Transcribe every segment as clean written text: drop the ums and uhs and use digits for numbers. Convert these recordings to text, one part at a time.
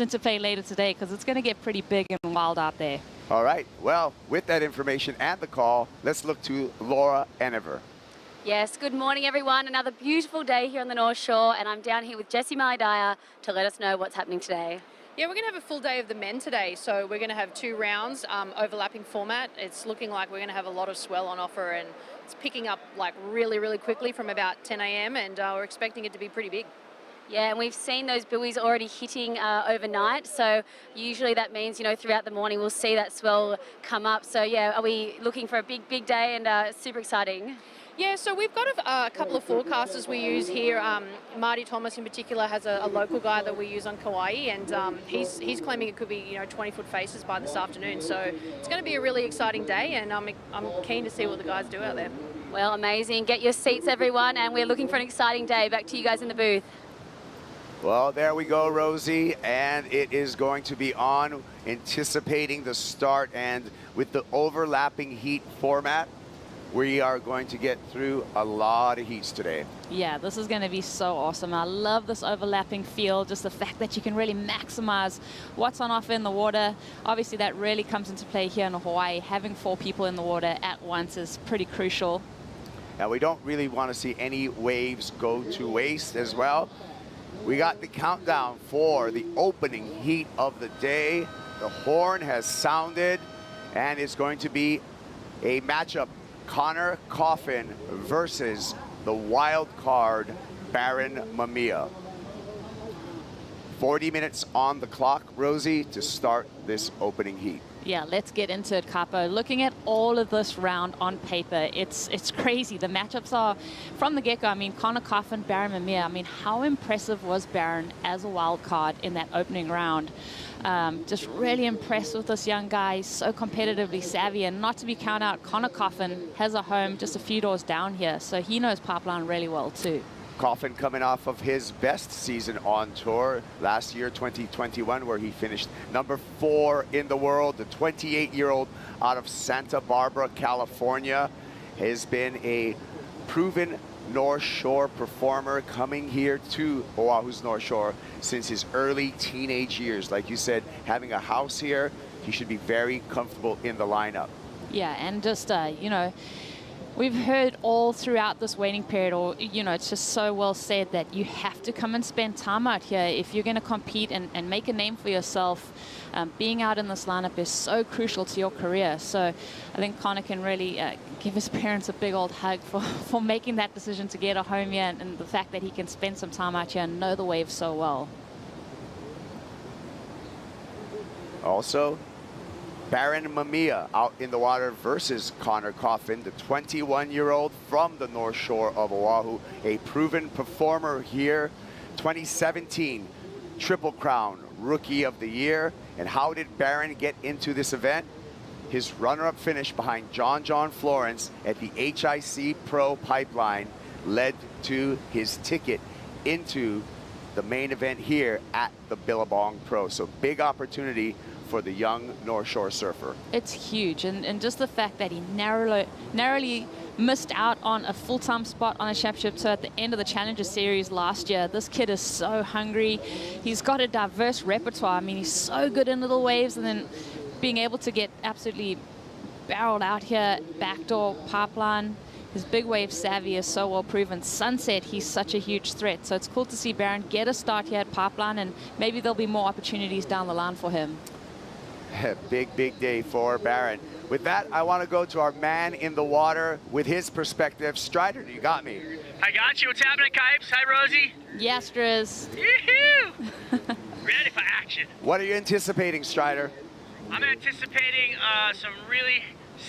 into play later today because it's going to get pretty big and wild out there. All right. Well, with that information and the call, let's look to Laura Enever. Yes, good morning everyone. Another beautiful day here on the North Shore, and I'm down here with Jesse Malidaya to let us know what's happening today. Yeah, we're going to have a full day of the men today, so we're going to have 2 rounds, overlapping format. It's looking like we're going to have a lot of swell on offer, and it's picking up like really, really quickly from about 10 a.m. and we're expecting it to be pretty big. Yeah, and we've seen those buoys already hitting overnight, so usually that means, you know, throughout the morning we'll see that swell come up. So yeah, are we looking for a big, big day and super exciting? Yeah, so we've got a couple of forecasters we use here. Marty Thomas in particular has a local guy that we use on Kauai, and he's claiming it could be, you know, 20-foot faces by this afternoon. So it's going to be a really exciting day, and I'm keen to see what the guys do out there. Well, amazing. Get your seats, everyone, and we're looking for an exciting day. Back to you guys in the booth. Well, there we go, Rosie, and it is going to be on, anticipating the start, and with the overlapping heat format, we are going to get through a lot of heats today. Yeah, this is going to be so awesome. I love this overlapping feel, just the fact that you can really maximize what's on offer in the water. Obviously, that really comes into play here in Hawaii. Having 4 people in the water at once is pretty crucial. Now, we don't really want to see any waves go to waste as well. We got the countdown for the opening heat of the day. The horn has sounded, and it's going to be a matchup. Conor Coffin versus the wild card Baron Mamiya. 40 minutes on the clock, Rosie, to start this opening heat. Yeah, let's get into it, Capo. Looking at all of this round on paper, it's crazy. The matchups are, from the get-go, I mean, Conor Coffin, Baron Mamiya. I mean, how impressive was Baron as a wild card in that opening round? Just really impressed with this young guy. He's so competitively savvy, and not to be counted out, Conor Coffin has a home just a few doors down here, so he knows Pipeline really well too. Coffin coming off of his best season on tour last year, 2021, where he finished number 4 in the world. The 28-year-old out of Santa Barbara, California, has been a proven North Shore performer, coming here to Oahu's North Shore since his early teenage years. Like you said, having a house here, he should be very comfortable in the lineup. Yeah, and just, you know, we've heard all throughout this waiting period, or, you know, it's just so well said that you have to come and spend time out here if you're going to compete and make a name for yourself. Being out in this lineup is so crucial to your career. So I think Conor can really give his parents a big old hug for making that decision to get a home here, and the fact that he can spend some time out here and know the waves so well. Also, Baron Mamiya out in the water versus Conor Coffin, the 21-year-old from the North Shore of Oahu, a proven performer here. 2017 Triple Crown Rookie of the Year. And how did Baron get into this event? His runner-up finish behind John Florence at the HIC Pro Pipeline led to his ticket into the main event here at the Billabong Pro. So big opportunity for the young North Shore surfer. It's huge, and just the fact that he narrowly missed out on a full-time spot on a championship tour at the end of the Challenger Series last year. This kid is so hungry. He's got a diverse repertoire. I mean, he's so good in little waves, and then being able to get absolutely barreled out here, backdoor Pipeline. His big wave savvy is so well proven. Sunset, he's such a huge threat. So it's cool to see Baron get a start here at Pipeline, and maybe there'll be more opportunities down the line for him. Big day for Baron. With that, I want to go to our man in the water with his perspective. Strider, you got me. I got you. What's happening, Kipes? Hi, Rosie. Yes, Driz. Yoo-hoo! Ready for action. What are you anticipating, Strider? I'm anticipating some really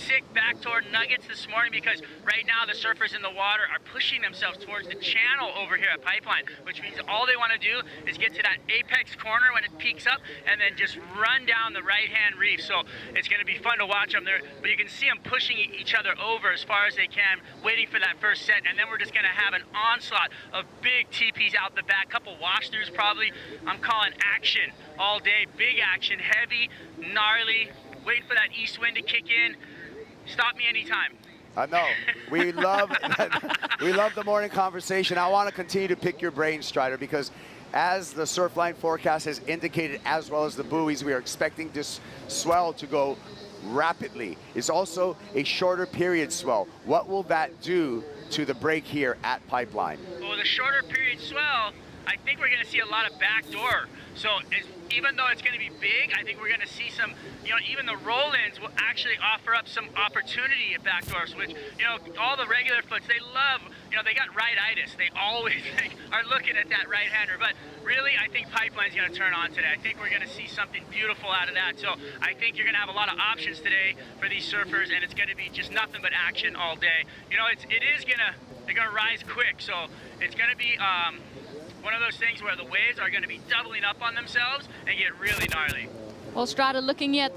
sick backdoor nuggets this morning, because right now the surfers in the water are pushing themselves towards the channel over here at Pipeline, which means all they want to do is get to that apex corner when it peaks up and then just run down the right-hand reef. So it's going to be fun to watch them there, but you can see them pushing each other over as far as they can, waiting for that first set, and then we're just going to have an onslaught of big TPs out the back, couple wash-throughs probably. I'm calling action all day, big action, heavy, gnarly, waiting for that east wind to kick in. Stop me anytime. I know. We love the morning conversation. I want to continue to pick your brain, Strider, because as the surfline forecast has indicated, as well as the buoys, we are expecting this swell to go rapidly. It's also a shorter period swell. What will that do to the break here at Pipeline? Well, the shorter period swell, I think we're going to see a lot of backdoor. So even though it's going to be big, I think we're going to see some, even the roll-ins will actually offer up some opportunity at backdoors, which, all the regular foots, they love, they got rightitis. They always are looking at that right-hander. But really, I think Pipeline's going to turn on today. I think we're going to see something beautiful out of that. So I think you're going to have a lot of options today for these surfers, and it's going to be just nothing but action all day. They're going to rise quick. So it's going to be one of those things where the waves are going to be doubling up on themselves and get really gnarly. Well, Strider, looking at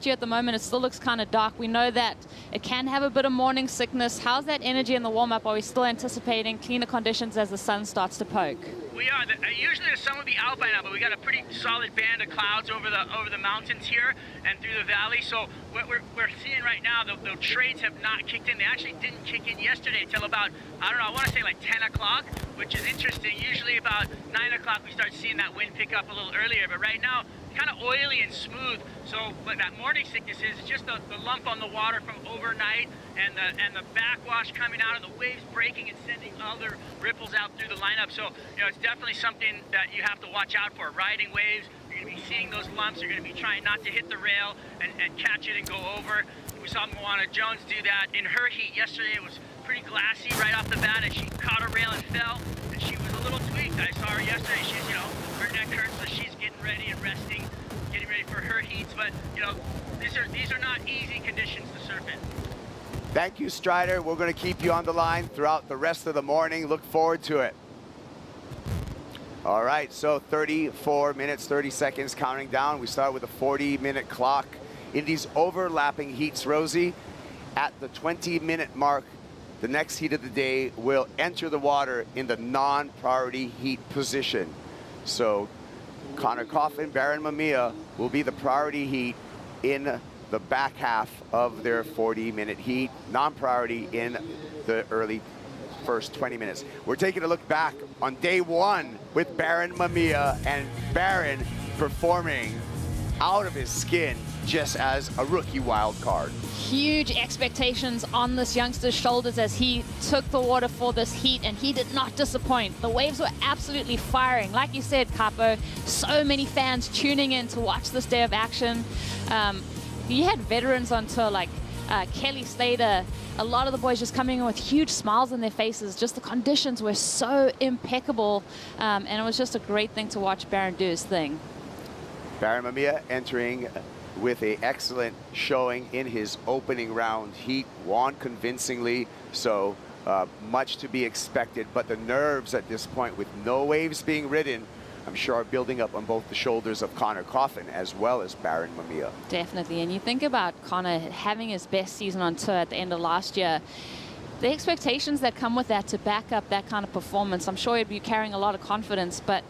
you at the moment, it still looks kind of dark. We know that it can have a bit of morning sickness. How's that energy in the warm-up? Are we still anticipating cleaner conditions as the sun starts to poke? We are. Usually the sun will be out by now, but we got a pretty solid band of clouds over the mountains here and through the valley. So what we're seeing right now, the trades have not kicked in. They actually didn't kick in yesterday until about, I don't know, I want to say like 10 o'clock, which is interesting. Usually about 9 o'clock we start seeing that wind pick up a little earlier, but right now kind of oily and smooth. So what that morning sickness is just the lump on the water from overnight and the backwash coming out and the waves breaking and sending other ripples out through the lineup. So it's definitely something that you have to watch out for. Riding waves, you're going to be seeing those lumps. You're going to be trying not to hit the rail and catch it and go over. We saw Moana Jones do that in her heat yesterday. It was pretty glassy right off the bat, and she caught a rail and fell, and she was a little tweaked. I saw her yesterday. She's, her neck hurts, so she's getting ready and resting, getting ready for her heats. But these are not easy conditions to surf in. Thank you, Strider. We're going to keep you on the line throughout the rest of the morning. Look forward to it. All right, so 34 minutes, 30 seconds counting down. We start with a 40-minute clock. In these overlapping heats, Rosie, at the 20-minute mark, the next heat of the day will enter the water in the non-priority heat position. So Conor Coffin, Baron Mamiya will be the priority heat in the back half of their 40-minute heat, non-priority in the early first 20 minutes. We're taking a look back on day one with Baron Mamiya, and Baron performing out of his skin just as a rookie wild card. Huge expectations on this youngster's shoulders as he took the water for this heat, and he did not disappoint. The waves were absolutely firing. Like you said, Capo, so many fans tuning in to watch this day of action. You had veterans on tour like Kelly Slater, a lot of the boys just coming in with huge smiles on their faces. Just the conditions were so impeccable, and it was just a great thing to watch Baron do his thing. Baron Mamiya entering with an excellent showing in his opening round heat, won convincingly, so much to be expected. But the nerves at this point, with no waves being ridden, I'm sure are building up on both the shoulders of Conor Coffin as well as Baron Mamiya. Definitely, and you think about Conor having his best season on tour at the end of last year. The expectations that come with that to back up that kind of performance, I'm sure he'd be carrying a lot of confidence, but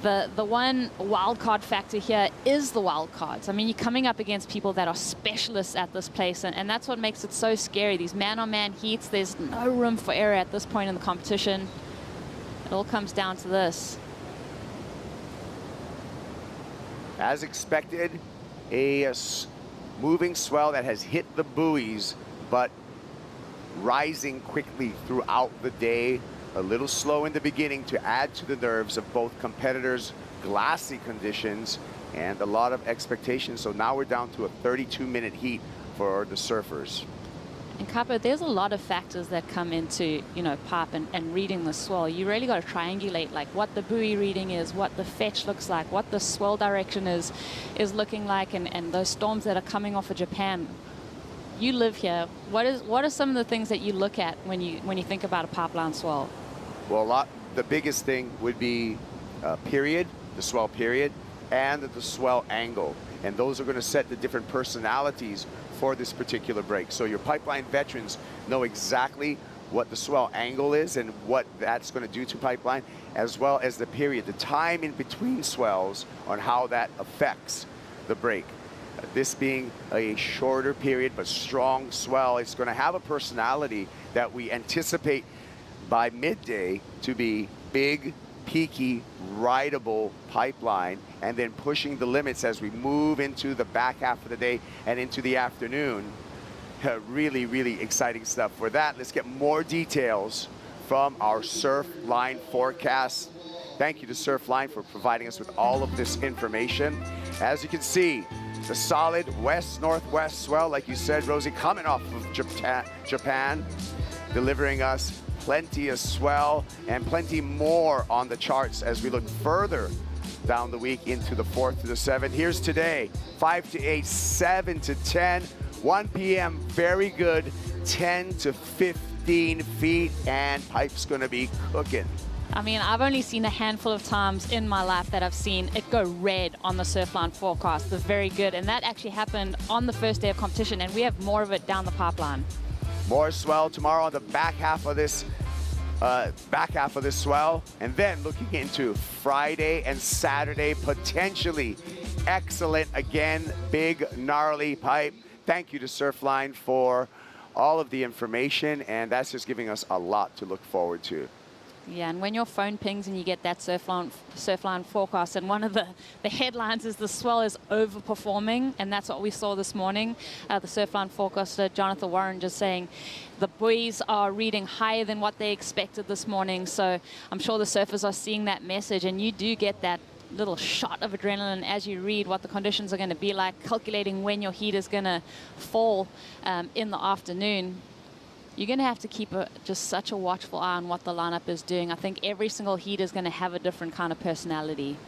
the one wild card factor here is the wild cards. I mean, you're coming up against people that are specialists at this place, and that's what makes it so scary. These man-on-man heats, there's no room for error at this point in the competition. It all comes down to this. As expected, a moving swell that has hit the buoys, but rising quickly throughout the day. A little slow in the beginning to add to the nerves of both competitors. Glassy conditions and a lot of expectations. So now we're down to a 32-minute heat for the surfers. And Capo, there's a lot of factors that come into, pipe and reading the swell. You really got to triangulate like what the buoy reading is, what the fetch looks like, what the swell direction is looking like, and those storms that are coming off of Japan. You live here. What are some of the things that you look at when you think about a pipeline swell? Well, the biggest thing would be period, the swell period, and the swell angle. And those are going to set the different personalities for this particular break. So your pipeline veterans know exactly what the swell angle is and what that's going to do to pipeline, as well as the period, the time in between swells, on how that affects the break. This being a shorter period but strong swell, it's going to have a personality that we anticipate by midday to be big, peaky, rideable pipeline, and then pushing the limits as we move into the back half of the day and into the afternoon. Really, really exciting stuff. For that, let's get more details from our surf line forecast. Thank you to Surfline for providing us with all of this information. As you can see, the solid west-northwest swell, like you said, Rosie, coming off of Japan, delivering us plenty of swell and plenty more on the charts as we look further down the week into the 4th to the 7th. Here's today, 5 to 8, 7 to 10, 1 p.m., very good, 10 to 15 feet, and pipe's gonna be cooking. I mean, I've only seen a handful of times in my life that I've seen it go red on the Surfline forecast, the very good, and that actually happened on the first day of competition, and we have more of it down the pipeline. More swell tomorrow on the back half of this swell, and then looking into Friday and Saturday, potentially excellent again, big gnarly pipe. Thank you to Surfline for all of the information, and that's just giving us a lot to look forward to. Yeah, and when your phone pings and you get that Surfline forecast, and one of the headlines is the swell is overperforming, and that's what we saw this morning. The Surfline forecaster, Jonathan Warren, just saying the buoys are reading higher than what they expected this morning. So I'm sure the surfers are seeing that message, and you do get that little shot of adrenaline as you read what the conditions are going to be like, calculating when your heat is going to fall in the afternoon. You're going to have to keep just such a watchful eye on what the lineup is doing. I think every single heat is going to have a different kind of personality.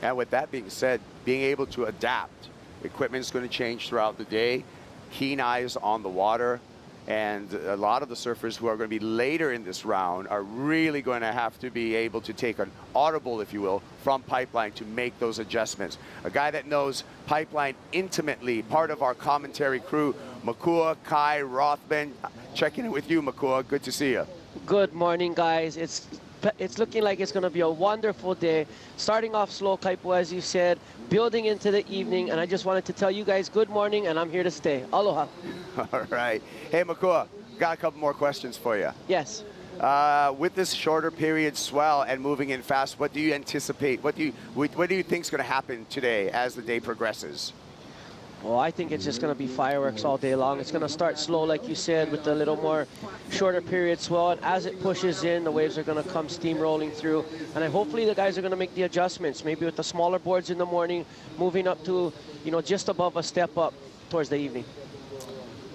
And with that being said, being able to adapt, equipment's going to change throughout the day, keen eyes on the water, and a lot of the surfers who are going to be later in this round are really going to have to be able to take an audible, if you will, from Pipeline to make those adjustments. A guy that knows Pipeline intimately, part of our commentary crew, Makua Kai Rothman. Checking in with you, Makua. Good to see you. Good morning, guys. It's looking like it's going to be a wonderful day. Starting off slow, Kaipo, as you said, building into the evening, and I just wanted to tell you guys good morning, and I'm here to stay. Aloha. All right. Hey, Makua, got a couple more questions for you. Yes. With this shorter period swell and moving in fast, what do you anticipate? What do you think is going to happen today as the day progresses? Well, I think it's just going to be fireworks all day long. It's going to start slow, like you said, with a little more shorter period swell. And as it pushes in, the waves are going to come steamrolling through. And hopefully the guys are going to make the adjustments, maybe with the smaller boards in the morning, moving up to, just above a step up towards the evening.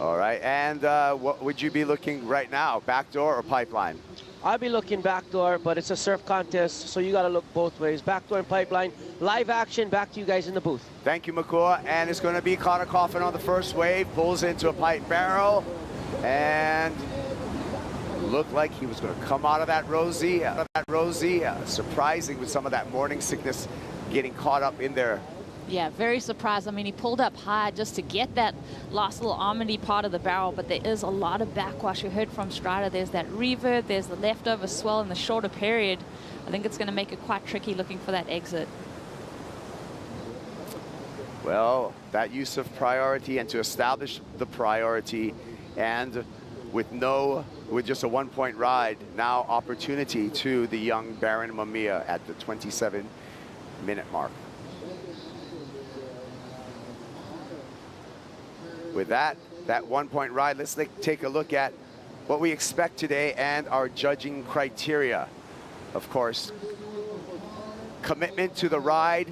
All right. And what would you be looking right now, backdoor or Pipeline? I'll be looking backdoor, but it's a surf contest, so you got to look both ways. Backdoor and Pipeline. Live action. Back to you guys in the booth. Thank you, Makua. And it's going to be Conor Coffin on the first wave. Pulls into a pipe barrel. And looked like he was going to come out of that Rosie. Surprising with some of that morning sickness getting caught up in there. Yeah, very surprised. I mean, he pulled up high just to get that last little almondy part of the barrel, but there is a lot of backwash. We heard from Strider, there's that revert, there's the leftover swell in the shorter period. I think it's going to make it quite tricky looking for that exit. Well, that use of priority and to establish the priority, and with just a 1-point ride, now opportunity to the young Baron Mamiya at the 27-minute mark. With that 1-point ride, let's take a look at what we expect today and our judging criteria. Of course, commitment to the ride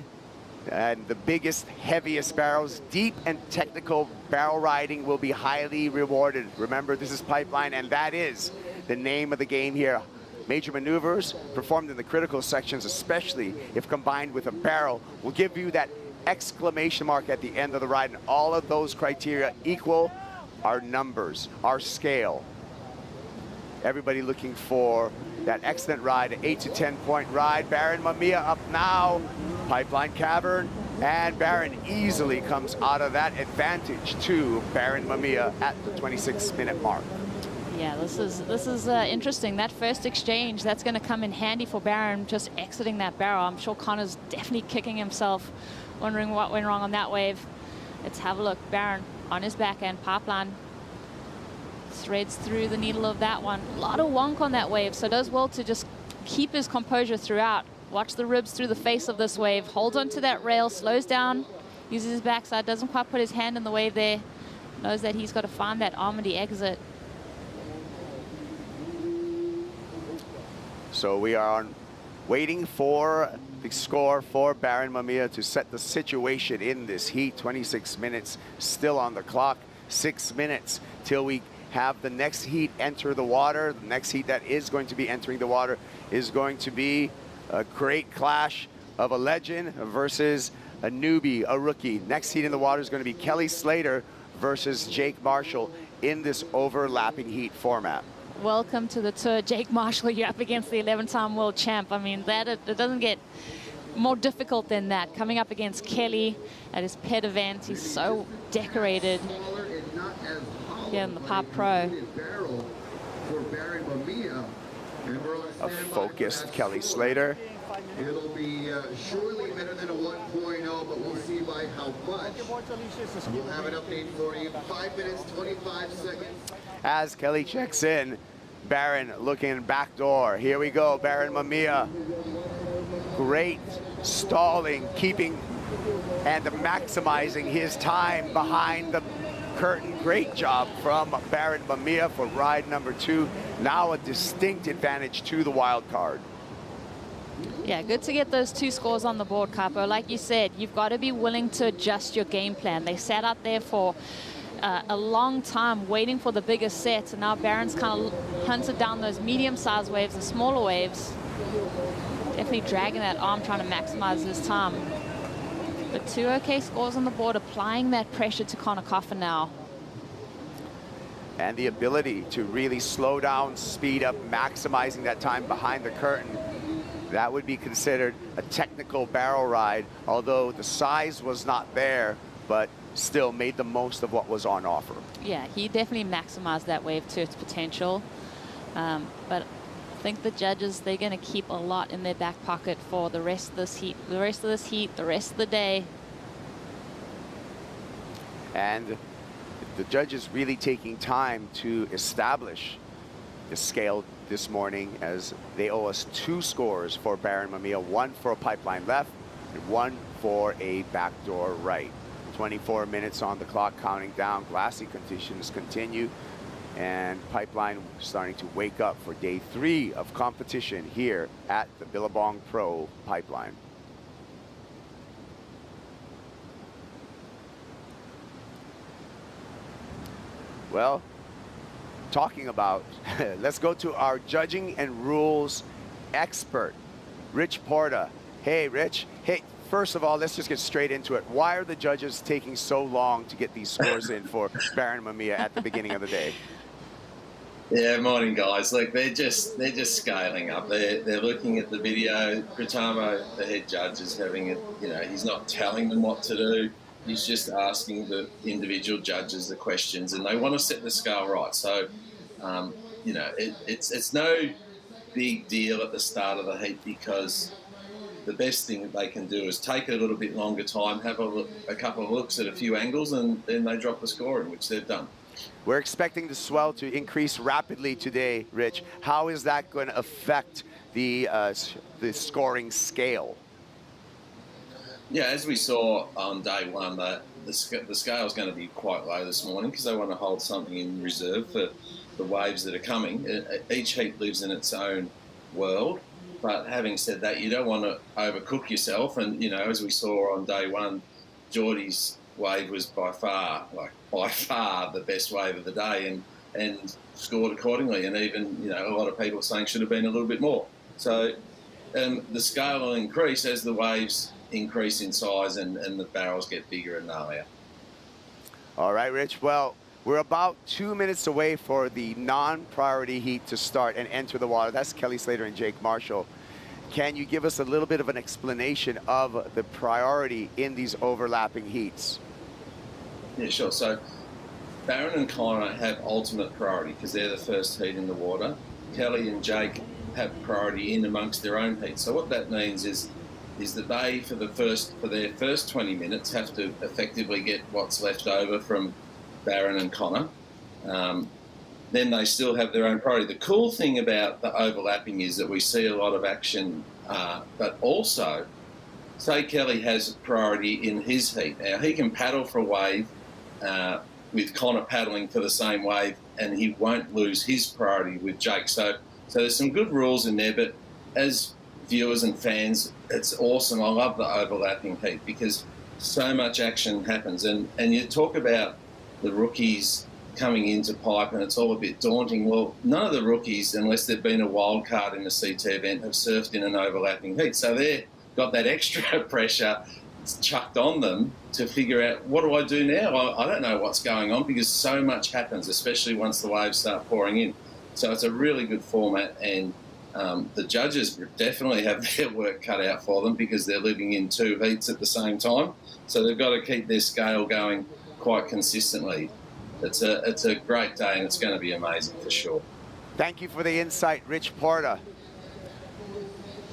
and the biggest, heaviest barrels. Deep and technical barrel riding will be highly rewarded. Remember, this is Pipeline, and that is the name of the game here. Major maneuvers performed in the critical sections, especially if combined with a barrel, will give you that exclamation mark at the end of the ride, and all of those criteria equal our numbers, our scale. Everybody looking for that excellent ride, an 8 to 10-point ride. Baron Mamiya up now, Pipeline Cavern, and Baron easily comes out of that advantage to Baron Mamiya at the 26-minute mark. Yeah, this is interesting. That first exchange, that's going to come in handy for Baron, just exiting that barrel. I'm sure Conor's definitely kicking himself, wondering what went wrong on that wave. Let's have a look. Baron on his backhand. Pipeline threads through the needle of that one. A lot of wonk on that wave, so does well to just keep his composure throughout. Watch the ribs through the face of this wave. Holds onto that rail, slows down, uses his backside, doesn't quite put his hand in the wave there. Knows that he's got to find that Armady exit. So we are waiting for the score for Baron Mamiya to set the situation in this heat. 26 minutes still on the clock. 6 minutes till we have the next heat enter the water. The next heat that is going to be entering the water is going to be a great clash of a legend versus a newbie, a rookie. Next heat in the water is going to be Kelly Slater versus Jake Marshall in this overlapping heat format. Welcome to the tour, Jake Marshall. You're up against the 11-time world champ. I mean, it doesn't get more difficult than that. Coming up against Kelly at his pet event. He's so decorated here in the Pop Pro. A focused Kelly Slater. It'll be surely better than a 1.0, but we'll see by how much. We'll have an update for you. 5 minutes, 25 seconds. As Kelly checks in, Baron looking back door. Here we go, Baron Mamiya. Great stalling, keeping and maximizing his time behind the curtain. Great job from Baron Mamiya for ride number 2. Now a distinct advantage to the wild card. Yeah, good to get those 2 scores on the board, Capo. Like you said, you've got to be willing to adjust your game plan. They sat out there for a long time waiting for the bigger sets, and now Baron's kind of hunted down those medium-sized waves, the smaller waves. Definitely dragging that arm, trying to maximize his time. But 2 okay scores on the board, applying that pressure to Conor Coffin now. And the ability to really slow down, speed up, maximizing that time behind the curtain. That would be considered a technical barrel ride, although the size was not there, but still made the most of what was on offer. Yeah, he definitely maximized that wave to its potential. But I think the judges, they're going to keep a lot in their back pocket for the rest of this heat, the rest of the day. And the judges really taking time to establish the scale this morning, as they owe us 2 scores for Baron Mamiya, 1 for a pipeline left and 1 for a backdoor right. 24 minutes on the clock, counting down. Glassy conditions continue, and pipeline starting to wake up for day 3 of competition here at the Billabong Pro Pipeline. Well, talking about, let's go to our judging and rules expert, Rich Porta. Hey, Rich. Hey, first of all, let's just get straight into it. Why are the judges taking so long to get these scores in for Baron Mamiya at the beginning of the day? Yeah, morning, guys. Look, they're just scaling up. They're looking at the video. Pratamo, the head judge, is having it. You know, he's not telling them what to do. He's just asking the individual judges the questions, and they want to set the scale right. So, you know, it's no big deal at the start of the heat, because the best thing that they can do is take a little bit longer time, have a couple of looks at a few angles, and then they drop the score in, which they've done. We're expecting the swell to increase rapidly today, Rich. How is that going to affect the scoring scale? Yeah, as we saw on day 1, the scale is going to be quite low this morning, because they want to hold something in reserve for the waves that are coming. Each heat lives in its own world. But having said that, you don't want to overcook yourself. And, you know, as we saw on day 1, Geordie's wave was by far the best wave of the day, and scored accordingly. And even, you know, a lot of people saying should have been a little bit more. So the scale will increase as the waves increase in size and the barrels get bigger and gnarlier. All right, Rich. Well, we're about 2 minutes away for the non-priority heat to start and enter the water. That's Kelly Slater and Jake Marshall. Can you give us a little bit of an explanation of the priority in these overlapping heats? Yeah, sure. So Baron and Conor have ultimate priority because they're the first heat in the water. Kelly and Jake have priority in amongst their own heat. So what that means is that they, for their first 20 minutes, have to effectively get what's left over from Baron and Conor. Then they still have their own priority. The cool thing about the overlapping is that we see a lot of action But also, say Kelly has priority in his heat. Now, he can paddle for a wave with Conor paddling for the same wave, and he won't lose his priority with Jake. So there's some good rules in there, but as viewers and fans, it's awesome. I love the overlapping heat because so much action happens. And you talk about the rookies coming into pipe and it's all a bit daunting. Well, none of the rookies, unless they've been a wild card in the CT event, have surfed in an overlapping heat. So they've got that extra pressure chucked on them to figure out, what do I do now? I don't know what's going on because so much happens, especially once the waves start pouring in. So it's a really good format, and the judges definitely have their work cut out for them because they're living in two heats at the same time. So they've got to keep their scale going quite consistently. It's a great day, and it's going to be amazing for sure. Thank you for the insight, Rich Porta.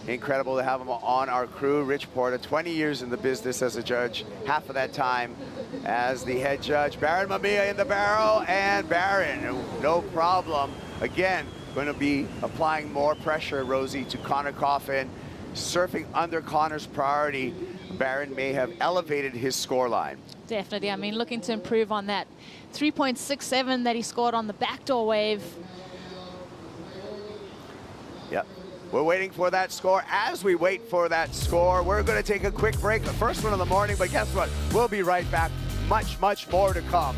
Incredible to have him on our crew. Rich Porta, 20 years in the business as a judge, half of that time as the head judge. Baron Mamiya in the barrel, and Baron, no problem. Again, going to be applying more pressure, Rosie, to Conor Coffin. Surfing under Conor's priority, Baron may have elevated his scoreline. Definitely. I mean, looking to improve on that 3.67 that he scored on the backdoor wave. Yep. We're waiting for that score. As we wait for that score, we're going to take a quick break. The first one of the morning, but guess what? We'll be right back. Much, much more to come.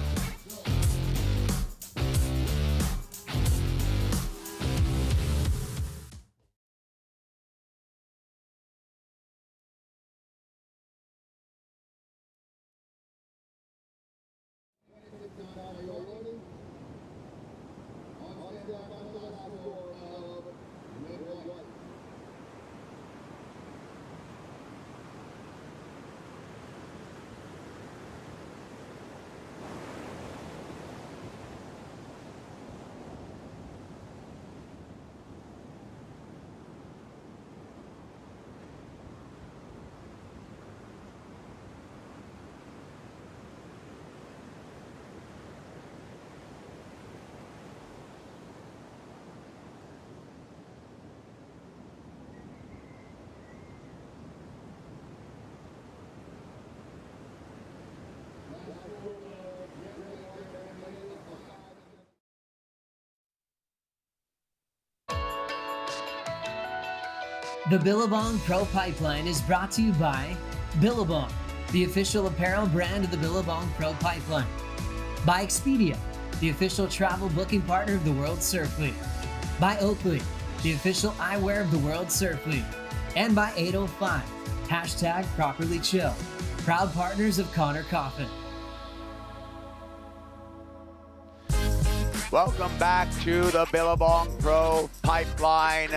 The Billabong Pro Pipeline is brought to you by Billabong, the official apparel brand of the Billabong Pro Pipeline. By Expedia, the official travel booking partner of the World Surf League. By Oakley, the official eyewear of the World Surf League. And by 805, hashtag Properly Chill, proud partners of Conor Coffin. Welcome back to the Billabong Pro Pipeline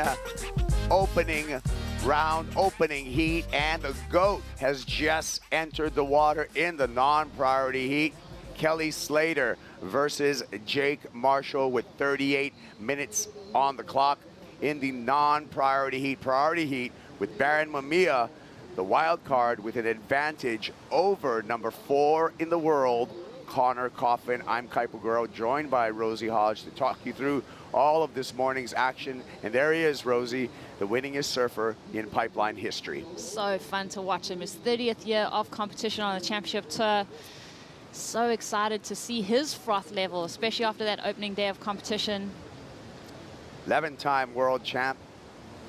opening round, opening heat, and the GOAT has just entered the water in the non-priority heat. Kelly Slater versus Jake Marshall with 38 minutes on the clock in the non-priority heat. Priority heat with Baron Mamiya, the wild card, with an advantage over number 4 in the world, Conor Coffin. I'm Kaipo Guerrero, joined by Rosie Hodge to talk you through all of this morning's action. And there he is, Rosie, the winningest surfer in pipeline history. So fun to watch him. His 30th year of competition on the championship tour. So excited to see his froth level, especially after that opening day of competition. 11-time world champ,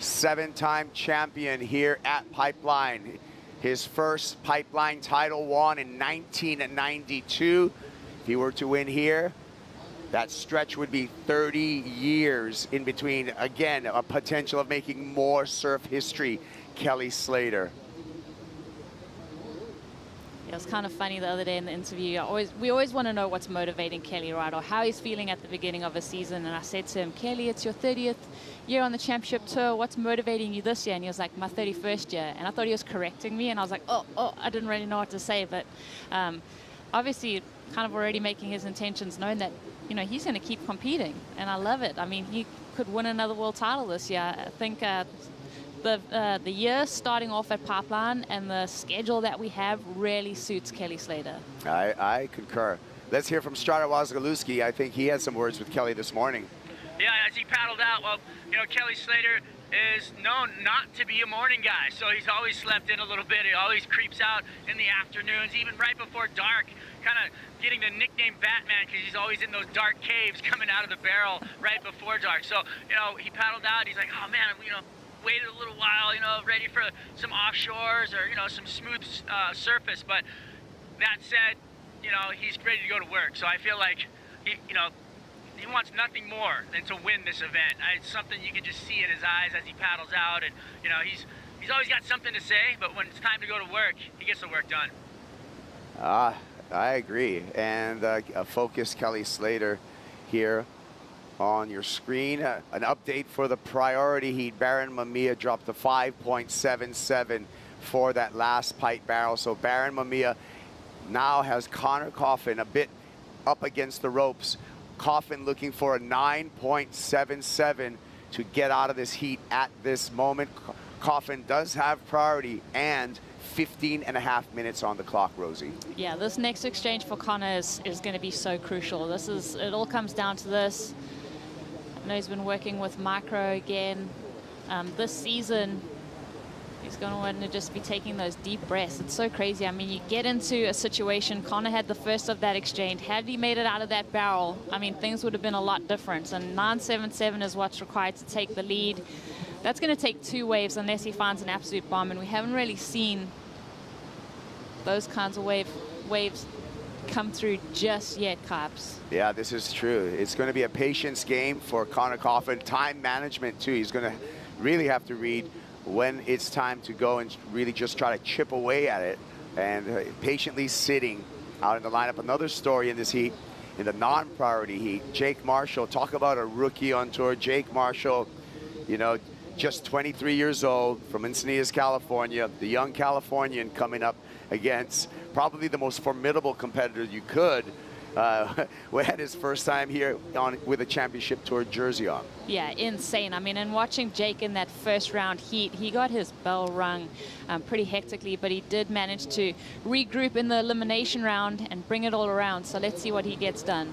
7-time champion here at Pipeline. His first Pipeline title won in 1992. If he were to win here, that stretch would be 30 years in between. Again, a potential of making more surf history. Kelly Slater. It was kind of funny the other day in the interview. We always want to know what's motivating Kelly, right, or how he's feeling at the beginning of a season. And I said to him, Kelly, it's your 30th year on the championship tour. What's motivating you this year? And he was like, my 31st year. And I thought he was correcting me. And I was like, oh, I didn't really know what to say. But obviously kind of already making his intentions known that, you know, he's going to keep competing. And I love it. I mean, he could win another world title this year. I think the year starting off at Pipeline and the schedule that we have really suits Kelly Slater. I concur. Let's hear from Strata Wazgalewski. I think he had some words with Kelly this morning. Yeah, as he paddled out, well, you know, Kelly Slater is known not to be a morning guy, so he's always slept in a little bit. He always creeps out in the afternoons, even right before dark, kind of getting the nickname Batman because he's always in those dark caves coming out of the barrel right before dark. So, you know, he paddled out. He's like, oh man, you know, waited a little while, you know, ready for some offshores or, you know, some smooth surface. But that said, you know, he's ready to go to work. So I feel like, you know, he wants nothing more than to win this event. It's something you can just see in his eyes as he paddles out, and you know he's always got something to say. But when it's time to go to work, he gets the work done. I agree. And a focused Kelly Slater here on your screen. An update for the priority heat. Baron Mamiya dropped to 5.77 for that last pipe barrel. So Baron Mamiya now has Conor Coffin a bit up against the ropes. Coffin looking for a 9.77 to get out of this heat at this moment. Coffin does have priority and 15.5 minutes on the clock, Rosie. Yeah, this next exchange for Conor is going to be so crucial. It all comes down to this. I know he's been working with micro again. This season, he's going to want to just be taking those deep breaths. It's so crazy. I mean, you get into a situation, Conor had the first of that exchange. Had he made it out of that barrel, I mean, things would have been a lot different. And 9.77 is what's required to take the lead. That's going to take 2 waves unless he finds an absolute bomb. And we haven't really seen those kinds of waves come through just yet, Cops. Yeah, this is true. It's going to be a patience game for Conor Coffin. Time management, too. He's going to really have to read when it's time to go and really just try to chip away at it, and patiently sitting out in the lineup. Another story in this heat, in the non-priority heat, Jake Marshall. Talk about a rookie on tour. Jake Marshall, you know, just 23 years old from Encinitas, California, the young Californian coming up against probably the most formidable competitor you could. We had his first time here with a championship tour jersey on. Yeah, insane. I mean, and watching Jake in that first round heat, he got his bell rung pretty hectically, but he did manage to regroup in the elimination round and bring it all around. So let's see what he gets done.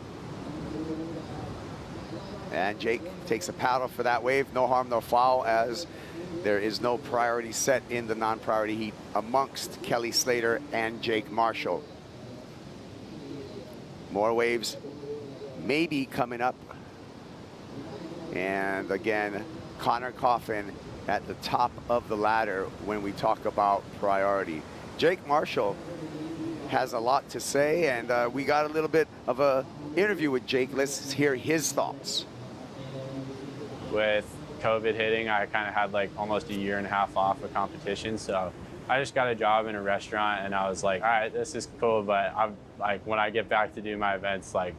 And Jake takes a paddle for that wave. No harm, no foul, as there is no priority set in the non-priority heat amongst Kelly Slater and Jake Marshall. More waves maybe coming up. And again, Conor Coffin at the top of the ladder when we talk about priority. Jake Marshall has a lot to say, and we got a little bit of a interview with Jake. Let's hear his thoughts. With COVID hitting, I kind of had like almost a year and a half off of competition, so I just got a job in a restaurant, and I was like, all right, this is cool, but I'm like, when I get back to do my events, like,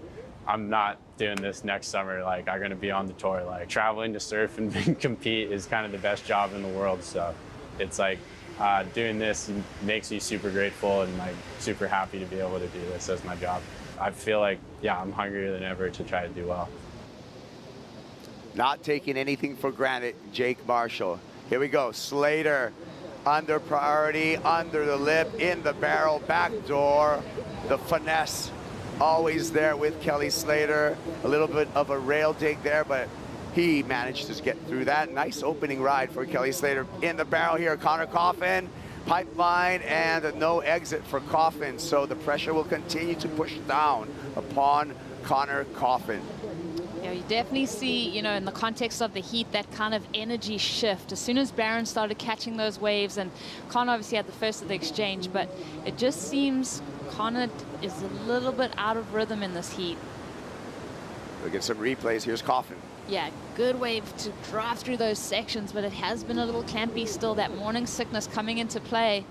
I'm not doing this next summer. Like, I'm gonna be on the tour. Like, traveling to surf and compete is kind of the best job in the world. So it's like, doing this makes me super grateful and like super happy to be able to do this as my job. I feel like, yeah, I'm hungrier than ever to try to do well. Not taking anything for granted, Jake Marshall. Here we go, Slater. Under priority, under the lip, in the barrel, back door. The finesse always there with Kelly Slater. A little bit of a rail dig there, but he managed to get through that. Nice opening ride for Kelly Slater. In the barrel here, Conor Coffin. Pipeline and no exit for Coffin. So the pressure will continue to push down upon Conor Coffin. Yeah, you definitely see, you know, in the context of the heat, that kind of energy shift. As soon as Baron started catching those waves, and Conor obviously had the first of the exchange, but it just seems Conor is a little bit out of rhythm in this heat. Look at some replays. Here's Coffin. Yeah, good wave to drive through those sections, but it has been a little clampy still. That morning sickness coming into play.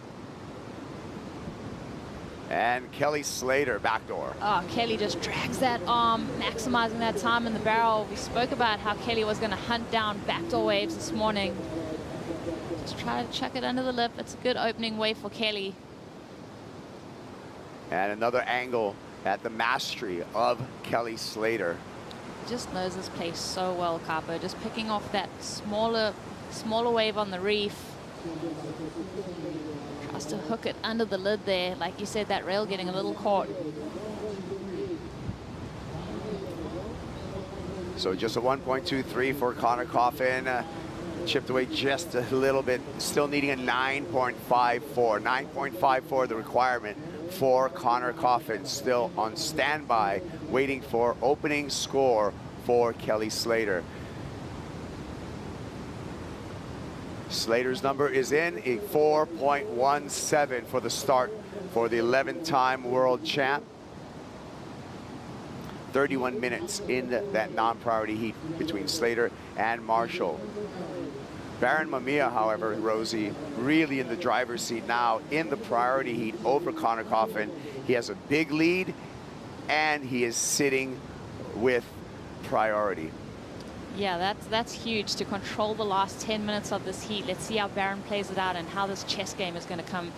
And Kelly Slater, backdoor. Oh, Kelly just drags that arm, maximizing that time in the barrel. We spoke about how Kelly was going to hunt down backdoor waves this morning. Just try to chuck it under the lip. It's a good opening wave for Kelly. And another angle at the mastery of Kelly Slater. He just knows this place so well, Capo. Just picking off that smaller wave on the reef. Tries to hook it under the lid there. Like you said, that rail getting a little caught. So just a 1.23 for Conor Coffin. chipped away just a little bit, still needing a 9.54. 9.54, the requirement for Conor Coffin, still on standby, waiting for opening score for Kelly Slater. Slater's number is in, a 4.17 for the start for the 11-time world champ. 31 minutes in that non-priority heat between Slater and Marshall. Baron Mamiya, however, Rosie, really in the driver's seat now in the priority heat over Conor Coffin. He has a big lead, and he is sitting with priority. Yeah, that's huge to control the last 10 minutes of this heat. Let's see how Baron plays it out and how this chess game is going to come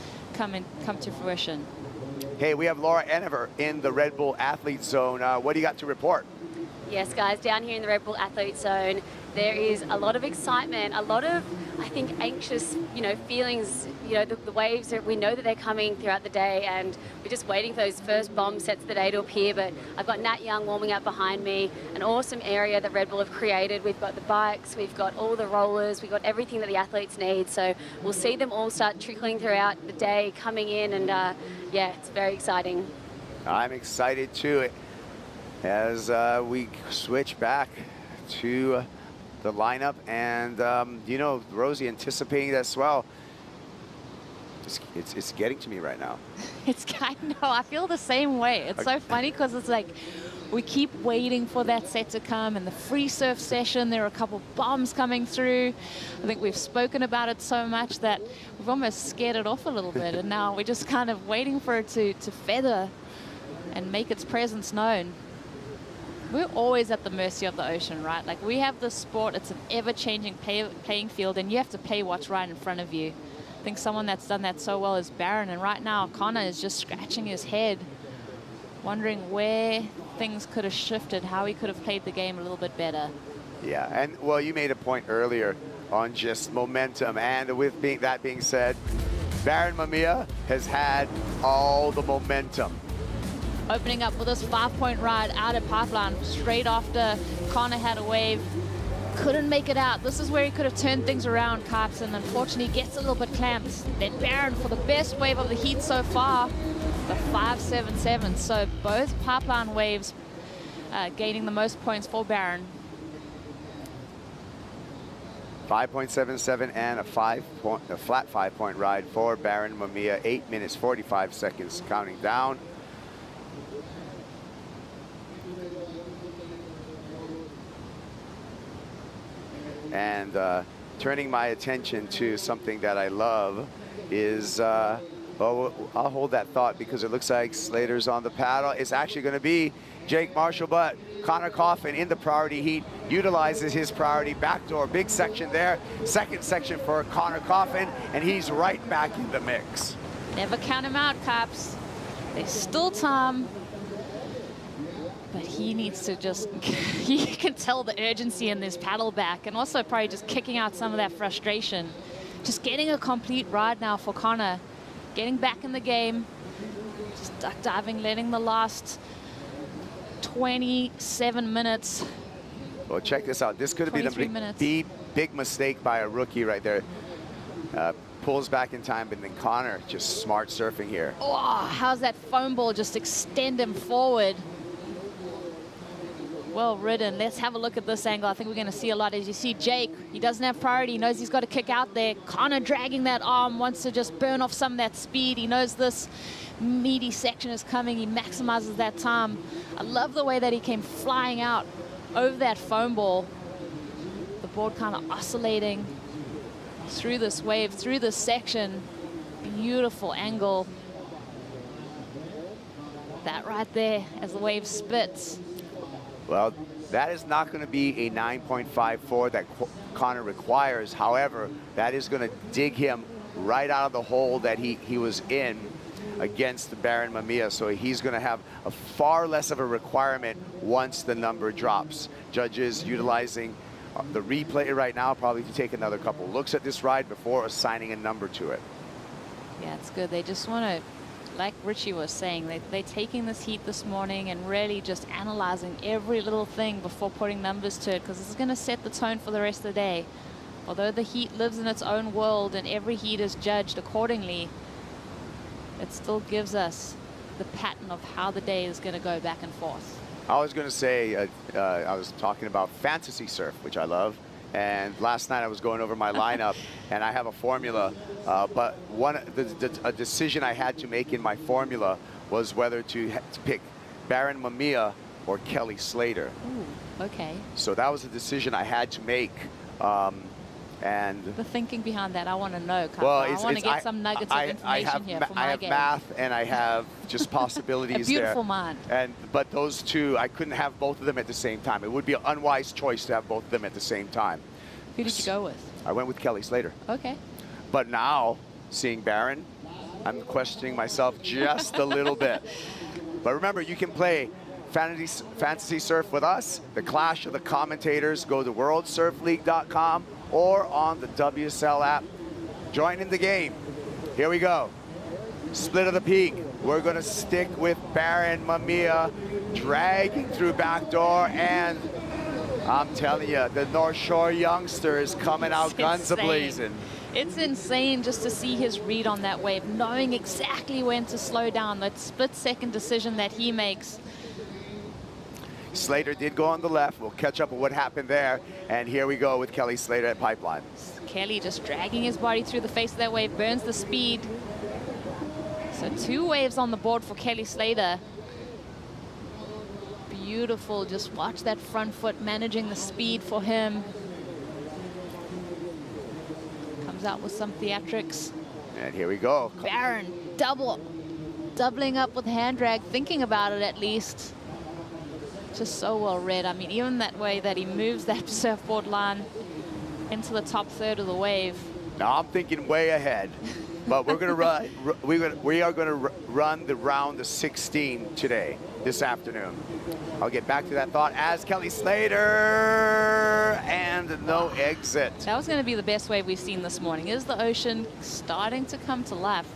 to fruition. Hey, we have Laura Enever in the Red Bull Athlete Zone. What do you got to report? Yes, guys, down here in the Red Bull Athlete Zone, there is a lot of excitement, a lot of, I think, anxious, feelings. The waves, we know that they're coming throughout the day, and we're just waiting for those first bomb sets of the day to appear. But I've got Nat Young warming up behind me, an awesome area that Red Bull have created. We've got the bikes, we've got all the rollers, we've got everything that the athletes need. So we'll see them all start trickling throughout the day, coming in, and yeah, it's very exciting. I'm excited too, as we switch back to the lineup, and Rosie, anticipating that swell. It's getting to me right now. I know, I feel the same way. It's so funny because it's like we keep waiting for that set to come. And the free surf session, there are a couple bombs coming through. I think we've spoken about it so much that we've almost scared it off a little bit. And now we're just kind of waiting for it to feather and make its presence known. We're always at the mercy of the ocean, right? Like, we have this sport, it's an ever-changing playing field, and you have to play what's right in front of you. I think someone that's done that so well is Baron, and right now Conor is just scratching his head, wondering where things could have shifted, how he could have played the game a little bit better. Yeah, and well, you made a point earlier on just momentum, and with that being said, Baron Mamiya has had all the momentum. Opening up with this 5-point ride out of pipeline straight after Conor had a wave. Couldn't make it out. This is where he could have turned things around, Carps, and unfortunately gets a little bit clamped. Then Baron for the best wave of the heat so far, the 5.77. So both pipeline waves gaining the most points for Baron. 5.77 and a flat 5-point ride for Baron Mamiya. 8 minutes 45 seconds counting down. And turning my attention to something that I love is, well, I'll hold that thought because it looks like Slater's on the paddle. It's actually going to be Jake Marshall, but Conor Coffin in the priority heat utilizes his priority backdoor. Big section there. Second section for Conor Coffin, and he's right back in the mix. Never count him out, Caps. There's still time. But he needs to just, you can tell the urgency in this paddle back, and also probably just kicking out some of that frustration. Just getting a complete ride now for Conor. Getting back in the game, just duck diving, letting the last 27 minutes. Well, check this out. This could have been a big mistake by a rookie right there. Pulls back in time, but then Conor just smart surfing here. Oh, how's that foam ball just extend him forward? Well ridden. Let's have a look at this angle. I think we're going to see a lot. As you see Jake, he doesn't have priority. He knows he's got to kick out there. Conor dragging that arm, wants to just burn off some of that speed. He knows this meaty section is coming. He maximizes that time. I love the way that he came flying out over that foam ball. The board kind of oscillating through this wave, through this section. Beautiful angle. That right there as the wave spits. Well, that is not going to be a 9.54 that Conor requires. However, that is going to dig him right out of the hole that he was in against the Baron Mamiya. So he's going to have a far less of a requirement once the number drops. Judges utilizing the replay right now probably to take another couple looks at this ride before assigning a number to it. Yeah, it's good. They just want to, like Richie was saying, they're taking this heat this morning and really just analyzing every little thing before putting numbers to it, because this is going to set the tone for the rest of the day. Although the heat lives in its own world and every heat is judged accordingly, it still gives us the pattern of how the day is going to go back and forth. I was going to say, I was talking about fantasy surf, which I love. And last night I was going over my lineup, and I have a formula. But a decision I had to make in my formula was whether to pick Baron Mamiya or Kelly Slater. Ooh, okay. So that was a decision I had to make. And the thinking behind that, I want to know. Well, I want to get some nuggets of information here for my game. I have math and I have just possibilities A beautiful there. mind. But those two, I couldn't have both of them at the same time. It would be an unwise choice to have both of them at the same time. Who did you go with? I went with Kelly Slater. Okay. But now, seeing Baron, I'm questioning myself just a little bit. But remember, you can play fantasy surf with us, the Clash of the Commentators. Go to worldsurfleague.com or on the WSL app. Join in the game. Here we go. Split of the peak. We're going to stick with Baron Mamiya, dragging through backdoor, and I'm telling you, the North Shore youngster is coming out guns a-blazing. It's insane just to see his read on that wave, knowing exactly when to slow down, that split-second decision that he makes. Slater did go on the left. We'll catch up with what happened there. And here we go with Kelly Slater at Pipeline. Kelly just dragging his body through the face of that wave, burns the speed. So 2 waves on the board for Kelly Slater. Beautiful, just watch that front foot managing the speed for him. Comes out with some theatrics. And here we go. Baron, doubling up with hand drag, thinking about it at least. Just so well read. I mean, even that way that he moves that surfboard line into the top third of the wave. Now I'm thinking way ahead, but we're going to run. We are going to run the round of 16 today, this afternoon. I'll get back to that thought as Kelly Slater and no exit. That was going to be the best wave we've seen this morning. Is the ocean starting to come to life?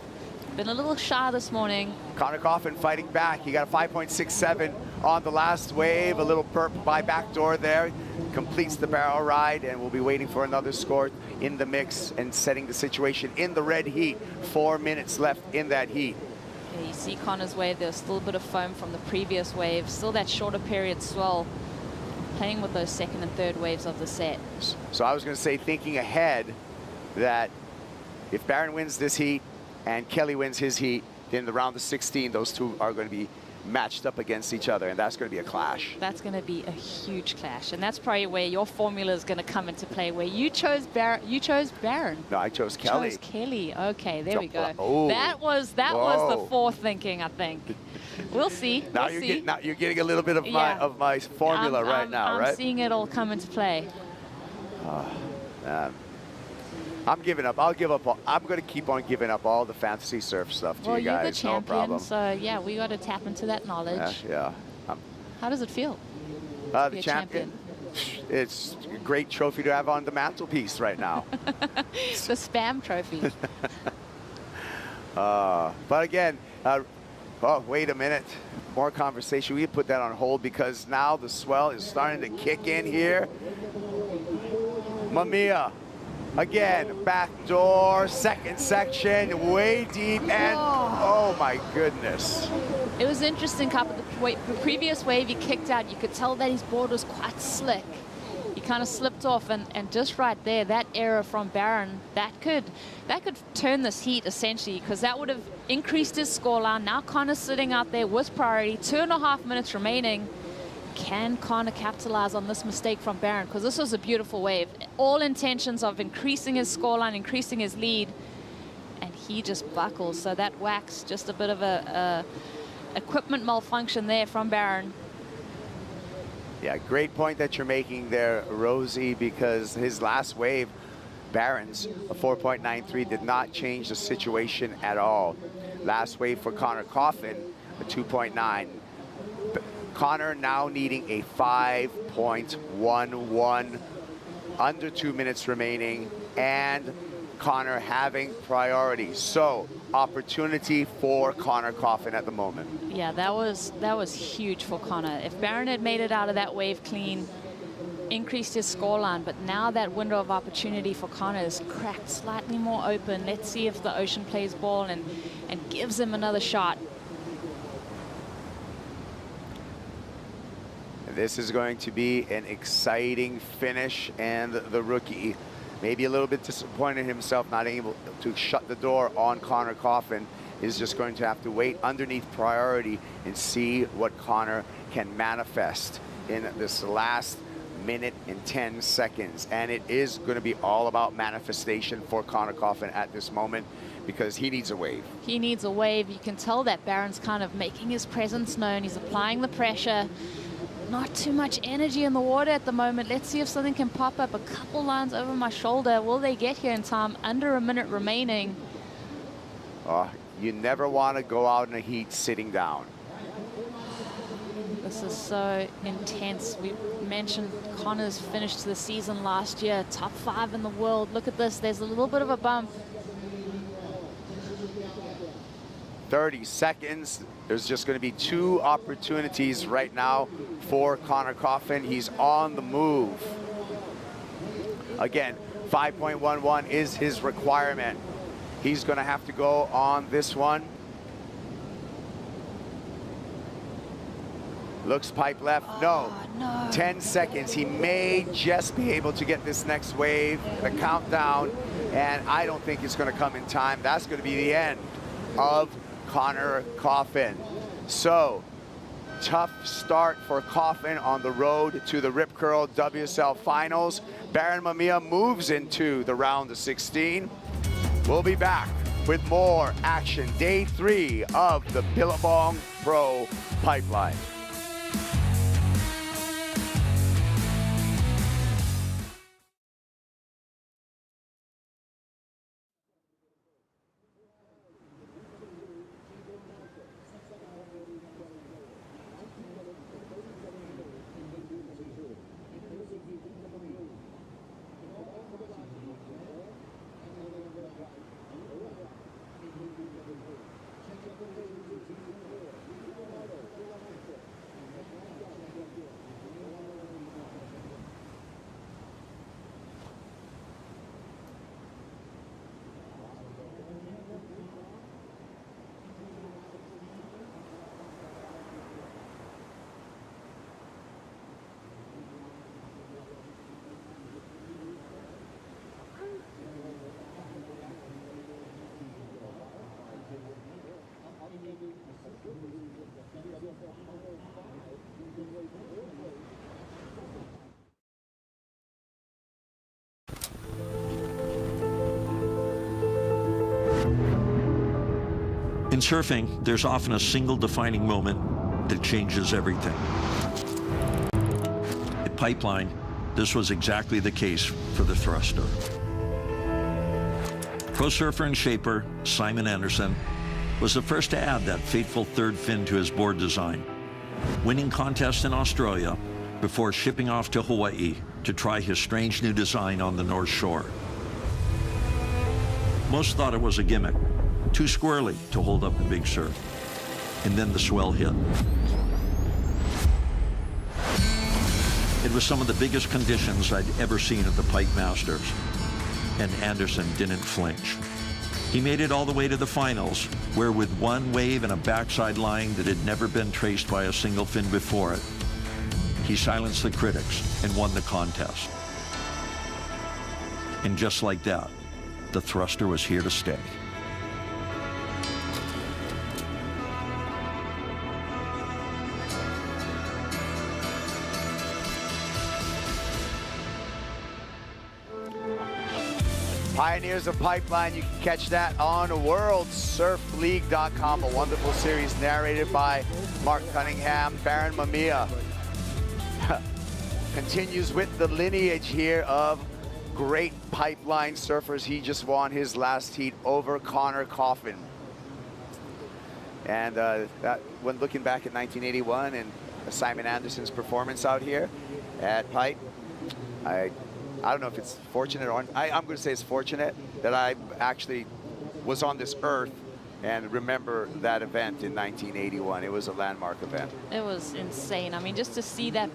Been a little shy this morning. Conor Coffin fighting back. He got a 5.67 on the last wave. A little perp by backdoor there. Completes the barrel ride, and we'll be waiting for another score in the mix and setting the situation in the red heat. 4 minutes left in that heat. Yeah, you see Conor's wave. There's still a bit of foam from the previous wave. Still that shorter period swell. Playing with those second and third waves of the set. So I was going to say, thinking ahead, that if Baron wins this heat and Kelly wins his heat, then the round of 16, those two are going to be matched up against each other, and that's going to be a clash. That's going to be a huge clash, and that's probably where your formula is going to come into play, where you chose Baron. You chose Baron. No, I chose Kelly. Chose Kelly. Okay, there we go. Oh. That was the forethinking, I think. We'll see. Now we'll you're getting a little bit of my formula right now, right? I'm seeing it all come into play. I'm giving up. I'll give up. I'm going to keep on giving up all the fantasy surf stuff to you guys. Well, you're the champion, no problem. so yeah, we got to tap into that knowledge. Yeah. How does it feel? The champion. It's a great trophy to have on the mantelpiece right now. The spam trophy. But again, oh, wait a minute. More conversation. We put that on hold because now the swell is starting to kick in here. Mamiya. Again, backdoor, second section, way deep, and oh my goodness. It was interesting, Kappa. The previous wave he kicked out, you could tell that his board was quite slick. He kind of slipped off, and just right there, that error from Baron, that could turn this heat essentially, because that would have increased his scoreline. Now Conor's sitting out there with priority, 2.5 minutes remaining. Can Conor capitalize on this mistake from Baron? Because this was a beautiful wave. All intentions of increasing his scoreline, increasing his lead, and he just buckles. So that whacks just a bit of a equipment malfunction there from Baron. Yeah, great point that you're making there, Rosie, because his last wave, Baron's, a 4.93, did not change the situation at all. Last wave for Conor Coffin, a 2.9. Conor now needing a 5.11, under 2 minutes remaining, and Conor having priority. So opportunity for Conor Coffin at the moment. Yeah, that was huge for Conor. If Baron had made it out of that wave clean, increased his scoreline, but now that window of opportunity for Conor is cracked slightly more open. Let's see if the ocean plays ball and gives him another shot. This is going to be an exciting finish, and the rookie maybe a little bit disappointed himself not able to shut the door on Conor Coffin. Is just going to have to wait underneath priority and see what Conor can manifest in this last minute and 10 seconds. And it is going to be all about manifestation for Conor Coffin at this moment, because he needs a wave. He needs a wave. You can tell that Barron's kind of making his presence known. He's applying the pressure. Not too much energy in the water at the moment. Let's see if something can pop up. A couple lines over my shoulder. Will they get here in time? Under a minute remaining. You never want to go out in the heat sitting down. This is so intense. We mentioned Conor's finished the season last year, top 5 in the world. Look at this. There's a little bit of a bump. 30 seconds. There's just going to be 2 opportunities right now for Conor Coffin. He's on the move. Again, 5.11 is his requirement. He's going to have to go on this one. Looks pipe left. No. 10 seconds. He may just be able to get this next wave, the countdown, and I don't think it's going to come in time. That's going to be the end of Conor Coffin. So, tough start for Coffin on the road to the Rip Curl WSL Finals. Barron Mamiya moves into the round of 16. We'll be back with more action. Day 3 of the Billabong Pro Pipeline. In surfing, there's often a single defining moment that changes everything. At Pipeline, this was exactly the case for the thruster. Pro surfer and shaper Simon Anderson was the first to add that fateful third fin to his board design, winning contests in Australia before shipping off to Hawaii to try his strange new design on the North Shore. Most thought it was a gimmick, too squirrely to hold up in big surf. And then the swell hit. It was some of the biggest conditions I'd ever seen at the Pipe Masters, and Anderson didn't flinch. He made it all the way to the finals, where with one wave and a backside line that had never been traced by a single fin before it, he silenced the critics and won the contest. And just like that, the thruster was here to stay. Pioneers of Pipeline, you can catch that on worldsurfleague.com, a wonderful series narrated by Mark Cunningham. Barron Mamiya continues with the lineage here of great pipeline surfers. He just won his last heat over Conor Coffin. And that, when looking back at 1981 and Simon Anderson's performance out here at Pipe, I don't know if it's fortunate or I'm going to say it's fortunate that I actually was on this earth and remember that event in 1981. It was a landmark event. It was insane. I mean, just to see that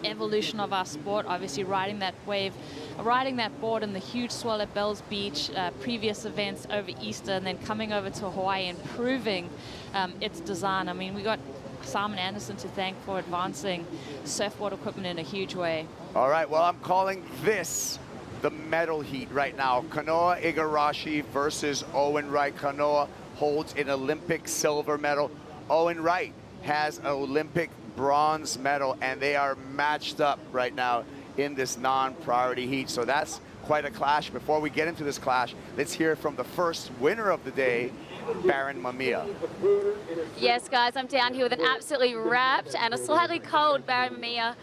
evolution of our sport, obviously riding that wave, riding that board in the huge swell at Bells Beach, previous events over Easter, and then coming over to Hawaii and proving its design. I mean, we got Simon Anderson to thank for advancing surfboard equipment in a huge way. All right, well, I'm calling this the medal heat right now. Kanoa Igarashi versus Owen Wright. Kanoa holds an Olympic silver medal. Owen Wright has an Olympic bronze medal, and they are matched up right now in this non-priority heat. So that's quite a clash. Before we get into this clash, let's hear from the first winner of the day, Baron Mamiya. Yes, guys, I'm down here with an absolutely wrapped and a slightly cold Baron Mamiya.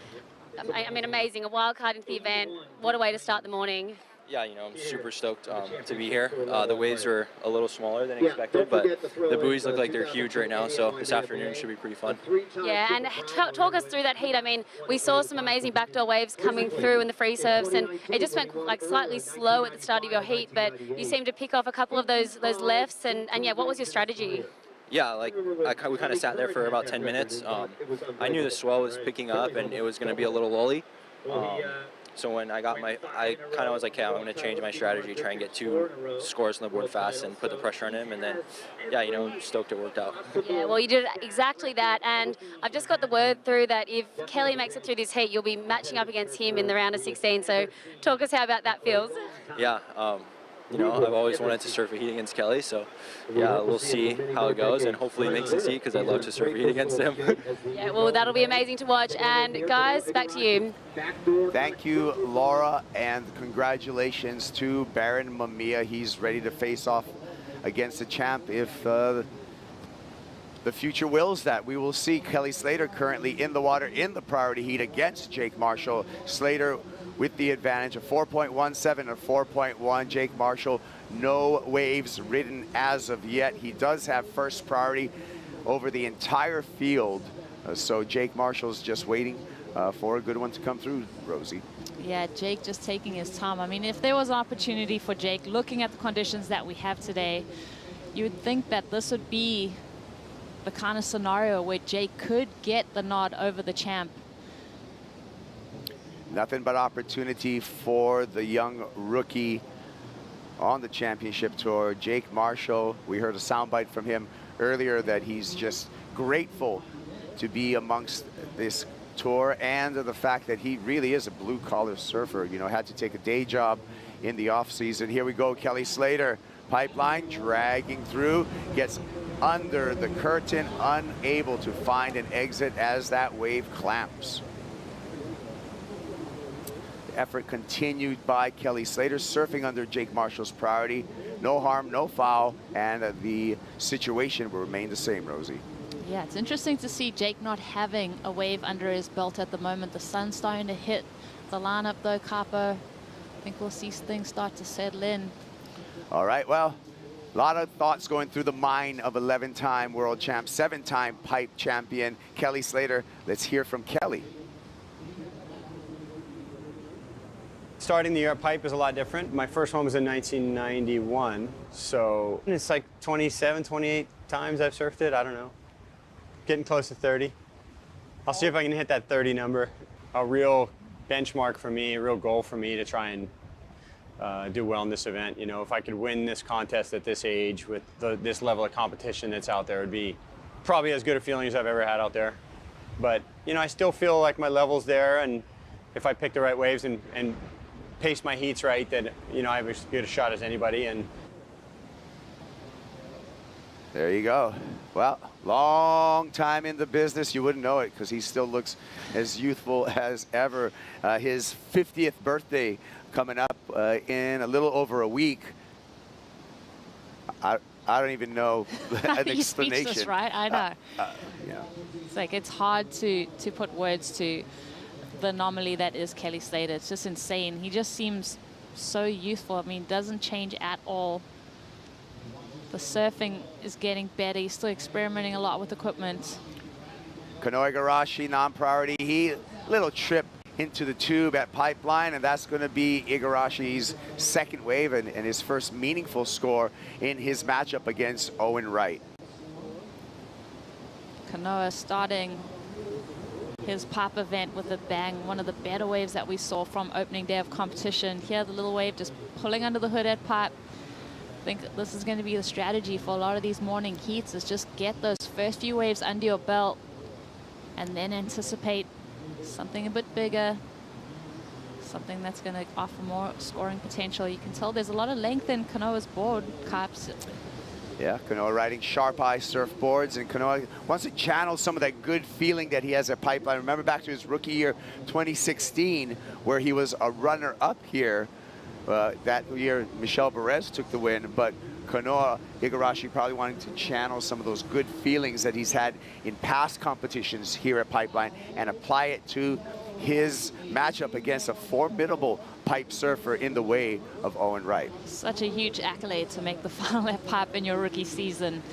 I mean, amazing. A wild card into the event. What a way to start the morning. Yeah, you know, I'm super stoked to be here. The waves are a little smaller than expected, but the buoys look like they're huge right now, so this afternoon should be pretty fun. Yeah, and talk us through that heat. I mean, we saw some amazing backdoor waves coming through in the free surfs, and it just went like slightly slow at the start of your heat, but you seemed to pick off a couple of those lefts, and yeah, what was your strategy? Yeah, like we kind of sat there for about 10 minutes. I knew the swell was picking up and it was going to be a little lully. So when I got I kind of was like, okay, I'm going to change my strategy, try and get 2 scores on the board fast and put the pressure on him. And then, yeah, you know, stoked it worked out. Yeah, well, you did exactly that. And I've just got the word through that if Kelly makes it through this heat, you'll be matching up against him in the round of 16. So talk us how about that feels. Yeah. You know, I've always wanted to surf a heat against Kelly, so yeah, we'll see how it goes, and hopefully he makes the heat because I'd love to surf a heat against him. Yeah, well, that'll be amazing to watch. And guys, back to you. Thank you, Laura, and congratulations to Baron Mamiya. He's ready to face off against the champ if the future wills that. We will see Kelly Slater currently in the water in the priority heat against Jake Marshall. Slater with the advantage of 4.17 and 4.1. Jake Marshall, no waves ridden as of yet. He does have first priority over the entire field. So Jake Marshall's just waiting for a good one to come through, Rosie. Yeah, Jake just taking his time. I mean, if there was an opportunity for Jake, looking at the conditions that we have today, you would think that this would be the kind of scenario where Jake could get the nod over the champ. Nothing but opportunity for the young rookie on the championship tour, Jake Marshall. We heard a soundbite from him earlier that he's just grateful to be amongst this tour, and the fact that he really is a blue-collar surfer. You know, had to take a day job in the off-season. Here we go, Kelly Slater. Pipeline dragging through, gets under the curtain, unable to find an exit as that wave clamps. Effort continued by Kelly Slater, surfing under Jake Marshall's priority. No harm, no foul, and the situation will remain the same, Rosie. Yeah, it's interesting to see Jake not having a wave under his belt at the moment. The sun's starting to hit the lineup though, Capo. I think we'll see things start to settle in. All right, well, a lot of thoughts going through the mind of 11-time world champ, 7-time pipe champion, Kelly Slater. Let's hear from Kelly. Starting the year at pipe is a lot different. My first one was in 1991, so it's like 27, 28 times I've surfed it. I don't know. Getting close to 30. I'll see if I can hit that 30 number. A real benchmark for me, a real goal for me to try and do well in this event. You know, if I could win this contest at this age with this level of competition that's out there, it would be probably as good a feeling as I've ever had out there. But, you know, I still feel like my level's there, and if I pick the right waves and pace my heats right, that, you know, I have as good a shot as anybody. And there you go. Well, long time in the business. You wouldn't know it because he still looks as youthful as ever. His 50th birthday coming up in a little over a week. I don't even know an He's explanation. speechless, right? I know. Yeah. It's like it's hard to put words to the anomaly that is Kelly Slater. It's just insane. He just seems so youthful. I mean, doesn't change at all. The surfing is getting better. He's still experimenting a lot with equipment. Kanoa Igarashi, non-priority. Little trip into the tube at Pipeline, and that's going to be Igarashi's second wave and his first meaningful score in his matchup against Owen Wright. Kanoa starting his pipe event with a bang, one of the better waves that we saw from opening day of competition. Here, the little wave just pulling under the hood at pipe. I think this is going to be the strategy for a lot of these morning heats, is just get those first few waves under your belt and then anticipate something a bit bigger, something that's going to offer more scoring potential. You can tell there's a lot of length in Kanoa's board, Carps. Yeah, Kanoa riding sharp eye surfboards, and Kanoa wants to channel some of that good feeling that he has at Pipeline. Remember back to his rookie year, 2016, where he was a runner-up here. That year, Michel Perez took the win, but Kanoa, Igarashi probably wanting to channel some of those good feelings that he's had in past competitions here at Pipeline and apply it to his matchup against a formidable pipe surfer in the way of Owen Wright. Such a huge accolade to make the final at pipe in your rookie season.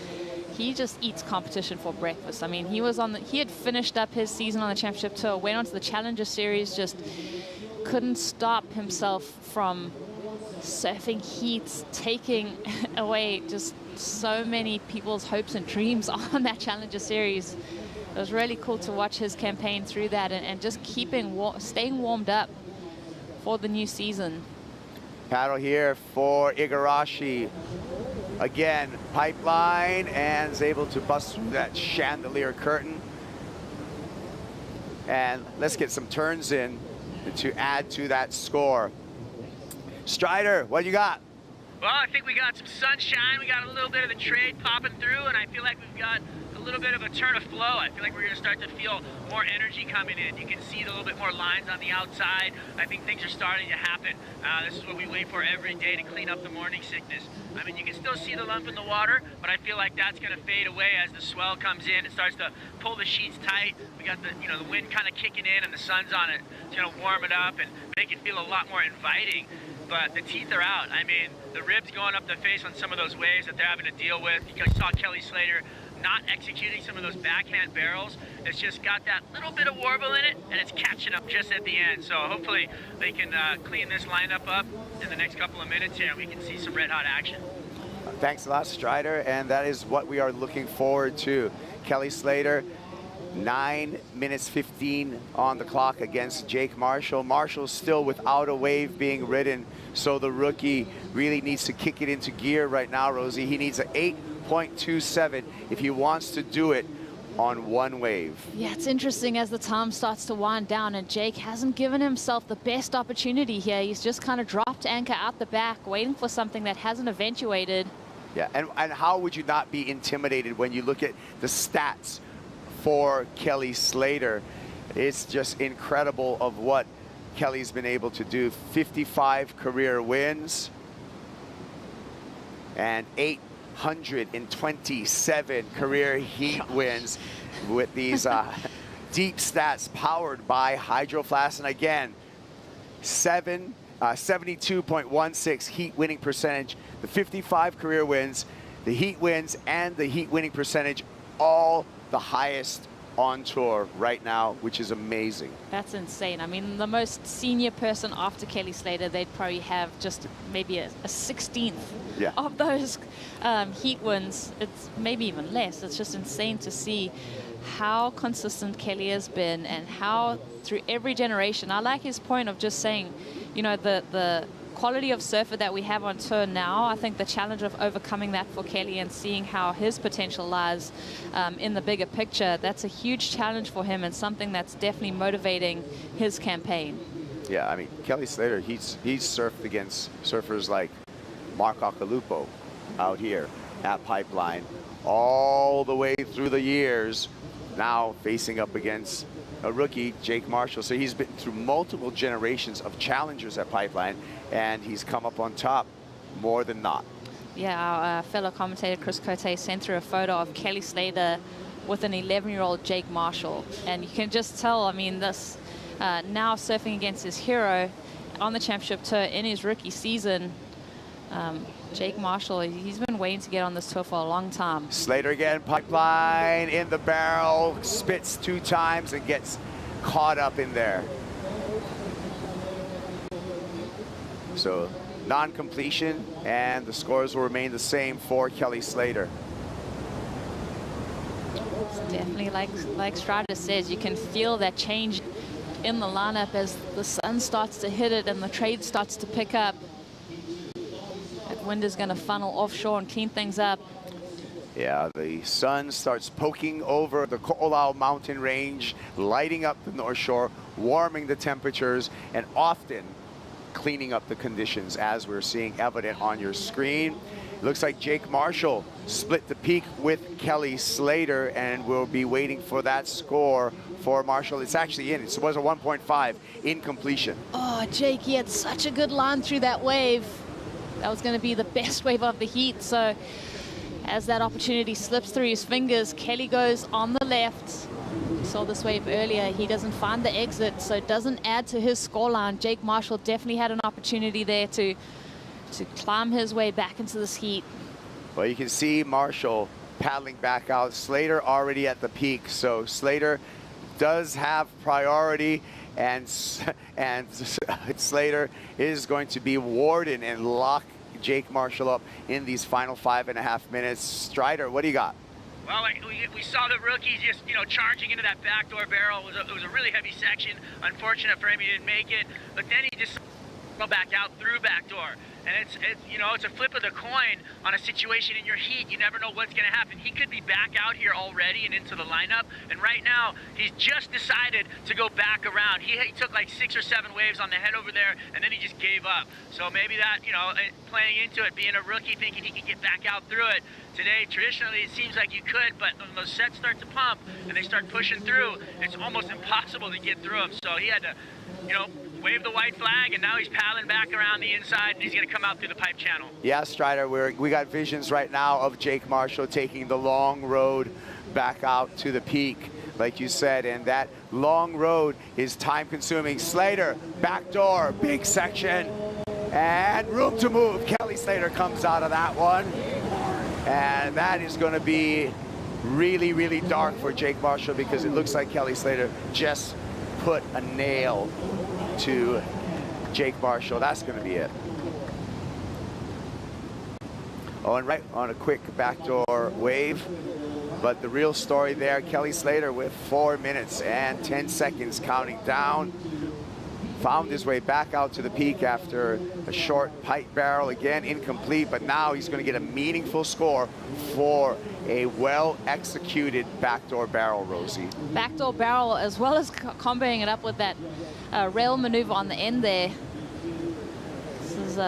He just eats competition for breakfast. I mean, he had finished up his season on the championship tour, went on to the Challenger Series, just couldn't stop himself from surfing heats, taking away just so many people's hopes and dreams on that Challenger Series. It was really cool to watch his campaign through that and just staying warmed up for the new season. Paddle here for Igarashi. Again, Pipeline, and is able to bust through that chandelier curtain. And let's get some turns in to add to that score. Strider, what you got? Well, I think we got some sunshine. We got a little bit of the trade popping through, and I feel like we've got a little bit of a turn of flow. I feel like we're going to start to feel more energy coming in. You can see a little bit more lines on the outside. I think things are starting to happen. This is what we wait for every day to clean up the morning sickness. I mean, you can still see the lump in the water, but I feel like that's going to fade away as the swell comes in. It starts to pull the sheets tight. We got the wind kind of kicking in, and the sun's on it. It's going to warm it up and make it feel a lot more inviting. But the teeth are out. I mean, the ribs going up the face on some of those waves that they're having to deal with. You guys saw Kelly Slater not executing some of those backhand barrels. It's just got that little bit of warble in it, and it's catching up just at the end. So hopefully they can clean this lineup up in the next couple of minutes here, and we can see some red-hot action. Thanks a lot, Strider, and that is what we are looking forward to. Kelly Slater, 9 minutes 15 on the clock against Jake Marshall. Marshall still without a wave being ridden, so the rookie really needs to kick it into gear right now, Rosie. He needs an 8.27 if he wants to do it on one wave. Yeah, it's interesting as the time starts to wind down, and Jake hasn't given himself the best opportunity here. He's just kind of dropped anchor out the back, waiting for something that hasn't eventuated. Yeah, and how would you not be intimidated when you look at the stats for Kelly Slater? It's just incredible of what Kelly's been able to do. 55 career wins and 827 career heat wins with these deep stats powered by Hydro Flask. And again, 72.16 heat winning percentage, the 55 career wins, the heat wins, and the heat winning percentage, all the highest on tour right now, which is amazing. That's insane. I mean, the most senior person after Kelly Slater, they'd probably have just maybe a 16th of those heat wins. It's maybe even less. It's just insane to see how consistent Kelly has been and how through every generation. I like his point of just saying, you know, the quality of surfer that we have on tour now, I think the challenge of overcoming that for Kelly and seeing how his potential lies in the bigger picture, that's a huge challenge for him and something that's definitely motivating his campaign. Yeah, I mean, Kelly Slater, he's surfed against surfers like Mark Occhilupo out here at Pipeline all the way through the years, now facing up against a rookie, Jake Marshall. So he's been through multiple generations of challengers at Pipeline, and he's come up on top more than not. Yeah, our fellow commentator Chris Cote sent through a photo of Kelly Slater with an 11-year-old Jake Marshall, and you can just tell, I mean, this now surfing against his hero on the championship tour in his rookie season. Jake Marshall, he's been waiting to get on this tour for a long time. Slater again, Pipeline in the barrel, spits 2 times and gets caught up in there. So non-completion, and the scores will remain the same for Kelly Slater. Definitely, like Strider says, you can feel that change in the lineup as the sun starts to hit it and the trade starts to pick up. That wind is going to funnel offshore and clean things up. Yeah, the sun starts poking over the Ko'olau mountain range, lighting up the North Shore, warming the temperatures, and often cleaning up the conditions, as we're seeing evident on your screen. It looks like Jake Marshall split the peak with Kelly Slater, and we'll be waiting for that score for Marshall. It's actually in. It was a 1.5 in completion. Oh, Jake, he had such a good line through that wave. That was going to be the best wave of the heat. So as that opportunity slips through his fingers, Kelly goes on the left. We saw this wave earlier. He doesn't find the exit, so it doesn't add to his scoreline. Jake Marshall definitely had an opportunity there to climb his way back into this heat. Well, you can see Marshall paddling back out. Slater already at the peak, so Slater does have priority, and Slater is going to be warden and lock Jake Marshall up in these final 5.5 minutes. Strider, what do you got? Well, we saw the rookie just, charging into that backdoor barrel. It was a really heavy section. Unfortunate for him, he didn't make it. But then he just go back out through backdoor. And it's a flip of the coin on a situation in your heat. You never know what's going to happen. He could be back out here already and into the lineup. And right now, he's just decided to go back around. He took like 6 or 7 waves on the head over there, and then he just gave up. So maybe that, playing into it, being a rookie, thinking he could get back out through it. Today, traditionally, it seems like you could, but when those sets start to pump and they start pushing through, it's almost impossible to get through them. So he had to, wave the white flag, and now he's paddling back around the inside, and he's going to come out through the pipe channel. Yeah, Strider, we got visions right now of Jake Marshall taking the long road back out to the peak, like you said, and that long road is time-consuming. Slater, backdoor, big section, and room to move. Kelly Slater comes out of that one, and that is going to be really, really dark for Jake Marshall, because it looks like Kelly Slater just put a nail to Jake Marshall. That's going to be it. Owen Wright on a quick backdoor wave. But the real story there, Kelly Slater with 4 minutes and 10 seconds counting down. Found his way back out to the peak after a short pipe barrel, again incomplete, but now he's going to get a meaningful score for a well-executed backdoor barrel, Rosie. Backdoor barrel, as well as comboing it up with that rail maneuver on the end there. This is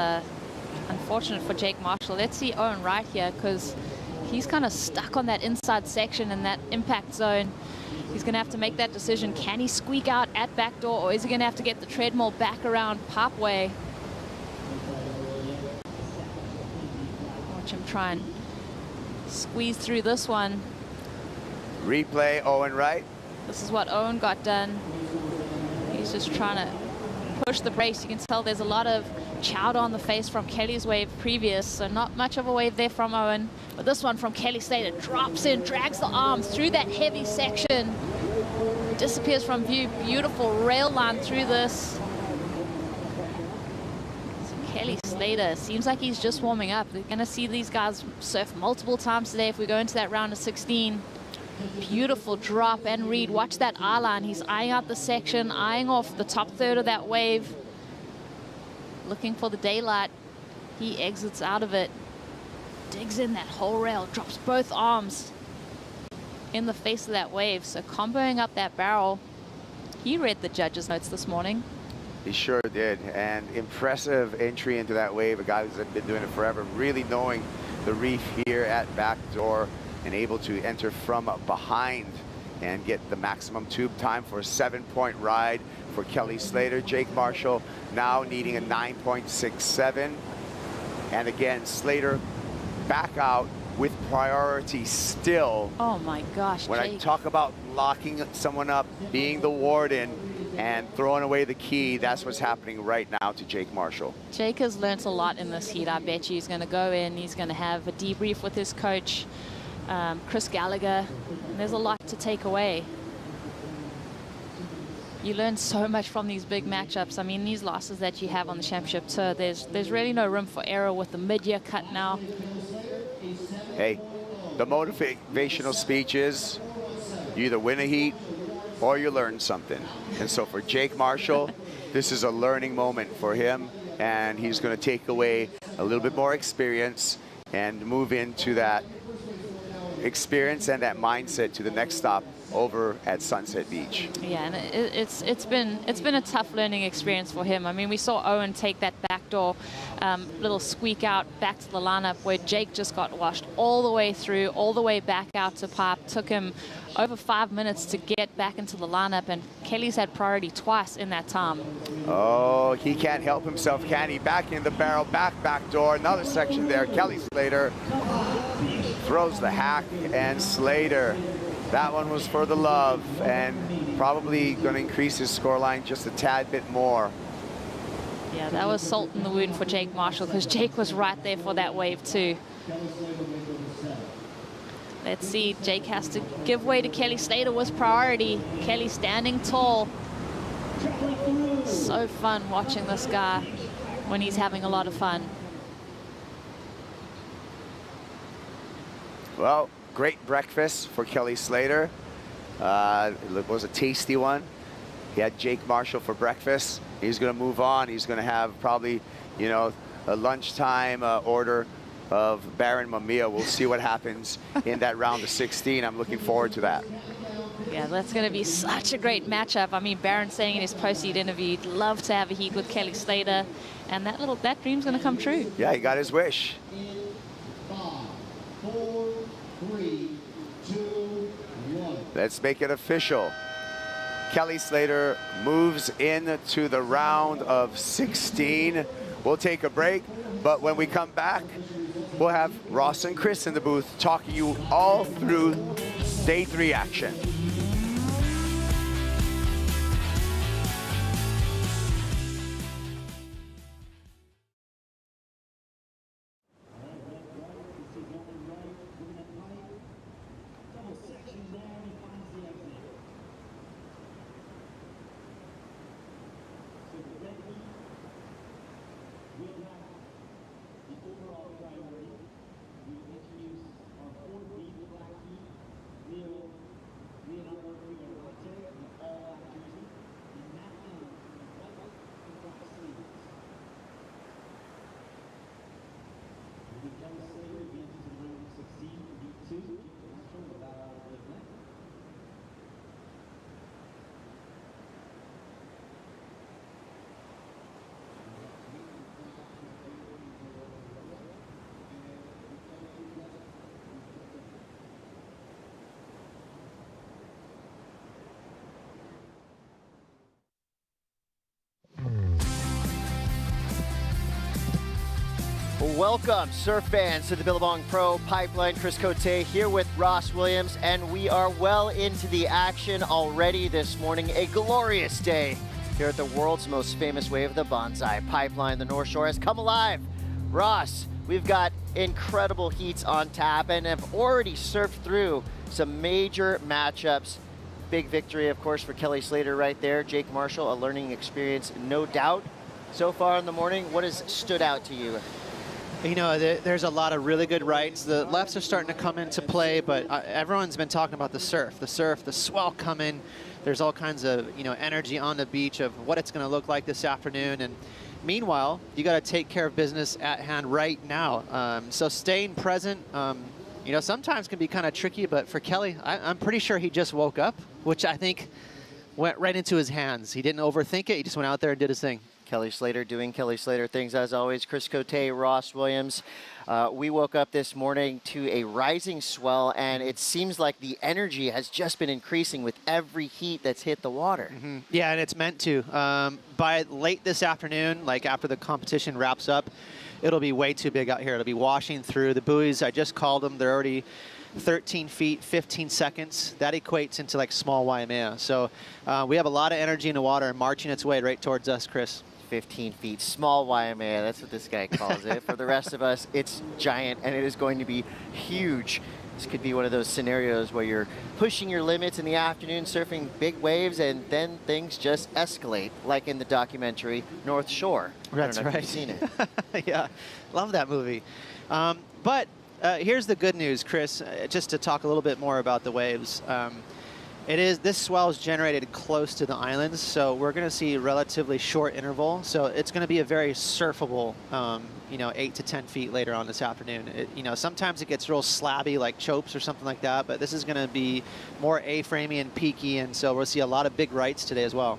unfortunate for Jake Marshall. Let's see Owen Wright here, because he's kind of stuck on that inside section in that impact zone. He's going to have to make that decision. Can he squeak out at backdoor, or is he going to have to get the treadmill back around Parkway? Watch him try and squeeze through this one. Replay, Owen Wright. This is what Owen got done. He's just trying to push the brace. You can tell there's a lot of chowder on the face from Kelly's wave previous, so not much of a wave there from Owen. But this one from Kelly Slater drops in, drags the arms through that heavy section, disappears from view. Beautiful rail line through this. So Kelly Slater seems like he's just warming up. We're going to see these guys surf multiple times today if we go into that round of 16. Beautiful drop and read. Watch that eye line. He's eyeing out the section, eyeing off the top third of that wave, looking for the daylight. He exits out of it, digs in that whole rail, drops both arms in the face of that wave. So comboing up that barrel. He read the judges' notes this morning. He sure did, and impressive entry into that wave. A guy who's been doing it forever, really knowing the reef here at backdoor, and able to enter from behind and get the maximum tube time for a 7-point ride for Kelly Slater. Jake Marshall now needing a 9.67. And again, Slater back out with priority still. Oh my gosh, When Jake. I talk about locking someone up, being the warden, and throwing away the key, that's what's happening right now to Jake Marshall. Jake has learnt a lot in this heat. I bet you he's going to go in, he's going to have a debrief with his coach, Chris Gallagher, and there's a lot to take away. You learn so much from these big matchups. I mean, these losses that you have on the championship tour, there's really no room for error with the mid-year cut now. Hey, the motivational speech is you either win a heat or you learn something. And so for Jake Marshall, this is a learning moment for him, and he's going to take away a little bit more experience and move into that experience and that mindset to the next stop over at Sunset Beach. Yeah, and it's been a tough learning experience for him. I mean, we saw Owen take that backdoor little squeak out back to the lineup where Jake just got washed all the way through, all the way back out to pipe. Took him over 5 minutes to get back into the lineup, and Kelly's had priority twice in that time. Oh, he can't help himself, can he? Back in the barrel, back door, another section there. Kelly Slater throws the hack, and Slater, that one was for the love, and probably going to increase his scoreline just a tad bit more. Yeah, that was salt in the wound for Jake Marshall, because Jake was right there for that wave too. Let's see, Jake has to give way to Kelly Slater with priority. Kelly standing tall. So fun watching this guy when he's having a lot of fun. Well, great breakfast for Kelly Slater. It was a tasty one. He had Jake Marshall for breakfast. He's going to move on. He's going to have probably, you know, a lunchtime order of Baron Mamiya. We'll see what happens in that round of 16. I'm looking forward to that. Yeah, that's going to be such a great matchup. I mean, Baron saying in his post-heat interview he'd love to have a heat with Kelly Slater, and that dream's going to come true. Yeah, he got his wish. 5, 4, 3, 2, 1. Let's make it official. Kelly Slater moves into the round of 16. We'll take a break, but when we come back, we'll have Ross and Chris in the booth talking you all through day 3 action. Welcome, surf fans, to the Billabong Pro Pipeline. Chris Cote here with Ross Williams, and we are well into the action already this morning. A glorious day here at the world's most famous wave, the Banzai Pipeline. The North Shore has come alive. Ross, we've got incredible heats on tap and have already surfed through some major matchups. Big victory, of course, for Kelly Slater right there. Jake Marshall, a learning experience, no doubt. So far in the morning, what has stood out to you? You know, there's a lot of really good rights. The lefts are starting to come into play, but everyone's been talking about the surf, the swell coming. There's all kinds of, you know, energy on the beach of what it's going to look like this afternoon. And meanwhile, you got to take care of business at hand right now. So staying present, you know, sometimes can be kind of tricky, but for Kelly, I'm pretty sure he just woke up, which I think went right into his hands. He didn't overthink it. He just went out there and did his thing. Kelly Slater doing Kelly Slater things as always. Chris Cote, Ross Williams. We woke up this morning to a rising swell, and it seems like the energy has just been increasing with every heat that's hit the water. Mm-hmm. Yeah, and it's meant to. By late this afternoon, like after the competition wraps up, it'll be way too big out here. It'll be washing through. The buoys, I just called them. They're already 13 feet, 15 seconds. That equates into like small Waimea. So we have a lot of energy in the water and marching its way right towards us, Chris. 15 feet, small Waimea, that's what this guy calls it. For the rest of us, it's giant, and it is going to be huge This could be one of those scenarios where you're pushing your limits in the afternoon, surfing big waves, and then things just escalate, like in the documentary North Shore. That's I don't know right. if you've seen it. Yeah, love that movie. But here's the good news, Chris, just to talk a little bit more about the waves. This swell is generated close to the islands, so we're going to see relatively short interval. So it's going to be a very surfable, 8 to 10 feet later on this afternoon. Sometimes it gets real slabby like chopes or something like that, but this is going to be more A-framey and peaky, and so we'll see a lot of big rights today as well.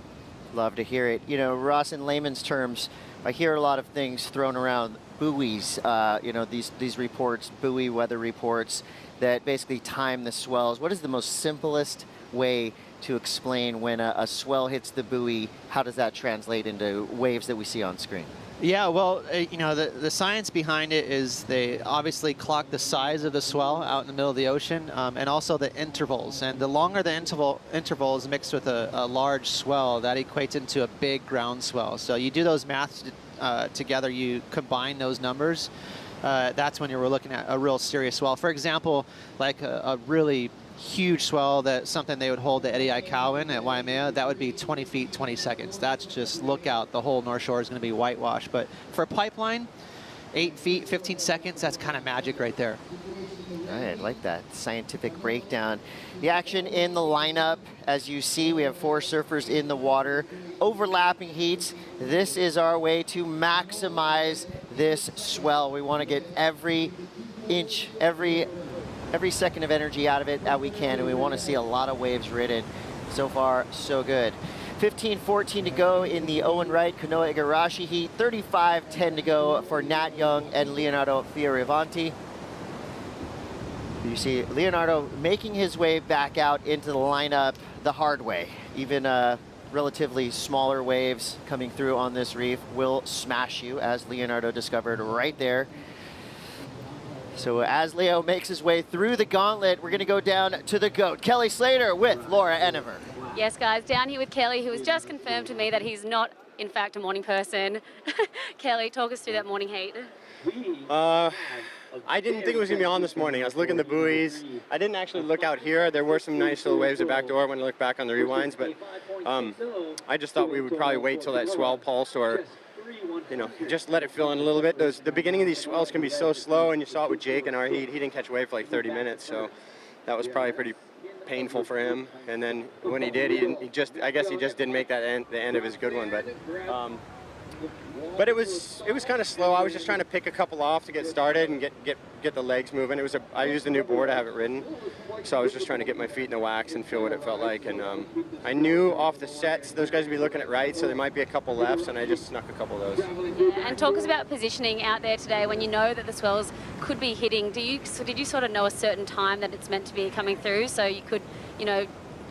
Love to hear it. Ross, in layman's terms, I hear a lot of things thrown around. Buoys, these reports, buoy weather reports that basically time the swells. What is the most simplest way to explain when a swell hits the buoy? How does that translate into waves that we see on screen? Yeah, well, the science behind it is they obviously clock the size of the swell out in the middle of the ocean, and also the intervals. And the longer the intervals mixed with a large swell, that equates into a big ground swell. So you do those maths together, you combine those numbers, that's when you're looking at a real serious swell. For example, like a really huge swell, something they would hold the Eddie Cowan at Waimea, that would be 20 feet, 20 seconds. That's just, look out, the whole North Shore is going to be whitewashed. But for a pipeline, 8 feet, 15 seconds, that's kind of magic right there. All right, I like that scientific breakdown. The action in the lineup, as you see, we have 4 surfers in the water, overlapping heats. This is our way to maximize this swell. We want to get every inch, every second of energy out of it that we can, and we want to see a lot of waves ridden. So far, so good. 15-14 to go in the Owen Wright Kanoa Igarashi heat. 35-10 to go for Nat Young and Leonardo Fioravanti. You see Leonardo making his way back out into the lineup the hard way. Even relatively smaller waves coming through on this reef will smash you, as Leonardo discovered right there. So as Leo makes his way through the gauntlet, we're going to go down to the GOAT, Kelly Slater with Laura Enever. Yes, guys, down here with Kelly, who has just confirmed to me that he's not, in fact, a morning person. Kelly, talk us through that morning heat. I didn't think it was going to be on this morning. I was looking at the buoys. I didn't actually look out here. There were some nice little waves at backdoor when I looked back on the rewinds, but I just thought we would probably wait till that swell pulse, or just let it fill in a little bit. The beginning of these swells can be so slow, and you saw it with Jake in our heat. He didn't catch a wave for like 30 minutes, so that was probably pretty painful for him. And then when he did, I guess he just didn't make that the end of his good one. But it was kind of slow. I was just trying to pick a couple off to get started and get the legs moving. I used a new board, I have it ridden, so I was just trying to get my feet in the wax and feel what it felt like. And I knew off the sets those guys would be looking at right, so there might be a couple lefts, and I just snuck a couple of those. Yeah, and talk us about positioning out there today when you know that the swells could be hitting. Did you sort of know a certain time that it's meant to be coming through, so you could,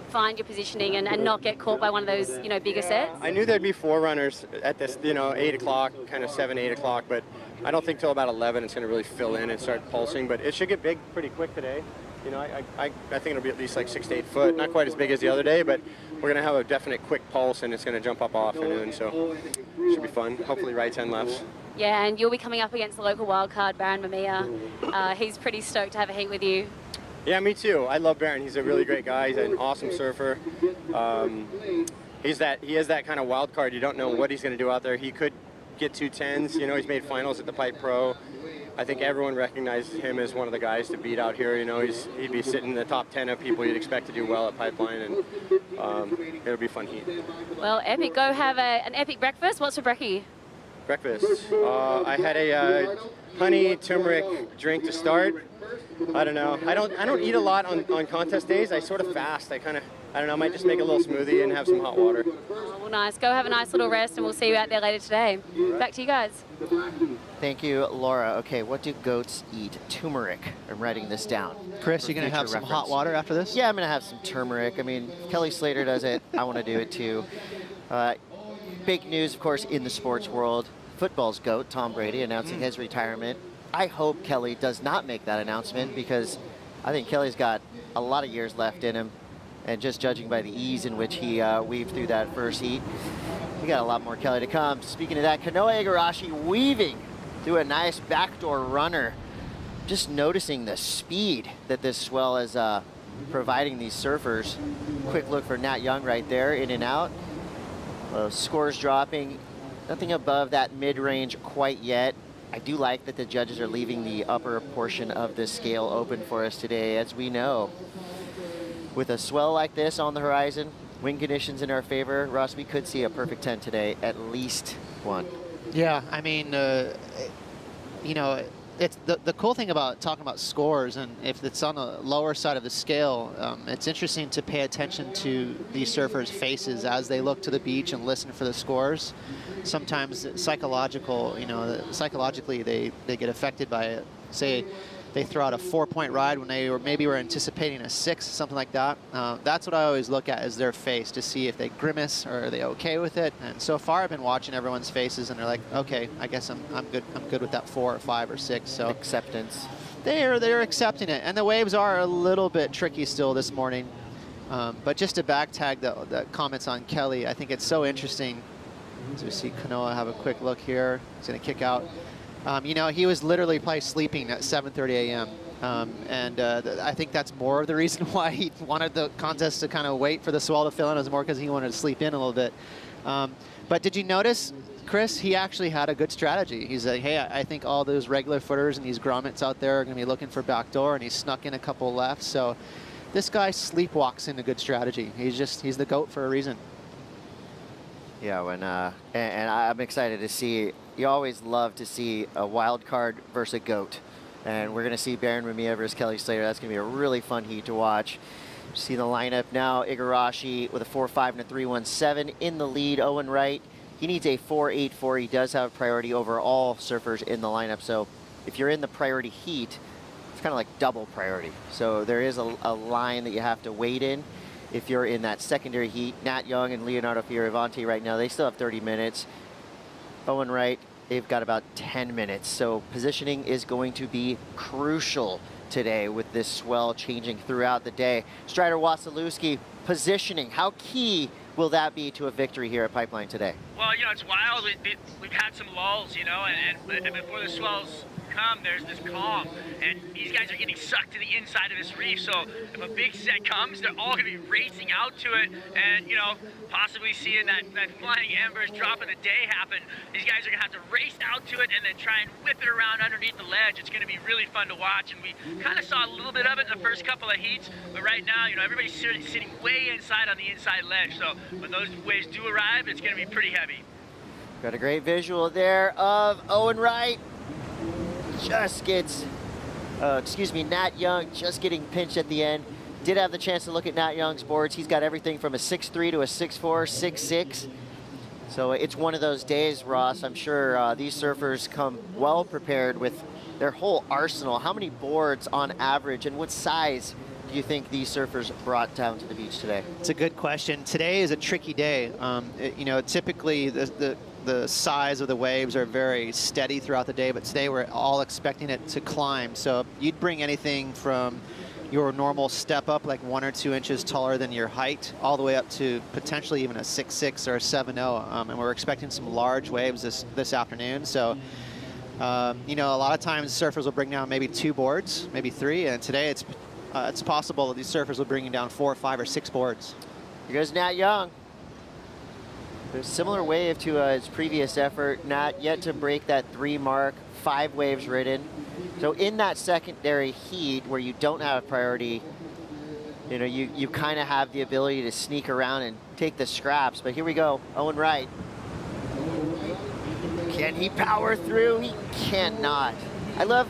find your positioning and not get caught by one of those, bigger sets? I knew there'd be 4 runners at this, 8 o'clock, kind of 7, 8 o'clock, but I don't think till about 11 it's going to really fill in and start pulsing, but it should get big pretty quick today. I think it'll be at least like 6 to 8 foot, not quite as big as the other day, but we're going to have a definite quick pulse, and it's going to jump up all afternoon, so it should be fun. Hopefully rights and lefts. Yeah, and you'll be coming up against the local wildcard, Baron Mamiya. He's pretty stoked to have a heat with you. Yeah, me too. I love Baron. He's a really great guy. He's an awesome surfer. He has that kind of wild card. You don't know what he's going to do out there. He could get 210s. He's made finals at the Pipe Pro. I think everyone recognized him as one of the guys to beat out here. He'd be sitting in the top 10 of people you'd expect to do well at Pipeline, and it'll be a fun heat. Well, epic. Go have an epic breakfast. What's for brekkie? Breakfast. I had a honey turmeric drink to start. I don't know. I don't eat a lot on contest days. I sort of fast. I don't know, I might just make a little smoothie and have some hot water. Oh, well, nice. Go have a nice little rest, and we'll see you out there later today. Back to you guys. Thank you, Laura. Okay, what do goats eat? Turmeric. I'm writing this down. Chris, you going to have some hot water after this? Yeah, I'm going to have some turmeric. I mean, Kelly Slater does it. I want to do it too. Big news, of course, in the sports world. Football's GOAT, Tom Brady, announcing his retirement. I hope Kelly does not make that announcement, because I think Kelly's got a lot of years left in him. And just judging by the ease in which he weaved through that first heat, we got a lot more Kelly to come. Speaking of that, Kanoa Igarashi weaving through a nice backdoor runner. just noticing the speed that this swell is providing these surfers. Quick look for Nat Young right there, in and out. Scores dropping, nothing above that mid-range quite yet. I do like that the judges are leaving the upper portion of this scale open for us today. As we know, with a swell like this on the horizon, wind conditions in our favor, Ross, we could see a perfect 10 today, at least one. Yeah, I mean, you know, it's the cool thing about talking about scores, and if it's on the lower side of the scale, it's interesting to pay attention to these surfers' faces as they look to the beach and listen for the scores. Sometimes psychologically they get affected by it. Say they throw out a 4-point ride when they maybe were anticipating a 6, something like that. That's what I always look at, is their face, to see if they grimace or are they okay with it. And so far I've been watching everyone's faces and they're like, okay, I guess I'm good with that 4 or 5 or 6. So acceptance. They're accepting it. And the waves are a little bit tricky still this morning. But just to back tag the comments on Kelly, I think it's so interesting. So we see Kanoa have a quick look here. He's going to kick out. You know, he was literally probably sleeping at 7:30 a.m. I think that's more of the reason why he wanted the contest to kind of wait for the swell to fill in. It was more because he wanted to sleep in a little bit. But did you notice, Chris, he actually had a good strategy. He's like, hey, I think all those regular footers and these grommets out there are going to be looking for backdoor, and he snuck in a couple left. So this guy sleepwalks into good strategy. He's the GOAT for a reason. Yeah, and I'm excited to see. You always love to see a wild card versus a GOAT. And we're going to see Baron Mamiya versus Kelly Slater. That's going to be a really fun heat to watch. See the lineup now. Igarashi with a 4.5 and a 3.17 in the lead. Owen Wright, he needs a 4.84. He does have priority over all surfers in the lineup. So if you're in the priority heat, it's kind of like double priority. So there is a line that you have to wait in. If you're in that secondary heat, Nat Young and Leonardo Fioravanti right now, they still have 30 minutes. Owen Wright, they've got about 10 minutes. So positioning is going to be crucial today with this swell changing throughout the day. Strider Wasilewski, positioning, how key will that be to a victory here at Pipeline today? Well, you know, it's wild. We've had some lulls, you know, and before the swells come, there's this calm, and these guys are getting sucked to the inside of this reef. So if a big set comes, they're all going to be racing out to it, and you know, possibly seeing that flying embers drop of the day happen. These guys are going to have to race out to it and then try and whip it around underneath the ledge. It's going to be really fun to watch, and we kind of saw a little bit of it in the first couple of heats, but right now, you know, everybody's sitting way inside on the inside ledge. So when those waves do arrive, it's going to be pretty heavy. Got a great visual there of Owen Wright. Just gets, Nat Young just getting pinched at the end. Did have the chance to look at Nat Young's boards. He's got everything from a 6.3 to a 6.4, 6.6. So it's one of those days, Ross. I'm sure these surfers come well prepared with their whole arsenal. How many boards on average, and what size do you think these surfers brought down to the beach today? It's a good question. Today is a tricky day. You know, typically the size of the waves are very steady throughout the day, but today we're all expecting it to climb. So you'd bring anything from your normal step up, like 1 or 2 inches taller than your height, all the way up to potentially even a 6.6 or a 7.0. And we're expecting some large waves this afternoon. So, you know, a lot of times surfers will bring down maybe 2 boards, maybe 3. And today it's possible that these surfers will bring down 4, 5, or 6 boards. Here goes Nat Young. There's a similar wave to his previous effort. Nat yet to break that 3 mark, 5 waves ridden. So in that secondary heat where you don't have priority, you know, you kind of have the ability to sneak around and take the scraps. But here we go, Owen Wright. Can he power through? He cannot. I love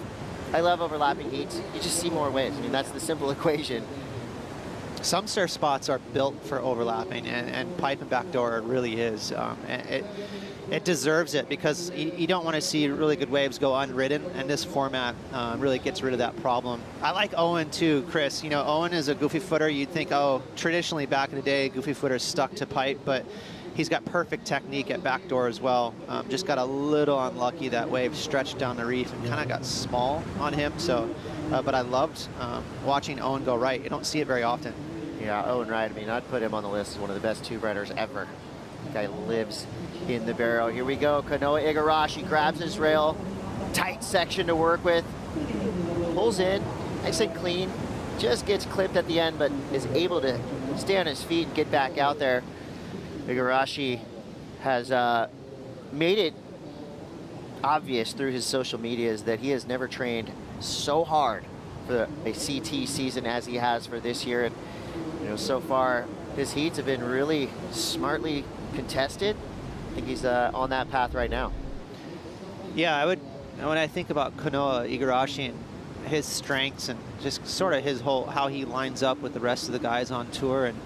overlapping heats. You just see more waves. I mean, that's the simple equation. Some surf spots are built for overlapping, and pipe and backdoor really is. It deserves it, because you don't want to see really good waves go unridden, and this format really gets rid of that problem. I like Owen too, Chris. You know, Owen is a goofy footer. You'd think, oh, traditionally back in the day, goofy footers stuck to pipe, but he's got perfect technique at backdoor as well. Just got a little unlucky. That wave stretched down the reef and kind of got small on him. So, but I loved watching Owen go right. You don't see it very often. Yeah, Owen Wright, I mean, I'd put him on the list as one of the best tube riders ever. The guy lives in the barrel. Here we go. Kanoa Igarashi grabs his rail. Tight section to work with. pulls in, nice and clean, just gets clipped at the end, but is able to stay on his feet and get back out there. Igarashi has made it obvious through his social medias that he has never trained so hard for a CT season as he has for this year. And you know, so far his heats have been really smartly contested. I think he's on that path right now. Yeah, when I think about Kanoa, Igarashi, and his strengths and just sort of his whole, how he lines up with the rest of the guys on tour, and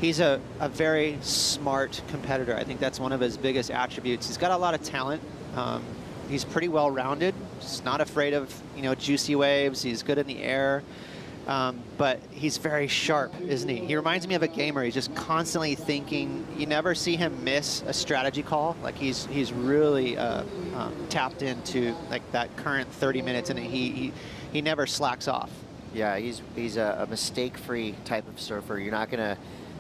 he's a very smart competitor. I think that's one of his biggest attributes. He's got a lot of talent. He's pretty well-rounded. He's not afraid of, you know, juicy waves. He's good in the air. But he's very sharp, isn't he? He reminds me of a gamer. He's just constantly thinking. You never see him miss a strategy call. Like he's really tapped into like that current 30 minutes, and he never slacks off. Yeah, he's a mistake-free type of surfer. You're not gonna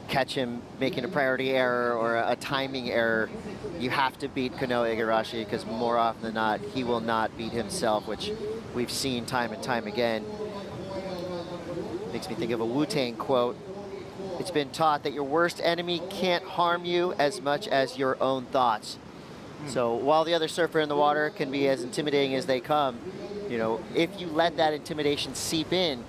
catch him making a priority error or a timing error. You have to beat Kanoa Igarashi, because more often than not, he will not beat himself, which we've seen time and time again. Makes me think of a Wu-Tang quote. It's been taught that your worst enemy can't harm you as much as your own thoughts. So while the other surfer in the water can be as intimidating as they come, you know, if you let that intimidation seep in,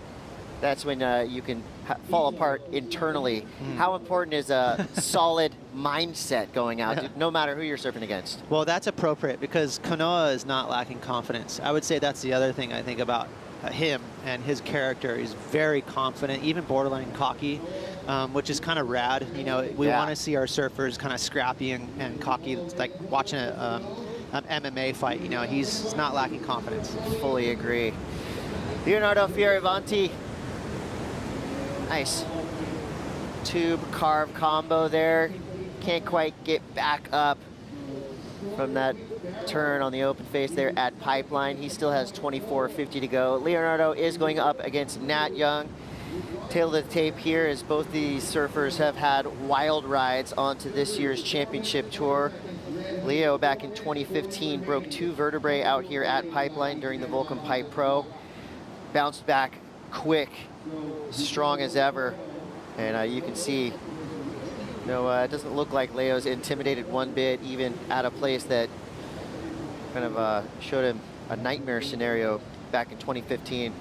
that's when you can fall apart internally. How important is a solid mindset going out, no matter who you're surfing against? Well, that's appropriate, because Kanoa is not lacking confidence. I would say that's the other thing I think about him and his character. He's very confident, even borderline cocky, which is kind of rad. You know, we want to see our surfers kind of scrappy and cocky, like watching an MMA fight. You know, he's not lacking confidence. Fully agree. Leonardo Fioravanti. Nice tube carve combo there. Can't quite get back up from that turn on the open face there at Pipeline. He still has 24.50 to go. Leonardo is going up against Nat Young. Tail of the tape here is both these surfers have had wild rides onto this year's championship tour. Leo back in 2015 broke 2 vertebrae out here at Pipeline during the Vulcan Pipe Pro. Bounced back quick, strong as ever, and you can see, it doesn't look like Leo's intimidated one bit, even at a place that kind of showed him a nightmare scenario back in 2015.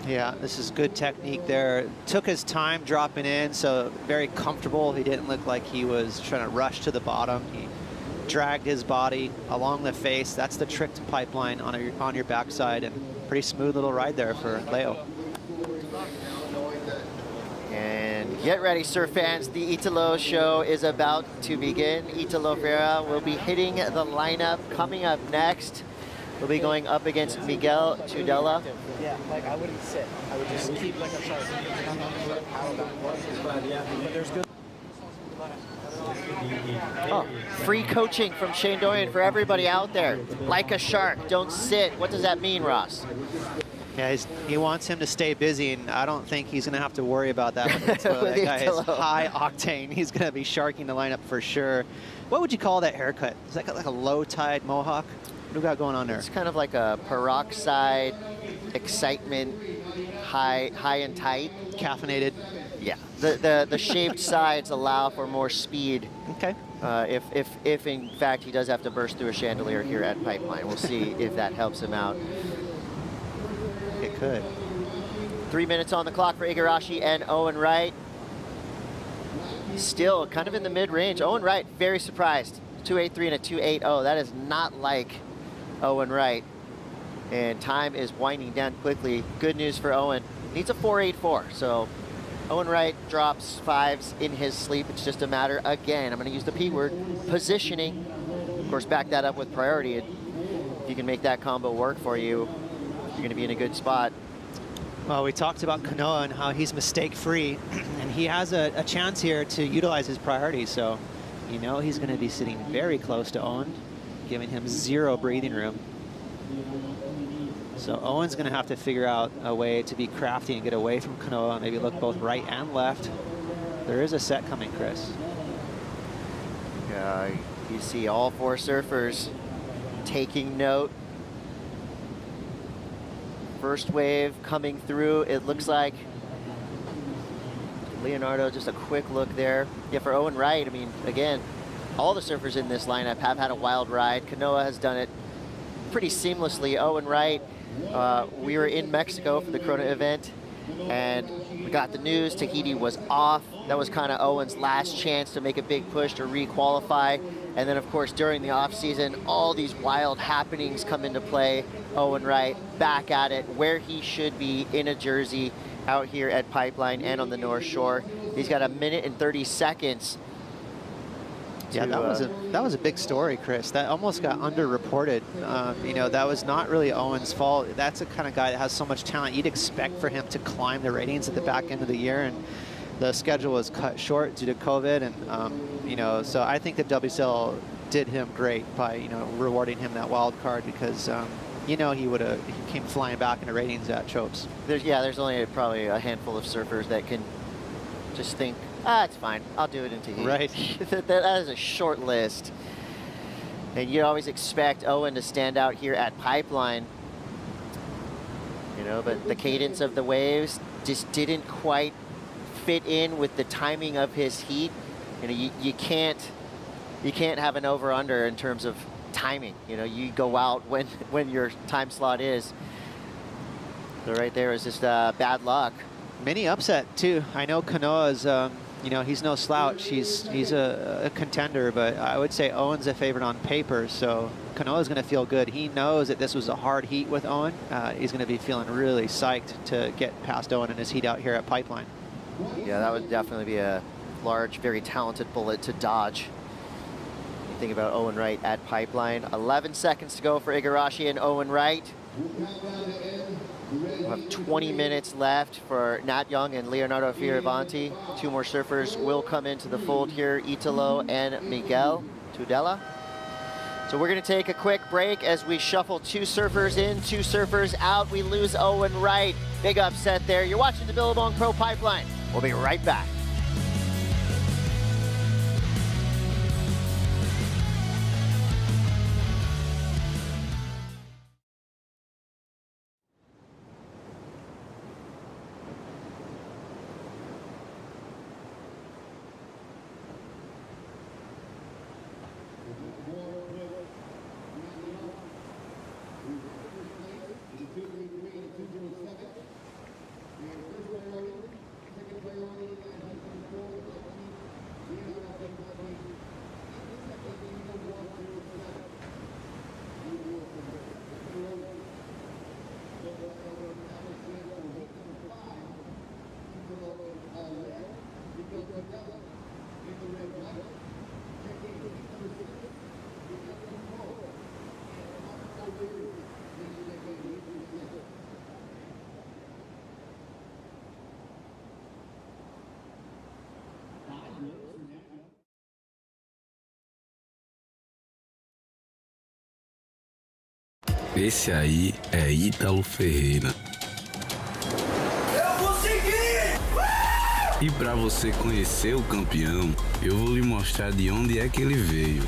Yeah, this is good technique there. Took his time dropping in, so very comfortable. He didn't look like he was trying to rush to the bottom. He dragged his body along the face. That's the trick to Pipeline on your backside, and pretty smooth little ride there for Leo. And get ready, surf fans. The Italo show is about to begin. Italo Ferrera will be hitting the lineup. Coming up next, we'll be going up against Miguel Tudela. Yeah, like I wouldn't sit. I would just keep like a shark. But there's good. Oh, free coaching from Shane Dorian for everybody out there. Like a shark, don't sit. What does that mean, Ross? Yeah, he wants him to stay busy, and I don't think he's going to have to worry about that. That guy is high octane. He's going to be sharking the lineup for sure. What would you call that haircut? Is that like a low tide mohawk? What do we got going on there? It's kind of like a peroxide, excitement, high and tight. Caffeinated. Yeah, the shaved sides allow for more speed. Okay. If in fact he does have to burst through a chandelier here at Pipeline, we'll see if that helps him out. It could. 3 minutes on the clock for Igarashi and Owen Wright. Still kind of in the mid-range. Owen Wright, very surprised. 2.83 and a 2.80. That is not like Owen Wright. And time is winding down quickly. Good news for Owen. Needs a 4.84. So Owen Wright drops 5s in his sleep. It's just a matter, again, I'm going to use the P word, positioning. Of course, back that up with priority. If you can make that combo work for you, you're going to be in a good spot. Well, we talked about Kanoa and how he's mistake-free, and he has a chance here to utilize his priority. So, you know, he's going to be sitting very close to Owen, giving him 0 breathing room. So Owen's going to have to figure out a way to be crafty and get away from Kanoa, maybe look both right and left. There is a set coming, Chris. Yeah, you see all 4 surfers taking note. First wave coming through. It looks like Leonardo, just a quick look there. Yeah, for Owen Wright, I mean, again, all the surfers in this lineup have had a wild ride. Kanoa has done it pretty seamlessly. Owen Wright, we were in Mexico for the Corona event, and we got the news Tahiti was off. That was kind of Owen's last chance to make a big push to re-qualify. And then, of course, during the off-season, all these wild happenings come into play. Owen Wright back at it, where he should be, in a jersey, out here at Pipeline and on the North Shore. He's got 1 minute and 30 seconds. Yeah, that was a big story, Chris. That almost got underreported. You know, that was not really Owen's fault. That's the kind of guy that has so much talent. You'd expect for him to climb the ratings at the back end of the year, and the schedule was cut short due to COVID. And you know, so I think the WSL did him great by, you know, rewarding him that wild card, because you know, he came flying back into ratings at Chopes. There's only probably a handful of surfers that can just think, it's fine, I'll do it in Tahiti. Right. That is a short list. And you always expect Owen to stand out here at Pipeline. You know, but the cadence of the waves just didn't quite fit in with the timing of his heat. You know, you can't have an over-under in terms of timing. You know, you go out when your time slot is. So right there is just bad luck. Mini upset too. I know Kanoa is, you know, he's no slouch. He's a contender, but I would say Owen's a favorite on paper. So Kanoa is going to feel good. He knows that this was a hard heat with Owen. He's going to be feeling really psyched to get past Owen in his heat out here at Pipeline. Yeah, that would definitely be a large, very talented bullet to dodge. You think about Owen Wright at Pipeline. 11 seconds to go for Igarashi and Owen Wright. We'll have 20 minutes left for Nat Young and Leonardo Fioravanti. 2 more surfers will come into the fold here, Italo and Miguel Tudela. So we're going to take a quick break as we shuffle 2 surfers in, 2 surfers out. We lose Owen Wright. Big upset there. You're watching the Billabong Pro Pipeline. We'll be right back. Esse aí é Italo Ferrera. Eu consegui! E para você conhecer o campeão, eu vou lhe mostrar de onde é que ele veio.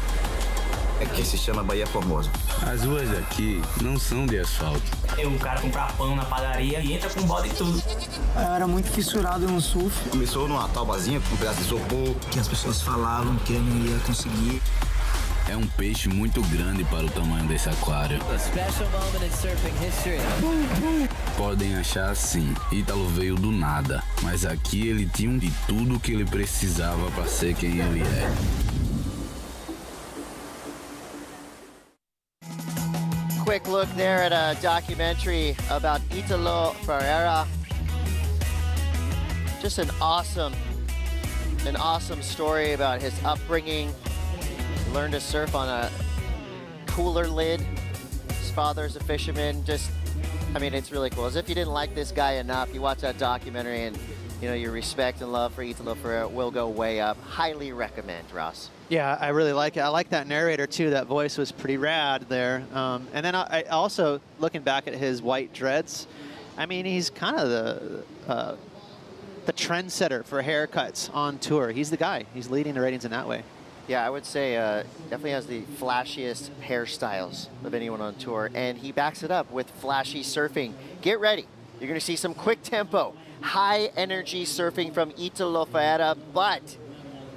Aqui se chama Bahia Formosa. As ruas daqui não são de asfalto. Um cara comprar pão na padaria e entra com bode e tudo. Eu era muito fissurado no surf. Começou numa taubazinha com um pedaço de isopor. Que as pessoas falavam que eu não ia conseguir. É um peixe muito grande para o tamanho desse aquário. Podem achar assim, Ítalo veio do nada, mas aqui ele tinha de tudo que ele precisava para ser quem ele é. Quick look there at a documentary about Italo Ferrera. Just an awesome story about his upbringing. Learned to surf on a cooler lid. His father's a fisherman. Just, I mean, it's really cool. As if you didn't like this guy enough, you watch that documentary and, you know, your respect and love for Italo Ferrera will go way up. Highly recommend, Ross. Yeah, I really like it. I like that narrator too. That voice was pretty rad there. And then I also, looking back at his white dreads, I mean, he's kind of the trendsetter for haircuts on tour. He's the guy. He's leading the ratings in that way. Yeah, I would say definitely has the flashiest hairstyles of anyone on tour, and he backs it up with flashy surfing. Get ready. You're going to see some quick tempo, high energy surfing from Italo Ferrera, but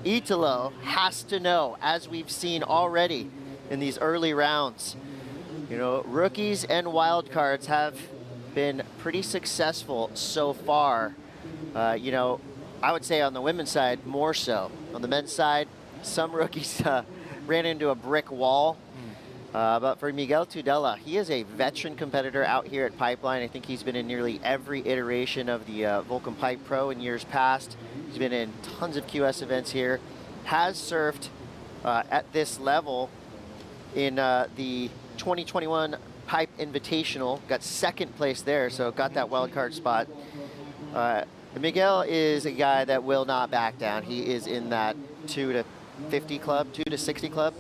Italo has to know, as we've seen already in these early rounds, you know, rookies and wildcards have been pretty successful so far. You know, I would say on the women's side, more so. On the men's side, some rookies ran into a brick wall. But for Miguel Tudela, he is a veteran competitor out here at Pipeline. I think he's been in nearly every iteration of the Vulcan Pipe Pro in years past. He's been in tons of QS events here. Has surfed at this level in the 2021 Pipe Invitational. Got second place there, so got that wild card spot. Miguel is a guy that will not back down. He is in that 2 to 50 club, 2 to 60 club.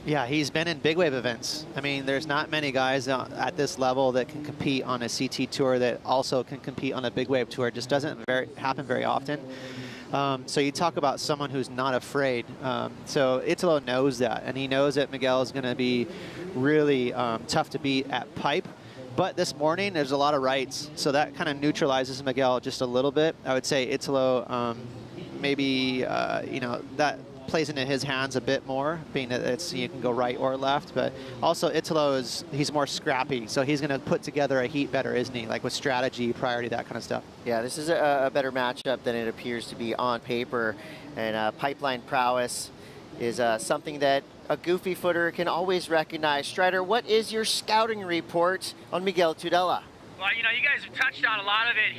Yeah, he's been in big wave events. I mean, there's not many guys at this level that can compete on a CT tour that also can compete on a big wave tour. It just doesn't happen very often. So you talk about someone who's not afraid. So Italo knows that, and he knows that Miguel is going to be really tough to beat at pipe. But this morning, there's a lot of rights, so that kind of neutralizes Miguel just a little bit. I would say Italo, maybe, you know, that plays into his hands a bit more, being that it's, you can go right or left. But also Italo he's more scrappy, so he's going to put together a heat better, isn't he? Like with strategy, priority, that kind of stuff. Yeah, this is a better matchup than it appears to be on paper. And pipeline prowess is something that a goofy footer can always recognize. Strider, what is your scouting report on Miguel Tudela? Well, you know, you guys have touched on a lot of it.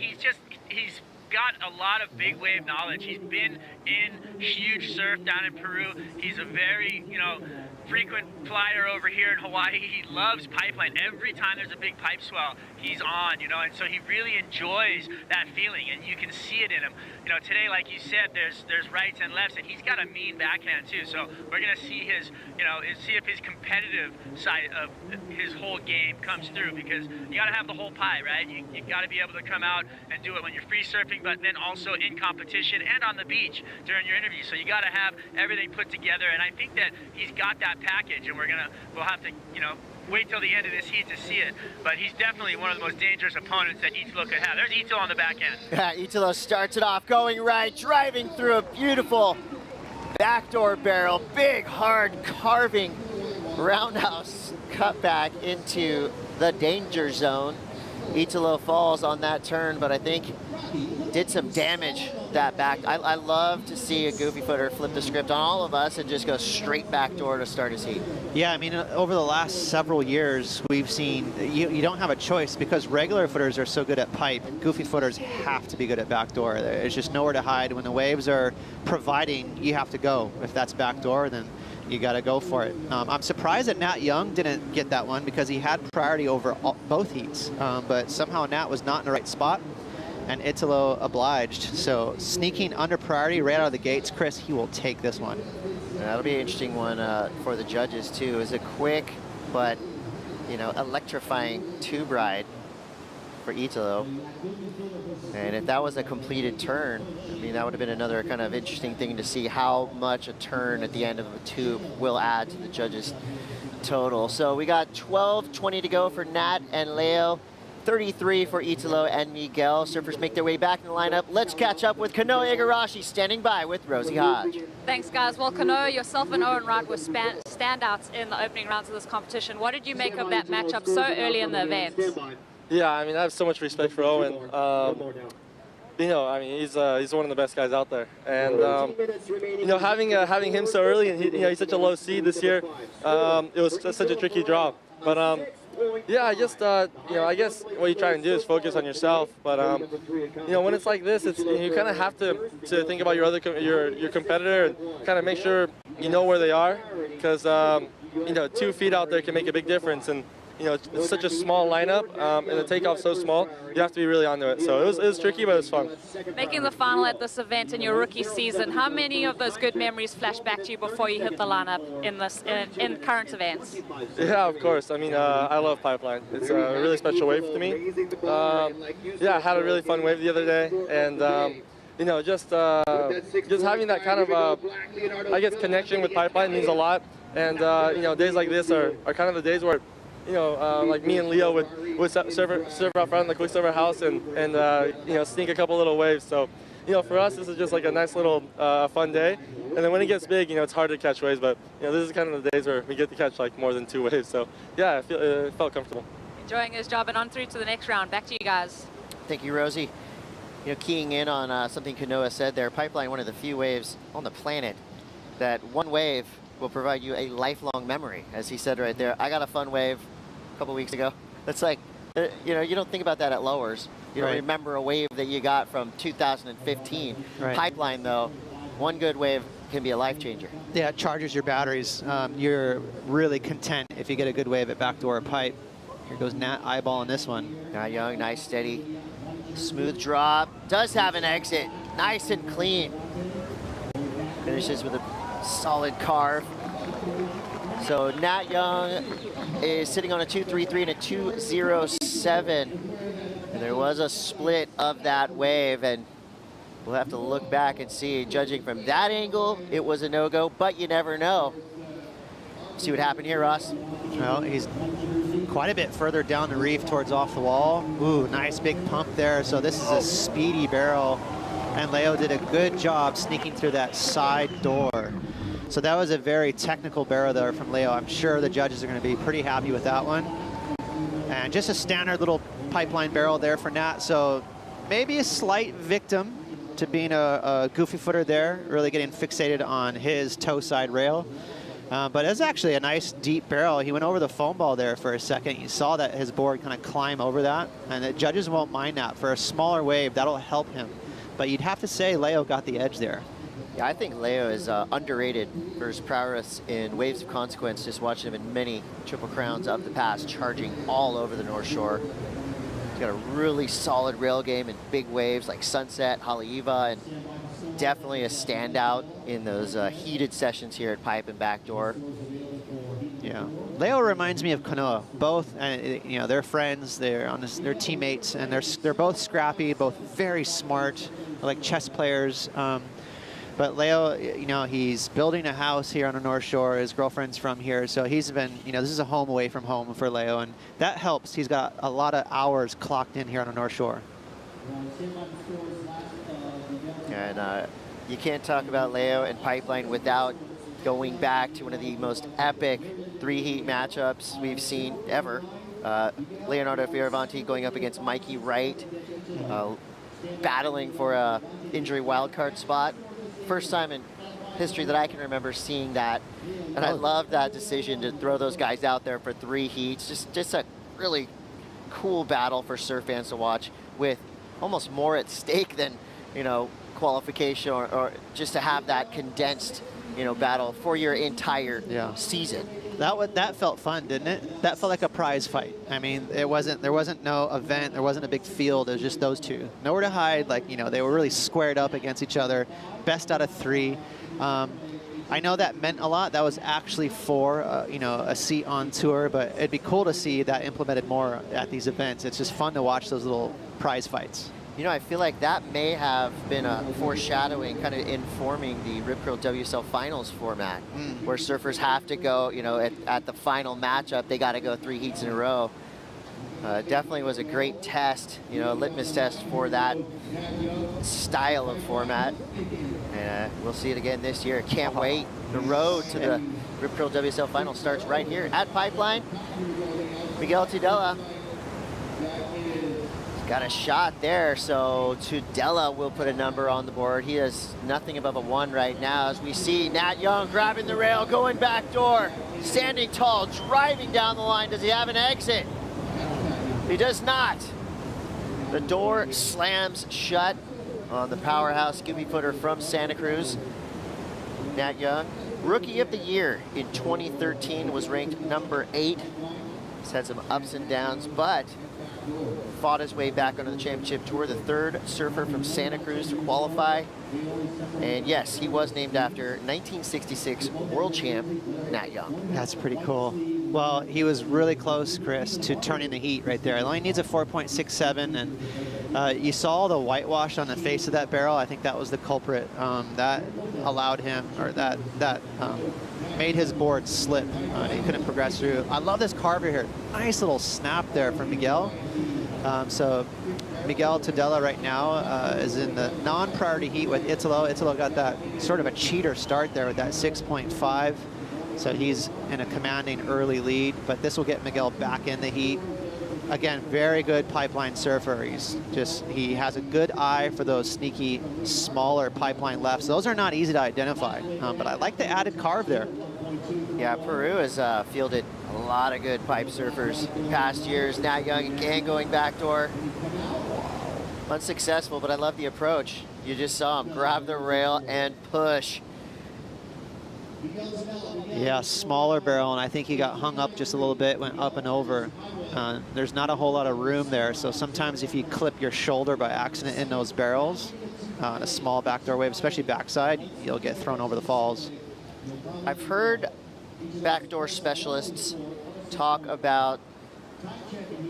He's got a lot of big wave knowledge. He's been in huge surf down in Peru. He's a very, you know, frequent flyer over here in Hawaii. He loves pipeline. Every time there's a big pipe swell, he's on, you know, and so he really enjoys that feeling, and you can see it in him. You know, today, like you said, there's rights and lefts, and he's got a mean backhand too. So we're gonna see his, you know, see if his competitive side of his whole game comes through, because you gotta have the whole pie, right? You gotta be able to come out and do it when you're free surfing, but then also in competition and on the beach during your interview. So you gotta have everything put together, and I think that he's got that package, and we'll have to, you know, wait till the end of this heat to see it. But he's definitely one of the most dangerous opponents that Italo could have. There's Italo on the back end. Yeah, Italo starts it off going right, driving through a beautiful backdoor barrel, big hard carving roundhouse cutback into the danger zone. Italo falls on that turn, but I think did some damage that back. I love to see a goofy footer flip the script on all of us and just go straight back door to start his heat. Yeah, I mean, over the last several years, we've seen you don't have a choice, because regular footers are so good at pipe. Goofy footers have to be good at backdoor. There's just nowhere to hide. When the waves are providing, you have to go. If that's backdoor, then you got to go for it. I'm surprised that Nat Young didn't get that one, because he had priority over both heats, but somehow Nat was not in the right spot, and Italo obliged. So sneaking under priority right out of the gates, Chris, he will take this one. Yeah, that'll be an interesting one for the judges too. It's a quick but, you know, electrifying tube ride for Italo. And if that was a completed turn, I mean, that would have been another kind of interesting thing to see how much a turn at the end of a tube will add to the judges' total. So we got 12:20 to go for Nat and Leo. 33 for Italo and Miguel. Surfers make their way back in the lineup. Let's catch up with Kanoa Igarashi standing by with Rosie Hodge. Thanks, guys. Well, Kanoa, yourself and Owen Wright were standouts in the opening rounds of this competition. What did you make of that matchup so early in the event? Yeah, I mean, I have so much respect for Owen. You know, I mean, he's one of the best guys out there, and you know, having him so early, and you know, he's such a low seed this year. It was just such a tricky draw, but yeah, I just you know, I guess what you try and do is focus on yourself. But you know, when it's like this, you kind of have to think about your competitor and kind of make sure you know where they are, because you know, 2 feet out there can make a big difference. And you know, it's such a small lineup, and the takeoff's so small, you have to be really onto it. So it was tricky, but it was fun. Making the final at this event in your rookie season, how many of those good memories flash back to you before you hit the lineup in current events? Yeah, of course. I mean, I love Pipeline. It's a really special wave to me. Yeah, I had a really fun wave the other day, and you know, just having that kind of, I guess, connection with Pipeline means a lot. And, you know, days like this are kind of the days where, you know, like me and Leo would serve out front in the quick server house and you know, sneak a couple little waves. So, you know, for us, this is just like a nice little fun day. And then when it gets big, you know, it's hard to catch waves. But, you know, this is kind of the days where we get to catch like more than 2 waves. So, yeah, it felt comfortable. Enjoying his job and on through to the next round. Back to you guys. Thank you, Rosie. You know, keying in on something Kanoa said there, Pipeline, one of the few waves on the planet that one wave will provide you a lifelong memory. As he said right there, I got a fun wave a couple weeks ago. That's like, you know, you don't think about that at lowers. You don't remember a wave that you got from 2015. Right. Pipeline, though, one good wave can be a life changer. Yeah, it charges your batteries. You're really content if you get a good wave at backdoor or pipe. Here goes Nat eyeballing this one. Nat Young, nice, steady, smooth drop. Does have an exit, nice and clean. Finishes with a solid carve. So Nat Young is sitting on a 2.33 and a 2.07. And there was a split of that wave, and we'll have to look back and see. Judging from that angle, it was a no-go, but you never know. See what happened here, Ross? Well, he's quite a bit further down the reef towards off the wall. Ooh, nice big pump there. So this is a speedy barrel, and Leo did a good job sneaking through that side door. So that was a very technical barrel there from Leo. I'm sure the judges are going to be pretty happy with that one. And just a standard little Pipeline barrel there for Nat. So maybe a slight victim to being a goofy footer there, really getting fixated on his toe side rail. But it's actually a nice deep barrel. He went over the foam ball there for a second. You saw that his board kind of climb over that, and the judges won't mind that. For a smaller wave, that'll help him. But you'd have to say Leo got the edge there. Yeah, I think Leo is underrated for his prowess in waves of consequence. Just watching him in many Triple Crowns of the past, charging all over the North Shore. He's got a really solid rail game in big waves like Sunset, Haleiwa, and definitely a standout in those heated sessions here at Pipe and Backdoor. Yeah, Leo reminds me of Kanoa. Both, you know, they're friends. They're teammates, and they're both scrappy, both very smart, like chess players. But Leo, you know, he's building a house here on the North Shore. His girlfriend's from here, so he's been, you know, this is a home away from home for Leo, and that helps. He's got a lot of hours clocked in here on the North Shore. And you can't talk about Leo and Pipeline without going back to one of the most epic 3-heat matchups we've seen ever. Leonardo Fioravanti going up against Mikey Wright, battling for a injury wildcard spot. First time in history that I can remember seeing that. And I love that decision to throw those guys out there for 3 heats. Just a really cool battle for surf fans to watch, with almost more at stake than, you know, qualification or just to have that condensed, you know, battle for your entire season. That felt fun, didn't it? That felt like a prize fight. I mean, there wasn't no event, there wasn't a big field, it was just those two. Nowhere to hide, like, you know, they were really squared up against each other. Best out of 3. I know that meant a lot. That was actually for, you know, a seat on tour, but it'd be cool to see that implemented more at these events. It's just fun to watch those little prize fights. You know, I feel like that may have been a foreshadowing, kind of informing the Rip Curl WSL Finals format, where surfers have to go, you know, at the final matchup, they got to go 3 heats in a row. Definitely was a great test, you know, a litmus test for that style of format. And we'll see it again this year. Can't wait. The road to the Rip Curl WSL Finals starts right here at Pipeline. Miguel Tudela got a shot there, so Tudela will put a number on the board. He has nothing above a 1 right now, as we see Nat Young grabbing the rail, going back door, standing tall, driving down the line. Does he have an exit? He does not. The door slams shut on the powerhouse Scooby footer from Santa Cruz. Nat Young, Rookie of the Year in 2013, was ranked number 8. He's had some ups and downs, but fought his way back onto the championship tour, the 3rd surfer from Santa Cruz to qualify. And yes, he was named after 1966 world champ Nat Young. That's pretty cool. Well, he was really close, Chris, to turning the heat right there. It only needs a 4.67, and you saw the whitewash on the face of that barrel. I think that was the culprit. That allowed him, or that made his board slip. He couldn't progress through. I love this carver here. Nice little snap there from Miguel. So Miguel Tudela right now is in the non-priority heat with Italo. Italo got that sort of a cheater start there with that 6.5. So he's in a commanding early lead, but this will get Miguel back in the heat. Again, very good pipeline surfer. He has a good eye for those sneaky, smaller pipeline lefts. Those are not easy to identify, but I like the added carve there. Yeah, Peru has fielded a lot of good pipe surfers past years. Nat Young again going backdoor. Unsuccessful, but I love the approach. You just saw him grab the rail and push. Yeah, smaller barrel, and I think he got hung up just a little bit, went up and over. There's not a whole lot of room there, so sometimes if you clip your shoulder by accident in those barrels, a small backdoor wave, especially backside, you'll get thrown over the falls. I've heard backdoor specialists talk about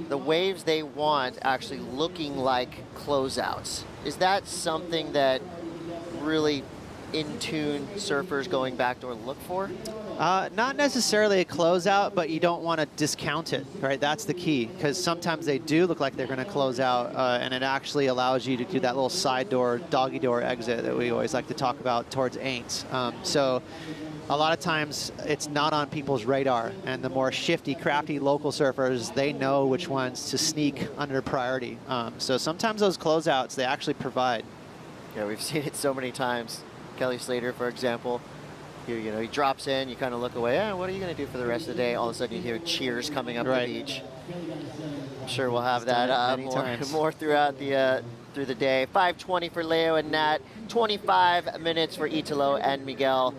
the waves they want actually looking like closeouts. Is that something that really in-tune surfers going backdoor look for? Not necessarily a closeout, but you don't want to discount it, right? That's the key, because sometimes they do look like they're going to close out, and it actually allows you to do that little side door, doggy door exit that we always like to talk about towards aints. So a lot of times it's not on people's radar, and the more shifty, crafty local surfers, they know which ones to sneak under priority. So sometimes those closeouts, they actually provide. Yeah, we've seen it so many times. Kelly Slater, for example, you know, he drops in, you kind of look away, what are you going to do for the rest of the day? All of a sudden you hear cheers coming up the beach. I'm sure we'll have that more throughout through the day. 5:20 for Leo and Nat, 25 minutes for Italo and Miguel.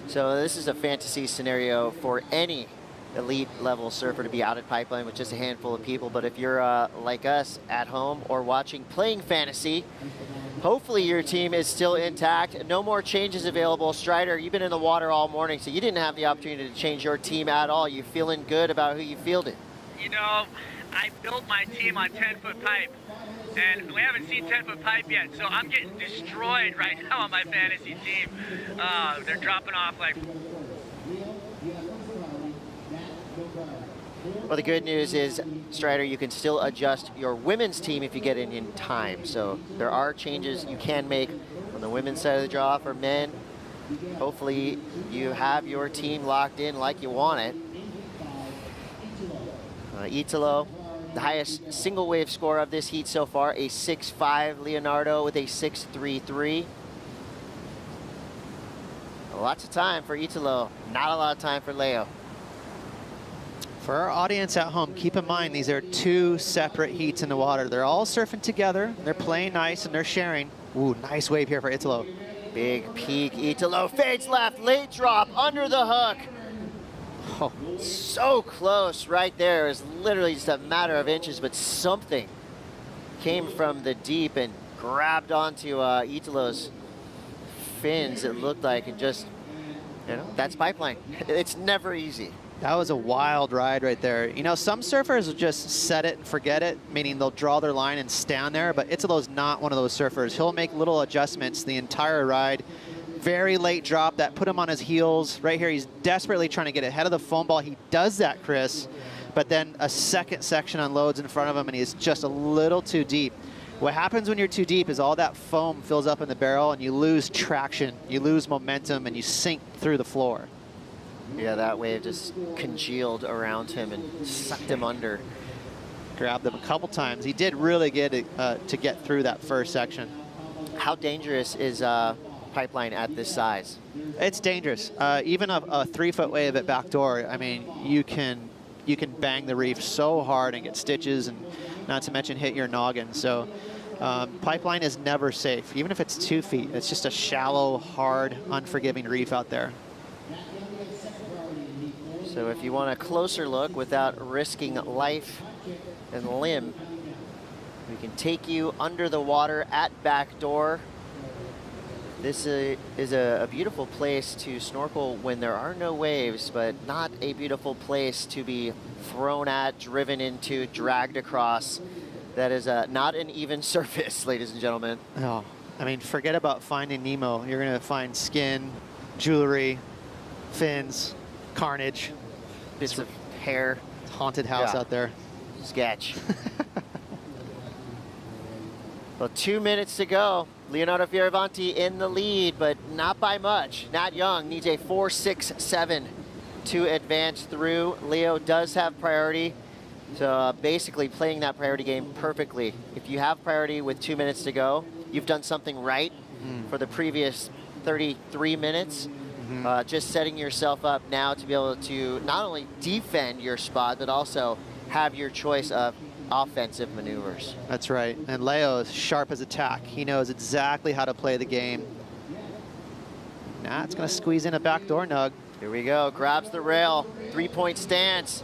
So this is a fantasy scenario for any elite level surfer to be out at Pipeline with just a handful of people. But if you're like us at home or watching playing fantasy, hopefully your team is still intact. No more changes available. Strider, you've been in the water all morning, so you didn't have the opportunity to change your team at all. You feeling good about who you fielded? You know, I built my team on 10-foot pipe, and we haven't seen 10-foot pipe yet, so I'm getting destroyed right now on my fantasy team. They're dropping off like... Well, the good news is, Strider, you can still adjust your women's team if you get in time. So there are changes you can make on the women's side of the draw for men. Hopefully you have your team locked in like you want it. Italo, the highest single wave score of this heat so far, a 6.5. Leonardo with a 6.33. Lots of time for Italo, not a lot of time for Leo. For our audience at home, keep in mind these are two separate heats in the water. They're all surfing together, they're playing nice, and they're sharing. Ooh, nice wave here for Italo. Big peak, Italo fades left, late drop, under the hook. Oh, so close right there. It was literally just a matter of inches, but something came from the deep and grabbed onto Italo's fins, it looked like, and just, you know, that's Pipeline. It's never easy. That was a wild ride right there. You know, some surfers will just set it and forget it, meaning they'll draw their line and stand there, but Italo's not one of those surfers. He'll make little adjustments the entire ride. Very late drop that put him on his heels. Right here, he's desperately trying to get ahead of the foam ball. He does that, Chris, but then a second section unloads in front of him and he's just a little too deep. What happens when you're too deep is all that foam fills up in the barrel and you lose traction, you lose momentum, and you sink through the floor. Yeah, that wave just congealed around him and sucked him under. Grabbed him a couple times. He did really get to get through that first section. How dangerous is Pipeline at this size? It's dangerous. Even a 3-foot wave at backdoor, I mean, you can bang the reef so hard and get stitches, and not to mention hit your noggin. So Pipeline is never safe. Even if it's 2 feet, it's just a shallow, hard, unforgiving reef out there. So if you want a closer look without risking life and limb, we can take you under the water at backdoor. This is a beautiful place to snorkel when there are no waves, but not a beautiful place to be thrown at, driven into, dragged across. That is not an even surface, ladies and gentlemen. Oh, I mean, forget about finding Nemo. You're going to find skin, jewelry, fins, carnage. Bits of hair. Haunted house out there. Sketch. Well, 2 minutes to go. Leonardo Fioravanti in the lead, but not by much. Nat Young needs a 4.67 to advance through. Leo does have priority, so basically playing that priority game perfectly. If you have priority with 2 minutes to go, you've done something right for the previous 33 minutes. Just setting yourself up now to be able to not only defend your spot, but also have your choice of offensive maneuvers. That's right. And Leo is sharp as a tack. He knows exactly how to play the game. Nat's going to squeeze in a backdoor nug. Here we go. Grabs the rail. 3-point stance.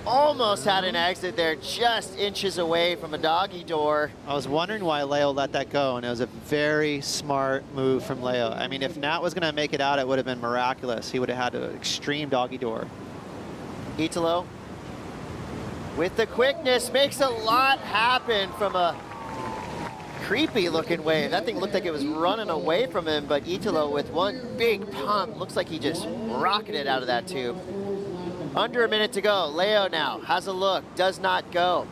Almost had an exit there, just inches away from a doggy door. I was wondering why Leo let that go, and it was a very smart move from Leo. I mean, if Nat was going to make it out, it would have been miraculous. He would have had an extreme doggy door. Italo, with the quickness, makes a lot happen from a creepy looking wave. That thing looked like it was running away from him, but Italo with one big pump, looks like he just rocketed out of that tube. Under a minute to go. Leo now has a look, does not go.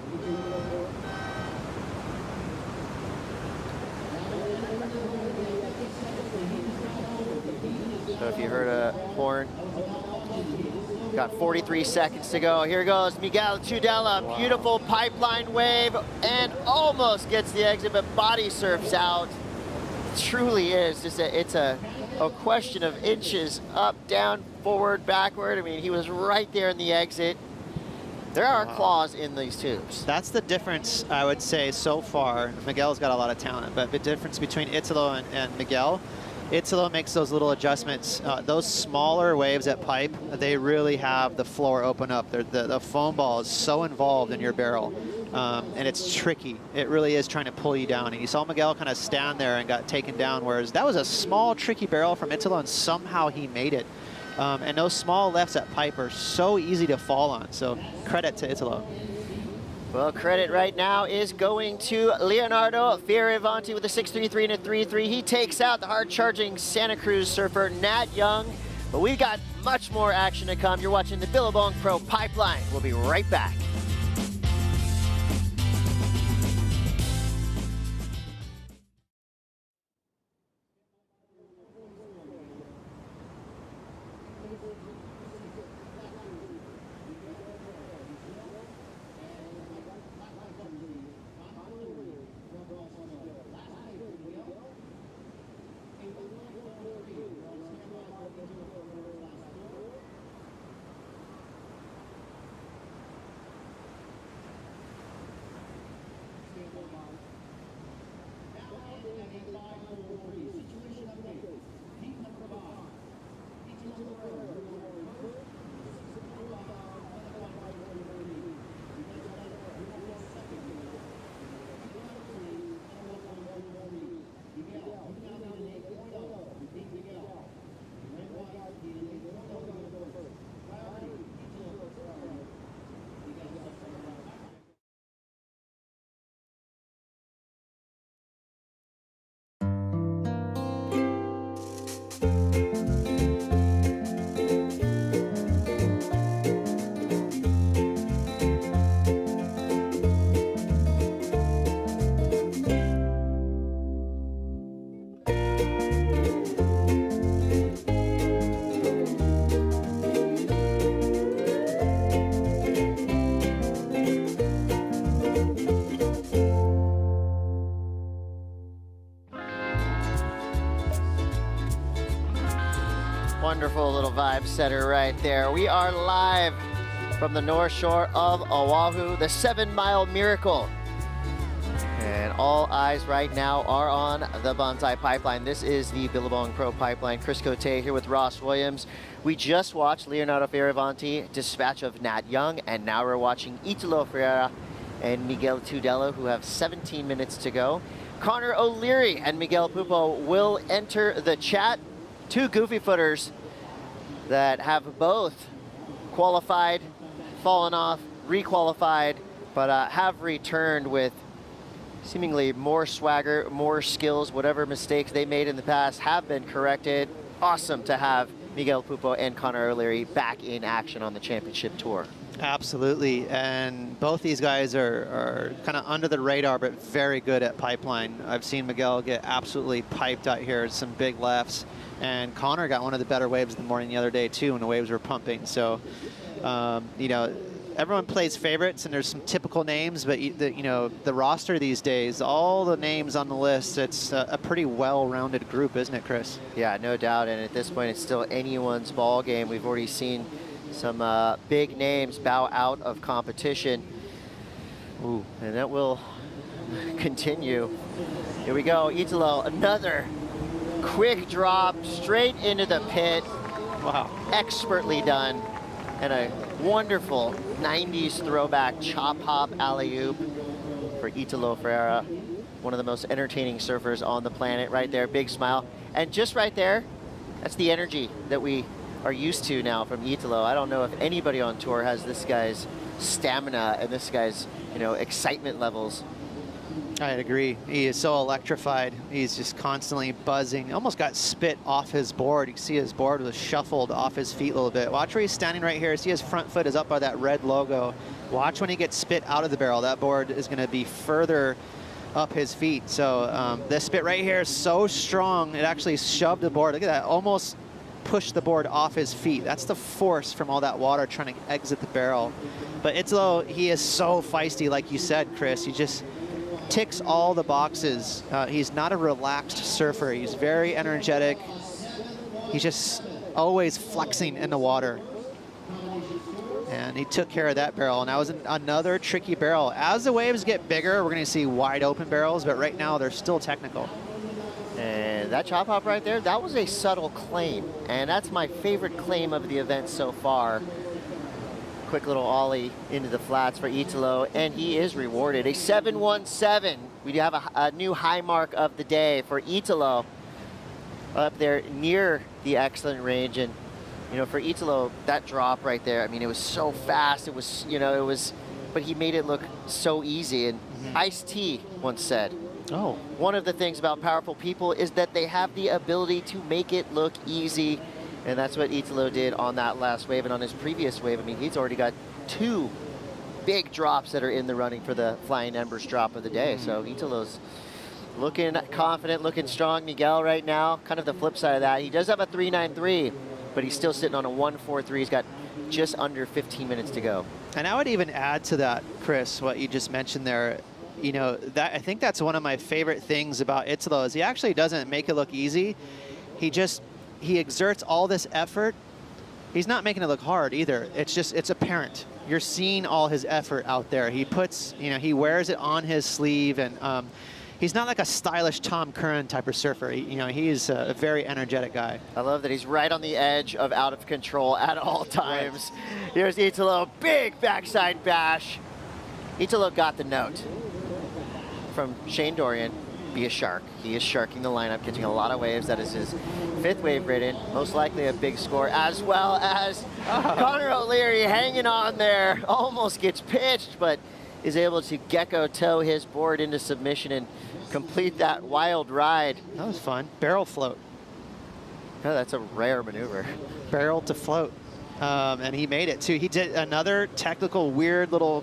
So if you heard a horn, got 43 seconds to go. Here goes Miguel Tudela, beautiful pipeline wave, and almost gets the exit, but body surfs out. Truly is just it's a question of inches up, down, forward, backward. I mean, he was right there in the exit. There are claws in these tubes. That's the difference, I would say, so far. Miguel's got a lot of talent, but the difference between Italo and Miguel, Italo makes those little adjustments. Those smaller waves at pipe, they really have the floor open up. The foam ball is so involved in your barrel, and it's tricky. It really is trying to pull you down. And you saw Miguel kind of stand there and got taken down, whereas that was a small, tricky barrel from Italo, and somehow he made it. And those small lefts at pipe are so easy to fall on, so credit to Italo. Well, credit right now is going to Leonardo Fioravanti with a 6.33 and a 3.3. He takes out the hard-charging Santa Cruz surfer Nat Young. But we got much more action to come. You're watching the Billabong Pro Pipeline. We'll be right back. Wonderful little vibe setter right there. We are live from the North Shore of Oahu, the 7 Mile Miracle. And all eyes right now are on the Banzai Pipeline. This is the Billabong Pro Pipeline. Chris Cote here with Ross Williams. We just watched Leonardo Fioravanti dispatch of Nat Young, and now we're watching Italo Ferrera and Miguel Tudela, who have 17 minutes to go. Conor O'Leary and Miguel Pupo will enter the chat. Two goofy footers that have both qualified, fallen off, requalified, but have returned with seemingly more swagger, more skills. Whatever mistakes they made in the past have been corrected. Awesome to have Miguel Pupo and Conor O'Leary back in action on the championship tour. Absolutely, and both these guys are kind of under the radar, but very good at pipeline. I've seen Miguel get absolutely piped out here, some big lefts, and Conor got one of the better waves of the morning the other day too when the waves were pumping. So, you know, everyone plays favorites, and there's some typical names, but you know, the roster these days, all the names on the list, it's a pretty well-rounded group, isn't it, Chris? Yeah, no doubt, and at this point, it's still anyone's ball game. We've already seen some big names bow out of competition. Ooh, and that will continue. Here we go, Italo, another quick drop straight into the pit. Wow. Expertly done. And a wonderful 90s throwback chop hop alley-oop for Italo Ferrera. One of the most entertaining surfers on the planet right there, big smile. And just right there, that's the energy that we are used to now from Italo. I don't know if anybody on tour has this guy's stamina and this guy's, you know, excitement levels. I'd agree. He is so electrified. He's just constantly buzzing. Almost got spit off his board. You can see his board was shuffled off his feet a little bit. Watch where he's standing right here. See his front foot is up by that red logo. Watch when he gets spit out of the barrel. That board is going to be further up his feet. So this spit right here is so strong, it actually shoved the board. Look at that, almost pushed the board off his feet. That's the force from all that water trying to exit the barrel. But Italo, he is so feisty, like you said, Chris. He just ticks all the boxes. He's not a relaxed surfer. He's very energetic. He's just always flexing in the water. And he took care of that barrel. And that was another tricky barrel. As the waves get bigger, we're going to see wide open barrels, but right now they're still technical. And that chop hop right there, that was a subtle claim. And that's my favorite claim of the event so far. Quick little ollie into the flats for Italo, and he is rewarded. A 717. We do have a new high mark of the day for Italo up there near the excellent range. And, you know, for Italo, that drop right there, I mean, it was so fast. It was, you know, it was, but he made it look so easy. And Ice-T once said, oh, one of the things about powerful people is that they have the ability to make it look easy. And that's what Italo did on that last wave. And on his previous wave, I mean, he's already got two big drops that are in the running for the Flying Embers drop of the day. So Italo's looking confident, looking strong. Miguel right now, kind of the flip side of that. He does have a 3.93, but he's still sitting on a 1.43. He's got just under 15 minutes to go. And I would even add to that, Chris, what you just mentioned there. You know, that I think that's one of my favorite things about Italo is he actually doesn't make it look easy. He exerts all this effort. He's not making it look hard either. It's apparent. You're seeing all his effort out there. He puts, you know, he wears it on his sleeve, and he's not like a stylish Tom Curran type of surfer. You know, he's a very energetic guy. I love that he's right on the edge of out of control at all times. Right. Here's Italo, big backside bash. Italo got the note from Shane Dorian. Be a shark. He is sharking the lineup, catching a lot of waves. That is his 5th wave ridden, most likely a big score, as well as Conor O'Leary hanging on there. Almost gets pitched, but is able to gecko toe his board into submission and complete that wild ride. That was fun. Barrel float. Oh, that's a rare maneuver. Barrel to float. And he made it too. He did another technical, weird little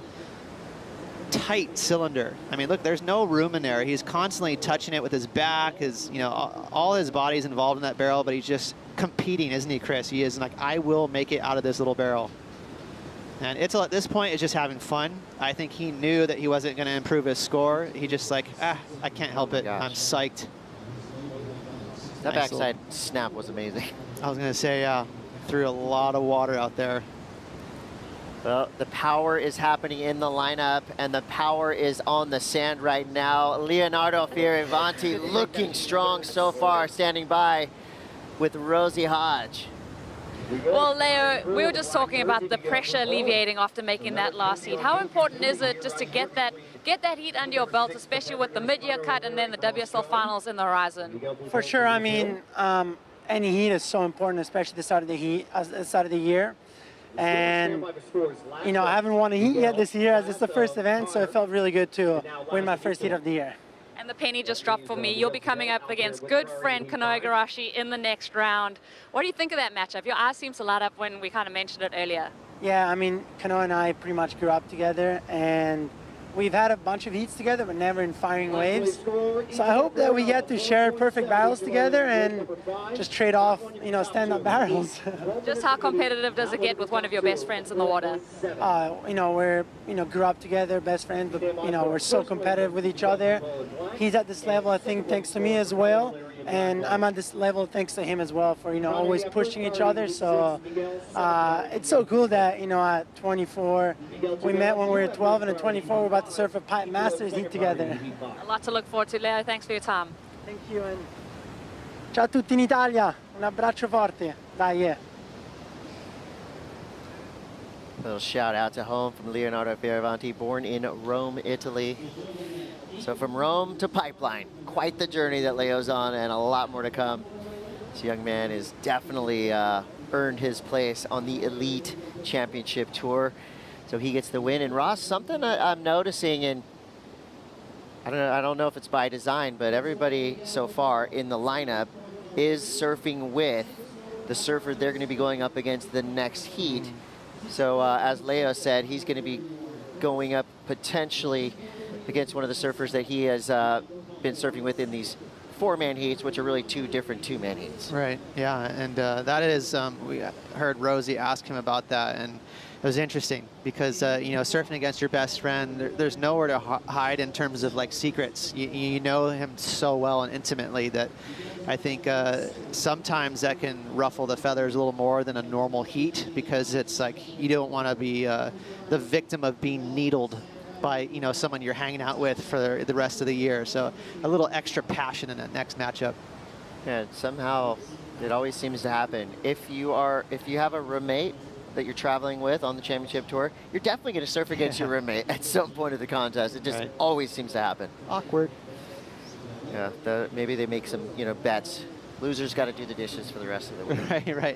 tight cylinder. I mean, look, there's no room in there. He's constantly touching it with his back. His, you know, all his body's involved in that barrel, but he's just competing, isn't he, Chris? He is like, I will make it out of this little barrel. And Italo at this point is just having fun. I think he knew that he wasn't going to improve his score. He just like, I can't help it. I'm psyched. That backside snap was amazing. I was going to say, threw a lot of water out there. Well, the power is happening in the lineup, and the power is on the sand right now. Leonardo Fioravanti looking strong so far, standing by with Rosie Hodge. Well, Leo, we were just talking about the pressure alleviating after making that last heat. How important is it just to get that heat under your belt, especially with the mid-year cut and then the WSL Finals in the horizon? For sure. I mean, any heat is so important, especially the start of the year. And, you know, I haven't won a heat yet this year as it's the first event, so it felt really good to win my first heat of the year. And the penny just dropped for me. You'll be coming up against good friend Kanoa Igarashi in the next round. What do you think of that matchup? Your eyes seems to light up when we kind of mentioned it earlier. Yeah, I mean, Kanoa and I pretty much grew up together, and we've had a bunch of heats together, but never in firing waves. So I hope that we get to share perfect battles together and just trade off, you know, stand-up barrels. Just how competitive does it get with one of your best friends in the water? You know, we're, you know, grew up together, best friends, but, you know, we're so competitive with each other. He's at this level, I think, thanks to me as well. And I'm at this level thanks to him as well for, you know, always pushing each other. So it's so cool that, you know, at 24, we met when we were 12, and at 24, we're about to surf a Pipe Masters heat together. A lot to look forward to, Leo. Thanks for your time. Thank you. And ciao a tutti in Italia. Un abbraccio forte. Dai, yeah. Little shout out to home from Leonardo Fioravanti, born in Rome, Italy. So from Rome to Pipeline, quite the journey that Leo's on, and a lot more to come. This young man has definitely earned his place on the Elite Championship Tour. So he gets the win. And Ross, something I'm noticing, and I don't know if it's by design, but everybody so far in the lineup is surfing with the surfer they're going to be going up against the next heat. So as Leo said, he's going to be going up potentially against one of the surfers that he has been surfing with in these 4-man heats, which are really 2 different 2-man heats. Right, yeah, and that is, we heard Rosie ask him about that, and it was interesting because, you know, surfing against your best friend, there's nowhere to hide in terms of, like, secrets. You know him so well and intimately that I think sometimes that can ruffle the feathers a little more than a normal heat, because it's like you don't want to be the victim of being needled by, you know, someone you're hanging out with for the rest of the year. So a little extra passion in that next matchup. Yeah, somehow it always seems to happen. If you have a roommate that you're traveling with on the championship tour, you're definitely going to surf against your roommate at some point of the contest. It just always seems to happen. Awkward. Yeah, maybe they make some, you know, bets. Losers got to do the dishes for the rest of the week. Right.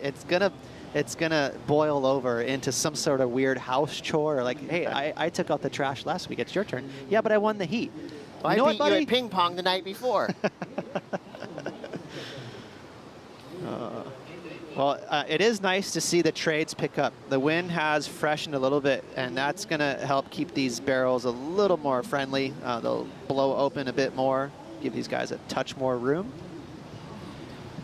It's gonna boil over into some sort of weird house chore. Like, hey, I took out the trash last week. It's your turn. Yeah, but I won the heat. Well, I beat you at ping pong the night before. Well, it is nice to see the trades pick up. The wind has freshened a little bit, and that's going to help keep these barrels a little more friendly. They'll blow open a bit more, give these guys a touch more room.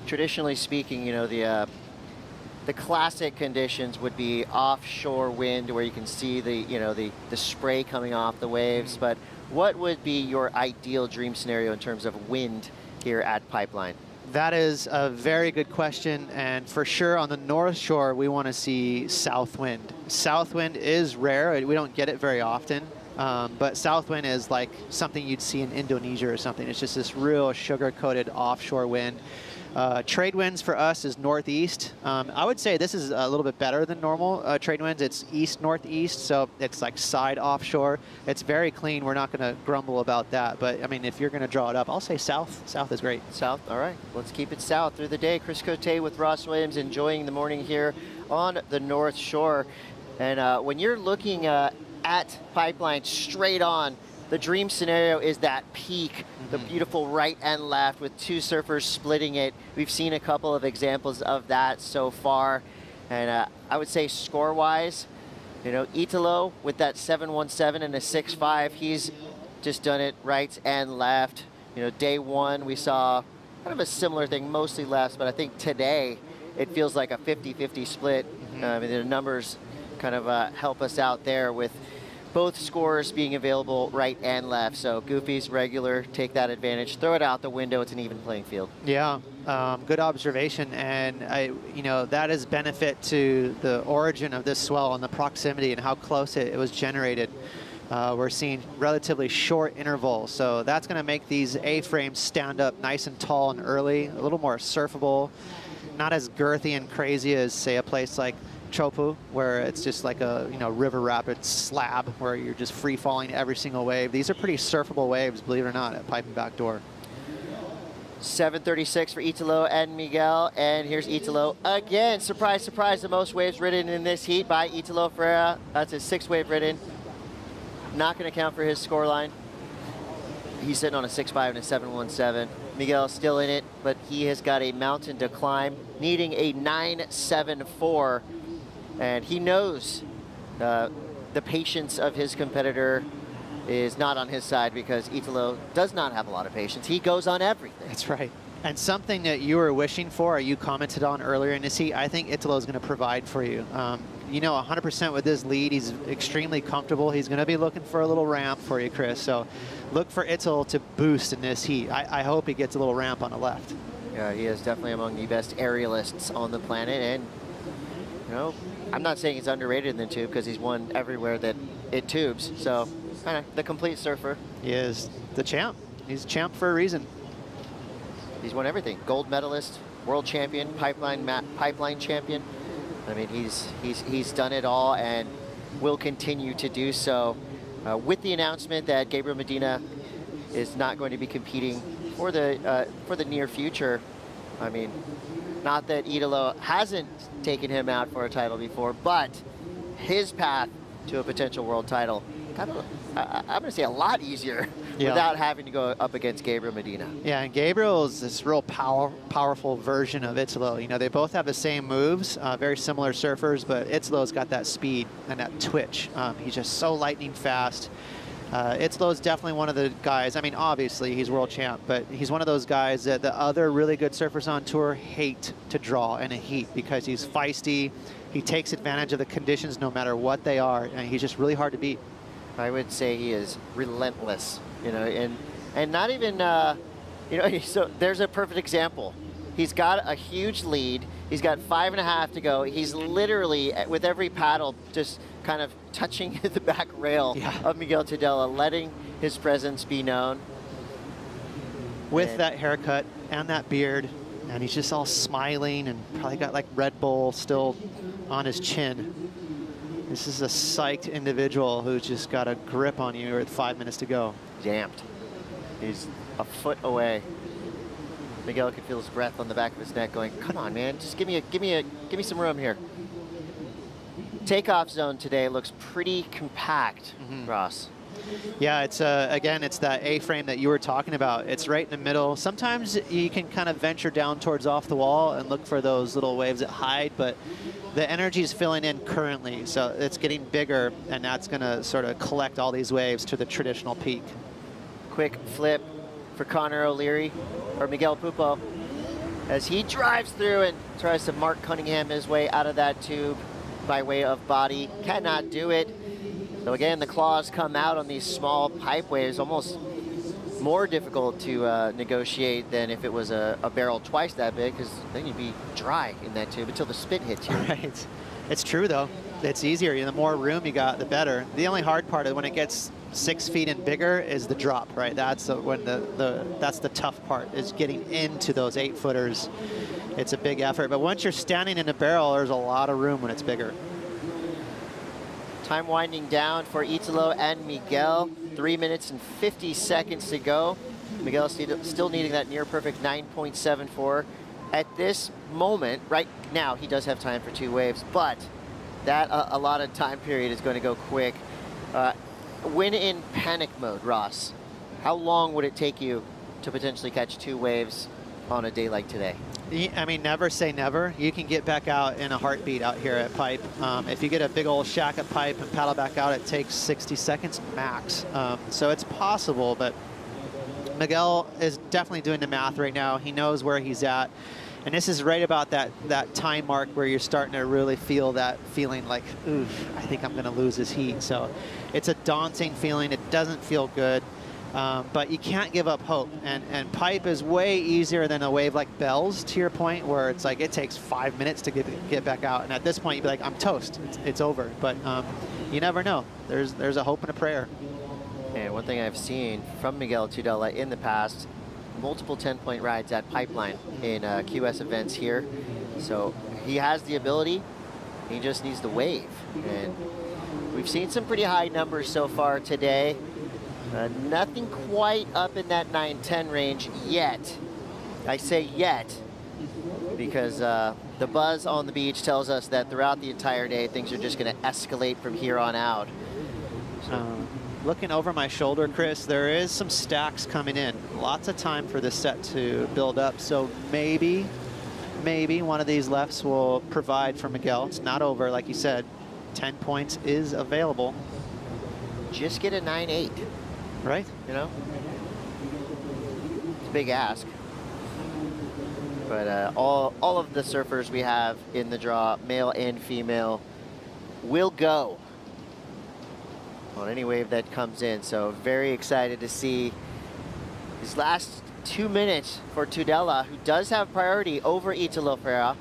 Traditionally speaking, you know, the classic conditions would be offshore wind, where you can see the spray coming off the waves. But what would be your ideal dream scenario in terms of wind here at Pipeline? That is a very good question, and for sure on the North Shore we want to see south wind. South wind is rare, we don't get it very often, but south wind is like something you'd see in Indonesia or something. It's just this real sugar-coated offshore wind. Trade winds for us is northeast. I would say this is a little bit better than normal trade winds. It's east-northeast, so it's like side offshore. It's very clean. We're not going to grumble about that. But, I mean, if you're going to draw it up, I'll say south. South is great. South, all right. Let's keep it south through the day. Chris Cote with Ross Williams, enjoying the morning here on the North Shore. And when you're looking at Pipeline straight on, the dream scenario is that peak, the beautiful right and left with 2 surfers splitting it. We've seen a couple of examples of that so far. And I would say score-wise, you know, Italo with that 717 and a 6.5, he's just done it right and left. You know, day 1, we saw kind of a similar thing, mostly lefts, but I think today it feels like a 50-50 split. I mean, the numbers kind of help us out there with both scores being available right and left. So Goofy's regular, take that advantage, throw it out the window. It's an even playing field. Yeah, good observation. And you know, that is benefit to the origin of this swell and the proximity and how close it was generated. We're seeing relatively short intervals. So that's going to make these A-frames stand up nice and tall and early, a little more surfable. not as girthy and crazy as, say, a place like Chopu, where it's just like a river rapid slab where you're just free falling every single wave. These are pretty surfable waves, believe it or not, at Pipe and Backdoor. 7:36 for Italo and Miguel, and here's Italo again. Surprise, surprise, the most waves ridden in this heat by Italo Ferrera. That's his 6th wave ridden. Not going to count for his scoreline. He's sitting on a 6.5 and a 7.17. Miguel's still in it, but he has got a mountain to climb, needing a 9.74, and he knows the patience of his competitor is not on his side, because Italo does not have a lot of patience. He goes on everything. That's right. And something that you were wishing for, or you commented on earlier in this heat, I think Italo is going to provide for you. 100% with this lead, he's extremely comfortable. He's going to be looking for a little ramp for you, Chris. So look for Italo to boost in this heat. I hope he gets a little ramp on the left. Yeah, he is definitely among the best aerialists on the planet. And, I'm not saying he's underrated in the tube, because he's won everywhere that it tubes. So kind of the complete surfer. He is the champ. He's a champ for a reason. He's won everything. Gold medalist, world champion, pipeline champion. I mean, he's done it all and will continue to do so. With the announcement that Gabriel Medina is not going to be competing for the near future, I mean, not that Italo hasn't taken him out for a title before, but his path to a potential world title, I'm going to say a lot easier without having to go up against Gabriel Medina. Yeah, and Gabriel is this real powerful version of Italo. They both have the same moves, very similar surfers, but Italo's got that speed and that twitch. He's just so lightning fast. Italo's definitely one of the guys, I mean, obviously he's world champ, but he's one of those guys that the other really good surfers on tour hate to draw in a heat, because he's feisty, he takes advantage of the conditions no matter what they are, and he's just really hard to beat. I would say he is relentless, and not even, so there's a perfect example. He's got a huge lead. He's got 5.5 to go. He's literally, with every paddle, just kind of touching the back rail of Miguel Tudela, letting his presence be known. With that haircut and that beard, and he's just all smiling and probably got like Red Bull still on his chin. This is a psyched individual who's just got a grip on you with 5 minutes to go. Jammed. He's a foot away. Miguel can feel his breath on the back of his neck going, come on, man, just give me some room here. Takeoff zone today looks pretty compact, Ross. Yeah, it's again, it's that A-frame that you were talking about. It's right in the middle. Sometimes you can kind of venture down towards off the wall and look for those little waves that hide, but the energy is filling in currently, so it's getting bigger, and that's going to sort of collect all these waves to the traditional peak. Quick flip for Connor O'Leary, or Miguel Pupo, as he drives through and tries to Mark Cunningham his way out of that tube by way of body. Cannot do it. So again, the claws come out on these small pipe waves, almost more difficult to negotiate than if it was a barrel twice that big, because then you'd be dry in that tube until the spit hits you. Right. It's true, though. It's easier. The more room you got, the better. The only hard part is when it gets 6 feet and bigger is the drop, right? That's when that's the tough part, is getting into those 8-footers. It's a big effort. But once you're standing in a barrel, there's a lot of room when it's bigger. Time winding down for Italo and Miguel. 3 minutes and 50 seconds to go. Miguel still needing that near perfect 9.74. At this moment, right now, he does have time for 2 waves, but that allotted time period is going to go quick. When in panic mode, Ross, how long would it take you to potentially catch 2 waves on a day like today? I mean, never say never. You can get back out in a heartbeat out here at Pipe. If you get a big old shack at Pipe and paddle back out, it takes 60 seconds max. So it's possible, but Miguel is definitely doing the math right now. He knows where he's at. And this is right about that time mark where you're starting to really feel that feeling like, ooh, I think I'm going to lose this heat. So it's a daunting feeling. It doesn't feel good. But you can't give up hope. And Pipe is way easier than a wave like Bell's, to your point, where it's like it takes 5 minutes to get back out. And at this point, you'd be like, I'm toast. It's over. But you never know. There's a hope and a prayer. And one thing I've seen from Miguel Tudela in the past, multiple 10-point rides at Pipeline in QS events here. So he has the ability, he just needs the wave. And we've seen some pretty high numbers so far today. Nothing quite up in that 9-10 range yet. I say yet because the buzz on the beach tells us that throughout the entire day, things are just going to escalate from here on out. Looking over my shoulder, Chris, there is some stacks coming in. Lots of time for this set to build up. So maybe one of these lefts will provide for Miguel. It's not over, like you said. 10 points is available. Just get a 9-8. Right? You know? It's a big ask. But all of the surfers we have in the draw, male and female, will go on any wave that comes in. So very excited to see these last 2 minutes for Tudela, who does have priority over Italo Ferrera.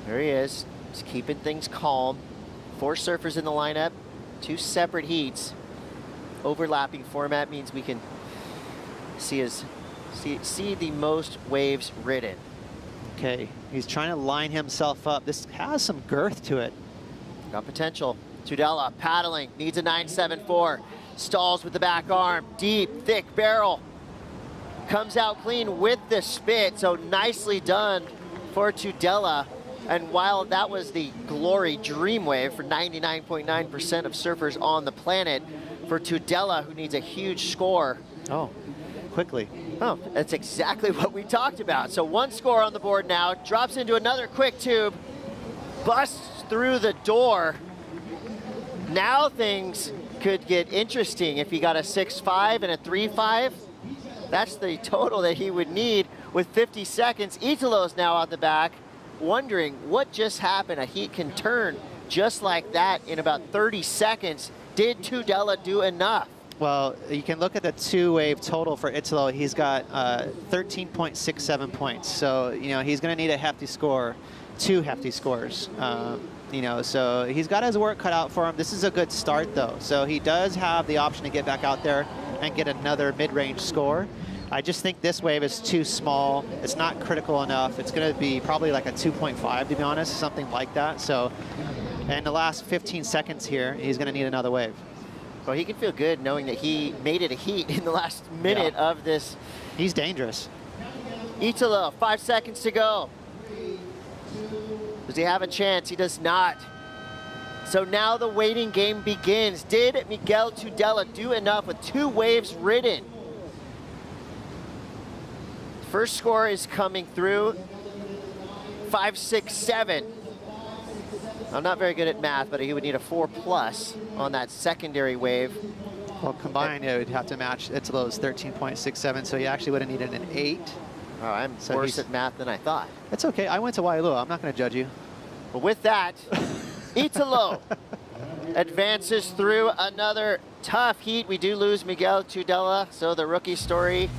There he is, just keeping things calm. 4 surfers in the lineup, 2 separate heats. Overlapping format means we can see the most waves ridden. Okay, he's trying to line himself up. This has some girth to it. Got potential. Tudela paddling, needs a 9.74. Stalls with the back arm, deep, thick barrel. Comes out clean with the spit, so nicely done for Tudela. And while that was the glory dream wave for 99.9% of surfers on the planet, for Tudela, who needs a huge score. Oh, quickly. Oh, that's exactly what we talked about. So 1 score on the board now, drops into another quick tube, busts through the door. Now things could get interesting if he got a 6.5 and a 3.5. That's the total that he would need with 50 seconds. Italo's now on the back, wondering what just happened. A heat can turn just like that in about 30 seconds. Did Tudela do enough? Well, you can look at the 2-wave total for Italo. He's got 13.67 points. So, you know, he's going to need a hefty score, 2 hefty scores. You know, so he's got his work cut out for him. This is a good start, though. So he does have the option to get back out there and get another mid-range score. I just think this wave is too small. It's not critical enough. It's going to be probably like a 2.5, to be honest, something like that. So in the last 15 seconds here, he's going to need another wave. Well, he can feel good knowing that he made it a heat in the last minute of this. He's dangerous. Italo, 5 seconds to go. Does he have a chance? He does not. So now the waiting game begins. Did Miguel Tudela do enough with 2 waves ridden? First score is coming through, 5.67. I'm not very good at math, but he would need a 4+ on that secondary wave. Well, combined, it would have to match Italo's 13.67, so he actually would have needed an 8. Oh, I'm worse at math than I thought. It's okay. I went to Waialua. I'm not going to judge you. But with that, Italo advances through another tough heat. We do lose Miguel Tudela, so the rookie story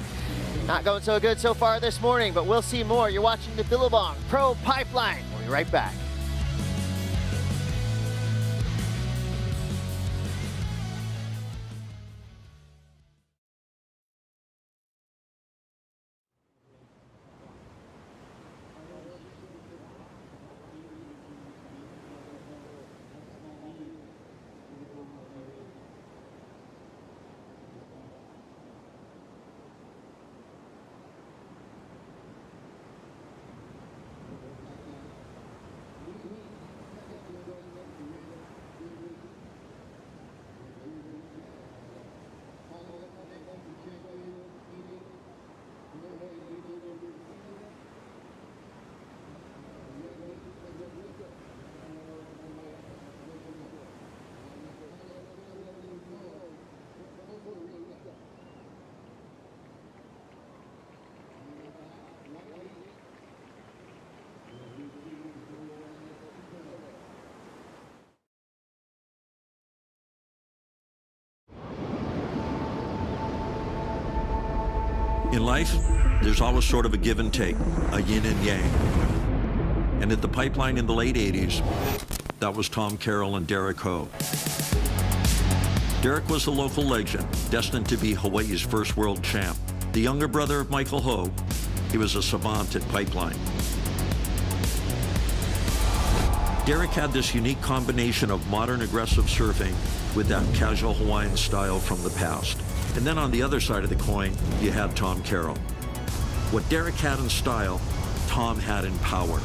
not going so good so far this morning, but we'll see more. You're watching the Billabong Pro Pipeline. We'll be right back. In life, there's always sort of a give and take, a yin and yang. And at the Pipeline in the late 80s, that was Tom Carroll and Derek Ho. Derek was a local legend, destined to be Hawaii's first world champ. The younger brother of Michael Ho, he was a savant at Pipeline. Derek had this unique combination of modern aggressive surfing with that casual Hawaiian style from the past. And then on the other side of the coin, you had Tom Carroll. What Derek had in style, Tom had in power.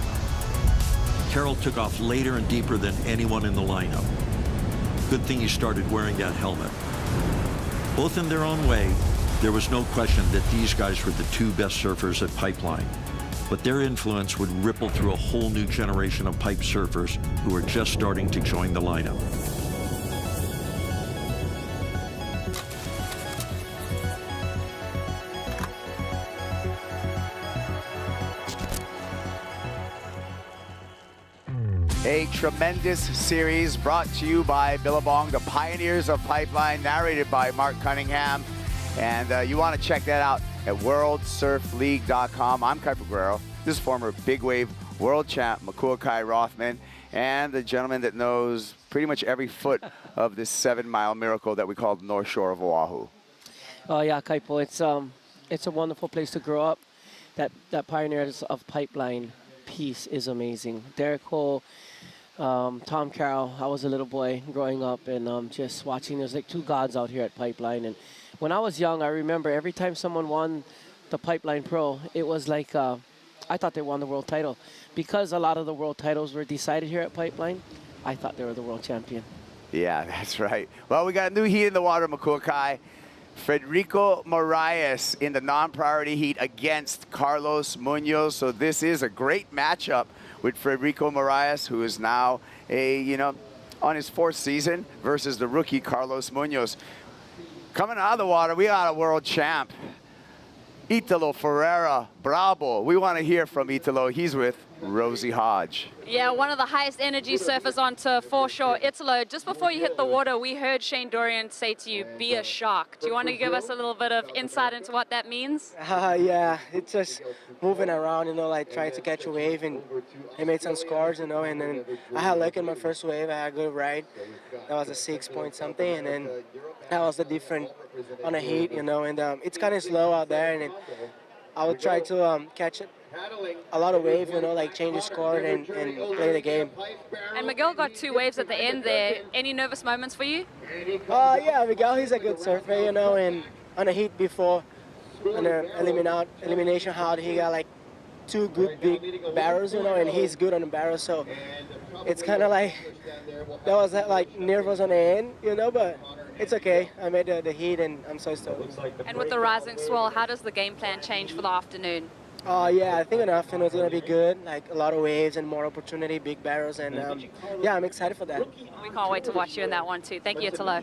Carroll took off later and deeper than anyone in the lineup. Good thing he started wearing that helmet. Both in their own way, there was no question that these guys were the two best surfers at Pipeline. But their influence would ripple through a whole new generation of pipe surfers who were just starting to join the lineup. A tremendous series brought to you by Billabong, the pioneers of Pipeline, narrated by Mark Cunningham. And you want to check that out at worldsurfleague.com. I'm Kuiper Guerrero. This is former big wave world champ Makuakai Rothman, and the gentleman that knows pretty much every foot of this 7-mile miracle that we call the North Shore of Oahu. Oh yeah, Kaipo, it's a wonderful place to grow up. That pioneers of Pipeline piece is amazing. Derek Cole, Tom Carroll. I was a little boy growing up and just watching. There's like two gods out here at Pipeline. And when I was young, I remember every time someone won the Pipeline Pro, it was like I thought they won the world title. Because a lot of the world titles were decided here at Pipeline, I thought they were the world champion. Yeah, that's right. Well, we got a new heat in the water, Makuakai. Federico Moraes in the non-priority heat against Carlos Munoz. So this is a great matchup with Federico Moraes, who is now on his 4th season, versus the rookie Carlos Munoz. Coming out of the water, we got a world champ, Italo Ferrera, bravo. We want to hear from Italo. He's with Rosie Hodge. Yeah, one of the highest energy surfers on tour, for sure. Italo, just before you hit the water, we heard Shane Dorian say to you, be a shark. Do you want to give us a little bit of insight into what that means? Yeah, it's just moving around, like trying to catch a wave, and I made some scores, and then I had luck in my first wave. I had a good ride. That was a 6 point something, and then that was the different on a heat, and it's kind of slow out there, and I would try to catch it. A lot of wave, like change the score and play the game. And Miguel got 2 waves at the end there. Any nervous moments for you? Yeah, Miguel, he's a good surfer, and on a heat before, on the elimination hard, he got like 2 good big barrels, and he's good on the barrels, so it's kind of like, that was like nervous on the end, but it's okay. I made the heat, and I'm so stoked. And with the rising swell, how does the game plan change for the afternoon? Yeah, I think in the afternoon it's going to be good, like a lot of waves and more opportunity, big barrels, and yeah, I'm excited for that. We can't wait to watch you in that one too. Thank you, Italo.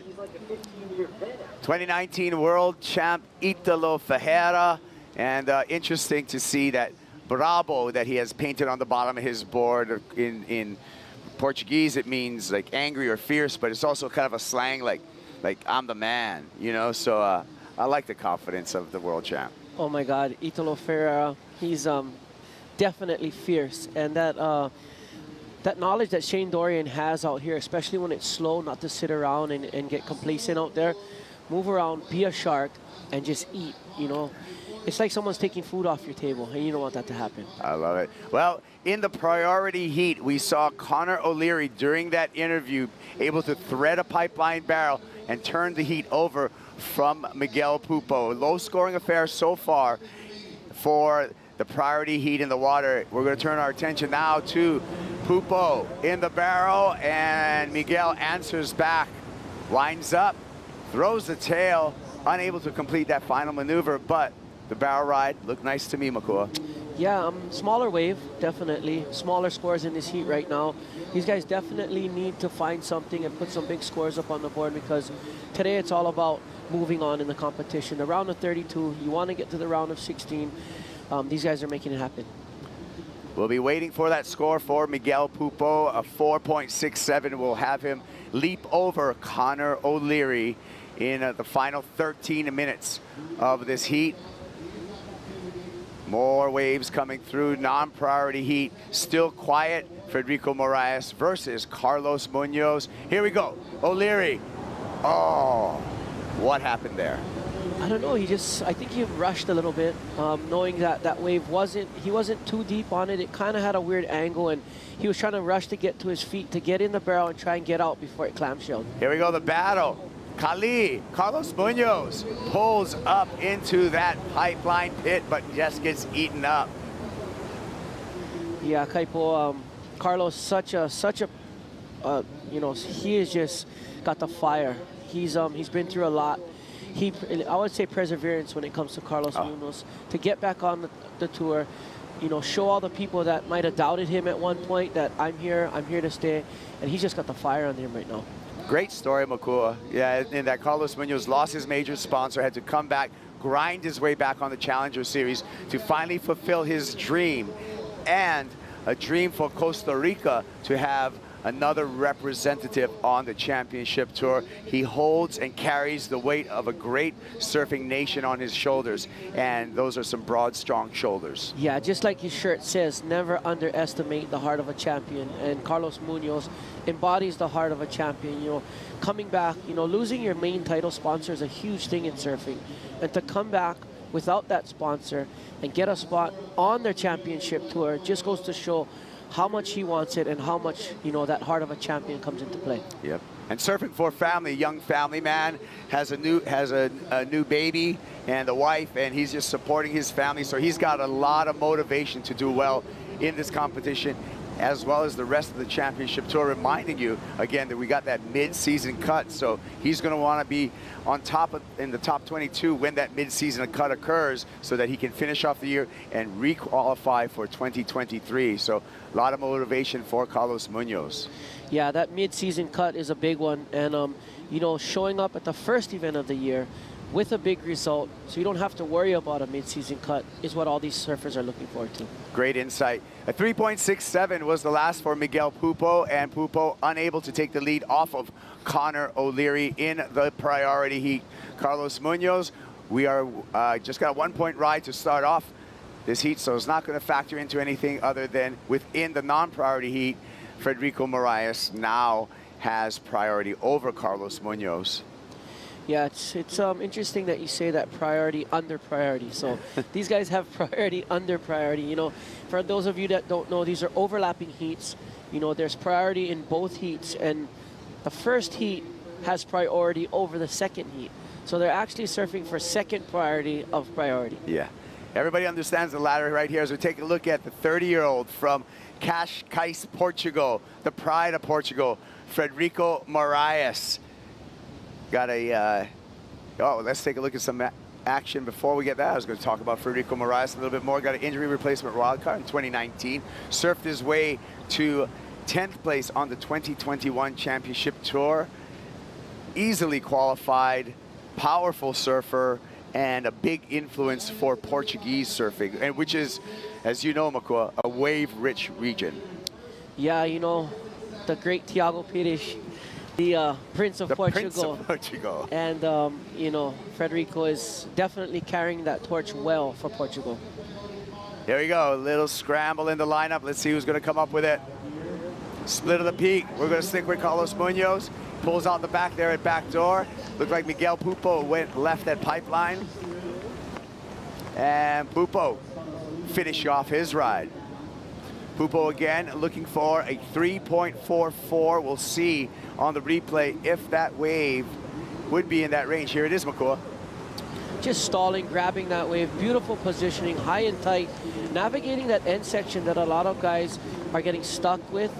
2019 world champ Italo Ferrera, and interesting to see that bravo that he has painted on the bottom of his board. In Portuguese it means like angry or fierce, but it's also kind of a slang like I'm the man, so I like the confidence of the world champ. Oh my God, Italo Ferrera, he's definitely fierce, and that knowledge that Shane Dorian has out here, especially when it's slow, not to sit around and get complacent out there, move around, be a shark, and just eat, It's like someone's taking food off your table, and you don't want that to happen. I love it. Well, in the priority heat, we saw Conor O'Leary during that interview able to thread a pipeline barrel and turn the heat over from Miguel Pupo. Low scoring affair so far for the priority heat in the water. We're going to turn our attention now to Pupo in the barrel, and Miguel answers back, winds up, throws the tail, unable to complete that final maneuver, but the barrel ride looked nice to me, Makua. Yeah, smaller wave, definitely. Smaller scores in this heat right now. These guys definitely need to find something and put some big scores up on the board, because today it's all about moving on in the competition. The round of 32, you want to get to the round of 16. These guys are making it happen. We'll be waiting for that score for Miguel Pupo. A 4.67 will have him leap over Conor O'Leary in the final 13 minutes of this heat. More waves coming through, non-priority heat. Still quiet, Federico Moraes versus Carlos Munoz. Here we go, O'Leary. Oh, what happened there? I don't know, I think he rushed a little bit, knowing that that wave he wasn't too deep on it. It kind of had a weird angle, and he was trying to rush to get to his feet, to get in the barrel and try and get out before it clamshelled. Here we go, the battle. Carlos Munoz pulls up into that pipeline pit, but just gets eaten up. Yeah, Kaipo, Carlos, such a, you know, he has just got the fire. He's been through a lot. I would say perseverance when it comes to Carlos Munoz, to get back on the tour, you know, show all the people that might have doubted him at one point that I'm here to stay, and he's just got the fire on him right now. Great story, Makua. Yeah, in that Carlos Munoz lost his major sponsor, had to come back, grind his way back on the Challenger Series to finally fulfill his dream, and a dream for Costa Rica to have another representative on the championship tour. He holds and carries the weight of a great surfing nation on his shoulders, and those are some broad, strong shoulders. Yeah, just like his shirt says, never underestimate the heart of a champion, and Carlos Munoz embodies the heart of a champion. You know, coming back, you know, losing your main title sponsor is a huge thing in surfing, and to come back without that sponsor and get a spot on their championship tour just goes to show how much he wants it and how much, you know, that heart of a champion comes into play. Yep. And surfing for family, young family man, has a new baby and a wife, and he's just supporting his family. So he's got a lot of motivation to do well in this competition, as well as the rest of the championship tour, reminding you again that we got that mid-season cut. So he's going to want to be on top in the top 22 when that mid-season cut occurs, so that he can finish off the year and re-qualify for 2023. So a lot of motivation for Carlos Munoz. Yeah, that mid-season cut is a big one, and you know, showing up at the first event of the year with a big result, so you don't have to worry about a mid-season cut, is what all these surfers are looking forward to. Great insight. A 3.67 was the last for Miguel Pupo, and Pupo unable to take the lead off of Conor O'Leary in the priority heat. Carlos Munoz, we are just got a 1 point ride to start off this heat, so it's not going to factor into anything other than within the non-priority heat. Federico Moraes now has priority over Carlos Munoz. Yeah, it's interesting that you say that priority under priority. So these guys have priority under priority. You know, for those of you that don't know, these are overlapping heats. You know, there's priority in both heats, and the first heat has priority over the second heat. So they're actually surfing for second priority of priority. Yeah. Everybody understands the ladder right here as we take a look at the 30-year-old from Cascais, Portugal, the pride of Portugal, Federico Moraes. Got a, let's take a look at some action before we get that. I was going to talk about Federico Moraes a little bit more. Got an injury replacement wildcard in 2019. Surfed his way to 10th place on the 2021 Championship Tour. Easily qualified, powerful surfer, and a big influence for Portuguese surfing, and which is, as you know, Makua, a wave-rich region. Yeah, you know, the great Tiago Pires, the Prince of Portugal. Prince of Portugal. And, you know, Federico is definitely carrying that torch well for Portugal. Here we go, a little scramble in the lineup. Let's see who's going to come up with it. Split of the peak. We're going to stick with Carlos Munoz. Pulls out the back there at back door. Looked like Miguel Pupo went left at pipeline. And Pupo finish off his ride. Pupo again looking for a 3.44. We'll see on the replay if that wave would be in that range. Here it is, Makua. Just stalling, grabbing that wave. Beautiful positioning, high and tight. Navigating that end section that a lot of guys are getting stuck with,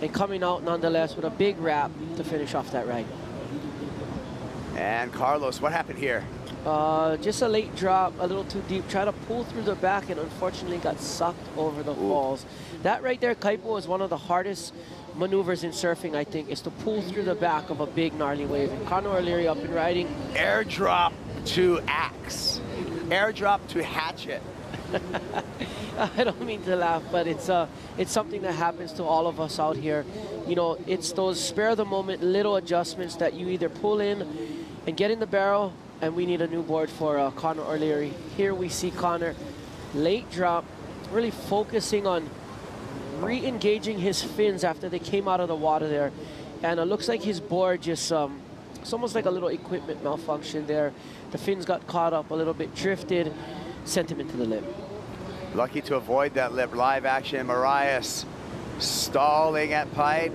and coming out nonetheless with a big wrap to finish off that ride. And Carlos, what happened here? Just a late drop, a little too deep, trying to pull through the back, and unfortunately got sucked over the falls. That right there, Kaipo, is one of the hardest maneuvers in surfing, I think, is to pull through the back of a big gnarly wave. And Conor O'Leary up and riding. Airdrop to axe. Airdrop to hatchet. I don't mean to laugh, but it's something that happens to all of us out here. You know, it's those spare of the moment little adjustments that you either pull in and get in the barrel, and we need a new board for Conor O'Leary. Here we see Conor, late drop, really focusing on re-engaging his fins after they came out of the water there. And it looks like his board just it's almost like a little equipment malfunction there. The fins got caught up a little bit, drifted, sent him into the lip. Lucky to avoid that lip. Live action. Marias stalling at pipe.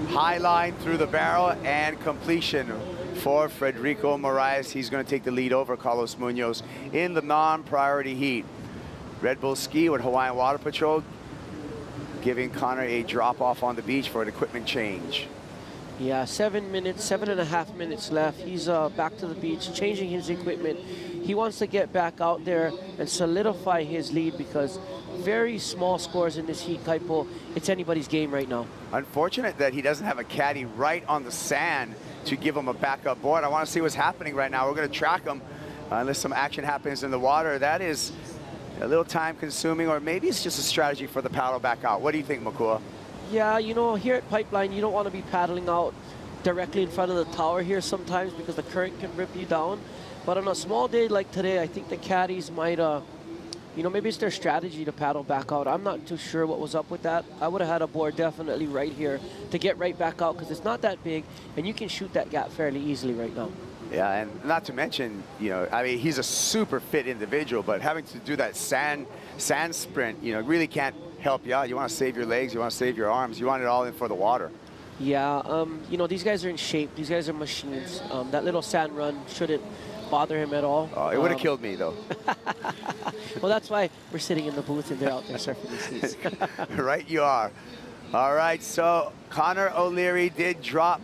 High line through the barrel and completion for Frederico Marias. He's going to take the lead over Carlos Munoz in the non-priority heat. Red Bull Ski with Hawaiian Water Patrol giving Conor a drop off on the beach for an equipment change. Yeah, 7.5 minutes left. He's back to the beach, changing his equipment. He wants to get back out there and solidify his lead because very small scores in this heat, Kaipo. It's anybody's game right now. Unfortunate that he doesn't have a caddy right on the sand to give him a backup board. I want to see what's happening right now. We're going to track him unless some action happens in the water. That is a little time consuming, or maybe it's just a strategy for the paddle back out. What do you think, Makua? Yeah, you know, here at Pipeline, you don't want to be paddling out directly in front of the tower here sometimes because the current can rip you down. But on a small day like today, I think the caddies might, you know, maybe it's their strategy to paddle back out. I'm not too sure what was up with that. I would have had a board definitely right here to get right back out because it's not that big and you can shoot that gap fairly easily right now. Yeah, and not to mention, you know, I mean, he's a super fit individual, but having to do that sand sprint, you know, really can't help you out. You want to save your legs, you want to save your arms, you want it all in for the water. Yeah, you know, these guys are in shape. These guys are machines. That little sand run shouldn't bother him at all. Oh, it would have killed me, though. Well, that's why we're sitting in the booth and they're out there surfing the seas. Right you are. All right, so Conor O'Leary did drop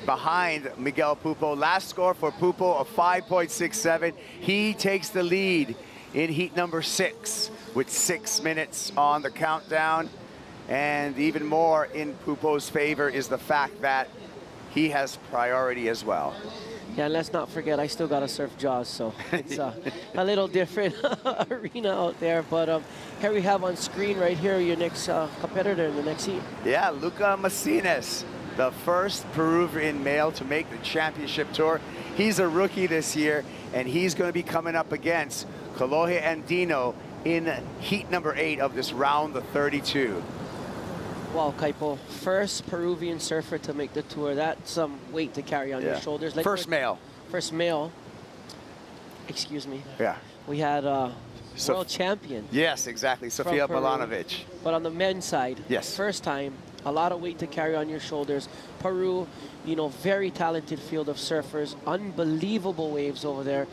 behind Miguel Pupo. Last score for Pupo of 5.67. He takes the lead in heat number 6 with 6 minutes on the countdown. And even more in Pupo's favor is the fact that he has priority as well. Yeah, and let's not forget, I still got to surf Jaws, so it's a little different arena out there. But here we have on screen right here your next competitor in the next heat. Yeah, Luca Macines, the first Peruvian male to make the championship tour. He's a rookie this year, and he's going to be coming up against Kalohe Andino in heat number 8 of this round, the 32. Wow, Kaipo, first Peruvian surfer to make the tour. That's some weight to carry on your shoulders. Like first male. First male. Excuse me. Yeah. We had world champion. Yes, exactly, Sofia Milanovic. But on the men's side, yes, first time, a lot of weight to carry on your shoulders. Peru, you know, very talented field of surfers, unbelievable waves over there.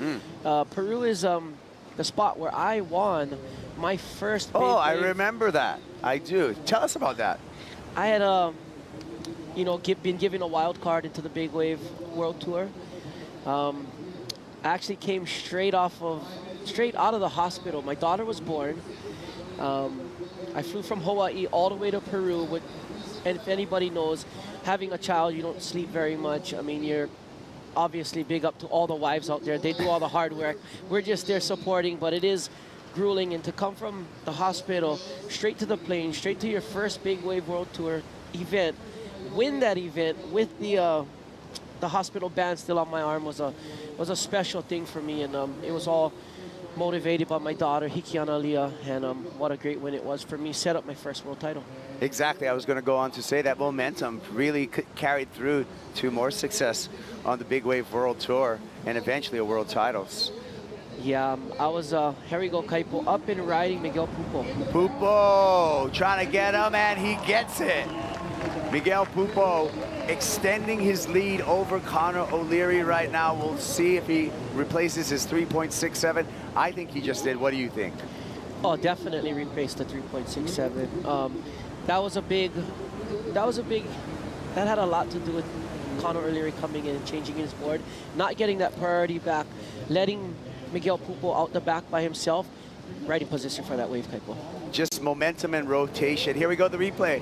Peru is the spot where I won my first big wave. I wave. remember that. I do. Tell us about that. I had, you know, been given a wild card into the Big Wave World Tour. I actually came straight out of the hospital. My daughter was born. I flew from Hawaii all the way to Peru. And if anybody knows, having a child, you don't sleep very much. I mean, you're obviously big up to all the wives out there. They do all the hard work. We're just there supporting, but it is grueling. And to come from the hospital straight to the plane, straight to your first Big Wave World Tour event, win that event with the hospital band still on my arm was a special thing for me. And it was all motivated by my daughter, Hikiana Leah, and what a great win it was for me. Set up my first world title. Exactly. I was going to go on to say that momentum really carried through to more success on the Big Wave World Tour and eventually a world titles. Yeah, I was, here we go, Kaipo, up and riding Miguel Pupo. Pupo trying to get him, and he gets it. Miguel Pupo extending his lead over Conor O'Leary right now. We'll see if he replaces his 3.67. I think he just did. What do you think? Oh, definitely replaced the 3.67. That had a lot to do with Conor O'Leary coming in and changing his board, not getting that priority back, letting Miguel Pupo out the back by himself, right in position for that wave, Kaipo. Just momentum and rotation. Here we go, the replay.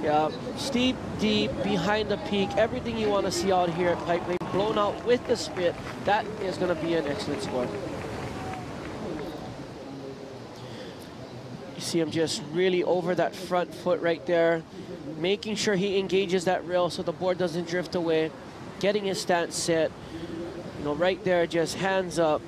Yeah, steep, deep, behind the peak, everything you want to see out here at Pipe Lane, blown out with the spit. That is going to be an excellent score. You see him just really over that front foot right there, making sure he engages that rail so the board doesn't drift away, getting his stance set. You know, right there, just hands up,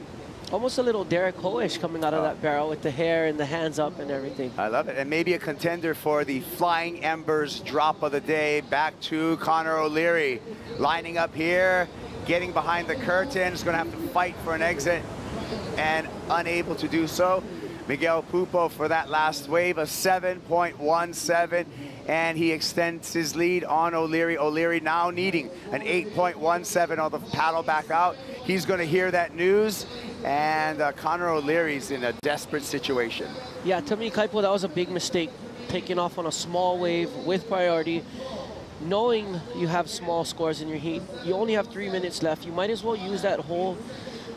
almost a little Derek Ho-ish coming out of that barrel with the hair and the hands up and everything. I love it. And maybe a contender for the Flying Embers drop of the day. Back to Conor O'Leary. Lining up here, getting behind the curtain. Is going to have to fight for an exit and unable to do so. Miguel Pupo for that last wave, a 7.17. And he extends his lead on O'Leary. O'Leary now needing an 8.17 on the paddle back out. He's going to hear that news, and Conor O'Leary's in a desperate situation. Yeah, to me, Kaipo, that was a big mistake, taking off on a small wave with priority. Knowing you have small scores in your heat, you only have 3 minutes left. You might as well use that whole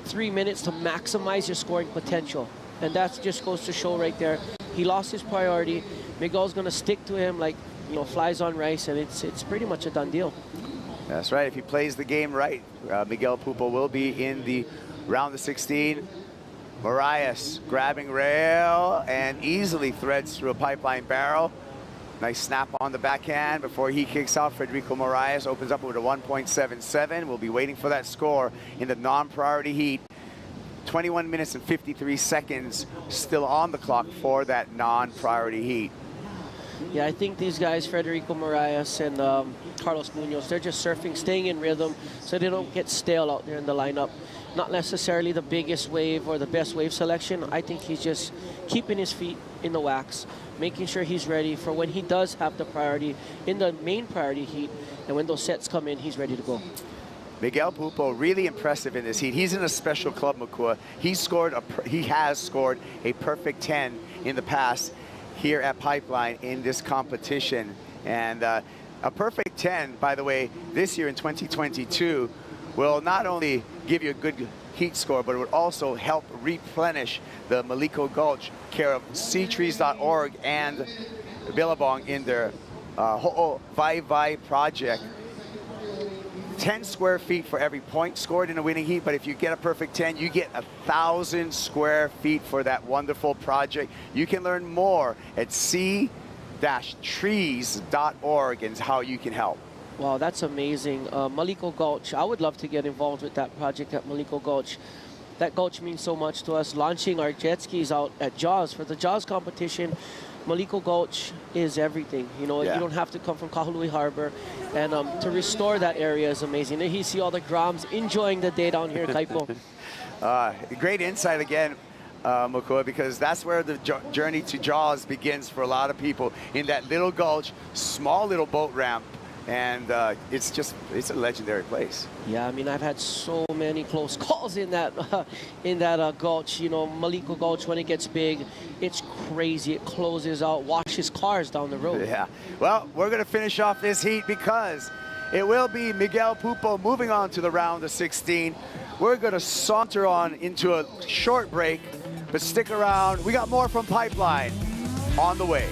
3 minutes to maximize your scoring potential. And that just goes to show right there. He lost his priority. Miguel's going to stick to him like, you know, flies on rice, and it's pretty much a done deal. That's right. If he plays the game right, Miguel Pupo will be in the round of 16. Moraes grabbing rail and easily threads through a pipeline barrel. Nice snap on the backhand before he kicks out. Federico Moraes opens up with a 1.77. We'll be waiting for that score in the non-priority heat. 21 minutes and 53 seconds still on the clock for that non-priority heat. Yeah, I think these guys, Federico Moraes and Carlos Munoz, they're just surfing, staying in rhythm so they don't get stale out there in the lineup. Not necessarily the biggest wave or the best wave selection. I think he's just keeping his feet in the wax, making sure he's ready for when he does have the priority in the main priority heat, and when those sets come in, he's ready to go. Miguel Pupo, really impressive in this heat. He's in a special club, Makua. He has scored a perfect 10 in the past here at Pipeline in this competition. And a perfect 10, by the way, this year in 2022 will not only give you a good heat score, but it would also help replenish the Maliko Gulch, care of seatrees.org and Billabong in their Ho'o Vai Vai project. 10 square feet for every point scored in a winning heat, but if you get a perfect 10, you get 1,000 square feet for that wonderful project. You can learn more at c-trees.org and how you can help. Wow, that's amazing. Maliko Gulch, I would love to get involved with that project at Maliko Gulch. That gulch means so much to us. Launching our jet skis out at Jaws for the Jaws competition, Maliko Gulch is everything. You know, you don't have to come from Kahului Harbor. And to restore that area is amazing. And you see all the Groms enjoying the day down here, Kaipo. Great insight again, Makua, because that's where the journey to Jaws begins for a lot of people. In that little gulch, small little boat ramp. And it's a legendary place. Yeah, I mean, I've had so many close calls in that gulch. You know, Maliko Gulch, when it gets big, it's crazy. It closes out, washes cars down the road. Yeah. Well, we're going to finish off this heat because it will be Miguel Pupo moving on to the round of 16. We're going to saunter on into a short break, but stick around. We got more from Pipeline on the way.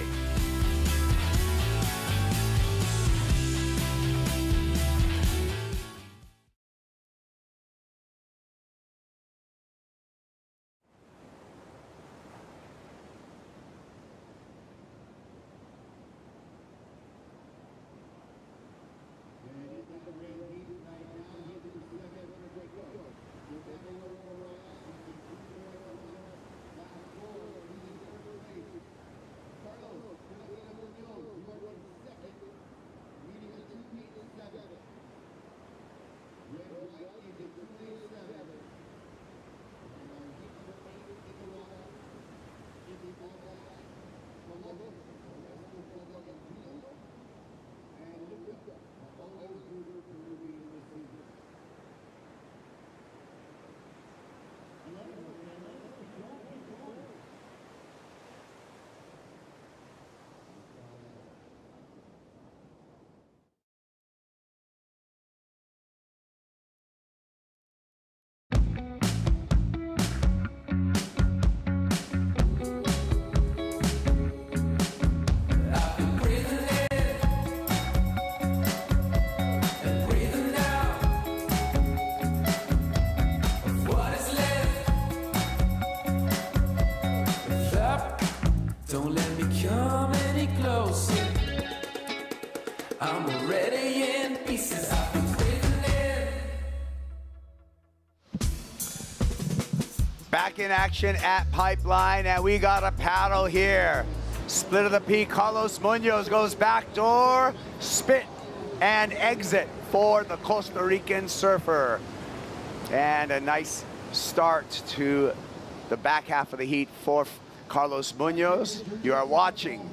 Back in action at Pipeline, and we got a paddle here. Split of the peak, Carlos Munoz goes back door, spit and exit for the Costa Rican surfer. And a nice start to the back half of the heat for Carlos Munoz. You are watching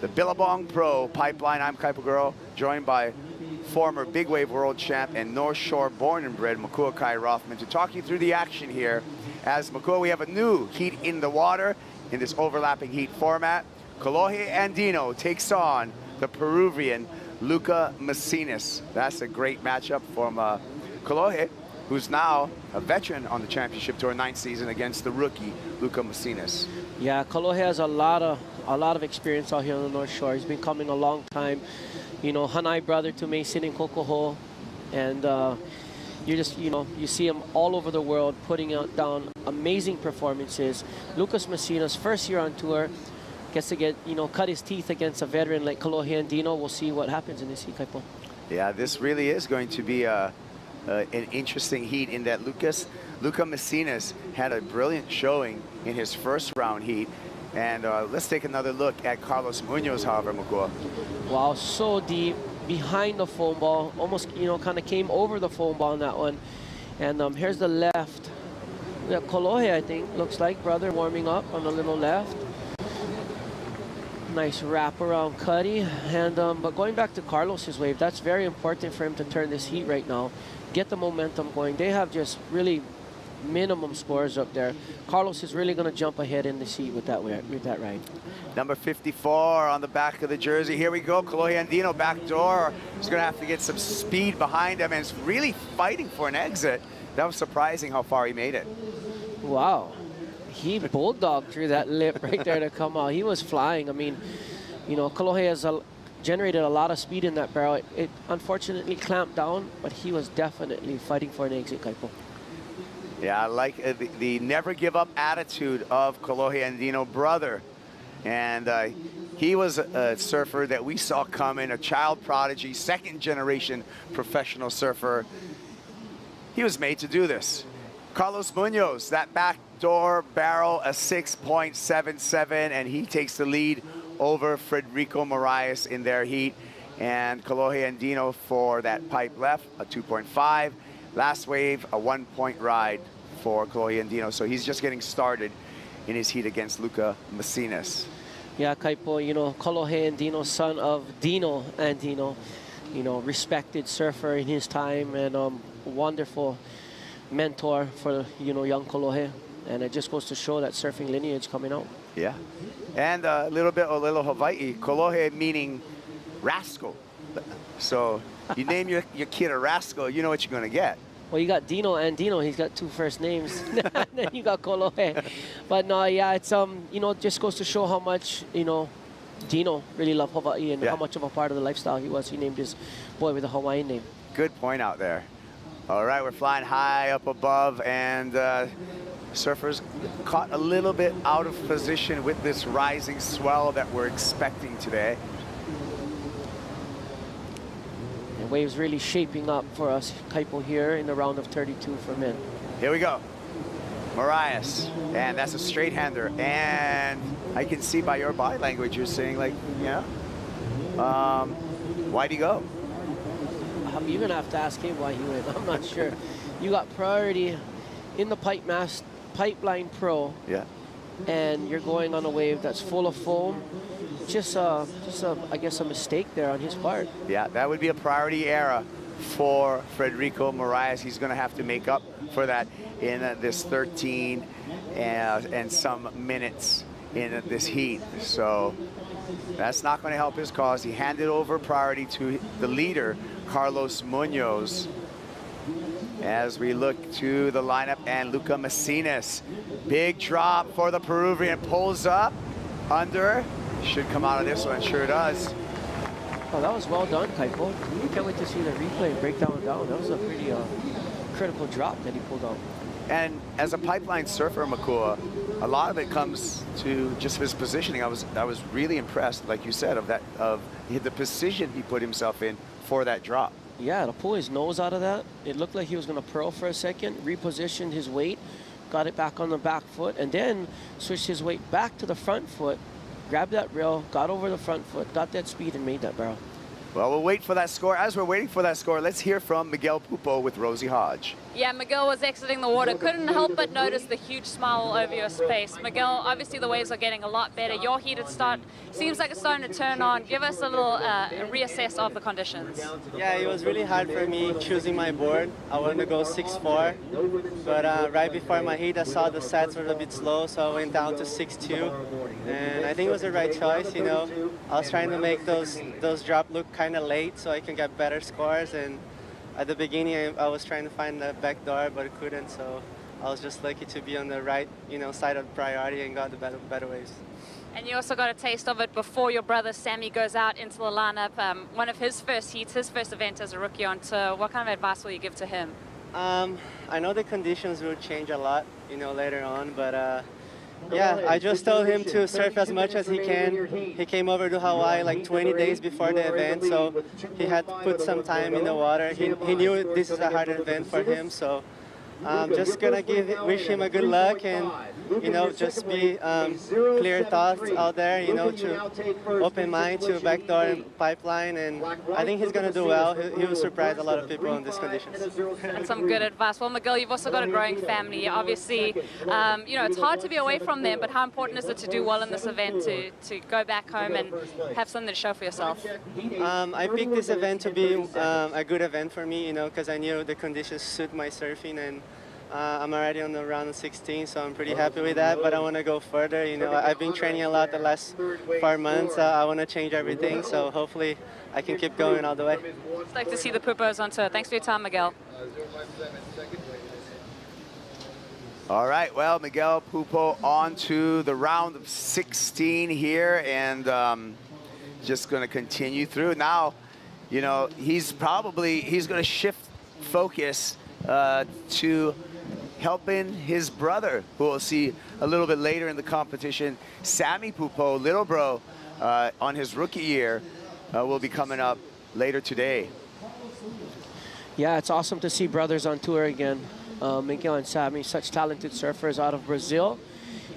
the Billabong Pro Pipeline. I'm Kaipo Girl, joined by former Big Wave World Champ and North Shore born and bred Makua Kai Rothman to talk you through the action here. As Makua, we have a new heat in the water in this overlapping heat format. Kolohe Andino takes on the Peruvian Luca Macinas. That's a great matchup from Kolohe, who's now a veteran on the championship tour, 9th season, against the rookie Luca Macinas. Yeah, Kolohe has a lot of experience out here on the North Shore. He's been coming a long time. You know, Hanai brother to Mason in Kokoho, and you just, you know, you see him all over the world putting down amazing performances. Lucas Macinas, first year on tour, gets to get, you know, cut his teeth against a veteran like Kolohe Andino. We'll see what happens in this heat, Kaipo. Yeah, this really is going to be an interesting heat in that Luca Macinas had a brilliant showing in his first round heat. And let's take another look at Carlos Munoz, however, Makua. Wow, so deep behind the foam ball, almost, you know, kind of came over the foam ball on that one. And here's the left. Yeah, Kolohe, I think, looks like, brother, warming up on the little left. Nice wrap around Cuddy. And but going back to Carlos's wave, that's very important for him to turn this heat right now, get the momentum going. They have just really minimum scores up there. Carlos is really going to jump ahead in the heat with that ride. Number 54 on the back of the jersey. Here we go. Kolohe Andino back door. He's going to have to get some speed behind him, and is really fighting for an exit. That was surprising how far he made it. Wow. He bulldogged through that lip right there to come out. He was flying. I mean, you know, Kolohe has generated a lot of speed in that barrel. It unfortunately clamped down, but he was definitely fighting for an exit, Kaipo. Yeah, I like the never give up attitude of Kolohe Andino brother. And he was a surfer that we saw coming, a child prodigy, second generation professional surfer. He was made to do this. Carlos Munoz, that back door barrel, a 6.77, and he takes the lead over Federico Moraes in their heat. And Kolohe Andino for that pipe left, a 2.5. Last wave, a 1-point ride for Kolohe Andino. So he's just getting started in his heat against Luca Macinas. Yeah, Kaipo, you know, Kolohe Andino, son of Dino Andino, you know, respected surfer in his time, and wonderful mentor for, you know, young Kolohe. And it just goes to show that surfing lineage coming out. Yeah. And a little Hawaii, Kolohe meaning rascal. So you name your kid a rascal, you know what you're going to get. Well, you got Dino and Dino. He's got two first names. And then you got Kolohe. But no, yeah, it's you know, it just goes to show how much, you know, Dino really loved Hawaii, and how much of a part of the lifestyle he was. He named his boy with a Hawaiian name. Good point out there. All right, we're flying high up above, and surfers caught a little bit out of position with this rising swell that we're expecting today. The waves really shaping up for us, Kaipo, here in the round of 32 for men. Here we go. Moraes, and that's a straight hander. And I can see by your body language, you're saying, like, yeah, why'd he go? You're gonna have to ask him why he went. I'm not sure. You got priority in the Pipeline Pro. Yeah. And you're going on a wave that's full of foam. Just I guess a mistake there on his part. Yeah, that would be a priority error for Federico Moraes. He's going to have to make up for that in this 13 and some minutes in this heat. So that's not going to help his cause. He handed over priority to the leader, Carlos Munoz. As we look to the lineup, and Luca Macinas, big drop for the Peruvian, pulls up, under, should come out of this one, sure does. Oh, that was well done, Kaipo. We can't wait to see the replay and break down. That was a pretty critical drop that he pulled out. And as a Pipeline surfer, Makua, a lot of it comes to just his positioning. I was really impressed, like you said, of the position he put himself in for that drop. Yeah, to pull his nose out of that, it looked like he was going to pearl for a second, repositioned his weight, got it back on the back foot, and then switched his weight back to the front foot, grabbed that rail, got over the front foot, got that speed, and made that barrel. Well, we'll wait for that score. As we're waiting for that score, let's hear from Miguel Pupo with Rosie Hodge. Yeah, Miguel was exiting the water. Couldn't help but notice the huge smile over your face. Miguel, obviously the waves are getting a lot better. Your heated start seems like it's starting to turn on. Give us a little reassess of the conditions. Yeah, it was really hard for me choosing my board. I wanted to go 6-4, but right before my heat, I saw the sets were a bit slow, so I went down to 6-2, and I think it was the right choice. You know, I was trying to make those drop look kind of late so I can get better scores, and at the beginning I was trying to find the back door, but I couldn't, so I was just lucky to be on the right, you know, side of priority and got the better waves. And you also got a taste of it before your brother Sammy goes out into the lineup. One of his first heats, his first event as a rookie on tour. What kind of advice will you give to him? I know the conditions will change a lot, you know, later on, but yeah, I just told him to surf as much as he can. He came over to Hawaii like 20 days before the event, so he had to put some time in the water. He knew this is a hard event for him, so I'm just gonna wish him a good luck, and you know, just be clear thoughts out there, you know, to open mind to backdoor and pipeline, and I think he's gonna do well. He will surprise a lot of people in these conditions. That's some good advice. Well, Miguel, you've also got a growing family. Obviously, you know, it's hard to be away from them, but how important is it to do well in this event, to go back home and have something to show for yourself? I picked this event to be a good event for me, you know, because I knew the conditions suit my surfing, and I'm already on the round of 16, so I'm pretty happy with that, but I want to go further. You know, I've been training a lot the last 4 months. I want to change everything, so hopefully I can keep going all the way. It's like to see the Pupos on tour. Thanks for your time, Miguel. All right, well, Miguel Pupo on to the round of 16 here, and just going to continue through. Now, you know, he's going to shift focus to helping his brother, who we'll see a little bit later in the competition. Sammy Pupo, little bro, on his rookie year, will be coming up later today. Yeah, it's awesome to see brothers on tour again. Miguel and Sammy, such talented surfers out of Brazil.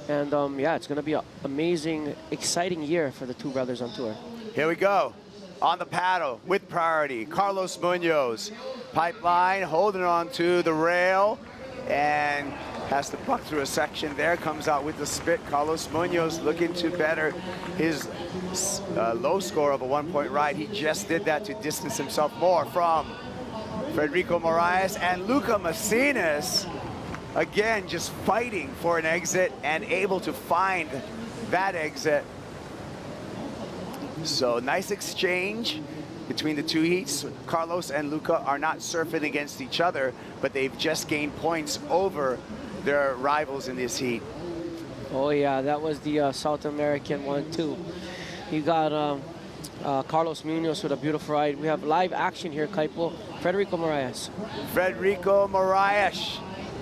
And yeah, it's going to be an amazing, exciting year for the two brothers on tour. Here we go. On the paddle with priority, Carlos Munoz. Pipeline holding on to the rail and has to buck through a section there, comes out with the spit. Carlos Munoz looking to better his low score of a 1-point ride. He just did that to distance himself more from Frederico Moraes, and Luca Macinas, again, just fighting for an exit and able to find that exit. So nice exchange between the two heats. Carlos and Luca are not surfing against each other, but they've just gained points over their rivals in this heat. Oh yeah, that was the South American one too. You got Carlos Munoz with a beautiful ride. We have live action here, Kaipo. Frederico Moraes. Frederico Moraes,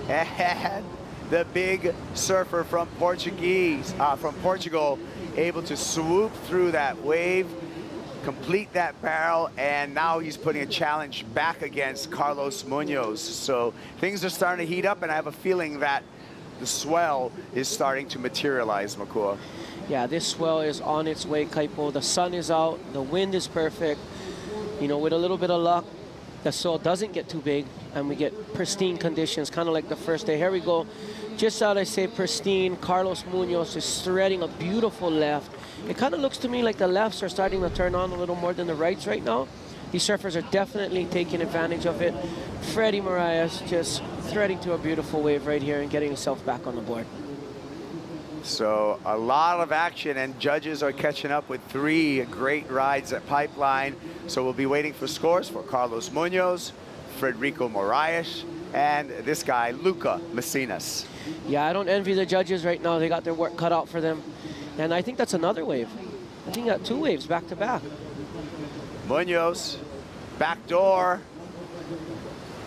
and the big surfer from Portugal, able to swoop through that wave, complete that barrel, and now he's putting a challenge back against Carlos Munoz. So things are starting to heat up, and I have a feeling that the swell is starting to materialize, Makua. Yeah, this swell is on its way, Kaipo. The sun is out, the wind is perfect. You know, with a little bit of luck, the swell doesn't get too big, and we get pristine conditions, kind of like the first day. Here we go. Just out, I say pristine. Carlos Munoz is threading a beautiful left. It kind of looks to me like the lefts are starting to turn on a little more than the rights right now. These surfers are definitely taking advantage of it. Freddie Moraes just threading to a beautiful wave right here and getting himself back on the board. So a lot of action, and judges are catching up with 3 great rides at Pipeline. So we'll be waiting for scores for Carlos Munoz, Frederico Moraes, and this guy, Luca Macinas. Yeah, I don't envy the judges right now. They got their work cut out for them. And I think that's another wave. I think got 2 waves back to back. Munoz, back door.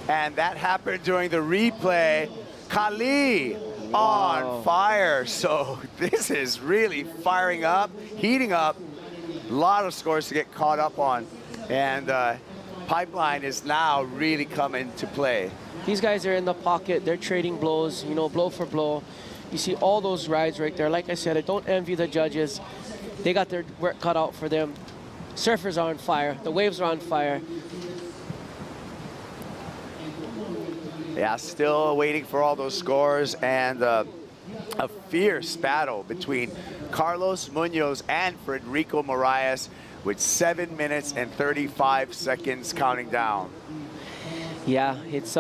And that happened during the replay. Kali on fire. So this is really firing up, heating up. A lot of scores to get caught up on. And Pipeline is now really coming to play. These guys are in the pocket. They're trading blows, you know, blow for blow. You see all those rides right there. Like I said, I don't envy the judges. They got their work cut out for them. Surfers are on fire. The waves are on fire. Yeah, still waiting for all those scores, and a fierce battle between Carlos Munoz and Federico Moraes with 7 minutes and 35 seconds counting down. Yeah, it's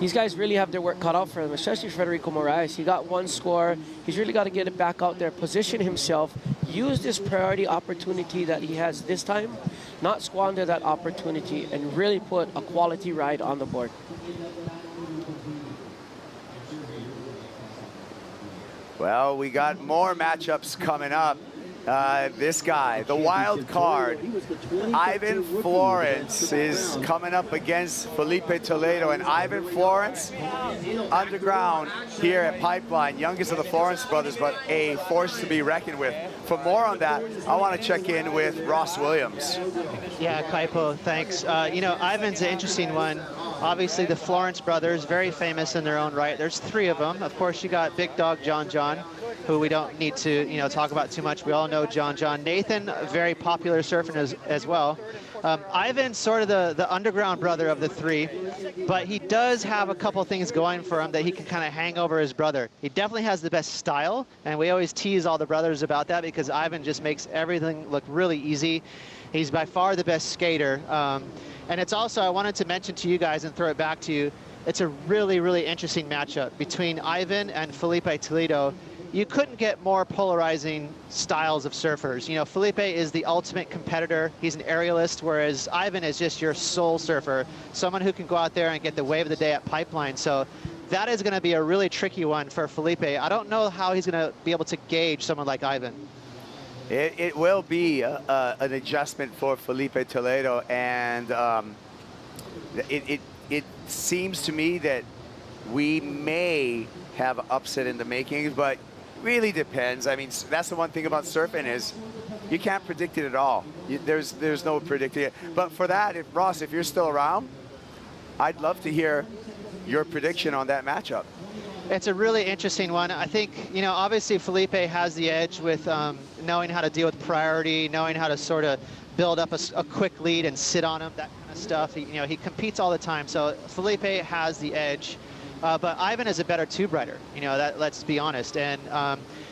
these guys really have their work cut out for them, especially Federico Moraes. He got one score. He's really got to get it back out there, position himself, use this priority opportunity that he has this time, not squander that opportunity, and really put a quality ride on the board. Well, we got more matchups coming up. This guy, the wild card, Ivan Florence, is coming up against Felipe Toledo. And Ivan Florence, underground here at Pipeline, youngest of the Florence brothers, but a force to be reckoned with. For more on that, I want to check in with Ross Williams. Yeah, Kaipo, thanks. You know, Ivan's an interesting one. Obviously, the Florence brothers, very famous in their own right. There's 3 of them. Of course, you got Big Dog John, who we don't need to, you know, talk about too much. We all know John. Nathan, very popular surfing as well. Ivan's sort of the underground brother of the 3, but he does have a couple things going for him that he can kind of hang over his brother. He definitely has the best style, and we always tease all the brothers about that because Ivan just makes everything look really easy. He's by far the best skater. And it's also, I wanted to mention to you guys and throw it back to you, it's a really, really interesting matchup between Ivan and Felipe Toledo. You couldn't get more polarizing styles of surfers. You know, Felipe is the ultimate competitor. He's an aerialist, whereas Ivan is just your soul surfer, someone who can go out there and get the wave of the day at Pipeline. So that is going to be a really tricky one for Felipe. I don't know how he's going to be able to gauge someone like Ivan. It will be an adjustment for Felipe Toledo, and it seems to me that we may have an upset in the makings, but really depends. I mean, that's the one thing about surfing is you can't predict it at all. There's no predicting it. But for that, Ross, if you're still around, I'd love to hear your prediction on that matchup. It's a really interesting one. I think, you know, obviously Felipe has the edge with knowing how to deal with priority, knowing how to sort of build up a quick lead and sit on him, that kind of stuff. You know, he competes all the time, so Felipe has the edge. But Ivan is a better tube rider, you know, let's be honest. And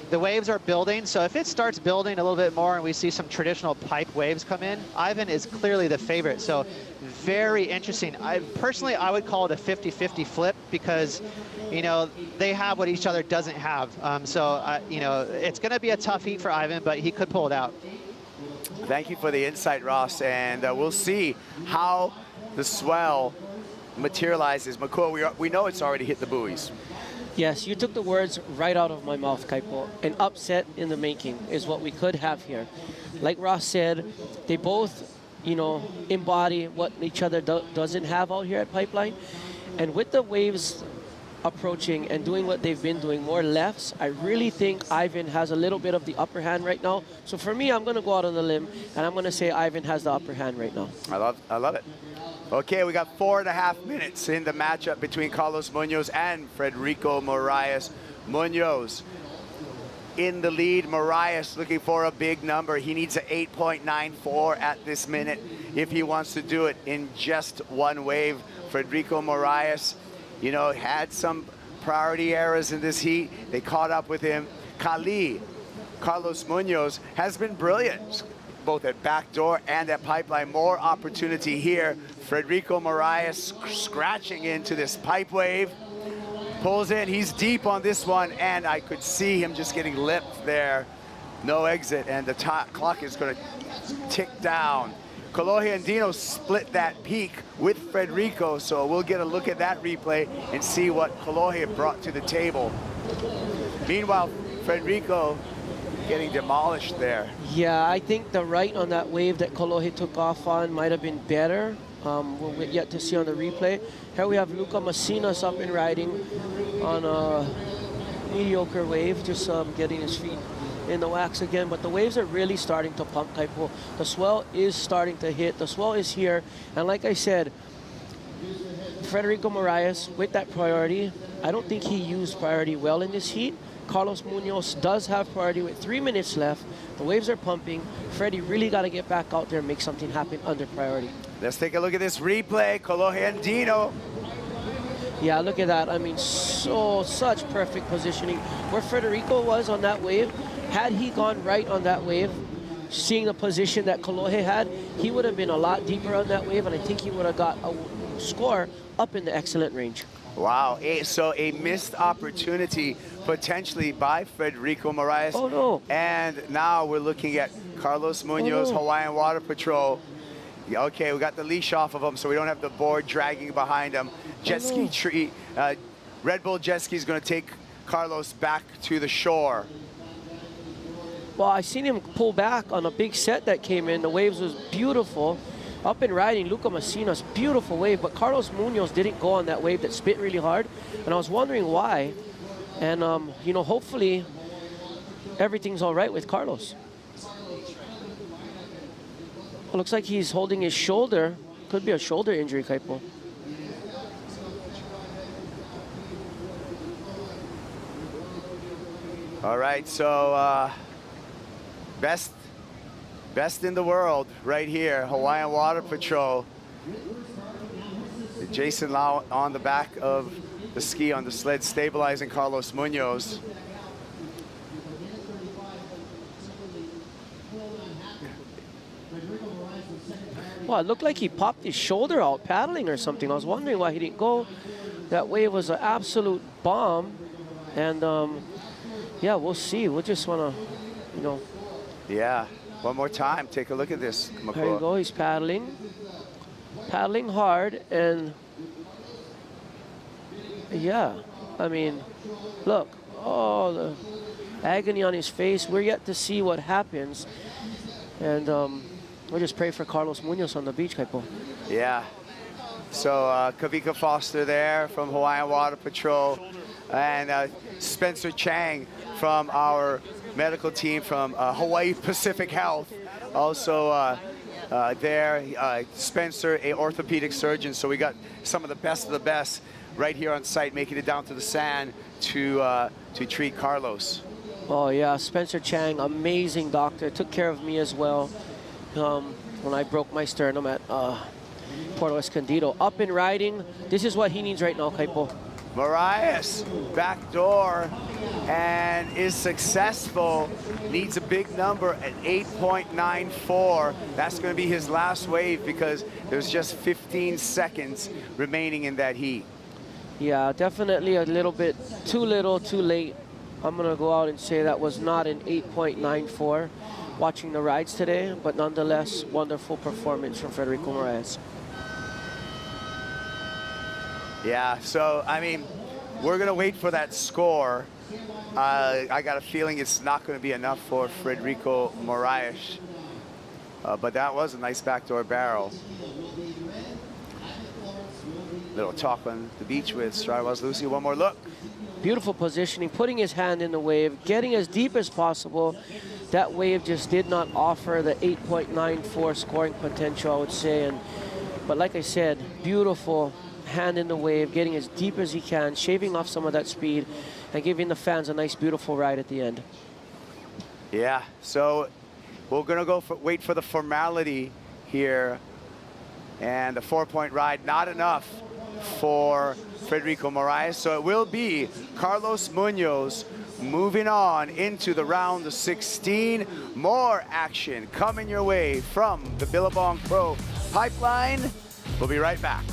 the waves are building, so if it starts building a little bit more and we see some traditional pipe waves come in, Ivan is clearly the favorite. So very interesting. Personally, I would call it a 50-50 flip because, you know, they have what each other doesn't have. You know, it's going to be a tough heat for Ivan, but he could pull it out. Thank you for the insight, Ross, and we'll see how the swell materializes. Makua, we know it's already hit the buoys. Yes, you took the words right out of my mouth, Kaipo. An upset in the making is what we could have here. Like Ross said, they both, you know, embody what each other doesn't have out here at Pipeline. And with the waves approaching and doing what they've been doing, more lefts, I really think Ivan has a little bit of the upper hand right now. So for me, I'm going to go out on the limb, and I'm going to say Ivan has the upper hand right now. I love it. Okay, we got 4.5 minutes in the matchup between Carlos Munoz and Federico Moraes. Munoz in the lead. Moraes looking for a big number. He needs an 8.94 at this minute if he wants to do it in just one wave. Federico Moraes, you know, had some priority errors in this heat. They caught up with him. Carlos Munoz has been brilliant, both at backdoor and at Pipeline. More opportunity here. Federico Moraes scratching into this pipe wave. Pulls in, he's deep on this one, and I could see him just getting lipped there. No exit, and the clock is gonna tick down. Kolohe and Dino split that peak with Federico, so we'll get a look at that replay and see what Kolohe brought to the table. Meanwhile, Federico getting demolished there. Yeah, I think the right on that wave that Kolohe took off on might have been better. We'll yet to see on the replay. Here we have Luca Massinas up and riding on a mediocre wave, just getting his feet in the wax again. But the waves are really starting to pump, Kaipo. The swell is starting to hit. The swell is here. And like I said, Federico Moraes with that priority. I don't think he used priority well in this heat. Carlos Munoz does have priority with 3 minutes left. The waves are pumping. Freddie really got to get back out there and make something happen under priority. Let's take a look at this replay. Kolohe and Dino. Yeah, look at that. I mean, such perfect positioning. Where Federico was on that wave, had he gone right on that wave, seeing the position that Kolohe had, he would have been a lot deeper on that wave, and I think he would have got a score up in the excellent range. Wow, so a missed opportunity potentially by Federico Moraes. Oh, no. And now we're looking at Carlos Munoz, Hawaiian Water Patrol. Yeah, okay, we got the leash off of him, so we don't have the board dragging behind him. Jet ski tree, Red Bull jet ski is going to take Carlos back to the shore. Well, I seen him pull back on a big set that came in. The waves was beautiful. Up and riding, Luca Messina's beautiful wave, but Carlos Munoz didn't go on that wave that spit really hard, and I was wondering why. And, you know, hopefully everything's all right with Carlos. It looks like he's holding his shoulder. Could be a shoulder injury, Kaipo. All right, so best in the world right here, Hawaiian Water Patrol. Jason Lau on the back of the ski on the sled, stabilizing Carlos Munoz. Well, it looked like he popped his shoulder out paddling or something. I was wondering why he didn't go. That wave was an absolute bomb. And yeah, we'll see. We'll just want to, you know. Yeah, one more time. Take a look at this. Makua. There you go. He's paddling. Paddling hard. And yeah, I mean, look. Oh, the agony on his face. We're yet to see what happens. And we'll just pray for Carlos Munoz on the beach, Kaipo. Yeah. So Kavika Foster there from Hawaiian Water Patrol, and Spencer Chang from our medical team from Hawaii Pacific Health. Also there, Spencer, a orthopedic surgeon. So we got some of the best right here on site, making it down to the sand to treat Carlos. Oh yeah, Spencer Chang, amazing doctor, took care of me as well when I broke my sternum at Puerto Escondido. Up and riding, this is what he needs right now, Kaipo. Moraes, backdoor, and is successful. Needs a big number at 8.94. That's going to be his last wave because there's just 15 seconds remaining in that heat. Yeah, definitely a little bit too little, too late. I'm going to go out and say that was not an 8.94 watching the rides today, but nonetheless, wonderful performance from Federico Moraes. Yeah, so, I mean, we're going to wait for that score. I got a feeling it's not going to be enough for Federico Moraes. But that was a nice backdoor barrel. Little talk on the beach with Strivaz Lucy. One more look. Beautiful positioning, putting his hand in the wave, getting as deep as possible. That wave just did not offer the 8.94 scoring potential, I would say. But like I said, beautiful hand in the wave, getting as deep as he can, shaving off some of that speed, and giving the fans a nice, beautiful ride at the end. Yeah, so we're going to wait for the formality here. And the 4-point ride, not enough for Federico Moraes. So it will be Carlos Munoz moving on into the round of 16. More action coming your way from the Billabong Pro Pipeline. We'll be right back.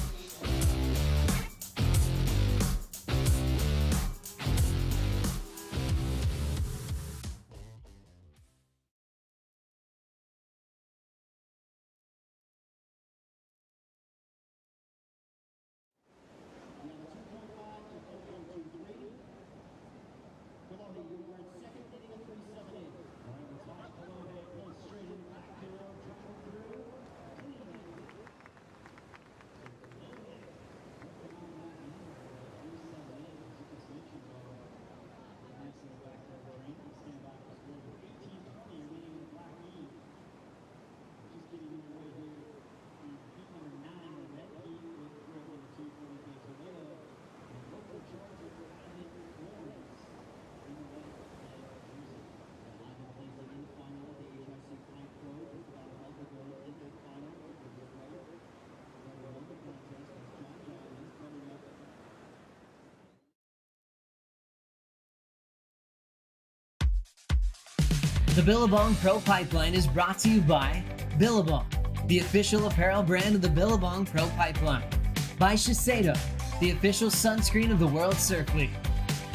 The Billabong Pro Pipeline is brought to you by Billabong, the official apparel brand of the Billabong Pro Pipeline. By Shiseido, the official sunscreen of the World Surf League.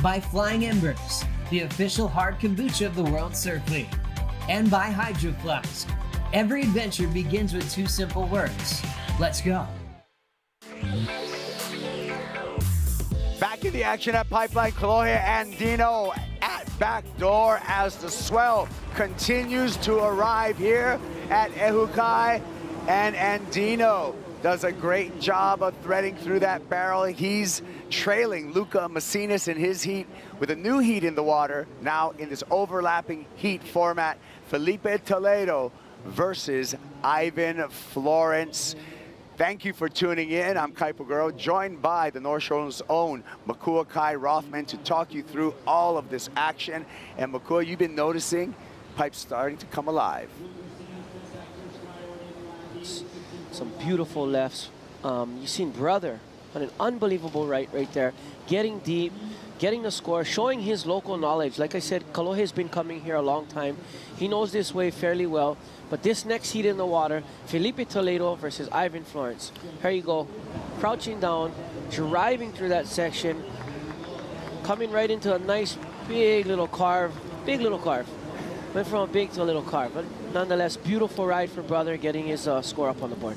By Flying Embers, the official hard kombucha of the World Surf League. And by Hydro Flask. Every adventure begins with 2 simple words. Let's go. Back in the action at Pipeline, Kalohe Andino at back door as the swell continues to arrive here at Ehukai, and Andino does a great job of threading through that barrel. He's trailing Luca Macinas in his heat with a new heat in the water. Now in this overlapping heat format, Felipe Toledo versus Ivan Florence. Thank you for tuning in. I'm Kai Pogoro, joined by the North Shore's own Makua Kai Rothman to talk you through all of this action. And Makua, you've been noticing Pipe starting to come alive. Some beautiful lefts. You've seen Brother on an unbelievable right there, getting deep, getting the score, showing his local knowledge. Like I said, Kalohe's been coming here a long time. He knows this wave fairly well. But this next heat in the water, Felipe Toledo versus Ivan Florence. Here you go, crouching down, driving through that section, coming right into a nice big little carve. Went from a big to a little carve, but nonetheless, beautiful ride for Brother, getting his score up on the board.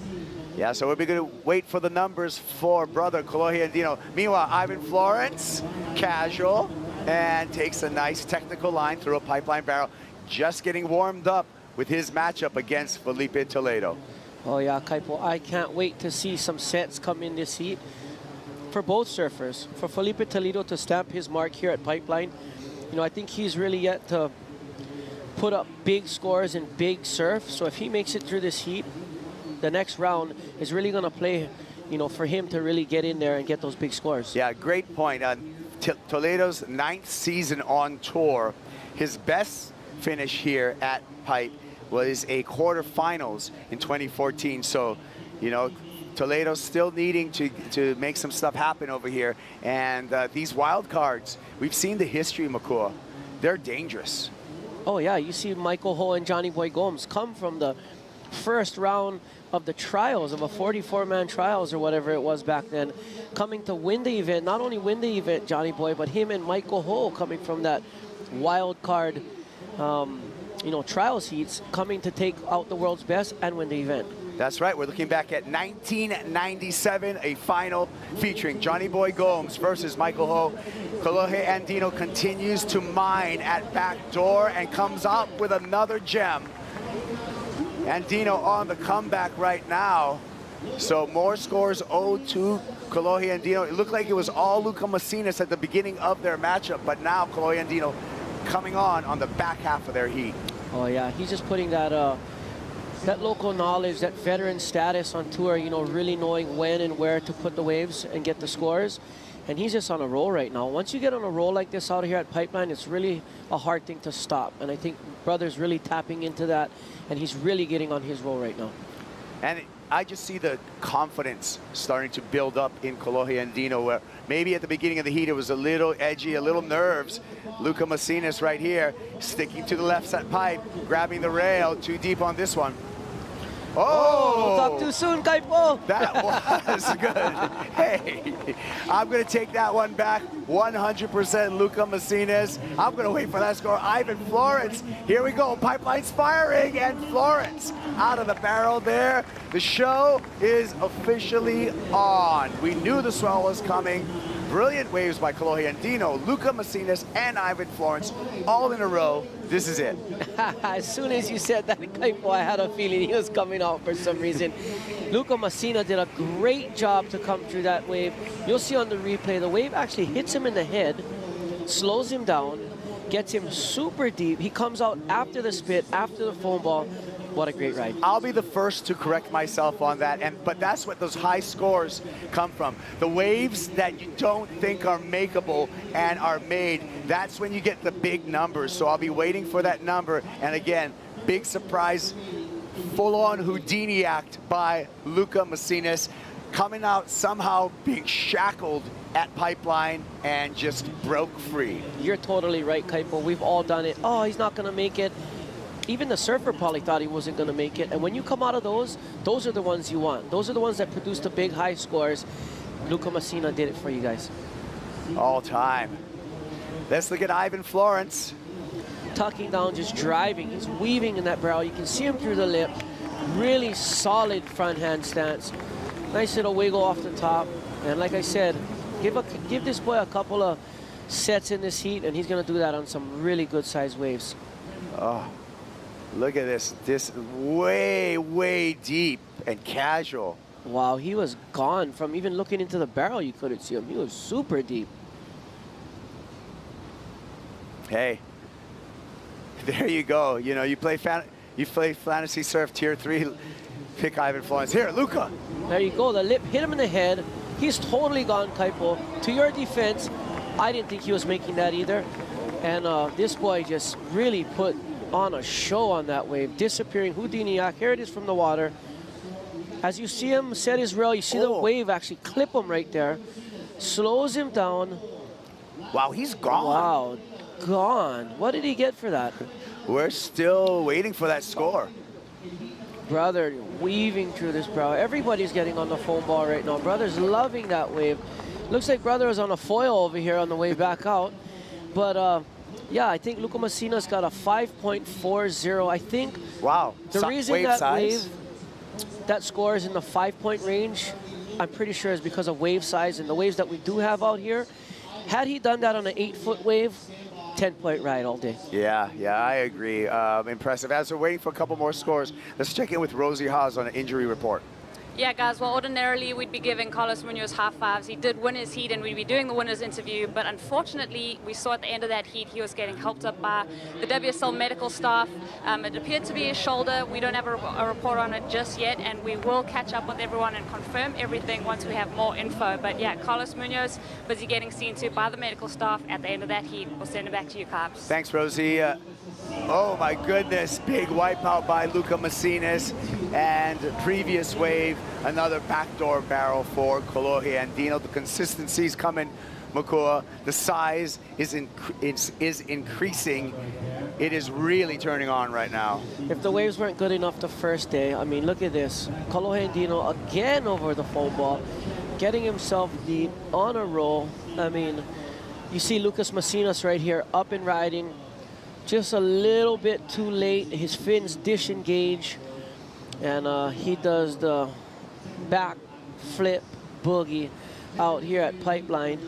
Yeah, so we're going to wait for the numbers for Brother Kalohe Andino. Meanwhile, Ivan Florence, casual, and takes a nice technical line through a pipeline barrel, just getting warmed up with his matchup against Felipe Toledo. Oh yeah, Kaipo, I can't wait to see some sets come in this heat for both surfers. For Felipe Toledo to stamp his mark here at Pipeline, you know, I think he's really yet to put up big scores in big surf. So if he makes it through this heat, the next round is really gonna play, you know, for him to really get in there and get those big scores. Yeah, great point. Toledo's 9th season on tour, his best finish here at Pipe was a quarterfinals in 2014. So, you know, Toledo's still needing to make some stuff happen over here. And these wild cards, we've seen the history, Makua. They're dangerous. Oh yeah, you see Michael Ho and Johnny Boy Gomes come from the first round of the trials, of a 44-man trials or whatever it was back then, coming to win the event. Not only win the event, Johnny Boy, but him and Michael Ho coming from that wild card you know, trials heats, coming to take out the world's best and win the event. That's right. We're looking back at 1997, a final featuring Johnny Boy Gomes versus Michael Ho. Kalohe Andino continues to mine at backdoor and comes up with another gem. Andino on the comeback right now. So more scores owed to Kalohe Andino. It looked like it was all Luca Macinas at the beginning of their matchup, but now Kalohe Andino coming on the back half of their heat. Oh yeah, he's just putting that that local knowledge, that veteran status on tour, you know, really knowing when and where to put the waves and get the scores. And he's just on a roll right now. Once you get on a roll like this out here at Pipeline, it's really a hard thing to stop. And I think Brother's really tapping into that, and he's really getting on his roll right now. And I just see the confidence starting to build up in Kalohe Andino, where maybe at the beginning of the heat it was a little edgy, a little nerves. Luca Macinas right here, sticking to the left side pipe, grabbing the rail, too deep on this one. Oh! Talk too soon, Kaipo! That was good. Hey, I'm going to take that one back. 100% Luca Macinas. I'm going to wait for that score. Ivan Florence. Here we go. Pipeline's firing, and Florence out of the barrel there. The show is officially on. We knew the swell was coming. Brilliant waves by Kalohe Andino, Luca Macinas, and Ivan Florence all in a row. This is it. As soon as you said that, Kaipo, I had a feeling he was coming out for some reason. Luca Macinas did a great job to come through that wave. You'll see on the replay, the wave actually hits him in the head, slows him down, gets him super deep. He comes out after the spit, after the foam ball. What a great ride. I'll be the first to correct myself on that, but that's what those high scores come from. The waves that you don't think are makeable and are made, that's when you get the big numbers. So I'll be waiting for that number. And again, big surprise, full-on Houdini act by Luca Macinas, coming out somehow being shackled at Pipeline and just broke free. You're totally right, Kaipo. We've all done it. Oh, he's not going to make it. even the surfer probably thought he wasn't going to make it. And when you come out of those are the ones you want. Those are the ones that produce the big high scores. Luca Messina did it for you guys. All time. Let's look at Ivan Florence. Tucking down, just driving. He's weaving in that barrel. You can see him through the lip. Really solid front hand stance. Nice little wiggle off the top. And like I said, give this boy a couple of sets in this heat, and he's going to do that on some really good sized waves. Oh, look at this. This way, way deep and casual. Wow, he was gone. From even looking into the barrel, you couldn't see him. He was super deep. Hey, there you go. You know, you play fantasy surf tier 3, pick Ivan Florence. Here, Luca. There you go. The lip hit him in the head. He's totally gone, Kaipo. To your defense, I didn't think he was making that either. And this boy just really put on a show on that wave, disappearing Houdiniac. Here it is from the water. As you see him set his rail, you see the wave actually clip him right there. Slows him down. Wow, he's gone. Wow, gone. What did he get for that? We're still waiting for that score. Brother weaving through this brow. Everybody's getting on the foam ball right now. Brother's loving that wave. Looks like Brother is on a foil over here on the way back out. But yeah, I think Luca Messina's got a 5.40. I think the reason that wave, that score is in the 5-point range, I'm pretty sure is because of wave size and the waves that we do have out here. Had he done that on an 8-foot wave, 10-point ride all day. Yeah, I agree. Impressive. As we're waiting for a couple more scores, let's check in with Rosie Haas on an injury report. Yeah, guys, well, ordinarily we'd be giving Carlos Munoz half fives. He did win his heat and we'd be doing the winner's interview, but unfortunately, we saw at the end of that heat, he was getting helped up by the WSL medical staff. It appeared to be his shoulder. We don't have a report on it just yet, and we will catch up with everyone and confirm everything once we have more info. But yeah, Carlos Munoz, busy getting seen to by the medical staff at the end of that heat. We'll send it back to you, Carbs. Thanks, Rosie. Oh my goodness, big wipeout by Luca Messinas, and previous wave, another backdoor barrel for Kolohe Andino. The consistency's coming, Makua. The size is increasing. It is really turning on right now. If the waves weren't good enough the first day, I mean, look at this. Kolohe Andino again over the foam ball, getting himself deep on a roll. I mean, you see Lucas Messinas right here, up and riding. Just a little bit too late. His fins disengage, and he does the back flip boogie out here at Pipeline.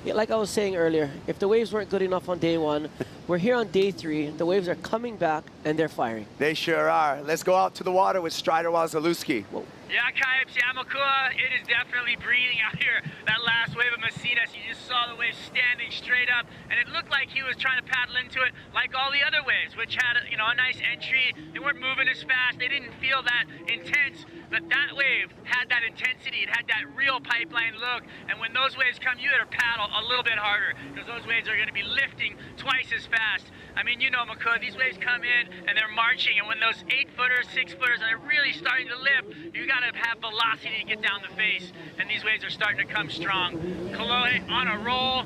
Like I was saying earlier, if the waves weren't good enough on day 1, we're here on day 3. The waves are coming back, and they're firing. They sure are. Let's go out to the water with Strider Wazalewski. Yeah, Kayups, Yamakua, it is definitely breathing out here. That last wave of Messinas, you just saw the wave standing straight up, and it looked like he was trying to paddle into it like all the other waves, which had a nice entry. They weren't moving as fast. They didn't feel that intense, but that wave had that intensity. It had that real Pipeline look, and when those waves come, you gotta paddle a little bit harder, because those waves are gonna be lifting twice as fast. I mean, you know, Makua, these waves come in and they're marching, and when those 8-footers, 6-footers, and they're really starting to lift, you gotta have velocity to get down the face, and these waves are starting to come strong. Kolohe on a roll,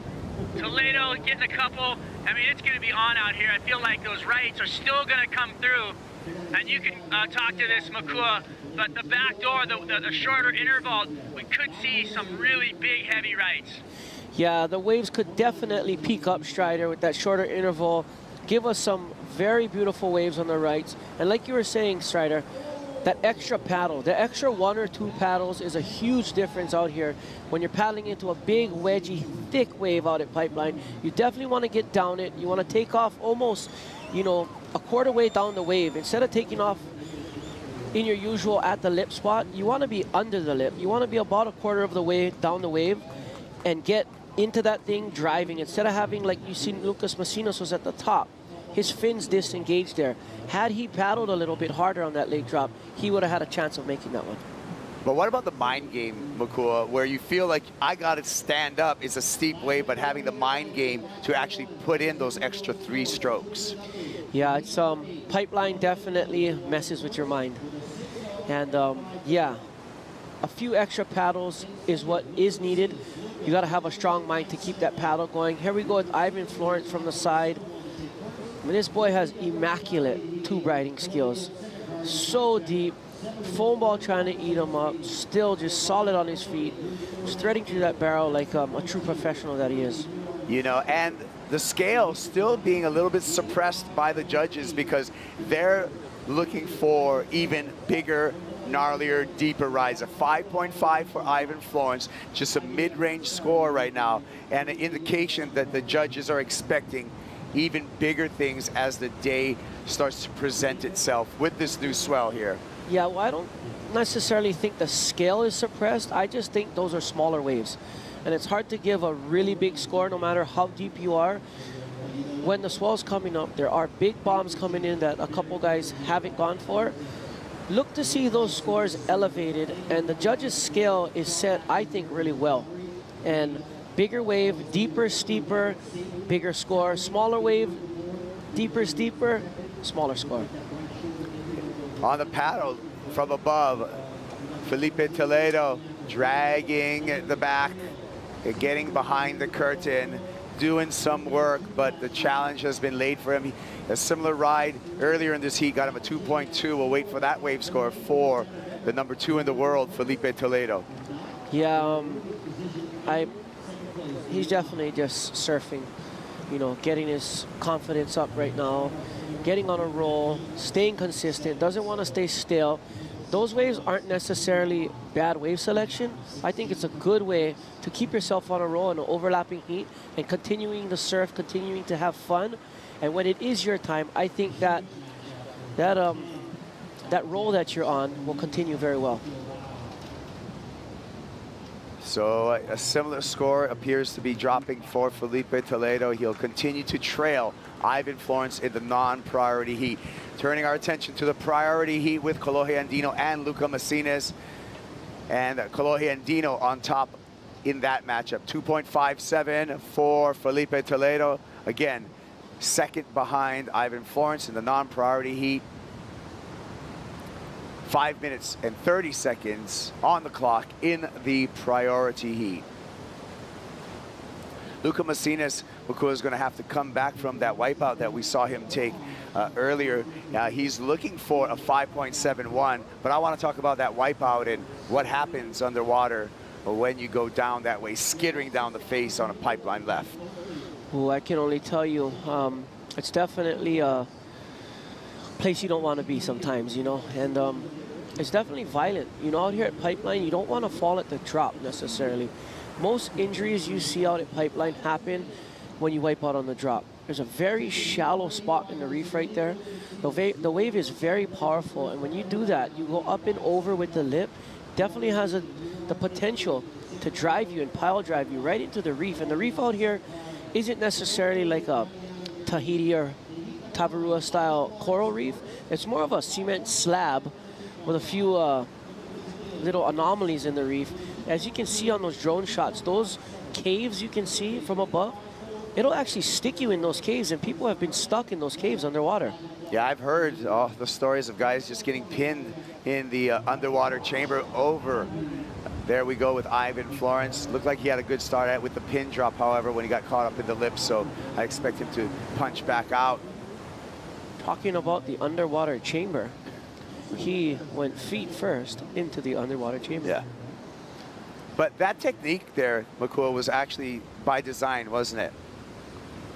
Toledo getting a couple. I mean, it's gonna be on out here. I feel like those rights are still gonna come through, and you can talk to this, Makua, but the back door, the shorter interval, we could see some really big, heavy rights. Yeah, the waves could definitely peak up, Strider, with that shorter interval. Give us some very beautiful waves on the rights. And like you were saying, Strider, that extra paddle, the extra 1 or 2 paddles is a huge difference out here. When you're paddling into a big, wedgy, thick wave out at Pipeline, you definitely want to get down it. You want to take off almost, a quarter way down the wave. Instead of taking off in your usual at the lip spot, you want to be under the lip. You want to be about a quarter of the way down the wave and get into that thing driving. Instead of having, like you see Lucas Messinas was at the top, his fins disengaged there. Had he paddled a little bit harder on that leg drop, he would have had a chance of making that one. But what about the mind game, Makua, where you feel like I got to stand up? It's a steep wave, but having the mind game to actually put in those extra 3 strokes. Yeah, it's Pipeline definitely messes with your mind. And yeah, a few extra paddles is what is needed. You got to have a strong mind to keep that paddle going. Here we go with Ivan Florence from the side. I mean, this boy has immaculate tube riding skills. So deep, foam ball trying to eat him up, still just solid on his feet, just threading through that barrel like a true professional that he is. You know, and the scale still being a little bit suppressed by the judges because they're looking for even bigger, gnarlier, deeper rides. A 5.5 for Ivan Florence, just a mid-range score right now, and an indication that the judges are expecting even bigger things as the day starts to present itself with this new swell here. Yeah, well, I don't necessarily think the scale is suppressed. I just think those are smaller waves. And it's hard to give a really big score no matter how deep you are. When the swell's coming up, there are big bombs coming in that a couple guys haven't gone for. Look to see those scores elevated, and the judges' scale is set, I think, really well. And bigger wave, deeper, steeper, bigger score. Smaller wave, deeper, steeper, smaller score. On the paddle from above, Felipe Toledo dragging the back, getting behind the curtain, doing some work, but the challenge has been laid for him. A similar ride earlier in this heat got him a 2.2. We'll wait for that wave score for the number 2 in the world, Felipe Toledo. Yeah, he's definitely just surfing, you know, getting his confidence up right now, getting on a roll, staying consistent, doesn't want to stay still. Those waves aren't necessarily bad wave selection. I think it's a good way to keep yourself on a roll in an overlapping heat and continuing to surf, continuing to have fun. And when it is your time, I think that roll that you're on will continue very well. So a similar score appears to be dropping for Felipe Toledo. He'll continue to trail Ivan Florence in the non-priority heat. Turning our attention to the priority heat with Kolohe Andino and Luca Macinas. And Kolohe Andino on top in that matchup. 2.57 for Felipe Toledo. Again, second behind Ivan Florence in the non-priority heat. 5 minutes and 30 seconds on the clock in the priority heat. Luca Macinas, Makua, is going to have to come back from that wipeout that we saw him take earlier. He's looking for a 5.71, but I want to talk about that wipeout and what happens underwater when you go down that way, skittering down the face on a pipeline left. Well, I can only tell you, it's definitely a place you don't want to be sometimes, you know, and it's definitely violent. You know, out here at Pipeline, you don't want to fall at the drop necessarily. Most injuries you see out at Pipeline happen when you wipe out on the drop. There's a very shallow spot in the reef right there. The wave is very powerful, and when you do that, you go up and over with the lip. Definitely has the potential to drive you and pile drive you right into the reef. And the reef out here isn't necessarily like a Tahiti or Tavarua style coral reef. It's more of a cement slab with a few little anomalies in the reef. As you can see on those drone shots, those caves you can see from above, it'll actually stick you in those caves, and people have been stuck in those caves underwater. Yeah, I've heard the stories of guys just getting pinned in the underwater chamber over. There we go with Ivan Florence. Looked like he had a good start with the pin drop, however, when he got caught up in the lip, so I expect him to punch back out. Talking about the underwater chamber, he went feet first into the underwater chamber. Yeah. But that technique there, Makua, was actually by design, wasn't it?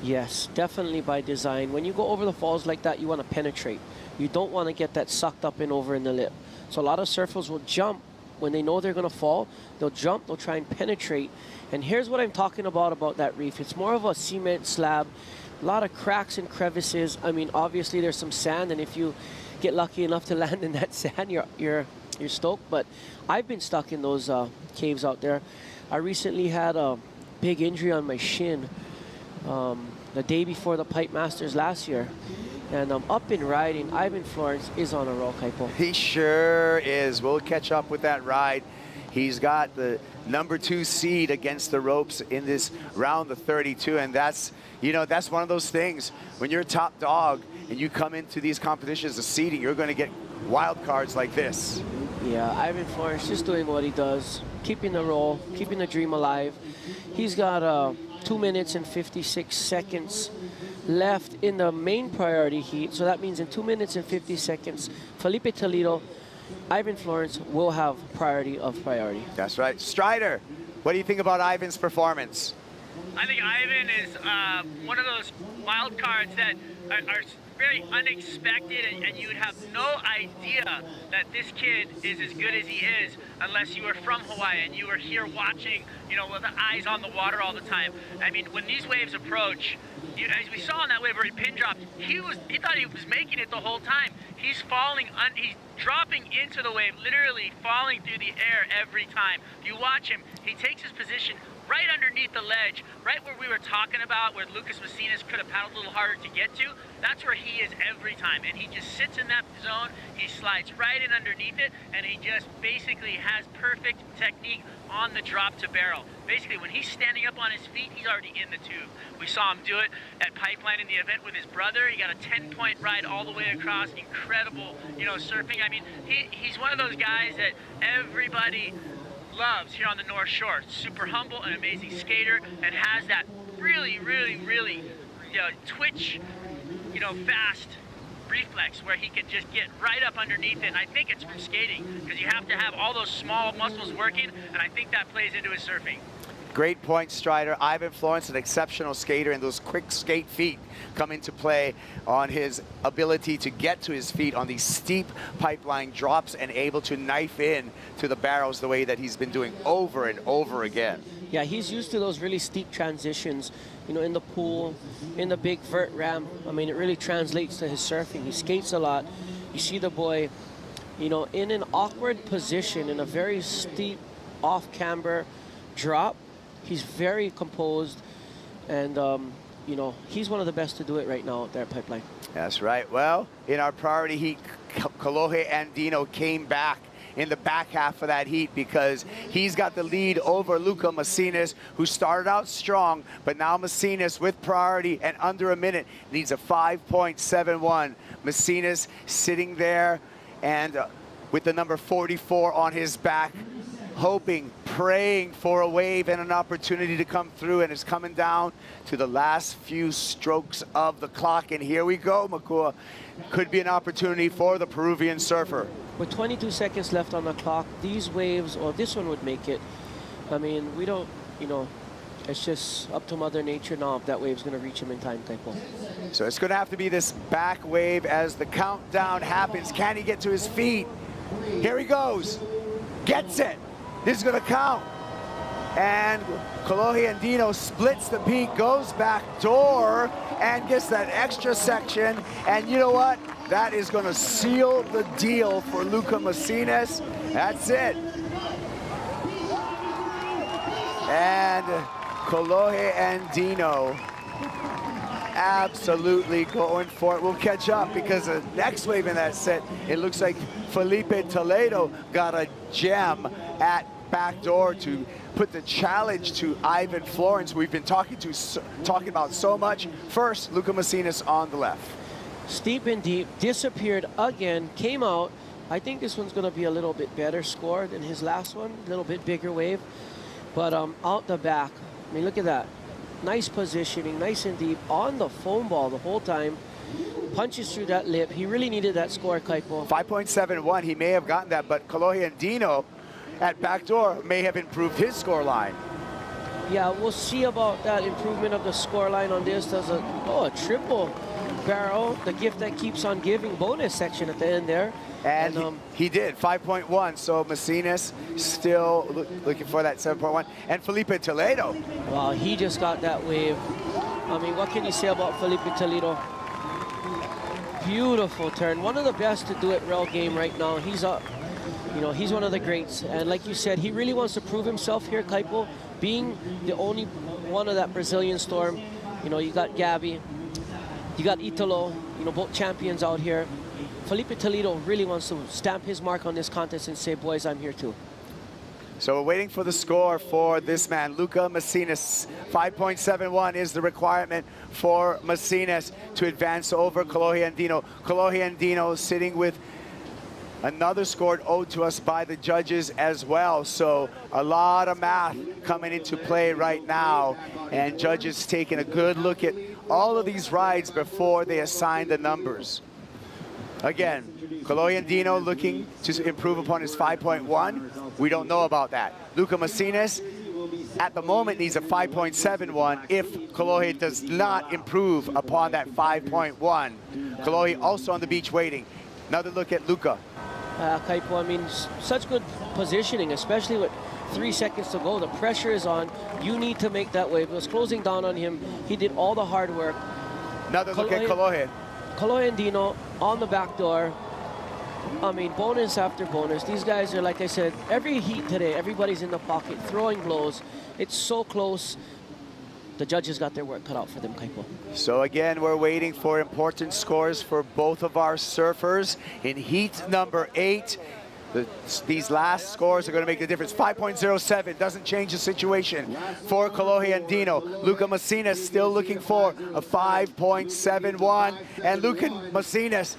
Yes, definitely by design. When you go over the falls like that, you want to penetrate. You don't want to get that sucked up and over in the lip. So a lot of surfers will jump when they know they're going to fall. They'll jump, they'll try and penetrate. And here's what I'm talking about that reef. It's more of a cement slab, a lot of cracks and crevices. I mean, obviously there's some sand, and if you get lucky enough to land in that sand, you're stoked. But I've been stuck in those caves out there. I recently had a big injury on my shin the day before the Pipe Masters last year. And I'm up and riding. Ivan Florence is on a roll, Kaipo. He sure is. We'll catch up with that ride. He's got the #2 seed against the ropes in this round of 32, and that's, you know, that's one of those things. When you're a top dog and you come into these competitions of seeding, you're going to get wild cards like this. Yeah, Ivan Florence just doing what he does, keeping the roll, keeping the dream alive. He's got 2 minutes and 56 seconds left in the main priority heat. So that means in 2 minutes and 50 seconds, Felipe Toledo, Ivan Florence will have priority of priority. That's right. Strider, what do you think about Ivan's performance? I think Ivan is one of those wild cards that are very unexpected, and you would have no idea that this kid is as good as he is unless you were from Hawaii and you were here watching, you know, with the eyes on the water all the time. I mean, when these waves approach, as we saw on that wave where he pin dropped, he thought he was making it the whole time. He's falling, he's dropping into the wave, literally falling through the air every time. If you watch him, he takes his position right underneath the ledge, right where we were talking about where Lucas Macinas could have paddled a little harder to get to. That's where he is every time, and he just sits in that zone, he slides right in underneath it, and he just basically has perfect technique on the drop to barrel. Basically, when he's standing up on his feet, he's already in the tube. We saw him do it at Pipeline in the event with his brother. He got a 10-point ride all the way across. Incredible, you know, surfing. I mean, he's one of those guys that everybody loves here on the North Shore. Super humble, an amazing skater, and has that really, really, really, you know, twitch, you know, fast reflex where he can just get right up underneath it. And I think it's from skating, because you have to have all those small muscles working, and I think that plays into his surfing. Great point, Strider. Ivan Florence, an exceptional skater, and those quick skate feet come into play on his ability to get to his feet on these steep pipeline drops and able to knife in to the barrels the way that he's been doing over and over again. Yeah, he's used to those really steep transitions, you know, in the pool, in the big vert ramp. I mean, it really translates to his surfing. He skates a lot. You see the boy, you know, in an awkward position, in a very steep off-camber drop. He's very composed, and, you know, he's one of the best to do it right now out there at Pipeline. That's right. Well, in our priority heat, Kalohe Andino came back in the back half of that heat because he's got the lead over Luca Macinas, who started out strong, but now Macinas with priority and under a minute needs a 5.71. Macinas sitting there and with the number 44 on his back, hoping, praying for a wave and an opportunity to come through, and it's coming down to the last few strokes of the clock. And here we go, Makua. Could be an opportunity for the Peruvian surfer. With 22 seconds left on the clock, these waves, or this one would make it. I mean, we don't, you know, it's just up to Mother Nature now if that wave's going to reach him in time, Taipo. So it's going to have to be this back wave as the countdown happens. Can he get to his feet? Here he goes. Gets it. This is going to count. And Kalohe Andino splits the peak, goes back door, and gets that extra section. And you know what? That is going to seal the deal for Luca Macinas. That's it. And Kalohe Andino absolutely going for it. We'll catch up because the next wave in that set, it looks like Felipe Toledo got a gem at backdoor to put the challenge to Ivan Florence. We've been talking about so much. First, Luca Macinas on the left. Steep and deep, disappeared again, came out. I think this one's going to be a little bit better score than his last one, a little bit bigger wave. But out the back, I mean, look at that. Nice positioning, nice and deep, on the foam ball the whole time. Punches through that lip. He really needed that score, Kaipo. 5.71, he may have gotten that, but Kalohe Andino at backdoor may have improved his score line. Yeah, we'll see about that improvement of the score line on this. There's a triple barrel, the gift that keeps on giving bonus section at the end there. And he did, 5.1, so Macinas still looking for that 7.1. And Felipe Toledo. Wow, he just got that wave. I mean, what can you say about Felipe Toledo? Beautiful turn. One of the best to do it rail game right now. He's up. You know, he's one of the greats. And like you said, he really wants to prove himself here, Kaipo, being the only one of that Brazilian storm. You know, you got Gabby, you got Italo, you know, both champions out here. Felipe Toledo really wants to stamp his mark on this contest and say, boys, I'm here too. So we're waiting for the score for this man, Luca Macinas. 5.71 is the requirement for Macinas to advance over Kalohe Andino. Kalohe Andino sitting with another score owed to us by the judges as well. So a lot of math coming into play right now, and judges taking a good look at all of these rides before they assign the numbers. Again, Kolohe Andino looking to improve upon his 5.1. We don't know about that. Luca Macinas at the moment needs a 5.71 if Kolohe does not improve upon that 5.1. Kolohe also on the beach waiting. Another look at Luca. Kaipo, I mean, such good positioning, especially with 3 seconds to go. The pressure is on. You need to make that wave. It was closing down on him. He did all the hard work. Another look at Kolohe. Kolohe Andino on the back door. I mean, bonus after bonus. These guys are, like I said, every heat today, everybody's in the pocket, throwing blows. It's so close. The judges got their work cut out for them, Kaipo. So again, we're waiting for important scores for both of our surfers. In heat number 8, these last scores are going to make the difference. 5.07 doesn't change the situation for Kolohe Andino. Luca Macinas still looking for a 5.71. And Luca Macinas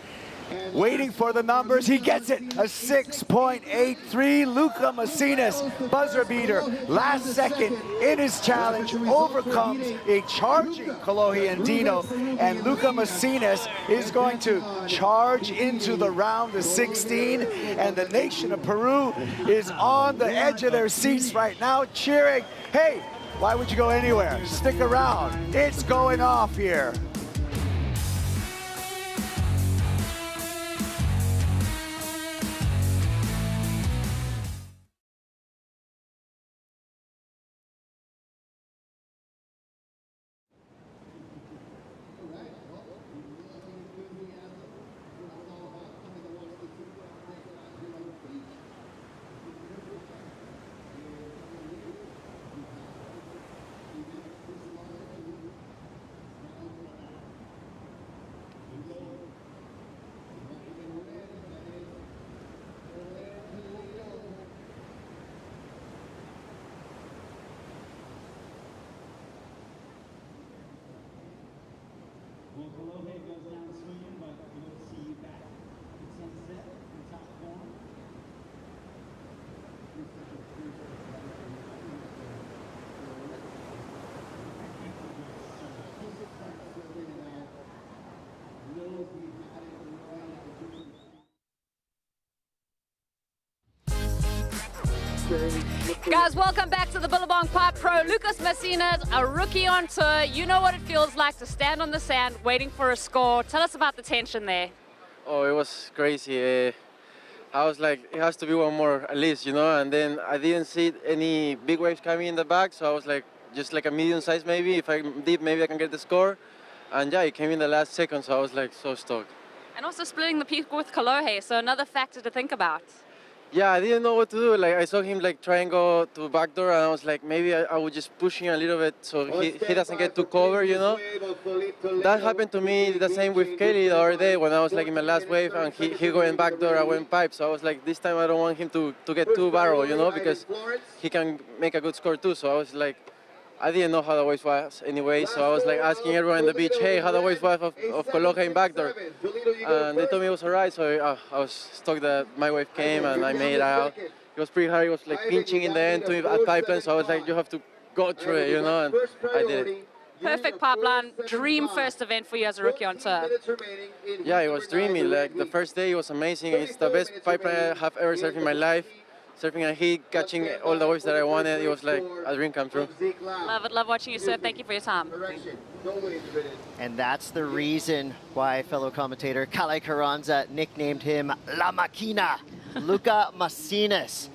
waiting for the numbers. He gets it, a 6.83. Luca Macinas, buzzer beater, last second in his challenge, overcomes a charging Kolohe Andino. And Luca Macinas is going to charge into the round of 16. And the nation of Peru is on the edge of their seats right now, cheering. Hey, why would you go anywhere? Stick around. It's going off here. Guys, welcome back to the Billabong Pipe Pro. Lucas Macinas, a rookie on tour. You know what it feels like to stand on the sand waiting for a score. Tell us about the tension there. Oh, it was crazy. I was like, it has to be one more at least, you know, and then I didn't see any big waves coming in the back, so I was like, just like a medium size maybe. If I'm deep, maybe I can get the score. And yeah, it came in the last second, so I was like so stoked. And also splitting the peak with Kolohe, so another factor to think about. Yeah, I didn't know what to do. Like, I saw him like try and go to backdoor, and I was like, maybe I would just push him a little bit so he doesn't get too cover, you know. That happened to me the same with Kelly the other day when I was like in my last wave, and he went backdoor, I went pipe. So I was like, this time I don't want him to get too barrel, you know, because he can make a good score too. So I was like, I didn't know how the wave was anyway, so I was like asking everyone on the beach, hey, how the wave was of Kolohe in backdoor? And they told me it was alright, so I was stoked that my wave came and I made it out. It was pretty hard, it was like pinching in the end to at pipeline, so I was like, you have to go through it, you know, and I did it. Perfect pipeline, dream first event for you as a rookie on tour. Yeah, it was dreamy. Like the first day, it was amazing. It's the best pipeline I have ever surfed in my life. Surfing a heat, catching all the waves that I wanted, it was like a dream come true. Love it, love watching you surf. Thank you for your time. And that's the reason why fellow commentator Kale Carranza nicknamed him La Máquina, Luca Macinas.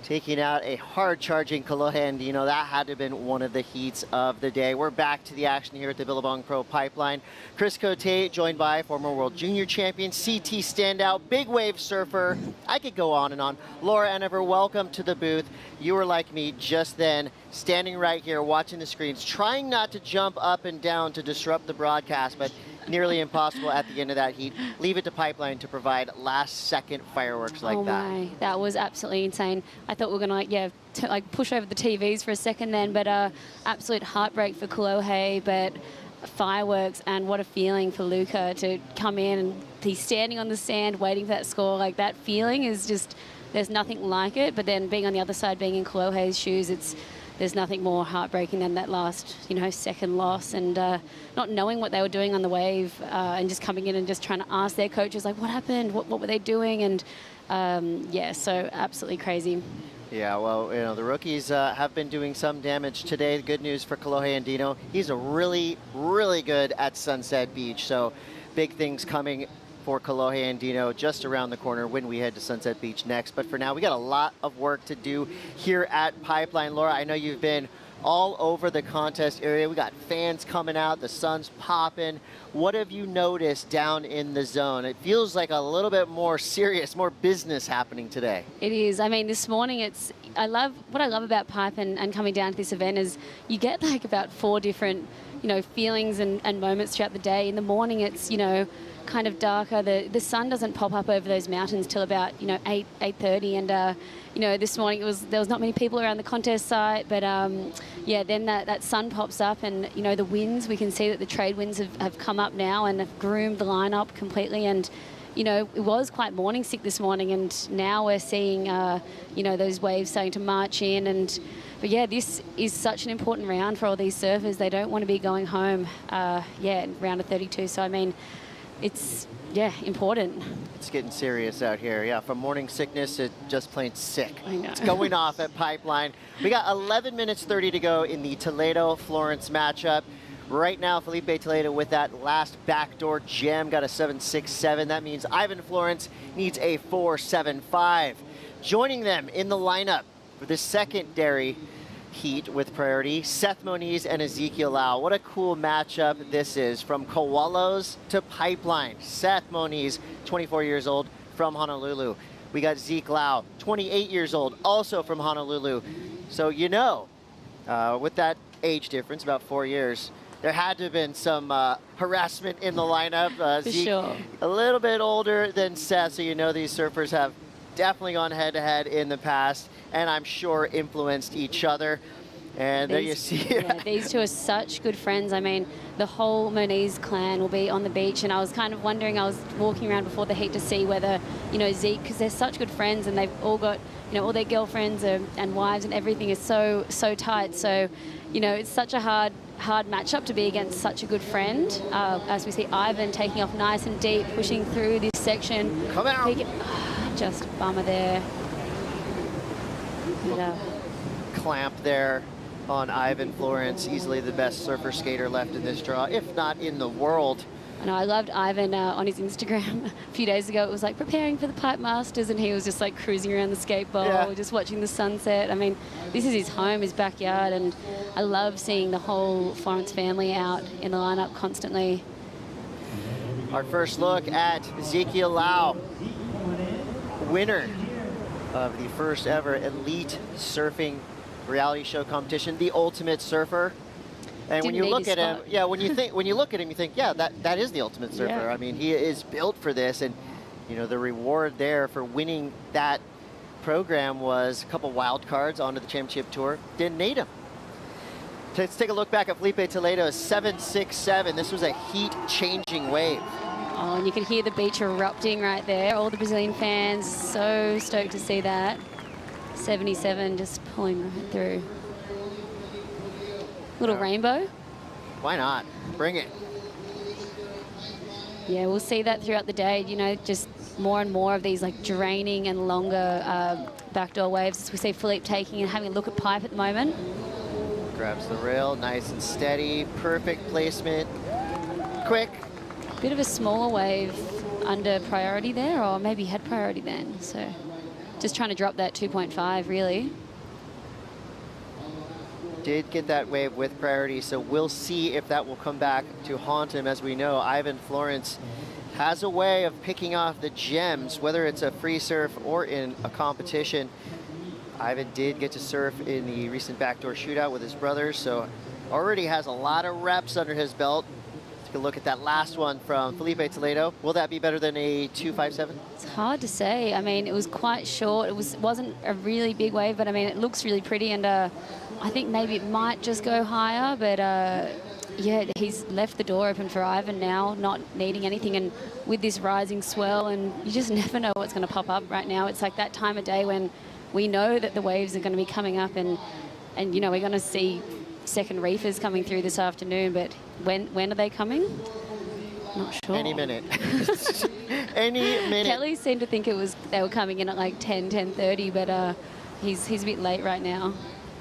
Taking out a hard-charging Kolohe Andino. That had to have been one of the heats of the day. We're back to the action here at the Billabong Pro Pipeline. Chris Cote, joined by former World Junior Champion, CT standout, big wave surfer. I could go on and on. Laura Enever, welcome to the booth. You were like me just then, standing right here, watching the screens, trying not to jump up and down to disrupt the broadcast, but nearly impossible at the end of that heat. Leave it to Pipeline to provide last-second fireworks like that. Oh my, that was absolutely insane. I thought we were gonna like push over the TVs for a second then, but absolute heartbreak for Kolohe, but fireworks, and what a feeling for Luca to come in and he's standing on the sand waiting for that score. Like, that feeling is just, there's nothing like it. But then being on the other side, being in Kolohe's shoes, there's nothing more heartbreaking than that last, second loss, and not knowing what they were doing on the wave, and just coming in and just trying to ask their coaches, like, what happened? What were they doing? And yeah, so absolutely crazy. Yeah, well, the rookies have been doing some damage today. Good news for Kolohe Andino. He's a really, really good at Sunset Beach. So big things coming for Kolohe Andino just around the corner when we head to Sunset Beach next. But for now, we got a lot of work to do here at Pipeline. Laura, I know you've been all over the contest area. We got fans coming out, the sun's popping. What have you noticed down in the zone? It feels like a little bit more serious, more business happening today. It is. I mean, this morning what I love about Pipe and coming down to this event is you get like about 4 different, feelings and moments throughout the day. In the morning, it's, kind of darker. The sun doesn't pop up over those mountains till about 8:30, and this morning there was not many people around the contest site, but yeah, then that sun pops up, and the winds, we can see that the trade winds have come up now and have groomed the lineup completely. And it was quite morning sick this morning, and now we're seeing those waves starting to march in. But yeah, this is such an important round for all these surfers. They don't want to be going home in round of 32. So I mean, it's, important. It's getting serious out here. Yeah, from morning sickness to just plain sick. I know. It's going off at Pipeline. We got 11 minutes 30 to go in the Toledo-Florence matchup. Right now, Felipe Toledo with that last backdoor gem got a 7.67. That means Ivan Florence needs a 4.75. Joining them in the lineup for the secondary heat with priority, Seth Moniz and Ezekiel Lau. What a cool matchup this is, from Koalos to Pipeline. Seth Moniz, 24 years old, from Honolulu. We got Zeke Lau, 28 years old, also from Honolulu. So with that age difference, about 4 years, there had to have been some harassment in the lineup. Zeke, sure, a little bit older than Seth, so these surfers have definitely gone head-to-head in the past, and I'm sure influenced each other. And there you see. Yeah, these two are such good friends. I mean, the whole Moniz clan will be on the beach, and I was kind of wondering, I was walking around before the heat to see whether, Zeke, because they're such good friends, and they've all got, all their girlfriends and wives, and everything is so tight. So, it's such a hard matchup to be against such a good friend. As we see Ivan taking off nice and deep, pushing through this section. Come out. Just bummer there. Clamp there on Ivan Florence, easily the best surfer skater left in this draw, if not in the world. I know, I loved Ivan on his Instagram a few days ago. It was like preparing for the Pipe Masters, and he was just like cruising around the skate bowl, just watching the sunset. I mean, this is his home, his backyard, and I love seeing the whole Florence family out in the lineup constantly. Our first look at Ezekiel Lau, winner of the first ever elite surfing reality show competition, The Ultimate Surfer. And when you look at him, when you look at him, you think, that is the Ultimate Surfer. Yeah. I mean, he is built for this, and the reward there for winning that program was a couple wild cards onto the championship tour. Didn't need him. Let's take a look back at Felipe Toledo's 7.67. This was a heat-changing wave. Oh, and you can hear the beach erupting right there. All the Brazilian fans, so stoked to see that. 77 just pulling right through. Little rainbow. Why not? Bring it. Yeah, we'll see that throughout the day. Just more and more of these like draining and longer backdoor waves, as we see Philippe taking and having a look at Pipe at the moment. Grabs the rail, nice and steady, perfect placement, quick. Bit of a smaller wave under priority there, or maybe had priority then. So just trying to drop that 2.5 really. Did get that wave with priority, so we'll see if that will come back to haunt him. As we know, Ivan Florence has a way of picking off the gems, whether it's a free surf or in a competition. Ivan did get to surf in the recent backdoor shootout with his brothers, so already has a lot of reps under his belt. Take a look at that last one from Felipe Toledo. Will that be better than a 2.57? It's hard to say. I mean, it was quite short. It wasn't a really big wave, but I mean, it looks really pretty, and I think maybe it might just go higher, but yeah, he's left the door open for Ivan now, not needing anything, and with this rising swell, and you just never know what's going to pop up right now. It's like that time of day when we know that the waves are going to be coming up, and you know, we're going to see second reefers coming through this afternoon, but when are they coming? Not sure. Any minute. Any minute. Kelly seemed to think they were coming in at like 10:30, but he's a bit late right now.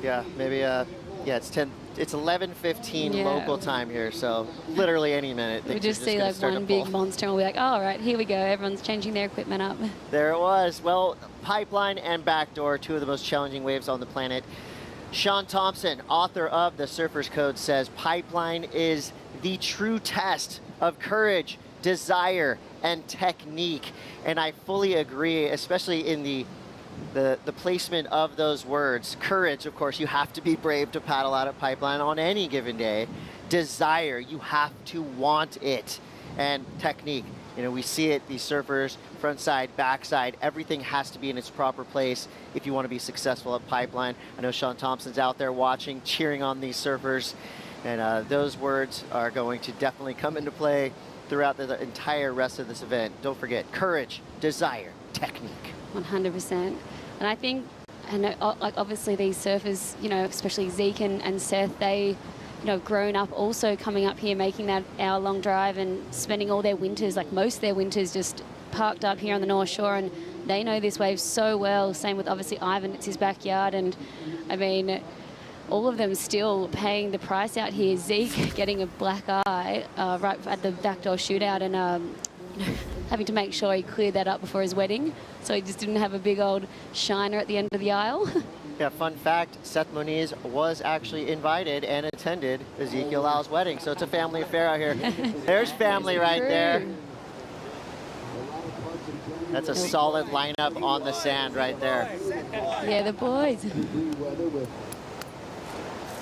Yeah, maybe. Yeah, it's 10. It's 11:15 Yeah. local time here, so literally any minute. We just see like one big monster, and we'll be like, oh, all right, here we go. Everyone's changing their equipment up. There it was. Well, pipeline and backdoor, two of the most challenging waves on the planet. Sean Thompson, author of The Surfer's Code, says pipeline is the true test of courage, desire, and technique. And I fully agree, especially in the placement of those words. Courage, of course, you have to be brave to paddle out at pipeline on any given day. Desire, you have to want it. And technique, you know, we see it, these surfers, front side, back side, everything has to be in its proper place if you want to be successful at pipeline. I know Sean Thompson's out there watching, cheering on these surfers, and those words are going to definitely come into play throughout the entire rest of this event. Don't forget, courage, desire, technique. 100%. And I think, and like obviously these surfers, you know, especially Zeke and Seth, they, you know, grown up also coming up here, making that hour-long drive and spending all their winters, like most of their winters, just parked up here on the North Shore, and they know this wave so well. Same with obviously Ivan, it's his backyard, and I mean, all of them still paying the price out here. Zeke getting a black eye right at the backdoor shootout, and having to make sure he cleared that up before his wedding, so he just didn't have a big old shiner at the end of the aisle. Yeah, fun fact, Seth Moniz was actually invited and attended Ezekiel Lau's wedding, so it's a family affair out here. There's family right there. That's a solid lineup on the sand right there. Yeah, the boys.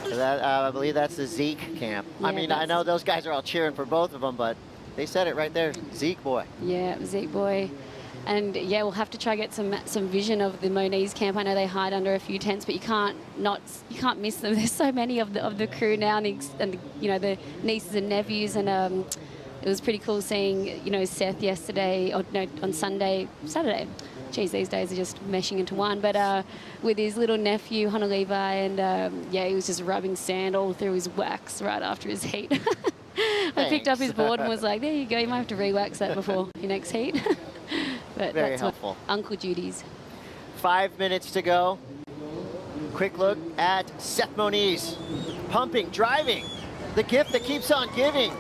That, I believe that's the Zeke camp. Yeah, I mean, I know those guys are all cheering for both of them, but they said it right there, Zeke boy. Yeah, Zeke boy. And yeah, we'll have to try get some vision of the Moniz camp. I know they hide under a few tents, but you can't miss them. There's so many of the crew now, and you know, the nieces and nephews, and it was pretty cool seeing, you know, Seth yesterday, or no, on Saturday. Geez, these days are just meshing into one. But with his little nephew, Hunter Levi, and yeah, he was just rubbing sand all through his wax right after his heat. I picked up his board and was like, there you go, you might have to re-wax that before your next heat. But very that's helpful. What uncle duties. 5 minutes to go. Quick look at Seth Moniz. Pumping, driving. The gift that keeps on giving.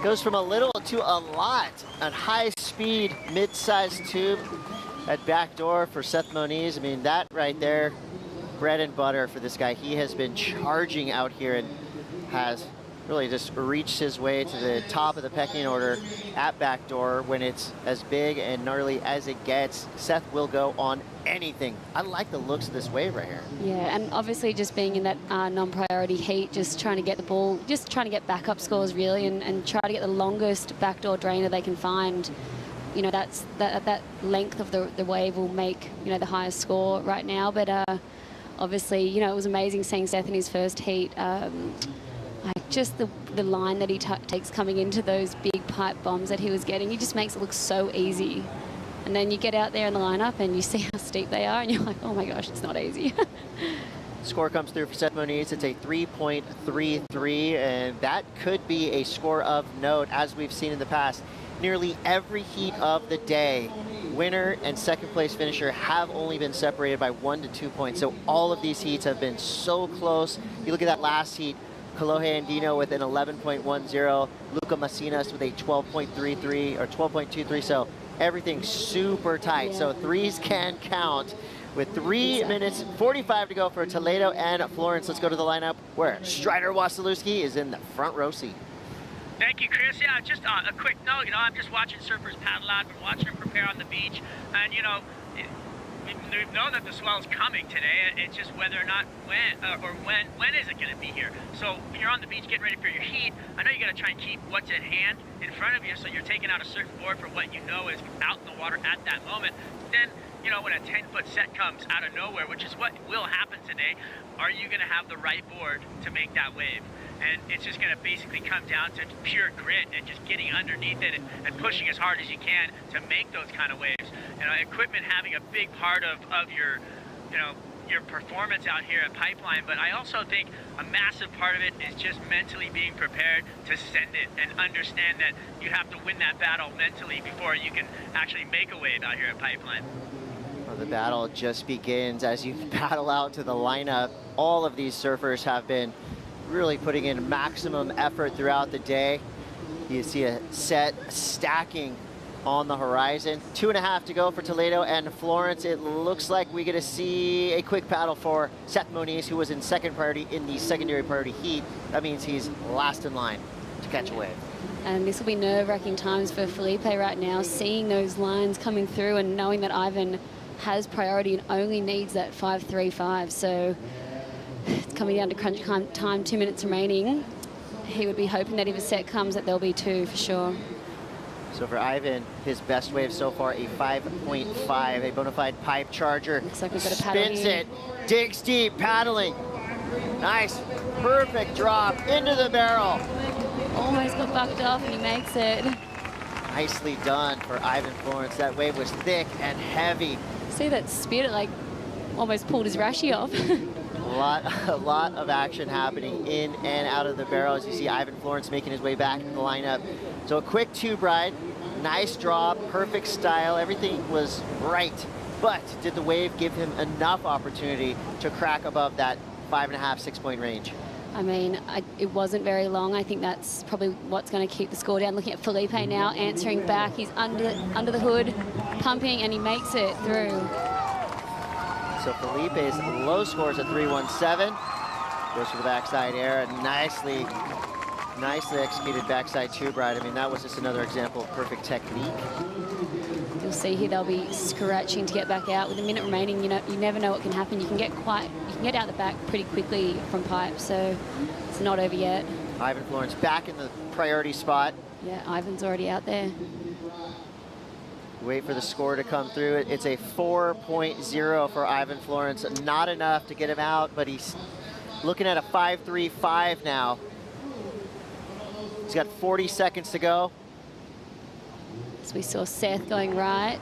Goes from a little to a lot. A high-speed, mid-sized tube at backdoor for Seth Moniz. I mean, that right there, bread and butter for this guy. He has been charging out here and has really just reached his way to the top of the pecking order at backdoor. When it's as big and gnarly as it gets, Seth will go on anything. I like the looks of this wave right here. Yeah, and obviously just being in that non-priority heat, just trying to get the ball, just trying to get backup scores really, and try to get the longest backdoor drainer they can find. You know, that length of the wave will make, you know, the highest score right now. But obviously, you know, it was amazing seeing Seth in his first heat. Like just the line that he takes coming into those big pipe bombs that he was getting, he just makes it look so easy. And then you get out there in the lineup and you see how steep they are, and you're like, oh my gosh, it's not easy. Score comes through for Seth Moniz. It's a 3.33, and that could be a score of note, as we've seen in the past. Nearly every heat of the day, winner and second place finisher have only been separated by 1 to 2 points. So all of these heats have been so close. You look at that last heat, Kalohe Andino with an 11.10, Luca Macinas with a 12.33 or 12.23. So everything's super tight. So threes can count. With 3 minutes 45 to go for Toledo and Florence. Let's go to the lineup where Strider Wasilewski is in the front row seat. Thank you, Chris. Yeah, just a quick note. You know, I'm just watching surfers paddle out. Been watching them prepare on the beach, and you know, we know that the swell's coming today. It's just whether or not when is it going to be here. So when you're on the beach getting ready for your heat, I know you got to try and keep what's at hand in front of you, so you're taking out a certain board for what you know is out in the water at that moment. Then, you know, when a 10-foot set comes out of nowhere, which is what will happen today, are you going to have the right board to make that wave? And it's just going to basically come down to pure grit and just getting underneath it and pushing as hard as you can to make those kind of waves. You know, equipment having a big part of your, you know, your performance out here at Pipeline, but I also think a massive part of it is just mentally being prepared to send it and understand that you have to win that battle mentally before you can actually make a wave out here at Pipeline. Well, the battle just begins as you battle out to the lineup. All of these surfers have been really putting in maximum effort throughout the day. You see a set stacking on the horizon. 2.5 to go for Toledo and Florence. It looks like we get to see a quick paddle for Seth Moniz, who was in second priority in the secondary priority heat. That means he's last in line to catch a wave. And this will be nerve-wracking times for Felipe right now, seeing those lines coming through and knowing that Ivan has priority and only needs that 5.35. So it's coming down to crunch time, 2 minutes remaining. He would be hoping that if a set comes that there'll be 2 for sure. So for Ivan, his best wave so far, a 5.5, a bona fide pipe charger. Looks like we've got a paddle Spins here. it, digs deep, paddling. Nice, perfect drop into the barrel. Almost got bucked off and he makes it. Nicely done for Ivan Florence. That wave was thick and heavy. See that speed, it like almost pulled his rashi off. A lot of action happening in and out of the barrel as you see Ivan Florence making his way back in the lineup. So a quick tube ride, nice drop, perfect style, everything was right. But did the wave give him enough opportunity to crack above that 5.5, 6 point range? I mean, it wasn't very long. I think that's probably what's going to keep the score down. Looking at Felipe now, answering back. He's under the hood, pumping, and he makes it through. So Felipe's low score is a 3.17. Goes for the backside air, and nicely executed backside tube ride. I mean, that was just another example of perfect technique. You'll see here they'll be scratching to get back out. With a minute remaining, you know, you never know what can happen. You can get out the back pretty quickly from pipe, so it's not over yet. Ivan Florence back in the priority spot. Yeah, Ivan's already out there. Wait for the score to come through. It's a 4.0 for Ivan Florence. Not enough to get him out, but he's looking at a 5.35 now. He's got 40 seconds to go. So we saw Seth going right.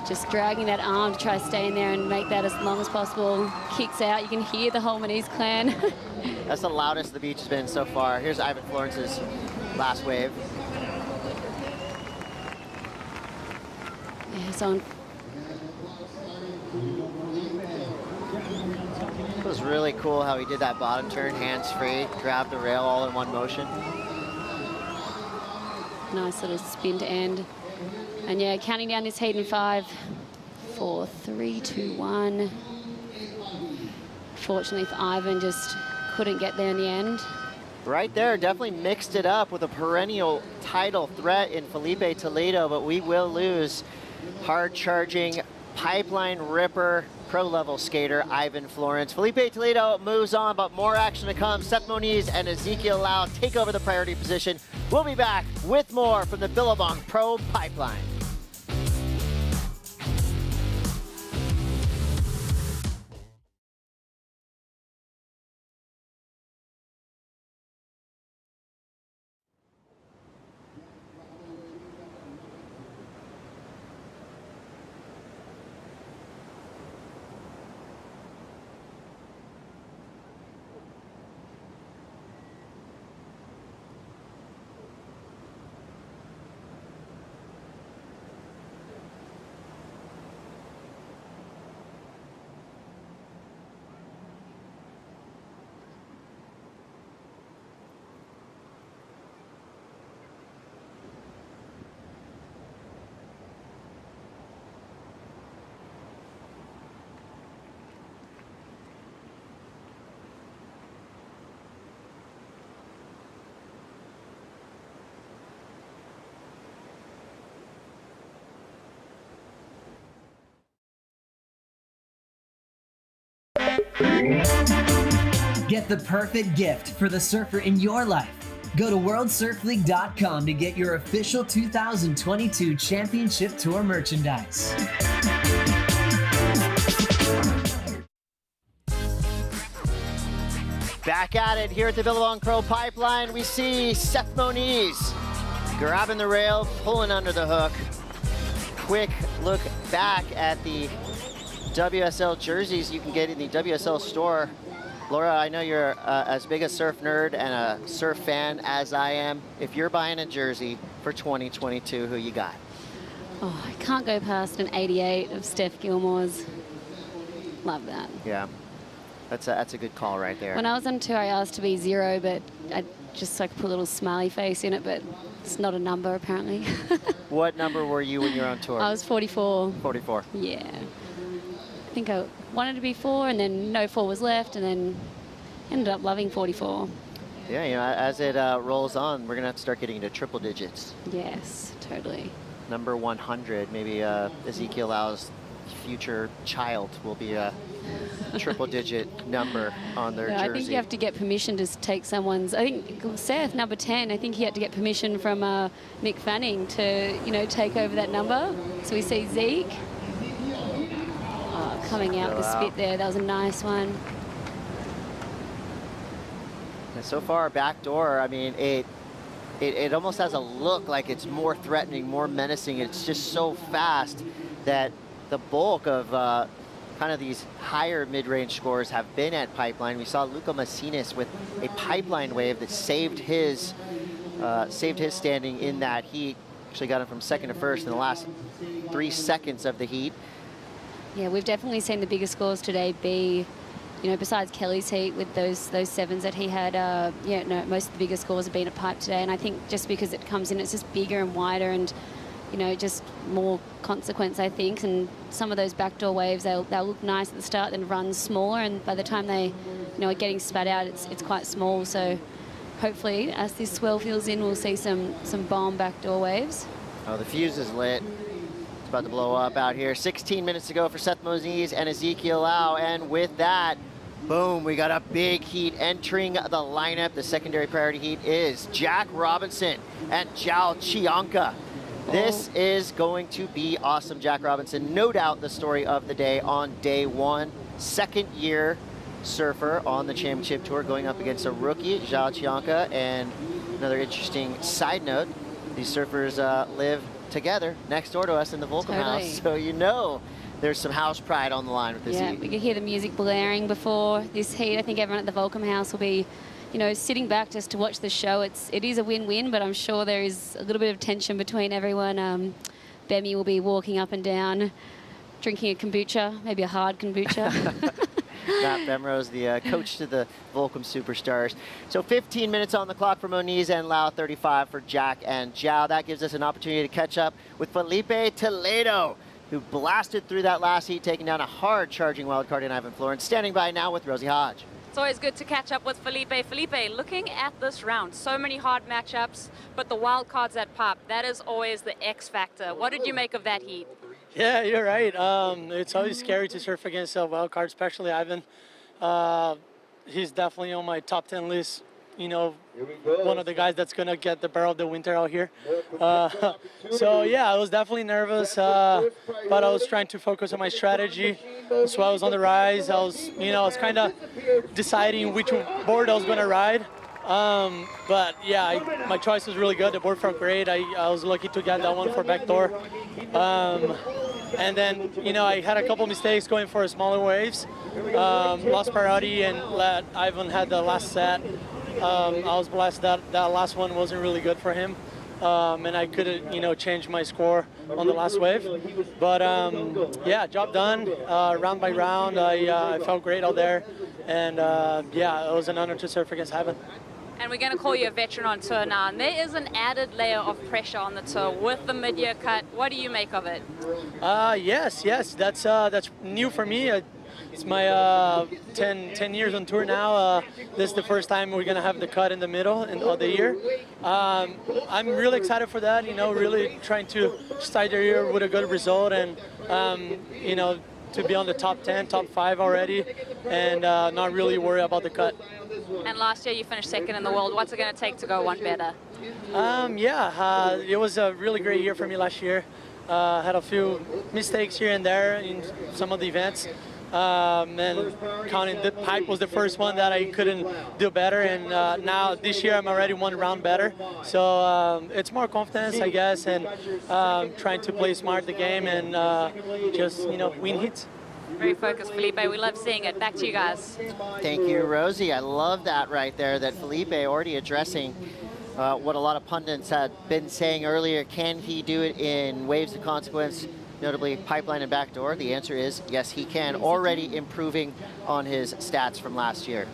Just dragging that arm to try to stay in there and make that as long as possible. Kicks out. You can hear the whole Moniz clan. That's the loudest the beach has been so far. Here's Ivan Florence's last wave. Yeah, it's on. It was really cool how he did that bottom turn, hands-free, grabbed the rail all in one motion. Nice little spin to end. And yeah, counting down this heat in 5, 4, 3, 2, 1. Fortunately for Ivan, just couldn't get there in the end. Right there, definitely mixed it up with a perennial title threat in Felipe Toledo, but we will lose hard-charging pipeline ripper pro-level skater Ivan Florence. Felipe Toledo moves on, but more action to come. Seth Moniz and Ezekiel Lau take over the priority position. We'll be back with more from the Billabong Pro Pipeline. Get the perfect gift for the surfer in your life. Go to worldsurfleague.com to get your official 2022 Championship Tour merchandise. Back at it here at the Billabong Pro Pipeline. We see Seth Moniz grabbing the rail, pulling under the hook. Quick look back at the WSL jerseys you can get in the WSL store. Laura, I know you're as big a surf nerd and a surf fan as I am. If you're buying a jersey for 2022, who you got? Oh, I can't go past an 88 of Steph Gilmore's. Love that. Yeah, that's a good call right there. When I was on tour, I asked to be 0, but I just like put a little smiley face in it, but it's not a number apparently. What number were you when you were on tour? I was 44. 44. Yeah. I think I wanted to be 4, and then no 4 was left, and then ended up loving 44. Yeah, you know, as it rolls on, we're gonna have to start getting into triple digits. Yes, totally. Number 100, maybe Ezekiel Lau's future child will be a triple-digit number on their jersey. I think you have to get permission to take someone's. I think Seth, number 10. I think he had to get permission from Nick Fanning to, you know, take over that number. So we see Zeke coming out with a spit there. That was a nice one. And so far, backdoor. I mean, it almost has a look like it's more threatening, more menacing. It's just so fast that the bulk of kind of these higher mid-range scores have been at Pipeline. We saw Luca Macinis with a Pipeline wave that saved his standing in that heat. Actually got him from second to first in the last 3 seconds of the heat. Yeah, we've definitely seen the bigger scores today be, you know, besides Kelly's heat with those 7s that he had, yeah, no, most of the bigger scores have been at Pipe today. And I think just because it comes in, it's just bigger and wider and, you know, just more consequence, I think. And some of those backdoor waves, they'll look nice at the start, then run smaller. And by the time they, you know, are getting spat out, it's quite small. So hopefully, as this swell fills in, we'll see some bomb backdoor waves. Oh, the fuse is lit. It's about to blow up out here. 16 minutes to go for Seth Moniz and Ezekiel Lau. And with that, boom, we got a big heat entering the lineup. The secondary priority heat is Jack Robinson and Zhao Qianca. This is going to be awesome. Jack Robinson, no doubt the story of the day on day 1. Second-year surfer on the championship tour going up against a rookie, Zhao Qianca. And another interesting side note, these surfers live together next door to us in the Volcom house. So you know there's some house pride on the line with this heat. We could hear the music blaring before this heat. I think everyone at the Volcom house will be, you know, sitting back just to watch the show. It is a win-win, but I'm sure there is a little bit of tension between everyone. Bemi will be walking up and down, drinking a kombucha, maybe a hard kombucha. Matt Bemrose, the coach to the Volcom Superstars. So 15 minutes on the clock for Moniz and Lau, 35 for Jack and Zhao. That gives us an opportunity to catch up with Felipe Toledo, who blasted through that last heat, taking down a hard-charging wildcard in Ivan Florence. Standing by now with Rosie Hodge. It's always good to catch up with Felipe. Felipe, looking at this round, so many hard matchups, but the wild cards at Pop, that is always the X factor. What did you make of that heat? Yeah, you're right. It's always scary to surf against a wild card, especially Ivan. He's definitely on my top 10 list. You know, one of the guys that's gonna get the barrel of the winter out here. So yeah, I was definitely nervous, but I was trying to focus on my strategy. So I was on the rise. I was kind of deciding which board I was gonna ride. But yeah, my choice was really good. The board felt great. I was lucky to get that one for backdoor. And then, you know, I had a couple mistakes going for smaller waves. Lost priority and let Ivan had the last set. I was blessed that last one wasn't really good for him. And I couldn't, you know, change my score on the last wave. But yeah, job done, round by round. I felt great out there. And yeah, it was an honor to surf against Ivan. And we're going to call you a veteran on tour now. And there is an added layer of pressure on the tour with the mid-year cut. What do you make of it? Yes, that's new for me. It's my 10 years on tour now. This is the first time we're going to have the cut in the middle of the year. I'm really excited for that, you know, really trying to start the year with a good result and, you know, to be on the top 10, top 5 already and not really worry about the cut. And last year you finished second in the world. What's it going to take to go one better? It was a really great year for me last year. Had a few mistakes here and there in some of the events. and counting the pipe was the first one that I couldn't do better, and now this year I'm already 1 round better, so it's more confidence, I guess, and trying to play smart the game and just win hits. Very focused, Felipe. We love seeing it. Back to you guys. Thank you, Rosie. I love that right there, that Felipe already addressing what a lot of pundits had been saying earlier. Can he do it in waves of consequence, notably pipeline and backdoor? The answer is yes, he can. Already improving on his stats from last year.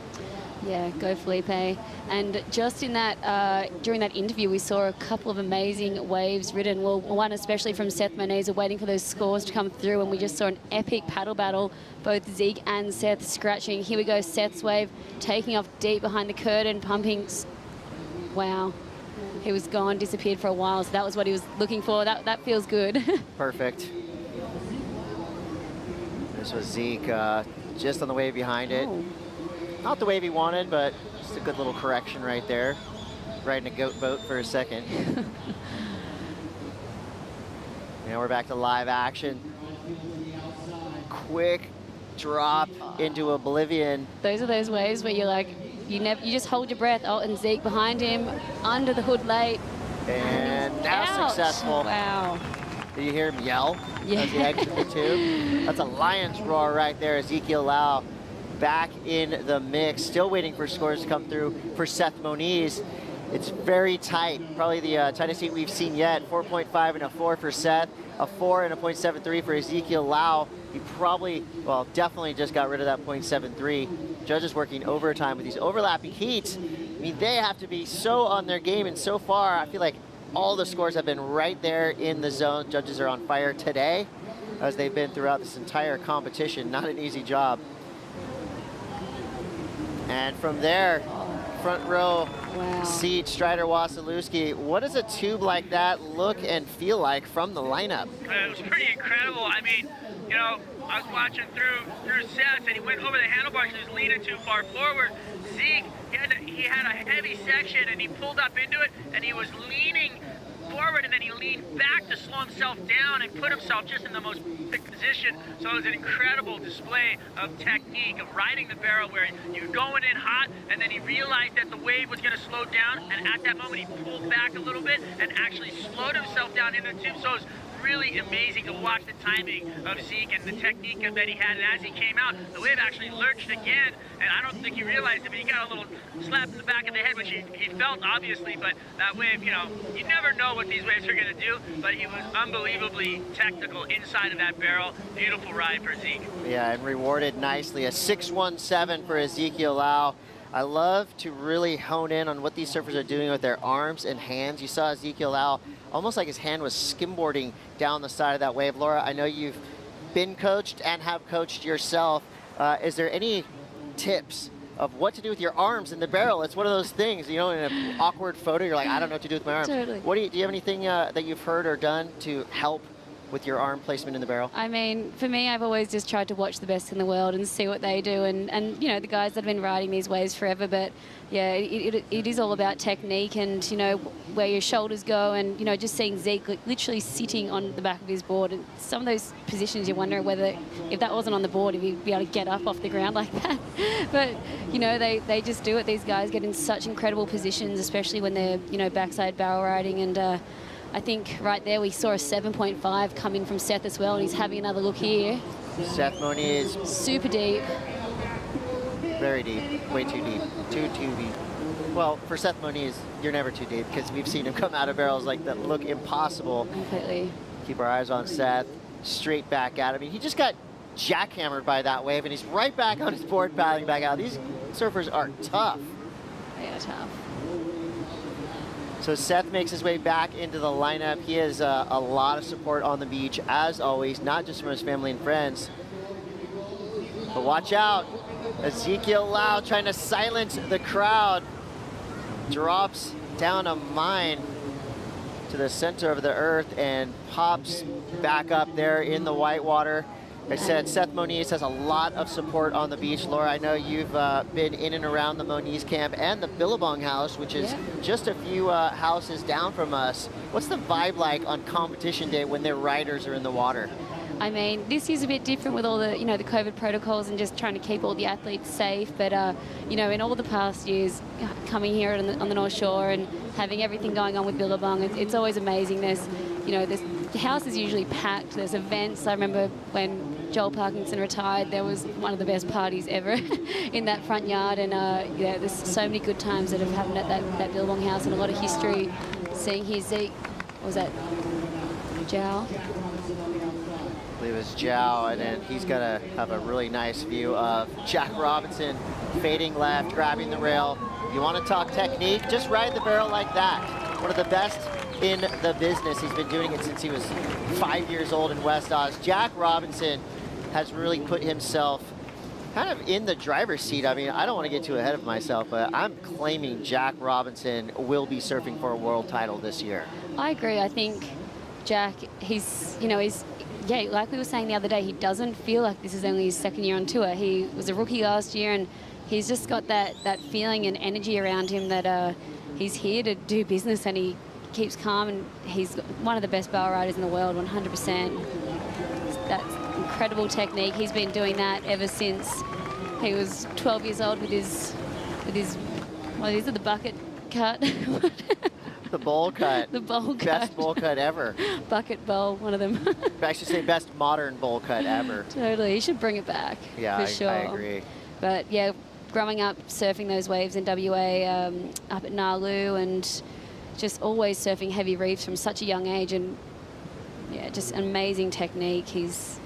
Yeah, go Felipe. And just in that, during that interview, we saw a couple of amazing waves ridden. Well, one especially from Seth Moniz, waiting for those scores to come through, and we just saw an epic paddle battle, both Zeke and Seth scratching. Here we go, Seth's wave taking off deep behind the curtain, pumping. Wow. He was gone, disappeared for a while, so that was what he was looking for. That feels good. Perfect. This was Zeke just on the wave behind it. Oh. Not the wave he wanted, but just a good little correction right there. Riding a goat boat for a second. Now we're back to live action. Quick drop into oblivion. Those are those waves where you're like, you just hold your breath. Oh, and Zeke behind him, under the hood late. And now successful. Wow. Did you hear him yell? Yeah. As he exited the tube? That's a lion's roar right there. Ezekiel Lau back in the mix. Still waiting for scores to come through for Seth Moniz. It's very tight. Probably the tightest heat we've seen yet. 4.5 and a 4 for Seth. A 4 and a 0.73 for Ezekiel Lau. He probably, well, definitely just got rid of that 0.73. Judges working overtime with these overlapping heats. I mean, they have to be so on their game, and so far, I feel like all the scores have been right there in the zone. Judges are on fire today, as they've been throughout this entire competition. Not an easy job. And from there, front row seat, Strider Wasilewski. What does a tube like that look and feel like from the lineup? It was pretty incredible. I mean, you know, I was watching through Seth, and he went over the handlebars. He was leaning too far forward. Zeke, he had a heavy section, and he pulled up into it, and he was leaning forward, and then he leaned back to slow himself down and put himself just in the most perfect position. So it was an incredible display of technique, of riding the barrel where you're going in hot, and then he realized that the wave was going to slow down, and at that moment he pulled back a little bit and actually slowed himself down in the tube. So it was really amazing to watch the timing of Zeke and the technique that he had. And as he came out, the wave actually lurched again, and I don't think he realized it, but he got a little slap in the back of the head, which he felt, obviously, but that wave, you know, you never know what these waves are going to do, but he was unbelievably technical inside of that barrel. Beautiful ride for Zeke. Yeah, and rewarded nicely. A 6.17 for Ezekiel Lau. I love to really hone in on what these surfers are doing with their arms and hands. You saw Ezekiel Lau almost like his hand was skimboarding down the side of that wave. Laura, I know you've been coached and have coached yourself. Is there any tips of what to do with your arms in the barrel? It's one of those things, you know, in an awkward photo, you're like, I don't know what to do with my arms. Totally. What do you have anything that you've heard or done to help with your arm placement in the barrel? I mean, for me, I've always just tried to watch the best in the world and see what they do, and you know, the guys that have been riding these waves forever, but yeah, it is all about technique and, you know, where your shoulders go, and, you know, just seeing Zeke literally sitting on the back of his board, and some of those positions you wonder whether, if that wasn't on the board, if he'd be able to get up off the ground like that. But, you know, they just do it. These guys get in such incredible positions, especially when they're, you know, backside barrel riding, and I think right there we saw a 7.5 come in from Seth as well, and he's having another look here. Seth Moniz. Super deep. Very deep. Way too deep. Too deep. Well, for Seth Moniz, you're never too deep, because we've seen him come out of barrels like that look impossible. Completely. Keep our eyes on Seth. Straight back at him. I mean, he just got jackhammered by that wave, and he's right back on his board paddling back out. These surfers are tough. They are tough. So Seth makes his way back into the lineup. He has a lot of support on the beach, as always, not just from his family and friends. But watch out. Ezekiel Lau trying to silence the crowd. Drops down a mine to the center of the earth and pops back up there in the white water. Like I said, Seth Moniz has a lot of support on the beach. Laura, I know you've been in and around the Moniz camp and the Billabong house, which is just a few houses down from us. What's the vibe like on competition day when their riders are in the water? I mean, this year's a bit different with all the, you know, the COVID protocols and just trying to keep all the athletes safe. But, you know, in all the past years, coming here on the North Shore and having everything going on with Billabong, it's always amazing. There's, you know, the house is usually packed. There's events. I remember when Joel Parkinson retired, there was one of the best parties ever in that front yard. And, yeah, there's so many good times that have happened at that Billabong house and a lot of history. Seeing his Zeke, what was that, Jow? I believe it's Jow, and then he's gonna have a really nice view of Jack Robinson fading left, grabbing the rail. You want to talk technique? Just ride the barrel like that. One of the best in the business. He's been doing it since he was 5 years old in West Oz. Jack Robinson has really put himself kind of in the driver's seat. I mean, I don't want to get too ahead of myself, but I'm claiming Jack Robinson will be surfing for a world title this year. I agree. I think Jack, he's, you know, yeah, like we were saying the other day, he doesn't feel like this is only his second year on tour. He was a rookie last year, and he's just got that feeling and energy around him that he's here to do business, and he keeps calm, and he's one of the best barrel riders in the world, 100%. That's incredible technique. He's been doing that ever since he was 12 years old with his what is it, the bucket cut? The bowl cut. The bowl cut. Best bowl cut ever. Bucket bowl, one of them. I should say best modern bowl cut ever. Totally, you should bring it back. Yeah, for sure. I agree. But yeah, growing up surfing those waves in WA, up at Nalu, and just always surfing heavy reefs from such a young age, and yeah, just an amazing technique. He's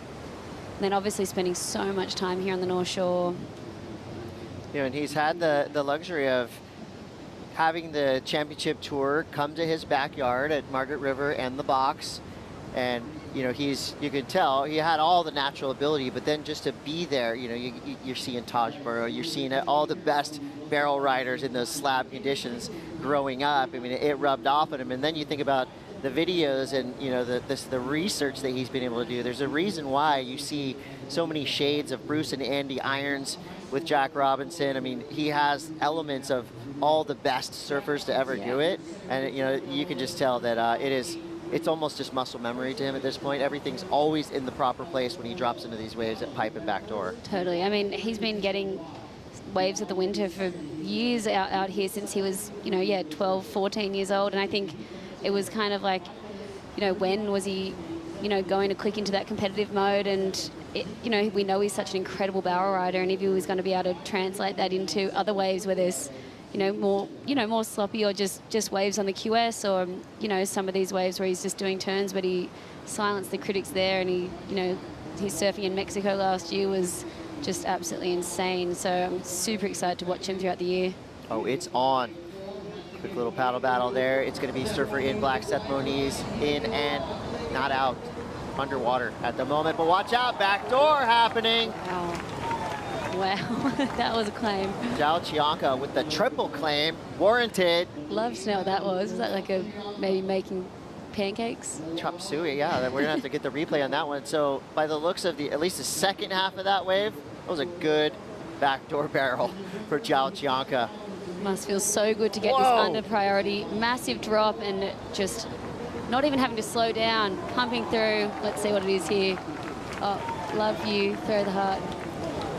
then obviously spending so much time here on the North Shore. You know, and he's had the luxury of having the championship tour come to his backyard at Margaret River and the box. And, you know, you could tell he had all the natural ability, but then just to be there, you know, you're seeing Taj Burrow, you're seeing all the best barrel riders in those slab conditions growing up. I mean, it rubbed off on him. And then you think about the videos and, you know, the research that he's been able to do. There's a reason why you see so many shades of Bruce and Andy Irons with Jack Robinson. I mean, he has elements of all the best surfers to ever do it. And, you know, you can just tell that it's almost just muscle memory to him at this point. Everything's always in the proper place when he drops into these waves at pipe and backdoor. Totally. I mean, he's been getting waves of the winter for years out here since he was, you know, yeah, 12, 14 years old. And I think it was kind of like, you know, when was he, you know, going to click into that competitive mode? And, you know, we know he's such an incredible barrel rider, and if he was going to be able to translate that into other waves where there's, you know, more sloppy, or just waves on the QS, or, you know, some of these waves where he's just doing turns, but he silenced the critics there, and he, you know, his surfing in Mexico last year was just absolutely insane. So I'm super excited to watch him throughout the year. Oh, it's on. Quick little paddle battle there. It's going to be surfer in black, Seth Moniz in and not out, underwater at the moment. But watch out, backdoor happening. Wow, that was a claim. Zhao Chianca with the triple claim, warranted. Love to know what that was. Was that like a maybe making pancakes? Chop suey, yeah. We're gonna have to get the replay on that one. So by the looks of at least the second half of that wave, that was a good backdoor barrel for Zhao Chianca. Must feel so good to get this under priority. Massive drop, and just not even having to slow down, pumping through. Let's see what it is here. Oh, love you, throw the heart,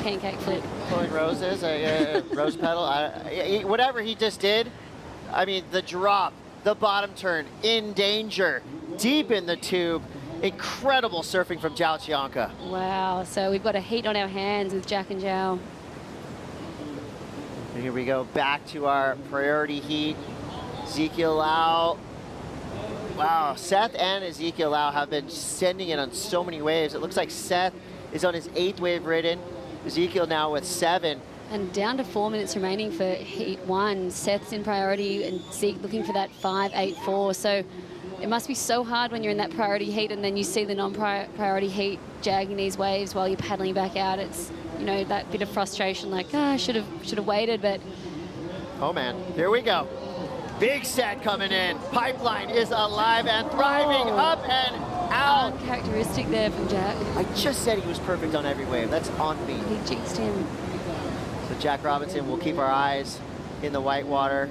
pancake flip. Pulling roses, rose petal, whatever he just did. I mean, the drop, the bottom turn, in danger, deep in the tube. Incredible surfing from Zhao Chianca. Wow, so we've got a heat on our hands with Jack and Zhao. And here we go, back to our priority heat. Ezekiel Lau. Wow, Seth and Ezekiel Lau have been sending it on so many waves. It looks like Seth is on his 8th wave ridden. Ezekiel now with 7. And down to 4 minutes remaining for heat 1. Seth's in priority, and Zeke looking for that 5.84. So it must be so hard when you're in that priority heat, and then you see the non-priority heat jagging these waves while you're paddling back out. It's, you know, that bit of frustration, like, I should have waited, but. Oh man, here we go. Big set coming in. Pipeline is alive and thriving, up and out. Uncharacteristic there from Jack. I just said he was perfect on every wave. That's on me. He jinxed him. So Jack Robinson will keep our eyes in the white water.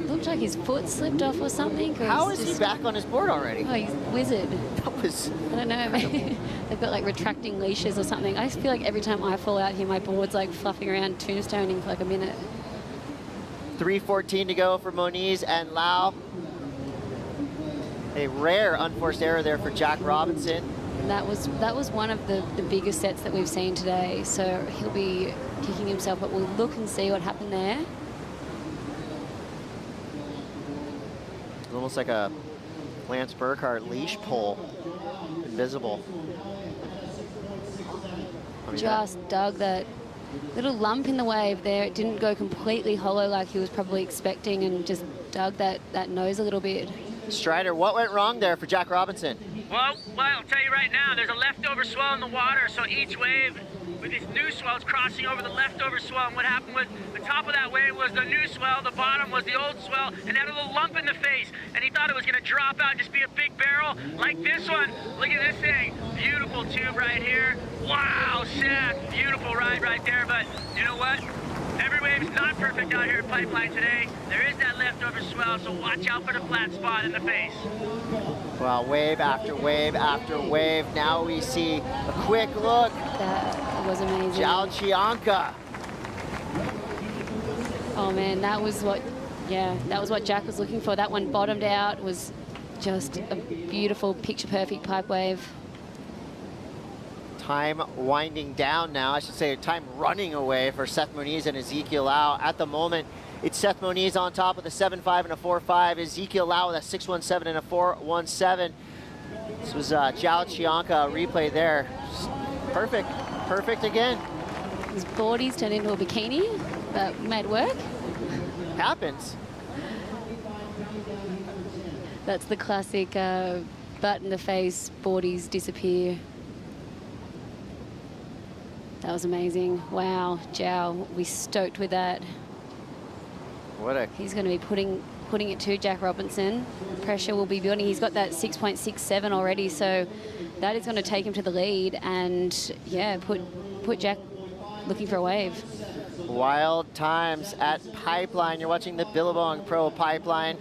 Looked like his foot slipped off or something. How is he back on his board already? Oh, he's wizard. That was... I don't know, maybe they've got like retracting leashes or something. I feel like every time I fall out here, my board's like fluffing around tombstoning for like a minute. 3:14 to go for Moniz and Lau. A rare unforced error there for Jack Robinson. That was one of the biggest sets that we've seen today. So he'll be kicking himself, but we'll look and see what happened there. It's almost like a Lance Burkhardt leash pull, invisible. I mean, Just dug that little lump in the wave there. It didn't go completely hollow like he was probably expecting, and just dug that nose a little bit. Strider, what went wrong there for Jack Robinson? Well, I'll tell you right now, there's a leftover swell in the water, so each wave with this new swell is crossing over the leftover swell. And what happened was the top of that wave was the new swell, the bottom was the old swell, and had a little lump in the face. And he thought it was going to drop out and just be a big barrel like this one. Look at this thing. Beautiful tube right here. Wow, sick. Beautiful ride right there. But you know what? Every wave is not perfect out here at Pipeline today. There is that leftover swell, so watch out for the flat spot in the face. Well, wave after wave after wave. Now we see a quick look. That was amazing. Zhao Chianca. Oh man, that was what Jack was looking for. That one bottomed out, was just a beautiful, picture-perfect pipe wave. Time winding down now. I should say time running away for Seth Moniz and Ezekiel Lau. At the moment, it's Seth Moniz on top with a 7.5 and a 4.5. Ezekiel Lau with a 6.17 and a 4.17. This was Zhao Chianca replay there. Perfect, perfect again. His boardies turned into a bikini, but made work. Happens. That's the classic butt in the face, boardies disappear. That was amazing. Wow, Zhao, we stoked with that. He's going to be putting it to Jack Robinson. Pressure will be building. He's got that 6.67 already, so that is going to take him to the lead and, yeah, put Jack looking for a wave. Wild times at Pipeline. You're watching the Billabong Pro Pipeline.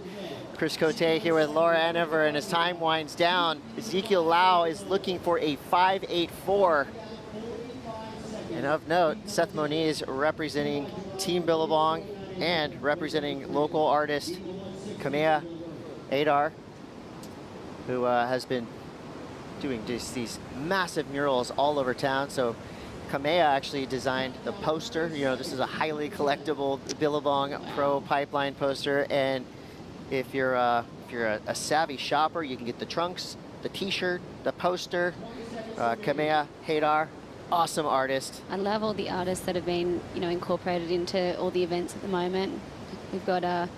Chris Cote here with Laura Enever, and as time winds down, Ezekiel Lau is looking for a 5.84. And of note, Seth Moniz representing Team Billabong and representing local artist Kamea Adar, who has been doing just these massive murals all over town. So Kamea actually designed the poster. You know, this is a highly collectible Billabong Pro Pipeline poster. And if you're a savvy shopper, you can get the trunks, the t-shirt, the poster. Kamea Adar, awesome artist. I love all the artists that have been, incorporated into all the events at the moment. We've got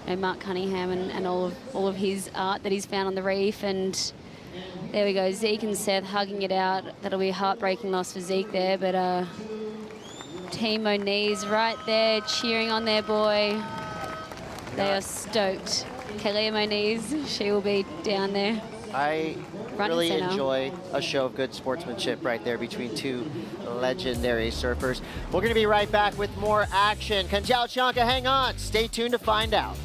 Mark Cunningham and all of his art that he's found on the reef, and there we go, Zeke and Seth hugging it out. That'll be a heartbreaking loss for Zeke there, but Team Moniz right there cheering on their boy. They are stoked. Kalia Moniz, she will be down there. I really enjoy a show of good sportsmanship right there between two legendary surfers. We're going to be right back with more action. Can Zhao Chianca hang on? Stay tuned to find out.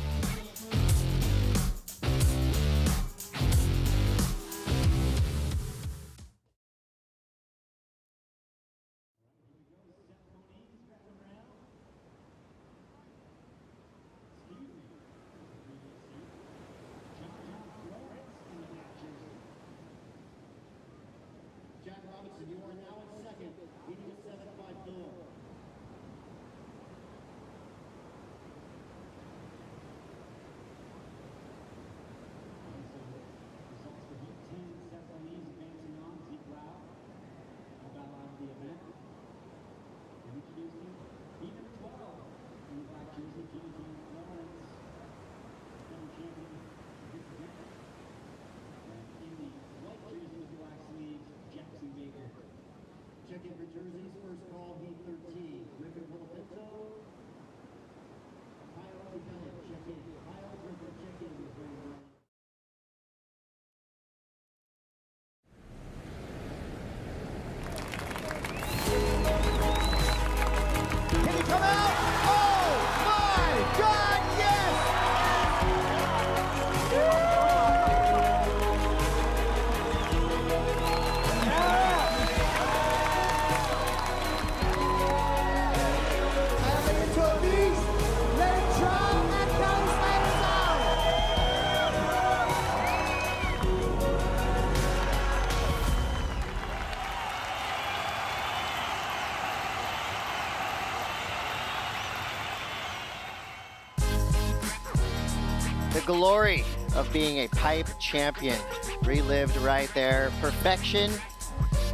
The glory of being a pipe champion relived right there. Perfection.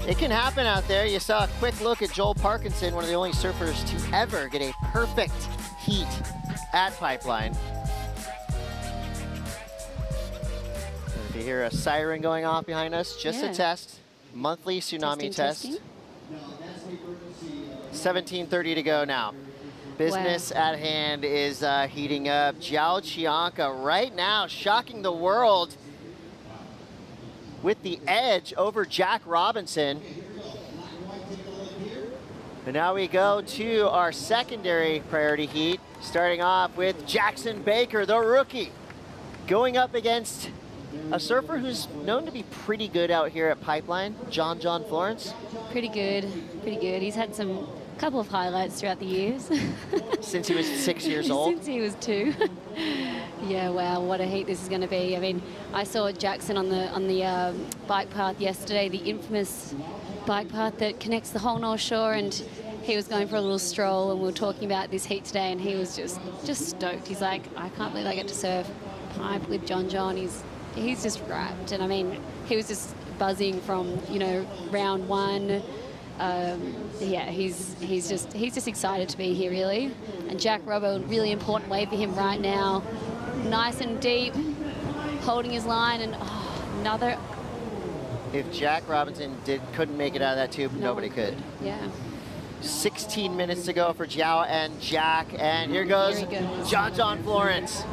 It can happen out there. You saw a quick look at Joel Parkinson, one of the only surfers to ever get a perfect heat at Pipeline. If you hear a siren going off behind us, just a test. Monthly tsunami test. 17:30 to go now. Business at hand is heating up. Zhao Chianca right now shocking the world with the edge over Jack Robinson. And now we go to our secondary priority heat, starting off with Jackson Baker, the rookie, going up against a surfer who's known to be pretty good out here at Pipeline, John Florence. Pretty good, pretty good. He's had some couple of highlights throughout the years. Since he was 6 years old? Since he was 2. Yeah, wow, what a heat this is going to be. I mean, I saw Jackson on the bike path yesterday, the infamous bike path that connects the whole North Shore, and he was going for a little stroll, and we were talking about this heat today, and he was just stoked. He's like, I can't believe I get to surf pipe with John. He's just wrapped, and I mean, he was just buzzing from, you know, round 1. Yeah, he's just excited to be here, really. And Jack Robbo, really important wave for him right now. Nice and deep, holding his line, and another. If Jack Robinson couldn't make it out of that tube, nobody could. Yeah. 16 minutes to go for Zhao and Jack, and here goes John Florence.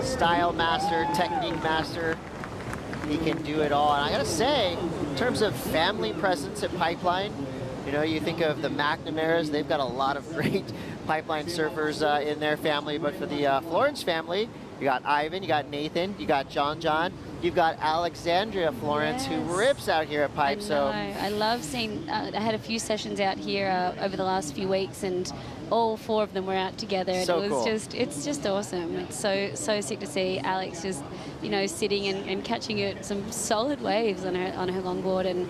Style master, technique master. He can do it all. And I gotta say, in terms of family presence at Pipeline, you know, you think of the McNamara's, they've got a lot of great Pipeline surfers in their family, but for the Florence family, you got Ivan, you got Nathan, you got John, you've got Alexandria Florence, who rips out here at Pipe. I love seeing, I had a few sessions out here over the last few weeks, and all 4 of them were out together, and it was it's just awesome. It's so sick to see Alex just, you know, sitting and catching some solid waves on her longboard, and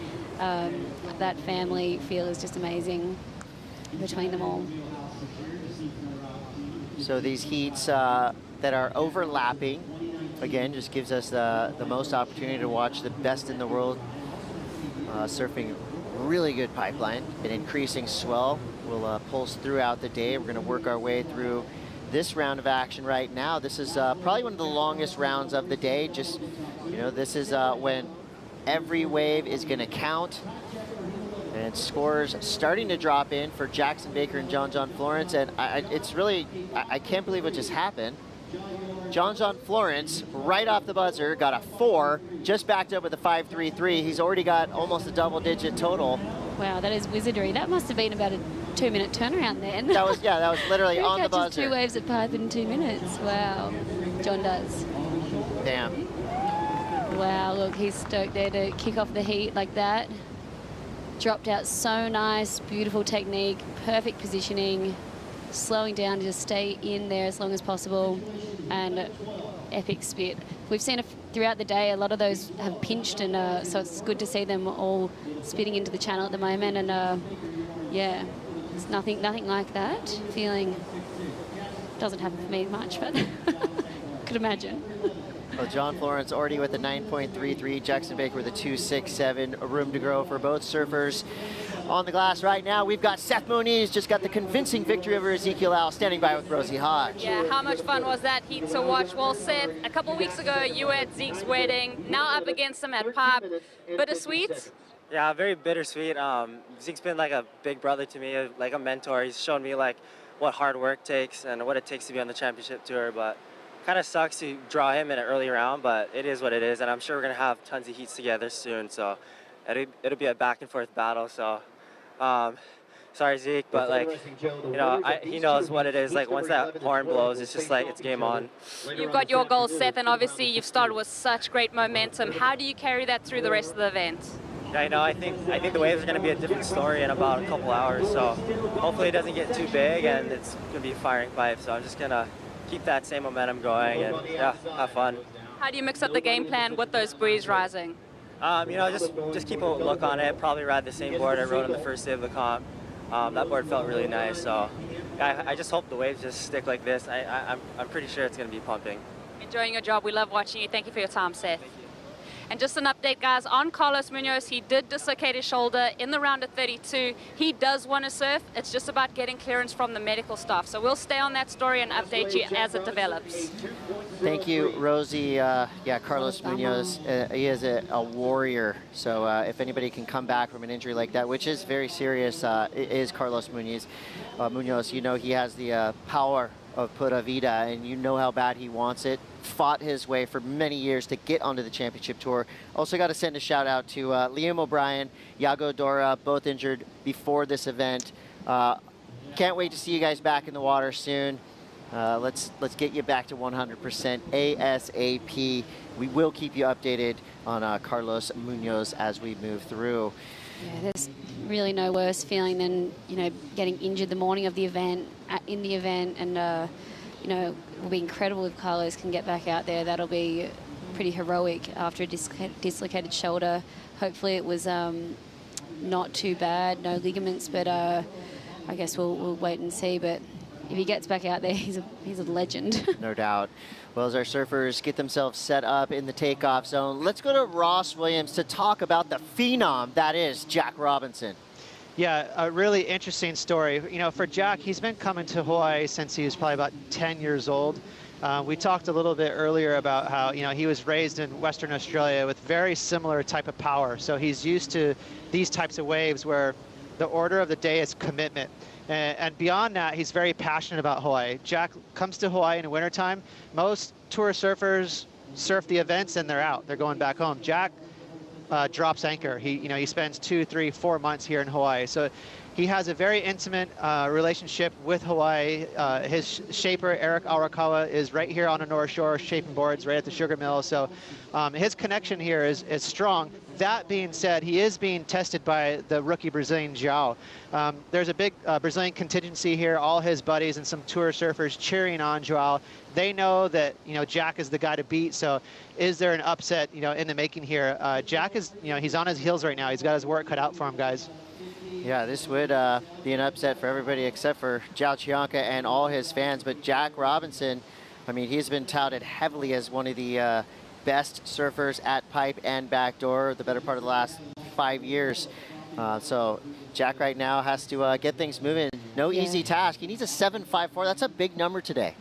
that family feel is just amazing between them all. So these heats that are overlapping, again, just gives us the most opportunity to watch the best in the world surfing really good Pipeline. An increasing swell will pulse throughout the day. We're going to work our way through this round of action right now. This is probably one of the longest rounds of the day. Just, you know, this is when every wave is going to count. And scores starting to drop in for Jackson Baker and John Florence. And it's really, I can't believe what just happened. John Florence, right off the buzzer, got a 4, just backed up with a 5.33. He's already got almost a double-digit total. Wow, that is wizardry. That must have been about a 2-minute turnaround then. That was literally on the buzzer. 2 waves at Pipe in 2 minutes. Wow, John does. Damn. Wow, look, he's stoked there to kick off the heat like that. Dropped out so nice, beautiful technique, perfect positioning, slowing down to just stay in there as long as possible, and epic spit. We've seen throughout the day, a lot of those have pinched, and so it's good to see them all spitting into the channel at the moment, and yeah, it's nothing like that feeling. Doesn't happen for me much, but could imagine. Well, John Florence already with a 9.33, Jackson Baker with a 2.67, room to grow for both surfers. On the glass right now, we've got Seth Moniz, just got the convincing victory over Ezekiel Al, standing by with Rosie Hodge. Yeah, how much fun was that heat to watch? Well, Seth, a couple of weeks ago, you were at Zeke's wedding, now up against him at Pop. Bittersweet? Yeah, very bittersweet. Zeke's been like a big brother to me, like a mentor. He's shown me like what hard work takes and what it takes to be on the championship tour, but kind of sucks to draw him in an early round, but it is what it is, and I'm sure we're going to have tons of heats together soon, so it'll be a back and forth battle. So sorry, Zeke, but like, you know, he knows what it is. Like, once that horn blows, it's just like, it's game on. You've got your goals, Seth, and obviously you've started with such great momentum. How do you carry that through the rest of the event? Yeah, I know. I think the waves are going to be a different story in about a couple hours, so hopefully it doesn't get too big and it's going to be firing pipe. So I'm just going to keep that same momentum going and, yeah, have fun. How do you mix up the game plan with those breeze rising? You know, just keep a look on it. Probably ride the same board I rode on the first day of the comp. That board felt really nice, so I just hope the waves just stick like this. I'm pretty sure it's going to be pumping. Enjoying your job. We love watching you. Thank you for your time, Seth. And just an update, guys, on Carlos Munoz. He did dislocate his shoulder in the round of 32. He does want to surf. It's just about getting clearance from the medical staff. So we'll stay on that story and update you as it develops. Thank you, Rosie. Yeah, Carlos Munoz, he is a warrior. So if anybody can come back from an injury like that, which is very serious, is Carlos Munoz. Munoz, you know, he has the power of Pura Vida, and you know how bad he wants it. Fought his way for many years to get onto the championship tour. Also got to send a shout out to Liam O'Brien, Iago Dora, both injured before this event. Can't wait to see you guys back in the water soon. Let's get you back to 100% ASAP. We will keep you updated on Carlos Munoz as we move through. Yeah, there's really no worse feeling than, you know, getting injured the morning of the event, in the event, and you know, it will be incredible if Carlos can get back out there. That'll be pretty heroic after a dislocated shoulder. Hopefully it was not too bad, no ligaments, but I guess we'll wait and see. But if he gets back out there, he's a legend. No doubt. Well, as our surfers get themselves set up in the takeoff zone, let's go to Ross Williams to talk about the phenom that is Jack Robinson. Yeah, a really interesting story. You know, for Jack, he's been coming to Hawaii since he was probably about 10 years old. We talked a little bit earlier about how, you know, he was raised in Western Australia with very similar type of power. So he's used to these types of waves where the order of the day is commitment. And beyond that, he's very passionate about Hawaii. Jack comes to Hawaii in the wintertime. Most tour surfers surf the events and they're out. They're going back home. Jack drops anchor. He spends 2, 3, 4 months here in Hawaii. So he has a very intimate relationship with Hawaii. His shaper, Eric Arakawa, is right here on the North Shore shaping boards right at the sugar mill. So his connection here is strong. That being said, he is being tested by the rookie Brazilian João. There's a big Brazilian contingency here, all his buddies and some tour surfers cheering on João. They know that, you know, Jack is the guy to beat. So is there an upset, you know, in the making here? Jack is, you know, he's on his heels right now. He's got his work cut out for him, guys. Yeah, this would be an upset for everybody except for João Chianca and all his fans. But Jack Robinson, I mean, he's been touted heavily as one of the best surfers at pipe and backdoor the better part of the last 5 years. So Jack right now has to get things moving. No easy task. He needs a 7.54. That's a big number today.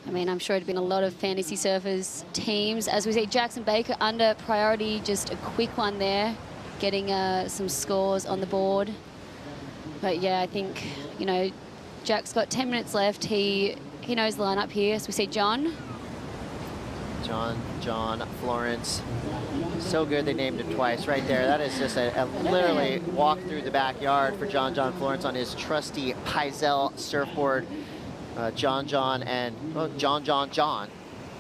I mean, I'm sure it'd been a lot of fantasy surfers teams. As we say, Jackson Baker under priority, just a quick one there, getting some scores on the board. But yeah, I think, you know, Jack's got 10 minutes left. He knows the lineup here. So we see John, Florence. So good they named him twice right there. That is just a literally walk through the backyard for John Florence on his trusty Paizel surfboard. John, and John.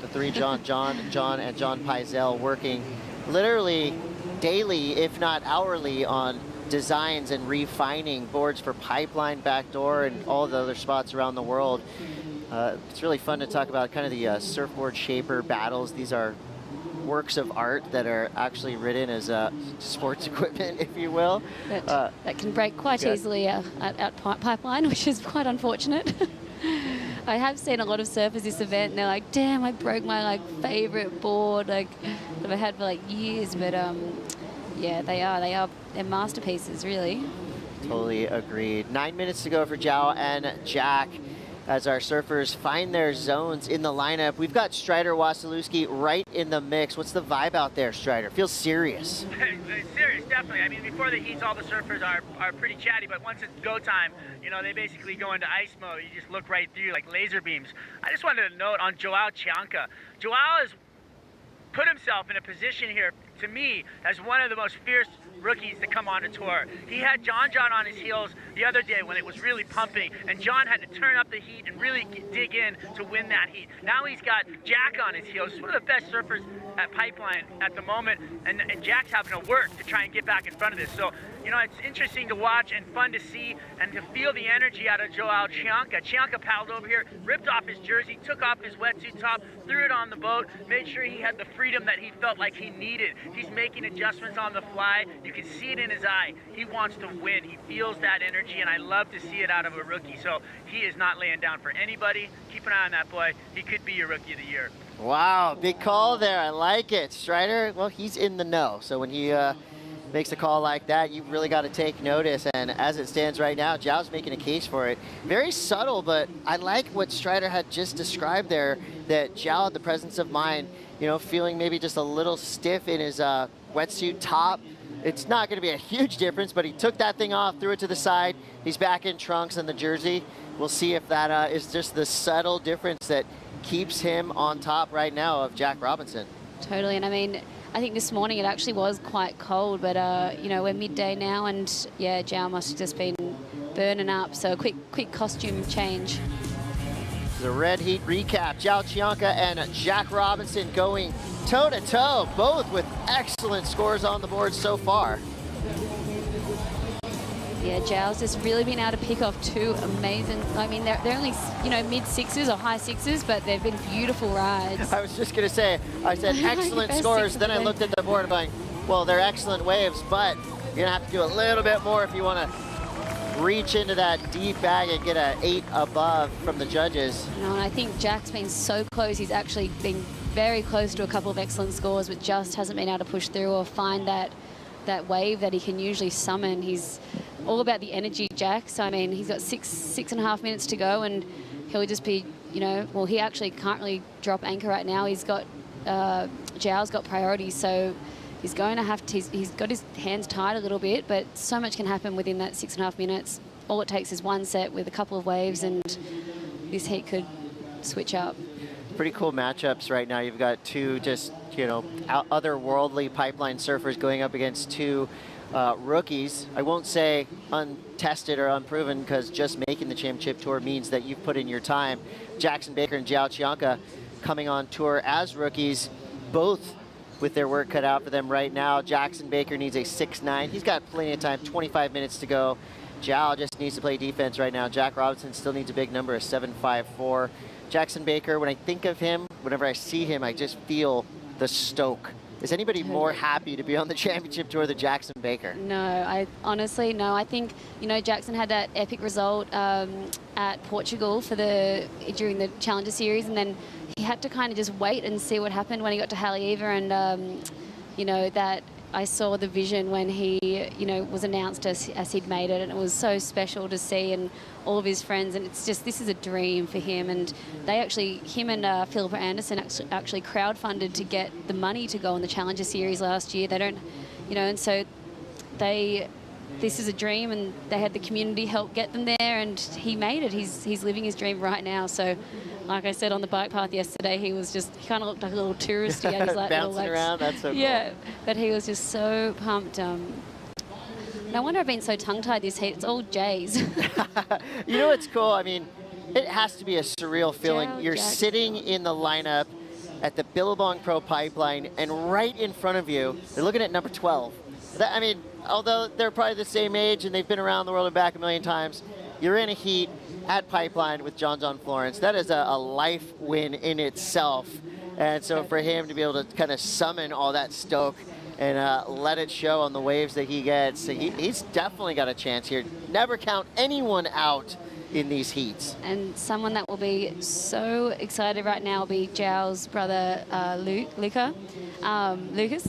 The three John, and John Paizel working literally daily, if not hourly, on designs and refining boards for Pipeline, Backdoor, and all the other spots around the world. It's really fun to talk about kind of the surfboard shaper battles. These are works of art that are actually ridden as sports equipment, if you will. That can break quite easily at Pipeline, which is quite unfortunate. I have seen a lot of surfers this event, and they're like, "Damn, I broke my favorite board that I've had for years." But yeah, they're masterpieces, really. Totally agreed. 9 minutes to go for João and Jack as our surfers find their zones in the lineup. We've got Strider Wasilewski right in the mix. What's the vibe out there, Strider? Feels serious. Serious, definitely. I mean, before the heats, all the surfers are pretty chatty, but once it's go time, you know, they basically go into ice mode. You just look right through like laser beams. I just wanted to note on João Chianca. João has put himself in a position here, to me, as one of the most fierce rookies to come on the tour. He had John on his heels the other day when it was really pumping, and John had to turn up the heat and really dig in to win that heat. Now he's got Jack on his heels. He's one of the best surfers at Pipeline at the moment, and Jack's having to work to try and get back in front of this. So, you know, it's interesting to watch and fun to see and to feel the energy out of João Chianca. Chianca paddled over here, ripped off his jersey, took off his wetsuit top, threw it on the boat, made sure he had the freedom that he felt like he needed. He's making adjustments on the fly. You can see it in his eye. He wants to win. He feels that energy, and I love to see it out of a rookie. So he is not laying down for anybody. Keep an eye on that boy. He could be your rookie of the year. Wow, big call there. I like it. Strider, well, he's in the know. So when he makes a call like that, you really got to take notice. And as it stands right now, Zhao's making a case for it. Very subtle, but I like what Strider had just described there, that Zhao had the presence of mind, you know, feeling maybe just a little stiff in his wetsuit top. It's not going to be a huge difference, but he took that thing off, threw it to the side. He's back in trunks and the jersey. We'll see if that is just the subtle difference that keeps him on top right now of Jack Robinson. Totally, and I mean, I think this morning it actually was quite cold, but you know, we're midday now, and yeah, Zhao must have just been burning up. So a quick costume change. The Red Heat recap: Zhao Qianca and Jack Robinson going toe-to-toe, both with excellent scores on the board so far. Yeah, Zhao's just really been able to pick off two amazing, I mean, they're only, you know, mid-sixes or high sixes, but they've been beautiful rides. I was just going to say, I said excellent scores, then I looked at the board and going, well, they're excellent waves, but you're going to have to do a little bit more if you want to reach into that deep bag and get an 8 above from the judges. No, and I think Jack's been so close. He's actually been very close to a couple of excellent scores, but just hasn't been able to push through or find that wave that he can usually summon. He's all about the energy, Jack. So, I mean, he's got six and a half minutes to go, and he'll just be, you know, well, he actually can't really drop anchor right now. He's got, Zhao's got priority, so he's going to have to, he's got his hands tied a little bit, but so much can happen within that 6.5 minutes. All it takes is one set with a couple of waves, and this heat could switch up. Pretty cool matchups right now. You've got two just, you know, otherworldly pipeline surfers going up against two rookies. I won't say untested or unproven, because just making the championship tour means that you've put in your time. Jackson Baker and Zhao Qianca coming on tour as rookies, both with their work cut out for them right now. Jackson Baker needs a 6.9. He's got plenty of time, 25 minutes to go. Zhao just needs to play defense right now. Jack Robinson still needs a big number, a 7.54. Jackson Baker, when I think of him, whenever I see him, I just feel the stoke. Is anybody more happy to be on the championship tour than Jackson Baker? No, I honestly, no. I think, you know, Jackson had that epic result at Portugal during the Challenger Series, and then he had to kind of just wait and see what happened when he got to Haleiwa, and, you know, that I saw the vision when he, you know, was announced as he'd made it, and it was so special to see, and all of his friends, and it's just, this is a dream for him. And they actually, him and Philippa Anderson actually crowdfunded to get the money to go on the Challenger Series last year. They don't, you know, and so this is a dream, and they had the community help get them there, and he made it. He's living his dream right now. So, like I said on the bike path yesterday, he kind of looked like a little tourist. He had his, like, bouncing around, that's so cool. Yeah, but he was just so pumped. No wonder I've been so tongue-tied this heat. It's all J's. You know what's cool? I mean, it has to be a surreal feeling. You're sitting in the lineup at the Billabong Pro Pipeline, and right in front of you, they're looking at number 12. I mean, although they're probably the same age and they've been around the world and back a million times, you're in a heat at Pipeline with John Florence. That is a life win in itself. And so for him to be able to kind of summon all that stoke and let it show on the waves that he gets, he's definitely got a chance here. Never count anyone out in these heats. And someone that will be so excited right now will be Zhao's brother, Lucas,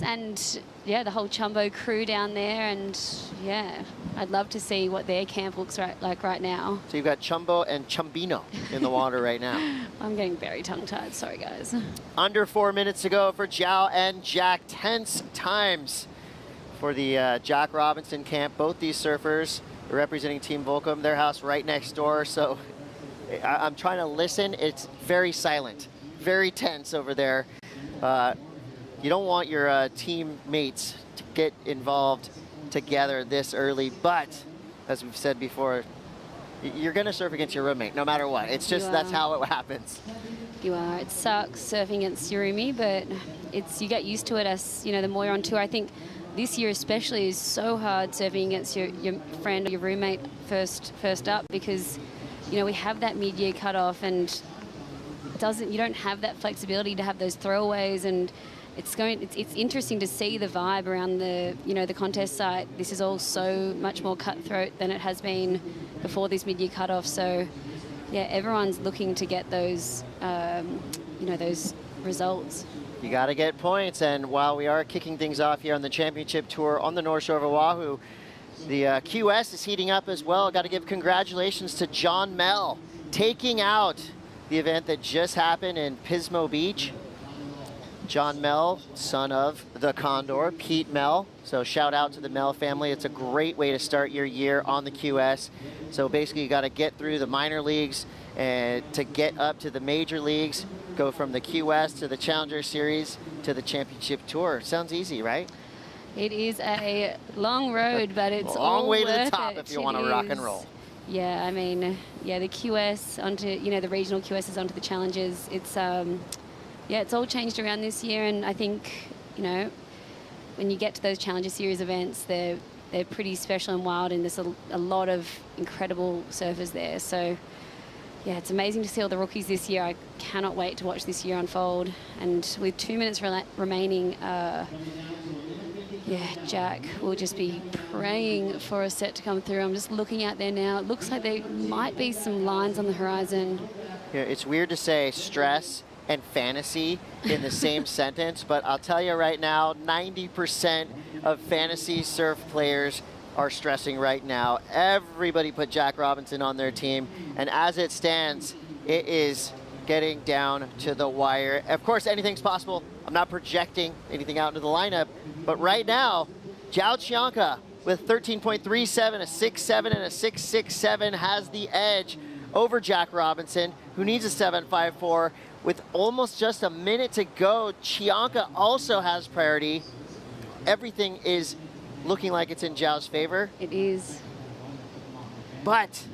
and yeah, the whole Chumbo crew down there. And yeah, I'd love to see what their camp looks like right now. So you've got Chumbo and Chumbino in the water right now. I'm getting very tongue-tied, sorry guys. Under 4 minutes to go for Zhao and Jack. Tense times for the Jack Robinson camp. Both these surfers representing Team Volcom, their house right next door. So I'm trying to listen. It's very silent, very tense over there. You don't want your teammates to get involved together this early, but as we've said before, you're going to surf against your roommate no matter what. It's just, that's how it happens. You are. It sucks surfing against your roomie, but you get used to it as, you know, the more you're on tour. I think this year especially is so hard surfing against your friend or your roommate first up, because, you know, we have that mid-year cutoff, and you don't have that flexibility to have those throwaways, and it's interesting to see the vibe around the, you know, the contest site. This is all so much more cutthroat than it has been before this mid-year cutoff. So yeah, everyone's looking to get those, you know, those results. You got to get points, and while we are kicking things off here on the championship tour on the North Shore of Oahu, the QS is heating up as well. Got to give congratulations to John Mell, taking out the event that just happened in Pismo Beach. John Mell, son of the Condor, Pete Mell. So shout out to the Mell family. It's a great way to start your year on the QS. So basically you got to get through the minor leagues and to get up to the major leagues, go from the QS to the Challenger Series to the championship tour. Sounds easy, right? It is a long road, but it's a long way to the worth top it. if you want to rock and roll. Yeah, I mean, yeah, the QS onto, you know, the regional QSs onto the Challengers. It's, yeah, it's all changed around this year, and I think, you know, when you get to those Challenger Series events, they're pretty special and wild, and there's a lot of incredible surfers there. So, yeah, it's amazing to see all the rookies this year. I cannot wait to watch this year unfold. And with 2 minutes remaining, yeah, Jack will just be praying for a set to come through. I'm just looking out there now. It looks like there might be some lines on the horizon. Yeah, it's weird to say stress and fantasy in the same sentence, but I'll tell you right now, 90% of fantasy surf players are stressing right now. Everybody put Jack Robinson on their team, and as it stands, it is getting down to the wire. Of course, anything's possible. I'm not projecting anything out into the lineup, but right now, Zhao Qianca with 13.37, a 6.7 and a 6.67 has the edge over Jack Robinson, who needs a 7.54. With almost just a minute to go, Qianca also has priority. Everything is looking like it's in Zhao's favor. It is. But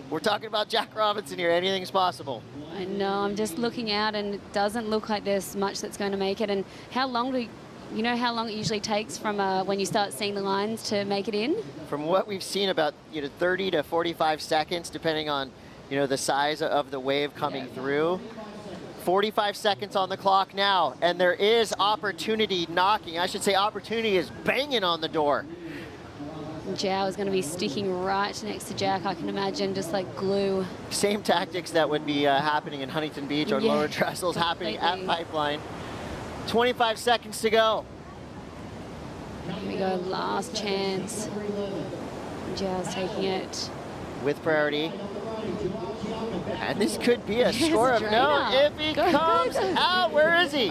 we're talking about Jack Robinson here. Anything's possible. I know, I'm just looking out, and it doesn't look like there's much that's going to make it. And how long do you know how long it usually takes from when you start seeing the lines to make it in? From what we've seen, about 30 to 45 seconds, depending on the size of the wave coming through. 45 seconds on the clock now, and there is opportunity knocking. I should say opportunity is banging on the door. Zhao is going to be sticking right next to Jack, I can imagine, just like glue. Same tactics that would be happening in Huntington Beach or Lower Trestles happening at Pipeline. 25 seconds to go. Here we go, last chance. Zhao's taking it. With priority. And this could be a score of no if he comes out. Where is he?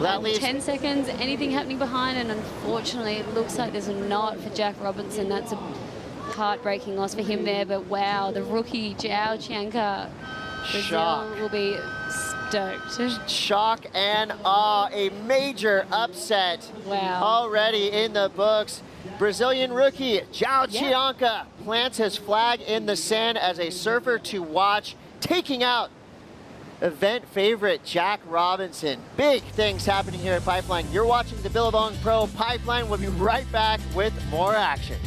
That leaves 10 seconds, anything happening behind, and unfortunately it looks like there's not for Jack Robinson. That's a heartbreaking loss for him there, but wow, the rookie Zhao Qianca, Brazil will be stoked. Shock and awe, a major upset already in the books. Brazilian rookie Zhao Qianca plants his flag in the sand as a surfer to watch, taking out event favorite Jack Robinson. Big things happening here at Pipeline. You're watching the Billabong Pro Pipeline. We'll be right back with more action.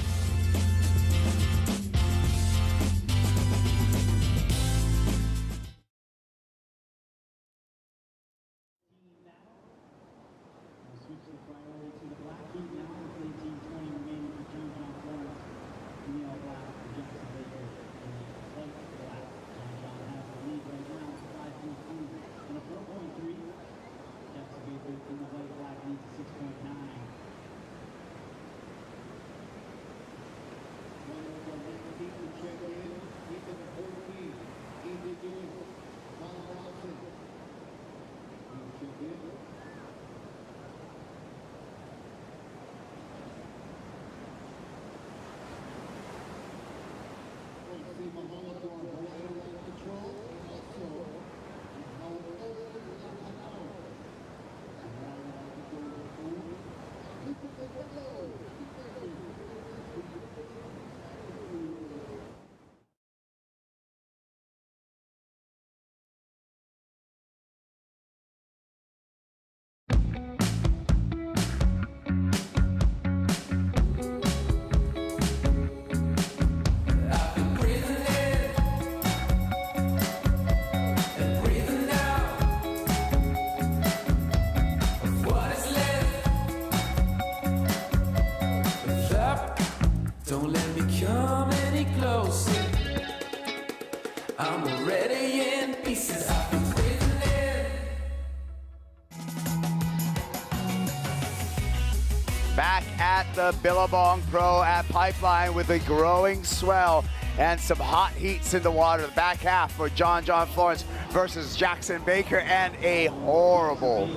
back at the Billabong Pro at Pipeline with a growing swell and some hot heats in the water. The back half for John Florence versus Jackson Baker, and a horrible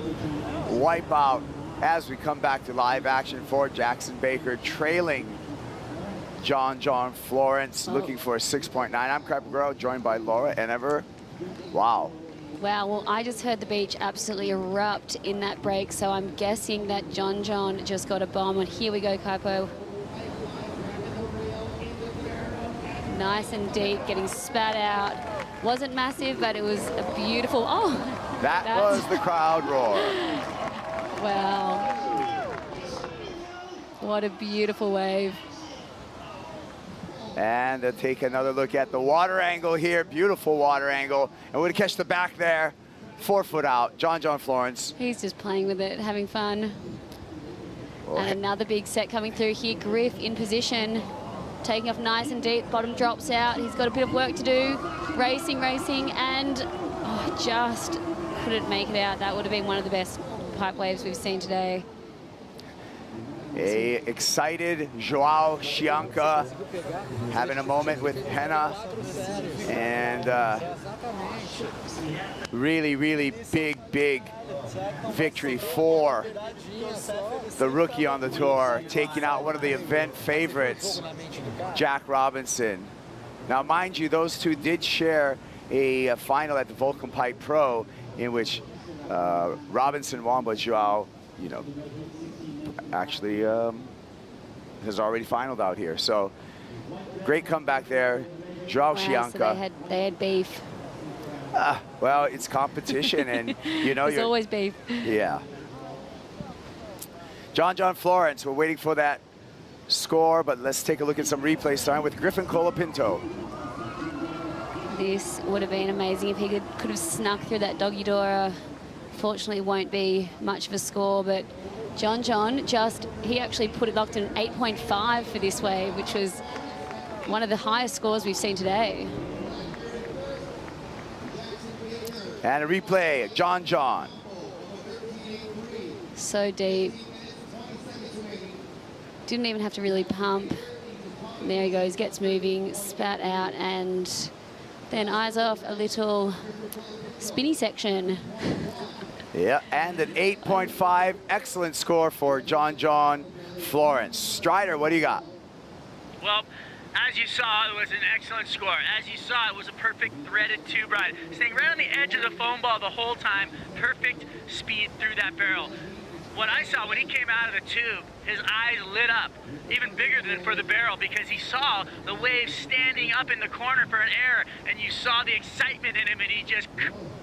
wipeout as we come back to live action for Jackson Baker, trailing John Florence, looking for a 6.9. I'm Crap Girl, joined by Laura and Ever. Wow. Wow, well, I just heard the beach absolutely erupt in that break, so I'm guessing that John just got a bomb. And here we go, Kaipo. Nice and deep, getting spat out. Wasn't massive, but it was a beautiful, That was the crowd roar. Wow. What a beautiful wave. And take another look at the water angle here. Beautiful water angle. And we're gonna catch the back there. 4 foot out, John Florence. He's just playing with it, having fun. And another big set coming through here. Griff in position, taking off nice and deep. Bottom drops out. He's got a bit of work to do. Racing, and just couldn't make it out. That would have been one of the best pipe waves we've seen today. A excited Joao Chianca having a moment with Henna, and really big victory for the rookie on the tour, taking out one of the event favorites, Jack Robinson. Now, mind you, those two did share a final at the Vulcan Pipe Pro, in which Robinson won, but Joao, actually has already finaled out here. So great comeback there, Joao Chianca. So they had beef. Well, it's competition, and there's always beef. Yeah. John Florence, we're waiting for that score, but let's take a look at some replays, starting with Griffin Colapinto. This would have been amazing if he could have snuck through that doggy door. Fortunately, won't be much of a score, but John he actually put it locked in 8.5 for this wave, which was one of the highest scores we've seen today. And a replay, John. So deep. Didn't even have to really pump. And there he goes, gets moving, spat out, and then eyes off a little spinny section. Yeah, and an 8.5, excellent score for John Florence. Strider, what do you got? Well, as you saw, it was an excellent score. As you saw, it was a perfect threaded tube ride. Staying right on the edge of the foam ball the whole time. Perfect speed through that barrel. What I saw when he came out of the tube, his eyes lit up, even bigger than for the barrel, because he saw the wave standing up in the corner for an air, and you saw the excitement in him, and he just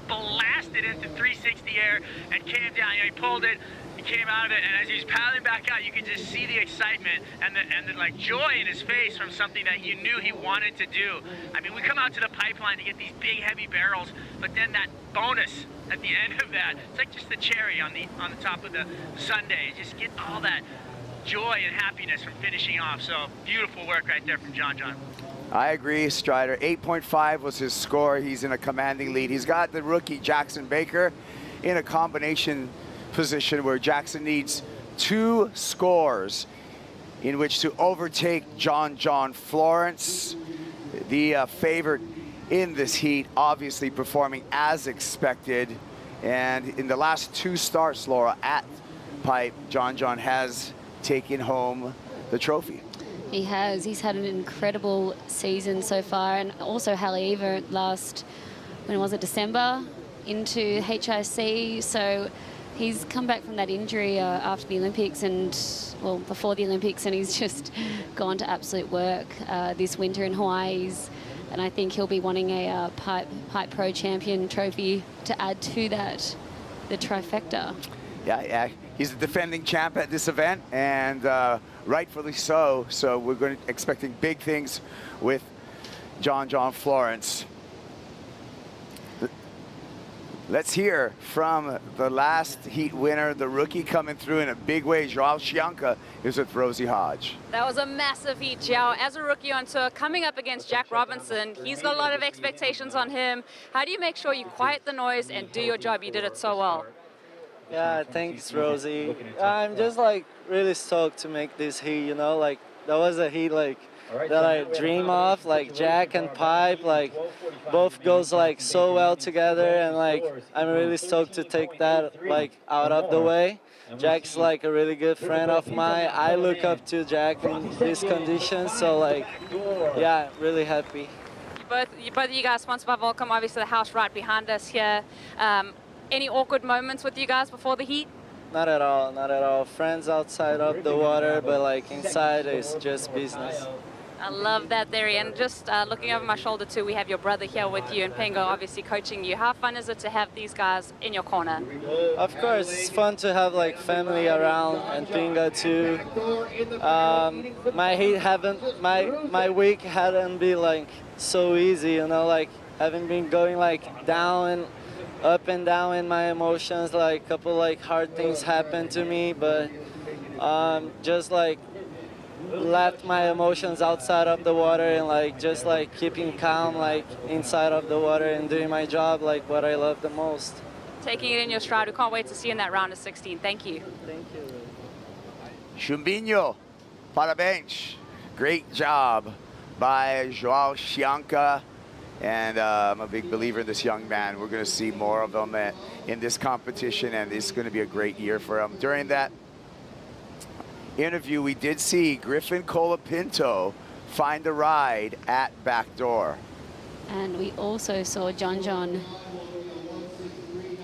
blasted into 360 air and came down. He pulled it, he came out of it, and as he was paddling back out, you could just see the excitement and the like joy in his face from something that you knew he wanted to do. I mean, we come out to the pipeline to get these big, heavy barrels, but then that bonus at the end of that, it's like just the cherry on the top of the sundae. Just get all that joy and happiness from finishing off. So beautiful work right there from John. I agree, Strider. 8.5 was his score. He's in a commanding lead. He's got the rookie Jackson Baker in a combination position where Jackson needs 2 scores in which to overtake John Florence, the favorite in this heat, obviously performing as expected. And in the last 2 starts, Laura, at Pipe, John has taken home the trophy. He has. He's had an incredible season so far, and also Haleiwa last, when was it, December, into HIC. So he's come back from that injury after the Olympics and, well, before the Olympics, and he's just gone to absolute work this winter in Hawaii. And I think he'll be wanting a Pipe Pro Champion trophy to add to that, the trifecta. Yeah, he's the defending champ at this event, and rightfully so. So we're expecting big things with John Florence. Let's hear from the last heat winner, the rookie coming through in a big way. Joao Chianca is with Rosie Hodge. That was a massive heat, Joao. As a rookie on tour, coming up against Jack Robinson, he's got a lot of expectations on him. How do you make sure you quiet the noise and do your job? You did it so well. Yeah, thanks, Rosie. I'm just like really stoked to make this heat, you know, like that was a heat like that I dream of, like Jack and Pipe, like both goes like so well together, and like I'm really stoked to take that like out of the way. Jack's like a really good friend of mine. I look up to Jack in these conditions, so like, yeah, really happy. Both of you guys sponsored by Volcom, obviously the house right behind us here. Any awkward moments with you guys before the heat? Not at all, not at all. Friends outside of the water, but like inside it's just business. I love that there, and just looking over my shoulder too, we have your brother here with you, and Pengo obviously coaching you. How fun is it to have these guys in your corner? Of course, it's fun to have like family around, and Pinga too. My week hadn't been like so easy, you know, like haven't been going like down, up and down in my emotions. Like a couple like hard things happened to me, but just like left my emotions outside of the water and like just like keeping calm like inside of the water and doing my job like what I love the most. Taking it in your stride. We can't wait to see you in that round of 16. Thank you. Thank you. Chumbinho, parabéns. Great job by João Chianca. And I'm a big believer in this young man. We're going to see more of him in this competition, and it's going to be a great year for him. During that interview, we did see Griffin Colapinto find a ride at backdoor. And we also saw John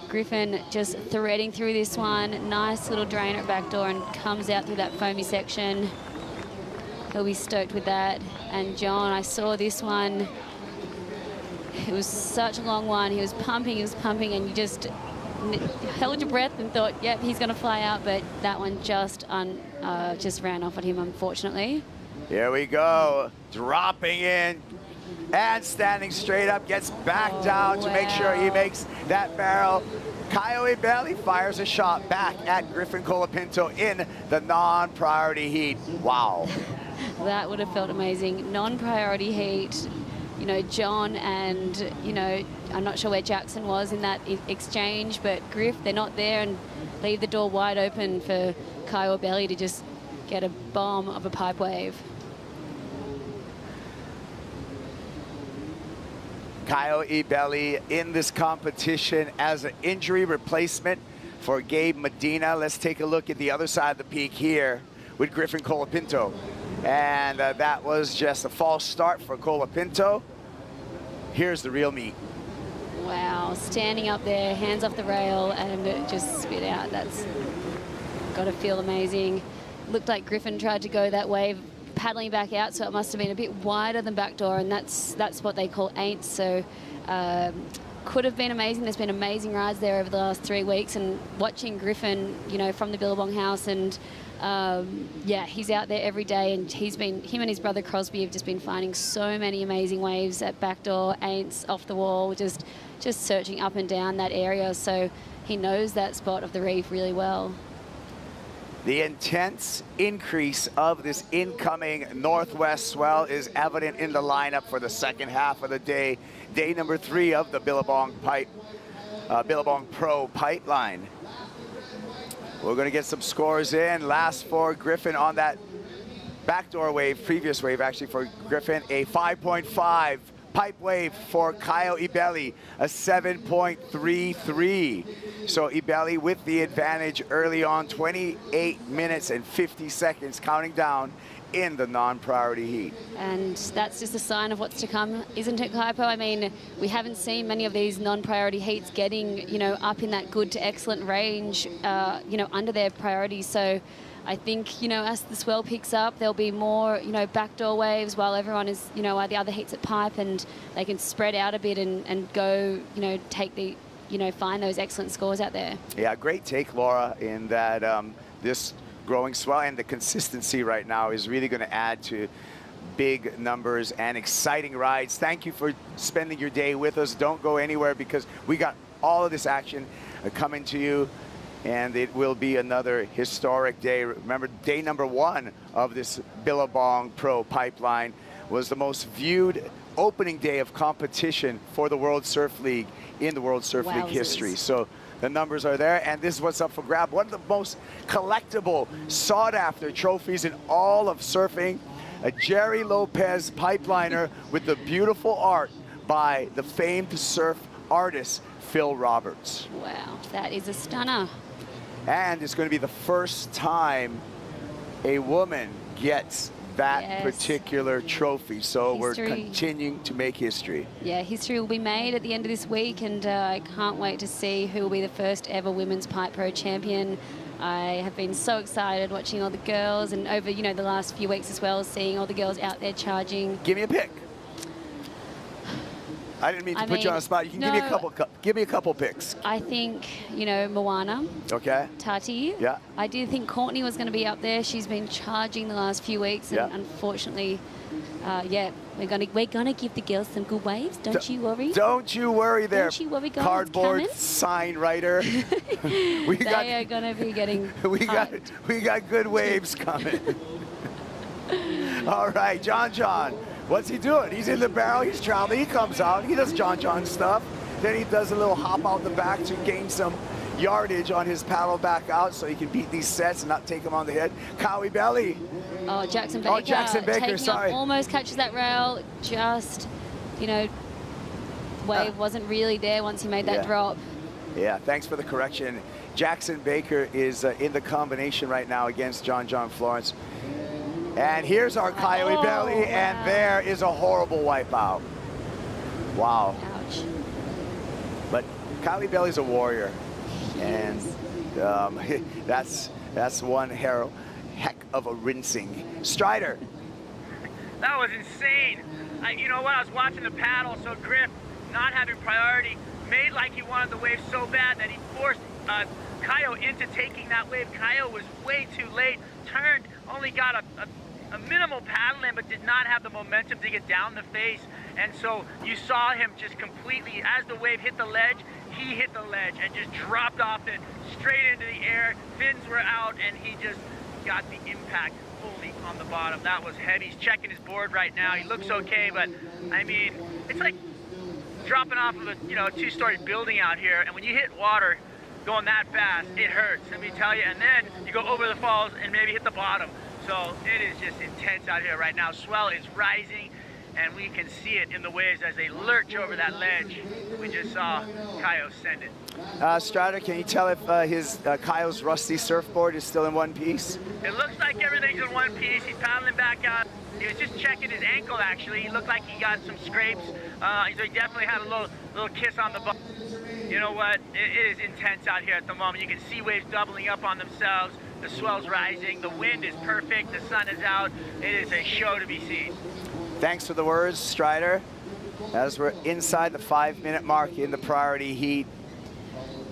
Griffin just threading through this one. Nice little drainer at backdoor and comes out through that foamy section. He'll be stoked with that. And John, I saw this one. It was such a long one. He was pumping, and you just held your breath and thought, yep, he's going to fly out, but that one just ran off at him, unfortunately. Here we go, dropping in and standing straight up, gets back down to make sure he makes that barrel. Kyle Ibelli fires a shot back at Griffin Colapinto in the non-priority heat. Wow. That would have felt amazing. Non-priority heat. You know, John and, you know, I'm not sure where Jackson was in that exchange, but Griff, they're not there, and leave the door wide open for Kyle Ibelli to just get a bomb of a pipe wave. Kyle Ibelli in this competition as an injury replacement for Gabe Medina. Let's take a look at the other side of the peak here with Griffin Colapinto. And that was just a false start for Colapinto. Here's the real meat. Wow, standing up there, hands off the rail, and just spit out. That's got to feel amazing. Looked like Griffin tried to go that wave, paddling back out, so it must have been a bit wider than backdoor, and that's what they call ain'ts. So could have been amazing. There's been amazing rides there over the last 3 weeks, and watching Griffin, you know, from the Billabong house, and yeah, he's out there every day, and him and his brother Crosby have just been finding so many amazing waves at backdoor, ain'ts, off the wall, just searching up and down that area. So he knows that spot of the reef really well. The intense increase of this incoming northwest swell is evident in the lineup for the second half of the day. Day number 3 of the Billabong Pro Pipeline. We're going to get some scores in. Last for Griffin on that backdoor wave, previous wave actually for Griffin, a 5.5. Pipe wave for Kyle Ibelli, a 7.33. So Ibelli with the advantage early on, 28 minutes and 50 seconds counting down in the non-priority heat. And that's just a sign of what's to come, isn't it, Kaipo? I mean, we haven't seen many of these non-priority heats getting, you know, up in that good to excellent range, you know, under their priorities. So I think, you know, as the swell picks up, there'll be more, you know, backdoor waves while everyone is, you know, the other heats at pipe, and they can spread out a bit and go, you know, take the, you know, find those excellent scores out there. Yeah, great take, Laura, in that this growing swell and the consistency right now is really going to add to big numbers and exciting rides. Thank you for spending your day with us. Don't go anywhere, because we got all of this action coming to you, and it will be another historic day. Remember, day number 1 of this Billabong Pro Pipeline was the most viewed opening day of competition for the World Surf League in the World Surf League history. So The numbers are there, and this is what's up for grab. One of the most collectible, sought-after trophies in all of surfing. A Jerry Lopez pipeliner with the beautiful art by the famed surf artist, Phil Roberts. Wow, that is a stunner. And it's going to be the first time a woman gets that particular trophy. So we're continuing to make history. Yeah, history will be made at the end of this week, and I can't wait to see who will be the first ever women's Pipe Pro champion. I have been so excited watching all the girls, and over, you know, the last few weeks as well, seeing all the girls out there charging. Give me a pick. I didn't mean to put you on the spot. You can give me a couple picks. I think, you know, Moana. Okay. Tati. Yeah. I did think Courtney was going to be up there. She's been charging the last few weeks, and unfortunately, yeah, we're gonna give the girls some good waves. Don't you worry. Don't you worry there. Don't you worry, guys. Cardboard sign writer. They are gonna be getting. we got good waves coming. All right, John. What's he doing? He's in the barrel, he's traveling, he comes out, he does John stuff. Then he does a little hop out the back to gain some yardage on his paddle back out so he can beat these sets and not take them on the head. Cowie Belly. Oh, Jackson Baker. Oh, Jackson Baker, taking sorry. Up, almost catches that rail, just, you know, wave wasn't really there once he made that drop. Yeah, thanks for the correction. Jackson Baker is in the combination right now against John Florence. And here's our Coyote Belly, and there is a horrible wipeout. Wow. Ouch. But Coyote Belly's a warrior, and that's one heck of a rinsing. Strider. That was insane. You know what? I was watching the paddle, so Griff, not having priority, made like he wanted the wave so bad that he forced Kaio into taking that wave. Kaio was way too late, turned, only got a minimal paddle in, but did not have the momentum to get down the face. And so you saw him just completely, as the wave hit the ledge, he hit the ledge and just dropped off it straight into the air. Fins were out, and he just got the impact fully on the bottom. That was heavy. He's checking his board right now. He looks okay, but I mean, it's like dropping off of a two-story building out here, and when you hit water going that fast, it hurts, let me tell you. And then you go over the falls and maybe hit the bottom. So it is just intense out here right now. Swell is rising, and we can see it in the waves as they lurch over that ledge. We just saw Kaio send it. Strider, can you tell if Kaio's rusty surfboard is still in one piece? It looks like everything's in one piece. He's paddling back out. He was just checking his ankle, actually. He looked like he got some scrapes. So he definitely had a little kiss on the butt. You know what? It is intense out here at the moment. You can see waves doubling up on themselves. The swell's rising. The wind is perfect. The sun is out. It is a show to be seen. Thanks for the words, Strider. As we're inside the 5-minute mark in the priority heat.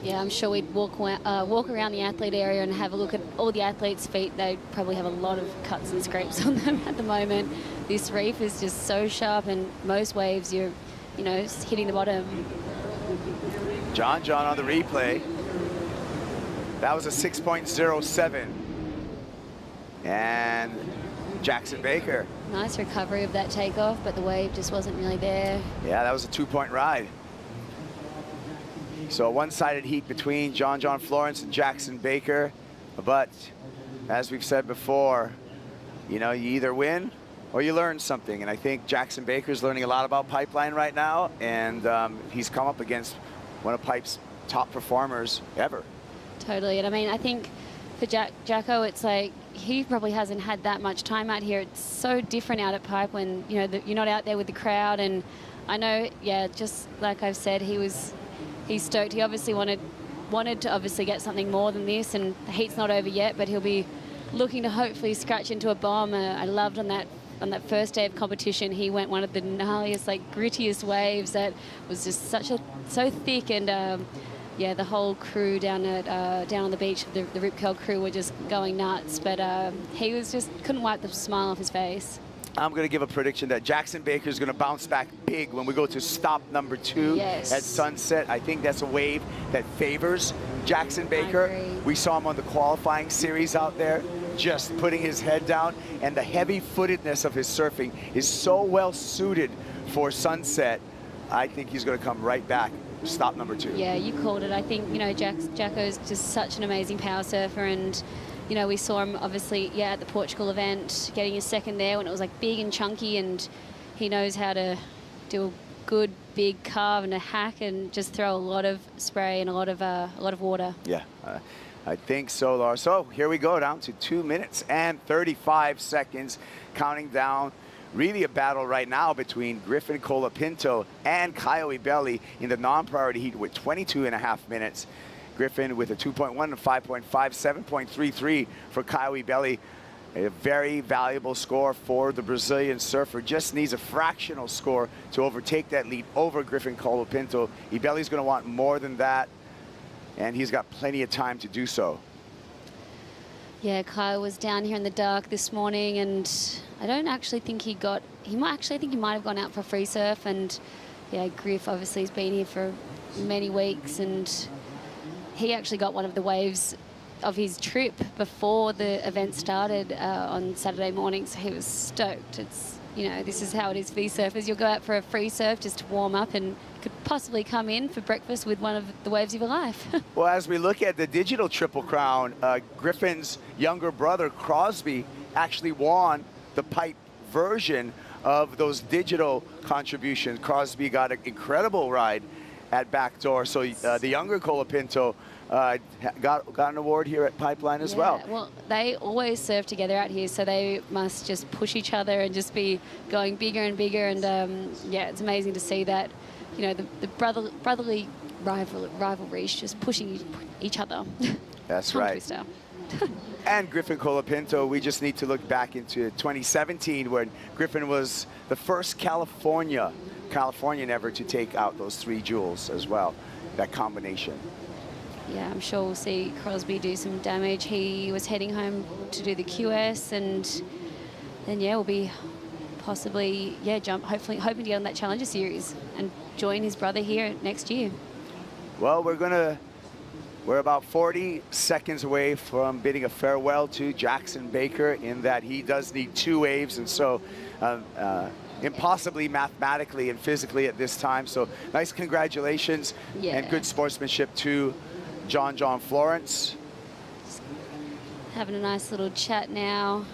Yeah, I'm sure we'd walk around the athlete area and have a look at all the athletes' feet. They probably have a lot of cuts and scrapes on them at the moment. This reef is just so sharp, and most waves you're, hitting the bottom. John on the replay. That was a 6.07. And Jackson Baker. Nice recovery of that takeoff, but the wave just wasn't really there. Yeah, that was a 2-point ride. So a one-sided heat between John Florence and Jackson Baker. But as we've said before, you either win or you learn something. And I think Jackson Baker's learning a lot about Pipeline right now. And he's come up against one of Pipe's top performers ever. Totally. And I mean, I think for Jacko, it's like he probably hasn't had that much time out here. It's so different out at Pipe when, you're not out there with the crowd. And I know, yeah, just like I've said, he's stoked. He obviously wanted to obviously get something more than this, and the heat's not over yet, but he'll be looking to hopefully scratch into a bomb. I loved on that first day of competition, he went one of the gnarliest, grittiest waves that was just so thick, and yeah, the whole crew down on the beach, the Rip Curl crew were just going nuts, but he was just couldn't wipe the smile off his face. I'm going to give a prediction that Jackson Baker is going to bounce back big when we go to stop number 2 at sunset. I think that's a wave that favors Jackson Baker. We saw him on the qualifying series out there, just putting his head down, and the heavy-footedness of his surfing is so well suited for sunset. I think he's going to come right back stop number 2. Yeah, you called it. I think, you know, Jacko's just such an amazing power surfer, and, you know, we saw him obviously, yeah, at the Portugal event, getting his second there when it was like big and chunky, and he knows how to do a good big carve and a hack and just throw a lot of spray and a lot of water. Yeah, I think so, Laura. So here we go, down to 2 minutes and 35 seconds, counting down. Really a battle right now between Griffin Colapinto and Kyle Ibelli in the non-priority heat with 22.5 minutes. Griffin with a 2.1 and 5.5, 7.33 for Kyle Ibelli. A very valuable score for the Brazilian surfer. Just needs a fractional score to overtake that lead over Griffin Colapinto. Ibelli's going to want more than that, and he's got plenty of time to do so. Yeah, Kyle was down here in the dark this morning, and I don't actually think he might have gone out for free surf, and yeah, Griff obviously has been here for many weeks, and he actually got one of the waves of his trip before the event started on Saturday morning, so he was stoked. It's, you know, this is how it is for these surfers. You'll go out for a free surf just to warm up and could possibly come in for breakfast with one of the waves of your life. Well, as we look at the digital Triple Crown, Griffin's younger brother, Crosby, actually won the pipe version of those digital contributions. Crosby got an incredible ride at backdoor, so the younger Colapinto got an award here at Pipeline as well. Well, they always surf together out here, so they must just push each other and just be going bigger and bigger. And yeah, it's amazing to see that, you know, the brotherly rivalry is just pushing each other. That's right. And Griffin Colapinto, we just need to look back into 2017 when Griffin was the first Californian ever to take out those 3 jewels as well, that combination. Yeah, I'm sure we'll see Crosby do some damage. He was heading home to do the QS, and then, yeah, we'll be possibly, yeah, hoping to get on that Challenger Series and join his brother here next year. Well, we're about 40 seconds away from bidding a farewell to Jackson Baker, in that he does need 2 waves, and so impossibly mathematically and physically at this time. So nice congratulations and good sportsmanship to John Florence. Having a nice little chat now.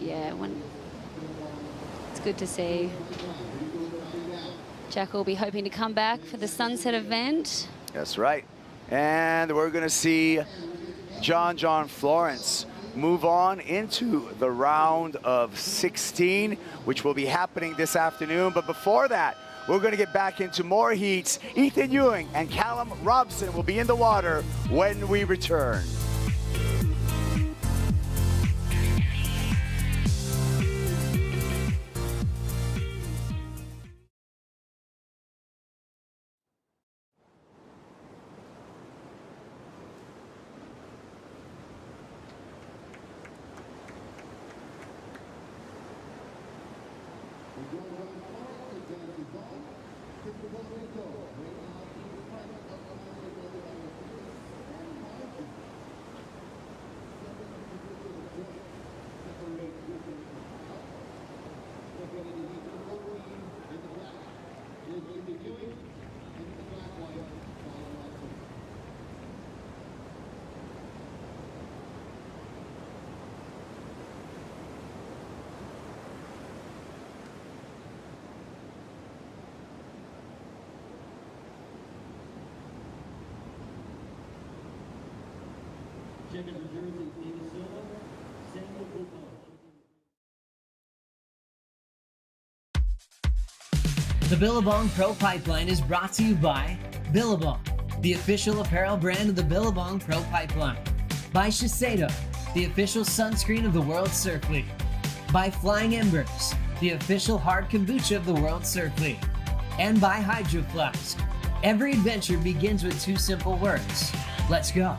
Yeah, it's good to see. Jack will be hoping to come back for the Sunset event. That's right. And we're going to see John Florence move on into the round of 16, which will be happening this afternoon. But before that, we're going to get back into more heats. Ethan Ewing and Callum Robson will be in the water when we return. The Billabong Pro Pipeline is brought to you by Billabong, the official apparel brand of the Billabong Pro Pipeline. By Shiseido, the official sunscreen of the World Surf League. By Flying Embers, the official hard kombucha of the World Surf League. And by Hydro Flask. Every adventure begins with 2 simple words. Let's go.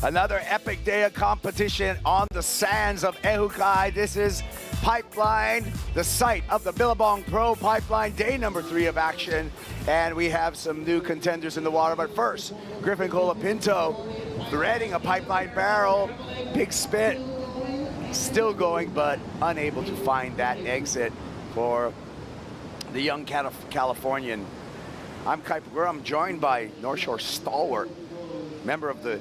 Another epic day of competition on the sands of Ehukai. This is Pipeline, the site of the Billabong Pro Pipeline, day number 3 of action. And we have some new contenders in the water. But first, Griffin Colapinto threading a pipeline barrel. Big spin. still going, but unable to find that exit for the young Californian. I'm Kuiper Guerra. I'm joined by North Shore stalwart, member of the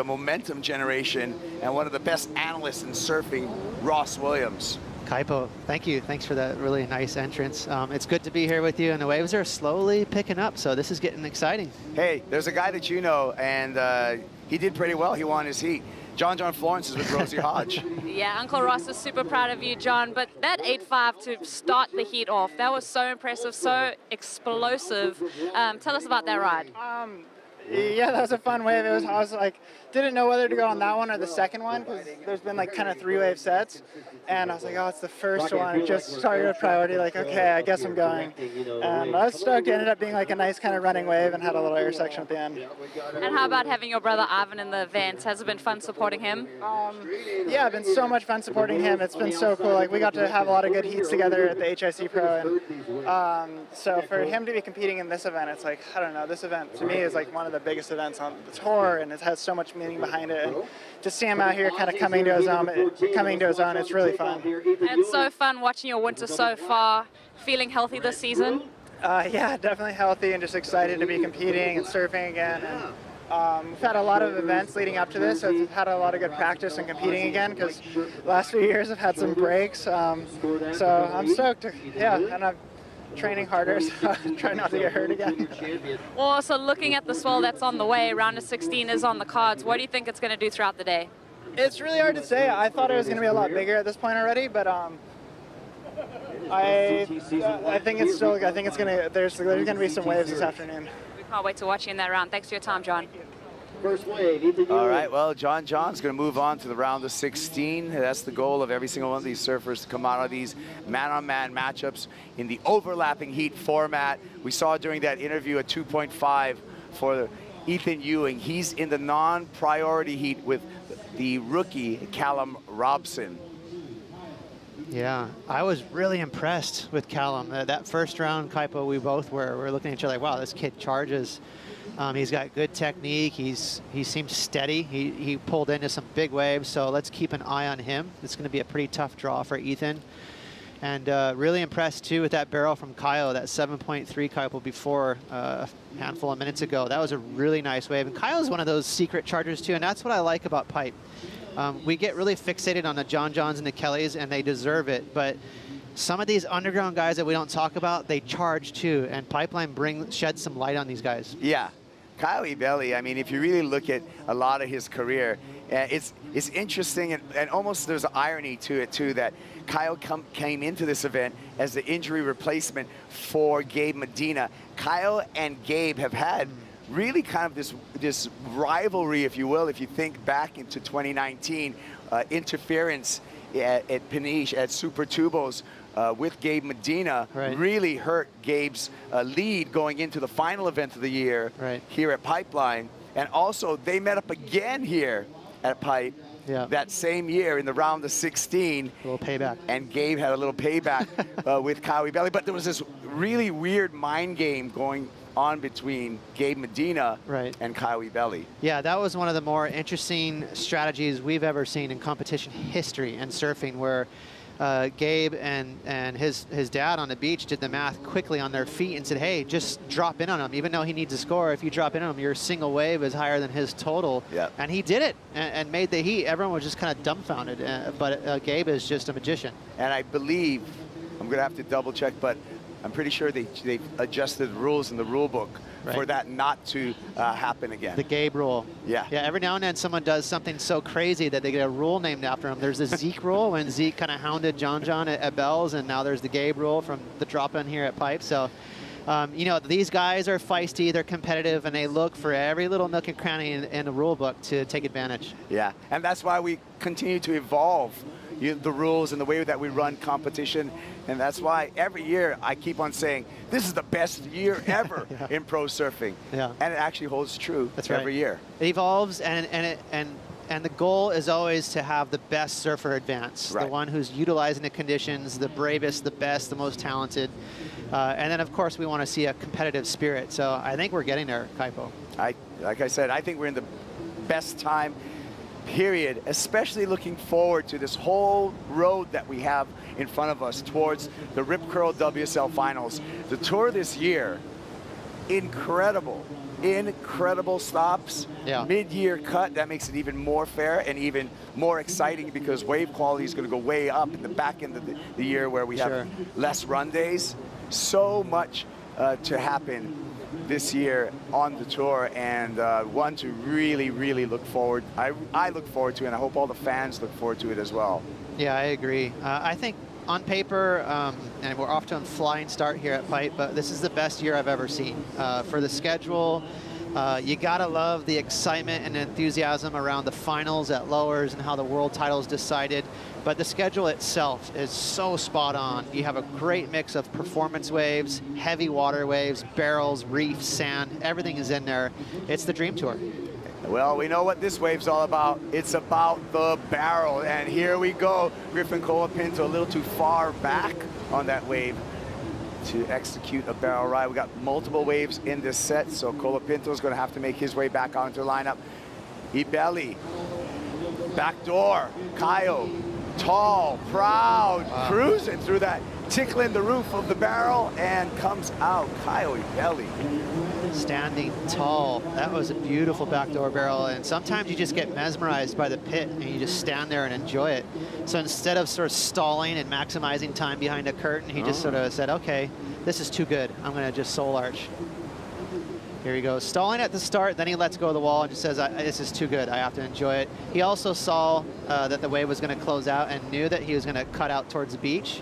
momentum generation, and one of the best analysts in surfing, Ross Williams. Kaipo, thank you. Thanks for that really nice entrance. It's good to be here with you, and the waves are slowly picking up, so this is getting exciting. Hey, there's a guy that you know, and he did pretty well. He won his heat. John Florence is with Rosie Hodge. Yeah, Uncle Ross is super proud of you, John, but that 8.5 to start the heat off, that was so impressive, so explosive. Tell us about that ride. Yeah, that was a fun wave. I was like, didn't know whether to go on that one or the second one, because there's been like kind of 3-wave sets. And I was like, oh, it's the first one. It just started with priority, like, okay, I guess I'm going. And I was stoked. It ended up being like a nice kind of running wave and had a little air section at the end. And how about having your brother Ivan in the event? Has it been fun supporting him? Yeah, it's been so much fun supporting him. It's been so cool. Like, we got to have a lot of good heats together at the HIC Pro. And so for him to be competing in this event, it's like, I don't know, this event to me is like one of the biggest events on the tour, and it has so much meaning behind it. And to see him out here kind of coming to his own, it's really fun. It's so fun watching your winter so far. Feeling healthy this season? Yeah, definitely healthy and just excited to be competing and surfing again. And we've had a lot of events leading up to this, so we've had a lot of good practice and competing again, because the last few years I've had some breaks. So I'm stoked. And I'm training harder, so try not to get hurt again. Well, so looking at the swell that's on the way, round of 16 is on the cards. What do you think it's going to do throughout the day? It's really hard to say. I thought it was going to be a lot bigger at this point already, but I think it's still. I think it's going to. There's going to be some waves this afternoon. We can't wait to watch you in that round. Thanks for your time, John. All right, well, John's going to move on to the round of 16. That's the goal of every single one of these surfers, to come out of these man-on-man matchups in the overlapping heat format. We saw during that interview a 2.5 for Ethan Ewing. He's in the non-priority heat with the rookie Callum Robson. Yeah, I was really impressed with Callum. That first round, Kaipo, we both were. We're looking at each other like, wow, this kid charges. He's got good technique. He seems steady. He pulled into some big waves, so let's keep an eye on him. It's going to be a pretty tough draw for Ethan. And really impressed, too, with that barrel from Kyle, that 7.3 Kaipo before a handful of minutes ago. That was a really nice wave. And Kyle's one of those secret chargers, too, and that's what I like about Pipe. We get really fixated on the Johns and the Kellys, and they deserve it. But some of these underground guys that we don't talk about, they charge, too. And Pipeline sheds some light on these guys. Yeah. Kyle Ibelli, I mean, if you really look at a lot of his career, it's interesting, and almost there's an irony to it, too, that Kyle came into this event as the injury replacement for Gabe Medina. Kyle and Gabe have had really kind of this rivalry, if you will, if you think back into 2019, interference at Peniche, at Super Tubos, with Gabe Medina, really hurt Gabe's lead going into the final event of the year here at Pipeline. And also, they met up again here at Pipe that same year in the round of 16. A little payback. And Gabe had a little payback with Kyle Ibelli. But there was this really weird mind game going on between Gabe Medina and Kyle Ibelli. Yeah, that was one of the more interesting strategies we've ever seen in competition history in surfing, where Gabe and his dad on the beach did the math quickly on their feet and said, hey, just drop in on him. Even though he needs a score, if you drop in on him, your single wave is higher than his total. And he did it and made the heat. Everyone was just kind of dumbfounded. But Gabe is just a magician. And I believe, I'm going to have to double check, but I'm pretty sure they adjusted the rules in the rule book for that not to happen again. The Gabe rule. Yeah. Yeah, every now and then someone does something so crazy that they get a rule named after him. There's the Zeke rule when Zeke kind of hounded John at Bell's, and now there's the Gabe rule from the drop-in here at Pipe. So, you know, these guys are feisty, they're competitive, and they look for every little nook and cranny in the rule book to take advantage. Yeah, and that's why we continue to evolve the rules and the way that we run competition. And that's why every year I keep on saying, this is the best year ever in pro surfing. Yeah. And it actually holds true every year. It evolves, and the goal is always to have the best surfer advance. The one who's utilizing the conditions, the bravest, the best, the most talented. And then, of course, we want to see a competitive spirit. So I think we're getting there, Kaipo. Like I said, I think we're in the best time. period, especially looking forward to this whole road that we have in front of us towards the Rip Curl WSL Finals. The tour this year, incredible stops. Yeah. Mid-year cut, that makes it even more fair and even more exciting because wave quality is going to go way up in the back end of the year where we have less run days. So much to happen this year on the tour, and one to really look forward. I look forward to it, and I hope all the fans look forward to it as well. Yeah, I agree. I think on paper, and we're off to a flying start here at Pipe, but this is the best year I've ever seen. For the schedule, you gotta love the excitement and enthusiasm around the finals at lowers and how the world title's decided. But the schedule itself is so spot on. You have a great mix of performance waves, heavy water waves, barrels, reefs, sand, everything is in there. It's the dream tour. Well, we know what this wave's all about. It's about the barrel, and here we go. Griffin Colapinto a little too far back on that wave to execute a barrel ride. We got multiple waves in this set, so Colapinto's gonna have to make his way back onto the lineup. Ibelli, backdoor, Kayo, tall, proud, cruising through that, tickling the roof of the barrel, and comes out, Kayo Ibelli. Standing tall. That was a beautiful backdoor barrel, and sometimes you just get mesmerized by the pit and you just stand there and enjoy it. So instead of sort of stalling and maximizing time behind a curtain, he just sort of said, okay, this is too good. I'm gonna just soul arch. Here he goes, stalling at the start, then he lets go of the wall and just says, this is too good, I have to enjoy it. He also saw that the wave was gonna close out and knew that he was gonna cut out towards the beach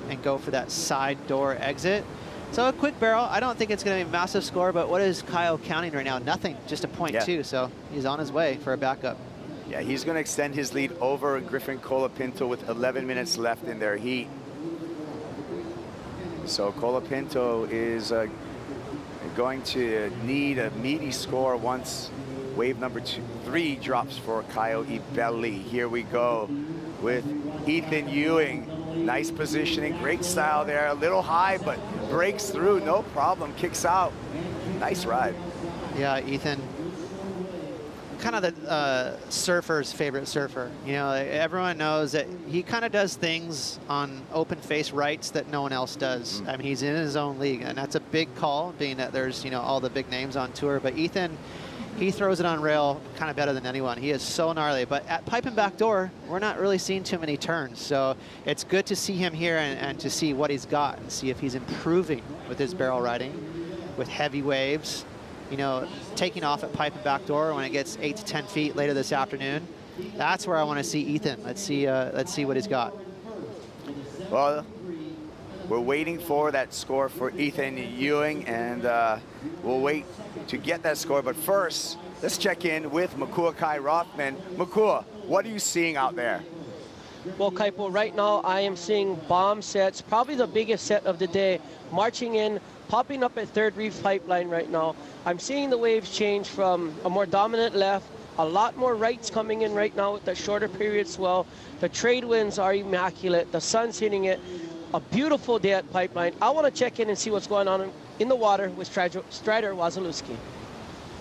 and go for that side door exit. So a quick barrel. I don't think it's going to be a massive score, but what is Kyle counting right now? Nothing, just a 0.2, so he's on his way for a backup. Yeah, he's going to extend his lead over Griffin Colapinto with 11 minutes left in their heat. So Colapinto is going to need a meaty score once wave number 3 drops for Kyle Ibelli. Here we go with Ethan Ewing. Nice positioning, great style there. A little high, but breaks through, no problem, kicks out. Nice ride. Yeah, Ethan, kind of the surfer's favorite surfer. You know, everyone knows that he kind of does things on open face rights that no one else does. I mean, he's in his own league, and that's a big call, being that there's, you know, all the big names on tour. But Ethan, he throws it on rail kind of better than anyone. He is so gnarly. But at pipe and backdoor, we're not really seeing too many turns. So it's good to see him here and to see what he's got and see if he's improving with his barrel riding, with heavy waves. You know, taking off at pipe and backdoor when it gets 8 to 10 feet later this afternoon. That's where I want to see Ethan. Let's see what he's got. Well, we're waiting for that score for Ethan Ewing, and we'll wait to get that score. But first, let's check in with Makua Kai Rothman. Makua, what are you seeing out there? Well, Kaipo, right now I am seeing bomb sets, probably the biggest set of the day, marching in, popping up at third reef pipeline right now. I'm seeing the waves change from a more dominant left, a lot more rights coming in right now with the shorter period swell. The trade winds are immaculate. The sun's hitting it. A beautiful day at pipeline. I want to check in and see what's going on in the water with Strider Wasilewski.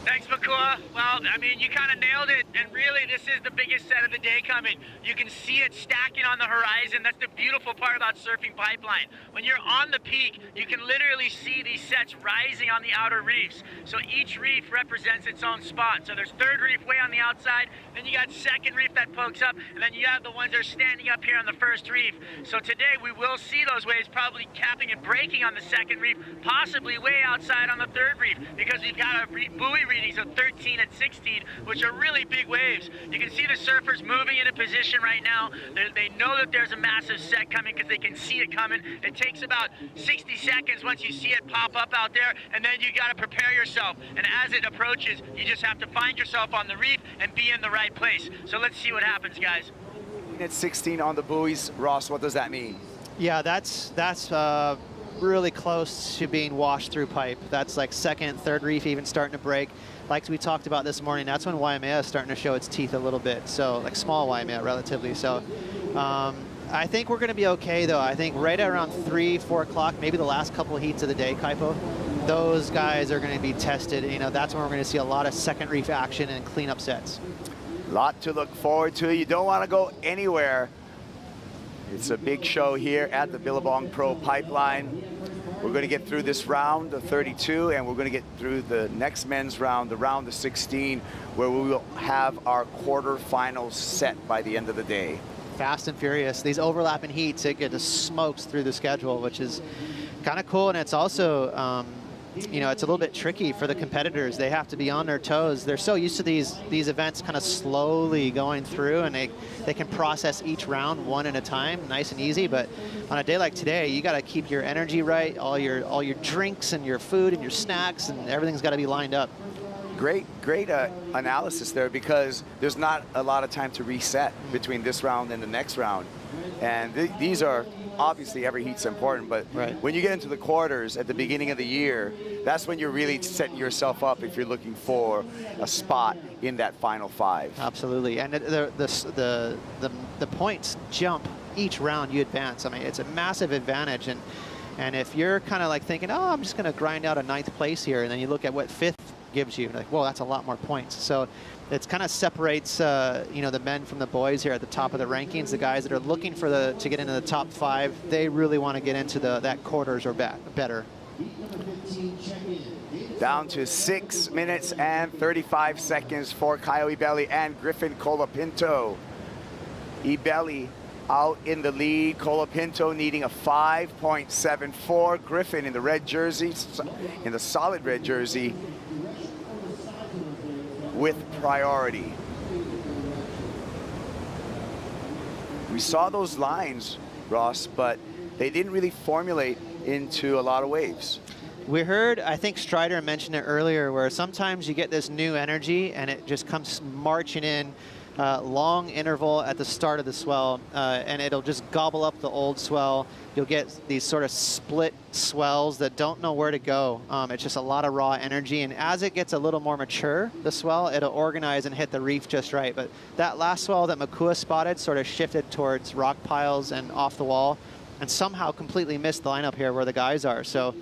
Thanks, Makua. Well, I mean, you kind of nailed it, and really, this is the biggest set of the day coming. You can see it stacking on the horizon. That's the beautiful part about surfing pipeline. When you're on the peak, you can literally see these sets rising on the outer reefs. So each reef represents its own spot. So there's third reef way on the outside, then you got second reef that pokes up, and then you have the ones that are standing up here on the first reef. So today, we will see those waves probably capping and breaking on the second reef, possibly way outside on the third reef, because we've got a buoy readings of 13 and 16, which are really big waves. You can see the surfers moving into position right now. They know that there's a massive set coming because they can see it coming. It takes about 60 seconds once you see it pop up out there, and then you got to prepare yourself. And as it approaches, you just have to find yourself on the reef and be in the right place. So let's see what happens, guys. At 16 on the buoys, Ross, what does that mean? Yeah, that's really close to being washed through pipe. That's like second, third reef even starting to break. Like we talked about this morning, that's when Waimea is starting to show its teeth a little bit. So like small Waimea relatively. So I think we're going to be okay though. I think right around 3, 4 o'clock, maybe the last couple of heats of the day, Kaipo, those guys are going to be tested. You know, that's when we're going to see a lot of second reef action and cleanup sets. Lot to look forward to. You don't want to go anywhere. It's a big show here at the Billabong Pro Pipeline. We're going to get through this round of 32, and we're going to get through the next men's round, the round of 16, where we will have our quarterfinals set by the end of the day. Fast and furious. These overlapping heats, it just smokes through the schedule, which is kind of cool. And it's also, you know, it's a little bit tricky for the competitors. They have to be on their toes. They're so used to these events kind of slowly going through, and they can process each round one at a time, nice and easy. But on a day like today, you got to keep your energy right, all your drinks and your food and your snacks, and everything's got to be lined up. Great analysis there, because there's not a lot of time to reset between this round and the next round. And these are, obviously every heat's important, but when you get into the quarters at the beginning of the year, that's when you're really setting yourself up if you're looking for a spot in that final 5. Absolutely, and the points jump each round you advance. I mean, it's a massive advantage, and if you're kind of like thinking, oh, I'm just going to grind out a 9th place here, and then you look at what 5th gives you, like, well, that's a lot more points. So it kind of separates, you know, the men from the boys here at the top of the rankings. The guys that are looking for to get into the top 5, they really want to get into that quarters or better. Down to 6 minutes and 35 seconds for Caio Ibelli and Griffin Colapinto. Ibelli out in the lead. Colapinto needing a 5.74. Griffin in the red jersey, in the solid red jersey, with priority. We saw those lines, Ross, but they didn't really formulate into a lot of waves. We heard, I think Strider mentioned it earlier, where sometimes you get this new energy and it just comes marching in, long interval at the start of the swell, and it'll just gobble up the old swell. You'll get these sort of split swells that don't know where to go. It's just a lot of raw energy, and as it gets a little more mature, the swell, it'll organize and hit the reef just right. But that last swell that Makua spotted sort of shifted towards rock piles and off the wall, and somehow completely missed the lineup here where the guys are. So,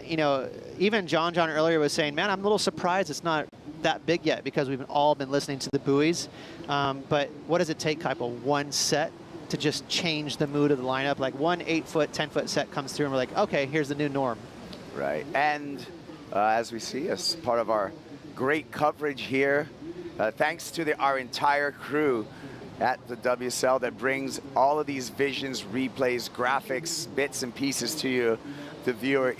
you know, even John earlier was saying, man, I'm a little surprised it's not that big yet, because we've all been listening to the buoys. But what does it take, Kaipo? One set to just change the mood of the lineup? Like one 8-foot, 10-foot set comes through and we're like, okay, here's the new norm. Right, and as we see, as part of our great coverage here, thanks to our entire crew at the WSL that brings all of these visions, replays, graphics, bits and pieces to you, the viewer.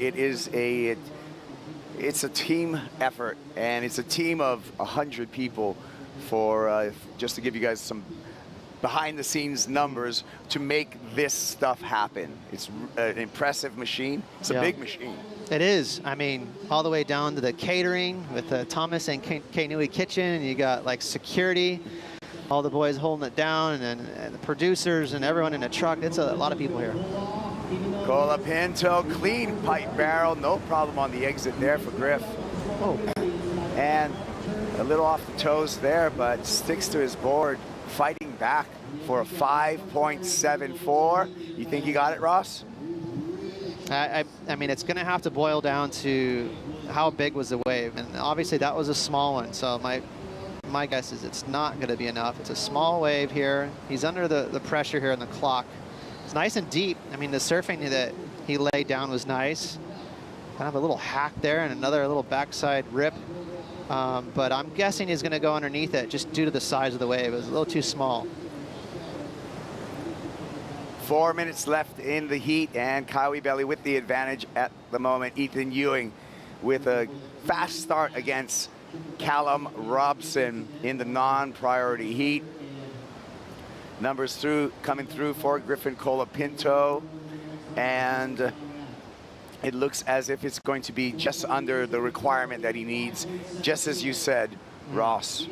It's a team effort, and it's a team of 100 people for just to give you guys some behind-the-scenes numbers to make this stuff happen. It's an impressive machine. It's a big machine. It is. I mean, all the way down to the catering with Thomas and Kanui Kitchen. You got like security, all the boys holding it down, and the producers and everyone in the truck. It's a lot of people here. Colapinto, clean pipe barrel, no problem on the exit there for Griff. Oh, and a little off the toes there, but sticks to his board, fighting back for a 5.74. You think you got it, Ross? I mean, it's going to have to boil down to how big was the wave, and obviously that was a small one. So my guess is it's not going to be enough. It's a small wave here. He's under the pressure here in the clock. It's nice and deep. I mean, the surfing that he laid down was nice. Kind of a little hack there and another little backside rip. But I'm guessing he's going to go underneath it just due to the size of the wave. It was a little too small. 4 minutes left in the heat, and Caio Ibelli with the advantage at the moment. Ethan Ewing with a fast start against Callum Robson in the non-priority heat. Numbers coming through for Griffin Colapinto, and it looks as if it's going to be just under the requirement that he needs, just as you said, Ross.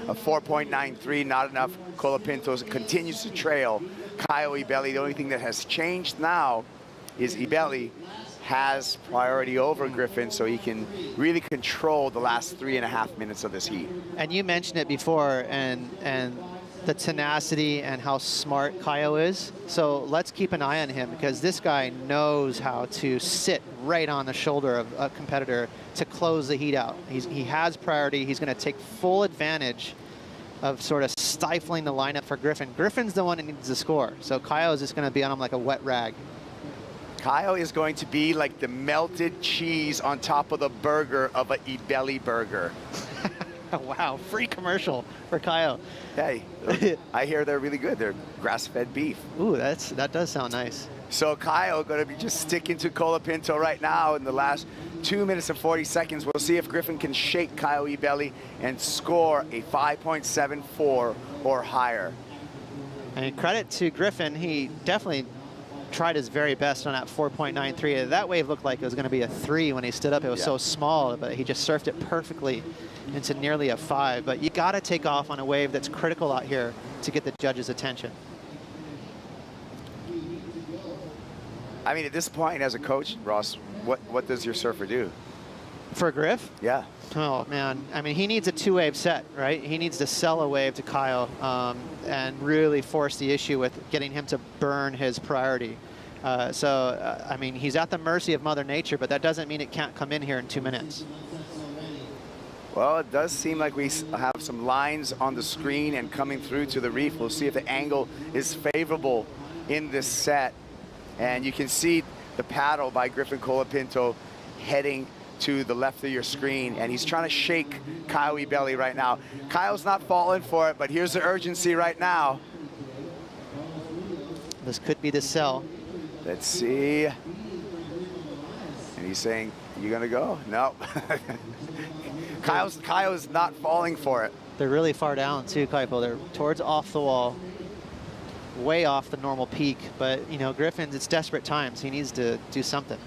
A 4.93, not enough. Colapinto continues to trail Caio Ibelli. The only thing that has changed now is Ibelli has priority over Griffin, so he can really control the last 3.5 minutes of this heat. And you mentioned it before, and the tenacity and how smart Caio is. So let's keep an eye on him, because this guy knows how to sit right on the shoulder of a competitor to close the heat out. He has priority. He's going to take full advantage of sort of stifling the lineup for Griffin. Griffin's the one that needs to score, so Kaio is just going to be on him like a wet rag. Kaio is going to be like the melted cheese on top of the burger of a Ibelli burger. Wow, free commercial for Kaio. Hey, I hear they're really good. They're grass-fed beef. Ooh, that does sound nice. So Kaio going to be just sticking to Colapinto right now in the last 2 minutes and 40 seconds. We'll see if Griffin can shake Kaio Ibelli and score a 5.74 or higher. And credit to Griffin, he definitely tried his very best on that 4.93. That wave looked like it was going to be a 3 when he stood up. It was so small, but he just surfed it perfectly into nearly a 5. But you got to take off on a wave that's critical out here to get the judges' attention. I mean, at this point, as a coach, Ross, what does your surfer do? For Griff? Yeah. Oh, man. I mean, he needs a 2-wave set, right? He needs to sell a wave to Kaio and really force the issue with getting him to burn his priority. I mean, he's at the mercy of Mother Nature, but that doesn't mean it can't come in here in 2 minutes. Well, it does seem like we have some lines on the screen and coming through to the reef. We'll see if the angle is favorable in this set. And you can see the paddle by Griffin Colapinto heading to the left of your screen, and he's trying to shake Kaio Ibelli right now. Kyle's not falling for it, but here's the urgency right now. This could be the sell. Let's see. And he's saying, you gonna go? No. Kyle's not falling for it. They're really far down too, Kaipo. They're towards off the wall, way off the normal peak. But, you know, Griffin's, it's desperate times. He needs to do something.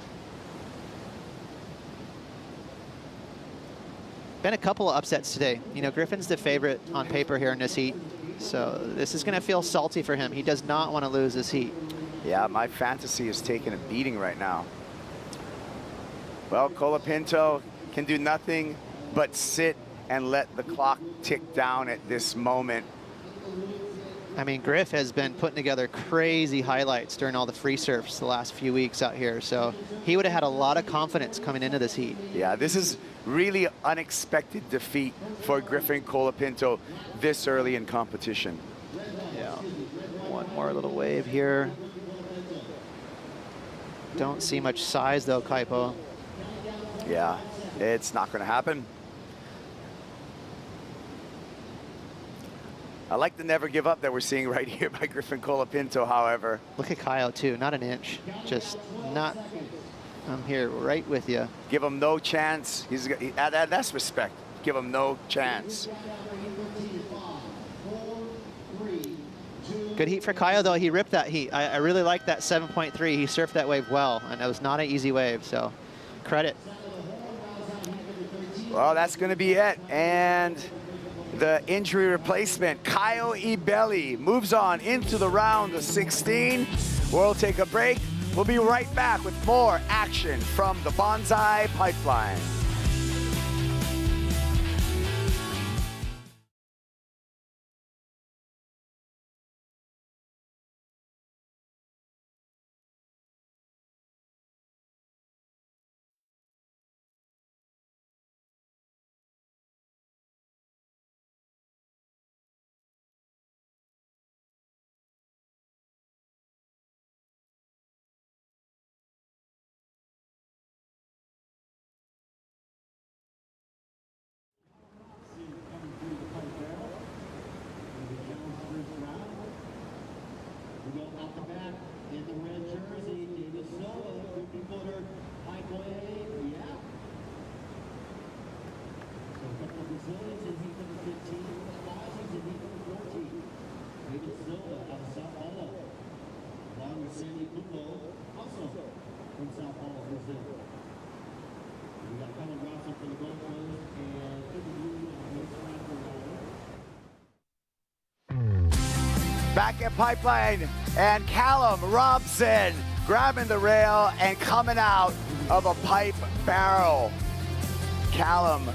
Been a couple of upsets today. You know, Griffin's the favorite on paper here in this heat. So this is going to feel salty for him. He does not want to lose this heat. Yeah, my fantasy is taking a beating right now. Well, Colapinto can do nothing but sit and let the clock tick down at this moment. I mean, Griff has been putting together crazy highlights during all the free surfs the last few weeks out here. So he would have had a lot of confidence coming into this heat. Yeah, this is really unexpected defeat for Griffin Colapinto this early in competition. Yeah, one more little wave here. Don't see much size though, Kaipo. Yeah, it's not going to happen. I like the never give up that we're seeing right here by Griffin Colapinto, however. Look at Kaio too, not an inch, just not, I'm here right with you. Give him no chance. That's respect. Give him no chance. Good heat for Kaio though, he ripped that heat. I really like that 7.3, he surfed that wave well, and it was not an easy wave, so credit. Well, that's going to be it, and the injury replacement, Kaio Ibelli, moves on into the round of 16. We'll take a break. We'll be right back with more action from the Bonsai Pipeline. Back at Pipeline, and Callum Robson grabbing the rail and coming out of a pipe barrel. Callum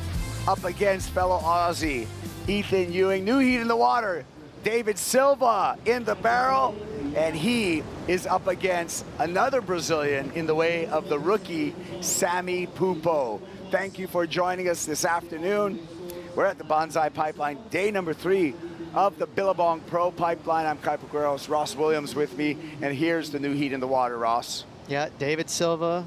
up against fellow Aussie Ethan Ewing. New heat in the water. David Silva in the barrel, and he is up against another Brazilian in the way of the rookie Sammy Pupo. Thank you for joining us this afternoon. We're at the Bonsai Pipeline, day number 3 of the Billabong Pro Pipeline. I'm Kaipo Guerreros, Ross Williams with me, and here's the new heat in the water, Ross. Yeah, David Silva,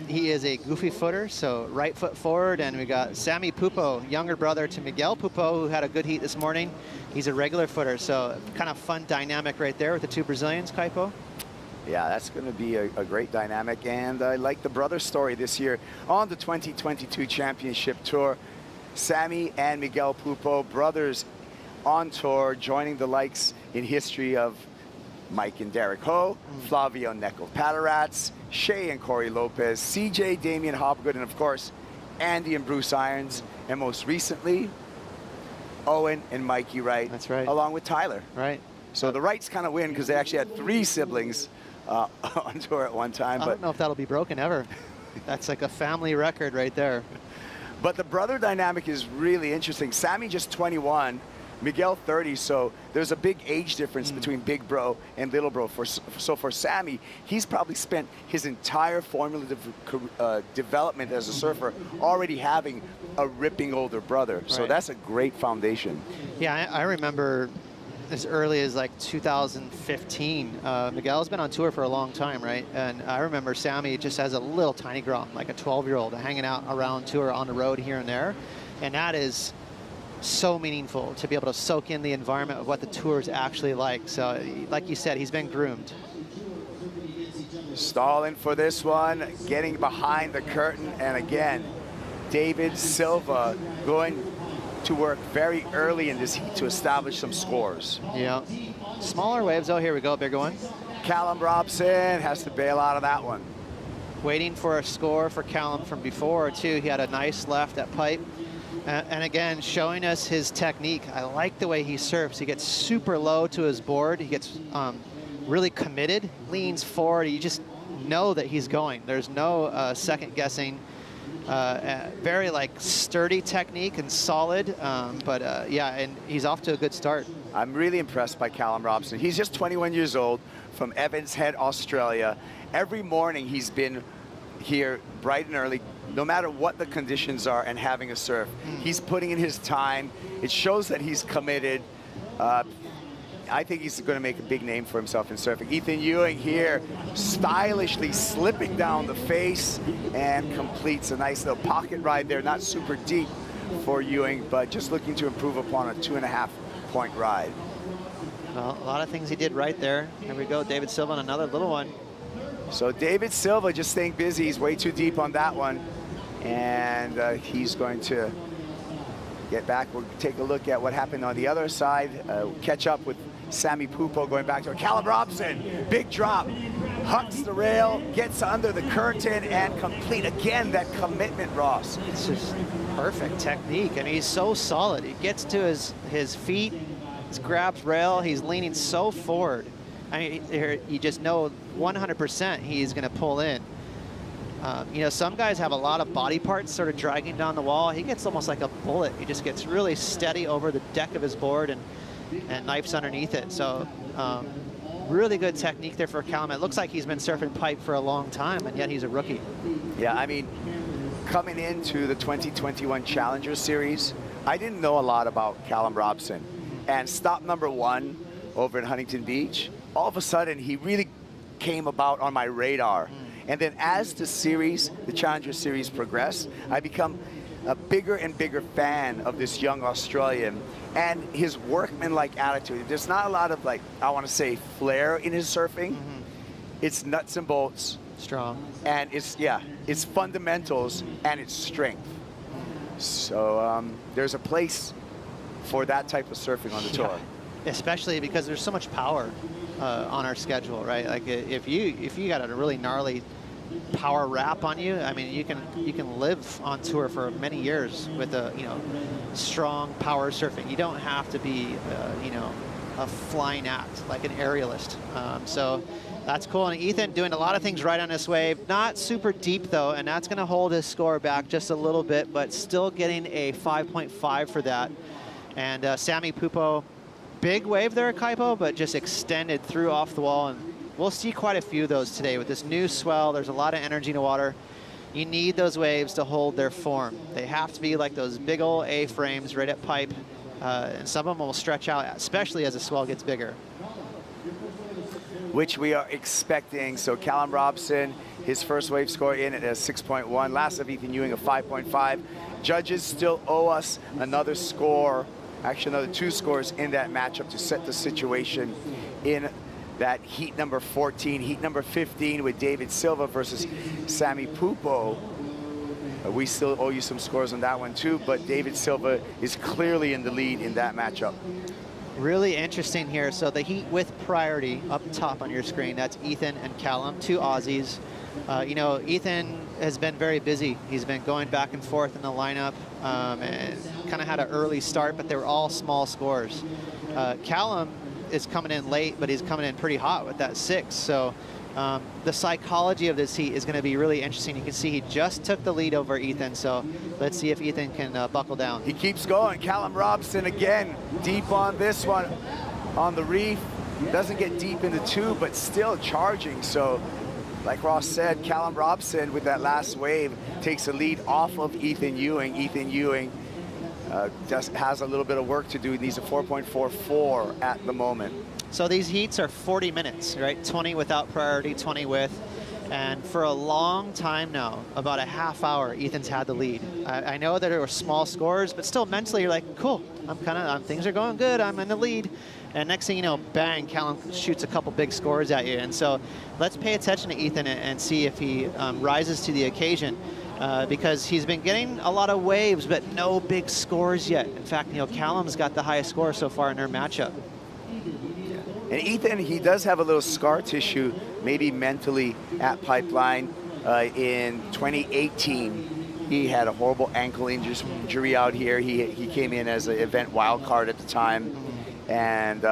he is a goofy footer, so right foot forward, and we got Sammy Pupo, younger brother to Miguel Pupo, who had a good heat this morning. He's a regular footer, so kind of fun dynamic right there with the two Brazilians, Kaipo. Yeah, that's going to be a great dynamic, and I like the brother story this year on the 2022 Championship Tour. Sammy and Miguel Pupo, brothers on tour, joining the likes in history of Mike and Derek Ho, Flavio and Neko Patarats, Shea and Corey Lopez, CJ, Damian Hopgood, and of course, Andy and Bruce Irons, and most recently, Owen and Mikey Wright. That's right. Along with Tyler. Right. So the Wrights kind of win because they actually had 3 siblings on tour at one time. I don't know if that'll be broken ever. That's like a family record right there. But the brother dynamic is really interesting. Sammy just 21, Miguel 30, so there's a big age difference between big bro and little bro. So for Sammy, he's probably spent his entire formulative development as a surfer already having a ripping older brother. So that's a great foundation. Yeah, I remember as early as like 2015. Miguel's been on tour for a long time, right? And I remember Sammy just as a little tiny grom, like a 12-year-old, hanging out around tour on the road here and there. And that is so meaningful to be able to soak in the environment of what the tour is actually like. So like you said, he's been groomed. Stalling for this one, getting behind the curtain, and again, David Silva going to work very early in this heat to establish some scores. Yeah. Smaller waves. Oh, here we go. Bigger one. Callum Robson has to bail out of that one. Waiting for a score for Callum from before, too. He had a nice left at pipe. And again, showing us his technique. I like the way he surfs. He gets super low to his board. He gets really committed, leans forward. You just know that he's going. There's no second guessing. Very like sturdy technique and solid, but yeah, and he's off to a good start. I'm really impressed by Callum Robson. He's just 21 years old from Evans Head, Australia. Every morning he's been here bright and early, no matter what the conditions are, and having a surf. He's putting in his time. It shows that he's committed. I think he's going to make a big name for himself in surfing. Ethan Ewing here, stylishly slipping down the face and completes a nice little pocket ride there. Not super deep for Ewing, but just looking to improve upon a 2.5-point ride. Well, a lot of things he did right there. Here we go, David Silva on another little one. So David Silva just staying busy. He's way too deep on that one. And he's going to get back. We'll take a look at what happened on the other side. Catch up with Sammy Pupo going back to it. Callum Robson, big drop, hucks the rail, gets under the curtain, and complete again that commitment, Ross. It's just perfect technique. I mean, he's so solid. He gets to his feet, grabs rail, he's leaning so forward. I mean, here, you just know 100% he's going to pull in. You know, some guys have a lot of body parts sort of dragging down the wall. He gets almost like a bullet. He just gets really steady over the deck of his board and knifes underneath it. So really good technique there for Callum. It looks like he's been surfing pipe for a long time, and yet he's a rookie. Yeah, I mean, coming into the 2021 Challenger Series, I didn't know a lot about Callum Robson. And stop number 1 over in Huntington Beach, all of a sudden he really came about on my radar. And then as the series, the Challenger Series progressed, I become a bigger and bigger fan of this young Australian and his workman-like attitude. There's not a lot of, like, I want to say, flair in his surfing. It's nuts and bolts. Strong. And it's, yeah, it's fundamentals and it's strength. So there's a place for that type of surfing on the tour. Especially because there's so much power on our schedule, right? Like if you got a really gnarly power wrap on you, I mean, you can live on tour for many years with a strong power surfing. You don't have to be a flying act like an aerialist. So that's cool. And Ethan doing a lot of things right on this wave. Not super deep though, and that's going to hold his score back just a little bit, but still getting a 5.5 for that. And Sammy Pupo, big wave there at Kaipo, but just extended through off the wall. And we'll see quite a few of those today with this new swell. There's a lot of energy in the water. You need those waves to hold their form. They have to be like those big old A-frames right at pipe. and some of them will stretch out, especially as the swell gets bigger. Which we are expecting. So Callum Robson, his first wave score in at a 6.1. Last of Ethan Ewing, a 5.5. Judges still owe us another score, actually another 2 scores in that matchup to set the situation in that heat number 14. Heat number 15 with David Silva versus Sammy Pupo. We still owe you some scores on that one too, but David Silva is clearly in the lead in that matchup. Really interesting here. So the heat with priority up top on your screen, that's Ethan and Callum, 2 Aussies. You know, Ethan has been very busy. He's been going back and forth in the lineup and kind of had an early start, but they were all small scores. Callum is coming in late, but he's coming in pretty hot with that 6. So the psychology of this heat is going to be really interesting. You can see he just took the lead over Ethan, so let's see if Ethan can buckle down. He keeps going. Callum Robson again, deep on this one, on the reef. Doesn't get deep into 2, but still charging. So, like Ross said, Callum Robson with that last wave takes the lead off of Ethan Ewing. Ethan Ewing just has a little bit of work to do. He needs a 4.44 at the moment. So these heats are 40 minutes, right? 20 without priority, 20 with. And for a long time now, about a half hour, Ethan's had the lead. I know that there were small scores, but still mentally you're like, cool, things are going good, I'm in the lead. And next thing you know, bang, Callum shoots a couple big scores at you. And so let's pay attention to Ethan and see if he rises to the occasion. Because he's been getting a lot of waves, but no big scores yet. In fact, you know, Callum's got the highest score so far in their matchup. And Ethan, he does have a little scar tissue, maybe mentally, at Pipeline. In 2018, he had a horrible ankle injury out here. He came in as an event wild card at the time, and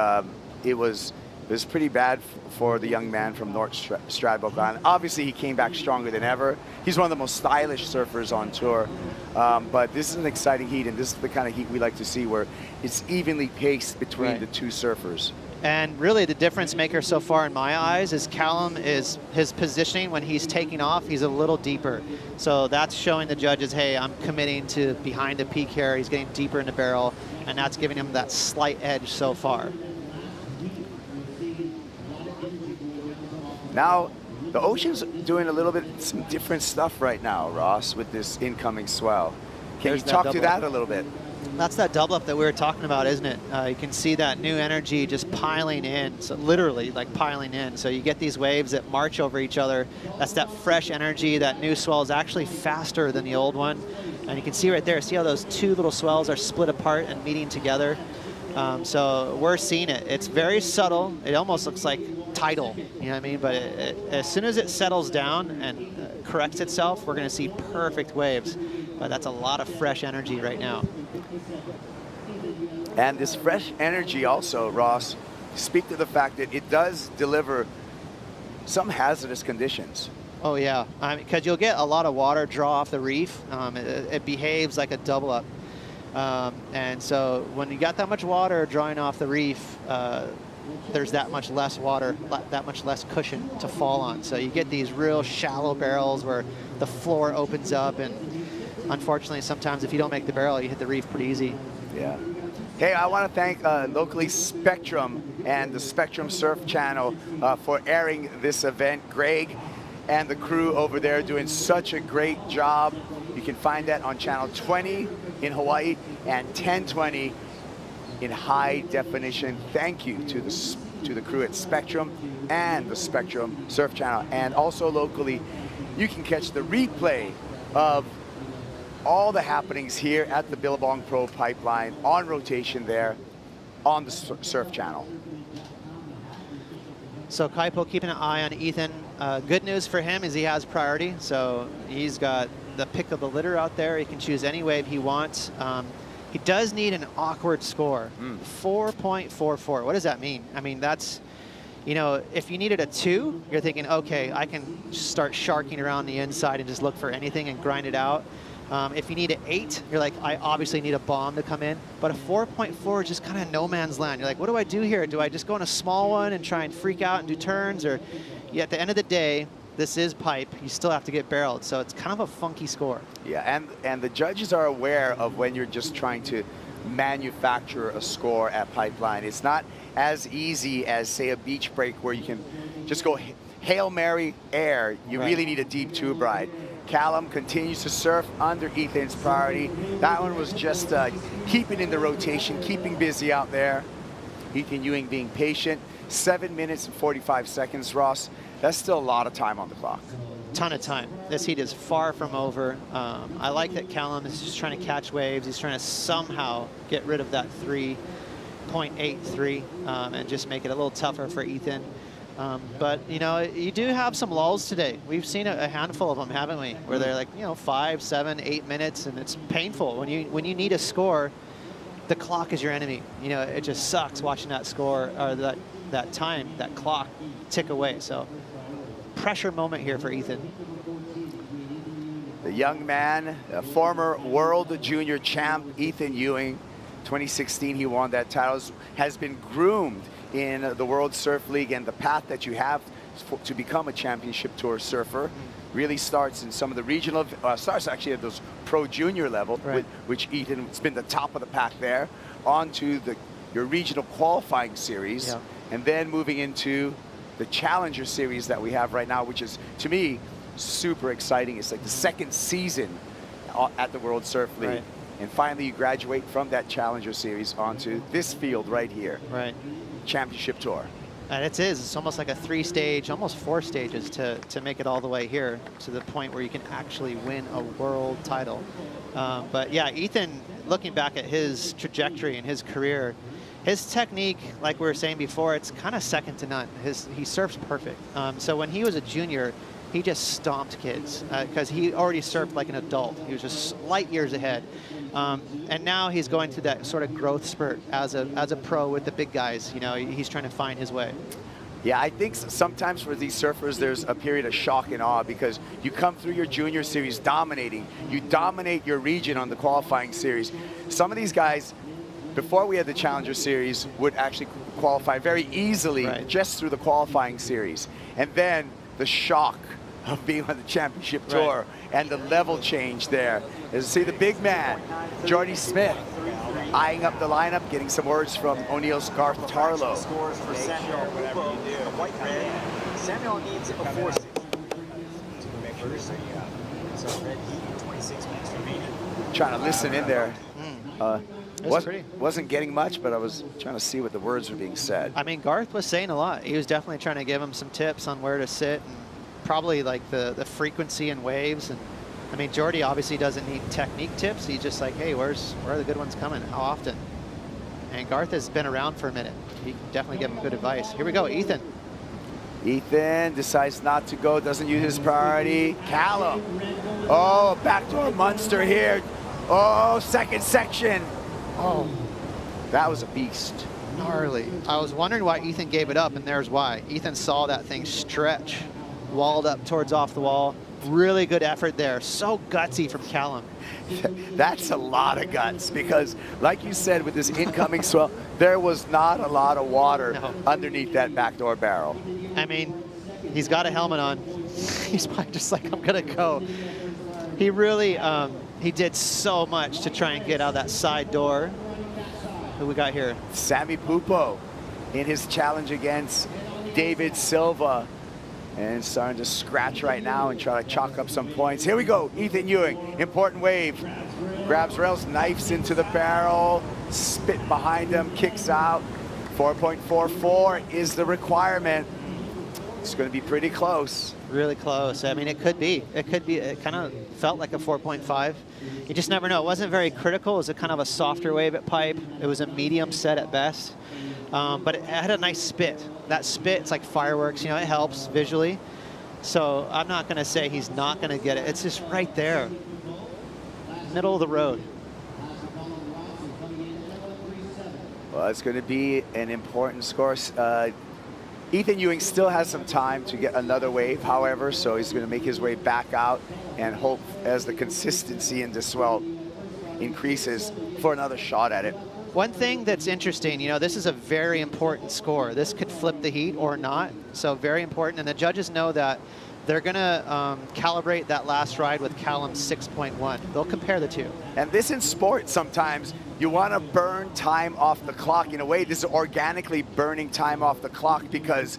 it was pretty bad for the young man from North Stradbroke Island. Obviously, he came back stronger than ever. He's one of the most stylish surfers on tour. But this is an exciting heat, and this is the kind of heat we like to see, where it's evenly paced between the 2 surfers. And really the difference maker so far in my eyes is Callum is his positioning when he's taking off, he's a little deeper. So that's showing the judges, hey, I'm committing to behind the peak here. He's getting deeper in the barrel, and that's giving him that slight edge so far. Now, the ocean's doing a little bit, some different stuff right now, Ross, with this incoming swell. Can you talk to that a little bit? That's that double up that we were talking about, isn't it? You can see that new energy just piling in, so literally like piling in. So you get these waves that march over each other. That's that fresh energy. That new swell is actually faster than the old one. And you can see right there, see how those 2 little swells are split apart and meeting together. So we're seeing it. It's very subtle. It almost looks like tidal, you know what I mean? But as soon as it settles down and corrects itself, we're going to see perfect waves. But that's a lot of fresh energy right now. And this fresh energy also, Ross, speak to the fact that it does deliver some hazardous conditions. Oh yeah, because you'll get a lot of water draw off the reef. It behaves like a double up. And so when you got that much water drawing off the reef, there's that much less water, that much less cushion to fall on. So you get these real shallow barrels where the floor opens up, and unfortunately sometimes if you don't make the barrel, you hit the reef pretty easy. Yeah. Hey, I want to thank locally Spectrum and the Spectrum Surf Channel for airing this event. Greg and the crew over there doing such a great job. You can find that on channel 20 in Hawaii and 1020 in high definition. Thank you to the crew at Spectrum and the Spectrum Surf Channel. And also locally, you can catch the replay of all the happenings here at the Billabong Pro Pipeline on rotation there on the Surf Channel. So Kaipo keeping an eye on Ethan. Good news for him is he has priority. So he's got the pick of the litter out there. He can choose any wave he wants. He does need an awkward score, 4.44. What does that mean? I mean, that's, you know, if you needed a 2, you're thinking, okay, I can start sharking around the inside and just look for anything and grind it out. If you need an 8, you're like, I obviously need a bomb to come in. But a 4.4 is just kind of no man's land. You're like, what do I do here? Do I just go in a small one and try and freak out and do turns? Or at the end of the day, this is pipe. You still have to get barreled. So it's kind of a funky score. Yeah, and the judges are aware of when you're just trying to manufacture a score at Pipeline. It's not as easy as, say, a beach break where you can just go Hail Mary air. You really need a deep tube ride. Callum continues to surf under Ethan's priority. That one was just keeping in the rotation, keeping busy out there. Ethan Ewing being patient. 7 minutes and 45 seconds, Ross. That's still a lot of time on the clock. Ton of time. This heat is far from over. I like that Callum is just trying to catch waves. He's trying to somehow get rid of that 3.83 and just make it a little tougher for Ethan. But, you know, you do have some lulls today. We've seen a handful of them, haven't we? Where they're like, you know, 5, 7, 8 minutes, and it's painful. When you need a score, the clock is your enemy. You know, it just sucks watching that score, or that time, that clock tick away. So pressure moment here for Ethan. The young man, a former world junior champ, Ethan Ewing. 2016, he won that title, has been groomed in the World Surf League, and the path that you have to become a championship tour surfer really starts in some of the regional, starts actually at those pro junior level, which Ethan's been the top of the pack there, onto your regional qualifying series, and then moving into the Challenger series that we have right now, which is, to me, super exciting. It's like the second season at the World Surf League. And finally, you graduate from that Challenger series onto this field right here. Championship Tour. And it is. It's almost like a 3-stage, almost 4 stages to make it all the way here to the point where you can actually win a world title. But yeah, Ethan, looking back at his trajectory and his career, his technique, like we were saying before, it's kind of second to none. He surfs perfect. So when he was a junior, he just stomped kids because he already surfed like an adult. He was just light years ahead. And now he's going through that sort of growth spurt as a pro with the big guys. You know, he's trying to find his way. Yeah, I think sometimes for these surfers, there's a period of shock and awe because you come through your junior series dominating. You dominate your region on the qualifying series. Some of these guys, before we had the Challenger series, would actually qualify very easily just through the qualifying series. And then the shock of being on the championship tour and the level change there. As you see the big man, Jordy Smith, eyeing up the lineup, getting some words from O'Neill's Garth Tarlow. Scores for Samuel, whatever you do. White red. Samuel needs a 4-6 to make sure so red heat, 26 minutes remaining. Trying to listen in there. Wasn't getting much, but I was trying to see what the words were being said. I mean, Garth was saying a lot. He was definitely trying to give him some tips on where to sit and probably like the frequency and waves. And I mean, Jordy obviously doesn't need technique tips. He's just like, hey, where are the good ones coming? How often? And Garth has been around for a minute. He can definitely give him good advice. Here we go, Ethan. Ethan decides not to go, doesn't use his priority. Callum. Oh, backdoor Munster here. Oh, second section. Oh, that was a beast. Gnarly. I was wondering why Ethan gave it up, and there's why. Ethan saw that thing stretch, walled up towards off the wall. Really good effort there. So gutsy from Callum. That's a lot of guts because, like you said, with this incoming swell, there was not a lot of water underneath that backdoor barrel. I mean, he's got a helmet on. He's probably just like, I'm going to go. He really, he did so much to try and get out of that side door. Who we got here? Sammy Pupo in his challenge against David Silva. And starting to scratch right now and try to chalk up some points. Here we go, Ethan Ewing, important wave. Grabs rails, knifes into the barrel, spit behind him, kicks out. 4.44 is the requirement. It's going to be pretty close. Really close. I mean, it could be. It could be. It kind of felt like a 4.5. You just never know. It wasn't very critical. It was a kind of a softer wave at pipe. It was a medium set at best. But it had a nice spit. That spit, it's like fireworks, you know, it helps visually. So I'm not going to say he's not going to get it. It's just right there. Middle of the road. Well, it's going to be an important score. Ethan Ewing still has some time to get another wave, however, so he's going to make his way back out and hope as the consistency in the swell increases for another shot at it. One thing that's interesting, you know, this is a very important score. This could flip the heat or not, so very important. And the judges know that they're going to calibrate that last ride with Callum's 6.1. They'll compare the two. And this in sport, sometimes you want to burn time off the clock. In a way, this is organically burning time off the clock because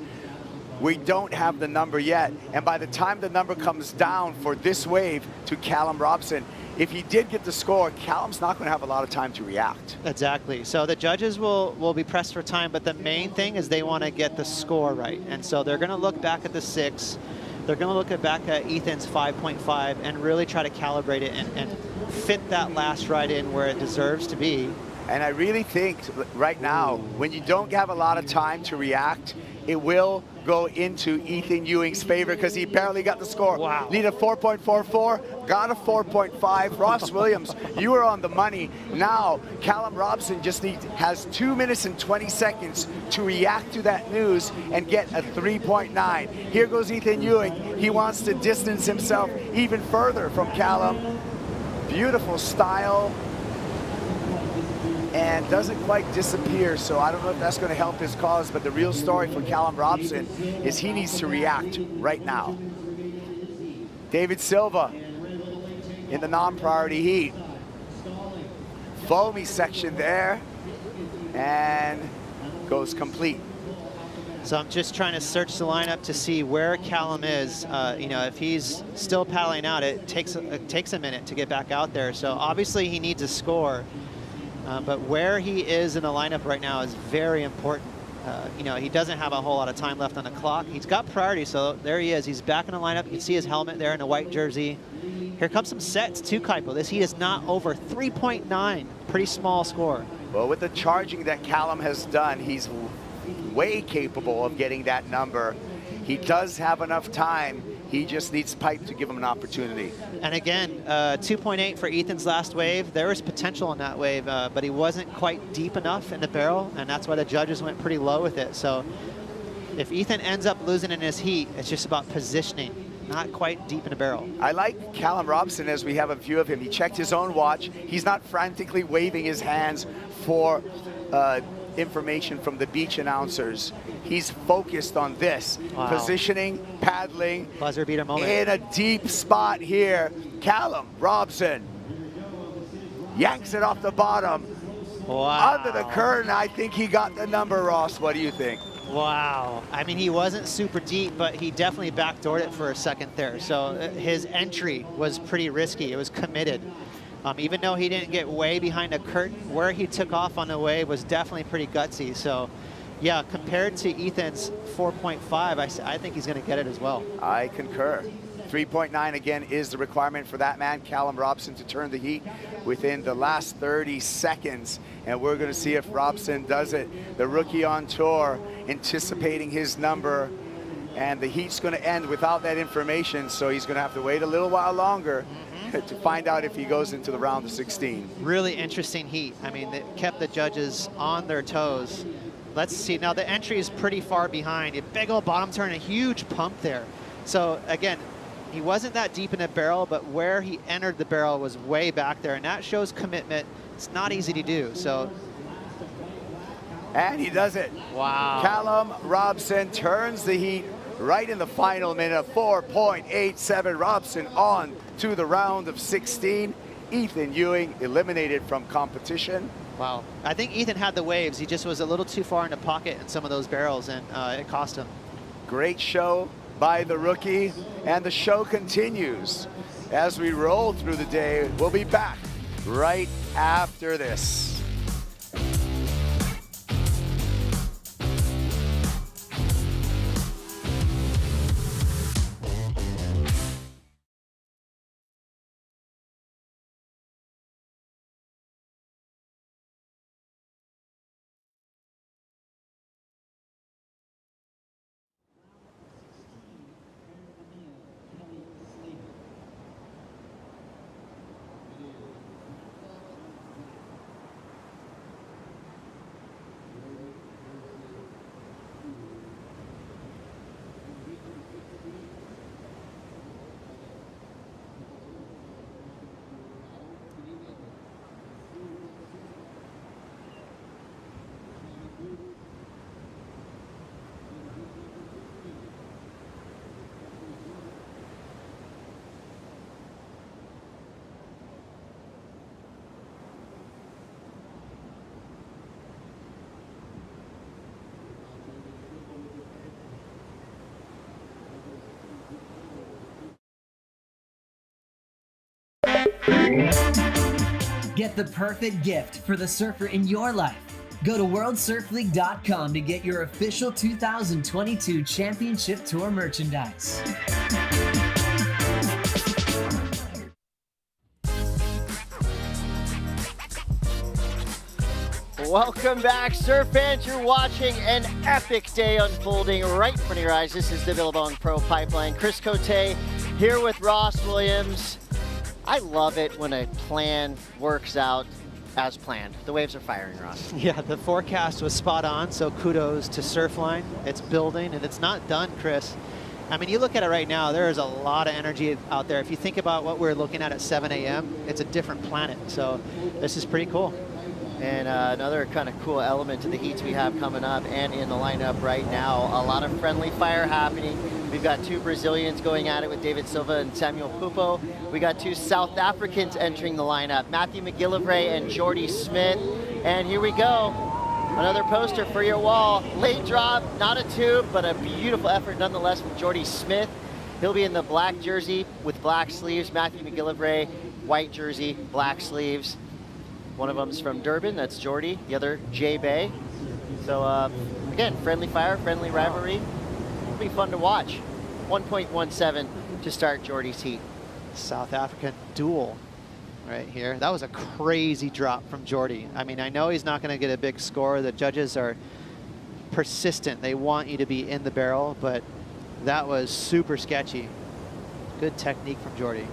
we don't have the number yet. And by the time the number comes down for this wave to Callum Robson, if he did get the score, Callum's not going to have a lot of time to react. Exactly. So the judges will be pressed for time, but the main thing is they want to get the score right. And so they're going to look back at the 6. They're going to look back at Ethan's 5.5 and really try to calibrate it and fit that last ride in where it deserves to be. And I really think right now, when you don't have a lot of time to react, it will go into Ethan Ewing's favor because he barely got the score. Wow. Need a 4.44, got a 4.5. Ross Williams, you were on the money. Now, Callum Robson just has 2 minutes and 20 seconds to react to that news and get a 3.9. Here goes Ethan Ewing. He wants to distance himself even further from Callum. Beautiful style. And doesn't quite disappear, so I don't know if that's going to help his cause, but the real story for Callum Robson is he needs to react right now. David Silva in the non-priority heat. Foamy section there, and goes complete. So I'm just trying to search the lineup to see where Callum is. You know, if he's still paddling out, it takes a minute to get back out there. So obviously he needs a score. But where he is in the lineup right now is very important. You know, he doesn't have a whole lot of time left on the clock. He's got priority, so there he is. He's back in the lineup. You can see his helmet there in the white jersey. Here comes some sets too, Kaipo. This heat is not over. 3.9, pretty small score. Well, with the charging that Callum has done, he's way capable of getting that number. He does have enough time. He just needs pipe to give him an opportunity. And again, 2.8 for Ethan's last wave. There was potential in that wave, but he wasn't quite deep enough in the barrel, and that's why the judges went pretty low with it. So if Ethan ends up losing in his heat, it's just about positioning, not quite deep in the barrel. I like Callum Robson as we have a view of him. He checked his own watch. He's not frantically waving his hands for information from the beach announcers. He's focused on this. Wow. Positioning, paddling. Buzzer beater moment. In a deep spot here. Callum Robson yanks it off the bottom. Wow. Under the curtain, I think he got the number, Ross. What do you think? Wow. I mean, he wasn't super deep, but he definitely backdoored it for a second there. So his entry was pretty risky. It was committed. Even though he didn't get way behind a curtain, where he took off on the wave was definitely pretty gutsy. So, yeah, compared to Ethan's 4.5, I think he's going to get it as well. I concur. 3.9 again is the requirement for that man, Callum Robson, to turn the heat within the last 30 seconds. And we're going to see if Robson does it. The rookie on tour, anticipating his number. And the heat's going to end without that information, so he's going to have to wait a little while longer to find out if he goes into the round of 16. Really interesting heat. I mean, it kept the judges on their toes. Let's see. Now, the entry is pretty far behind. A big old bottom turn, a huge pump there. So, again, he wasn't that deep in the barrel, but where he entered the barrel was way back there, and that shows commitment. It's not easy to do, so. And he does it. Wow. Callum Robson turns the heat right in the final minute. 4.87. Robson on to the round of 16. Ethan Ewing eliminated from competition. Wow. I think Ethan had the waves. He just was a little too far in the pocket in some of those barrels, and it cost him. Great show by the rookie, and the show continues as we roll through the day. We'll be back right after this. Get the perfect gift for the surfer in your life. Go to worldsurfleague.com to get your official 2022 Championship Tour merchandise. Welcome back, surf fans. You're watching an epic day unfolding right in front of your eyes. This is the Billabong Pro Pipeline. Chris Cote here with Ross Williams. I love it when a plan works out as planned. The waves are firing, Ross. Yeah, the forecast was spot on, so kudos to Surfline. It's building, and it's not done, Chris. I mean, you look at it right now, there is a lot of energy out there. If you think about what we're looking at 7 a.m., it's a different planet, so this is pretty cool. And another kind of cool element to the heats we have coming up and in the lineup right now, a lot of friendly fire happening. We've got 2 Brazilians going at it with David Silva and Samuel Pupo. We got 2 South Africans entering the lineup, Matthew McGillivray and Jordy Smith. And here we go, another poster for your wall. Late drop, not a tube, but a beautiful effort nonetheless from Jordy Smith. He'll be in the black jersey with black sleeves. Matthew McGillivray, white jersey, black sleeves. One of them's from Durban, that's Jordy. The other, Jay Bay. So again, friendly fire, friendly rivalry. It'll be fun to watch. 1.17 to start Jordy's heat. South African duel right here. That was a crazy drop from Jordy. I mean, I know he's not going to get a big score. The judges are persistent. They want you to be in the barrel, but that was super sketchy. Good technique from Jordy.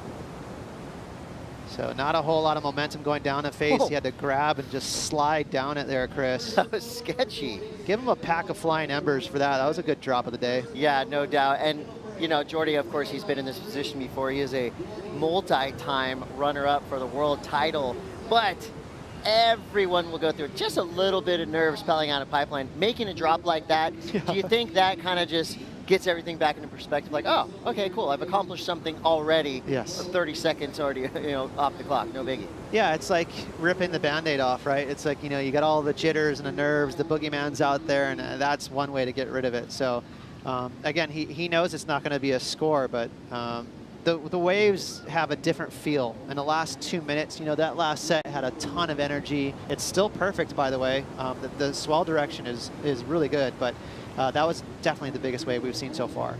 So not a whole lot of momentum going down the face. Whoa. He had to grab and just slide down it there, Chris. That was sketchy. Give him a pack of flying embers for that. That was a good drop of the day. Yeah, no doubt. And, you know, Jordy, of course, he's been in this position before. He is a multi-time runner-up for the world title. But everyone will go through just a little bit of nerves pelling out a pipeline. Making a drop like that, do you think that kind of just gets everything back into perspective, like, oh, okay, cool, I've accomplished something already. Yes. 30 seconds already, you know, off the clock, no biggie. Yeah, it's like ripping the Band-Aid off, right? It's like, you know, you got all the jitters and the nerves, the boogeyman's out there, and that's one way to get rid of it. So, again, he knows it's not going to be a score, but the waves have a different feel. In the last 2 minutes, you know, that last set had a ton of energy. It's still perfect, by the way. The swell direction is really good, but that was definitely the biggest wave we've seen so far.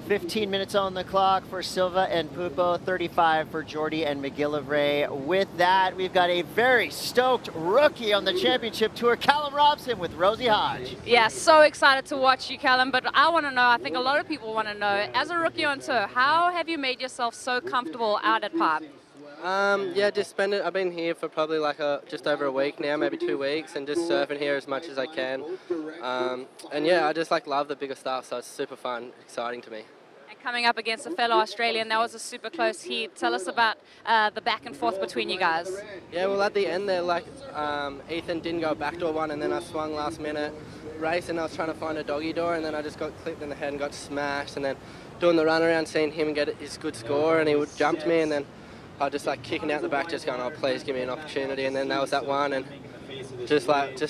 15 minutes on the clock for Silva and Pupo, 35 for Jordy and McGillivray. With that, we've got a very stoked rookie on the championship tour, Callum Robson with Rosie Hodge. Yeah, so excited to watch you, Callum, but I want to know, I think a lot of people want to know, as a rookie on tour, how have you made yourself so comfortable out at Pipe? Yeah, just I've been here for probably like just over a week now, maybe 2 weeks, and just surfing here as much as I can. And yeah, I just love the bigger stuff, so it's super fun, exciting to me. And coming up against a fellow Australian, that was a super close heat. Tell us about the back and forth between you guys. Yeah, well at the end there, Ethan didn't go backdoor one, and then I swung last minute race, and I was trying to find a doggy door, and then I just got clipped in the head and got smashed, and then doing the runaround, seeing him get his good score, and he jumped me, and then I was just kicking out the back, just going, oh, please give me an opportunity. And then that was that one, and just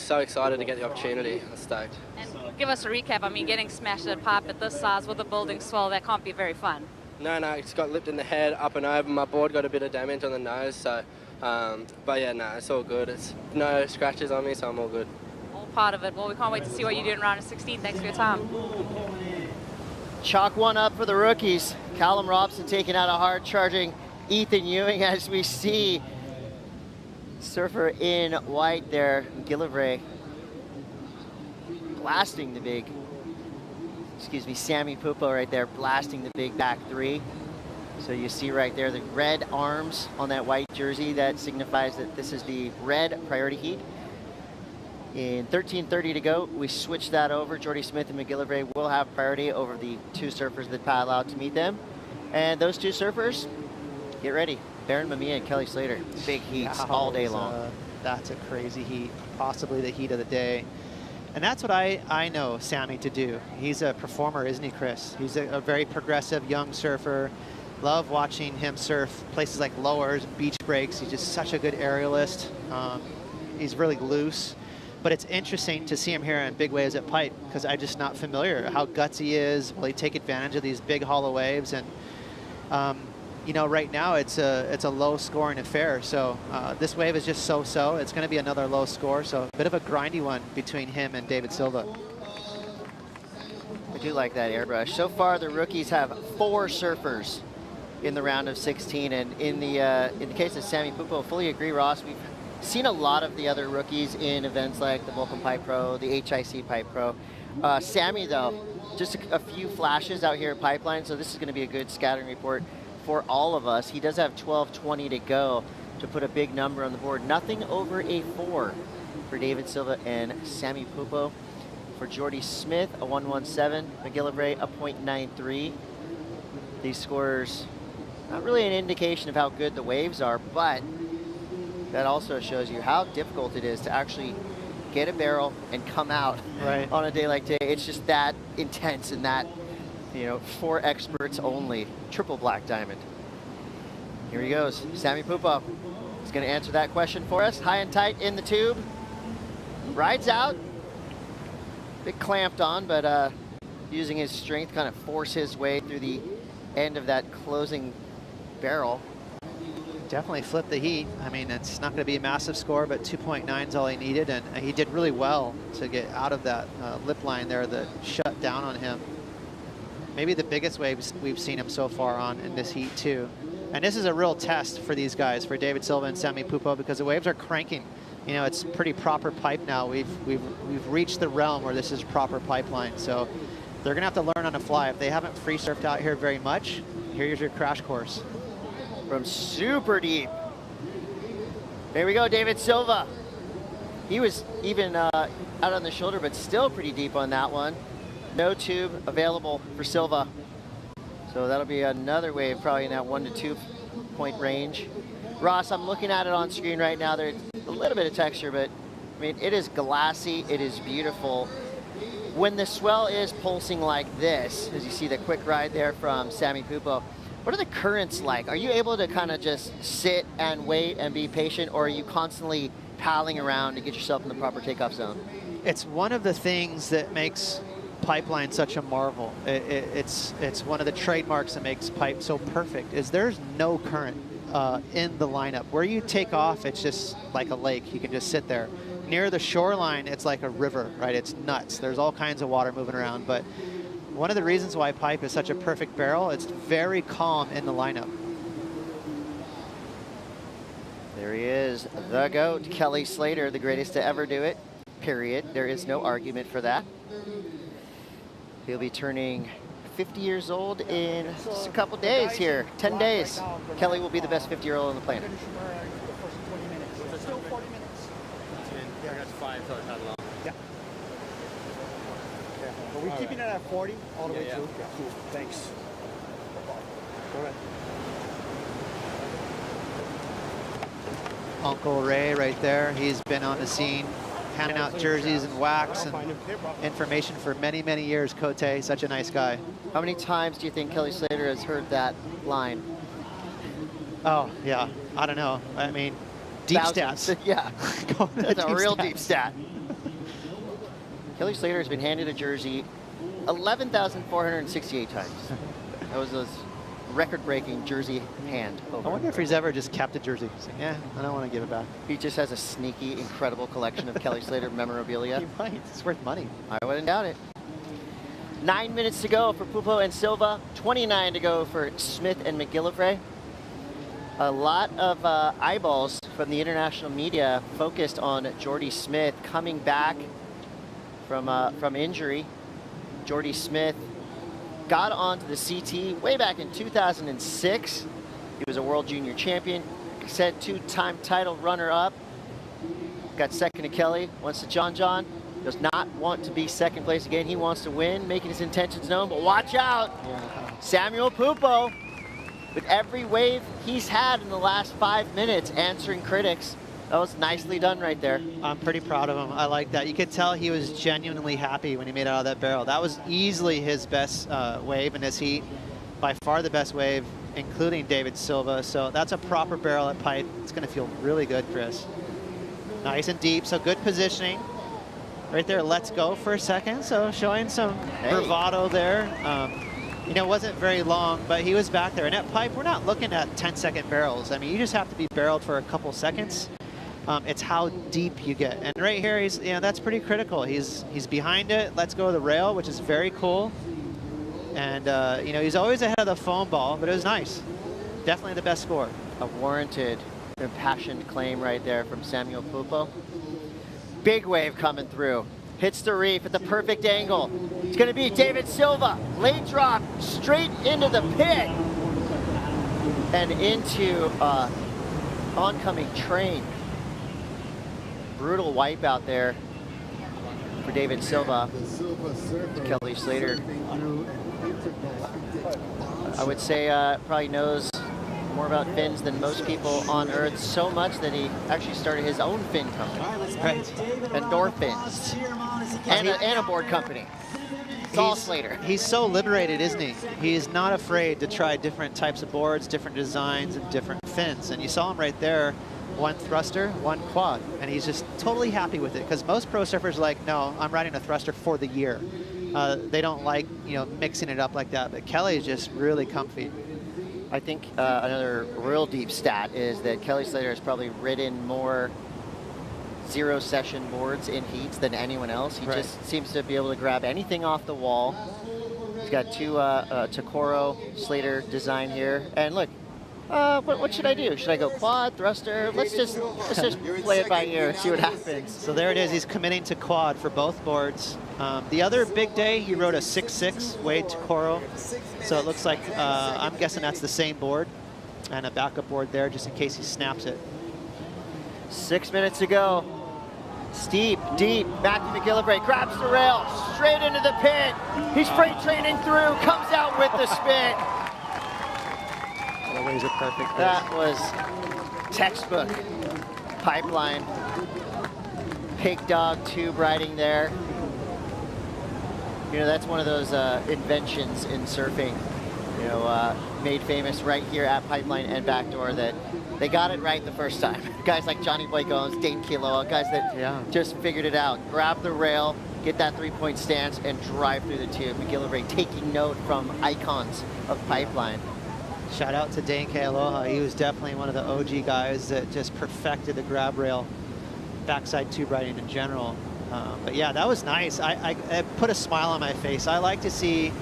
so excited to get the opportunity. I was stoked. And give us a recap. I mean, getting smashed at Pipe at this size with a building swell, that can't be very fun. No, it's got lipped in the head, up and over. My board got a bit of damage on the nose, so, but yeah, no, it's all good. It's no scratches on me, so I'm all good. All part of it. Well, we can't wait to see what you do in round of 16. Thanks for your time. Chalk one up for the rookies. Callum Robson taking out a hard charging Ethan Ewing, as we see surfer in white there, McGillivray blasting the big, Sammy Pupo right there, blasting the big back three. So you see right there the red arms on that white jersey. That signifies that this is the red priority heat. In 13:30 to go, we switch that over. Jordy Smith and McGillivray will have priority over the 2 surfers that paddle out to meet them. And those 2 surfers, get ready. Baron Mamiya and Kelly Slater. Big heats all day long. That's a crazy heat, possibly the heat of the day. And that's what I know Sammy to do. He's a performer, isn't he, Chris? He's a very progressive young surfer. Love watching him surf places like lowers, beach breaks. He's just such a good aerialist. He's really loose. But it's interesting to see him here in big waves at Pipe, because I'm just not familiar how gutsy he is. Will he take advantage of these big hollow waves? And you know, right now it's a low scoring affair. So this wave is just so-so. It's going to be another low score. So a bit of a grindy one between him and David Silva. I do like that airbrush. So far, the rookies have 4 surfers in the round of 16, and in the case of Sammy Pupo, fully agree, Ross. We've seen a lot of the other rookies in events like the Vulcan Pipe Pro, the HIC Pipe Pro. Sammy, though, just a few flashes out here at Pipeline, so this is going to be a good scattering report for all of us. He does have 12:20 to go to put a big number on the board. Nothing over a 4 for David Silva and Sammy Pupo. For Jordy Smith, a 1:17. McGillivray, a .93. These scores, not really an indication of how good the waves are, but that also shows you how difficult it is to actually get a barrel and come out on a day like today. It's just that intense and that, you know, for experts only. Triple black diamond. Here he goes. Sammy Pupo is going to answer that question for us. High and tight in the tube. Rides out. Bit clamped on, but using his strength kind of force his way through the end of that closing barrel. Definitely flipped the heat. I mean, it's not going to be a massive score, but 2.9 is all he needed, and he did really well to get out of that lip line there that shut down on him. Maybe the biggest waves we've seen him so far on in this heat too. And this is a real test for these guys, for David Silva and Sammy Pupo, because the waves are cranking. You know, it's pretty proper pipe now. We've reached the realm where this is proper pipeline. So they're gonna have to learn on the fly. If they haven't free surfed out here very much, here's your crash course. From super deep. There we go, David Silva. He was even out on the shoulder, but still pretty deep on that one. No tube available for Silva. So that'll be another wave, probably in that 1 to 2 point range. Ross, I'm looking at it on screen right now. There's a little bit of texture, but I mean, it is glassy, it is beautiful. When the swell is pulsing like this, as you see the quick ride there from Sammy Pupo, what are the currents like? Are you able to kind of just sit and wait and be patient, or are you constantly paddling around to get yourself in the proper takeoff zone? It's one of the things that makes Pipeline such a marvel. It's one of the trademarks that makes pipe so perfect, is there's no current in the lineup. Where you take off, it's just like a lake. You can just sit there. Near the shoreline, it's like a river, right? It's nuts. There's all kinds of water moving around, but one of the reasons why pipe is such a perfect barrel, it's very calm in the lineup. There he is, the GOAT, Kelly Slater, the greatest to ever do it, period. There is no argument for that. He'll be turning 50 years old in just a couple days here, 10 days. Kelly will be the best 50-year-old on the planet. Still 40 minutes. Yeah, that's 5, so it's not long. Yeah. Are we keeping it at 40 all the way through? Yeah, cool. Thanks. Go ahead. Uncle Ray right there. He's been on the scene, handing out jerseys and wax and information for many, many years. Cote, such a nice guy. How many times do you think Kelly Slater has heard that line? Oh, yeah. I don't know. I mean, deep Thousands. stats. Yeah. That's a real stats. deep stat. Kelly Slater has been handed a jersey 11,468 times. That was a record-breaking jersey hand. I wonder if he's ever just kept a jersey. He's like, yeah, I don't want to give it back. He just has a sneaky, incredible collection of Kelly Slater memorabilia. He might. It's worth money. I wouldn't doubt it. 9 minutes to go for Pupo and Silva. 29 to go for Smith and McGillivray. A lot of eyeballs from the international media focused on Jordy Smith coming back from injury. Jordy Smith got onto the CT way back in 2006. He was a world junior champion, said 2-time title runner-up. Got second to Kelly, wants to John. Does not want to be second place again. He wants to win, making his intentions known, but watch out. Samuel Pupo, with every wave he's had in the last 5 minutes, answering critics. That was nicely done right there. I'm pretty proud of him. I like that. You could tell he was genuinely happy when he made it out of that barrel. That was easily his best wave in this heat. By far the best wave, including David Silva. So that's a proper barrel at pipe. It's going to feel really good, Chris. Nice and deep, so good positioning. Right there, let's go for a second. So showing some bravado there. you know, wasn't very long, but he was back there. And at pipe, we're not looking at 10-second barrels. I mean, you just have to be barreled for a couple seconds. It's how deep you get. And right here, he's, you know, that's pretty critical. He's behind it. Let's go to the rail, which is very cool. And, you know, he's always ahead of the foam ball, but it was nice. Definitely the best score. A warranted, impassioned claim right there from Samuel Pupo. Big wave coming through. Hits the reef at the perfect angle. It's going to be David Silva. Late drop straight into the pit. And into oncoming train. Brutal wipeout there for David Silva. Kelly Slater, I would say, probably knows more about fins than most people on Earth, so much that he actually started his own fin company. Right. Endorphins. And a board company. It's all Slater. He's so liberated, isn't he? He is not afraid to try different types of boards, different designs, and different fins. And you saw him right there, one thruster, one quad. And he's just totally happy with it, because most pro surfers are like, no, I'm riding a thruster for the year. They don't like, you know, mixing it up like that. But Kelly is just really comfy. I think another real deep stat is that Kelly Slater has probably ridden more zero session boards in heats than anyone else. He just seems to be able to grab anything off the wall. He's got two Takoro Slater design here. And look, what should I do? Should I go quad, thruster? Let's just play it by ear and see what happens. So there it is. He's committing to quad for both boards. The other big day, he rode a 6.6 Wade Takoro. So it looks like, I'm guessing that's the same board. And a backup board there just in case he snaps it. 6 minutes to go. Steep, deep. Matthew McGillivray grabs the rail, straight into the pit. He's freight training through, comes out with the spin. The waves are perfect. That was textbook pipeline. Pig dog tube riding there. You know, that's one of those inventions in surfing, you know, made famous right here at Pipeline and Backdoor, that they got it right the first time. Guys like Johnny Boy Gomes, Dane Kiloa, guys that just figured it out. Grab the rail, get that three-point stance, and drive through the tube. McGillivray taking note from icons of Pipeline. Shout out to Dane Kealoha. He was definitely one of the OG guys that just perfected the grab rail, backside tube riding in general. But yeah, that was nice. I put a smile on my face. I like to see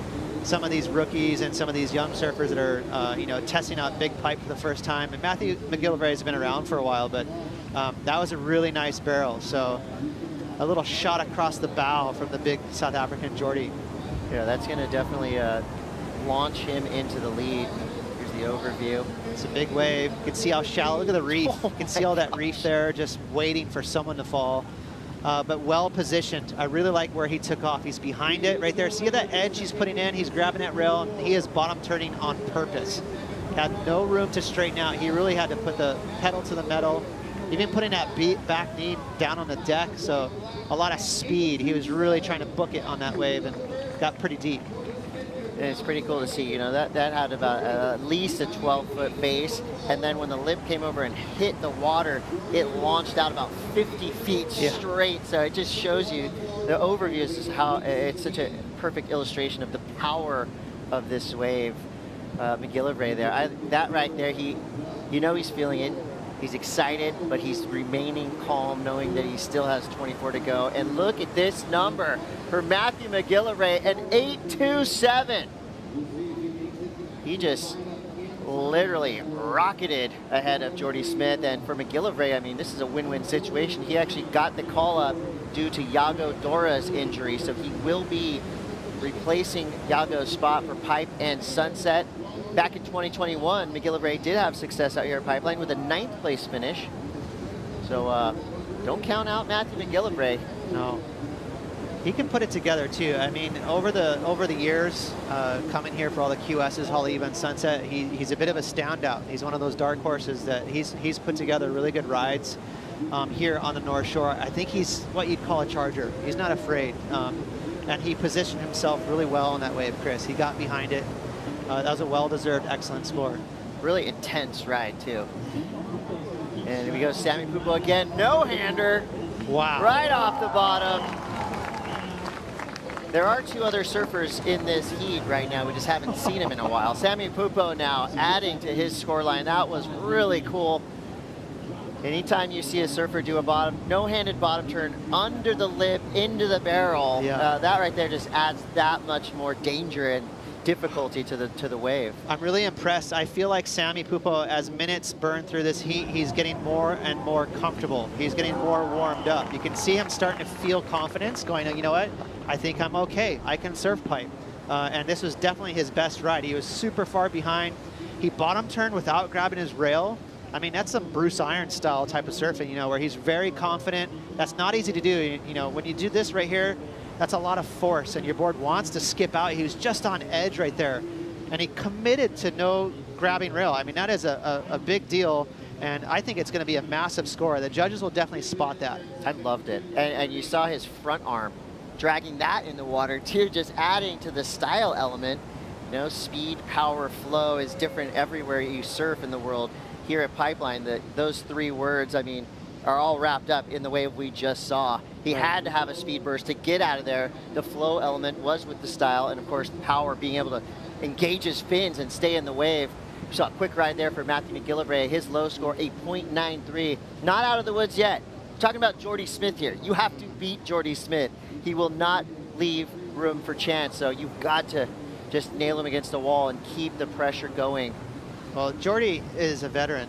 some of these rookies and some of these young surfers that are, you know, testing out big pipe for the first time. And Matthew McGillivray has been around for a while, but that was a really nice barrel. So a little shot across the bow from the big South African Geordie. Yeah, that's going to definitely launch him into the lead. Here's the overview. It's a big wave. You can see how shallow. Look at the reef. You can see all that reef there, just waiting for someone to fall. But well positioned. I really like where he took off. He's behind it right there. See that edge he's putting in? He's grabbing that rail. He is bottom turning on purpose. Had no room to straighten out. He really had to put the pedal to the metal. Even putting that back knee down on the deck. So a lot of speed. He was really trying to book it on that wave and got pretty deep. And it's pretty cool to see, you know, that had about at least a 12-foot base, and then when the lip came over and hit the water, it launched out about 50 feet straight. So it just shows you, the overview is just how it's such a perfect illustration of the power of this wave. McGillivray there, that right there, you know he's feeling it. He's excited, but he's remaining calm, knowing that he still has 24 to go. And look at this number for Matthew McGillivray, an 8.27. He just literally rocketed ahead of Jordy Smith. And for McGillivray, I mean, this is a win-win situation. He actually got the call-up due to Yago Dora's injury, so he will be replacing Yago's spot for Pipe and Sunset. Back in 2021, McGillivray did have success out here at Pipeline with a 9th place finish. So don't count out Matthew McGillivray. No. He can put it together too. I mean, over the years, coming here for all the QSs, Haleiwa and Sunset, he's a bit of a standout. He's one of those dark horses that he's put together really good rides here on the North Shore. I think he's what you'd call a charger. He's not afraid. And he positioned himself really well on that wave, Chris. He got behind it. That was a well-deserved, excellent score. Really intense ride, too. And here we go, Sammy Pupo again. No-hander. Wow. Right off the bottom. There are two other surfers in this heat right now. We just haven't seen him in a while. Sammy Pupo now adding to his scoreline. That was really cool. Anytime you see a surfer do a no-handed bottom turn under the lip into the barrel, that right there just adds that much more danger and difficulty to the wave. I'm really impressed. I feel like Sammy Pupo, as minutes burn through this heat, he's getting more and more comfortable. He's getting more warmed up. You can see him starting to feel confidence, going, you know what? I think I'm okay. I can surf pipe. And this was definitely his best ride. He was super far behind. He bottom turned without grabbing his rail. I mean, that's some Bruce Irons style type of surfing, you know, where he's very confident. That's not easy to do. You know, when you do this right here, that's a lot of force, and your board wants to skip out. He was just on edge right there, and he committed to no grabbing rail. I mean, that is a big deal, and I think it's going to be a massive score. The judges will definitely spot that. I loved it. And you saw his front arm dragging that in the water too, just adding to the style element. You know, speed, power, flow is different everywhere you surf in the world. Here at Pipeline, those three words, I mean, are all wrapped up in the wave we just saw. He had to have a speed burst to get out of there. The flow element was with the style, and of course, power, being able to engage his fins and stay in the wave. We saw a quick ride there for Matthew McGillivray. His low score, a .93. Not out of the woods yet. We're talking about Jordy Smith here. You have to beat Jordy Smith. He will not leave room for chance, so you've got to just nail him against the wall and keep the pressure going. Well, Jordy is a veteran.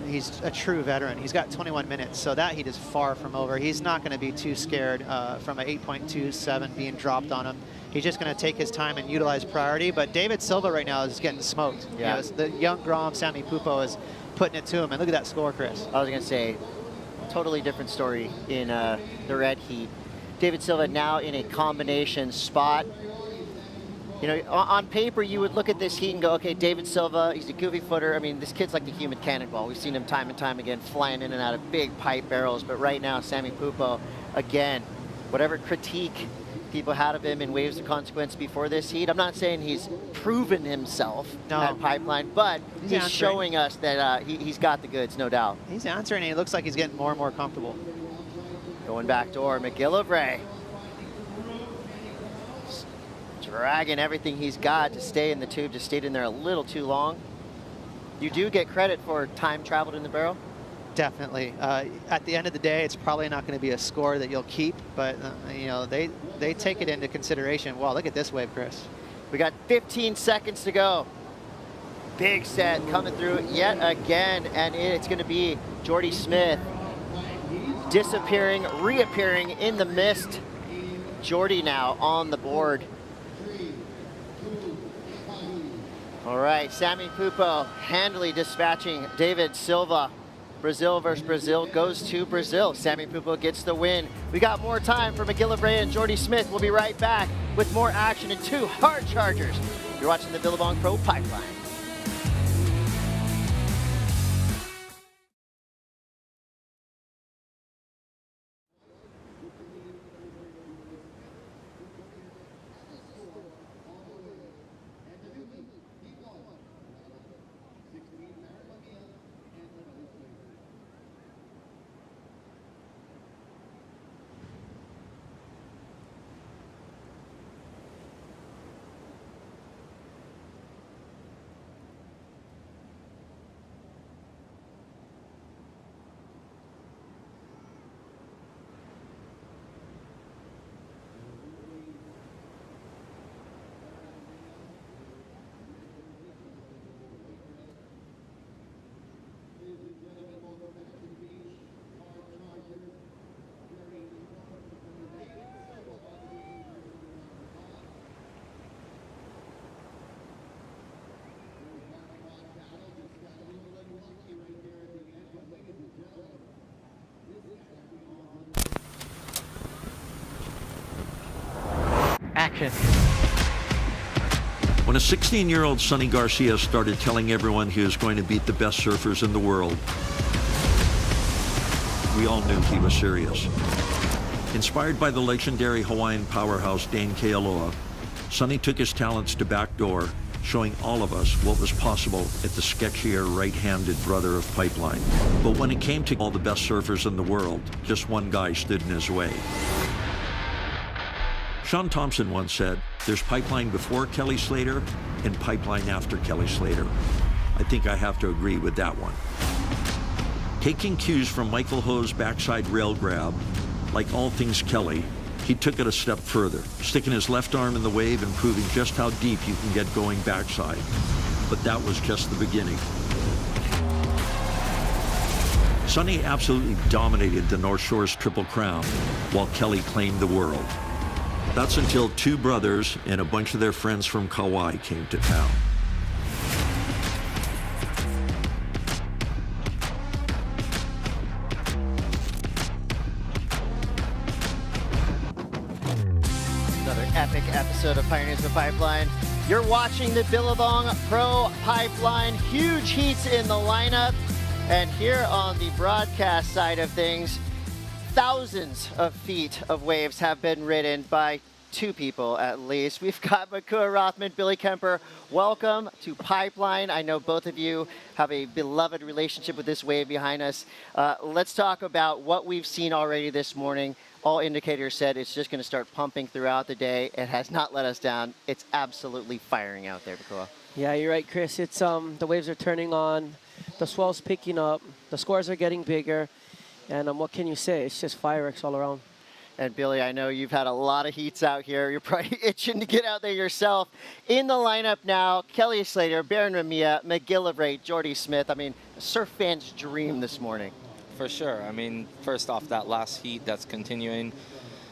He's a true veteran. He's got 21 minutes, so that heat is far from over. He's not going to be too scared from an 8.27 being dropped on him. He's just going to take his time and utilize priority. But David Silva right now is getting smoked. Yeah. You know, the young Grom, Sammy Pupo, is putting it to him. And look at that score, Chris. I was going to say, totally different story in the red heat. David Silva now in a combination spot. You know, on paper, you would look at this heat and go, okay, David Silva, he's a goofy footer. I mean, this kid's like the human cannonball. We've seen him time and time again flying in and out of big pipe barrels. But right now, Sammy Pupo, again, whatever critique people had of him in Waves of Consequence before this heat, I'm not saying he's proven himself at Pipeline, but he's showing us that he's got the goods, no doubt. He's answering, and he looks like he's getting more and more comfortable. Going back door, McGillivray. Dragging everything he's got to stay in the tube, just stayed in there a little too long. You do get credit for time traveled in the barrel? Definitely. At the end of the day, it's probably not going to be a score that you'll keep, but you know, they take it into consideration. Wow, look at this wave, Chris. We got 15 seconds to go. Big set coming through yet again, and it's going to be Jordy Smith disappearing, reappearing in the mist. Jordy now on the board. All right, Sammy Pupo handily dispatching David Silva. Brazil versus Brazil goes to Brazil. Sammy Pupo gets the win. We got more time for McGillivray and Jordy Smith. We'll be right back with more action and two hard chargers. You're watching the Billabong Pro Pipeline. Action. When a 16-year-old Sonny Garcia started telling everyone he was going to beat the best surfers in the world, we all knew he was serious. Inspired by the legendary Hawaiian powerhouse Dane Kealoha, Sonny took his talents to backdoor, showing all of us what was possible at the sketchier right-handed brother of Pipeline. But when it came to all the best surfers in the world, just one guy stood in his way. Sean Thompson once said, there's pipeline before Kelly Slater and pipeline after Kelly Slater. I think I have to agree with that one. Taking cues from Michael Ho's backside rail grab, like all things Kelly, he took it a step further, sticking his left arm in the wave and proving just how deep you can get going backside. But that was just the beginning. Sonny absolutely dominated the North Shore's Triple Crown, while Kelly claimed the world. That's until two brothers and a bunch of their friends from Kauai came to town. Another epic episode of Pioneers of the Pipeline. You're watching the Billabong Pro Pipeline. Huge heats in the lineup. And here on the broadcast side of things, thousands of feet of waves have been ridden by two people at least. We've got Makua Rothman, Billy Kemper. Welcome to Pipeline. I know both of you have a beloved relationship with this wave behind us. Let's talk about what we've seen already this morning. All indicators said it's just going to start pumping throughout the day. It has not let us down. It's absolutely firing out there, Makua. Yeah, you're right, Chris. It's the waves are turning on. The swell's picking up, the scores are getting bigger, and what can you say? It's just fireworks all around. And Billy, I know you've had a lot of heats out here. You're probably itching to get out there yourself. In the lineup now, Kelly Slater, Baron Mamiya, McGillivray, Jordy Smith. I mean, a surf fan's dream this morning. For sure. I mean, first off, that last heat that's continuing,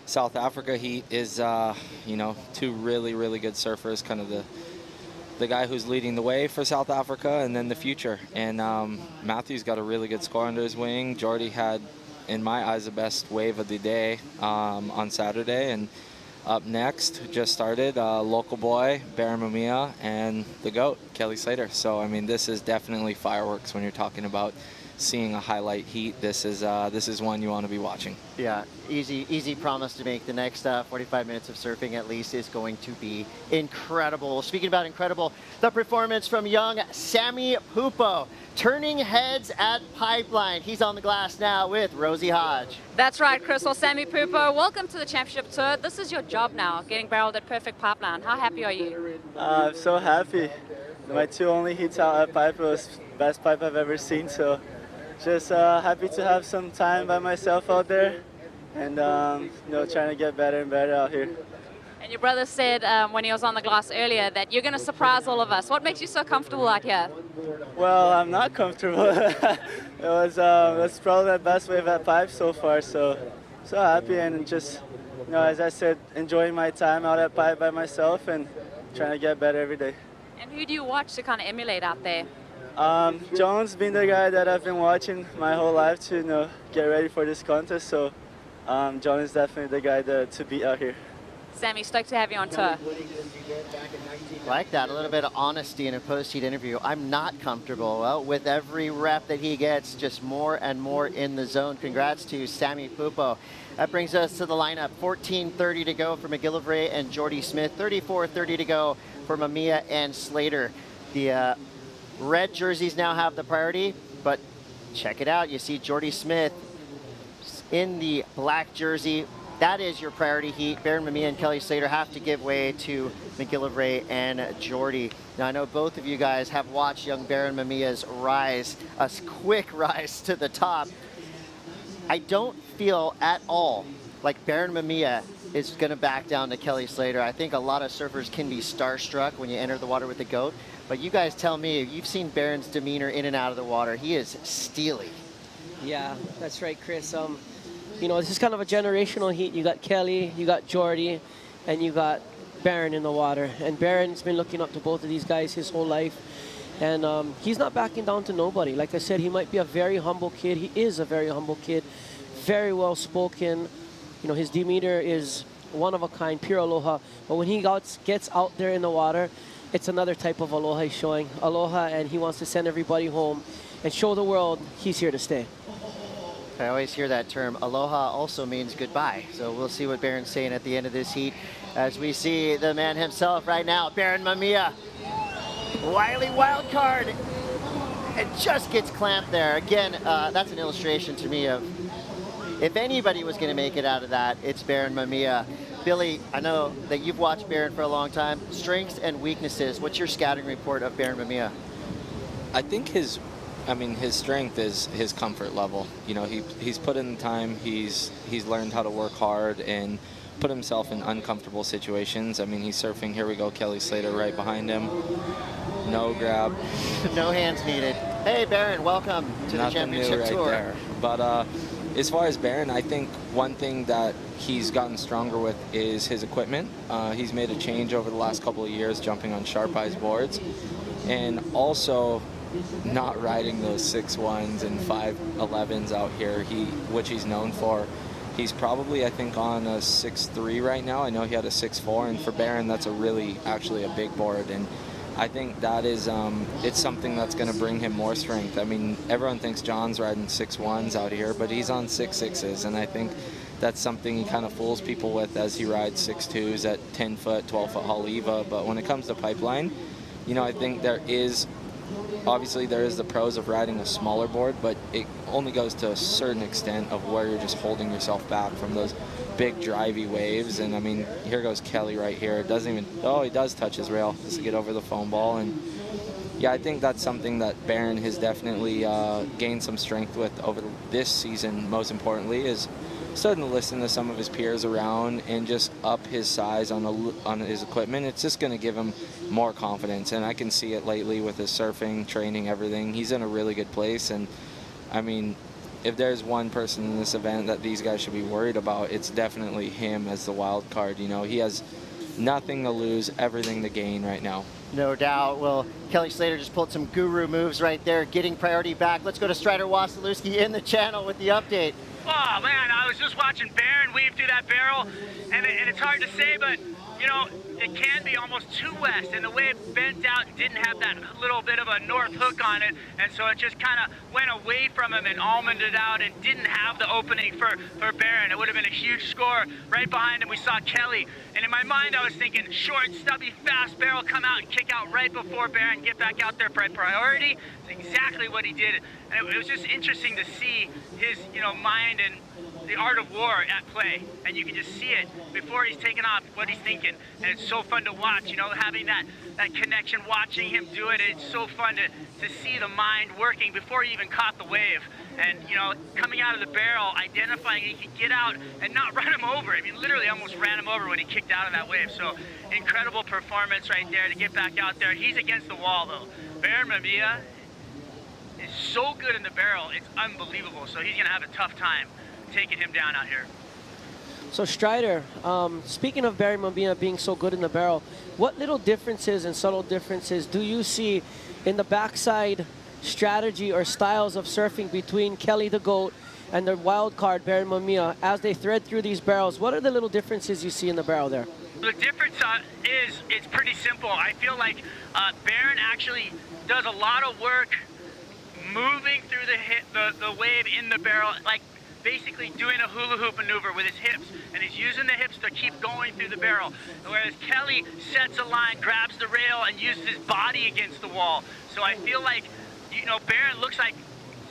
South Africa heat is, you know, two really, really good surfers, kind of the guy who's leading the way for South Africa and then the future. And Matthew's got a really good score under his wing. Jordy had, in my eyes, the best wave of the day on Saturday. And up next, just started, local boy, Baron Mamiya, and the GOAT, Kelly Slater. So, I mean, this is definitely fireworks when you're talking about seeing a highlight heat. This is one you want to be watching. Yeah, easy promise to make. The next 45 minutes of surfing at least is going to be incredible. Speaking about incredible, the performance from young Sammy Pupo, turning heads at Pipeline. He's on the glass now with Rosie Hodge. That's right, Chris. Well, Sammy Pupo, welcome to the championship tour. This is your job now, getting barreled at Perfect Pipeline. How happy are you? I'm so happy. My two only heats out at Pipe was the best pipe I've ever seen, so just happy to have some time by myself out there and you know, trying to get better and better out here. And your brother said when he was on the glass earlier that you're going to surprise all of us. What makes you so comfortable out here? Well, I'm not comfortable. That's probably the best wave at Pipe so far, so happy and just, you know, as I said, enjoying my time out at Pipe by myself and trying to get better every day. And who do you watch to kind of emulate out there? John's been the guy that I've been watching my whole life to, you know, get ready for this contest, so John is definitely the guy to beat out here. Sammy, stoked to have you on tour. Like that, a little bit of honesty in a post-heat interview. I'm not comfortable. Well, with every rep that he gets, just more and more in the zone. Congrats to Sammy Pupo. That brings us to the lineup. 14:30 to go for McGillivray and Jordy Smith. 34:30 to go for Mamiya and Slater. The red jerseys now have the priority, but check it out. You see Jordy Smith in the black jersey. That is your priority heat. Baron Mamiya and Kelly Slater have to give way to McGillivray and Jordy. Now, I know both of you guys have watched young Baron Mamiya's rise, a quick rise to the top. I don't feel at all like Baron Mamiya is going to back down to Kelly Slater. I think a lot of surfers can be starstruck when you enter the water with the GOAT. But you guys tell me, you've seen Baron's demeanor in and out of the water. He is steely. Yeah, that's right, Chris. You know, this is kind of a generational heat. You got Kelly, you got Jordy, and you got Baron in the water. And Baron's been looking up to both of these guys his whole life. And he's not backing down to nobody. Like I said, he might be a very humble kid. He is a very humble kid, very well-spoken. You know, his demeanor is one of a kind, pure aloha. But when he gets out there in the water, it's another type of aloha he's showing. Aloha, and he wants to send everybody home and show the world he's here to stay. I always hear that term. Aloha also means goodbye. So we'll see what Baron's saying at the end of this heat as we see the man himself right now, Baron Mamiya. Wily wild card. It just gets clamped there. Again, that's an illustration to me of if anybody was going to make it out of that, it's Baron Mamiya. Billy, I know that you've watched Barron for a long time. Strengths and weaknesses. What's your scouting report of Barron Mamiya? I think his strength is his comfort level. You know, he's put in the time. He's learned how to work hard and put himself in uncomfortable situations. I mean, he's surfing. Here we go, Kelly Slater right behind him. No grab. No hands needed. Hey, Barron, welcome to the championship right tour. There. But as far as Barron, I think one thing that he's gotten stronger with is his equipment. He's made a change over the last couple of years, jumping on Sharp Eyes boards, and also not riding those 6.1s and 5.11s out here, which he's known for. He's probably, I think, on a 6.3 right now. I know he had a 6.4, and for Barron, that's actually a big board. And I think that is, it's something that's going to bring him more strength. I mean, everyone thinks John's riding 6.1s out here, but he's on 6.6s, and I think that's something he kind of fools people with as he rides 6.2s at 10-foot, 12-foot Haleiwa. But when it comes to pipeline, you know, I think obviously there is the pros of riding a smaller board, but it only goes to a certain extent of where you're just holding yourself back from those big drivey waves. And I mean, here goes Kelly right here. It doesn't even, oh, he does touch his rail just to get over the foam ball. And yeah, I think that's something that Barron has definitely gained some strength with over this season. Most importantly is starting to listen to some of his peers around and just up his size on his equipment. It's just going to give him more confidence, and I can see it lately with his surfing, training, everything. He's in a really good place, and I mean, if there's one person in this event that these guys should be worried about, it's definitely him as the wild card. You know, he has nothing to lose, everything to gain right now. No doubt. Well, Kelly Slater just pulled some guru moves right there, getting priority back. Let's go to Strider Wasilewski in the channel with the update. Oh man, I was just watching Barron weave through that barrel, and it's hard to say, but you know, it can be almost too west, and the wave bent out and didn't have that little bit of a north hook on it, and so it just kind of went away from him and almonded out and didn't have the opening for Barron. It would have been a huge score. Right behind him we saw Kelly, and in my mind I was thinking short, stubby, fast barrel, come out and kick out right before Barron, get back out there for priority. It's exactly what he did, and it was just interesting to see his, you know, mind and the art of war at play, and you can just see it before he's taken off, what he's thinking, and it's so fun to watch, you know, having that connection, watching him do it. It's so fun to see the mind working before he even caught the wave, and you know, coming out of the barrel, identifying he could get out and not run him over. I mean, literally almost ran him over when he kicked out of that wave. So incredible performance right there to get back out there. He's against the wall though. Barron Mamiya is so good in the barrel, it's unbelievable. So he's gonna have a tough time taking him down out here. So Strider, speaking of Barron Mamiya being so good in the barrel, what little differences and subtle differences do you see in the backside strategy or styles of surfing between Kelly the GOAT and the wild card Barron Mamiya as they thread through these barrels? What are the little differences you see in the barrel there? The difference is it's pretty simple. I feel like Barron actually does a lot of work moving through the wave in the barrel, like basically doing a hula hoop maneuver with his hips, and he's using the hips to keep going through the barrel. Whereas Kelly sets a line, grabs the rail, and uses his body against the wall. So I feel like, you know, Barron looks like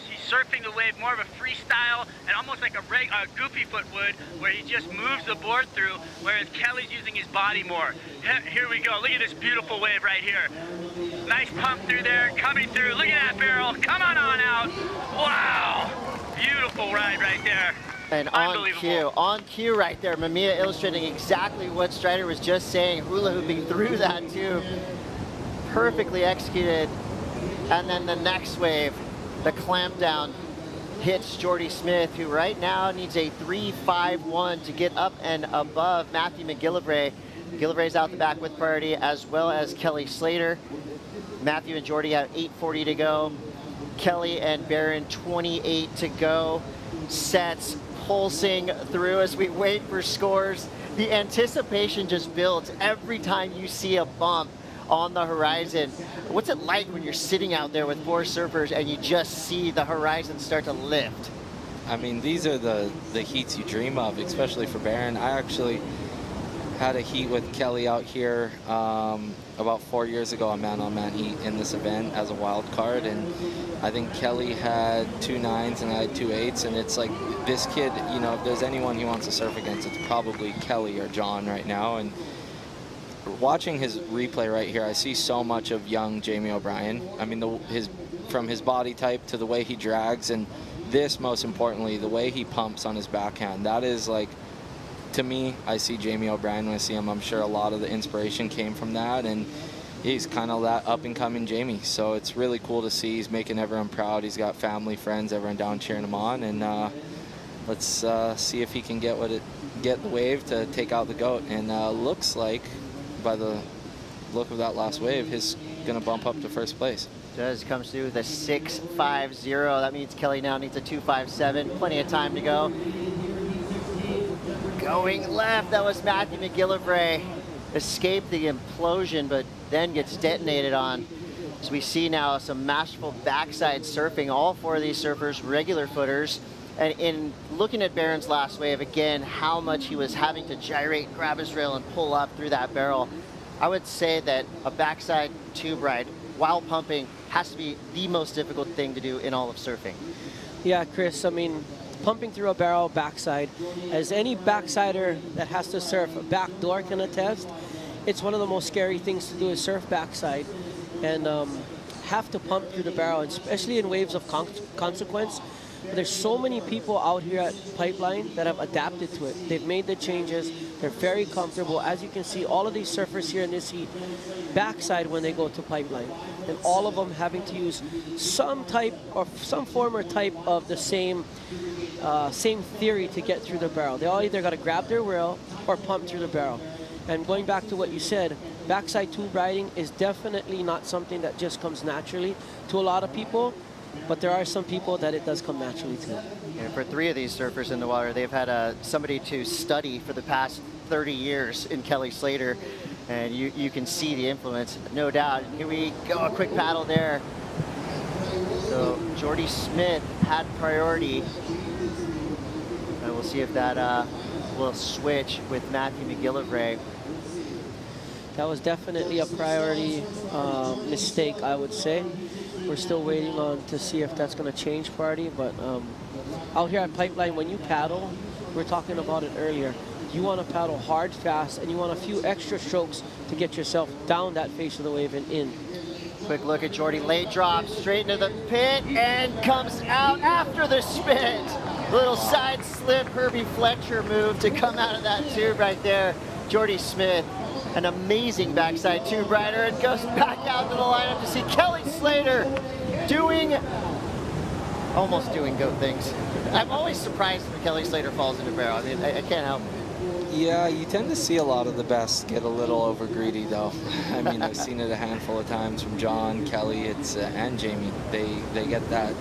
he's surfing the wave more of a freestyle and almost like a goofy foot would, where he just moves the board through, whereas Kelly's using his body more. Here we go. Look at this beautiful wave right here. Nice pump through there, coming through. Look at that barrel. Come on out. Wow. Beautiful ride right there. And on cue right there, Mamiya illustrating exactly what Strider was just saying, hula hooping through that tube. Perfectly executed. And then the next wave, the clamp down, hits Jordy Smith, who right now needs a 3.51 to get up and above Matthew McGillivray. McGillivray's out the back with priority, as well as Kelly Slater. Matthew and Jordy have 8:40 to go. Kelly and Barron 28 to go. Sets pulsing through as we wait for scores. The anticipation just builds every time you see a bump on the horizon. What's it like when you're sitting out there with 4 surfers and you just see the horizon start to lift? I mean, these are the heats you dream of, especially for Barron. I actually had a heat with Kelly out here about 4 years ago, a man-on-man heat in this event as a wild card, and I think Kelly had 2 9s and I had 2 8s, and it's like this kid, you know, if there's anyone he wants to surf against, it's probably Kelly or John right now. And watching his replay right here, I see so much of young Jamie O'Brien. I mean, from his body type to the way he drags, and this, most importantly, the way he pumps on his backhand. That is like, to me, I see Jamie O'Brien when I see him. I'm sure a lot of the inspiration came from that, and he's kind of that up-and-coming Jamie. So it's really cool to see. He's making everyone proud. He's got family, friends, everyone down cheering him on, and let's see if he can get the wave to take out the GOAT. And looks like, by the look of that last wave, he's going to bump up to first place. Does comes through the 6.50. That means Kelly now needs a 2.57. Plenty of time to go. Going left, that was Matthew McGillivray. Escaped the implosion, but then gets detonated on. So we see now some masterful backside surfing. All 4 of these surfers, regular footers. And in looking at Barron's last wave, again, how much he was having to gyrate, grab his rail, and pull up through that barrel. I would say that a backside tube ride while pumping has to be the most difficult thing to do in all of surfing. Yeah, Chris, I mean, pumping through a barrel backside, as any backsider that has to surf a backdoor can attest, it's one of the most scary things to do is surf backside and have to pump through the barrel, especially in waves of consequence. There's so many people out here at Pipeline that have adapted to it. They've made the changes. They're very comfortable. As you can see, all of these surfers here in this heat backside when they go to Pipeline, and all of them having to use some type or some form or type of the same theory to get through the barrel. They all either got to grab their rail or pump through the barrel. And going back to what you said, backside tube riding is definitely not something that just comes naturally to a lot of people. But there are some people that it does come naturally to. And for 3 of these surfers in the water, they've had somebody to study for the past 30 years in Kelly Slater. And you can see the influence, no doubt. Here we go, a quick paddle there. So Jordy Smith had priority. And we'll see if that will switch with Matthew McGillivray. That was definitely a priority mistake, I would say. We're still waiting on to see if that's going to change party, but out here at Pipeline, when you paddle, we were talking about it earlier, you want to paddle hard, fast, and you want a few extra strokes to get yourself down that face of the wave and in. Quick look at Jordy, late drop, straight into the pit, and comes out after the spin. Little side slip, Herbie Fletcher move to come out of that tube right there. Jordy Smith, an amazing backside tube rider, and goes back out to the lineup to see Kelly Slater almost doing GOAT things. I'm always surprised when Kelly Slater falls into barrel. I mean, I can't help it. Yeah, you tend to see a lot of the best get a little over greedy, though. I mean, I've seen it a handful of times from John, Kelly, and Jamie. They get that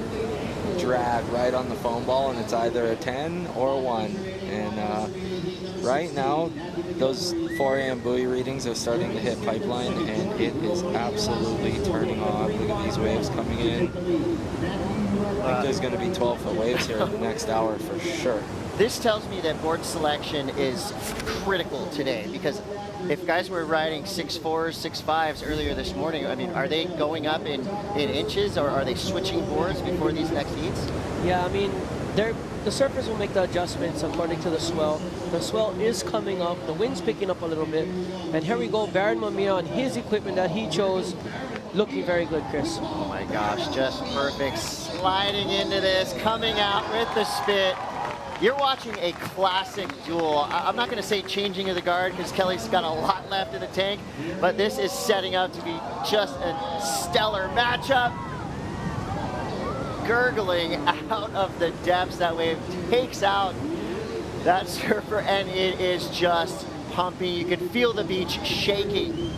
drag right on the foam ball, and it's either a 10 or a 1. And right now, those 4 a.m. buoy readings are starting to hit Pipeline, and it is absolutely turning on. Look at these waves coming in. I think there's going to be 12-foot waves here in the next hour for sure. This tells me that board selection is critical today, because if guys were riding 6.4s, 6.5s earlier this morning, I mean, are they going up in inches, or are they switching boards before these next heats? Yeah, I mean, the surfers will make the adjustments according to the swell. The swell is coming up, the wind's picking up a little bit, and here we go, Baron Mamiya on his equipment that he chose, looking very good, Chris. Oh my gosh, just perfect. Sliding into this, coming out with the spit. You're watching a classic duel. I'm not going to say changing of the guard because Kelly's got a lot left in the tank, but this is setting up to be just a stellar matchup. Gurgling out of the depths, that wave takes out that surfer, and it is just pumping. You can feel the beach shaking.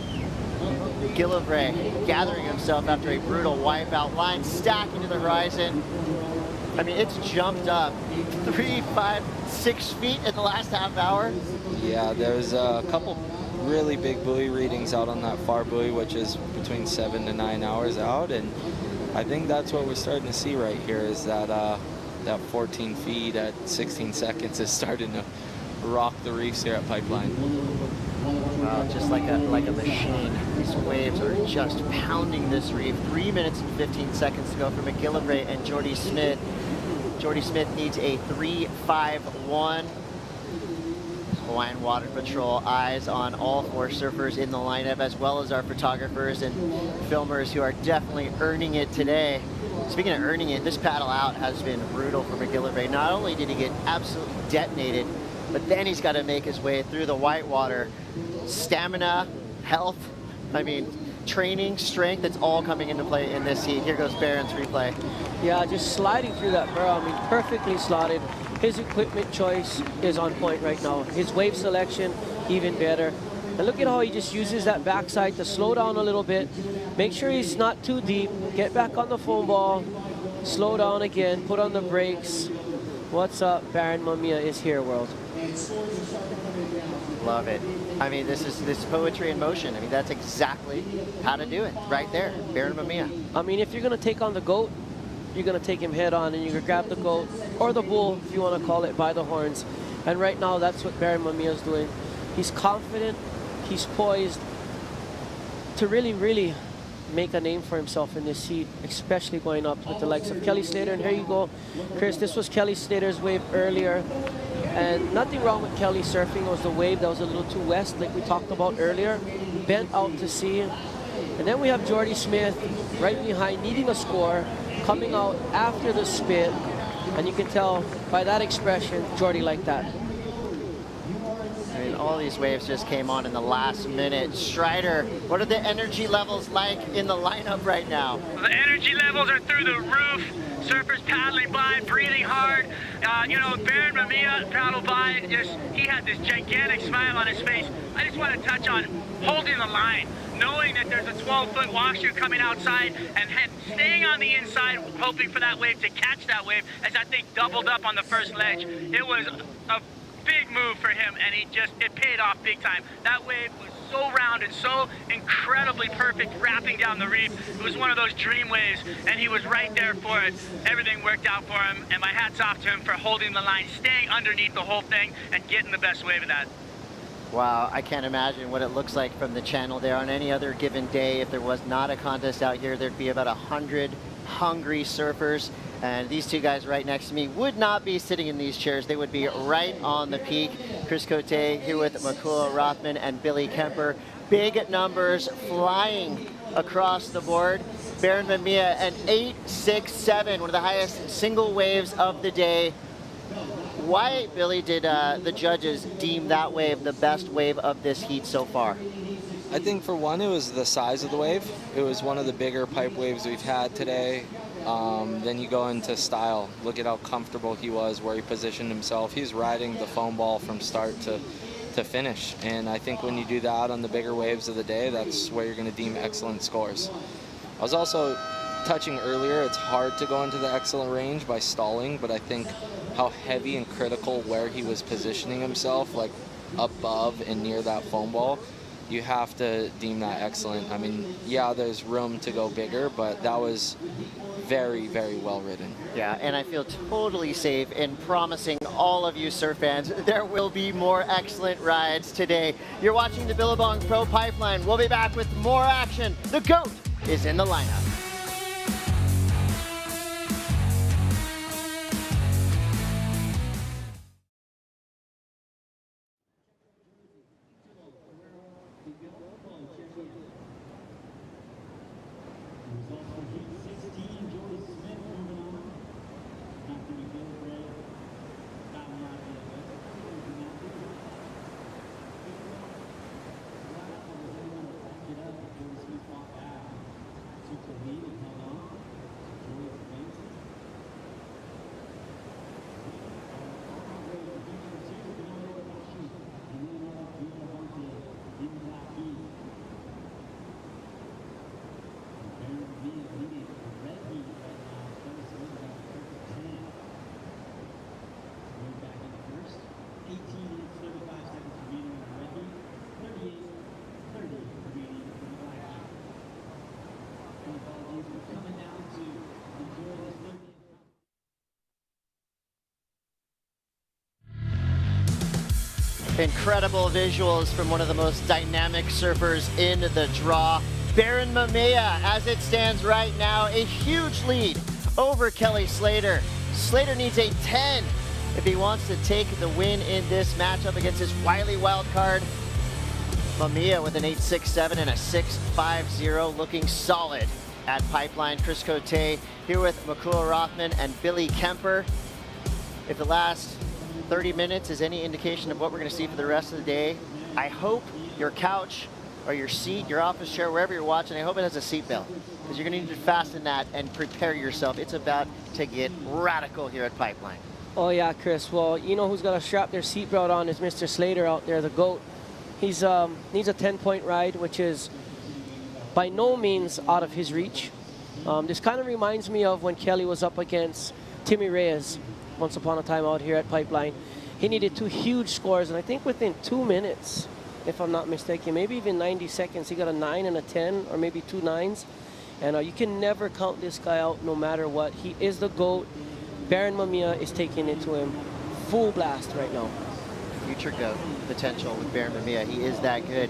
Gillivray gathering himself after a brutal wipeout, line stacking to the horizon. I mean, it's jumped up 3, 5, 6 feet in the last half hour. Yeah, there's a couple really big buoy readings out on that far buoy, which is between 7 to 9 hours out, and I think that's what we're starting to see right here is that that 14 feet at 16 seconds is starting to rock the reefs here at Pipeline. Wow, just like a machine. These waves are just pounding this reef. 3 minutes and 15 seconds to go for McGillivray and Jordy Smith. Jordy Smith needs a 3.51. Hawaiian Water Patrol eyes on all 4 surfers in the lineup, as well as our photographers and filmers who are definitely earning it today. Speaking of earning it, this paddle out has been brutal for McGillivray. Not only did he get absolutely detonated, but then he's got to make his way through the whitewater. Stamina, health, I mean, training, strength, it's all coming into play in this heat. Here goes Barron's replay. Yeah, just sliding through that barrel, I mean, perfectly slotted. His equipment choice is on point right now. His wave selection, even better. And look at how he just uses that backside to slow down a little bit. Make sure he's not too deep. Get back on the foam ball. Slow down again. Put on the brakes. What's up? Baron Mamiya is here, world. Love it. I mean, this is poetry in motion. I mean, that's exactly how to do it right there. Baron Mamiya. I mean, if you're going to take on the GOAT, you're going to take him head on, and you're going to grab the GOAT, or the bull, if you want to call it, by the horns. And right now, that's what Baron Mamiya is doing. He's confident. He's poised to really, really make a name for himself in this heat, especially going up with the likes of Kelly Slater. And here you go, Chris. This was Kelly Slater's wave earlier. And nothing wrong with Kelly surfing. It was the wave that was a little too west, like we talked about earlier. Bent out to sea. And then we have Jordy Smith right behind, needing a score, coming out after the spit. And you can tell by that expression, Jordy liked that. I mean, all these waves just came on in the last minute. Strider, what are the energy levels like in the lineup right now? The energy levels are through the roof. Surfers paddling by, breathing hard. You know, Baron Mamiya paddled by. He had this gigantic smile on his face. I just want to touch on holding the line, knowing that there's a 12-foot washoe coming outside and staying on the inside, hoping for that wave to catch that wave, as I think doubled up on the first ledge. It was a big move for him, and it paid off big time. That wave was so rounded, so incredibly perfect, wrapping down the reef. It was one of those dream waves, and he was right there for it. Everything worked out for him, and my hat's off to him for holding the line, staying underneath the whole thing, and getting the best wave of that. Wow, I can't imagine what it looks like from the channel there. On any other given day, if there was not a contest out here, there'd be about 100 hungry surfers. And these two guys right next to me would not be sitting in these chairs. They would be right on the peak. Chris Cote here with Makua Rothman and Billy Kemper. Big numbers flying across the board. Baron Mamiya, an 8.67, one of the highest single waves of the day. Why, Billy, did the judges deem that wave the best wave of this heat so far? I think for one, it was the size of the wave. It was one of the bigger pipe waves we've had today. Then you go into style. Look at how comfortable he was, where he positioned himself. He's riding the foam ball from start to finish. And I think when you do that on the bigger waves of the day, that's where you're going to deem excellent scores. I was also touching earlier, it's hard to go into the excellent range by stalling, but I think how heavy and critical where he was positioning himself, like above and near that foam ball, you have to deem that excellent. I mean, yeah, there's room to go bigger, but that was very, very well ridden. Yeah, and I feel totally safe in promising all of you surf fans there will be more excellent rides today. You're watching the Billabong Pro Pipeline. We'll be back with more action. The GOAT is in the lineup. Incredible visuals from one of the most dynamic surfers in the draw. Baron Mamiya, as it stands right now, a huge lead over Kelly Slater. Slater needs a 10 if he wants to take the win in this matchup against his wily wild card. Mamiya with an 8.67 and a 6.50, looking solid at Pipeline. Chris Cote here with Makua Rothman and Billy Kemper. If the last 30 minutes is any indication of what we're going to see for the rest of the day, I hope your couch or your seat, your office chair, wherever you're watching, I hope it has a seatbelt, because you're going to need to fasten that and prepare yourself. It's about to get radical here at Pipeline. Oh yeah, Chris. Well, you know who's got to strap their seatbelt on is Mr. Slater out there, the GOAT. He's needs a 10-point ride, which is by no means out of his reach. This kind of reminds me of when Kelly was up against Timmy Reyes once upon a time out here at Pipeline. He needed 2 huge scores, and I think within 2 minutes, if I'm not mistaken, maybe even 90 seconds, he got a 9 and a 10, or maybe 2 9s. And you can never count this guy out no matter what. He is the GOAT. Baron Mamiya is taking it to him full blast right now. Future GOAT potential with Baron Mamiya. He is that good.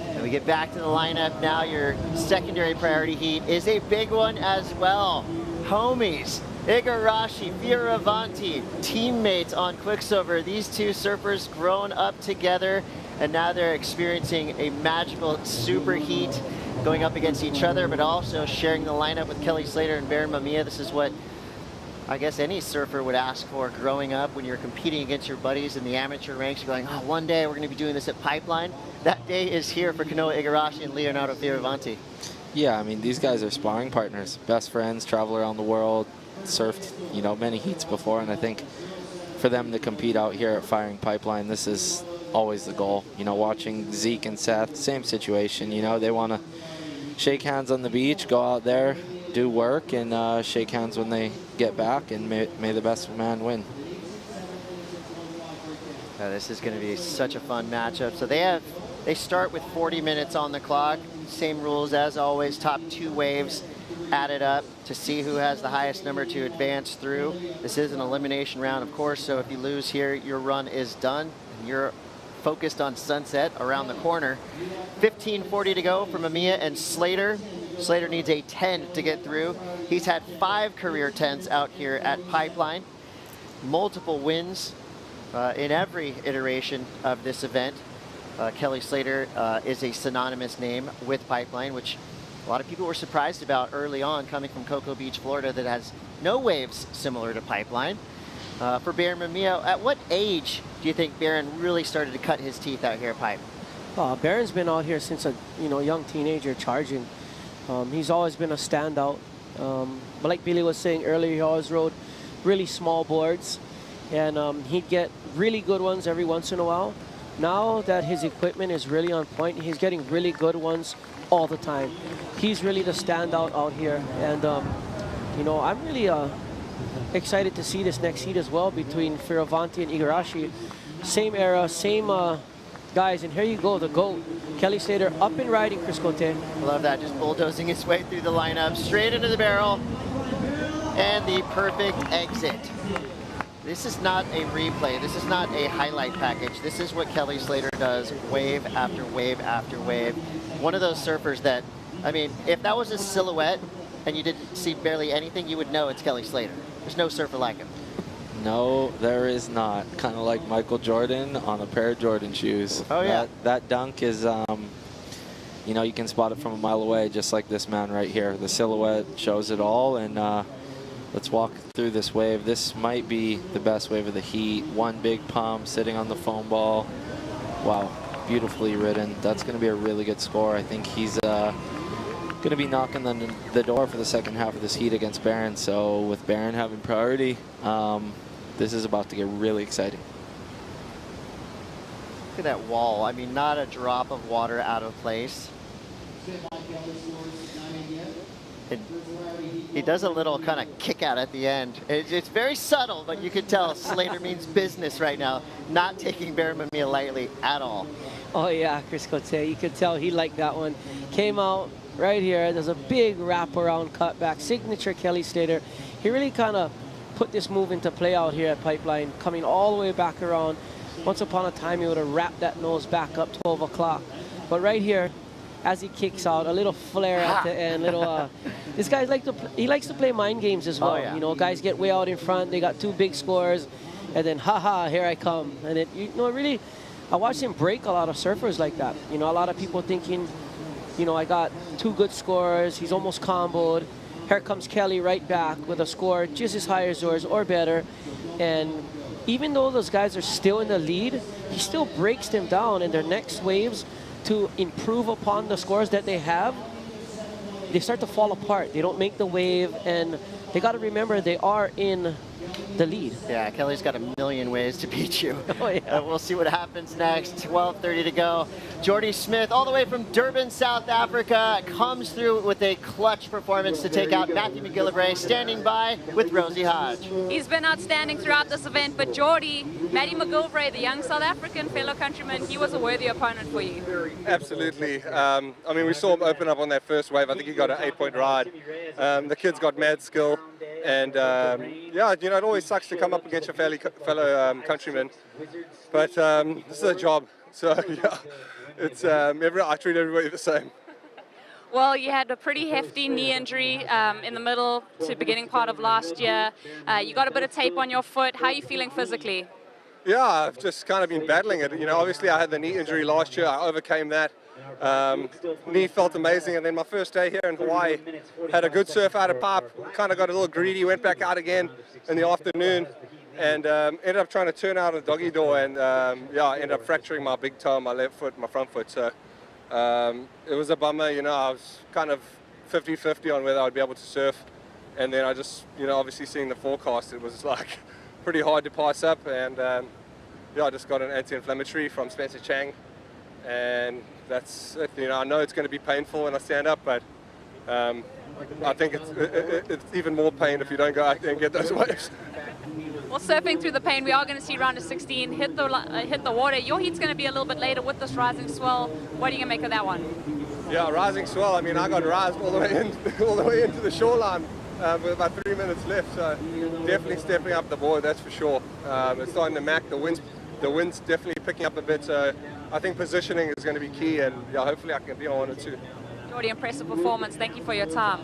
And we get back to the lineup now. Your secondary priority heat is a big one as well. Homies, Igarashi, Fioravanti, teammates on Quicksilver. These two surfers grown up together, and now they're experiencing a magical super heat going up against each other, but also sharing the lineup with Kelly Slater and Baron Mamiya. This is what I guess any surfer would ask for growing up when you're competing against your buddies in the amateur ranks. You're going, oh, one day we're going to be doing this at Pipeline. That day is here for Kanoa Igarashi and Leonardo Fioravanti. Yeah, I mean, these guys are sparring partners, best friends, travel around the world, surfed, you know, many heats before, and I think for them to compete out here at Firing Pipeline, this is always the goal. You know, watching Zeke and Seth, same situation, you know, they want to shake hands on the beach, go out there, do work, and shake hands when they get back, and may the best man win. This is going to be such a fun matchup. So they start with 40 minutes on the clock. Same rules as always, top 2 waves added up to see who has the highest number to advance through. This is an elimination round, of course, so if you lose here, your run is done. You're focused on sunset around the corner. 15:40 to go for Mamiya and Slater. Slater needs a 10 to get through. He's had 5 career 10s out here at Pipeline. Multiple wins in every iteration of this event. Kelly Slater is a synonymous name with Pipeline, which a lot of people were surprised about early on, coming from Cocoa Beach, Florida, that has no waves similar to Pipeline. For Baron Mamiya, at what age do you think Baron really started to cut his teeth out here at Pipe? Baron's been out here since a young teenager charging. He's always been a standout. But like Billy was saying earlier, he always rode really small boards, and he'd get really good ones every once in a while. Now that his equipment is really on point, he's getting really good ones all the time. He's really the standout out here, and you know, I'm really excited to see this next heat as well between Fioravanti and Igarashi. Same era, same guys, and here you go, the GOAT, Kelly Slater, up and riding, Chris Cote. Love that, just bulldozing his way through the lineup, straight into the barrel, and the perfect exit. This is not a replay, this is not a highlight package. This is what Kelly Slater does wave after wave after wave. One of those surfers that, I mean, if that was a silhouette and you didn't see barely anything, you would know it's Kelly Slater. There's no surfer like him. No, there is not. Kind of like Michael Jordan on a pair of Jordan shoes. Oh, yeah. That dunk is, you know, you can spot it from a mile away, just like this man right here. The silhouette shows it all, and let's walk through this wave. This might be the best wave of the heat. One big pump sitting on the foam ball. Wow, beautifully ridden. That's going to be a really good score. I think he's going to be knocking on the door for the second half of this heat against Baron. So with Baron having priority, this is about to get really exciting. Look at that wall. I mean, not a drop of water out of place. He does a little kind of kick out at the end. It's very subtle, but you can tell Slater means business right now, not taking Baron Mamiya lightly at all. Oh yeah, Chris Cote, you could tell he liked that one. Came out right here, there's a big wraparound cutback, signature Kelly Slater. He really kind of put this move into play out here at Pipeline, coming all the way back around. once upon a time he would have wrapped that nose back up 12 o'clock. But right here, as he kicks out, a little flare at the end, little. This guy he likes to play mind games as well. Oh, yeah. You know, guys get way out in front. They got 2 big scores, and then haha, here I come. And it, you know, really, I watched him break a lot of surfers like that. You know, a lot of people thinking, you know, I got 2 good scores. He's almost comboed. Here comes Kelly right back with a score just as high as yours or better, and even though those guys are still in the lead, he still breaks them down in their next waves to improve upon the scores that they have. They start to fall apart. They don't make the wave, and they got to remember they are in the lead. Yeah, Kelly's got a million ways to beat you. Oh, yeah. We'll see what happens next. 12:30 to go. Jordy Smith, all the way from Durban, South Africa, comes through with a clutch performance to take out Matthew McGillivray, standing by with Rosie Hodge. He's been outstanding throughout this event, but Jordy, Matty McGillivray, the young South African fellow countryman, he was a worthy opponent for you. Absolutely. I mean, we saw him open up on that first wave. I think he got an 8-point ride. The kid's got mad skill. And yeah, you know, it always sucks to come up against your fellow countrymen, but this is a job. So yeah, it's I treat everybody the same. Well, you had a pretty hefty knee injury in the middle to beginning part of last year. You got a bit of tape on your foot. How are you feeling physically? Yeah, I've just kind of been battling it. You know, obviously I had the knee injury last year. I overcame that. Knee felt amazing, and then my first day here in Hawaii, had a good surf out of pipe, kind of got a little greedy, went back out again in the afternoon, and ended up trying to turn out a doggy door, and yeah, I ended up fracturing my big toe, my left foot, my front foot. So it was a bummer. You know, I was kind of 50-50 on whether I'd be able to surf, and then I just, you know, obviously seeing the forecast, it was like pretty hard to pass up, and yeah, I just got an anti-inflammatory from Spencer Chang, and that's it. You know, I know it's going to be painful when I stand up, but I think it's even more pain if you don't go out there and get those waves. Well, surfing through the pain, we are going to see round of 16 hit the water. Your heat's going to be a little bit later with this rising swell. What are you going to make of that one? Yeah, rising swell. I mean, I got rised all the way into the shoreline with about 3 minutes left. So definitely stepping up the board, that's for sure. It's starting to mac. The wind's definitely picking up a bit. So I think positioning is going to be key, and yeah, hopefully I can be on 1 or 2. Jordy, impressive performance. Thank you for your time.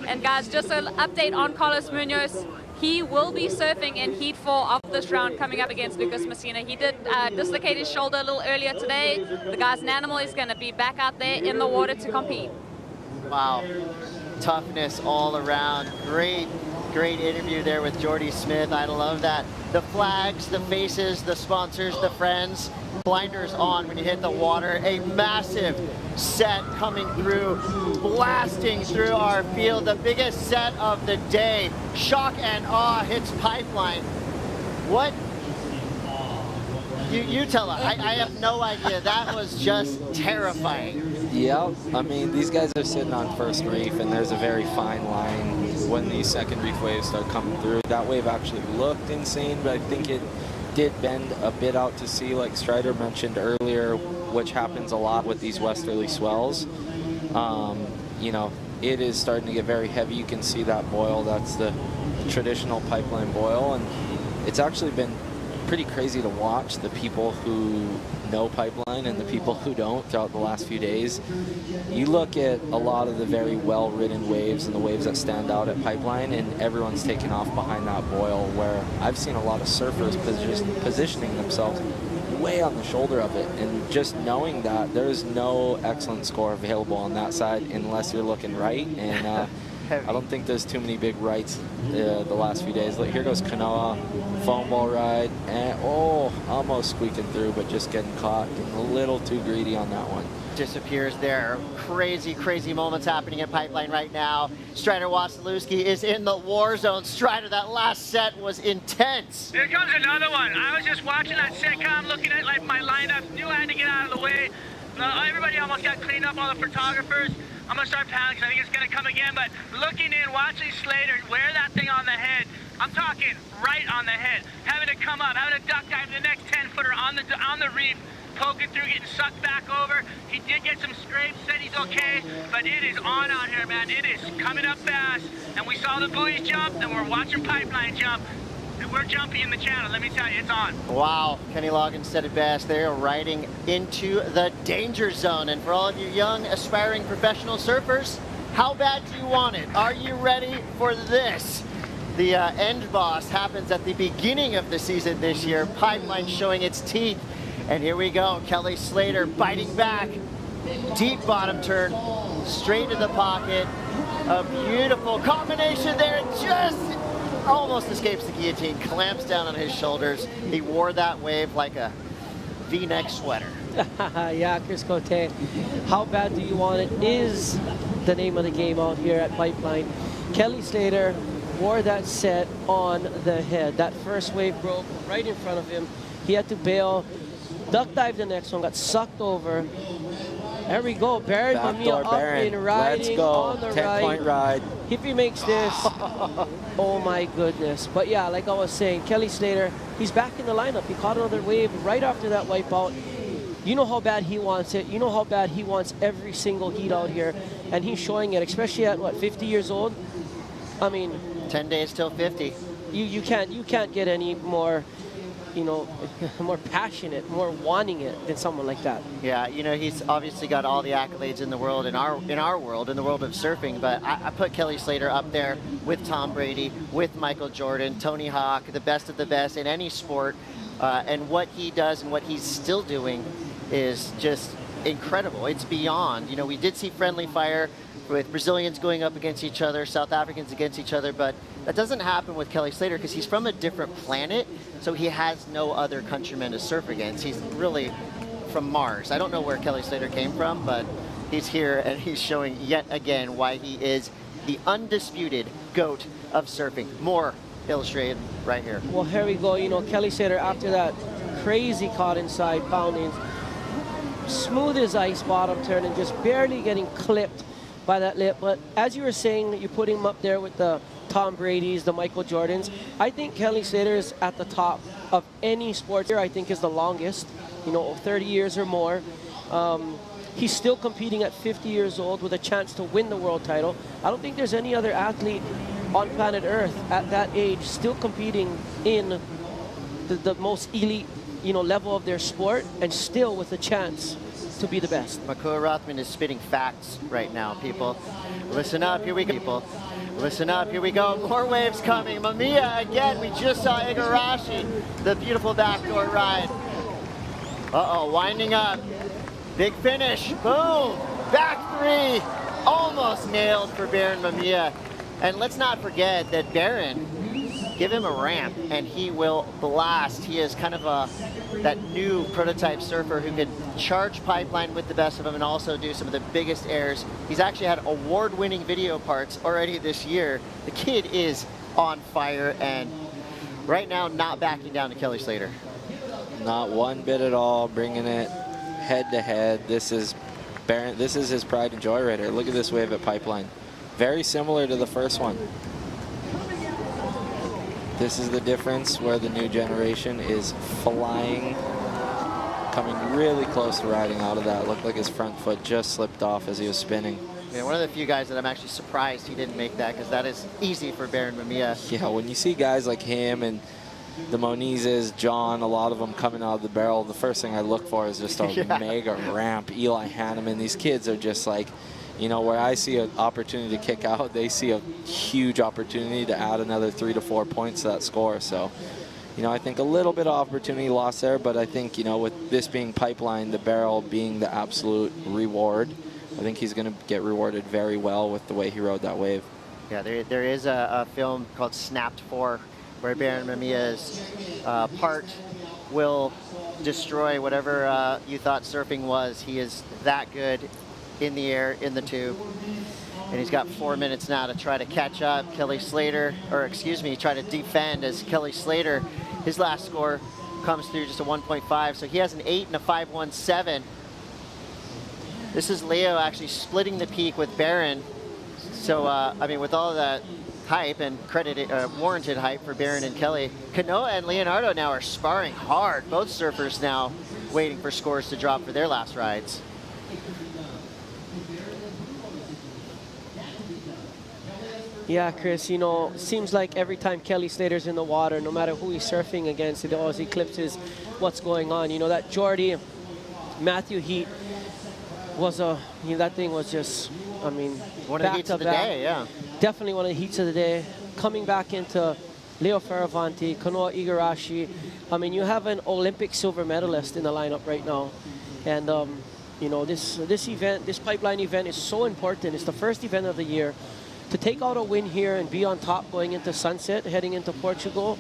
And guys, just an update on Carlos Munoz. He will be surfing in Heat 4 of this round coming up against Lucas Messina. He did dislocate his shoulder a little earlier today. The guy's an animal. He's going to be back out there in the water to compete. Wow. Toughness all around. Great interview there with Jordy Smith. I love that. The flags, the faces, the sponsors, the friends. Blinders on when you hit the water. A massive set coming through, blasting through our field. The biggest set of the day. Shock and awe hits Pipeline. What? You tell us. I have no idea. That was just terrifying. Yeah, I mean, these guys are sitting on first reef, and there's a very fine line when these second reef waves start coming through. That wave actually looked insane, but I think it did bend a bit out to sea, like Strider mentioned earlier, which happens a lot with these westerly swells. You know, it is starting to get very heavy. You can see that boil. That's the traditional Pipeline boil, and it's actually been pretty crazy to watch the people who know Pipeline and the people who don't throughout the last few days. You look at a lot of the very well-ridden waves and the waves that stand out at Pipeline, and everyone's taking off behind that boil, where I've seen a lot of surfers positioning themselves way on the shoulder of it, and just knowing that there's no excellent score available on that side unless you're looking right, and I don't think there's too many big rights the last few days. Like, here goes Kanoa, foam ball ride, and oh, almost squeaking through, but just getting caught, getting a little too greedy on that one. Disappears there. Crazy moments happening at Pipeline right now. Strider Wasilewski is in the war zone. Strider, that last set was intense. Here comes another one. I was just watching that sitcom, looking at like my lineup, knew I had to get out of the way. Everybody almost got cleaned up, all the photographers. I'm going to start panicking. I think it's going to come again, but looking in, watching Slater wear that thing on the head, I'm talking right on the head, having to come up, having to duck dive the next 10-footer on the reef, poking through, getting sucked back over. He did get some scrapes, said he's okay, but it is on out here, man. It is coming up fast, and we saw the buoys jump, and we're watching Pipeline jump. we're jumpy in the channel. Let me tell you, it's on. Wow, Kenny Loggins said it best. They are riding into the danger zone. And for all of you young, aspiring professional surfers, how bad do you want it? Are you ready for this? The end boss happens at the beginning of the season this year. Pipeline showing its teeth. And here we go, Kelly Slater biting back. Deep bottom turn, straight to the pocket. A beautiful combination there. Just almost escapes the guillotine, clamps down on his shoulders. He wore that wave like a V-neck sweater. Yeah, Chris Cote, how bad do you want it is the name of the game out here at Pipeline. Kelly Slater wore that set on the head. That first wave broke right in front of him. He had to bail, duck dive the next one, got sucked over. There we go, Barron Mamiya up and riding. Let's go. On the 10-point ride. If he makes this, oh my goodness. But yeah, like I was saying, Kelly Slater, he's back in the lineup. He caught another wave right after that wipeout. You know how bad he wants it. You know how bad he wants every single heat out here. And he's showing it, especially at, what, 50 years old? I mean... 10 days till 50. You can't get any more, you know, more passionate, more wanting it than someone like that. Yeah, you know, he's obviously got all the accolades in the world, in our world, in the world of surfing, but I put Kelly Slater up there with Tom Brady, with Michael Jordan, Tony Hawk, the best of the best in any sport, and what he does and what he's still doing is just incredible. It's beyond. You know, we did see friendly fire with Brazilians going up against each other, South Africans against each other, but that doesn't happen with Kelly Slater because he's from a different planet, so he has no other countrymen to surf against. He's really from Mars. I don't know where Kelly Slater came from, but he's here and he's showing yet again why he is the undisputed GOAT of surfing. More illustrated right here. Well, here we go. You know, Kelly Slater, after that crazy caught inside pounding, smooth as ice bottom turn and just barely getting clipped by that lip. But as you were saying, you put him up there with the Tom Brady's, the Michael Jordans. I think Kelly Slater is at the top of any sport here. I think is the longest, you know, 30 years or more. He's still competing at 50 years old with a chance to win the world title. I don't think there's any other athlete on planet Earth at that age still competing in the most elite, you know, level of their sport and still with a chance to be the best. Makua Rothman is spitting facts right now, people. Listen up, here we go, people. Listen up, here we go. More waves coming. Mamiya again. We just saw Igarashi, the beautiful backdoor ride. Uh-oh, winding up. Big finish. Boom. Back three. Almost nailed for Barron Mamiya. And let's not forget that Barron, give him a ramp and he will blast. He is kind of that new prototype surfer who can charge Pipeline with the best of them and also do some of the biggest airs. He's actually had award-winning video parts already this year. The kid is on fire and right now not backing down to Kelly Slater. Not one bit at all, bringing it head to head. This is Barron. This is his pride and joy right here. Look at this wave at Pipeline. Very similar to the first one. This is the difference where the new generation is flying, coming really close to riding out of that. Looked like his front foot just slipped off as he was spinning. Yeah, one of the few guys that I'm actually surprised he didn't make that because that is easy for Barron Mamiya. Yeah, when you see guys like him and the Monizes, John, a lot of them coming out of the barrel, the first thing I look for is just a mega ramp. Eli Hanneman, these kids are just like, you know, where I see an opportunity to kick out, they see a huge opportunity to add another 3 to 4 points to that score. So, you know, I think a little bit of opportunity lost there, but I think, you know, with this being Pipeline, the barrel being the absolute reward, I think he's going to get rewarded very well with the way he rode that wave. Yeah, there is a film called Snapped 4 where Barron Mamiya's part will destroy whatever you thought surfing was. He is that good in the air, in the tube. And he's got 4 minutes now to try to catch up. Kelly Slater, or excuse me, try to defend as Kelly Slater, his last score comes through just a 1.5. So he has an 8 and a 5.17. This is Leo actually splitting the peak with Barron. So, I mean, with all of that hype and warranted hype for Barron and Kelly, Kanoa and Leonardo now are sparring hard. Both surfers now waiting for scores to drop for their last rides. Yeah, Chris, you know, seems like every time Kelly Slater's in the water, no matter who he's surfing against, it always eclipses what's going on. You know, that Jordy Matthew heat was that thing was just, I mean, one of the heats of the day, yeah. Definitely one of the heats of the day. Coming back into Leo Faravanti, Kanoa Igarashi. I mean, you have an Olympic silver medalist in the lineup right now. And, you know, this event, this pipeline event is so important. It's the first event of the year. To take out a win here and be on top going into sunset, heading into Portugal,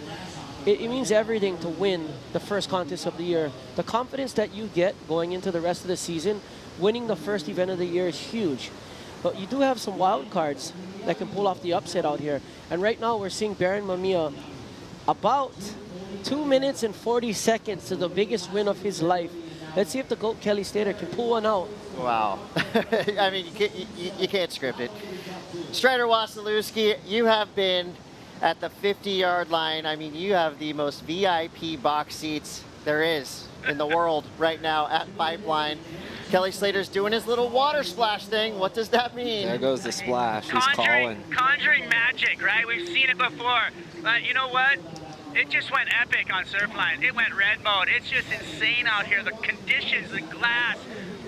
it means everything to win the first contest of the year. The confidence that you get going into the rest of the season, winning the first event of the year is huge. But you do have some wild cards that can pull off the upset out here. And right now we're seeing Baron Mamiya about 2 minutes and 40 seconds to the biggest win of his life. Let's see if the GOAT Kelly Slater can pull one out. Wow. I mean, you can't script it. Strider Wasilewski, you have been at the 50-yard line. I mean, you have the most VIP box seats there is in the world right now at Pipeline. Kelly Slater's doing his little water splash thing. What does that mean? There goes the splash. He's calling. Conjuring magic, right? We've seen it before. But you know what? It just went epic on Surfline. It went red mode. It's just insane out here. The conditions, the glass,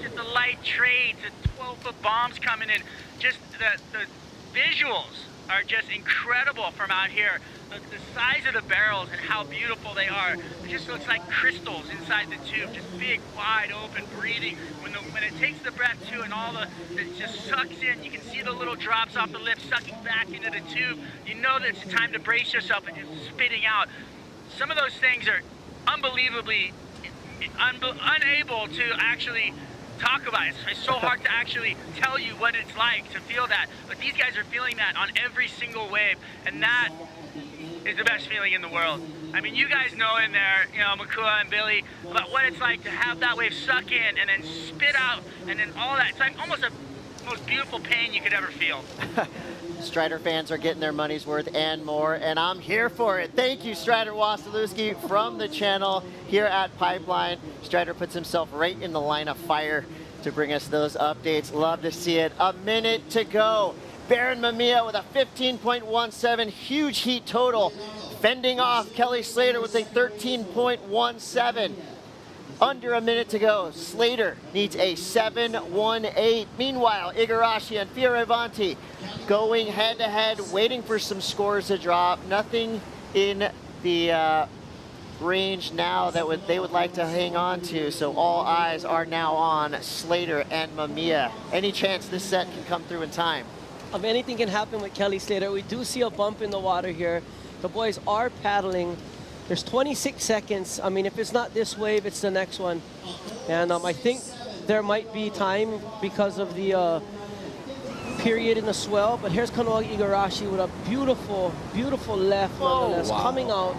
just the light trades, the 12-foot bombs coming in. Just the visuals are just incredible from out here. The size of the barrels and how beautiful they are. It just looks like crystals inside the tube, just big, wide open, breathing. When it takes the breath too, and it just sucks in. You can see the little drops off the lips sucking back into the tube. You know that it's time to brace yourself and just spitting out. Some of those things are unbelievably unable to actually talk about it. It's so hard to actually tell you what it's like to feel that. But these guys are feeling that on every single wave, and that is the best feeling in the world. I mean, you guys know in there, you know, Makua and Billy, about what it's like to have that wave suck in and then spit out, and then all that. It's like almost the most beautiful pain you could ever feel. Strider fans are getting their money's worth and more, and I'm here for it. Thank you, Strider Wasilewski from the channel here at Pipeline. Strider puts himself right in the line of fire to bring us those updates. Love to see it. A minute to go. Baron Mamiya with a 15.17, huge heat total, fending off Kelly Slater with a 13.17. Under a minute to go. Slater needs a 7.18. Meanwhile, Igarashi and Fioravanti going head-to-head, waiting for some scores to drop. Nothing in the range now that they would like to hang on to, so all eyes are now on Slater and Mamiya. Any chance this set can come through in time? Anything can happen with Kelly Slater. We do see a bump in the water here. The boys are paddling. There's 26 seconds. I mean, if it's not this wave, it's the next one. And I think there might be time because of the period in the swell. But here's Kanoa Igarashi with a beautiful, beautiful left nonetheless, coming out.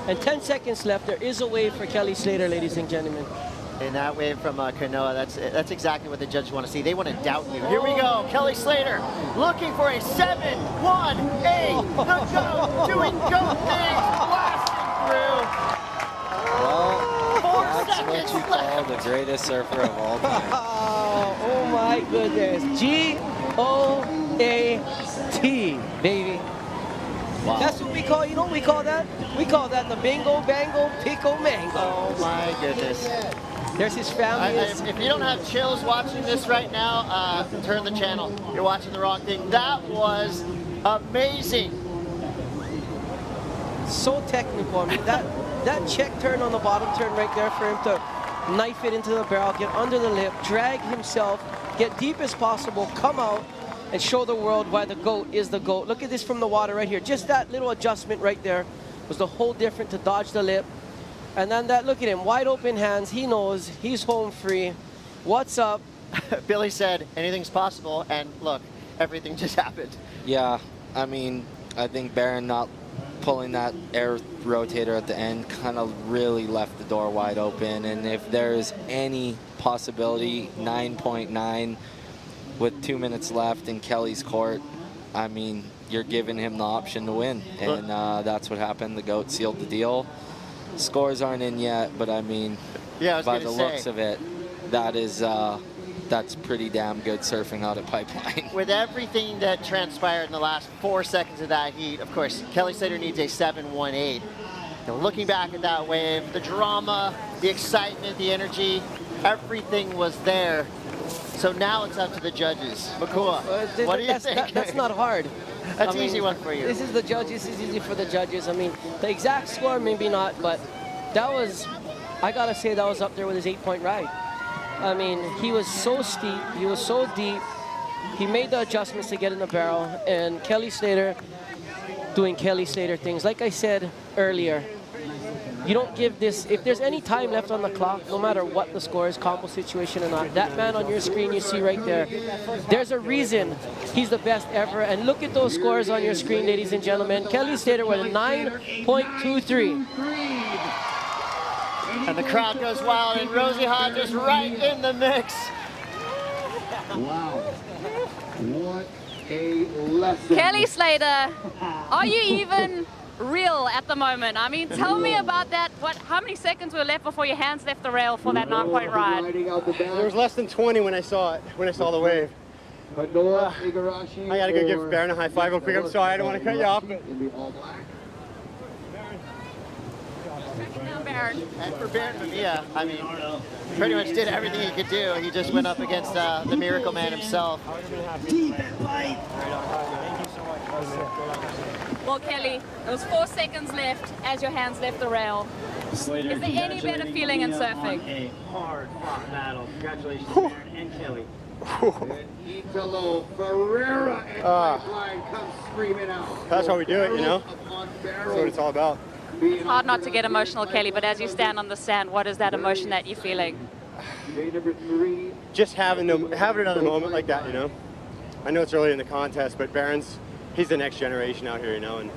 And 10 seconds left. There is a wave for Kelly Slater, ladies and gentlemen. And that wave from Kanoa, that's exactly what the judges want to see. They want to doubt you. Here we go. Kelly Slater looking for a 7.18. The GOAT doing GOAT things, blasting through. Well, that's what you call the greatest surfer of all time. Oh my goodness. GOAT, baby. Wow. That's what we call, you know what we call that? We call that the bingo, bango, pico, mango. Oh my goodness. There's his family. If you don't have chills watching this right now, turn the channel. You're watching the wrong thing. That was amazing. So technical. I mean, that check turn on the bottom turn right there for him to knife it into the barrel, get under the lip, drag himself, get deep as possible, come out, and show the world why the GOAT is the GOAT. Look at this from the water right here. Just that little adjustment right there was the whole difference to dodge the lip. And then that, look at him, wide open hands. He knows he's home free. What's up? Billy said anything's possible, and look, everything just happened. Yeah, I mean, I think Baron not pulling that air rotator at the end kind of really left the door wide open. And if there's any possibility, 9.9 with 2 minutes left in Kelly's court, I mean, you're giving him the option to win. And that's what happened. The GOAT sealed the deal. Scores aren't in yet, but I mean, yeah, by the looks of it, that is that's pretty damn good surfing out at Pipeline. With everything that transpired in the last 4 seconds of that heat, of course, Kelly Slater needs a 7.18. Looking back at that wave, the drama, the excitement, the energy, everything was there. So now it's up to the judges. Makua, what do you think? That's not hard. That's an easy one for you. This is the judges. This is easy for the judges. I mean, the exact score, maybe not, but that was, I gotta say, that was up there with his 8-point ride. I mean, he was so steep, he was so deep. He made the adjustments to get in the barrel, and Kelly Slater doing Kelly Slater things. Like I said earlier, you don't give this, if there's any time left on the clock, no matter what the score is, combo situation or not, that man on your screen you see right there, there's a reason he's the best ever. And look at those scores on your screen, ladies and gentlemen. Kelly Slater with a 9.23. And the crowd goes wild, and Rosie Hodges right in the mix. Wow. What a lesson. Kelly Slater, are you even real at the moment? I mean, tell me about that. How many seconds were left before your hands left the rail for that 9-point ride? There was less than 20 when I saw it, when I saw the wave. Kanoa, Igarashi, I gotta go give Baron a high five real quick. I'm sorry, I don't want to cut you off. But... And for Baron Mamiya, I mean, pretty much did everything he could do. He just went up against the Miracle Man himself. Well, Kelly, there was 4 seconds left as your hands left the rail. Is there any better feeling in surfing? A hard-fought battle. Congratulations, Baron and Kelly. Italo Ferrera and Pipeline comes screaming out. That's how we do it, you know? That's what it's all about. It's hard not to get emotional, Kelly, but as you stand on the sand, what is that emotion that you're feeling? Just having it on a moment like that, you know? I know it's early in the contest, but Baron's, he's the next generation out here, you know, and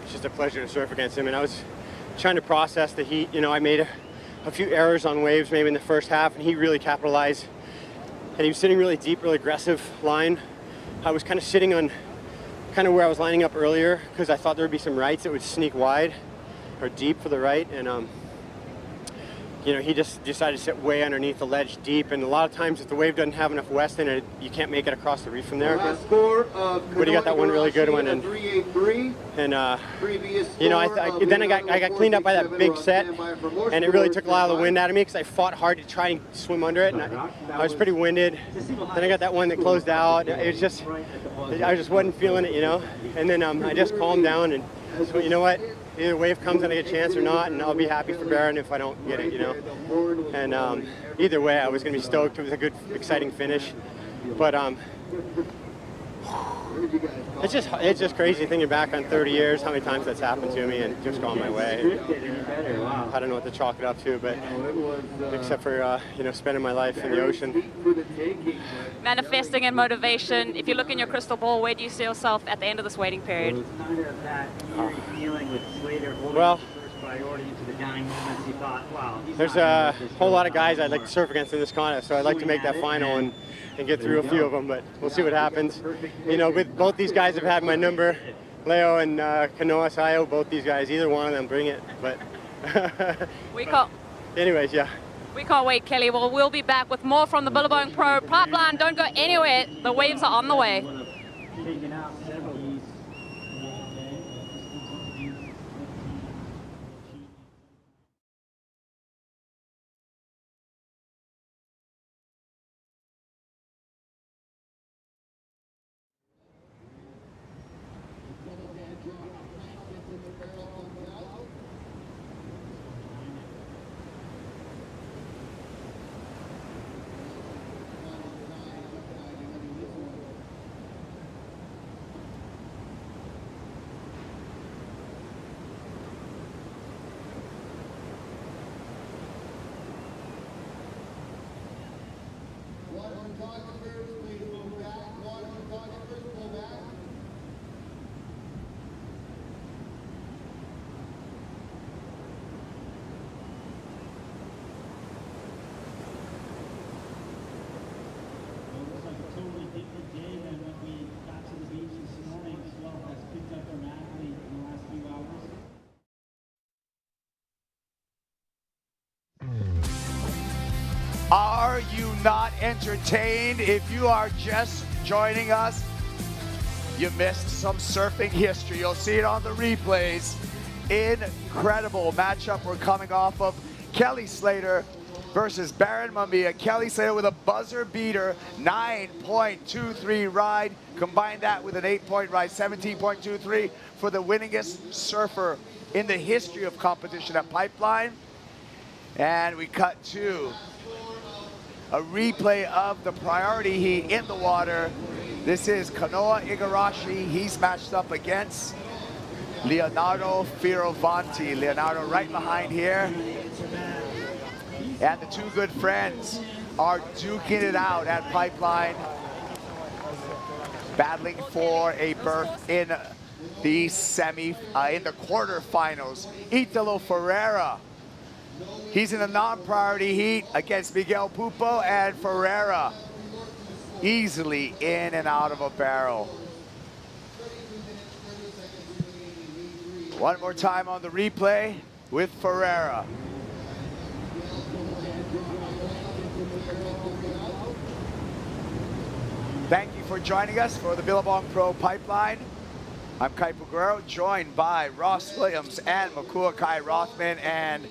it's just a pleasure to surf against him. And I was trying to process the heat. You know, I made a few errors on waves maybe in the first half, and he really capitalized. And he was sitting really deep, really aggressive line. I was kind of sitting on kind of where I was lining up earlier because I thought there would be some rights that would sneak wide or deep for the right, and you know, he just decided to sit way underneath the ledge deep, and a lot of times if the wave doesn't have enough west in it, you can't make it across the reef from there. But he got that one really good one, and you know, then I got cleaned up by that big set, and it really took a lot of the wind out of me because I fought hard to try and swim under it, and I was pretty winded. Then I got that one that closed out. It was just, I just wasn't feeling it, you know. And then I just calmed down, and so you know what? Either wave comes and I get a chance or not, and I'll be happy for Baron if I don't get it, you know. And either way, I was going to be stoked. It was a good, exciting finish. But it's just crazy thinking back on 30 years, how many times that's happened to me and just gone my way. I don't know what to chalk it up to, but except for you know, spending my life in the ocean. Manifesting and motivation. If you look in your crystal ball, where do you see yourself at the end of this waiting period? Well, there's a whole lot of guys I'd like to surf against in this contest, so I'd like to make that final and get through a few of them, but we'll see what happens. You know, with both these guys have had my number, Leo and Kanoa, Sayo, both these guys, either one of them, bring it. But anyways, yeah. We can't wait, Kelly. Well, we'll be back with more from the Billabong Pro Pipeline. Don't go anywhere. The waves are on the way. Are you not entertained? If you are just joining us, you missed some surfing history. You'll see it on the replays. Incredible matchup we're coming off of. Kelly Slater versus Baron Mamiya. Kelly Slater with a buzzer beater, 9.23 ride. Combine that with an 8-point ride, 17.23 for the winningest surfer in the history of competition at Pipeline. And we cut to a replay of the priority heat in the water. This is Kanoa Igarashi. He's matched up against Leonardo Fioravanti. Leonardo right behind here. And the two good friends are duking it out at Pipeline, battling for a berth in the in the quarterfinals. Italo Ferrera, he's in a non-priority heat against Miguel Pupo, and Ferrera easily in and out of a barrel. One more time on the replay with Ferrera. Thank you for joining us for the Billabong Pro Pipeline. I'm Kaipo Guerrero, joined by Ross Williams and Makua Kai Rothman, and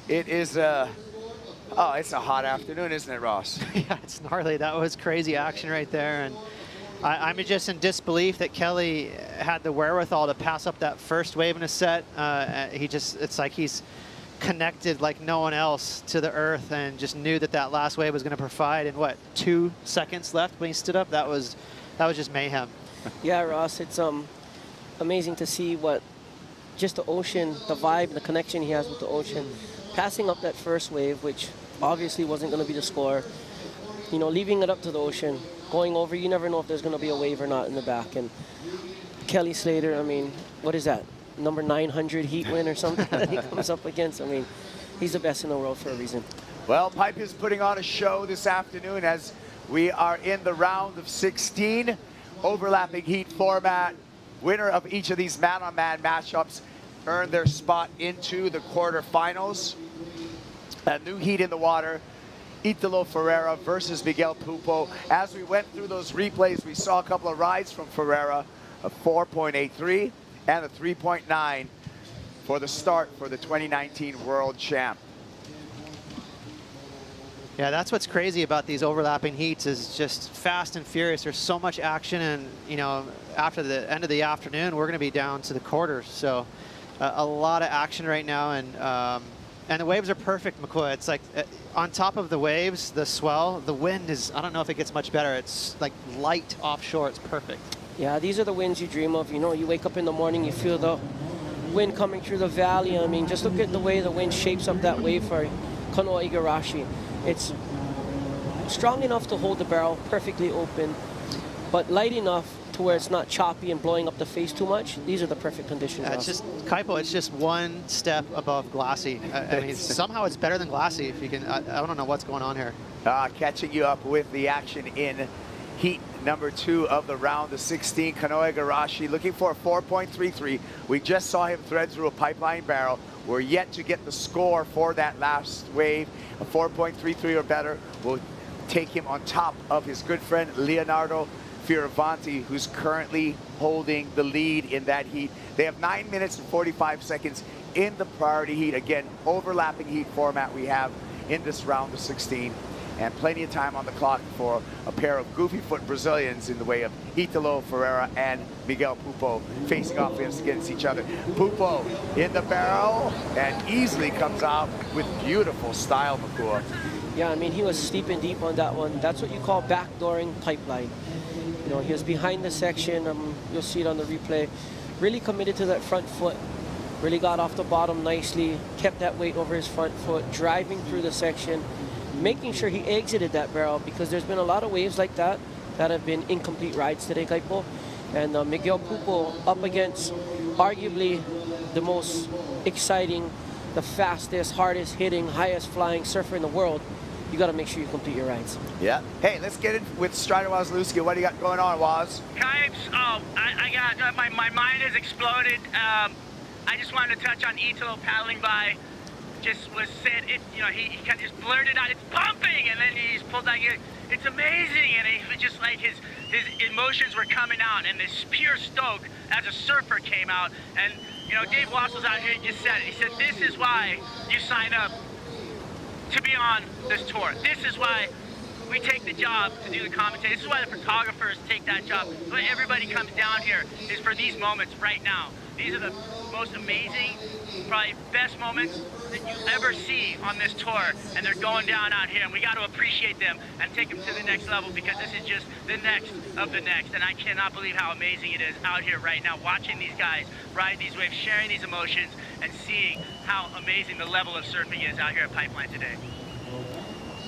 it is it's a hot afternoon, isn't it, Ross? Yeah, it's gnarly. That was crazy action right there, and I'm just in disbelief that Kelly had the wherewithal to pass up that first wave in a set. It's like he's connected like no one else to the earth, and just knew that that last wave was going to provide. And what, 2 seconds left when he stood up? That was just mayhem. Yeah, Ross, it's amazing to see what just the ocean, the vibe, the connection he has with the ocean, passing up that first wave, which obviously wasn't going to be the score. You know, leaving it up to the ocean, going over. You never know if there's going to be a wave or not in the back. And Kelly Slater, I mean, what is that? Number 900 heat win or something that he comes up against. I mean, he's the best in the world for a reason. Well, Pipe is putting on a show this afternoon as we are in the round of 16, overlapping heat format. Winner of each of these man-on-man matchups earned their spot into the quarterfinals. A new heat in the water, Italo Ferrera versus Miguel Pupo. As we went through those replays, we saw a couple of rides from Ferrera, a 4.83 and a 3.9 for the start for the 2019 World Champ. Yeah, that's what's crazy about these overlapping heats, is just fast and furious. There's so much action, and you know, after the end of the afternoon, we're going to be down to the quarters. So a lot of action right now, and the waves are perfect, Makua. It's like on top of the waves, the swell, the wind is, I don't know if it gets much better. It's like light offshore. It's perfect. Yeah, these are the winds you dream of. You know, you wake up in the morning, you feel the wind coming through the valley. I mean, just look at the way the wind shapes up that wave for Kanoa Igarashi. It's strong enough to hold the barrel perfectly open, but light enough to where it's not choppy and blowing up the face too much. These are the perfect conditions. It's just, Kaipo, it's just one step above glassy. I mean, somehow it's better than glassy. If you can, I don't know what's going on here. Catching you up with the action in heat number 2 of the round of 16. Kanoa Igarashi looking for a 4.33. We just saw him thread through a pipeline barrel. We're yet to get the score for that last wave. A 4.33 or better will take him on top of his good friend Leonardo Fioravanti, who's currently holding the lead in that heat. They have 9 minutes and 45 seconds in the priority heat. Again, overlapping heat format we have in this round of 16. And plenty of time on the clock for a pair of goofy foot Brazilians in the way of Italo Ferrera and Miguel Pupo facing off against each other. Pupo in the barrel and easily comes out with beautiful style, Makua. Yeah, I mean, he was steep and deep on that one. That's what you call backdooring pipeline. You know, he was behind the section. You'll see it on the replay. Really committed to that front foot. Really got off the bottom nicely. Kept that weight over his front foot, driving through the section, making sure he exited that barrel, because there's been a lot of waves like that that have been incomplete rides today, Kaipo. And Miguel Pupo up against arguably the most exciting, the fastest, hardest hitting, highest flying surfer in the world. You got to make sure you complete your rides. Yeah. Hey, let's get in with Strider Wazlewski. What do you got going on, Waz? Kipes, I got my mind has exploded. I just wanted to touch on Italo paddling by. just was said, he kind of just blurted out, it's pumping, and then he just pulled out, it's amazing, and he was just like his emotions were coming out, and this pure stoke as a surfer came out, and Dave Wassels out here just said it. He said, this is why you sign up to be on this tour. This is why we take the job to do the commentary. This is why the photographers take that job. Why everybody comes down here is for these moments right now. These are the most amazing, probably best moments that you ever see on this tour, and they're going down out here, and we got to appreciate them and take them to the next level, because this is just the next of the next, and I cannot believe how amazing it is out here right now, watching these guys ride these waves, sharing these emotions, and seeing how amazing the level of surfing is out here at Pipeline today.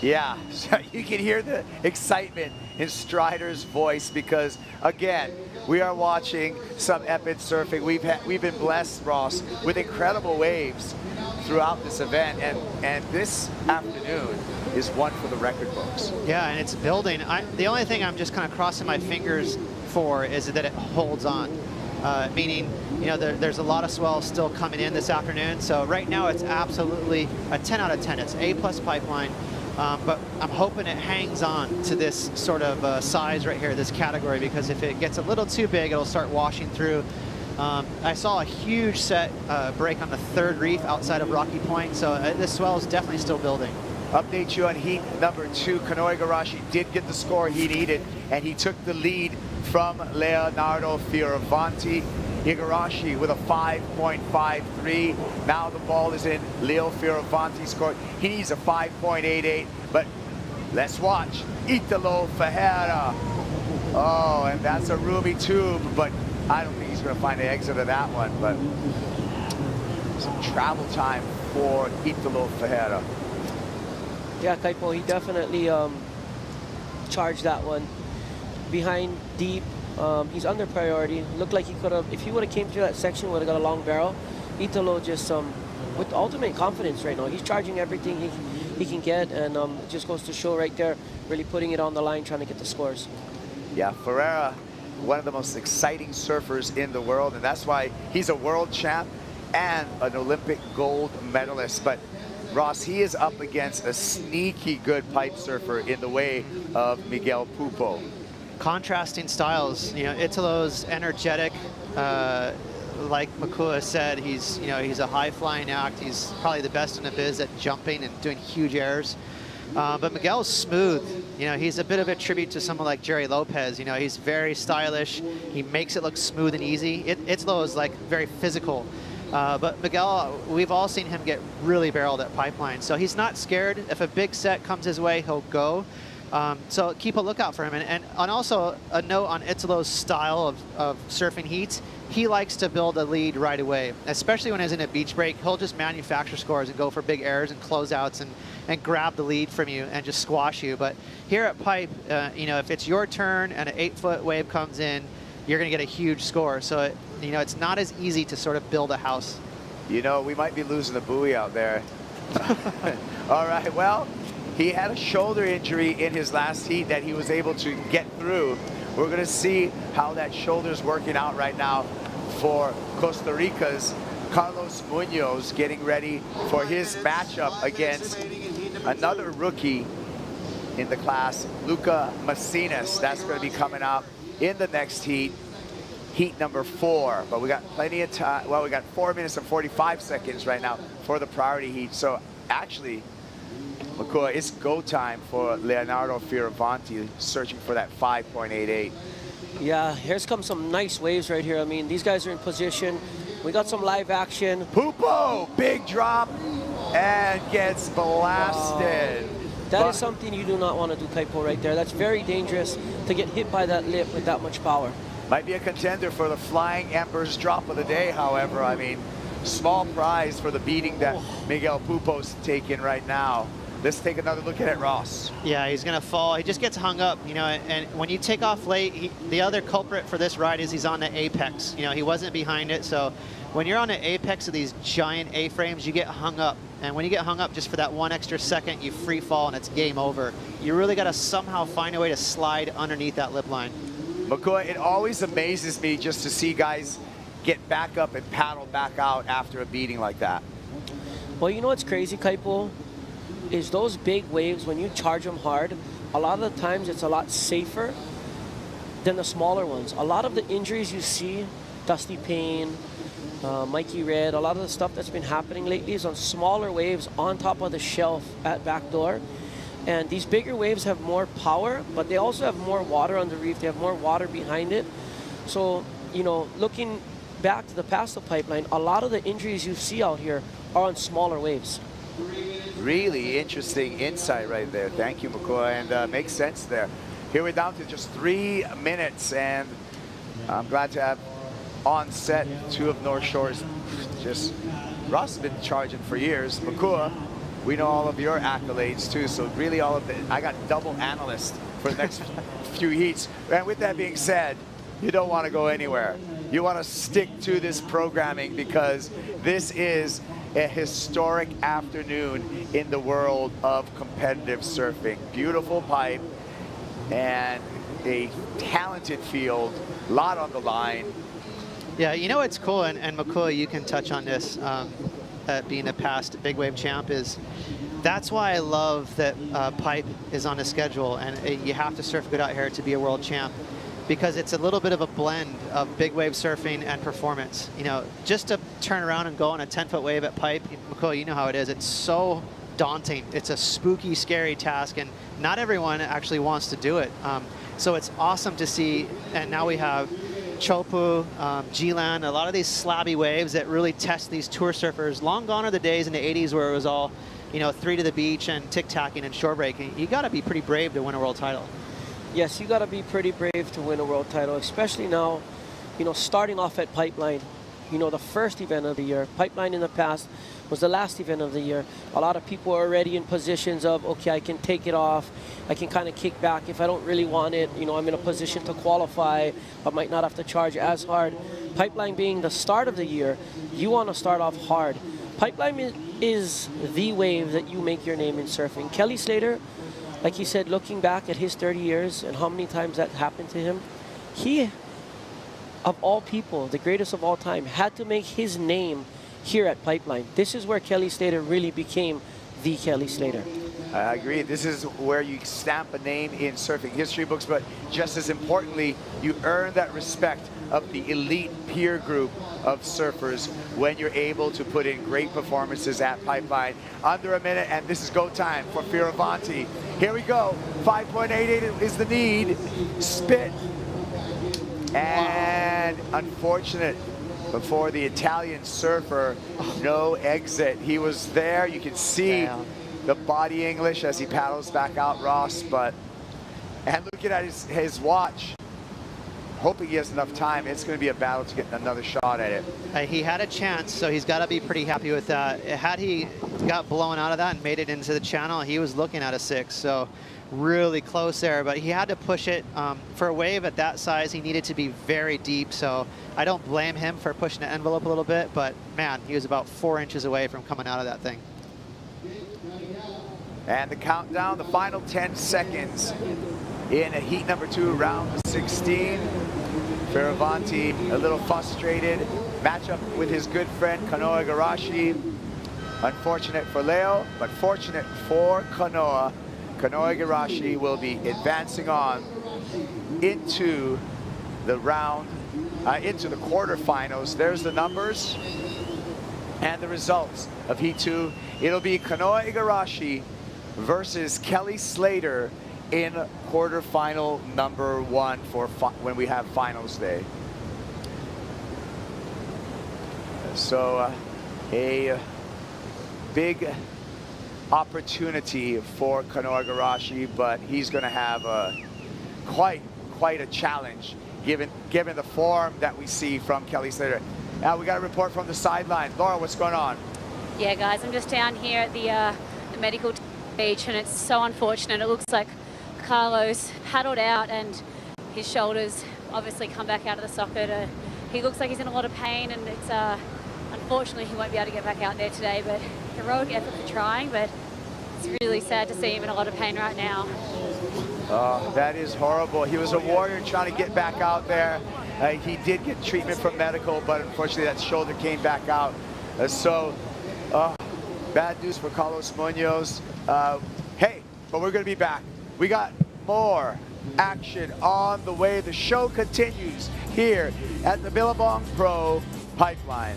Yeah, so you can hear the excitement in Strider's voice, because again, we are watching some epic surfing. We've been blessed, Ross, with incredible waves throughout this event, and this afternoon is one for the record books. Yeah, and it's building. The only thing I'm just kind of crossing my fingers for is that it holds on. Meaning, there's a lot of swell still coming in this afternoon. So right now it's absolutely a 10 out of 10. It's A+ Pipeline. But I'm hoping it hangs on to this sort of size right here, this category, because if it gets a little too big, it'll start washing through. I saw a huge set break on the third reef outside of Rocky Point, so this swell is definitely still building. Update you on heat number 2. Kanoa Igarashi did get the score he needed, and he took the lead from Leonardo Fioravanti. Igarashi with a 5.53. Now the ball is in Leo Fioravanti's court. He needs a 5.88, but let's watch Italo Ferrera. Oh, and that's a roomy tube, but I don't think he's going to find the exit of that one, but some travel time for Italo Ferrera. Yeah, Kaipo, he definitely charged that one. Behind deep, he's under priority. Looked like he could have, if he would have came through that section, would have got a long barrel. Italo just with ultimate confidence right now. He's charging everything he can get, and it just goes to show right there, really putting it on the line, trying to get the scores. Yeah, Ferrera, one of the most exciting surfers in the world, and that's why he's a world champ and an Olympic gold medalist. But Ross, he is up against a sneaky good pipe surfer in the way of Miguel Pupo. Contrasting styles, Italo's energetic, like Makua said, he's a high flying act. He's probably the best in the biz at jumping and doing huge airs. But Miguel's smooth. He's a bit of a tribute to someone like Jerry Lopez. He's very stylish. He makes it look smooth and easy. Italo is like very physical. But Miguel, we've all seen him get really barreled at Pipeline. So he's not scared. If a big set comes his way, he'll go. So keep a lookout for him. And also a note on Italo's style of surfing heats. He likes to build a lead right away, especially when he's in a beach break. He'll just manufacture scores and go for big airs and closeouts and grab the lead from you and just squash you. But here at Pipe, if it's your turn and an 8-foot wave comes in, you're going to get a huge score. So, it's not as easy to sort of build a house. We might be losing the buoy out there. All right, well, he had a shoulder injury in his last heat that he was able to get through. We're going to see how that shoulder's working out right now for Costa Rica's Carlos Munoz, getting ready for his matchup against another rookie in the class, Luca Macinas. That's going to be coming up in the next heat, heat number 4. But we got plenty of time. Well, we got 4 minutes and 45 seconds right now for the priority heat. So actually, Makua, it's go time for Leonardo Fioravanti, searching for that 5.88. Yeah, here's come some nice waves right here. I mean, these guys are in position. We got some live action. Pupo, big drop, and gets blasted. That is something you do not want to do, Kaipo, right there. That's very dangerous to get hit by that lip with that much power. Might be a contender for the Flying Embers drop of the day, however. I mean, small prize for the beating that Miguel Pupo's taking right now. Let's take another look at it, Ross. Yeah, he's going to fall. He just gets hung up, and when you take off late, the other culprit for this ride is he's on the apex. He wasn't behind it, so when you're on the apex of these giant A-frames, you get hung up. And when you get hung up just for that 1 extra second, you free fall and it's game over. You really got to somehow find a way to slide underneath that lip line. Makua, it always amazes me just to see guys get back up and paddle back out after a beating like that. Well, you know what's crazy, Kaipo? Is those big waves, when you charge them hard, a lot of the times it's a lot safer than the smaller ones. A lot of the injuries you see, Dusty Payne, Mikey Red, a lot of the stuff that's been happening lately is on smaller waves on top of the shelf at backdoor. And these bigger waves have more power, but they also have more water on the reef. They have more water behind it. So, you know, looking back to the past of Pipeline, a lot of the injuries you see out here are on smaller waves. Really interesting insight right there. Thank you, McCoy, and makes sense there. Here we're down to just 3 minutes, and I'm glad to have on set 2 of North Shore's. Just Russ has been charging for years. McCoy, we know all of your accolades too, so really all of the, I got double analyst for the next few heats. And with that being said, you don't want to go anywhere. You want to stick to this programming because this is a historic afternoon in the world of competitive surfing. Beautiful pipe and a talented field, a lot on the line. Yeah, you know what's cool, and McCoy, you can touch on this, being a past big wave champ, is that's why I love that pipe is on a schedule, and you have to surf good out here to be a world champ, because it's a little bit of a blend of big wave surfing and performance. You know, just to turn around and go on a 10-foot wave at pipe, McCoy, you know how it is. It's so daunting. It's a spooky, scary task, and not everyone actually wants to do it. So it's awesome to see, and now we have Chopu, G-Land, a lot of these slabby waves that really test these tour surfers. Long gone are the days in the 80s where it was all, you know, 3 to the beach and tic-tacking and shore breaking. You got to be pretty brave to win a world title. Yes, you got to be pretty brave to win a world title, especially now, you know, starting off at Pipeline, you know, the first event of the year. Pipeline in the past was the last event of the year. A lot of people are already in positions of, okay, I can take it off. I can kind of kick back if I don't really want it. You know, I'm in a position to qualify. I might not have to charge as hard. Pipeline being the start of the year, you want to start off hard. Pipeline is the wave that you make your name in surfing. Kelly Slater, like he said, looking back at his 30 years and how many times that happened to him, he, of all people, the greatest of all time, had to make his name here at Pipeline. This is where Kelly Slater really became the Kelly Slater. I agree. This is where you stamp a name in surfing history books, but just as importantly, you earn that respect of the elite peer group of surfers when you're able to put in great performances at Pipeline. Under a minute, and this is go time for Fioravanti. Here we go. 5.88 is the need. Spit. And unfortunate before the Italian surfer, no exit. He was there. You can see the body English as he paddles back out, Ross. But, and looking at his watch, hoping he has enough time. It's going to be a battle to get another shot at it. He had a chance, so he's got to be pretty happy with that. Had he got blown out of that and made it into the channel, he was looking at a 6. So really close there, but he had to push it. For a wave at that size, he needed to be very deep. So I don't blame him for pushing the envelope a little bit, but man, he was about 4 inches away from coming out of that thing. And the countdown, the final 10 seconds in heat number 2, round 16. Fioravanti a little frustrated. Matchup with his good friend Kanoa Igarashi. Unfortunate for Leo, but fortunate for Kanoa. Kanoa Igarashi will be advancing on into the round, into the quarterfinals. There's the numbers and the results of Heat 2. It'll be Kanoa Igarashi versus Kelly Slater in quarterfinal number 1 for when we have finals day. So a big opportunity for Kanoa Igarashi, but he's going to have quite a challenge given the form that we see from Kelly Slater. Now we got a report from the sideline. Laura, what's going on? Yeah, guys, I'm just down here at the medical beach, and it's so unfortunate. It looks like Carlos paddled out and his shoulders obviously come back out of the socket. He looks like he's in a lot of pain, and it's unfortunately he won't be able to get back out there today, but heroic effort for trying, but it's really sad to see him in a lot of pain right now. Oh, that is horrible. He was a warrior trying to get back out there. He did get treatment from medical, but unfortunately that shoulder came back out. Bad news for Carlos Munoz. Hey, but we're going to be back. We got more action on the way. The show continues here at the Billabong Pro Pipeline.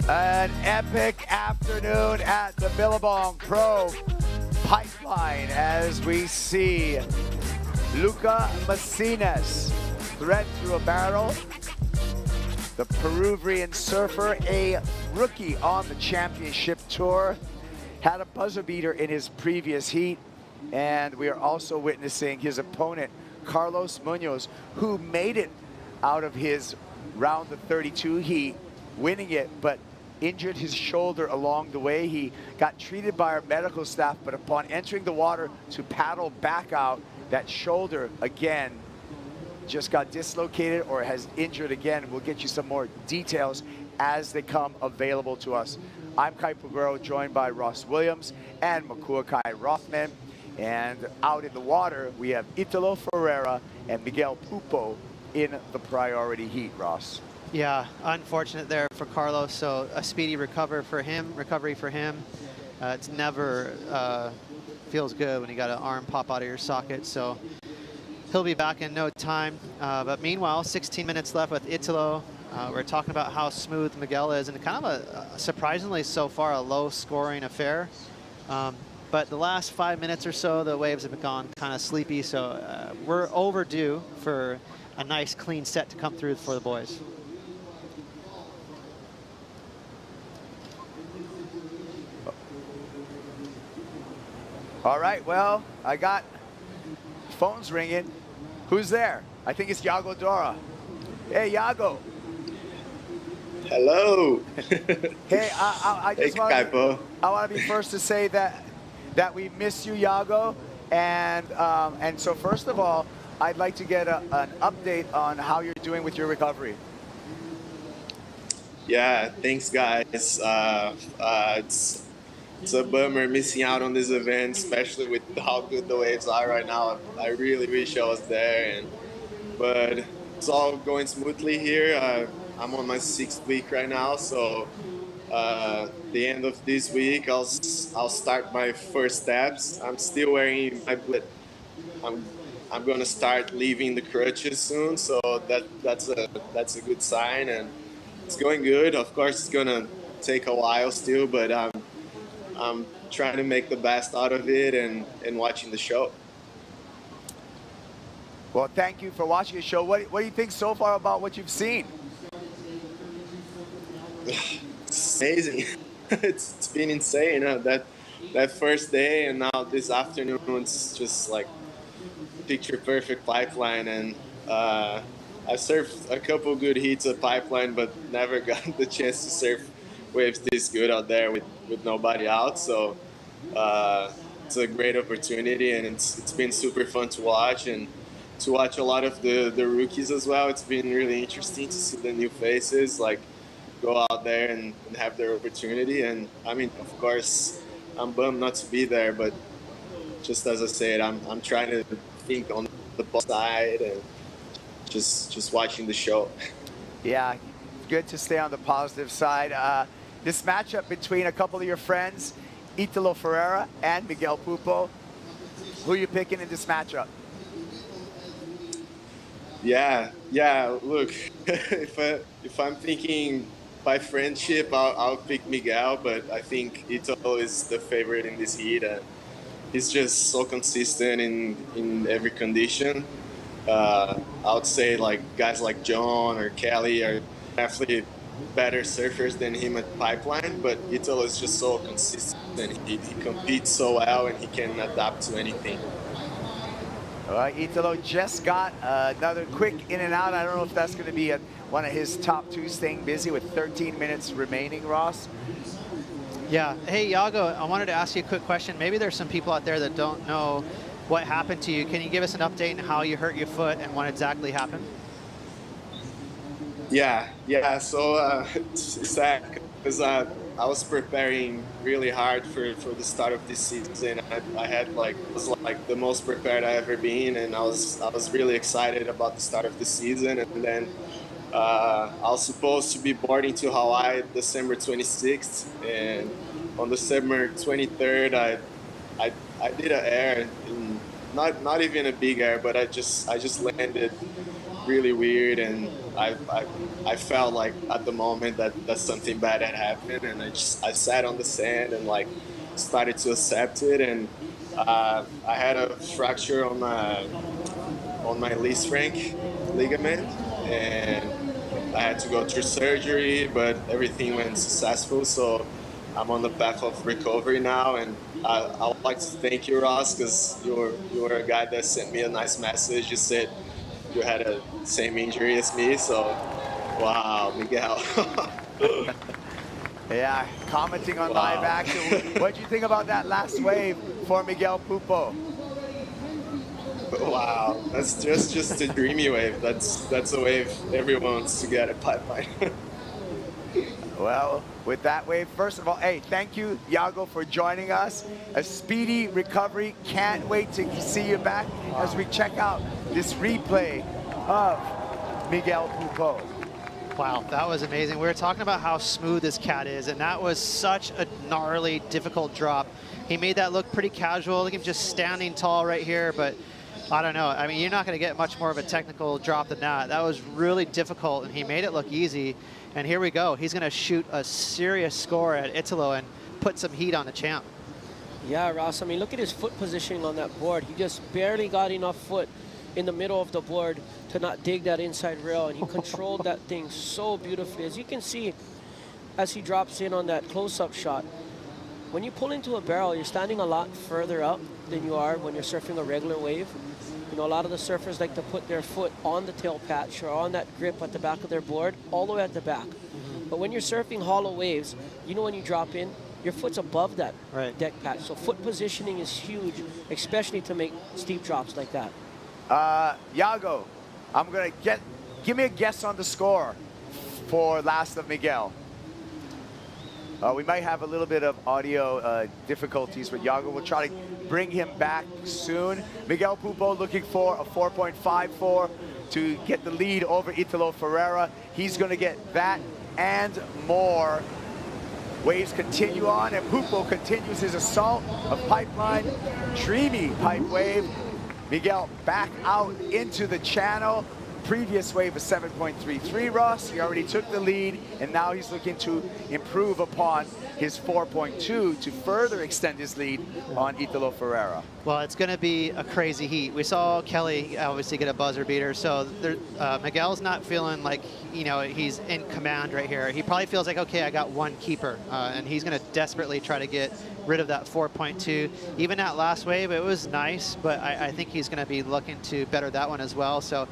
An epic afternoon at the Billabong Pro Pipeline as we see Luca Macines thread through a barrel. The Peruvian surfer, a rookie on the championship tour, had a buzzer beater in his previous heat. And we are also witnessing his opponent, Carlos Munoz, who made it out of his round of 32 heat, winning it, but injured his shoulder along the way. He got treated by our medical staff, but upon entering the water to paddle back out, that shoulder again just got dislocated or has injured again. We'll get you some more details as they come available to us. I'm Kai Puguro, joined by Ross Williams and Makuakai Rothman. And out in the water, we have Italo Ferrera and Miguel Pupo in the priority heat, Ross. Yeah, unfortunate there for Carlos. So a speedy recovery for him. It's never feels good when you got an arm pop out of your socket. So he'll be back in no time. But meanwhile, 16 minutes left with Italo. We're talking about how smooth Miguel is, and kind of a surprisingly so far a low-scoring affair. But the last 5 minutes or so, the waves have gone kind of sleepy. So we're overdue for a nice, clean set to come through for the boys. All right, well, I got phones ringing. Who's there? I think it's Yago Dora. Hey, Yago. Hello. Hey, I just want to be first to say that we miss you, Yago. And so first of all, I'd like to get an update on how you're doing with your recovery. Yeah, thanks, guys. It's a bummer missing out on this event, especially with how good the waves are right now. I really wish I was there, but it's all going smoothly here. I'm on my 6th week right now, so the end of this week I'll start my first steps. I'm still wearing my but I'm gonna start leaving the crutches soon, so that's a good sign, and it's going good. Of course, it's gonna take a while still, but I'm trying to make the best out of it and watching the show. Well, thank you for watching the show. What do you think so far about what you've seen? It's amazing. It's been insane. That first day and now this afternoon, it's just like picture perfect pipeline. And I surfed a couple good heats at pipeline, but never got the chance to surf waves this good out there with nobody out. So it's a great opportunity, and it's been super fun to watch, and to watch a lot of the rookies as well. It's been really interesting to see the new faces like go out there and have their opportunity. And I mean, of course, I'm bummed not to be there, but just as I said, I'm trying to think on the ball side and just watching the show. Yeah, good to stay on the positive side. This matchup between a couple of your friends, Italo Ferrera and Miguel Pupo, who are you picking in this matchup? Yeah. Look, if I'm thinking by friendship, I'll pick Miguel, but I think Italo is the favorite in this heat. He's just so consistent in every condition. I would say like guys like John or Kelly are definitely better surfers than him at Pipeline, but Italo is just so consistent. He competes so well and he can adapt to anything. All right, Italo just got another quick in and out. I don't know if that's going to be one of his top two, staying busy with 13 minutes remaining, Ross. Yeah. Hey, Iago, I wanted to ask you a quick question. Maybe there's some people out there that don't know what happened to you. Can you give us an update on how you hurt your foot and what exactly happened? Yeah. So it's sad because I was preparing really hard for the start of this season. I had was the most prepared I ever been, and I was really excited about the start of the season. And then I was supposed to be boarding to Hawaii December 26th, and on December 23rd I did an air, not even a big air, but I just landed really weird, and I felt like at the moment that something bad had happened, and I sat on the sand and started to accept it, and I had a fracture on my least rank ligament, and I had to go through surgery, but everything went successful, so I'm on the path of recovery now. And I would like to thank you, Ross, because you were a guy that sent me a nice message. You said you had the same injury as me, so wow, Miguel. Yeah, commenting on live action. What do you think about that last wave for Miguel Pupo? Wow, that's just a dreamy wave. That's a wave everyone wants to get at Pipeline. Well, with that wave, first of all, hey, thank you, Iago, for joining us. A speedy recovery. Can't wait to see you back as we check out this replay of Miguel Pupo. Wow, that was amazing. We were talking about how smooth this cat is, and that was such a gnarly, difficult drop. He made that look pretty casual. Look at him just standing tall right here, but I don't know. I mean, you're not going to get much more of a technical drop than that. That was really difficult, and he made it look easy. And here we go. He's going to shoot a serious score at Italo and put some heat on the champ. Yeah, Ross, I mean, look at his foot positioning on that board. He just barely got enough foot in the middle of the board to not dig that inside rail, and he controlled that thing so beautifully. As you can see, as he drops in on that close-up shot, when you pull into a barrel, you're standing a lot further up than you are when you're surfing a regular wave. You know, a lot of the surfers like to put their foot on the tail patch or on that grip at the back of their board, all the way at the back. But when you're surfing hollow waves, you know, when you drop in, your foot's above that deck patch. So foot positioning is huge, especially to make steep drops like that. Iago, I'm going to give me a guess on the score for last of Miguel. We might have a little bit of audio difficulties, but Iago will try to bring him back soon. Miguel Pupo looking for a 4.54 to get the lead over Italo Ferrera. He's going to get that and more. Waves continue on, and Pupo continues his assault of Pipeline. Dreamy pipe wave. Miguel back out into the channel. Previous wave of 7.33, Ross. He already took the lead, and now he's looking to improve upon his 4.2 to further extend his lead on Italo Ferrera. Well, it's going to be a crazy heat. We saw Kelly obviously get a buzzer beater, so Miguel's not feeling like, you know, he's in command right here. He probably feels like, okay, I got one keeper, and he's going to desperately try to get rid of that 4.2. Even that last wave, it was nice, but I think he's going to be looking to better that one as well. So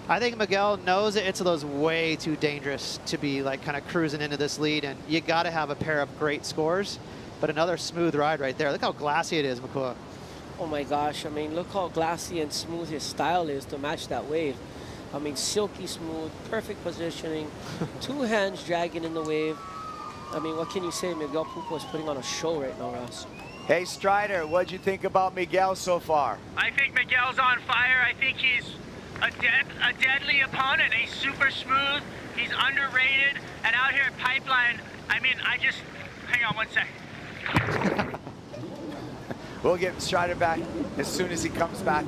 I think Miguel knows that Italo's way too dangerous to be like kind of cruising into this lead, and you got to have a pair of great scores. But another smooth ride right there. Look how glassy it is, Makua. Oh my gosh, I mean, look how glassy and smooth his style is to match that wave. I mean, silky smooth, perfect positioning, two hands dragging in the wave. I mean, what can you say? Miguel Pupo is putting on a show right now, Ross. Hey, Strider, what'd you think about Miguel so far? I think Miguel's on fire. I think he's a deadly opponent. He's super smooth. He's underrated. And out here at Pipeline, I mean, hang on one sec. We'll get Strider back as soon as he comes back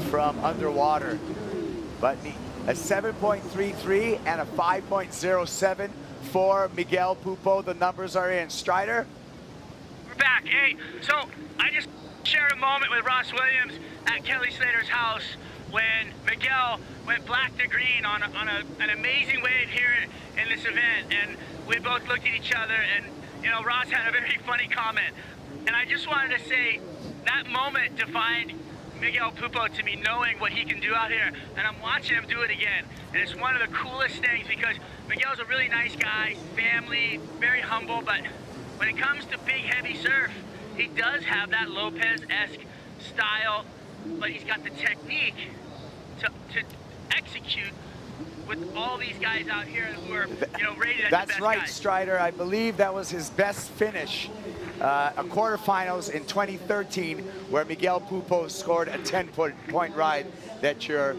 from underwater. But a 7.33 and a 5.07 for Miguel Pupo. The numbers are in. Strider? We're back. Hey, so I just shared a moment with Ross Williams at Kelly Slater's house when Miguel went black to green on an amazing wave here in this event, and we both looked at each other, and you know, Ross had a very funny comment, and I just wanted to say that moment defined Miguel Pupo to me, knowing what he can do out here, and I'm watching him do it again, and it's one of the coolest things because Miguel's a really nice guy, family, very humble, but when it comes to big heavy surf, he does have that Lopez-esque style, but he's got the technique to execute with all these guys out here who are, you know, rated as the That's best right, guys. Strider. I believe that was his best finish. A quarterfinals in 2013 where Miguel Pupo scored a 10-point ride that you're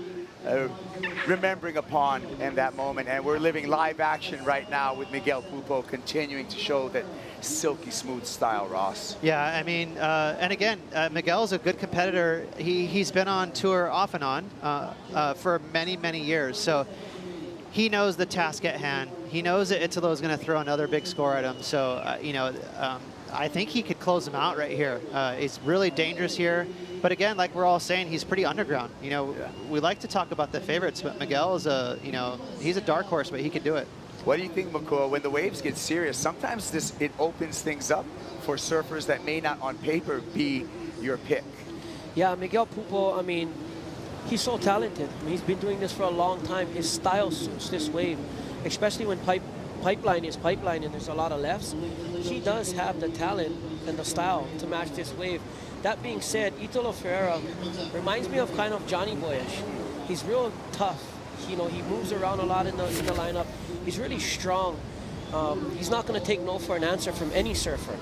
remembering upon in that moment. And we're living live action right now with Miguel Pupo continuing to show that silky smooth style, Ross. Yeah, I mean, and again, Miguel's a good competitor. He's been on tour off and on for many, many years. So he knows the task at hand. He knows that Italo is going to throw another big score at him. So, you know, I think he could close him out right here. He's really dangerous here. But again, like we're all saying, he's pretty underground. You know, we like to talk about the favorites, but Miguel is you know, he's a dark horse, but he could do it. What do you think, Makua, when the waves get serious, sometimes it opens things up for surfers that may not on paper be your pick? Yeah, Miguel Pupo, I mean, he's so talented. I mean, he's been doing this for a long time. His style suits this wave, especially when pipeline is pipeline and there's a lot of lefts. He does have the talent and the style to match this wave. That being said, Italo Ferrera reminds me of kind of Johnny Boyish. He's real tough. You know, he moves around a lot in the lineup. He's really strong. He's not going to take no for an answer from any surfer.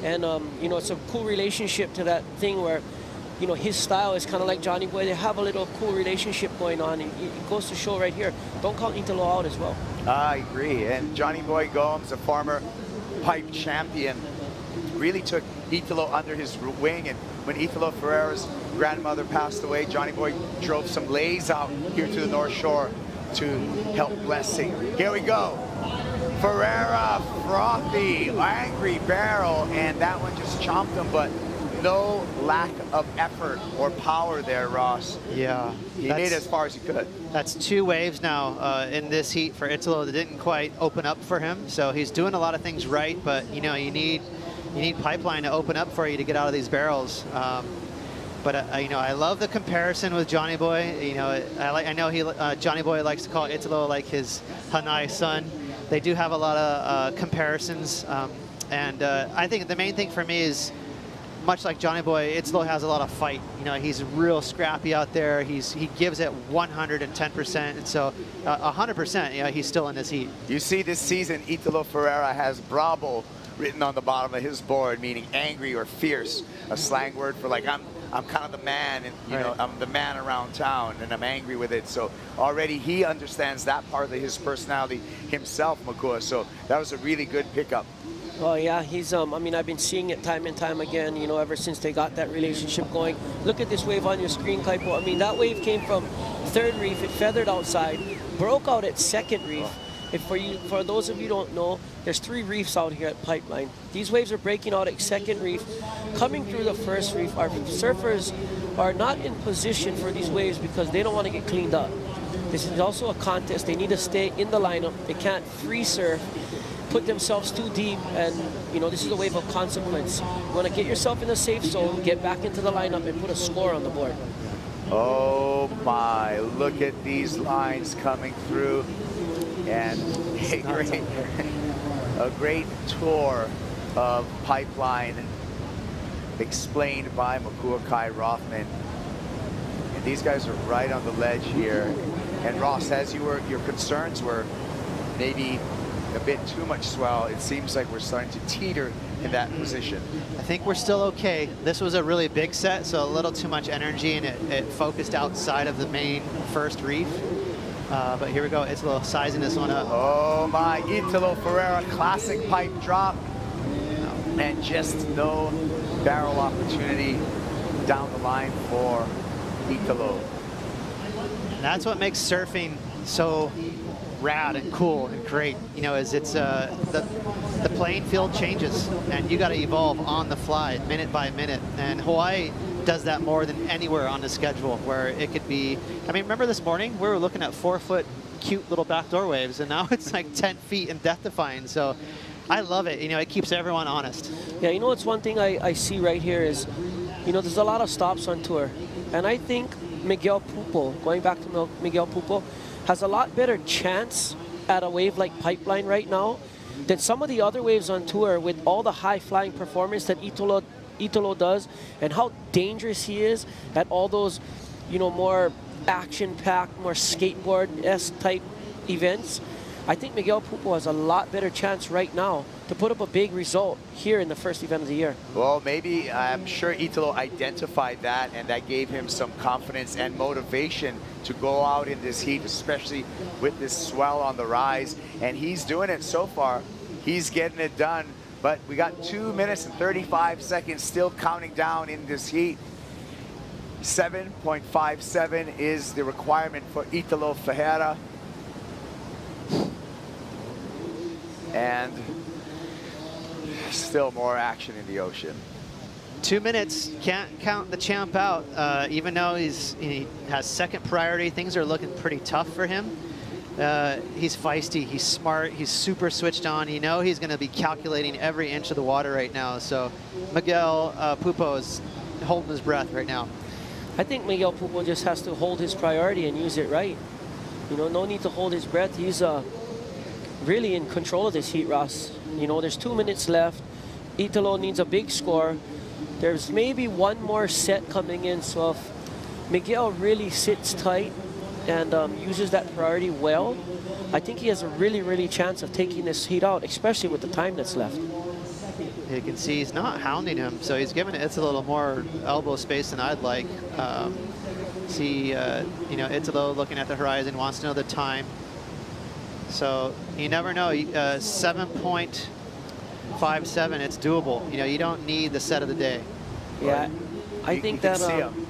And, you know, it's a cool relationship to that thing where, you know, his style is kind of like Johnny Boy. They have a little cool relationship going on. It goes to show right here. Don't count Italo out as well. I agree. And Johnny Boy Gomes, a former pipe champion, really took Italo under his wing. And when Italo Ferrera's grandmother passed away, Johnny Boy drove some lays out here to the North Shore to help blessing. Here we go. Ferrera, frothy, angry barrel, and that one just chomped him, but no lack of effort or power there, Ross. Yeah. He made it as far as he could. That's 2 waves now in this heat for Italo that didn't quite open up for him. So he's doing a lot of things right, but you know, you need pipeline to open up for you to get out of these barrels. But you know, I love the comparison with Johnny Boy. You know, I know Johnny Boy likes to call Italo like his Hanai son. They do have a lot of comparisons, and I think the main thing for me is, much like Johnny Boy, Italo has a lot of fight. You know, he's real scrappy out there. He gives it 110%, and so 100%. You know, he's still in this heat. You see, this season, Italo Ferrera has bravo written on the bottom of his board, meaning angry or fierce, a slang word for like I'm kind of the man, and you know, I'm the man around town, and I'm angry with it. So already he understands that part of his personality himself, Makua. So that was a really good pickup. Well, yeah, he's, I mean, I've been seeing it time and time again, you know, ever since they got that relationship going. Look at this wave on your screen, Kaipo. I mean, that wave came from 3rd reef, it feathered outside, broke out at 2nd reef. For those of you who don't know, there's 3 reefs out here at Pipeline. These waves are breaking out at 2nd reef. Coming through the 1st reef, our surfers are not in position for these waves because they don't want to get cleaned up. This is also a contest. They need to stay in the lineup. They can't free surf, put themselves too deep, and you know, this is a wave of consequence. You want to get yourself in a safe zone, get back into the lineup, and put a score on the board. Oh my, look at these lines coming through. And a great tour of Pipeline explained by Makua Kai Rothman. And these guys are right on the ledge here. And Ross, as your concerns were maybe a bit too much swell, it seems like we're starting to teeter in that position. I think we're still okay. This was a really big set, so a little too much energy, and it focused outside of the main 1st reef. But here we go, Italo sizing this one up. Oh my, Italo Ferrera, classic pipe drop. And just no barrel opportunity down the line for Italo. And that's what makes surfing so rad and cool and great, you know, is it's the playing field changes and you got to evolve on the fly minute by minute. And Hawaii does that more than anywhere on the schedule, where it could be, I mean, remember this morning we were looking at 4-foot cute little backdoor waves, and now it's like 10 feet and death defying. So I love it. You know, it keeps everyone honest. Yeah, you know what's one thing I see right here is, you know, there's a lot of stops on tour, and I think Miguel Pupo, going back to Miguel Pupo, has a lot better chance at a wave like Pipeline right now than some of the other waves on tour, with all the high flying performance that Italo does, and how dangerous he is at all those, you know, more action-packed, more skateboard-esque type events. I think Miguel Pupo has a lot better chance right now to put up a big result here in the first event of the year. Well, maybe, I'm sure Italo identified that, and that gave him some confidence and motivation to go out in this heat, especially with this swell on the rise. And he's doing it so far. He's getting it done. But we got 2 minutes and 35 seconds still counting down in this heat. 7.57 is the requirement for Italo Ferrera. And still more action in the ocean. 2 minutes, can't count the champ out. Even though he has second priority, things are looking pretty tough for him. He's feisty, he's smart, he's super switched on. You know he's gonna be calculating every inch of the water right now. So Miguel Pupo is holding his breath right now. I think Miguel Pupo just has to hold his priority and use it right. You know, no need to hold his breath. He's really in control of this heat, Ross. You know, there's 2 minutes left. Italo needs a big score. There's maybe one more set coming in, so if Miguel really sits tight and uses that priority well, I think he has a really chance of taking this heat out, especially with the time that's left. You can see he's not hounding him, so he's giving it a little more elbow space than I'd like. You know, Italo looking at the horizon, wants to know the time. So you never know. 7.57, it's doable. You know, you don't need the set of the day. Yeah, I think that. You can see him.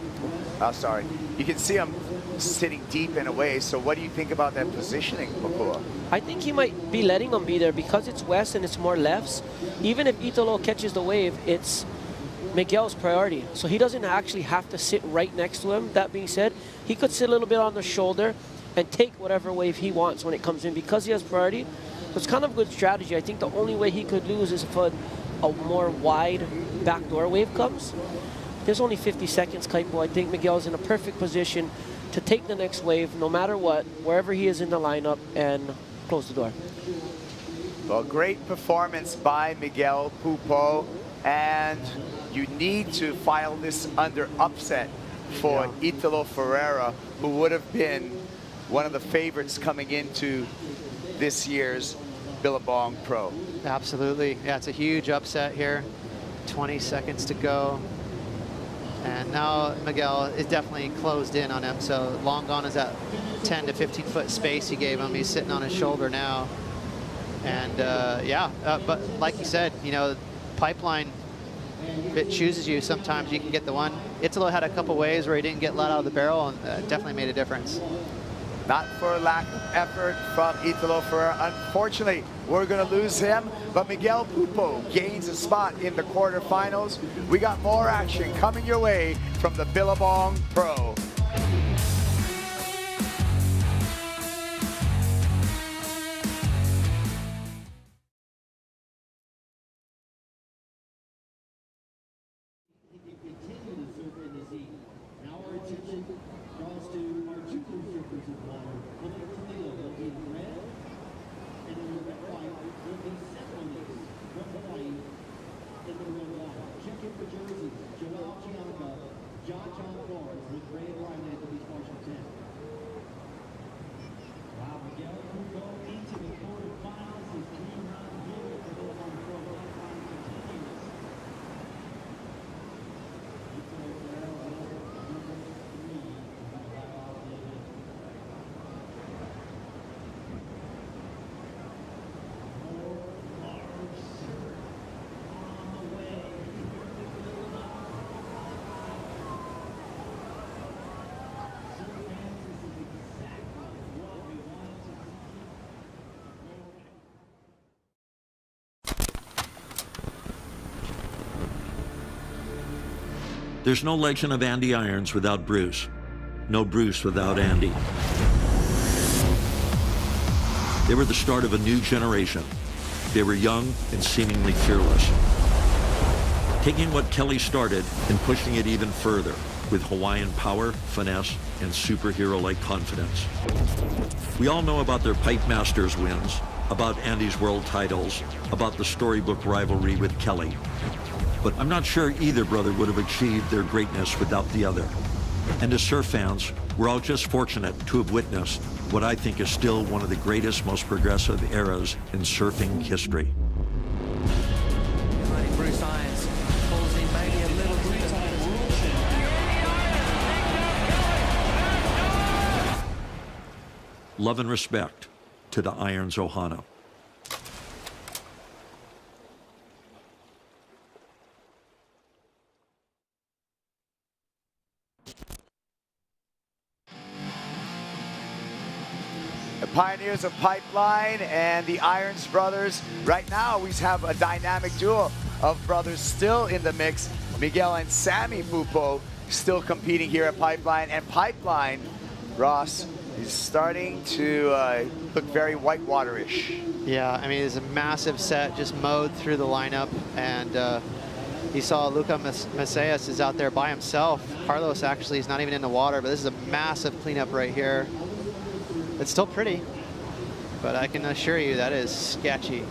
Oh, sorry. You can see him sitting deep in a way. So what do you think about that positioning, Makua? I think he might be letting him be there because it's west and it's more lefts. Even if Italo catches the wave, it's Miguel's priority. So he doesn't actually have to sit right next to him. That being said, he could sit a little bit on the shoulder and take whatever wave he wants when it comes in because he has priority. So it's kind of a good strategy. I think the only way he could lose is if a more wide backdoor wave comes. There's only 50 seconds, Kaipo. I think Miguel's in a perfect position to take the next wave, no matter what, wherever he is in the lineup, and close the door. Well, great performance by Miguel Pupo, and you need to file this under upset for Italo Ferrera, who would have been one of the favorites coming into this year's Billabong Pro. Absolutely. Yeah, it's a huge upset here. 20 seconds to go. And now Miguel is definitely closed in on him. So long gone is that 10 to 15 foot space he gave him. He's sitting on his shoulder now. And but like you said, you know, Pipeline, if it chooses you, sometimes you can get the one. Italo had a couple ways where he didn't get let out of the barrel, and definitely made a difference. Not for lack of effort from Italo Ferrera. Unfortunately, we're going to lose him, but Miguel Pupo gains a spot in the quarterfinals. We got more action coming your way from the Billabong Pro. Check in for jerseys. Joel Gianca, John Forrest with red. There's no legend of Andy Irons without Bruce. No Bruce without Andy. They were the start of a new generation. They were young and seemingly fearless. Taking what Kelly started and pushing it even further with Hawaiian power, finesse, and superhero-like confidence. We all know about their Pipe Masters wins, about Andy's world titles, about the storybook rivalry with Kelly. But I'm not sure either brother would have achieved their greatness without the other. And as surf fans, we're all just fortunate to have witnessed what I think is still one of the greatest, most progressive eras in surfing history. Bruce Irons pulls in maybe a little bit. Love and respect to the Irons Ohana. The pioneers of Pipeline and the Irons brothers. Right now, we have a dynamic duo of brothers still in the mix. Miguel and Sammy Pupo still competing here at Pipeline. And Pipeline, Ross, is starting to look very whitewater-ish. Yeah, I mean, it's a massive set, just mowed through the lineup. And you saw Luca Macias is out there by himself. Carlos actually is not even in the water, but this is a massive cleanup right here. It's still pretty, but I can assure you that is sketchy.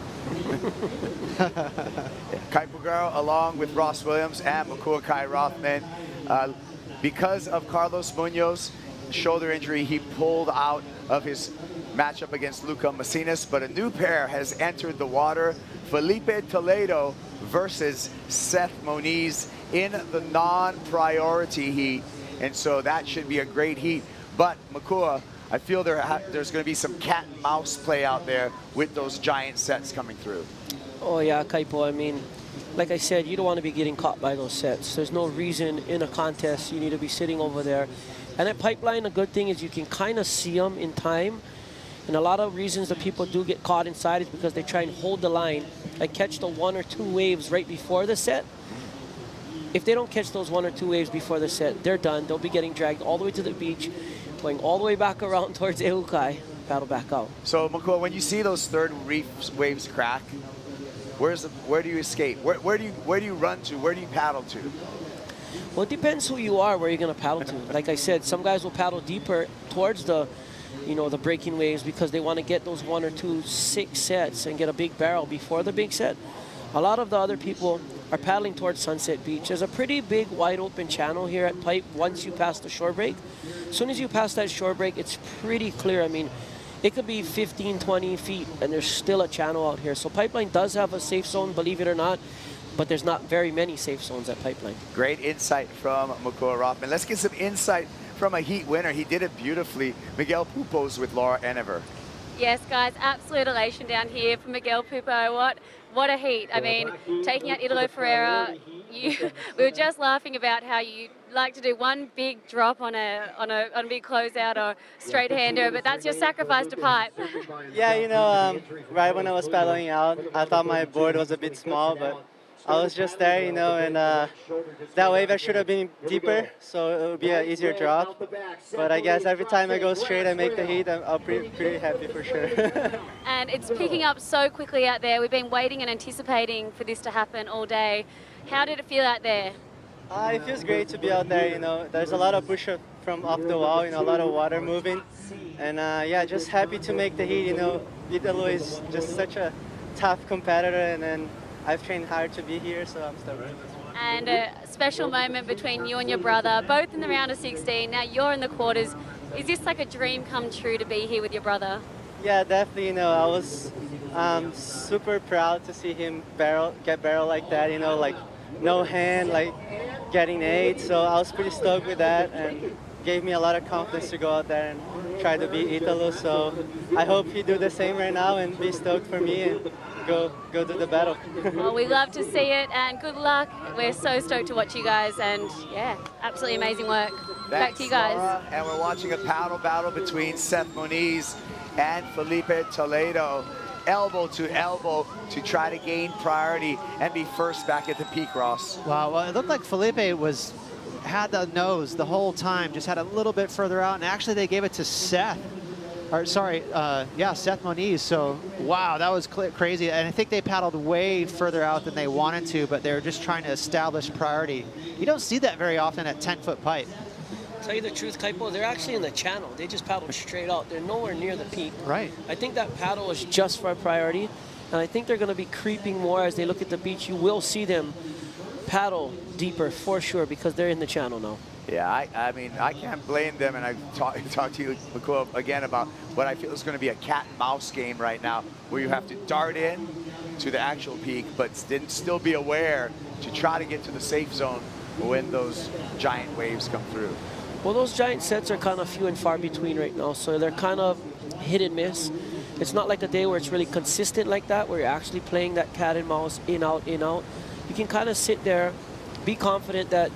Kaipo Girl, along with Ross Williams and Makua Kai Rothman. Because of Carlos Munoz shoulder injury, he pulled out of his matchup against Luca Macias, but a new pair has entered the water. Felipe Toledo versus Seth Moniz in the non-priority heat, and so that should be a great heat. But Makua, I feel there's going to be some cat and mouse play out there with those giant sets coming through. Oh yeah, Kaipo, I mean, like I said, you don't want to be getting caught by those sets. There's no reason in a contest you need to be sitting over there. And at Pipeline, the good thing is you can kind of see them in time. And a lot of reasons that people do get caught inside is because they try and hold the line, like catch the 1 or 2 waves right before the set. If they don't catch those 1 or 2 waves before the set, they're done. They'll be getting dragged all the way to the beach, going all the way back around towards Eukai, paddle back out. So, Makua, when you see those third reef waves crack, where do you escape? Where do you run to? Where do you paddle to? Well, it depends who you are, where you're going to paddle to. Like I said, some guys will paddle deeper towards the, the breaking waves because they want to get those 1 or 2 6 sets and get a big barrel before the big set. A lot of the other people are paddling towards Sunset Beach. There's a pretty big wide open channel here at Pipe once you pass the shore break. As soon as you pass that shore break, it's pretty clear. I mean, it could be 15, 20 feet and there's still a channel out here. So Pipeline does have a safe zone, believe it or not, but there's not very many safe zones at Pipeline. Great insight from Makua Rothman. Let's get some insight from a heat winner. He did it beautifully. Miguel Pupo's with Laura Enever. Yes, guys, absolute elation down here for Miguel Pupo. What a heat. I mean, taking out Italo Ferrera, we were just laughing about how you like to do one big drop on a big closeout or straight hander, but that's your sacrifice to Pipe. Yeah, right when I was paddling out, I thought my board was a bit small, but I was just there, and that wave I should have been deeper, so it would be an easier drop. But I guess every time I go straight and make the heat, I'm pretty happy for sure. And it's picking up so quickly out there. We've been waiting and anticipating for this to happen all day. How did it feel out there? It feels great to be out there, There's a lot of push from off the wall, a lot of water moving. And yeah, just happy to make the heat, Italo is just such a tough competitor, and then I've trained hard to be here, so I'm stoked. And a special moment between you and your brother, both in the round of 16. Now you're in the quarters. Is this like a dream come true to be here with your brother? Yeah, definitely. I was super proud to see him get barrel like that. Like no hand, like getting 8. So I was pretty stoked with that, and gave me a lot of confidence to go out there and try to beat Italo. So I hope he do the same right now and be stoked for me and go do the battle. Well, we love to see it, and good luck. We're so stoked to watch you guys, and yeah, absolutely amazing work. Back to you guys. Laura. And we're watching a paddle battle between Seth Moniz and Felipe Toledo, elbow to elbow to try to gain priority and be first back at the peak, Ross. Wow, well, it looked like Felipe was had the nose the whole time, just had a little bit further out, and actually they gave it to Seth. Or sorry, yeah, Seth Moniz. So, wow, that was crazy. And I think they paddled way further out than they wanted to, but they were just trying to establish priority. You don't see that very often at 10-foot pipe. Tell you the truth, Kaipo, they're actually in the channel. They just paddled straight out. They're nowhere near the peak. Right. I think that paddle is just for priority, and I think they're going to be creeping more as they look at the beach. You will see them paddle deeper for sure because they're in the channel now. Yeah, I mean, I can't blame them, and I talked to you, Miguel, again about what I feel is going to be a cat and mouse game right now, where you have to dart in to the actual peak, but still be aware to try to get to the safe zone when those giant waves come through. Well, those giant sets are kind of few and far between right now, so they're kind of hit and miss. It's not like a day where it's really consistent like that, where you're actually playing that cat and mouse, in, out, in, out. You can kind of sit there, be confident that,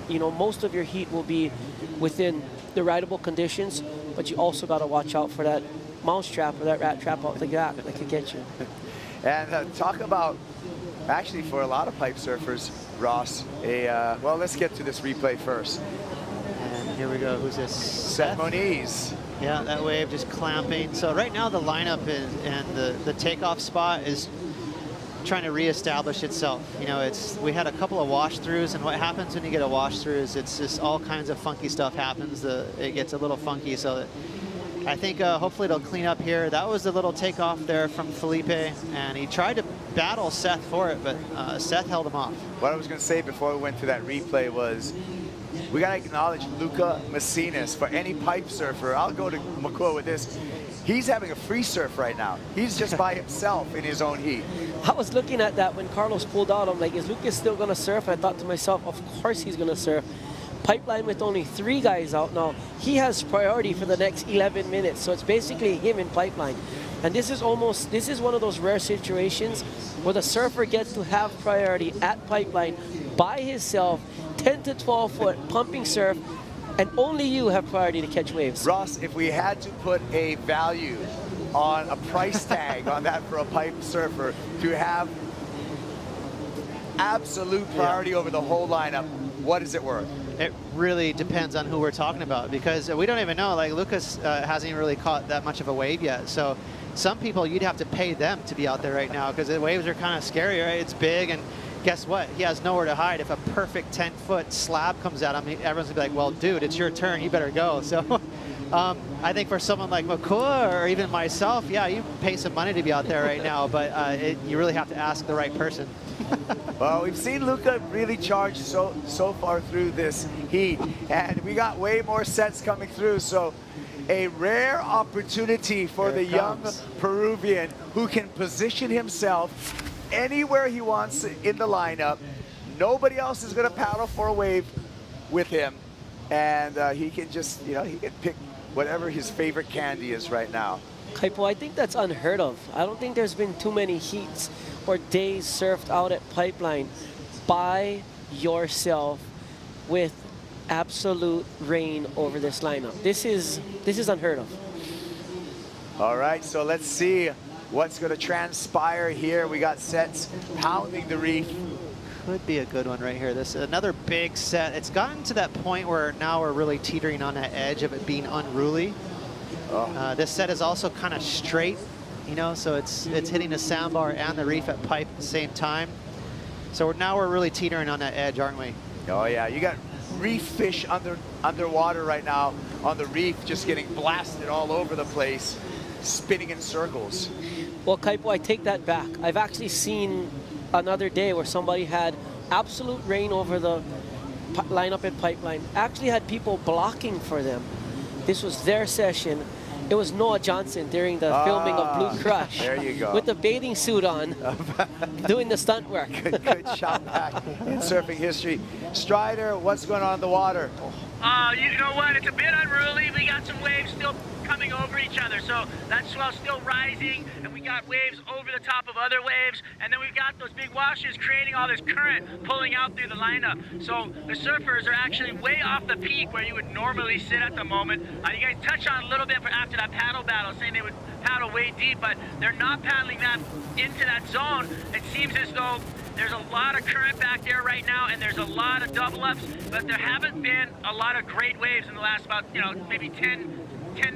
you know, most of your heat will be within the rideable conditions, but you also got to watch out for that mouse trap or that rat trap out the gap that could get you. And talk about, actually for a lot of pipe surfers, Ross, well, let's get to this replay first. And here we go, who's this? Seth Moniz. Yeah, that wave just clamping. So right now the lineup is, and the takeoff spot is trying to reestablish itself. You know, we had a couple of wash throughs, and what happens when you get a wash through is it's just all kinds of funky stuff happens. It gets a little funky, so I think hopefully it'll clean up here. That was the little takeoff there from Felipe, and he tried to battle Seth for it, but Seth held him off. What I was going to say before we went to that replay was, we got to acknowledge Luca Macinas. For any pipe surfer, I'll go to Miguel with this. He's having a free surf right now. He's just by himself in his own heat. I was looking at that when Carlos pulled out. I'm like, is Lucas still going to surf? And I thought to myself, of course he's going to surf. Pipeline with only 3 guys out now. He has priority for the next 11 minutes. So it's basically him in pipeline. And this is one of those rare situations where the surfer gets to have priority at pipeline by himself, 10 to 12 foot, pumping surf, and only you have priority to catch waves. Ross, if we had to put a value on a price tag on that for a pipe surfer to have absolute priority over the whole lineup, what is it worth? It really depends on who we're talking about, because we don't even know, like Lucas hasn't even really caught that much of a wave yet. So some people, you'd have to pay them to be out there right now, because the waves are kind of scary, right? It's big, and guess what? He has nowhere to hide. If a perfect 10-foot slab comes at him, everyone's gonna be like, well, dude, it's your turn, you better go. So I think for someone like Makua or even myself, yeah, you pay some money to be out there right now, but you really have to ask the right person. Well, we've seen Luca really charge so far through this heat, and we got way more sets coming through, so a rare opportunity for the young Peruvian who can position himself anywhere he wants in the lineup. Nobody else is going to paddle for a wave with him, and he can just, you know, he can pick whatever his favorite candy is right now. Kaipo, I think that's unheard of. I don't think there's been too many heats or days surfed out at Pipeline by yourself with absolute rain over this lineup. This is unheard of. All right, so let's see what's going to transpire here. We got sets pounding the reef. Could be a good one right here. This is another big set. It's gotten to that point where now we're really teetering on that edge of it being unruly. This set is also kind of straight, you know, so it's hitting the sandbar and the reef at pipe at the same time. So now we're really teetering on that edge, aren't we? Oh yeah, you got reef fish underwater right now on the reef, just getting blasted all over the place, spinning in circles. Well, Kaipo, I take that back. I've actually seen another day where somebody had absolute rain over the lineup at Pipeline, actually had people blocking for them. This was their session. It was Noah Johnson during the filming of Blue Crush. There you go. With the bathing suit on, doing the stunt work. Good shot back in surfing history. Strider, what's going on in the water? You know what? It's a bit unruly. We got some waves still coming over each other, so that swell's still rising, and we got waves over the top of other waves, and then we've got those big washes creating all this current pulling out through the lineup. So the surfers are actually way off the peak where you would normally sit at the moment. You guys touched on a little bit after that paddle battle, saying they would paddle way deep, but they're not paddling that into that zone. It seems as though there's a lot of current back there right now, and there's a lot of double ups, but there haven't been a lot of great waves in the last about, you know, maybe 10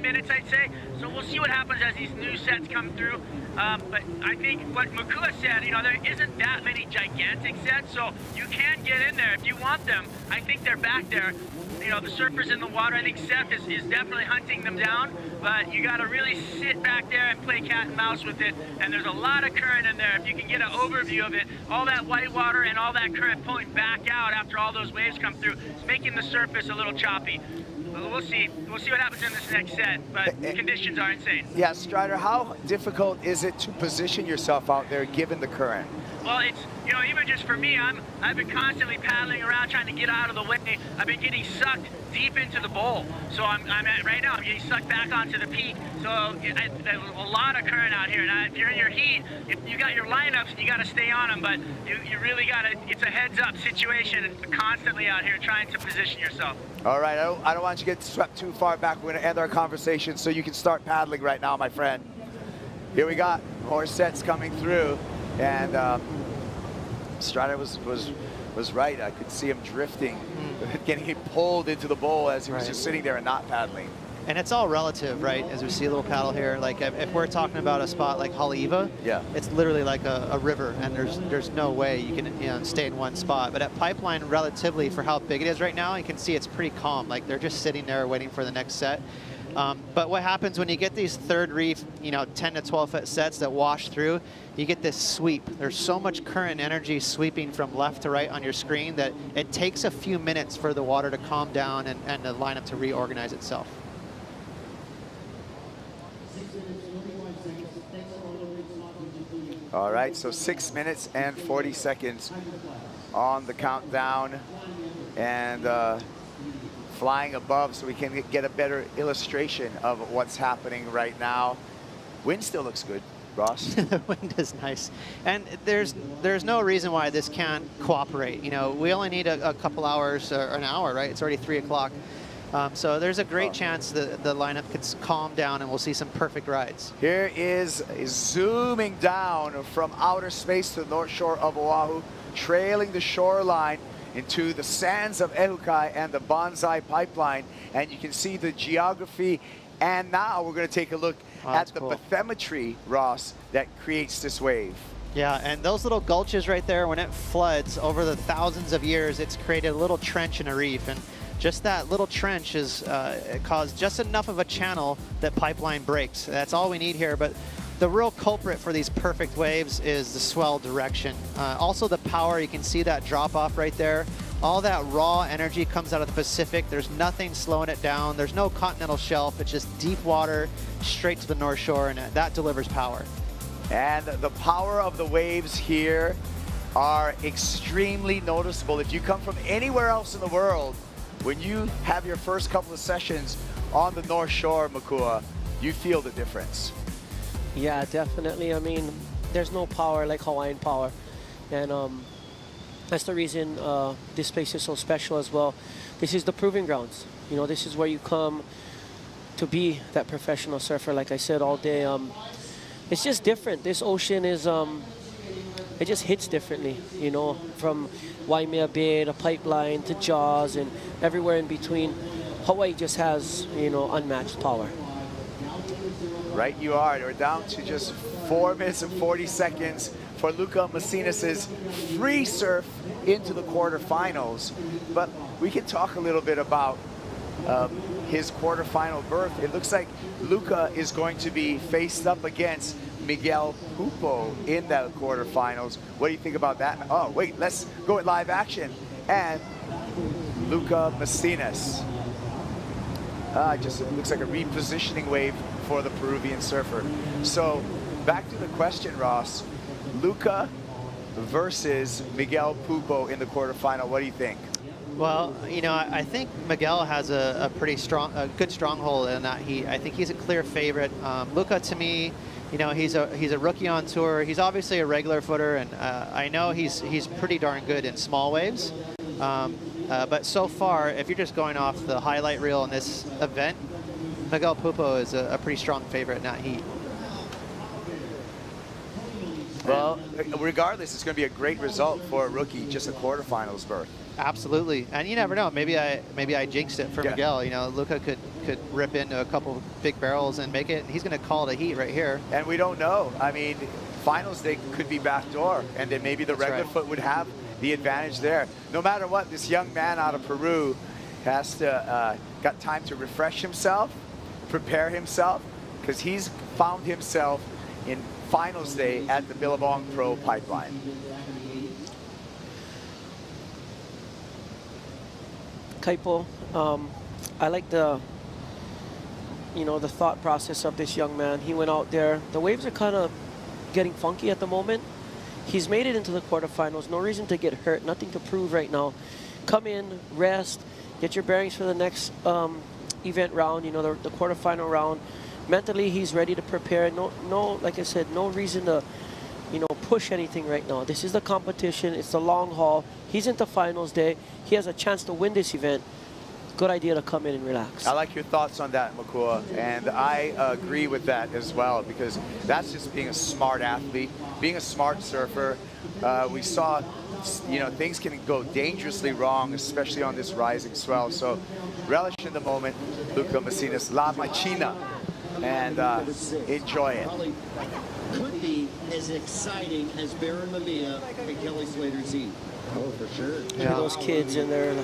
minutes, I'd say. So we'll see what happens as these new sets come through. But I think what Makua said, you know, there isn't that many gigantic sets, so you can get in there if you want them. I think they're back there. You know, the surfers in the water, I think Seth is definitely hunting them down, but you got to really sit back there and play cat and mouse with it, and there's a lot of current in there. If you can get an overview of it, all that white water and all that current pulling back out after all those waves come through, it's making the surface a little choppy. We'll see. We'll see what happens in this next set, but the conditions are insane. Yeah, Strider, how difficult is it to position yourself out there given the current? Well, it's, you know, even just for me, I've been constantly paddling around trying to get out of the way. I've been getting sucked deep into the bowl. So right now, I'm getting sucked back onto the peak. So there's a lot of current out here. Now, if you're in your heat, if you got your lineups, you got to stay on them, but you really got to, it's a heads-up situation and constantly out here trying to position yourself. All right, I don't want you to get swept too far back. We're going to end our conversation so you can start paddling right now, my friend. Here we got more sets coming through, and Strider was right. I could see him drifting, getting pulled into the bowl as he was just sitting there and not paddling. And it's all relative, right? As we see a little paddle here, like if we're talking about a spot like Haleiwa, yeah, it's literally like a river, and there's no way you can stay in one spot. But at Pipeline, relatively for how big it is right now, you can see it's pretty calm. Like they're just sitting there waiting for the next set. But what happens when you get these third reef, 10 to 12 foot sets that wash through, you get this sweep. There's so much current energy sweeping from left to right on your screen that it takes a few minutes for the water to calm down and the lineup to reorganize itself. All right, so 6 minutes and 40 seconds on the countdown, and flying above so we can get a better illustration of what's happening right now. Wind still looks good, Ross. The wind is nice, and there's no reason why this can't cooperate. We only need a couple hours or an hour, right? It's already 3 o'clock. So there's a great chance the lineup could calm down and we'll see some perfect rides. Here is zooming down from outer space to the north shore of Oahu, trailing the shoreline into the sands of Ehukai and the Bonsai Pipeline. And you can see the geography. And now we're going to take a look at the bathymetry, Ross, that creates this wave. Yeah, and those little gulches right there, when it floods over the thousands of years, it's created a little trench in a reef. And just that little trench has caused just enough of a channel that Pipeline breaks. That's all we need here, but the real culprit for these perfect waves is the swell direction. Also the power, you can see that drop off right there. All that raw energy comes out of the Pacific. There's nothing slowing it down. There's no continental shelf. It's just deep water straight to the North Shore, and that delivers power. And the power of the waves here are extremely noticeable. If you come from anywhere else in the world, when you have your first couple of sessions on the North Shore, Makua, you feel the difference. Yeah, definitely. I mean, there's no power like Hawaiian power. And that's the reason this place is so special as well. This is the proving grounds. This is where you come to be that professional surfer, like I said, all day. It's just different. This ocean is, it just hits differently, from Waimea Bay to Pipeline to Jaws and everywhere in between. Hawaii just has, unmatched power. Right you are. We're down to just 4 minutes and 40 seconds for Luca Messinas' free surf into the quarterfinals. But we can talk a little bit about his quarterfinal berth. It looks like Luca is going to be faced up against Miguel Pupo in that quarterfinals. What do you think about that? Oh, wait, let's go at live action. And Luca Messinas. Just looks like a repositioning wave for the Peruvian surfer. So back to the question, Ross. Luca versus Miguel Pupo in the quarterfinal. What do you think? Well, I think Miguel has a pretty strong, good stronghold in that heat. I think he's a clear favorite. Luca, to me, he's a rookie on tour. He's obviously a regular footer, and I know he's pretty darn good in small waves. But so far, if you're just going off the highlight reel in this event, Miguel Pupo is a pretty strong favorite in that heat. Well, regardless, it's going to be a great result for a rookie, just a quarterfinals berth. Absolutely, and you never know. Maybe I jinxed it for Miguel. You know, Luca could rip into a couple big barrels and make it. He's going to call it a heat right here. And we don't know. I mean, finals day could be backdoor, and then maybe the regular foot would have the advantage there. No matter what, this young man out of Peru has to got time to refresh himself, prepare himself, because he's found himself in finals day at the Billabong Pro Pipeline. Kaipo, I like the thought process of this young man. He went out there. The waves are kind of getting funky at the moment. He's made it into the quarterfinals. No reason to get hurt. Nothing to prove right now. Come in, rest, get your bearings for the next event round. You know, the quarterfinal round. Mentally, he's ready to prepare. No, like I said, no reason to, push anything right now. This is the competition. It's the long haul. He's into finals day. He has a chance to win this event. Good idea to come in and relax. I like your thoughts on that, Makua, and I agree with that as well, because that's just being a smart athlete, being a smart surfer. We saw, things can go dangerously wrong, especially on this rising swell. So relish in the moment, Luca Macinas, La Machina, and enjoy it. Could be as exciting as Baron Mamiya and Kelly Slater's heat. Oh, for sure. Yeah. Those kids in their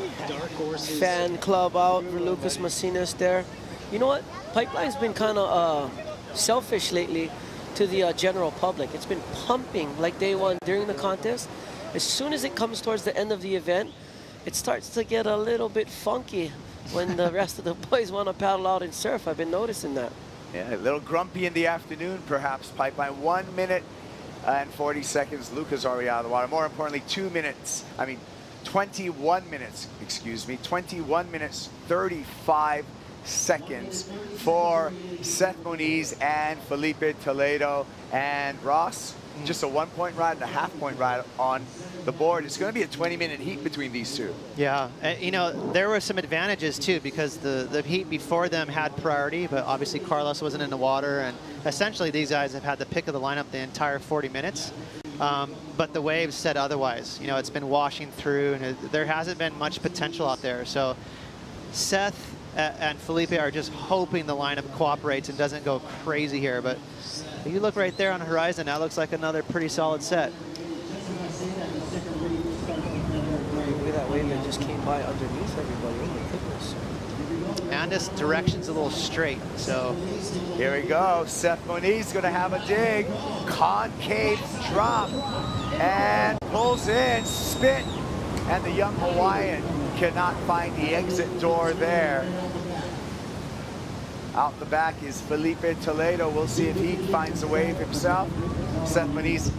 fan club out for Lucas Macinas there. You know what? Pipeline's been kind of selfish lately to the general public. It's been pumping like day one during the contest. As soon as it comes towards the end of the event, it starts to get a little bit funky when the rest of the boys want to paddle out and surf. I've been noticing that. Yeah, a little grumpy in the afternoon, perhaps. Pipeline 1 minute and 40 seconds. Luca's already out of the water. More importantly, 21 minutes, excuse me, 21 minutes, 35 seconds for Seth Moniz and Felipe Toledo. And Ross, just a 1 point ride and a half point ride on the board. It's going to be a 20-minute heat between these two. Yeah, there were some advantages too, because the heat before them had priority, but obviously Carlos wasn't in the water, and essentially these guys have had the pick of the lineup the entire 40 minutes. But the waves said otherwise. It's been washing through, and there hasn't been much potential out there. So Seth and Felipe are just hoping the lineup cooperates and doesn't go crazy here. But if you look right there on the horizon, that looks like another pretty solid set. Look at that wave that just came by underneath everybody. Oh my goodness. And this direction's a little straight, so. Here we go. Seth Moniz going to have a dig. Concave drop. And pulls in, spin. And the young Hawaiian cannot find the exit door there. Out the back is Felipe Toledo. We'll see if he finds a wave himself. Seth Moniz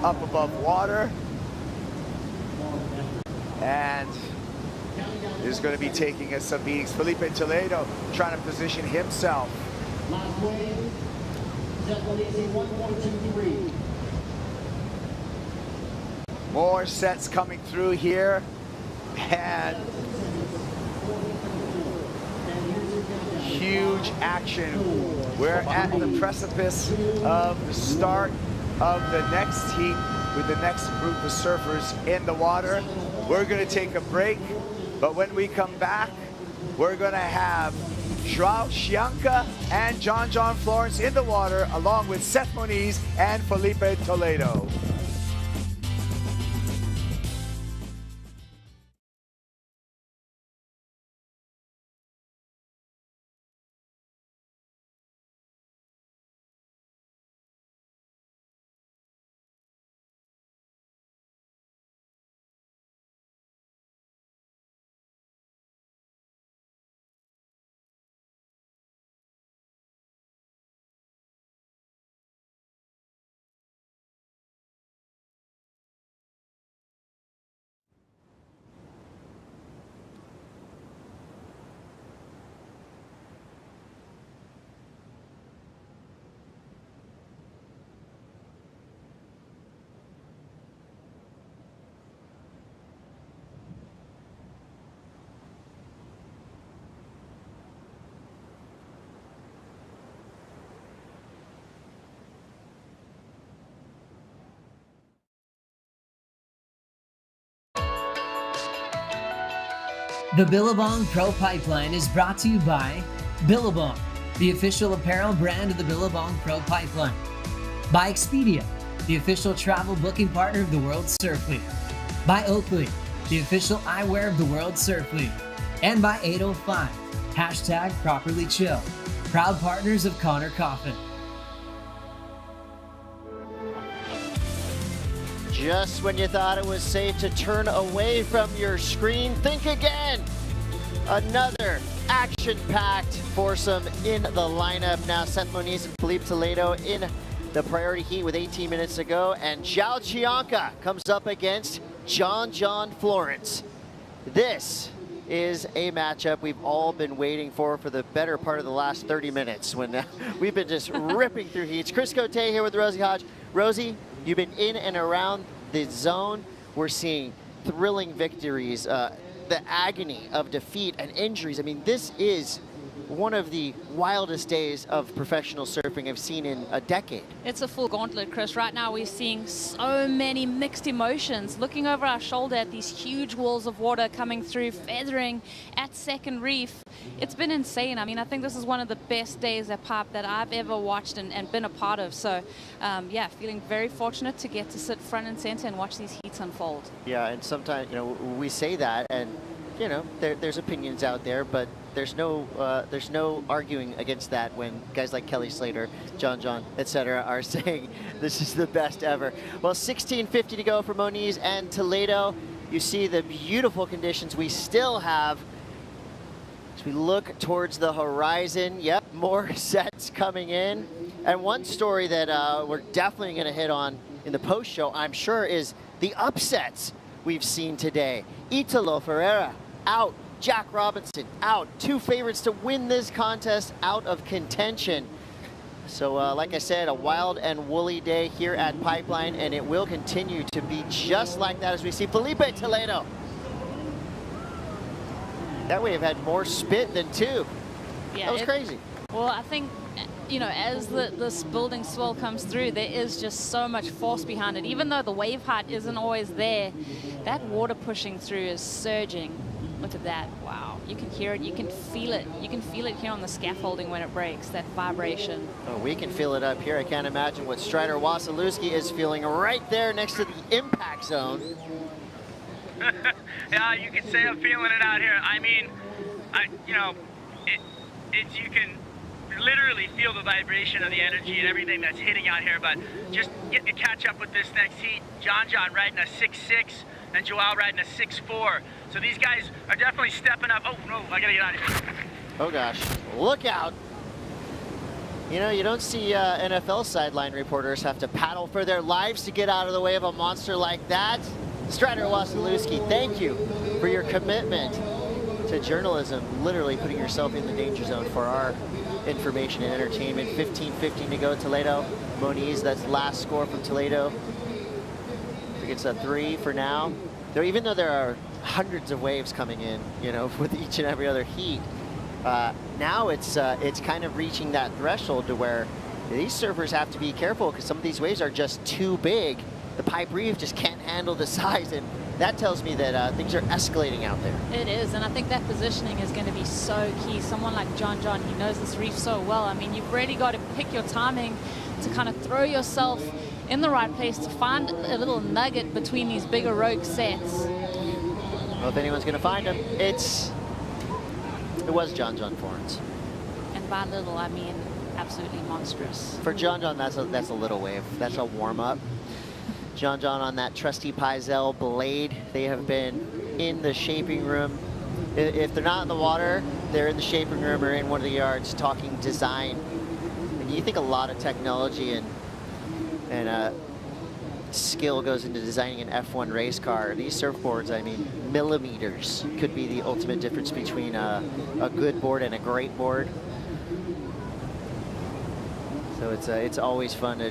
up above water. And is going to be taking us some beatings. Felipe Toledo trying to position himself. Last wave, Seth Moniz 1.23. More sets coming through here. And huge action. We're at the precipice of the start of the next heat with the next group of surfers in the water. We're going to take a break, but when we come back, we're going to have Joao Chianca and John Florence in the water, along with Seth Moniz and Felipe Toledo. The Billabong Pro Pipeline is brought to you by Billabong, the official apparel brand of the Billabong Pro Pipeline. By Expedia, the official travel booking partner of the World Surf League. By Oakley, the official eyewear of the World Surf League. And by 805, hashtag Properly Chill, proud partners of Conor Coffin. Just when you thought it was safe to turn away from your screen, think again. Another action-packed foursome in the lineup. Now Seth Moniz and Felipe Toledo in the priority heat with 18 minutes to go, and Zhao Chianca comes up against John Florence. This is a matchup we've all been waiting for the better part of the last 30 minutes when we've been just ripping through heats. Chris Cote here with Rosie Hodge. Rosie, you've been in and around the zone. We're seeing thrilling victories, the agony of defeat and injuries. I mean, this is one of the wildest days of professional surfing I've seen in a decade. It's a full gauntlet, Chris. Right now we're seeing so many mixed emotions. Looking over our shoulder at these huge walls of water coming through, feathering at second reef. It's been insane. I mean, I think this is one of the best days at Pipe that I've ever watched and been a part of. So, yeah, feeling very fortunate to get to sit front and center and watch these heats unfold. Yeah, and sometimes, you know, we say that, and, you know, there's opinions out there, but there's no arguing against that when guys like Kelly Slater, John, etc. are saying this is the best ever. Well, 16:50 to go for Moniz and Toledo. You see the beautiful conditions we still have as we look towards the horizon. Yep, more sets coming in. And one story that we're definitely going to hit on in the post-show, I'm sure, is the upsets we've seen today. Italo Ferrera out. Jack Robinson out. Two favorites to win this contest out of contention. So like I said, a wild and woolly day here at Pipeline, and it will continue to be just like that as we see Felipe Toledo. That way have had more spit than two. Yeah, that was crazy. Well, I think, you know, as this building swell comes through, there is just so much force behind it. Even though the wave height isn't always there, that water pushing through is surging. Look at that. Wow. You can hear it. You can feel it. You can feel it here on the scaffolding when it breaks, that vibration. Oh, we can feel it up here. I can't imagine what Strider Wasilewski is feeling right there next to the impact zone. Yeah, you can say I'm feeling it out here. I mean, you know, you can literally feel the vibration of the energy and everything that's hitting out here, but just getting to catch up with this next heat. John riding a 6.6 and Joao riding a 6.4. So these guys are definitely stepping up. Oh no, I gotta get out of here. Oh gosh, look out. You know, you don't see NFL sideline reporters have to paddle for their lives to get out of the way of a monster like that. Strider Wasilewski, thank you for your commitment to journalism, literally putting yourself in the danger zone for our information and entertainment. 15:15 to go, Toledo. Moniz, that's last score from Toledo. I think it's a 3 for now. Though even though there are hundreds of waves coming in, you know, with each and every other heat, now it's kind of reaching that threshold to where these surfers have to be careful because some of these waves are just too big. The Pipe Reef just can't handle the size, and that tells me that things are escalating out there. It is, and I think that positioning is going to be so key. Someone like John, he knows this reef so well. I mean, you've really got to pick your timing to kind of throw yourself in the right place to find a little nugget between these bigger rogue sets. Well, if anyone's going to find him, it was John Florence. And by little, I mean absolutely monstrous. For John, that's a little wave. That's a warm-up. John on that trusty Pizel blade. They have been in the shaping room. If they're not in the water, they're in the shaping room or in one of the yards talking design. And you think a lot of technology and skill goes into designing an F1 race car. These surfboards, I mean, millimeters could be the ultimate difference between a good board and a great board. So it's always fun to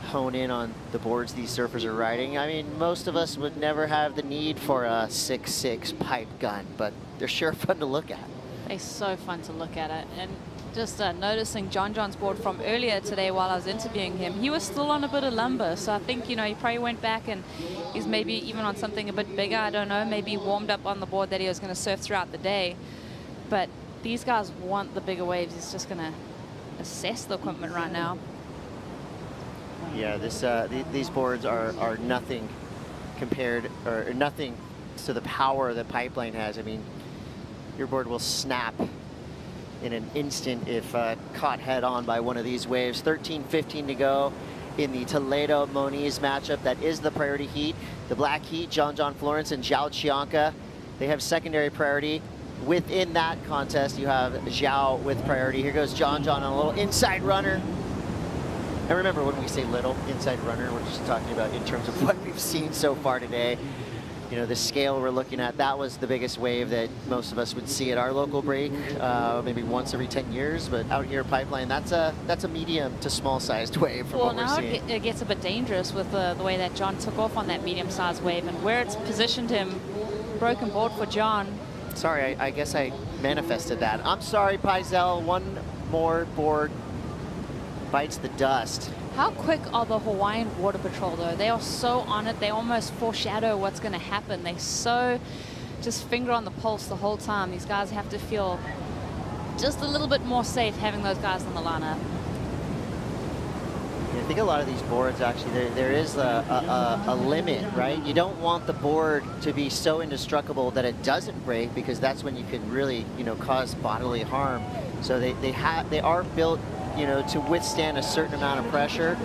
hone in on the boards these surfers are riding. I mean, most of us would never have the need for a 6.6 pipe gun, but they're sure fun to look at. They're so fun to look at it. And just noticing John's board from earlier today while I was interviewing him. He was still on a bit of lumber, so I think, you know, he probably went back and he's maybe even on something a bit bigger. I don't know, maybe warmed up on the board that he was going to surf throughout the day. But these guys want the bigger waves. He's just going to assess the equipment right now. Yeah, these boards are nothing compared, or nothing to the power that Pipeline has. I mean, your board will snap in an instant if caught head on by one of these waves. 13:15 to go in the Toledo-Moniz matchup. That is the priority heat. The black heat, John Florence and Zhao Chianca, they have secondary priority. Within that contest, you have Zhao with priority. Here goes John on a little inside runner. And remember, when we say little inside runner, we're just talking about in terms of what we've seen so far today. You know, the scale we're looking at, that was the biggest wave that most of us would see at our local break, maybe once every 10 years. But out here, Pipeline, that's a medium to small-sized wave from what we're seeing. Now it gets a bit dangerous with the way that John took off on that medium-sized wave and where it's positioned him. Broken board for John. Sorry, I guess I manifested that. I'm sorry, Paizel. One more board bites the dust. How quick are the Hawaiian Water Patrol, though? They are so on it. They almost foreshadow what's going to happen. They so just finger on the pulse the whole time. These guys have to feel just a little bit more safe having those guys on the lineup. I think a lot of these boards, actually, there is a limit, right? You don't want the board to be so indestructible that it doesn't break, because that's when you can really, you know, cause bodily harm. So they are built, you know, to withstand a certain amount of pressure.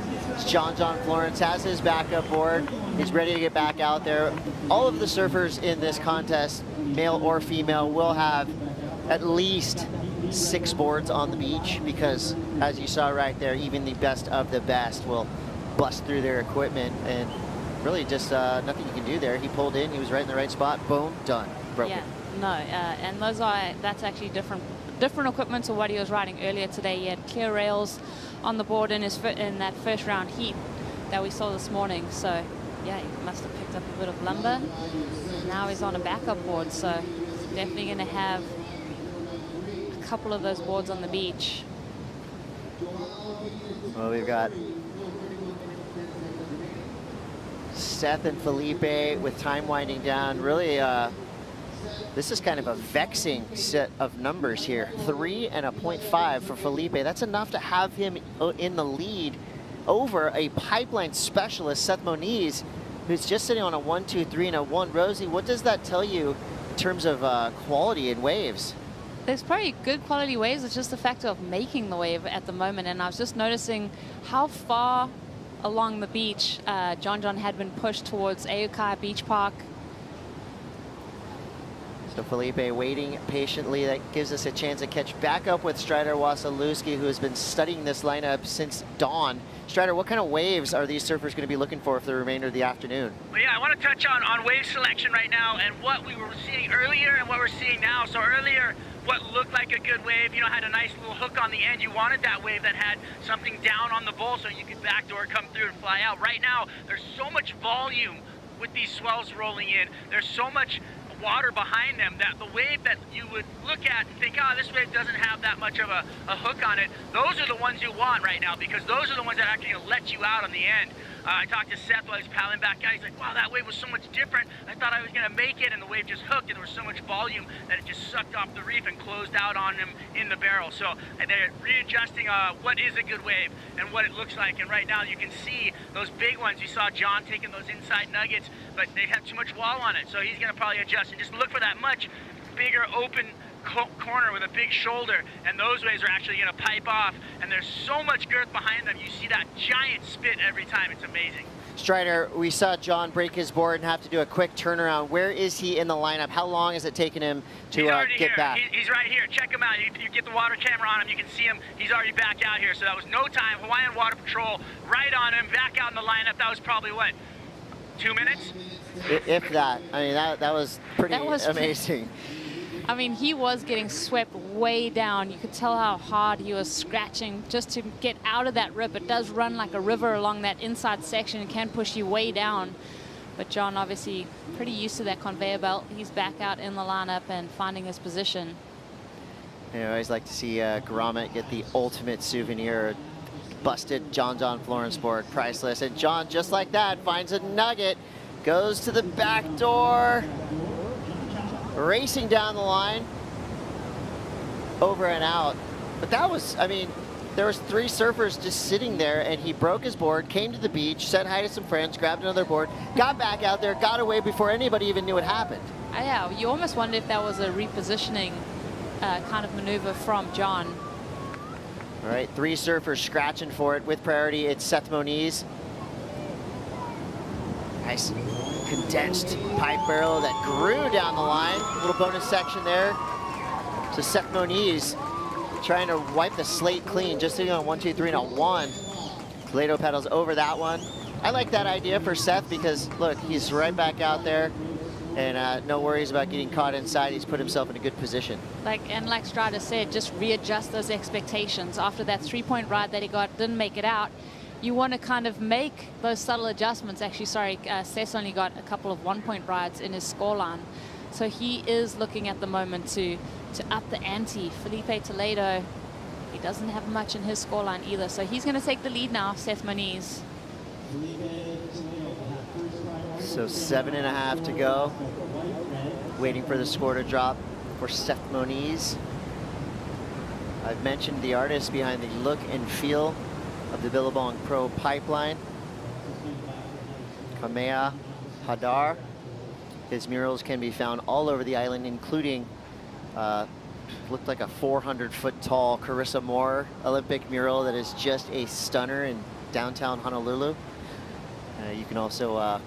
John Florence has his backup board. He's ready to get back out there. All of the surfers in this contest, male or female, will have at least 6 boards on the beach, because as you saw right there, even the best of the best will bust through their equipment, and really just nothing you can do there. He pulled in, he was right in the right spot, boom, done, broken. Yeah, no, and that's actually different equipment to what he was riding earlier today. He had clear rails on the board in that first round heat that we saw this morning. So yeah, he must have picked up a bit of lumber. Now he's on a backup board, so definitely going to have a couple of those boards on the beach. Well, we've got Seth and Felipe with time winding down. Really, this is kind of a vexing set of numbers here. 3 and a 0.5 for Felipe. That's enough to have him in the lead over a Pipeline specialist, Seth Moniz, who's just sitting on a 1, 2, 3 and a 1. Rosie, what does that tell you in terms of quality in waves? There's probably good quality waves. It's just the factor of making the wave at the moment. And I was just noticing how far along the beach John had been pushed towards Aukai Beach Park. So Felipe waiting patiently. That gives us a chance to catch back up with Strider Wasilewski, who has been studying this lineup since dawn. Strider, what kind of waves are these surfers going to be looking for the remainder of the afternoon? Well, yeah, I want to touch on wave selection right now and what we were seeing earlier and what we're seeing now. So earlier, what looked like a good wave, you know, had a nice little hook on the end. You wanted that wave that had something down on the bowl so you could backdoor come through and fly out. Right now, there's so much volume with these swells rolling in. There's so much water behind them that the wave that you would look at and think, oh, this wave doesn't have that much of a hook on it, those are the ones you want right now, because those are the ones that are actually going to let you out on the end. I talked to Seth while he's paddling back out. He's like, wow, that wave was so much different. I thought I was going to make it, and the wave just hooked, and there was so much volume that it just sucked off the reef and closed out on him in the barrel. So they're readjusting what is a good wave and what it looks like. And right now you can see those big ones. You saw John taking those inside nuggets, but they have too much wall on it. So he's going to probably adjust and just look for that much bigger open corner with a big shoulder, and those waves are actually going to pipe off, and there's so much girth behind them. You see that giant spit every time. It's amazing. Strider, we saw John break his board and have to do a quick turnaround. Where is he in the lineup? How long has it taken him to get back? He's right here. Check him out. You get the water camera on him, you can see him. He's already back out here, so that was no time. Hawaiian Water Patrol right on him, back out in the lineup. That was probably, what, 2 minutes? If that. I mean, that was pretty amazing. I mean, he was getting swept way down. You could tell how hard he was scratching just to get out of that rip. It does run like a river along that inside section. It can push you way down. But John, obviously, pretty used to that conveyor belt. He's back out in the lineup and finding his position. I always like to see Grommet get the ultimate souvenir. Busted John Florence board, priceless. And John, just like that, finds a nugget, goes to the back door, racing down the line, over and out. But that was, I mean, there was 3 surfers just sitting there, and he broke his board, came to the beach, said hi to some friends, grabbed another board, got back out there, got away before anybody even knew it happened. Yeah, you almost wonder if that was a repositioning kind of maneuver from John. All right, 3 surfers scratching for it with priority. It's Seth Moniz. Nice condensed pipe barrel that grew down the line. Little bonus section there. So Seth Moniz trying to wipe the slate clean, just sitting on 1, 2, 3, and a 1. Toledo pedals over that one. I like that idea for Seth because, look, he's right back out there. And no worries about getting caught inside. He's put himself in a good position. Like Strider said, just readjust those expectations. After that 3-point ride that he got, didn't make it out. You want to kind of make those subtle adjustments. Actually, sorry, Seth only got a couple of 1-point rides in his scoreline. So he is looking at the moment to up the ante. Felipe Toledo, he doesn't have much in his scoreline either. So he's going to take the lead now, Seth Moniz. So 7.5 to go. Waiting for the score to drop for Seth Moniz. I've mentioned the artist behind the look and feel of the Billabong Pro Pipeline. Kamea Hadar. His murals can be found all over the island, including looked like a 400-foot tall Carissa Moore Olympic mural that is just a stunner in downtown Honolulu. You can also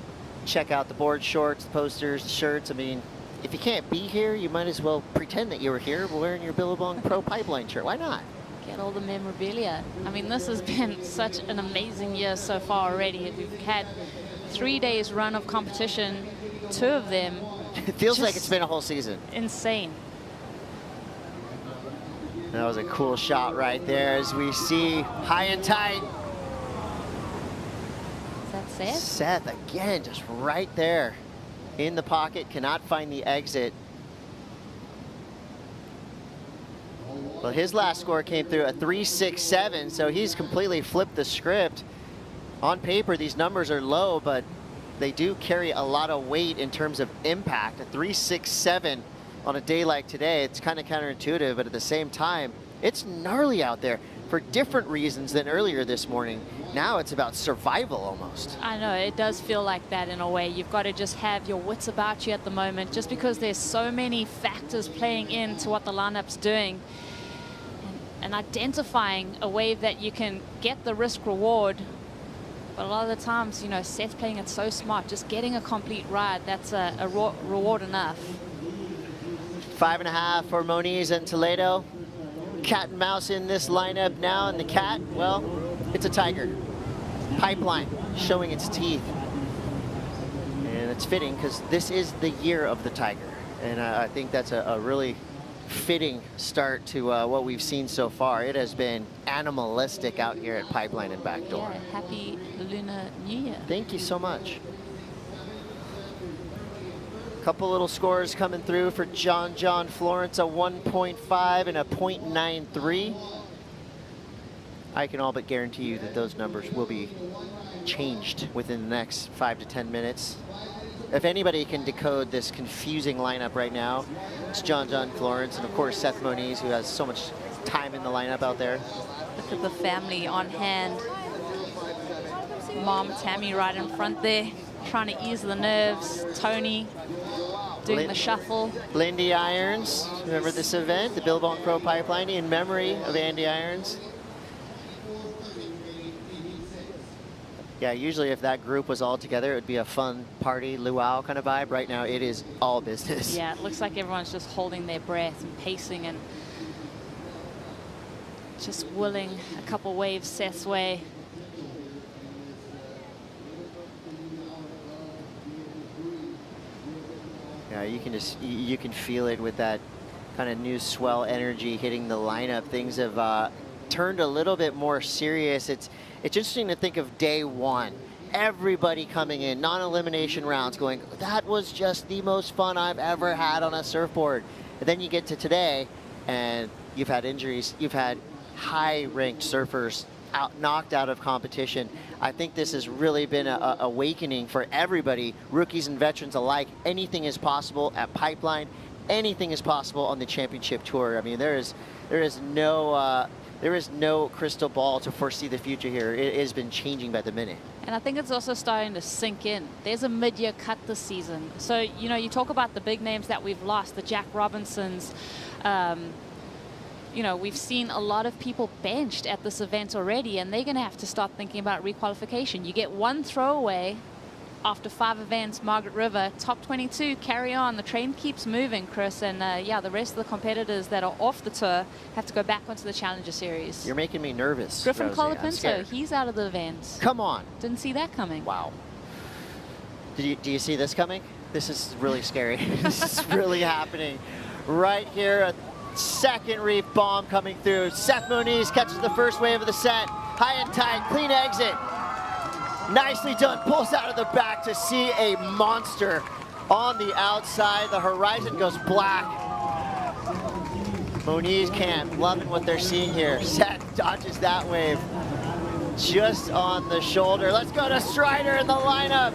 check out the board shorts, posters, shirts. I mean, if you can't be here, you might as well pretend that you were here wearing your Billabong Pro Pipeline shirt. Why not? Get all the memorabilia. I mean, this has been such an amazing year so far already. We've had 3 days run of competition, 2 of them. It feels like it's been a whole season. Insane. That was a cool shot right there as we see high and tight. Is that Seth? Seth again, just right there in the pocket, cannot find the exit. Well, his last score came through a 3.67, so he's completely flipped the script. On paper, these numbers are low, but they do carry a lot of weight in terms of impact. A 3.67 on a day like today, it's kind of counterintuitive, but at the same time, it's gnarly out there for different reasons than earlier this morning. Now it's about survival almost. I know, it does feel like that in a way. You've got to just have your wits about you at the moment, just because there's so many factors playing into what the lineup's doing. And identifying a wave that you can get the risk reward. But a lot of the times, you know, Seth's playing it so smart. Just getting a complete ride, that's a reward enough. 5.5 for Moniz and Toledo. Cat and mouse in this lineup now, and the cat, well, it's a tiger. Pipeline showing its teeth. And it's fitting because this is the year of the tiger. And I think that's a really fitting start to what we've seen so far. It has been animalistic out here at Pipeline and Backdoor. Yeah, happy Lunar New Year. Thank you so much. Couple little scores coming through for John Florence, a 1.5 and a 0.93. I can all but guarantee you that those numbers will be changed within the next 5 to 10 minutes. If anybody can decode this confusing lineup right now, it's John Florence, and of course Seth Moniz, who has so much time in the lineup out there. Look at the family on hand. Mom Tammy right in front there, trying to ease the nerves. Tony doing the shuffle. Lindy Irons, remember this event, the Billabong Pro Pipeline, in memory of Andy Irons. Yeah, usually if that group was all together, it would be a fun party, luau kind of vibe. Right now, it is all business. Yeah, it looks like everyone's just holding their breath and pacing and just willing a couple waves Seth's way. Yeah, you can feel it with that kind of new swell energy hitting the lineup. Things have turned a little bit more serious. It's interesting to think of day one. Everybody coming in, non-elimination rounds, going, that was just the most fun I've ever had on a surfboard. And then you get to today, and you've had injuries, you've had high-ranked surfers knocked out of competition. I think this has really been a awakening for everybody, rookies and veterans alike. Anything is possible at Pipeline. Anything is possible on the championship tour. I mean, there is no crystal ball to foresee the future here. It has been changing by the minute. And I think it's also starting to sink in. There's a mid-year cut this season. So, you know, you talk about the big names that we've lost, the Jack Robinsons. You know, we've seen a lot of people benched at this event already, and they're going to have to start thinking about requalification. You get one throwaway after 5 events, Margaret River, top 22, carry on. The train keeps moving, Chris, and yeah, the rest of the competitors that are off the tour have to go back onto the Challenger Series. You're making me nervous, Griffin Rosie. Colapinto, he's out of the event. Come on. Didn't see that coming. Wow. Do you see this coming? This is really scary. This is really happening. Right here, a second reef bomb coming through. Seth Moniz catches the first wave of the set. High and tight, clean exit. Nicely done, pulls out of the back to see a monster on the outside. The horizon goes black. Moniz can't, loving what they're seeing here. Seth dodges that wave just on the shoulder. Let's go to Strider in the lineup.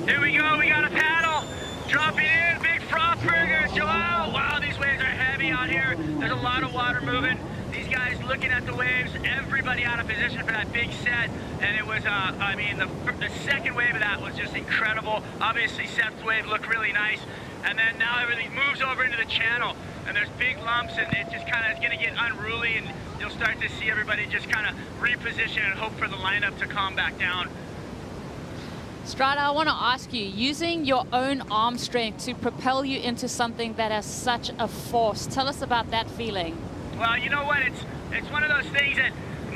Here we go, we got a paddle. Dropping in, big Frostburger. Wow, wow, these waves are heavy out here. There's a lot of water moving. These guys looking at the waves, everybody out of position for that big set. And it was, I mean, the second wave of that was just incredible. Obviously, Seth's wave looked really nice. And then now everything moves over into the channel. And there's big lumps, and it just kind of is going to get unruly. And you'll start to see everybody just kind of reposition and hope for the lineup to calm back down. Strider, I want to ask you, using your own arm strength to propel you into something that has such a force, tell us about that feeling. Well, you know what? It's one of those things that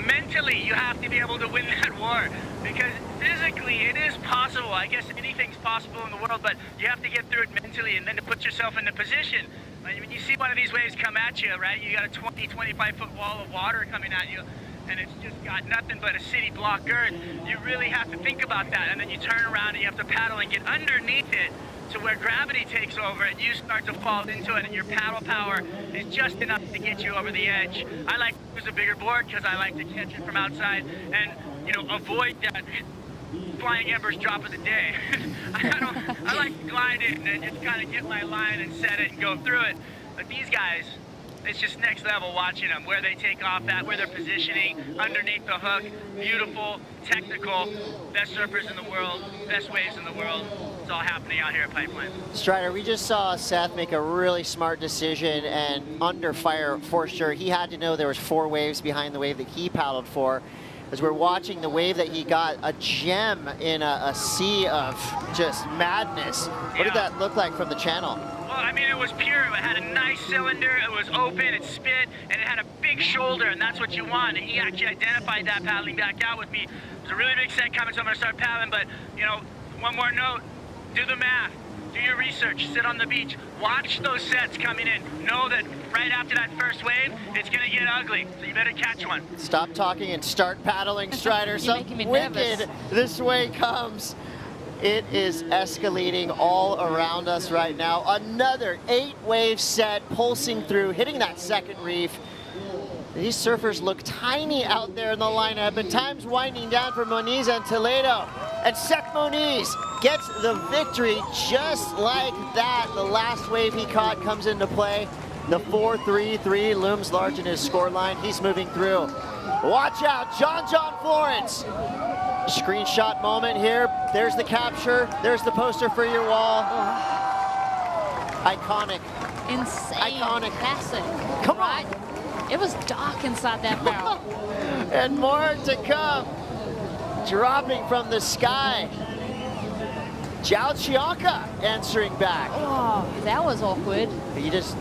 mentally you have to be able to win that war, because physically it is possible. I guess anything's possible in the world, but you have to get through it mentally and then to put yourself in the position. When you see one of these waves come at you, right, you got a 20, 25-foot wall of water coming at you, and it's just got nothing but a city block girth. You really have to think about that, and then you turn around and you have to paddle and get underneath it to where gravity takes over and you start to fall into it, and your paddle power is just enough to get you over the edge. I like to use a bigger board because I like to catch it from outside and, you know, avoid that flying embers drop of the day. I like to glide in and just kind of get my line and set it and go through it. But these guys, it's just next level watching them, where they take off at, where they're positioning, underneath the hook. Beautiful, technical, best surfers in the world, best waves in the world. It's all happening out here at Pipeline. Strider, we just saw Seth make a really smart decision, and under fire for sure. He had to know there was 4 waves behind the wave that he paddled for. As we're watching the wave that he got, a gem in a sea of just madness. What did that look like from the channel? Well, I mean, it was pure. It had a nice cylinder, it was open, it spit, and it had a big shoulder, and that's what you want. And he actually identified that paddling back out with me. There's a really big set coming, so I'm gonna start paddling, but, you know, one more note, do the math, do your research, sit on the beach, watch those sets coming in. Know that right after that first wave, it's gonna get ugly, so you better catch one. Stop talking and start paddling, Strider. Making me Wicked nervous. this way comes. It is escalating all around us right now. Another 8-wave set pulsing through, hitting that second reef. These surfers look tiny out there in the lineup, and time's winding down for Moniz and Toledo. And Seth Moniz gets the victory just like that. The last wave he caught comes into play. The 4-3-3 looms large in his scoreline. He's moving through. Watch out, John Florence. Screenshot moment here. There's the capture. There's the poster for your wall. Iconic. Insane. Iconic. Classic. Come right? on. It was dark inside that barrel. And more to come. Dropping from the sky. Zhao Chianca answering back. Oh, that was awkward. You just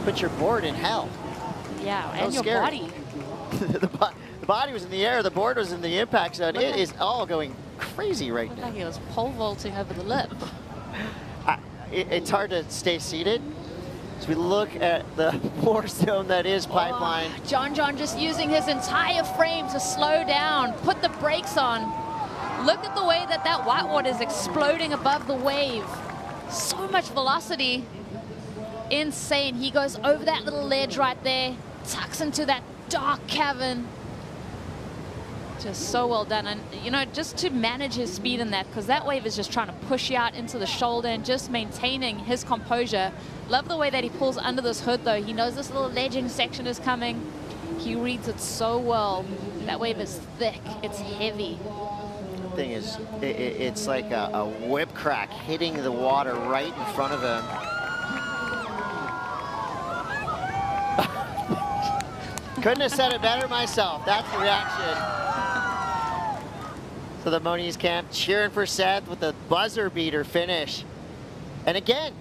put your board in hell. Yeah, So and your scary. body. The body was in the air, the board was in the impact zone. It is all going crazy right Looked now. like he was pole vaulting over the lip. It's hard to stay seated. As we look at the war zone that is Pipeline. Oh, John just using his entire frame to slow down, put the brakes on. Look at the way that whitewater is exploding above the wave. So much velocity. Insane. He goes over that little ledge right there. tucks into that dark cavern. Just so well done. And, you know, just to manage his speed in that, because that wave is just trying to push you out into the shoulder and just maintaining his composure. Love the way that he pulls under this hood, though. He knows this little ledging section is coming. He reads it so well. That wave is thick. It's heavy. The thing is, it's like a whip crack hitting the water right in front of him. Couldn't have said it better myself. That's the reaction. So the Moniz camp cheering for Seth with a buzzer beater finish. And again,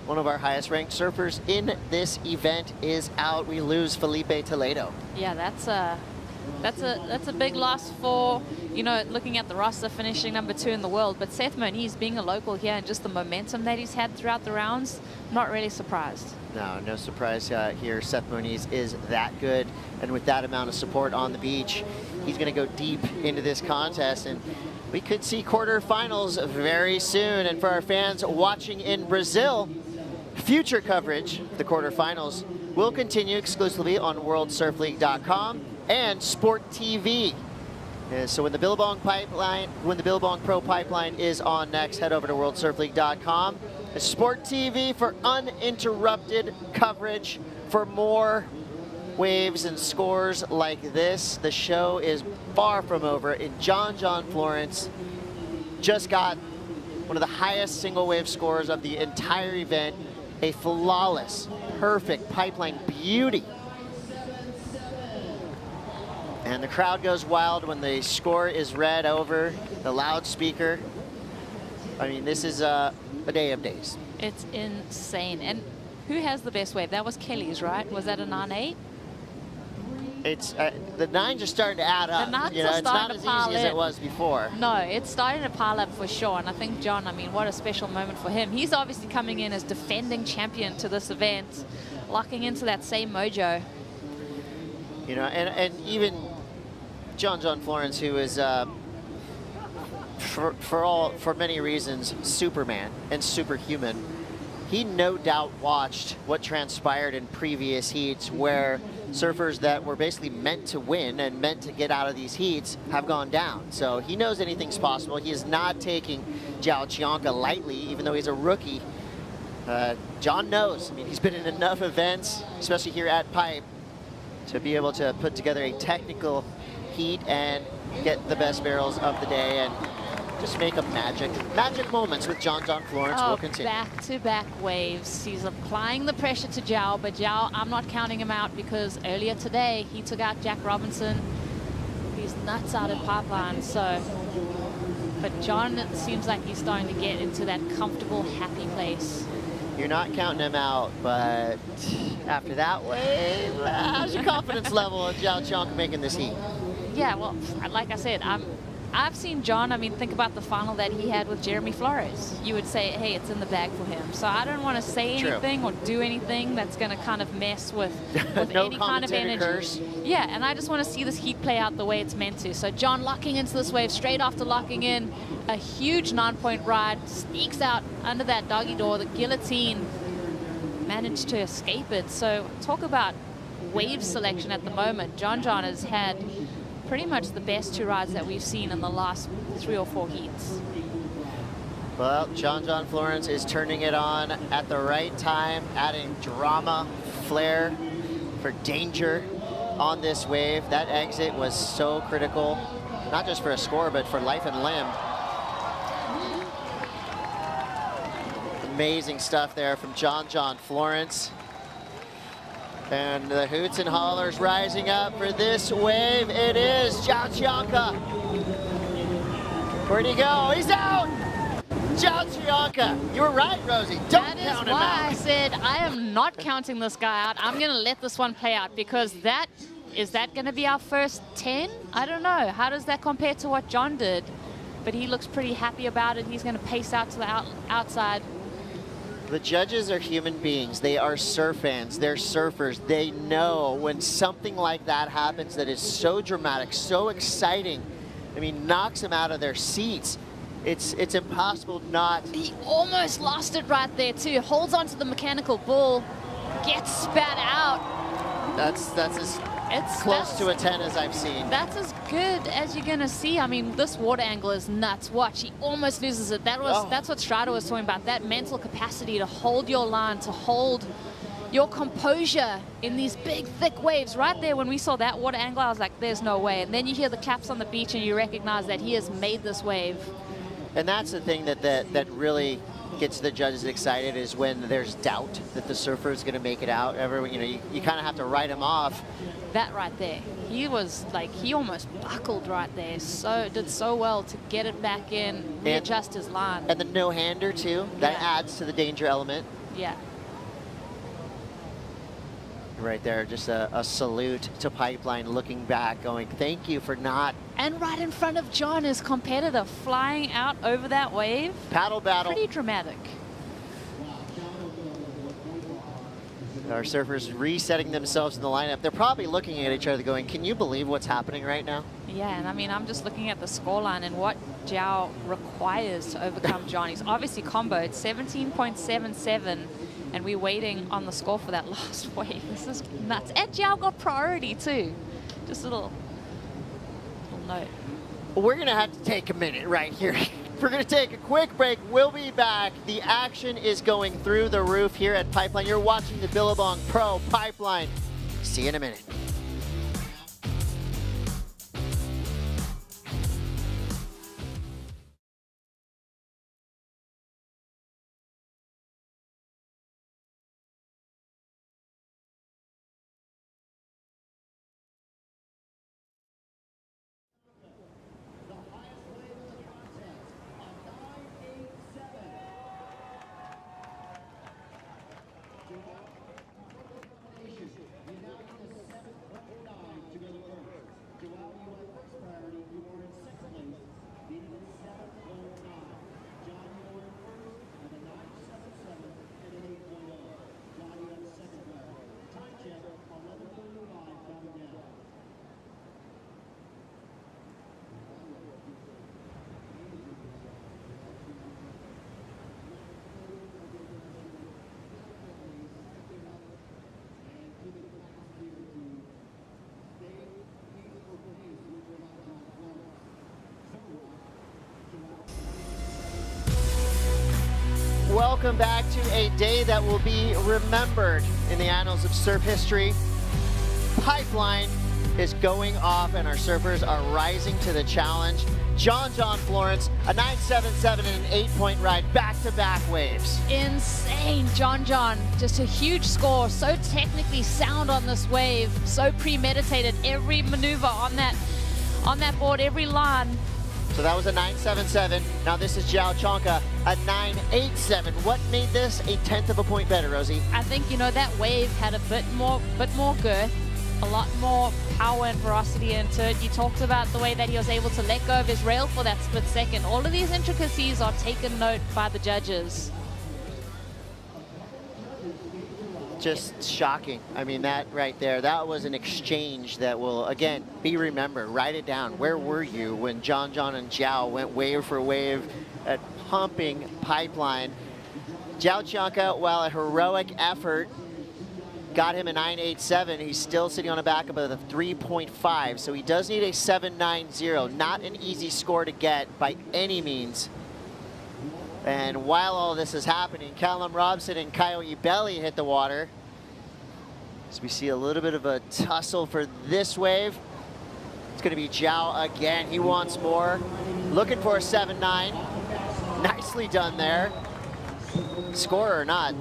one of our highest ranked surfers in this event is out. We lose Felipe Toledo. Yeah, that's a big loss for, you know, looking at the roster, finishing #2 in the world. But Seth Moniz, being a local here and just the momentum that he's had throughout the rounds, not really surprised. No surprise here. Seth Moniz is that good. And with that amount of support on the beach, he's going to go deep into this contest. And we could see quarterfinals very soon. And for our fans watching in Brazil, future coverage of the quarterfinals will continue exclusively on WorldSurfLeague.com and Sport TV. So when the Billabong Pro Pipeline is on next, head over to WorldSurfLeague.com. Sport TV for uninterrupted coverage for more waves and scores like this. The show is far from over. And John Florence just got one of the highest single wave scores of the entire event. A flawless, perfect pipeline beauty. And the crowd goes wild when the score is read over the loudspeaker. I mean, this is a day of days. It's insane. And who has the best wave? That was Kelly's, right? Was that a 9.8? It's the nines are starting to add up. The nines you know, are it's not starting as to pile easy as in. it was before. No, it's starting to pile up for sure. And I think John, I mean, what a special moment for him. He's obviously coming in as defending champion to this event, locking into that same mojo. You know, and even John Florence, who is for many reasons Superman and superhuman. He no doubt watched what transpired in previous heats where surfers that were basically meant to win and meant to get out of these heats have gone down. So he knows anything's possible. He is not taking Zhao Qianca lightly, even though he's a rookie. John knows. I mean, he's been in enough events, especially here at Pipe, to be able to put together a technical heat and get the best barrels of the day and just make a magic moments with John Florence. Will continue. Back-to-back waves. He's applying the pressure to Zhao, but Zhao, I'm not counting him out because earlier today he took out Jack Robinson. He's nuts out at pipeline. So, but John, it seems like he's starting to get into that comfortable, happy place. You're not counting him out, but after that wave, how's your confidence level of Zhao Qianca making this heat? Yeah, well, like I said, I've seen John, I mean, think about the final that he had with Jeremy Flores. You would say, hey, it's in the bag for him. So I don't want to say anything or do anything that's going to kind of mess with no any kind of energy. Curse. Yeah, and I just want to see this heat play out the way it's meant to. So John locking into this wave straight after locking in a huge 9-point ride, sneaks out under that doggy door, the guillotine, managed to escape it. So talk about wave selection at the moment. John has had pretty much the best two rides that we've seen in the last 3 or 4 heats. Well, John Florence is turning it on at the right time, adding drama, flair for danger on this wave. That exit was so critical, not just for a score, but for life and limb. Amazing stuff there from John Florence. And the hoots and hollers rising up for this wave. It is Zhao Qianca. Where'd he go? He's out! Zhao Qianca. You were right, Rosie. Don't count him out. That is why I said I am not counting this guy out. I'm going to let this one play out because is that going to be our first 10? I don't know. How does that compare to what John did? But he looks pretty happy about it. He's going to pace out to the outside. The judges are human beings. They are surf fans. They're surfers. They know when something like that happens that is so dramatic, so exciting, I mean, knocks them out of their seats. It's impossible not. He almost lost it right there too. Holds onto the mechanical bull, gets spat out. That's as close to a 10 as I've seen. That's as good as you're gonna see. I mean, this water angle is nuts. Watch, he almost loses it. That's what Strider was talking about. That mental capacity to hold your line, to hold your composure in these big, thick waves. Right there, when we saw that water angle, I was like, there's no way. And then you hear the claps on the beach and you recognize that he has made this wave. And that's the thing that really gets the judges excited, is when there's doubt that the surfer is going to make it out. You kind of have to write him off. That right there, he was like, he almost buckled right there. Did so well to get it back in, readjust his line. And the no-hander too, that adds to the danger element. Yeah. Right there, just a salute to Pipeline, looking back, going, thank you for not. And right in front of John, his competitor, flying out over that wave. Paddle battle. Pretty dramatic. Our surfers resetting themselves in the lineup. They're probably looking at each other going, can you believe what's happening right now? Yeah, and I mean, I'm just looking at the scoreline and what Jiao requires to overcome John. He's obviously comboed 17.77. And we're waiting on the score for that last wave. This is nuts. And Jiao got priority too. Just a little note. We're gonna have to take a minute right here. We're gonna take a quick break. We'll be back. The action is going through the roof here at Pipeline. You're watching the Billabong Pro Pipeline. See you in a minute. Welcome back to a day that will be remembered in the annals of surf history. Pipeline is going off and our surfers are rising to the challenge. John Florence, a 9.77 and an 8-point ride, back-to-back waves. Insane, John. Just a huge score, so technically sound on this wave, so premeditated. Every maneuver on that board, every line. So that was a 9.77. Now this is Jiao Chonka, a 9.87. What made this a 1/10 of a point better, Rosie? I think, that wave had a bit more girth, a lot more power and ferocity into it. You talked about the way that he was able to let go of his rail for that split second. All of these intricacies are taken note by the judges. Just shocking. I mean, that right there, that was an exchange that will, again, be remembered. Write it down. Where were you when John and Jiao went wave for wave at pumping Pipeline? Jiao Chonka, while a heroic effort got him a 9.87, he's still sitting on a backup of a 3.5, so he does need a 7.90. Not an easy score to get by any means. And while all this is happening, Callum Robson and Coyote Belly hit the water. As we see a little bit of a tussle for this wave. It's going to be Jiao again. He wants more. Looking for a 7.9. Nicely done there. Score or not,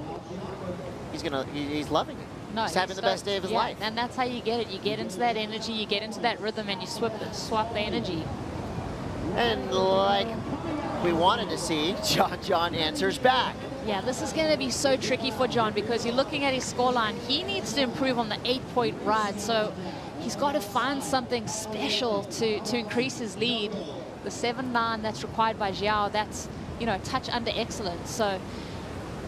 he's loving it. No, he's having the best day of his life. And that's how you get it. You get into that energy, you get into that rhythm, and you swap the energy. And like we wanted to see, John answers back. Yeah, this is going to be so tricky for John because you're looking at his scoreline. He needs to improve on the 8-point ride, so he's got to find something special to increase his lead. The 7.9 that's required by Jiao, that's, a touch under excellence. So,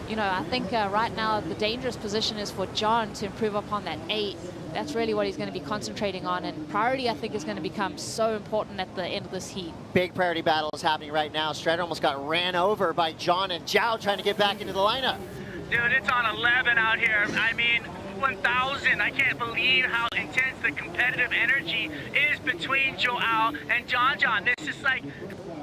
I think right now the dangerous position is for John to improve upon that 8. That's really what he's going to be concentrating on, and priority, I think, is going to become so important at the end of this heat. Big priority battle is happening right now. Strider almost got ran over by John and Jiao trying to get back into the lineup. Dude, it's on 11 out here. I mean, F1000. I can't believe how intense the competitive energy is between Joao and John. This is like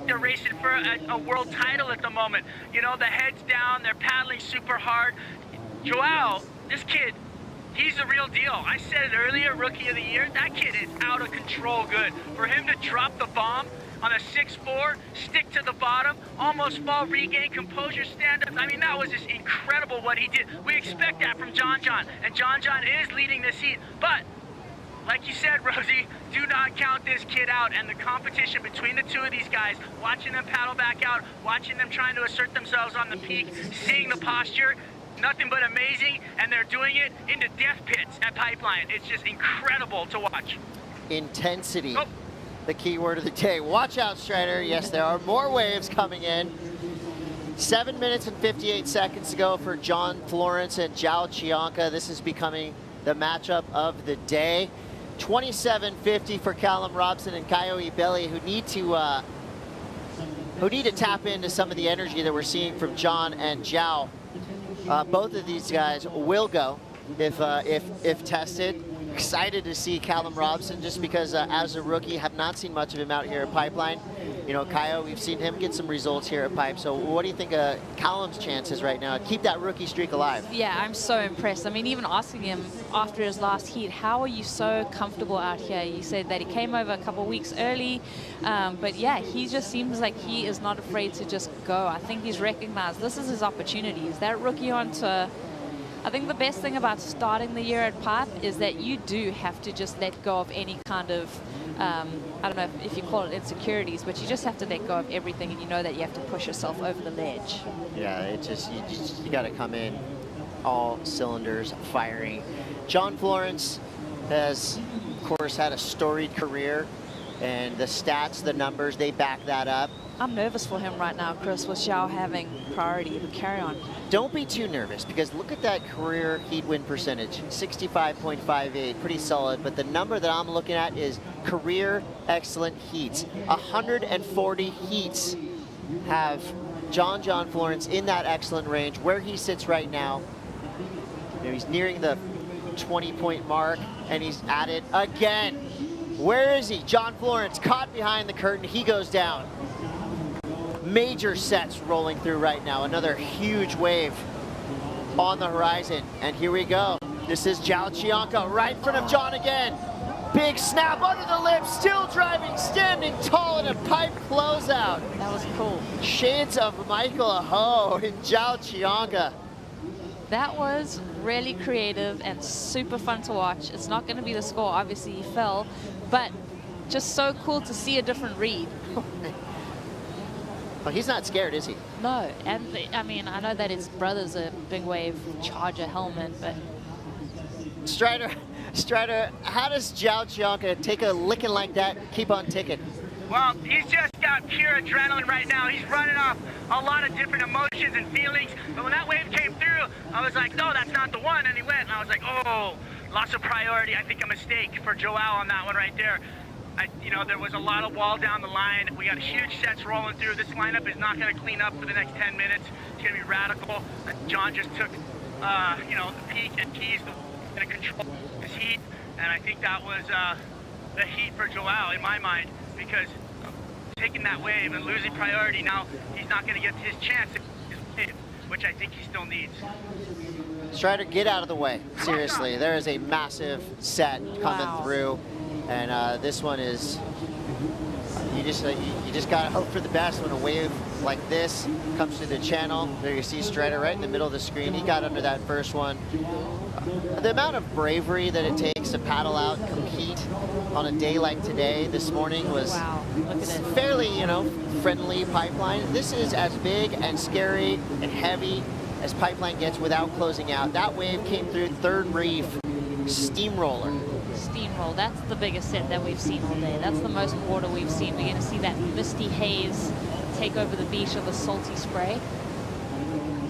they're racing for a world title at the moment. You know, the head's down, they're paddling super hard. Joao, this kid, he's the real deal. I said it earlier, Rookie of the Year. That kid is out of control good. For him to drop the bomb on a 6-4, stick to the bottom, almost fall, regain composure, stand up. I mean, that was just incredible what he did. We expect that from John, and John is leading this heat. But, like you said, Rosie, do not count this kid out. And the competition between the two of these guys, watching them paddle back out, watching them trying to assert themselves on the peak, seeing the posture, nothing but amazing, and they're doing it into death pits at Pipeline. It's just incredible to watch. Intensity, the key word of the day. Watch out, Strider. Yes, there are more waves coming in. 7 minutes and 58 seconds to go for John Florence and Zhao Chianca. This is becoming the matchup of the day. 27.50 for Callum Robson and Kaio Ibeli, who need to tap into some of the energy that we're seeing from John and Zhao. Both of these guys will go if tested. Excited to see Callum Robson just because as a rookie, have not seen much of him out here at Pipeline. You know, Kaio, we've seen him get some results here at Pipe. So what do you think of Callum's chances right now? Keep that rookie streak alive. Yeah, I'm so impressed. I mean, even asking him after his last heat, how are you so comfortable out here? You said that he came over a couple weeks early, but yeah, he just seems like he is not afraid to just go. I think he's recognized this is his opportunity. Is that rookie on tour? I think the best thing about starting the year at Pipe is that you do have to just let go of any kind of, I don't know if you call it insecurities, but you just have to let go of everything, and you know that you have to push yourself over the ledge. Yeah, you got to come in all cylinders firing. John Florence has, of course, had a storied career, and the stats, the numbers, they back that up. I'm nervous for him right now, Chris, with Zhao having priority, but carry on. Don't be too nervous, because look at that career heat win percentage, 65.58, pretty solid, but the number that I'm looking at is career excellent heats. 140 heats have John Florence in that excellent range. Where he sits right now, you know, he's nearing the 20-point mark, and he's at it again. Where is he? John Florence caught behind the curtain. He goes down. Major sets rolling through right now. Another huge wave on the horizon. And here we go. This is Zhao Chianca right in front of John again. Big snap under the lip, still driving, standing tall in a pipe closeout. That was cool. Shades of Michael Aho and Zhao Chianca. That was really creative and super fun to watch. It's not going to be the score, obviously he fell, but just so cool to see a different read. Well, he's not scared, is he? No, and I mean, I know that his brother's a big wave Charger helmet, but... Strider, how does Zhao Chianca take a licking like that and keep on ticking? Well, he's just got pure adrenaline right now. He's running off a lot of different emotions and feelings. But when that wave came through, I was like, no, that's not the one. And he went, and I was like, oh, loss of priority. I think a mistake for Joao on that one right there. You know, there was a lot of wall down the line. We got huge sets rolling through. This lineup is not going to clean up for the next 10 minutes. It's going to be radical. John just took, you know, the peak and keys to control his heat. And I think that was the heat for Joao in my mind, because taking that wave and losing priority, now he's not going to get his chance, which I think he still needs. Strider, get out of the way. Seriously, there is a massive set coming through. And this one is, you just gotta hope for the best when a wave like this comes through the channel. There you see Strider right in the middle of the screen. He got under that first one. The amount of bravery that it takes to paddle out and compete on a day like today, this morning, was fairly, you know, friendly Pipeline. This is as big and scary and heavy as Pipeline gets without closing out. That wave came through third reef, steamroller. Steamroll, that's the biggest set that we've seen all day. That's the most water we've seen. We're going to see that misty haze take over the beach of the salty spray.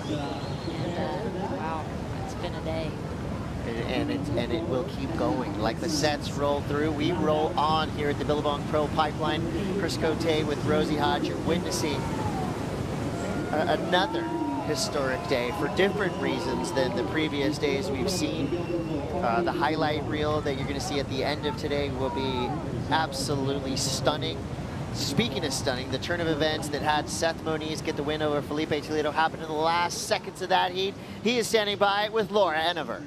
And wow, it's been a day. And it will keep going. Like the sets roll through, we roll on here at the Billabong Pro Pipeline. Chris Cote with Rosie Hodge. You're witnessing another historic day for different reasons than the previous days we've seen. The highlight reel that you're going to see at the end of today will be absolutely stunning. Speaking of stunning, the turn of events that had Seth Moniz get the win over Felipe Toledo happened in the last seconds of that heat. He is standing by with Laura Enever.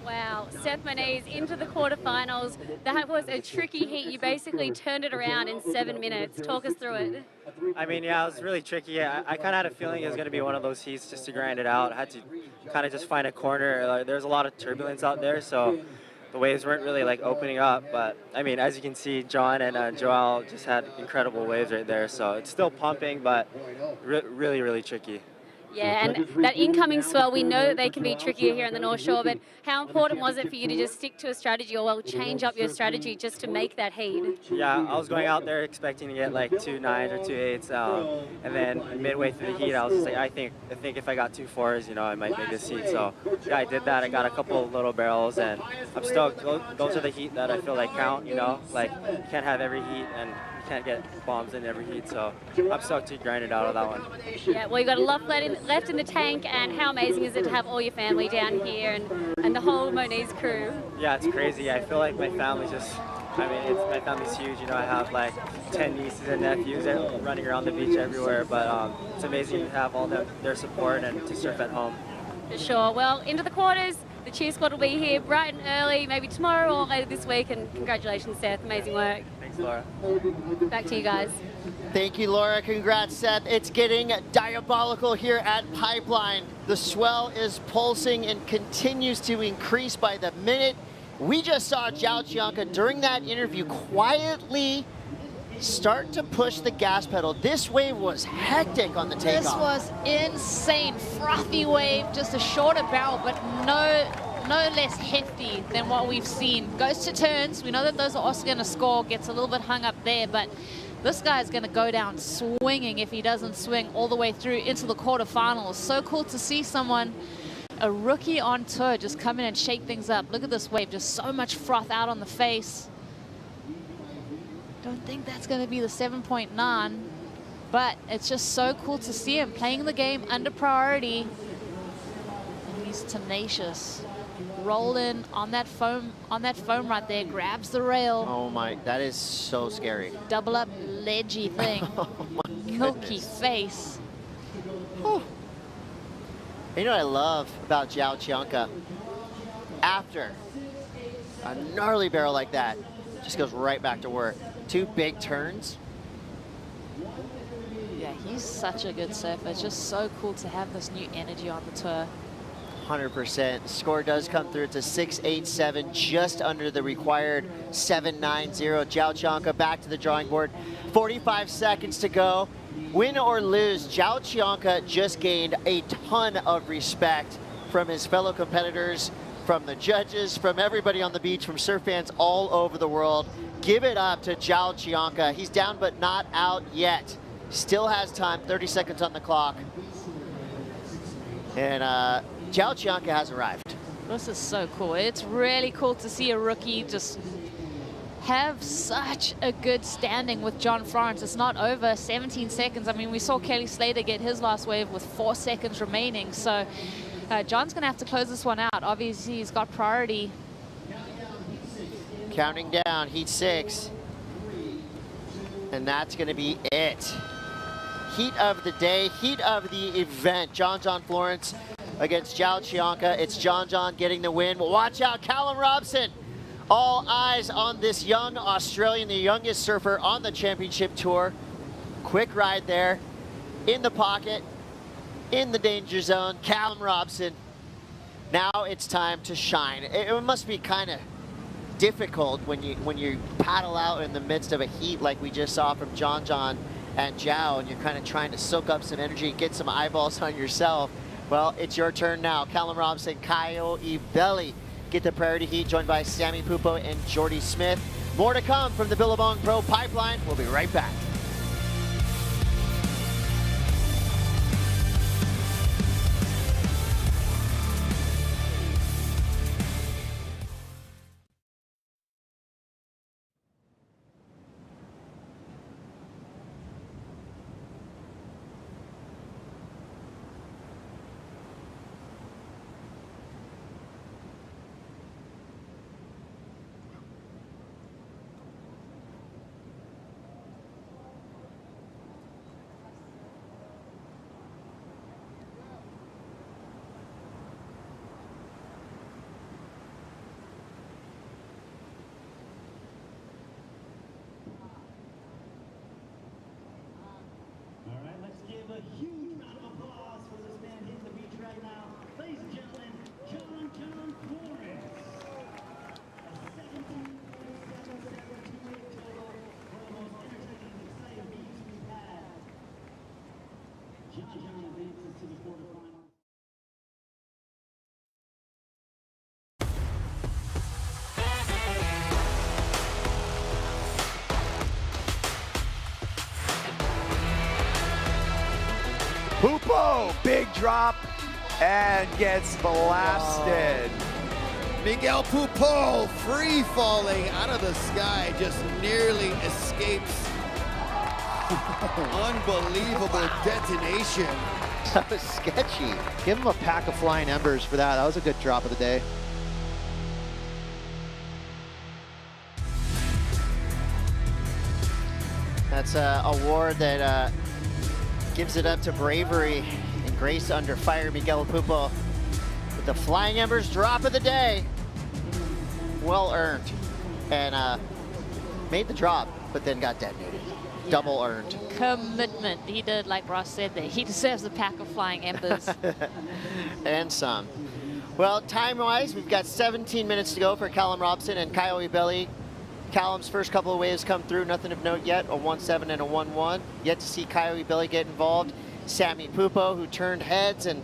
Wow, Seth Moniz into the quarterfinals. That was a tricky heat. You basically turned it around in 7 minutes. Talk us through it. I mean, yeah, it was really tricky. I kind of had a feeling it was going to be one of those heats just to grind it out. I had to kind of just find a corner. There's a lot of turbulence out there, so the waves weren't really like opening up. But I mean, as you can see, John and Joel just had incredible waves right there. So it's still pumping, but really, really tricky. Yeah, and that incoming swell, we know that they can be trickier here in the North Shore, but how important was it for you to just stick to a strategy, or well, change up your strategy just to make that heat? Yeah, I was going out there expecting to get like 2 9s or 2 8s, and then midway through the heat, I was just like, I think if I got 2 4s, you know, I might make this heat. So yeah, I did that. I got a couple of little barrels, and I'm stoked. Those are the heat that I feel like count. You know, like you can't have every heat, and you can't get bombs in every heat. So I'm stoked to grind it out of that one. Yeah, well, you got a lot left in the tank, and how amazing is it to have all your family down here and the whole Moniz crew? Yeah, it's crazy. I feel like my family just, I mean, my family's huge. You know, I have like 10 nieces and nephews running around the beach everywhere, but it's amazing to have all their support and to surf at home. For sure. Well, into the quarters, the cheer squad will be here bright and early, maybe tomorrow or later this week, and congratulations, Seth. Amazing work. Thanks, Laura. Back to you guys. Thank you, Laura. Congrats, Seth. It's getting diabolical here at Pipeline. The swell is pulsing and continues to increase by the minute. We just saw Zhao Qianca during that interview quietly start to push the gas pedal. This wave was hectic on the takeoff. This was insane. Frothy wave, just a shorter barrel, but no less hefty than what we've seen. Goes to turns. We know that those are also going to score. Gets a little bit hung up there, but this guy's going to go down swinging if he doesn't swing all the way through into the quarterfinals. So cool to see someone, a rookie on tour, just come in and shake things up. Look at this wave, just so much froth out on the face. Don't think that's going to be the 7.9, but it's just so cool to see him playing the game under priority. And he's tenacious. Roll in on that foam right there, grabs the rail. Oh my, that is so scary. Double up ledgy thing. Oh Milky face. Oh. You know what I love about Zhao Qianca? After a gnarly barrel like that, just goes right back to work. 2 big turns. Yeah, he's such a good surfer. It's just so cool to have this new energy on the tour. 100%. Score does come through. It's a 6.87, just under the required 7.90. Zhao Qianca back to the drawing board. 45 seconds to go. Win or lose, Zhao Qianca just gained a ton of respect from his fellow competitors, from the judges, from everybody on the beach, from surf fans all over the world. Give it up to Zhao Qianca. He's down but not out yet. Still has time, 30 seconds on the clock. And Zhao Qianca has arrived. This is so cool. It's really cool to see a rookie just have such a good standing with John Florence. It's not over, 17 seconds. I mean, we saw Kelly Slater get his last wave with 4 seconds remaining. So John's gonna have to close this one out. Obviously, he's got priority. Counting down, heat 6. And that's gonna be it. Heat of the day, heat of the event. John Florence against Zhao Qianca. It's John getting the win. Watch out, Callum Robson. All eyes on this young Australian, the youngest surfer on the championship tour. Quick ride there, in the pocket, in the danger zone. Callum Robson. Now it's time to shine. It must be kind of difficult when you paddle out in the midst of a heat like we just saw from John and Zhao, and you're kind of trying to soak up some energy, get some eyeballs on yourself. Well, it's your turn now. Callum Robson, Kyle Ibelli get the priority heat, joined by Sammy Pupo and Jordy Smith. More to come from the Billabong Pro Pipeline. We'll be right back. Oh, big drop and gets blasted. Miguel Tudela free falling out of the sky, just nearly escapes. Unbelievable detonation. That was sketchy. Give him a pack of flying embers for that. That was a good drop of the day. That's an award that gives it up to bravery and grace under fire. Miguel Tudela with the flying embers drop of the day. Well earned. And made the drop, but then got detonated. Double earned. Commitment. He did, like Ross said there. He deserves a pack of flying embers. And some. Well, time-wise, we've got 17 minutes to go for Callum Robson and Kyle Belly. Callum's first couple of waves come through, nothing of note yet, a 1-7 and a 1-1. Yet to see Kyle Belly get involved. Sammy Pupo, who turned heads and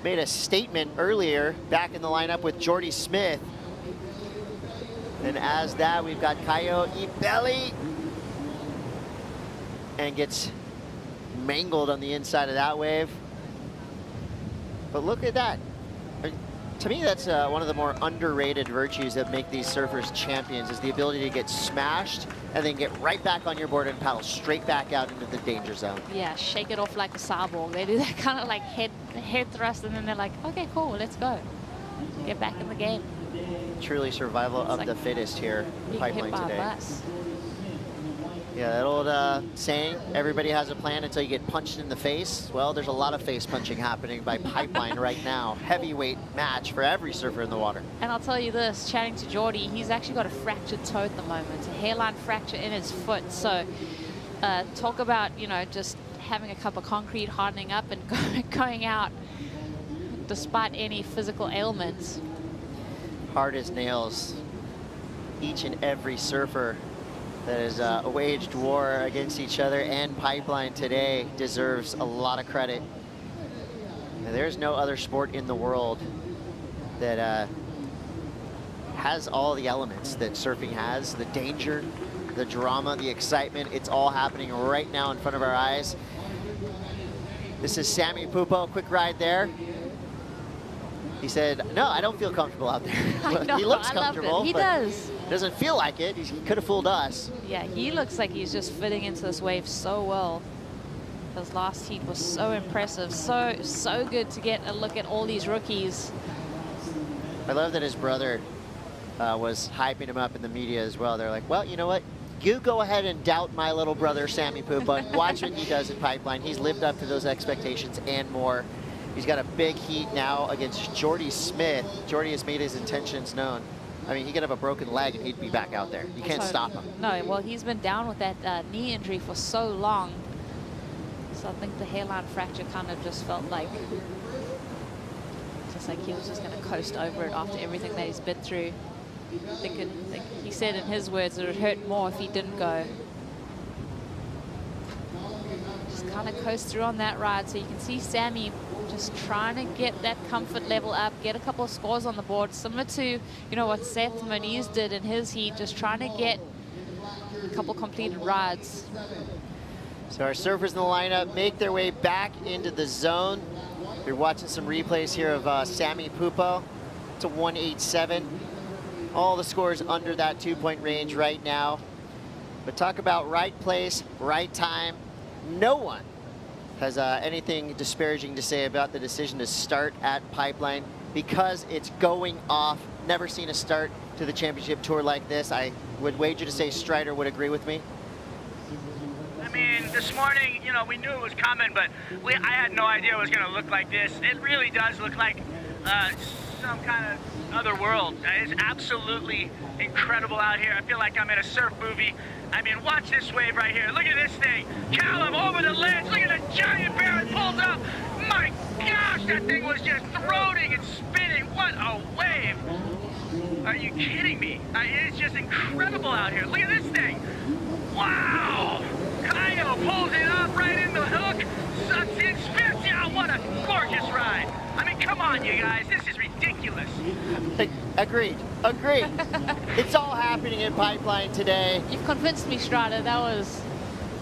made a statement earlier back in the lineup with Jordy Smith. And as that, we've got Kyle Belly. And gets mangled on the inside of that wave. But look at that. To me, that's one of the more underrated virtues that make these surfers champions, is the ability to get smashed and then get right back on your board and paddle straight back out into the danger zone. Yeah, shake it off like a cyborg. They do that kind of like head thrust, and then they're like, okay, cool, let's go. Get back in the game. Truly survival of the fittest here, Pipeline today. Bus. Yeah, that old saying, everybody has a plan until you get punched in the face. Well, there's a lot of face punching happening by Pipeline right now. Heavyweight match for every surfer in the water. And I'll tell you this, chatting to Jordy, he's actually got a fractured toe at the moment, a hairline fracture in his foot. So talk about, you know, just having a cup of concrete, hardening up and going out despite any physical ailments. Hard as nails. Each and every surfer that has waged war against each other and Pipeline today deserves a lot of credit. Now, there's no other sport in the world that has all the elements that surfing has. The danger, the drama, the excitement, it's all happening right now in front of our eyes. This is Sammy Pupo, quick ride there. He said, no, I don't feel comfortable out there. He looks comfortable. He does. Doesn't feel like it. He could have fooled us. Yeah, he looks like he's just fitting into this wave so well. His last heat was so impressive. So good to get a look at all these rookies. I love that his brother was hyping him up in the media as well. They're like, well, you know what? You go ahead and doubt my little brother, Sammy Pupo, and watch what he does in Pipeline. He's lived up to those expectations and more. He's got a big heat now against Jordy Smith. Jordy has made his intentions known. I mean, he could have a broken leg and he'd be back out there. You can't stop him. No, well, he's been down with that knee injury for so long. So I think the hairline fracture kind of just felt like, just like he was just going to coast over it after everything that he's been through. He said in his words it would hurt more if he didn't go. Just kind of coast through on that ride. So you can see Sammy just trying to get that comfort level up, get a couple of scores on the board, similar to, you know, what Seth Moniz did in his heat, just trying to get a couple completed rides. So our surfers in the lineup make their way back into the zone. We're watching some replays here of Sammy Pupo. It's a 187. All the scores under that 2-point range right now. But talk about right place, right time. No one has anything disparaging to say about the decision to start at Pipeline because it's going off. Never seen a start to the championship tour like this. I would wager to say Strider would agree with me. I mean, this morning, you know, we knew it was coming, but I had no idea it was going to look like this. It really does look like some kind of other world. It's absolutely incredible out here. I feel like I'm in a surf movie. I mean, watch this wave right here. Look at this thing. Callum over the ledge. Look at the giant bear it pulls up. My gosh, that thing was just throating and spinning. What a wave. Are you kidding me? It's just incredible out here. Look at this thing. Wow. Kyle pulls it up right in the hook. Sucks in, spins out. What a gorgeous ride. I mean, come on, you guys. This is ridiculous. Agreed. Agreed. It's all happening in Pipeline today. You've convinced me, Strider. That was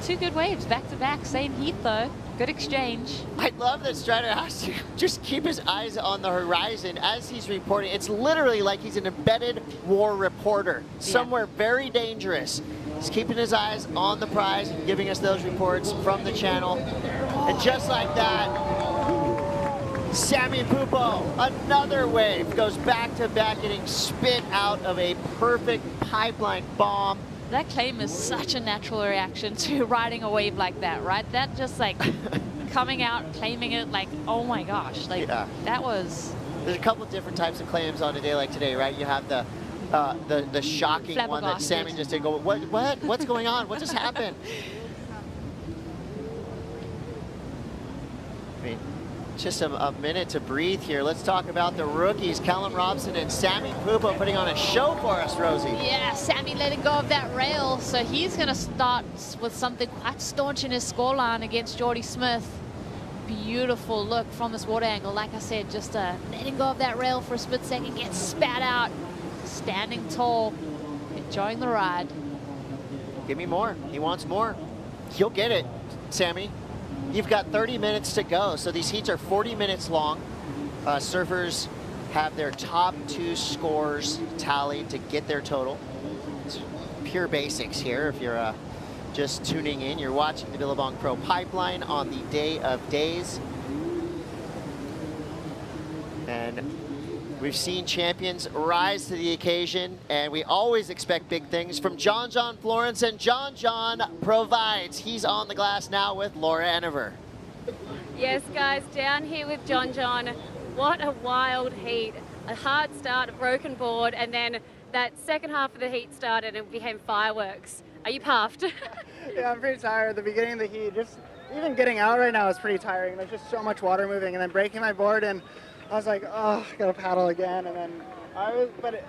2 good waves back to back. Same heat, though. Good exchange. I love that Strider has to just keep his eyes on the horizon as he's reporting. It's literally like he's an embedded war reporter, somewhere very dangerous. He's keeping his eyes on the prize and giving us those reports from the channel. And just like that, Sammy Pupo, another wave, goes back-to-back, getting spit out of a perfect pipeline bomb. That claim is such a natural reaction to riding a wave like that, right? That just like coming out, claiming it, like, oh my gosh, like that was. There's a couple of different types of claims on a day like today, right? You have the shocking one that Sammy just did. Go, what's going on? What just happened? I mean, just a minute to breathe here. Let's talk about the rookies, Callum Robson and Sammy Pupo, putting on a show for us, Rosie. Yeah, Sammy letting go of that rail, so he's going to start with something quite staunch in his scoreline against Jordy Smith. Beautiful look from this water angle. Like I said, just letting go of that rail for a split second, gets spat out, standing tall, enjoying the ride. Give me more. He wants more. He'll get it, Sammy. You've got 30 minutes to go, so these heats are 40 minutes long. Surfers have their top 2 scores tallied to get their total. It's pure basics here. If you're just tuning in, you're watching the Billabong Pro Pipeline on the day of days. And we've seen champions rise to the occasion, and we always expect big things from John Florence, and John provides. He's on the glass now with Laura Enever. Yes, guys, down here with John. What a wild heat. A hard start, a broken board, and then that second half of the heat started and it became fireworks. Are you puffed? Yeah, I'm pretty tired. The beginning of the heat, just even getting out right now is pretty tiring. There's just so much water moving, and then breaking my board, and I was like, oh, I gotta paddle again. And then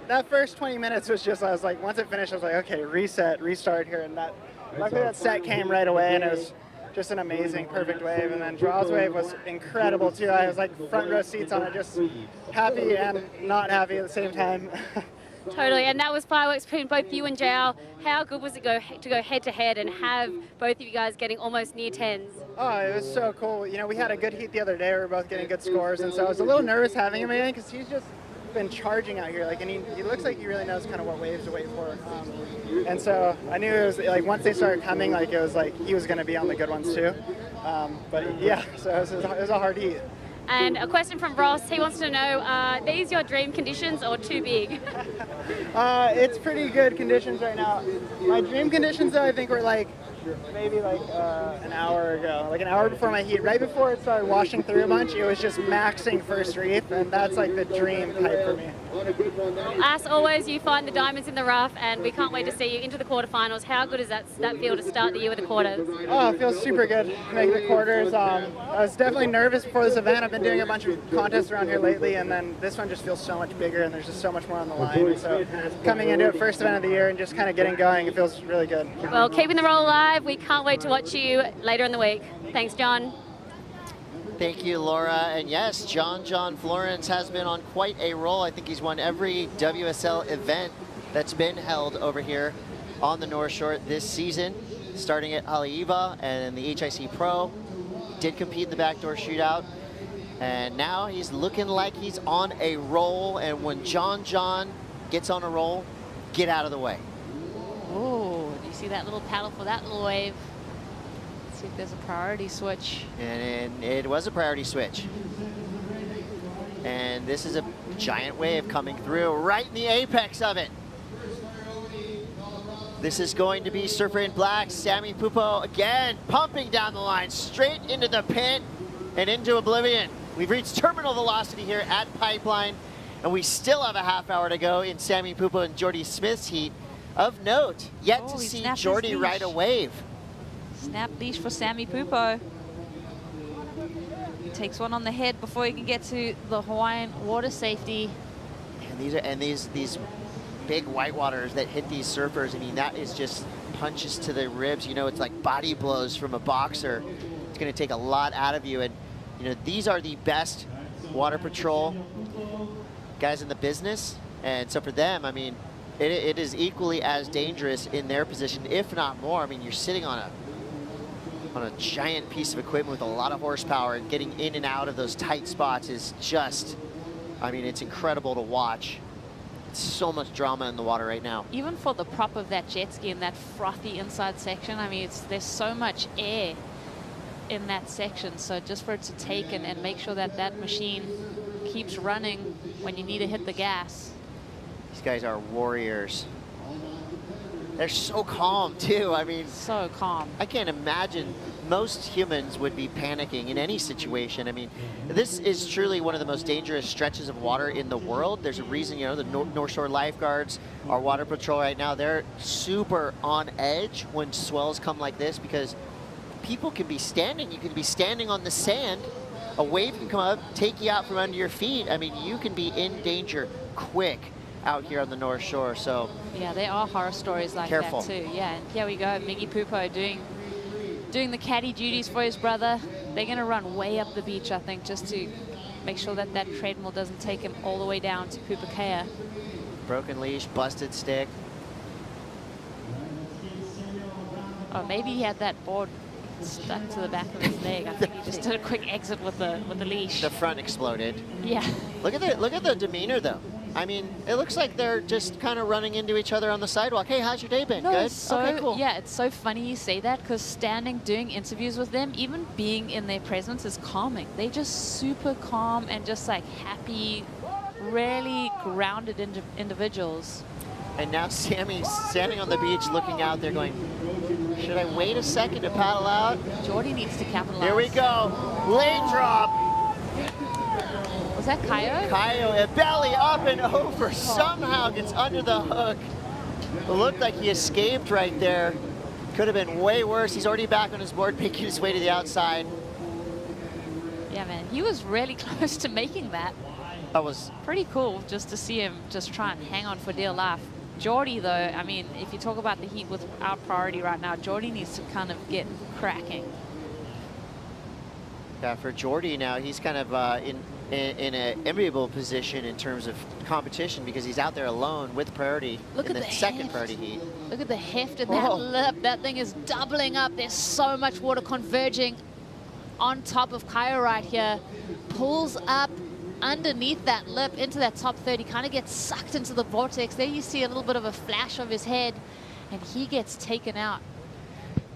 that first 20 minutes was just, I was like, once it finished, I was like, okay, reset, restart here. And luckily that set came right away, and it was just an amazing, perfect wave. And then Draw's wave was incredible too. I was like front row seats on it, just happy and not happy at the same time. Totally, and that was fireworks between both you and JL. How good was it to go head to head and have both of you guys getting almost near 10s? Oh, it was so cool. You know, we had a good heat the other day. We were both getting good scores, and so I was a little nervous having him in because he's just been charging out here. Like, and he looks like he really knows kind of what waves to wait for. And so I knew it was like once they started coming, like it was like he was going to be on the good ones too. But yeah, so it was a hard heat. And a question from Ross. He wants to know, are these your dream conditions or too big? It's pretty good conditions right now. My dream conditions, though, I think were like maybe like an hour ago, like an hour before my heat. Right before it started washing through a bunch, it was just maxing first reef, and that's like the dream type for me. As always, you find the diamonds in the rough, and we can't wait to see you into the quarterfinals. How good does that feel to start the year with the quarters? Oh, it feels super good making the quarters. I was definitely nervous before this event. I've been doing a bunch of contests around here lately, and then this one just feels so much bigger, and there's just so much more on the line. And so coming into it first event of the year and just kind of getting going, it feels really good. Well, keeping the roll alive. We can't wait to watch you later in the week. Thanks, John. Thank you, Laura. And yes, John Florence has been on quite a roll. I think he's won every WSL event that's been held over here on the North Shore this season, starting at Haleiwa and the HIC Pro. Did compete in the backdoor shootout. And now he's looking like he's on a roll. And when John gets on a roll, get out of the way. Oh, do you see that little paddle for that little wave? Let's see if there's a priority switch. And it was a priority switch. And this is a giant wave coming through right in the apex of it. This is going to be Surfer in Black, Sammy Pupo again, pumping down the line, straight into the pit and into oblivion. We've reached terminal velocity here at Pipeline, and we still have a half hour to go in Sammy Pupo and Jordy Smith's heat. Of note, yet to see Jordy ride a wave. Snap leash for Sammy Pupo. He takes one on the head before he can get to the Hawaiian water safety. And these big whitewaters that hit these surfers, I mean, that is just punches to the ribs. You know, it's like body blows from a boxer. It's going to take a lot out of you. And, you know, these are the best water patrol guys in the business. And so for them, I mean, it is equally as dangerous in their position, if not more. I mean, you're sitting on on a giant piece of equipment with a lot of horsepower, and getting in and out of those tight spots is just, I mean, it's incredible to watch. It's so much drama in the water right now. Even for the prop of that jet ski in that frothy inside section, I mean, there's so much air in that section. So just for it to take and make sure that that machine keeps running when you need to hit the gas. These guys are warriors. They're so calm too. I mean, so calm. I can't imagine most humans would be panicking in any situation. I mean, this is truly one of the most dangerous stretches of water in the world. There's a reason, you know, the North Shore lifeguards, our water patrol right now, they're super on edge when swells come like this, because people can be standing. You can be standing on the sand. A wave can come up, take you out from under your feet. I mean, you can be in danger quick out here on the North Shore. So yeah, there are horror stories like careful. that too. Yeah, and here we go, Miggy Pupo doing the caddy duties for his brother. They're going to run way up the beach, I think, just to make sure that that treadmill doesn't take him all the way down to Pupakea. Broken leash, busted stick. Oh, maybe he had that board stuck to the back of his leg. I think he just did a quick exit with the leash. The front exploded. Yeah. Look at the demeanor though. I mean, it looks like they're just kind of running into each other on the sidewalk. Hey, how's your day been? No, Good? so, okay, cool. Yeah, it's so funny you say that, because standing, doing interviews with them, even being in their presence is calming. They're just super calm and just like happy, really grounded individuals. And now Sammy's standing on the beach looking out there going, should I wait a second to paddle out? Jordy needs to capitalize. Here we go. Lane drop. Was that Kaio? Kaio, belly up and over, somehow gets under the hook. It looked like he escaped right there. Could have been way worse. He's already back on his board, making his way to the outside. Yeah, man, he was really close to making that. That was pretty cool just to see him just try and hang on for dear life. Jordy, though, I mean, if you talk about the heat with our priority right now, Jordy needs to kind of get cracking. Yeah, for Jordy now, he's kind of in an enviable position in terms of competition, because he's out there alone with priority in the second priority heat. Look at the heft in that lip. That thing is doubling up. There's so much water converging on top of Kaio right here. Pulls up underneath that lip into that top 30, kind of gets sucked into the vortex. There you see a little bit of a flash of his head, and he gets taken out.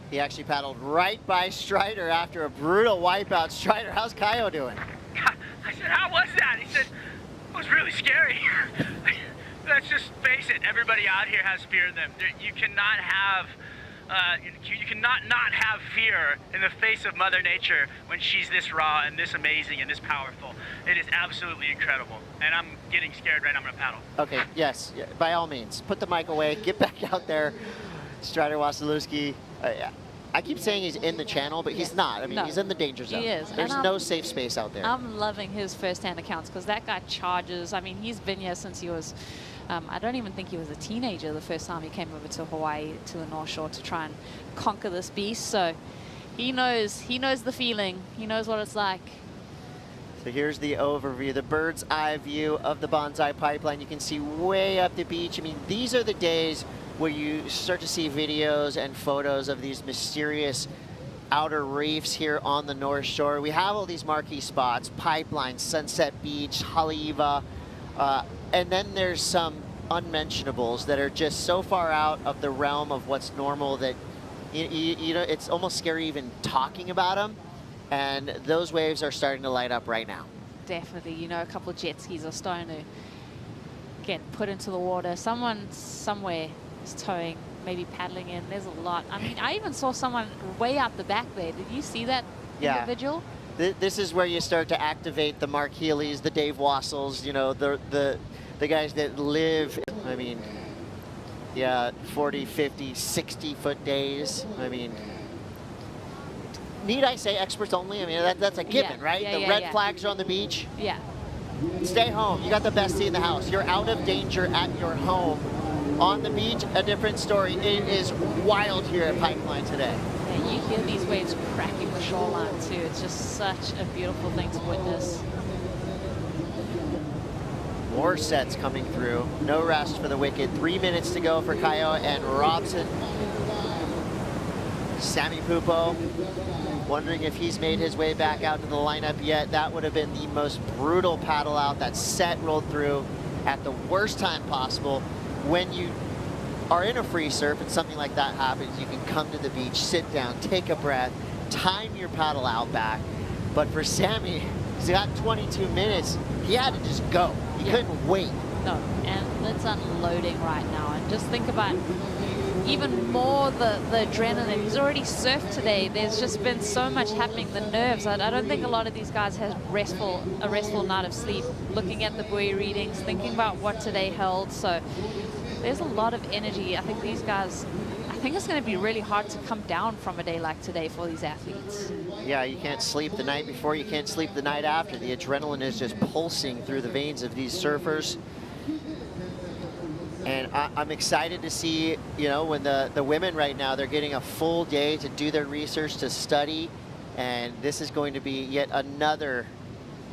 He actually paddled right by Strider after a brutal wipeout. Strider, how's Kaio doing? I said, how was that? He said, it was really scary. Let's just face it, everybody out here has fear in them. You cannot have, you cannot not have fear in the face of Mother Nature when she's this raw and this amazing and this powerful. It is absolutely incredible. And I'm getting scared right now. I'm gonna paddle. Okay, yes, by all means. Put the mic away, get back out there. Strider Wasilewski. I keep saying he's in the channel, but he's not. I mean, he's in the danger zone. He is. There's no safe space out there. I'm loving his first-hand accounts, because that guy charges. I mean, he's been here since he was, I don't even think he was a teenager the first time he came over to Hawaii, to the North Shore, to try and conquer this beast. So he knows the feeling. He knows what it's like. So here's the overview, the bird's eye view of the Bonsai Pipeline. You can see way up the beach. I mean, these are the days where you start to see videos and photos of these mysterious outer reefs here on the North Shore. We have all these marquee spots: Pipeline, Sunset Beach, Haleiwa, and then there's some unmentionables that are just so far out of the realm of what's normal that you know, it's almost scary even talking about them. And those waves are starting to light up right now. Definitely, you know, a couple of jet skis are starting to get put into the water. Someone somewhere is towing, maybe paddling in. There's a lot. I mean, I even saw someone way out the back there. Did you see that individual? This is where you start to activate the Mark Healy's, the Dave Wassels, you know, the guys that live, I mean, yeah, 40, 50, 60-foot days. I mean, need I say experts only? I mean, that's a given, right? The red flags are on the beach. Yeah. Stay home. You got the best seat in the house. You're out of danger at your home. On the beach, a different story. It is wild here at Pipeline today. Yeah, you hear these waves cracking the shoreline too. It's just such a beautiful thing to witness. More sets coming through. No rest for the Wicked. 3 minutes to go for Kaio and Robson. Sammy Pupo, wondering if he's made his way back out to the lineup yet. That would have been the most brutal paddle out. That set rolled through at the worst time possible. When you are in a free surf and something like that happens, you can come to the beach, sit down, take a breath, time your paddle out back. But for Sammy, he's got 22 minutes. He had to just go. He couldn't wait. No, and it's unloading right now. And just think about even more the adrenaline. He's already surfed today. There's just been so much happening. The nerves. I don't think a lot of these guys have a restful night of sleep. Looking at the buoy readings, thinking about what today held. So there's a lot of energy. I think these guys, I think it's going to be really hard to come down from a day like today for these athletes. Yeah, you can't sleep the night before, you can't sleep the night after. The adrenaline is just pulsing through the veins of these surfers. And I'm excited to see, you know, when the women right now, they're getting a full day to do their research, to study. And this is going to be yet another,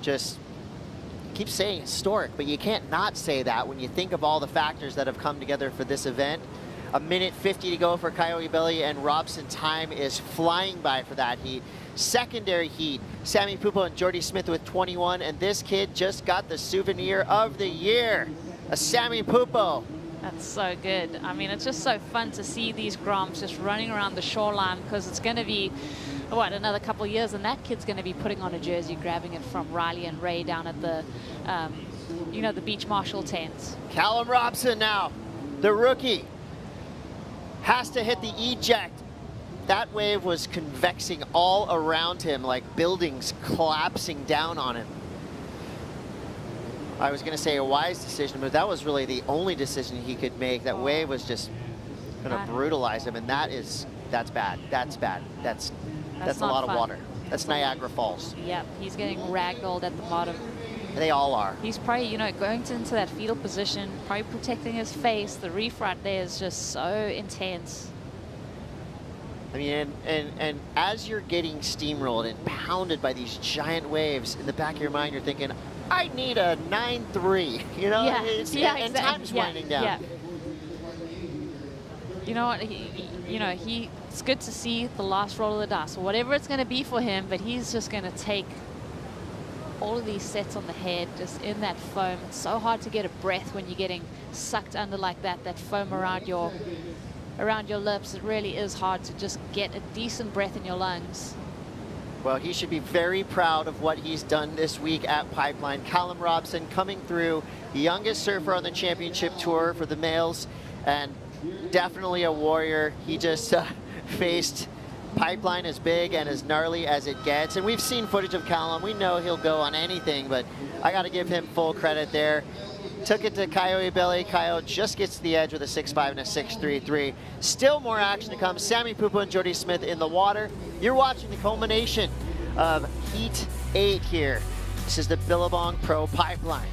just, I keep saying historic, but you can't not say that when you think of all the factors that have come together for this event. 1:50 to go for Coyote Belly, and Robson time is flying by for that heat. Secondary heat, Sammy Pupo and Jordy Smith with 21, and this kid just got the souvenir of the year, a Sammy Pupo. That's so good. I mean, it's just so fun to see these Groms just running around the shoreline, because it's going to be, what, another couple of years, and that kid's going to be putting on a jersey, grabbing it from Riley and Ray down at the, you know, the beach marshal tents. Callum Robson now, the rookie, has to hit the eject. That wave was convexing all around him like buildings collapsing down on him. I was going to say a wise decision, but that was really the only decision he could make. That wave was just going to brutalize him, and that's bad. That's bad. That's a lot of water. That's Niagara Falls. Yep, he's getting ragdolled at the bottom. They all are. He's probably, you know, going into that fetal position, probably protecting his face. The reef right there is just so intense. I mean, and as you're getting steamrolled and pounded by these giant waves, in the back of your mind, you're thinking, I need a 9.3, you know? Yeah, and time's winding down. Yeah. You know what, it's good to see the last roll of the dice, or whatever it's going to be for him, but he's just going to take all of these sets on the head, just in that foam. It's so hard to get a breath when you're getting sucked under like that foam around your lips. It really is hard to just get a decent breath in your lungs. Well, he should be very proud of what he's done this week at Pipeline. Callum Robson coming through, the youngest surfer on the championship tour for the males, and definitely a warrior. He just faced Pipeline as big and as gnarly as it gets. And we've seen footage of Callum. We know he'll go on anything, but I got to give him full credit there. Took it to Coyote Belly. Coyote just gets to the edge with a 6.5 and a 6.33. Still more action to come. Sammy Pupo and Jordy Smith in the water. You're watching the culmination of Heat 8 here. This is the Billabong Pro Pipeline.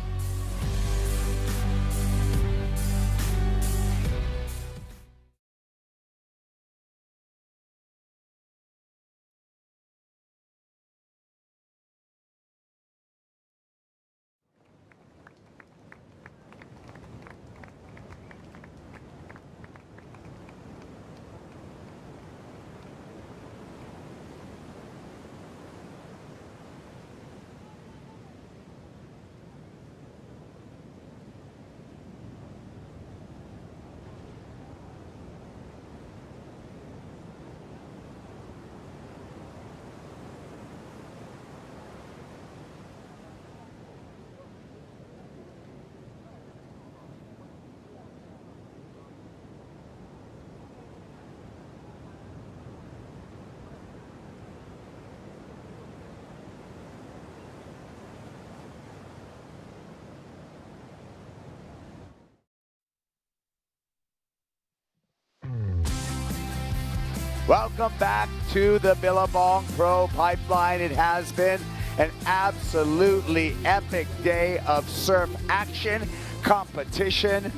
Welcome back to the Billabong Pro Pipeline. It has been an absolutely epic day of surf action, competition.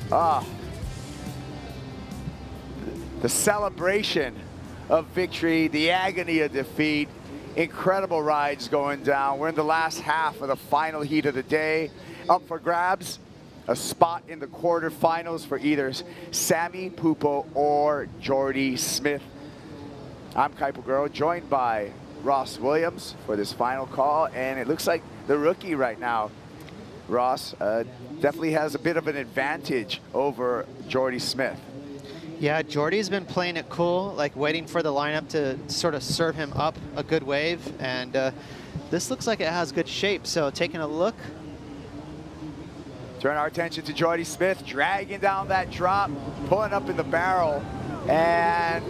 The celebration of victory, the agony of defeat, incredible rides going down. We're in the last half of the final heat of the day. Up for grabs, a spot in the quarterfinals for either Sammy Pupo or Jordy Smith. I'm Kaipo Girl, joined by Ross Williams for this final call, and it looks like the rookie right now, Ross, definitely has a bit of an advantage over Jordy Smith. Yeah, Jordy's been playing it cool, like waiting for the lineup to sort of serve him up a good wave, and this looks like it has good shape. So taking a look. Turn our attention to Jordy Smith, dragging down that drop, pulling up in the barrel, and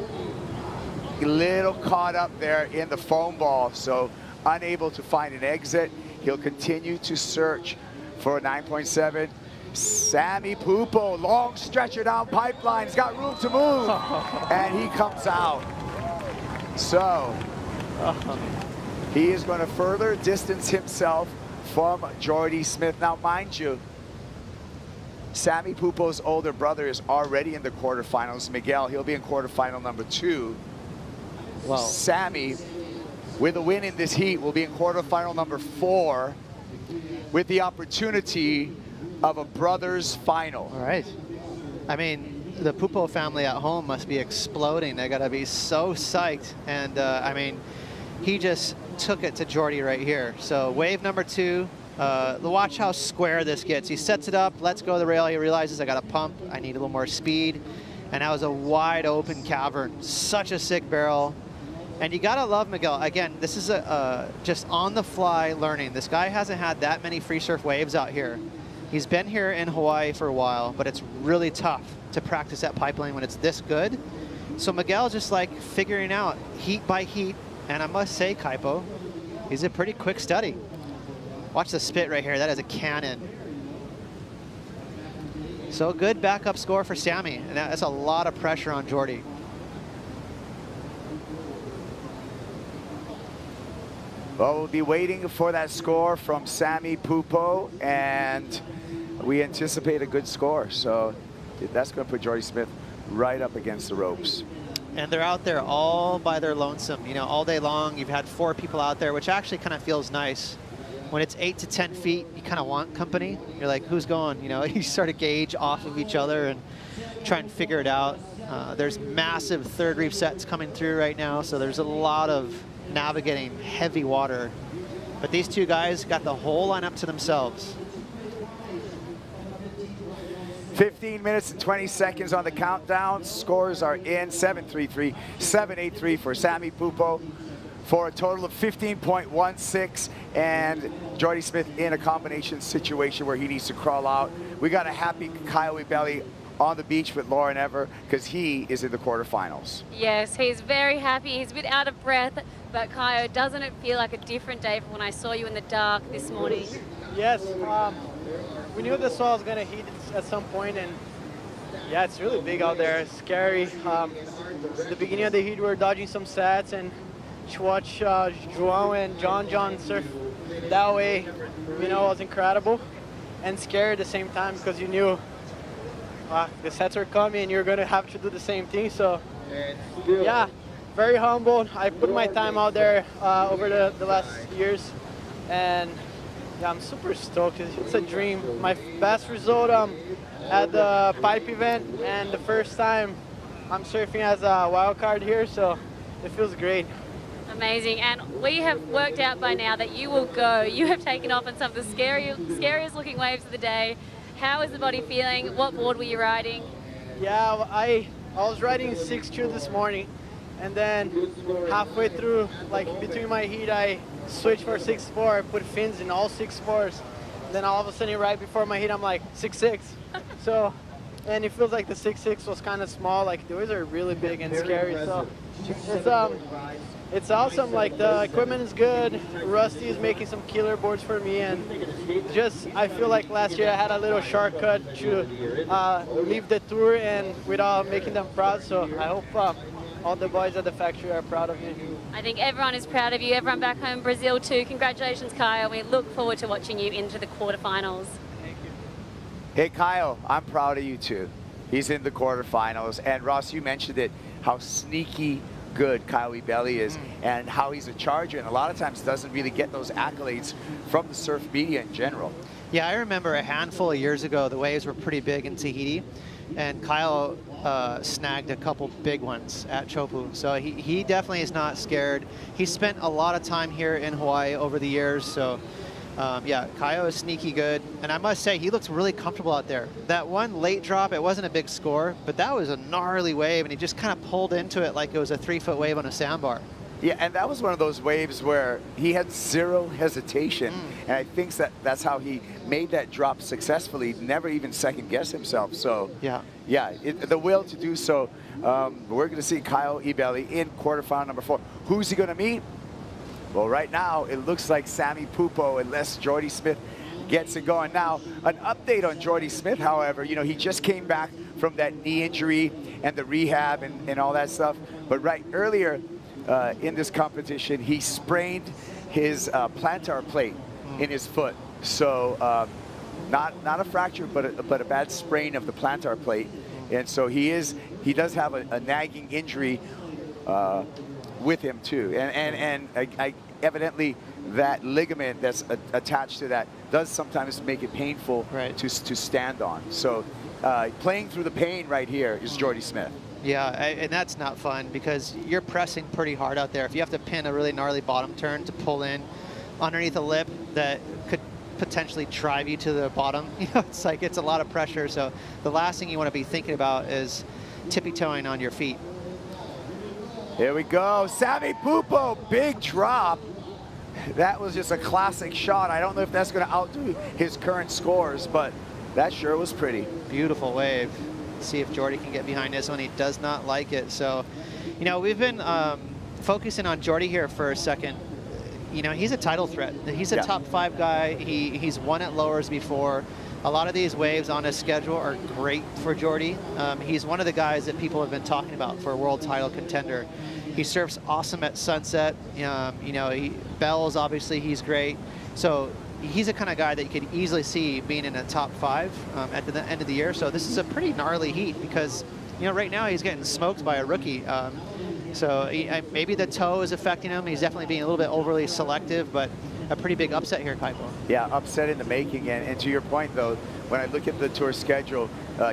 a little caught up there in the foam ball, so unable to find an exit. He'll continue to search for a 9.7. Sammy Pupo, long stretcher down pipeline. He's got room to move, and he comes out. So he is going to further distance himself from Jordy Smith. Now, mind you, Sammy Pupo's older brother is already in the quarterfinals. Miguel, he'll be in quarterfinal number 2. Wow. Sammy, with a win in this heat, will be in quarterfinal number 4 with the opportunity of a brothers final. All right. I mean, the Pupo family at home must be exploding. They gotta be so psyched. And I mean, he just took it to Jordy right here. So wave number 2, watch how square this gets. He sets it up, lets go of the rail. He realizes I got a pump. I need a little more speed. And that was a wide open cavern. Such a sick barrel. And you gotta love Miguel. Again, this is just on the fly learning. This guy hasn't had that many free surf waves out here. He's been here in Hawaii for a while, but it's really tough to practice that pipeline when it's this good. So Miguel's just like figuring out heat by heat. And I must say, Kaipo, he's a pretty quick study. Watch the spit right here. That is a cannon. So good backup score for Sammy. And that's a lot of pressure on Jordy. Well, we'll be waiting for that score from Sammy Pupo, and we anticipate a good score. So that's going to put Jordy Smith right up against the ropes. And they're out there all by their lonesome, you know, all day long. You've had 4 people out there, which actually kind of feels nice. When it's 8 to 10 feet, you kind of want company. You're like, who's going? You know, you sort of gauge off of each other and try and figure it out. There's massive third reef sets coming through right now, so there's a lot of navigating heavy water. But these 2 guys got the whole lineup to themselves. 15 minutes and 20 seconds on the countdown. Scores are in 7.33, 7.83 for Sammy Pupo, for a total of 15.16, and Jordy Smith in a combination situation where he needs to crawl out. We got a happy Kyle Belly on the beach with Lauren Ever, because he is in the quarterfinals. Yes, he's very happy. He's a bit out of breath, but Kaio, doesn't it feel like a different day from when I saw you in the dark this morning? Yes, we knew the swell was going to heat at some point, and yeah, it's really big out there. It's scary. The beginning of the heat, we were dodging some sets, and to watch João and John surf that way, you know, was incredible and scary at the same time, because you knew the sets were coming and you're going to have to do the same thing. So yeah, very humble. I put my time out there over the last years, and yeah, I'm super stoked. It's a dream. My best result at the pipe event, and the first time I'm surfing as a wild card here, so it feels great. Amazing, and we have worked out by now that you will go. You have taken off on some of the scariest looking waves of the day. How is the body feeling? What board were you riding? Yeah, I was riding 6.2 this morning, and then halfway through, like between my heat, I switched for 6.4. I put fins in all 6.4s. Then all of a sudden, right before my heat, I'm like 6.6. So, and it feels like the 6.6 was kind of small. Like the waves are really big and scary. So it's awesome. Like the equipment is good. Rusty is making some killer boards for me, and just I feel like last year I had a little shortcut to leave the tour and without making them proud. So I hope all the boys at the factory are proud of me. I think everyone is proud of you. Everyone back home in Brazil too. Congratulations, Kyle. We look forward to watching you into the quarterfinals. Thank you. Hey Kyle, I'm proud of you too. He's in the quarterfinals, and Ross, you mentioned it, how sneaky good Kyle Belly is, and how he's a charger, and a lot of times doesn't really get those accolades from the surf media in general. Yeah, I remember a handful of years ago, the waves were pretty big in Tahiti, and Kyle snagged a couple big ones at Chopu. So he definitely is not scared. He spent a lot of time here in Hawaii over the years. So yeah, Kaio is sneaky good. And I must say, he looks really comfortable out there. That one late drop, it wasn't a big score, but that was a gnarly wave, and he just kind of pulled into it like it was a 3-foot wave on a sandbar. Yeah, and that was one of those waves where he had zero hesitation, and I think that's how he made that drop successfully, never even second-guess himself. So, yeah, the will to do so. We're going to see Kyle Ebeli in quarterfinal number 4. Who's he going to meet? Well, right now, it looks like Sammy Pupo, unless Jordy Smith gets it going. Now, an update on Jordy Smith, however, you know, he just came back from that knee injury and the rehab and all that stuff. But earlier in this competition, he sprained his plantar plate in his foot. So not a fracture, but a bad sprain of the plantar plate. And so he does have a nagging injury with him too, and evidently that ligament that's attached to that does sometimes make it painful to stand on. So playing through the pain right here is Jordy Smith. Yeah, and that's not fun because you're pressing pretty hard out there. If you have to pin a really gnarly bottom turn to pull in underneath a lip that could potentially drive you to the bottom, you know, it's a lot of pressure. So the last thing you want to be thinking about is tippy-toeing on your feet. Here we go, Sammy Pupo, big drop. That was just a classic shot. I don't know if that's going to outdo his current scores, but that sure was pretty. Beautiful wave. See if Jordy can get behind this one. He does not like it. So, you know, we've been focusing on Jordy here for a second. You know, he's a title threat. He's a top 5 guy. He's won at lowers before. A lot of these waves on his schedule are great for Jordy. He's one of the guys that people have been talking about for a world title contender. He surfs awesome at Sunset. You know, Bells, obviously, he's great. So he's the kind of guy that you could easily see being in a top 5 at the end of the year. So this is a pretty gnarly heat because, you know, right now he's getting smoked by a rookie. So maybe the toe is affecting him. He's definitely being a little bit overly selective, but a pretty big upset here, Kaipo. Yeah, upset in the making. And to your point, though, when I look at the tour schedule,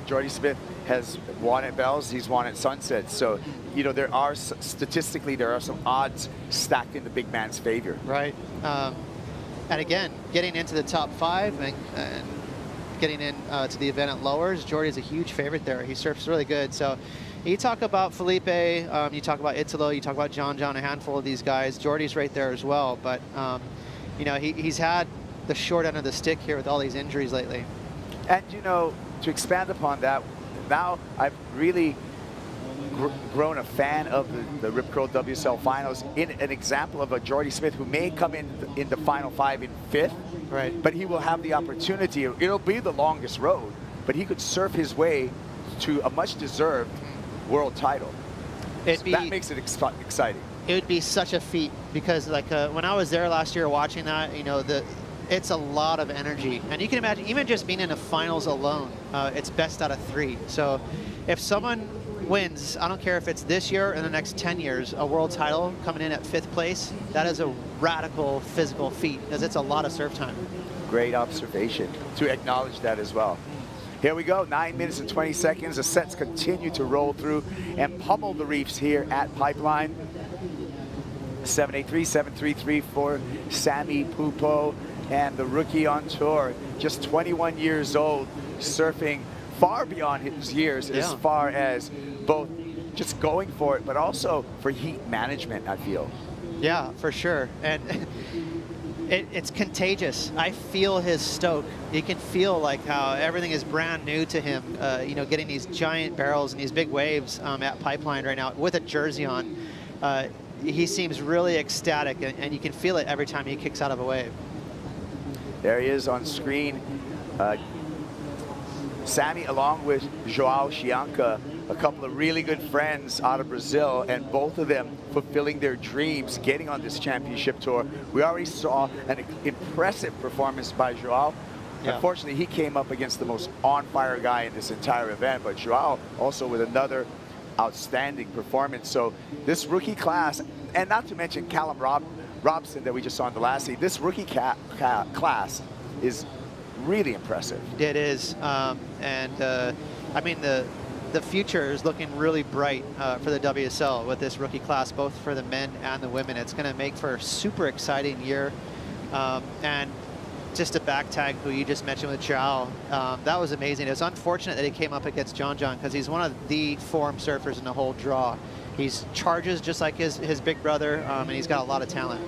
Jordy Smith has won at Bells, he's won at Sunset. So, you know, statistically, there are some odds stacked in the big man's favor. Right. And again, getting into the top 5 and getting in to the event at lowers, Jordy's a huge favorite there. He surfs really good. So you talk about Felipe, you talk about Italo, you talk about John, a handful of these guys. Jordy's right there as well. But, you know, he's had the short end of the stick here with all these injuries lately. And, you know, to expand upon that, now I've really grown a fan of the Rip Curl WSL Finals in an example of a Jordy Smith who may come in the final 5 in 5th, right? But he will have the opportunity. It'll be the longest road, but he could surf his way to a much-deserved world title. That makes it exciting. It would be such a feat because, like, when I was there last year watching that, you know, it's a lot of energy, and you can imagine even just being in the finals alone, it's best out of 3. So if someone wins, I don't care if it's this year or in the next 10 years, a world title coming in at 5th place, that is a radical physical feat because it's a lot of surf time. Great observation to acknowledge that as well. Here we go, 9 minutes and 20 seconds. The sets continue to roll through and pummel the reefs here at Pipeline. 783, 733 for Sammy Pupo, and the rookie on tour, just 21 years old, surfing far beyond his years as far as both just going for it, but also for heat management, I feel. Yeah, for sure. And it's contagious. I feel his stoke. You can feel like how everything is brand new to him, you know, getting these giant barrels and these big waves at Pipeline right now with a jersey on. He seems really ecstatic, and you can feel it every time he kicks out of a wave. There he is on screen. Sammy, along with Joao Chianca, a couple of really good friends out of Brazil, and both of them fulfilling their dreams, getting on this championship tour. We already saw an impressive performance by Joao. Yeah. Unfortunately, he came up against the most on-fire guy in this entire event, but Joao also with another outstanding performance. So this rookie class, and not to mention Callum Robson that we just saw in the last heat, this rookie class is really impressive. It is, I mean, the the future is looking really bright for the WSL with this rookie class, both for the men and the women. It's going to make for a super exciting year. And just a back tag who you just mentioned with Joao, that was amazing. It was unfortunate that he came up against John because he's one of the form surfers in the whole draw. He charges just like his big brother, and he's got a lot of talent.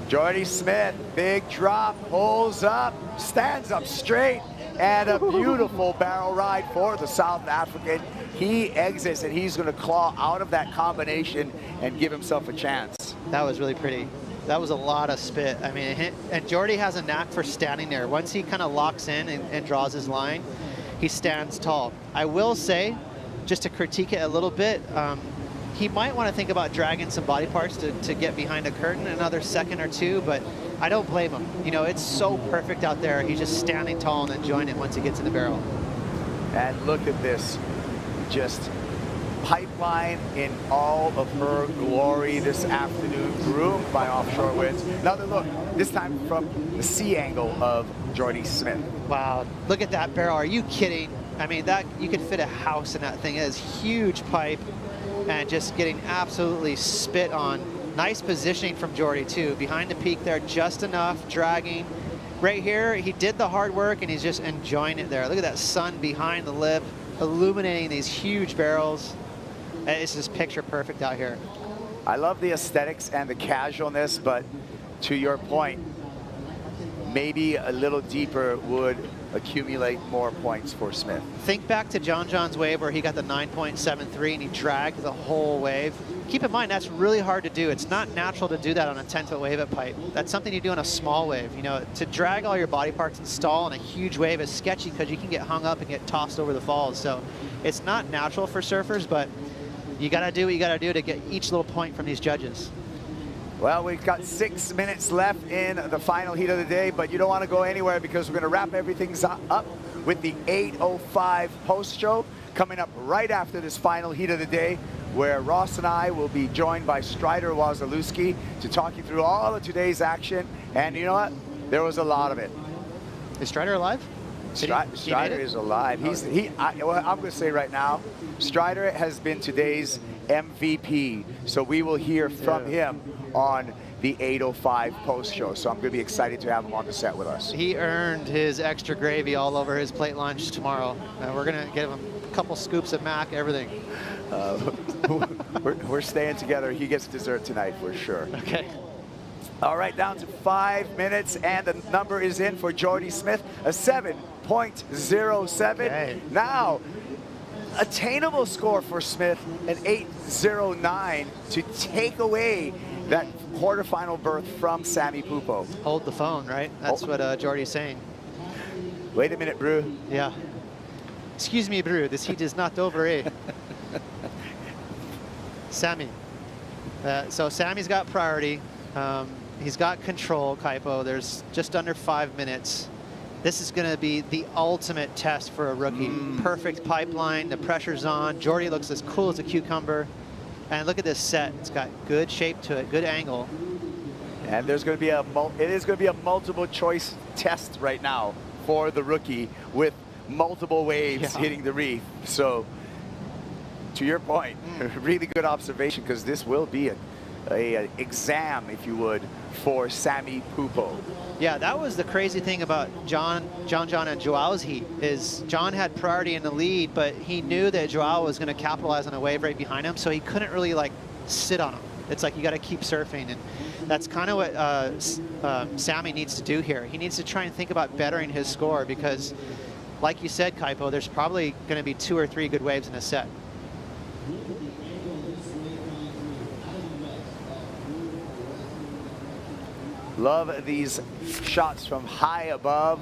Jordy Smith, big drop, pulls up, stands up straight, and a beautiful barrel ride for the South African. He exits, and he's going to claw out of that combination and give himself a chance. That was really pretty. That was a lot of spit. I mean, and Jordy has a knack for standing there. Once he kind of locks in and draws his line, he stands tall. I will say, just to critique it a little bit, he might want to think about dragging some body parts to get behind a curtain another second or two, but I don't blame him. You know, it's so perfect out there. He's just standing tall and enjoying it once he gets in the barrel. And look at this, just Pipeline in all of her glory this afternoon, groomed by offshore winds. Another look, this time from the sea angle of Jordy Smith. Wow, look at that barrel. Are you kidding? I mean, that you could fit a house in that thing. It is huge pipe and just getting absolutely spit on. Nice positioning from Jordy too. Behind the peak there, just enough, dragging. Right here, he did the hard work and he's just enjoying it there. Look at that sun behind the lip, illuminating these huge barrels. It's just picture perfect out here. I love the aesthetics and the casualness, but to your point, maybe a little deeper would accumulate more points for Smith. Think back to John's wave where he got the 9.73 and he dragged the whole wave. Keep in mind, that's really hard to do. It's not natural to do that on a 10-foot wave at pipe. That's something you do on a small wave. You know, to drag all your body parts and stall on a huge wave is sketchy because you can get hung up and get tossed over the falls. So it's not natural for surfers, but you got to do what you got to do to get each little point from these judges. Well, we've got 6 minutes left in the final heat of the day, but you don't want to go anywhere because we're going to wrap everything up with the 8:05 post show coming up right after this final heat of the day, where Ross and I will be joined by Strider Wazalewski to talk you through all of today's action. And you know what? There was a lot of it. Is Strider alive? Strider is alive. I'm going to say right now, Strider has been today's MVP. So we will hear from him on the 8:05 post show. So I'm going to be excited to have him on the set with us. He earned his extra gravy all over his plate lunch tomorrow. We're going to give him a couple scoops of mac, everything. We're staying together. He gets dessert tonight for sure. Okay. All right, down to 5 minutes, and the number is in for Jordy Smith, a 7.07. Okay. Now, attainable score for Smith, an 8.09 to take away that quarterfinal berth from Sammy Pupo. Hold the phone, right? That's what Jordy's saying. Wait a minute, Brew. Yeah. Excuse me, Brew. This heat is not over, eh? Sammy. So Sammy's got priority. He's got control, Kaipo. There's just under 5 minutes. This is going to be the ultimate test for a rookie. Perfect pipeline. The pressure's on. Jordy looks as cool as a cucumber. And look at this set. It's got good shape to it, good angle. And there's going to be it is going to be a multiple choice test right now for the rookie with multiple waves hitting the reef. So to your point, really good observation, because this will be a exam, if you would, for Sammy Pupo. Yeah, that was the crazy thing about John and Joao's heat, is John had priority in the lead, but he knew that Joao was going to capitalize on a wave right behind him, so he couldn't really like sit on him. It's like you got to keep surfing, and that's kind of what Sammy needs to do here. He needs to try and think about bettering his score, because like you said, Kaipo, there's probably going to be 2 or 3 good waves in a set. Love these shots from high above.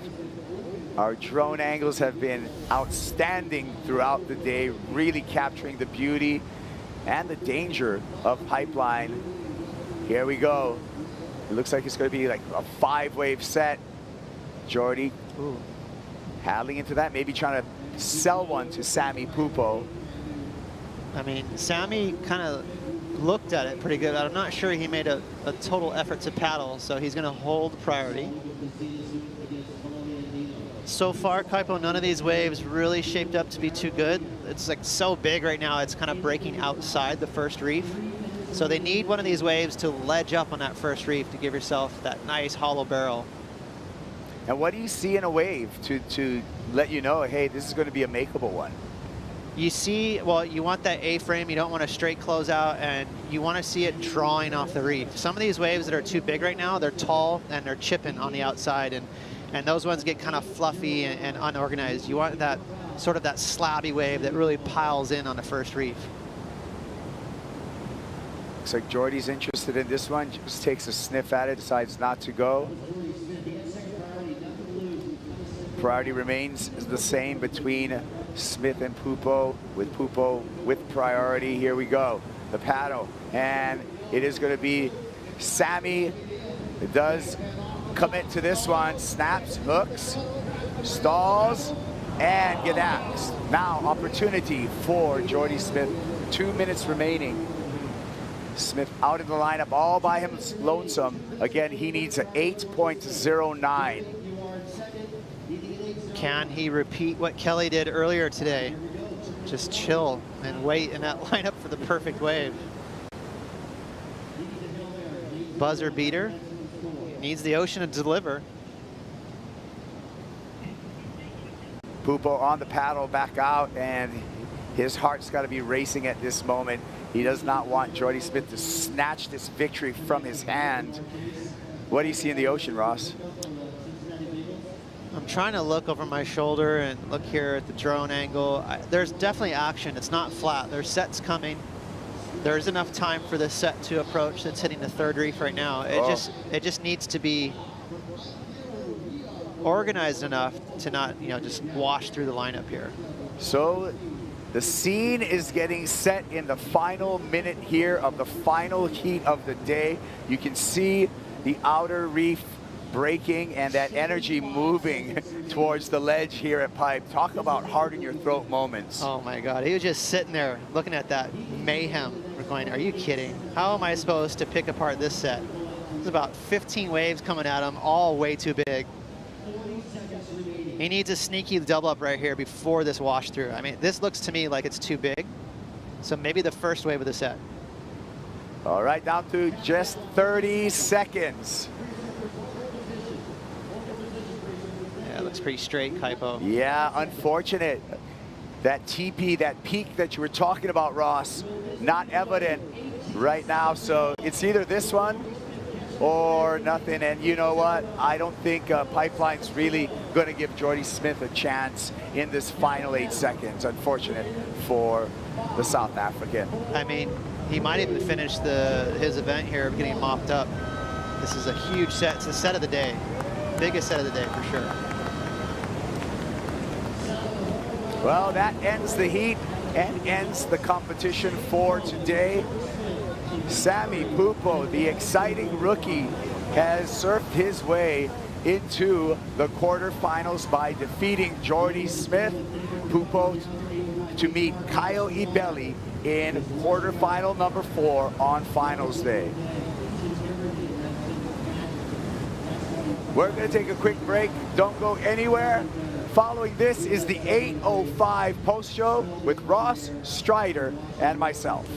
Our drone angles have been outstanding throughout the day, really capturing the beauty and the danger of pipeline. Here we go. It looks like it's going to be like a 5-wave set. Jordy paddling into that, maybe trying to sell one to Sammy Pupo. I mean, Sammy kind of looked at it pretty good. I'm not sure he made a total effort to paddle, so he's going to hold priority. So far, Kaipo, none of these waves really shaped up to be too good. It's like so big right now, it's kind of breaking outside the first reef. So they need one of these waves to ledge up on that first reef to give yourself that nice hollow barrel. And what do you see in a wave to let you know, hey, this is going to be a makeable one? You see, well, you want that A-frame, you don't want a straight closeout, and you want to see it drawing off the reef. Some of these waves that are too big right now, they're tall and they're chipping on the outside, and those ones get kind of fluffy and unorganized. You want that sort of that slabby wave that really piles in on the first reef. Looks like Jordy's interested in this one, just takes a sniff at it, decides not to go. Priority remains the same between Smith and Pupo, with Pupo with priority. Here we go, the paddle, and it is going to be Sammy. It does commit to this one, snaps, hooks, stalls, and gadaps. Now opportunity for Jordy Smith, 2 minutes remaining. Smith out of the lineup all by him lonesome. Again, he needs an 8.09. Can he repeat what Kelly did earlier today? Just chill and wait in that lineup for the perfect wave. Buzzer beater. Needs the ocean to deliver. Pupo on the paddle back out, and his heart's got to be racing at this moment. He does not want Jordy Smith to snatch this victory from his hand. What do you see in the ocean, Ross? I'm trying to look over my shoulder and look here at the drone angle. There's definitely action. It's not flat. There's sets coming. There's enough time for this set to approach that's hitting the third reef right now. It just needs to be organized enough to not, just wash through the lineup here. So the scene is getting set in the final minute here of the final heat of the day. You can see the outer reef breaking and that energy moving towards the ledge here at Pipe. Talk about heart in your throat moments. Oh my God, he was just sitting there looking at that mayhem. We're going, are you kidding? How am I supposed to pick apart this set? There's about 15 waves coming at him, all way too big. He needs a sneaky double up right here before this wash through. I mean, this looks to me like it's too big. So maybe the first wave of the set. All right, down to just 30 seconds. Yeah, it looks pretty straight, Kaipo. Yeah, unfortunate. That TP, that peak that you were talking about, Ross, not evident right now. So it's either this one or nothing. And you know what? I don't think Pipeline's really going to give Jordy Smith a chance in this final 8 seconds. Unfortunate for the South African. I mean, he might even finish his event here getting mopped up. This is a huge set. It's the set of the day. Biggest set of the day for sure. Well, that ends the heat and ends the competition for today. Sammy Pupo, the exciting rookie, has surfed his way into the quarterfinals by defeating Jordy Smith. Pupo to meet Kyle Ibelli in quarterfinal number 4 on finals day. We're going to take a quick break. Don't go anywhere. Following this is the 8:05 post show with Ross, Strider, and myself.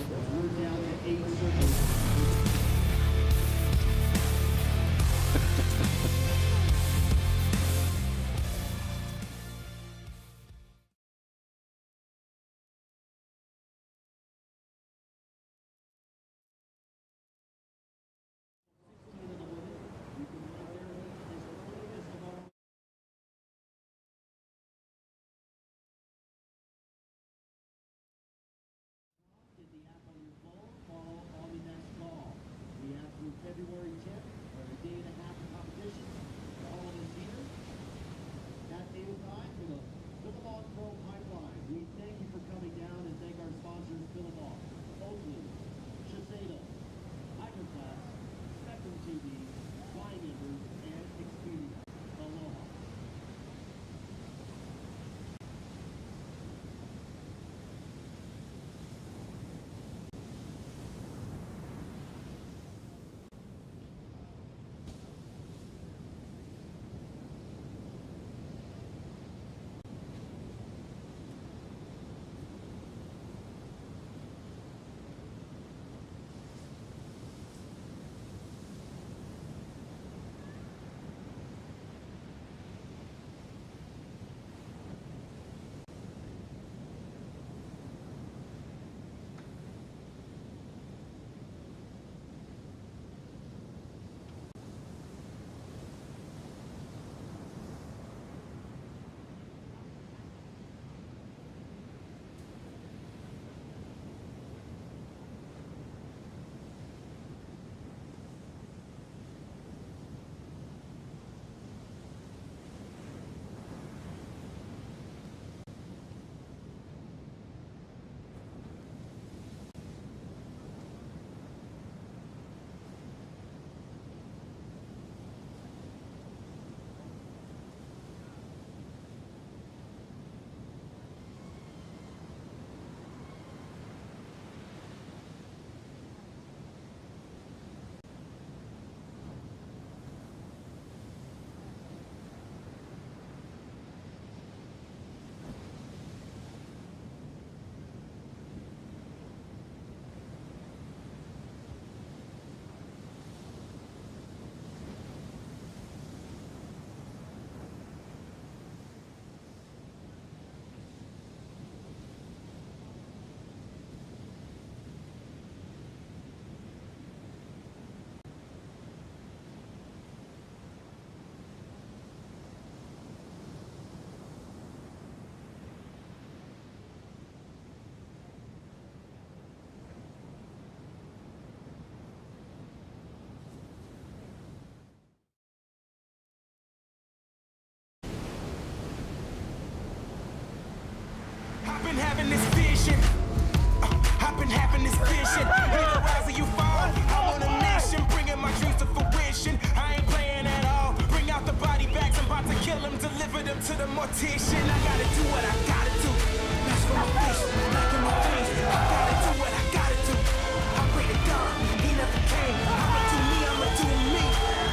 on this vision. You know, rise or you fall. I'm on a mission, bringing my dreams to fruition. I ain't playing at all. Bring out the body bags, I'm about to kill them, deliver them to the mortician. I gotta do what I gotta do. That's for my face, back in my face. I gotta do what I gotta do. I pray to God, he never came. I'ma do me, I'ma do me.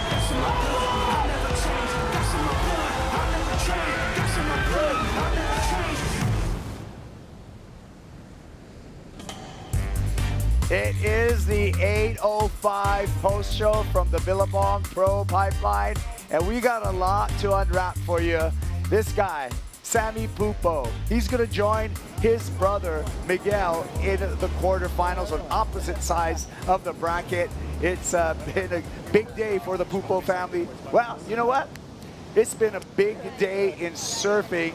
That's in my blood, I'll never change. That's in my blood, I'll never change. That's in my blood, I'll never change. It is the 8:05 post show from the Billabong Pro Pipeline, and we got a lot to unwrap for you. This guy, Sammy Pupo, he's going to join his brother Miguel in the quarterfinals on opposite sides of the bracket. It's been a big day for the Pupo family. Well, you know what? It's been a big day in surfing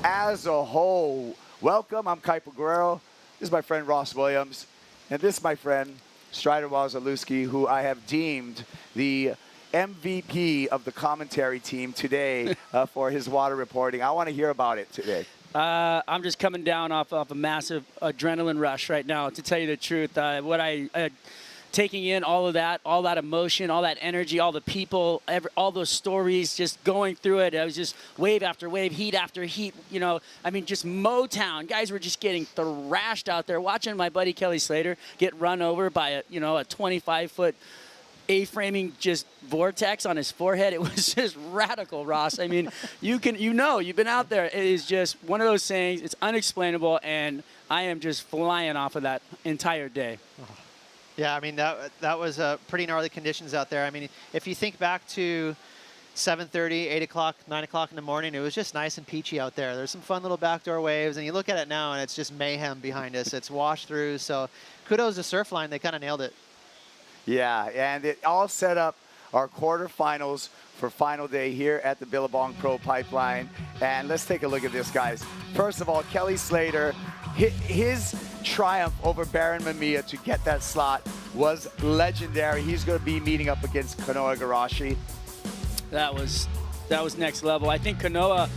as a whole. Welcome, I'm Kaipo Guerrero. This is my friend Ross Williams. And this is my friend, Strider Wazalewski, who I have deemed the MVP of the commentary team today for his water reporting. I want to hear about it today. I'm just coming down off a massive adrenaline rush right now, to tell you the truth. Taking in all that emotion, all that energy, all the people, all those stories, just going through it. I was just wave after wave, heat after heat. You know, I mean, just Motown. Guys were just getting thrashed out there. Watching my buddy Kelly Slater get run over by a 25-foot A-framing just vortex on his forehead. It was just radical, Ross. I mean, you've been out there. It is just one of those things. It's unexplainable, and I am just flying off of that entire day. Yeah, I mean, that was pretty gnarly conditions out there. I mean, if you think back to 7:30, 8 o'clock, 9 o'clock in the morning, it was just nice and peachy out there. There's some fun little backdoor waves, and you look at it now, and it's just mayhem behind us. It's washed through, so kudos to Surfline. They kind of nailed it. Yeah, and it all set up our quarterfinals for final day here at the Billabong Pro Pipeline. And let's take a look at this, guys. First of all, Kelly Slater, his triumph over Baron Mamiya to get that slot was legendary. He's going to be meeting up against Kanoa Igarashi. That was next level. I think Kanoa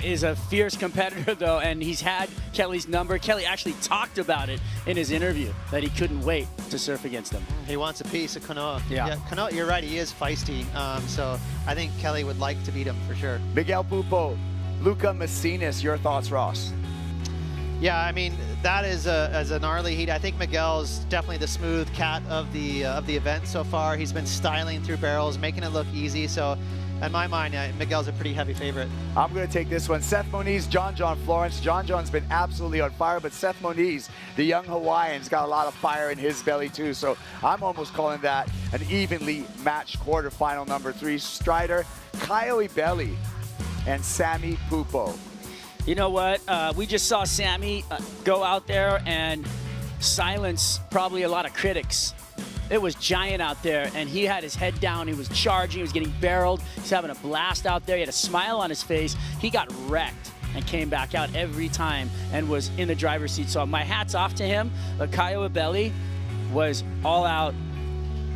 is a fierce competitor, though, and he's had Kelly's number. Kelly actually talked about it in his interview, that he couldn't wait to surf against him. He wants a piece of Kanoa. Yeah, Kanoa, you're right, he is feisty. So I think Kelly would like to beat him for sure. Miguel Pupo, Luca Messinas, your thoughts, Ross? Yeah, I mean, that is a gnarly heat. I think Miguel's definitely the smooth cat of the event so far. He's been styling through barrels, making it look easy. So in my mind, Miguel's a pretty heavy favorite. I'm going to take this one. Seth Moniz, John Florence. John's been absolutely on fire, but Seth Moniz, the young Hawaiian's got a lot of fire in his belly too. So I'm almost calling that an evenly matched quarterfinal number 3. Strider, Kyle Belly, and Sammy Pupo. You know what? We just saw Sammy go out there and silence probably a lot of critics. It was giant out there, and he had his head down. He was charging. He was getting barreled. He's having a blast out there. He had a smile on his face. He got wrecked and came back out every time and was in the driver's seat. So my hat's off to him. But Kyle Belly was all out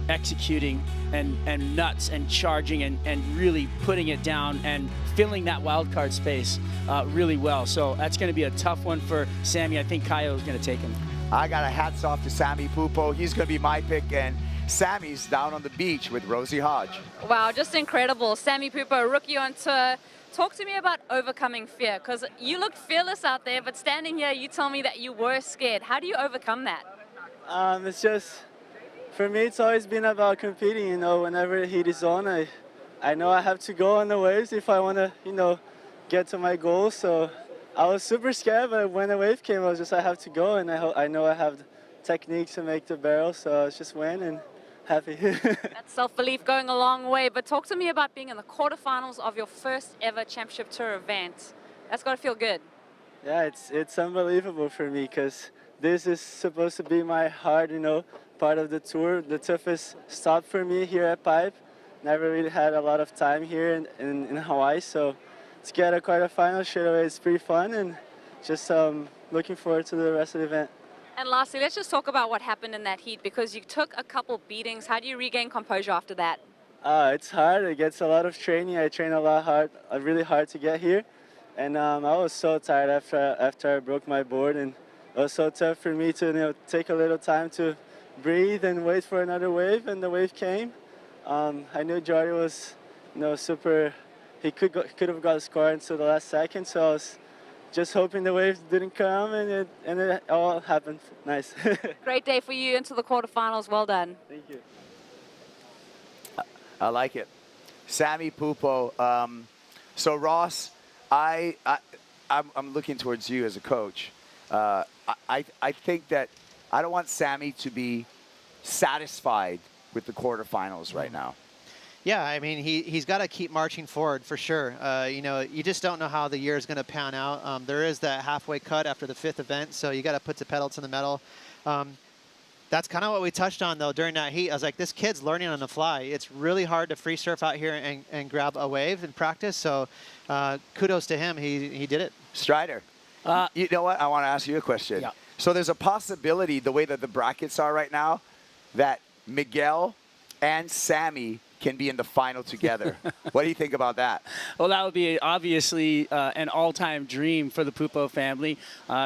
executing and nuts and charging and really putting it down and filling that wild card space really well. So that's going to be a tough one for Sammy. I think Kyle is going to take him. I got a hats off to Sammy Pupo. He's going to be my pick, and Sammy's down on the beach with Rosie Hodge. Wow, just incredible. Sammy Pupo, rookie on tour. Talk to me about overcoming fear, because you looked fearless out there, but standing here, you tell me that you were scared. How do you overcome that? It's just, for me, it's always been about competing. You know, whenever the heat is on, I know I have to go on the waves if I want to, get to my goal. So I was super scared, but when the wave came, I have to go, and I know I have the technique to make the barrel, so I just went and happy. That self-belief going a long way, but talk to me about being in the quarterfinals of your first ever championship tour event. That's got to feel good. Yeah, it's unbelievable for me, because this is supposed to be my hard, part of the tour, the toughest stop for me here at Pipe. Never really had a lot of time here in Hawaii, so to get a quarterfinal straight away is pretty fun, and just looking forward to the rest of the event. And lastly, let's just talk about what happened in that heat, because you took a couple beatings. How do you regain composure after that? It's hard. It gets a lot of training. I train really hard to get here, and I was so tired after I broke my board, and was so tough for me to take a little time to breathe and wait for another wave, and the wave came. I knew Jordy was super. He could have got a score until the last second, so I was just hoping the wave didn't come, and it all happened. Nice. Great day for you into the quarterfinals. Well done. Thank you. I like it. Sammy Pupo. So Ross, I'm looking towards you as a coach. I think that I don't want Sammy to be satisfied with the quarterfinals right now. Yeah, I mean, he's got to keep marching forward for sure. You just don't know how the year is going to pan out. There is that halfway cut after the 5th event, so you got to put the pedal to the metal. That's kind of what we touched on, though, during that heat. I was like, this kid's learning on the fly. It's really hard to free surf out here and grab a wave in practice, so kudos to him. He did it. Strider, you know what? I want to ask you a question. Yeah. So there's a possibility, the way that the brackets are right now, that Miguel and Sammy can be in the final together. What do you think about that? Well, that would be obviously an all-time dream for the Pupo family.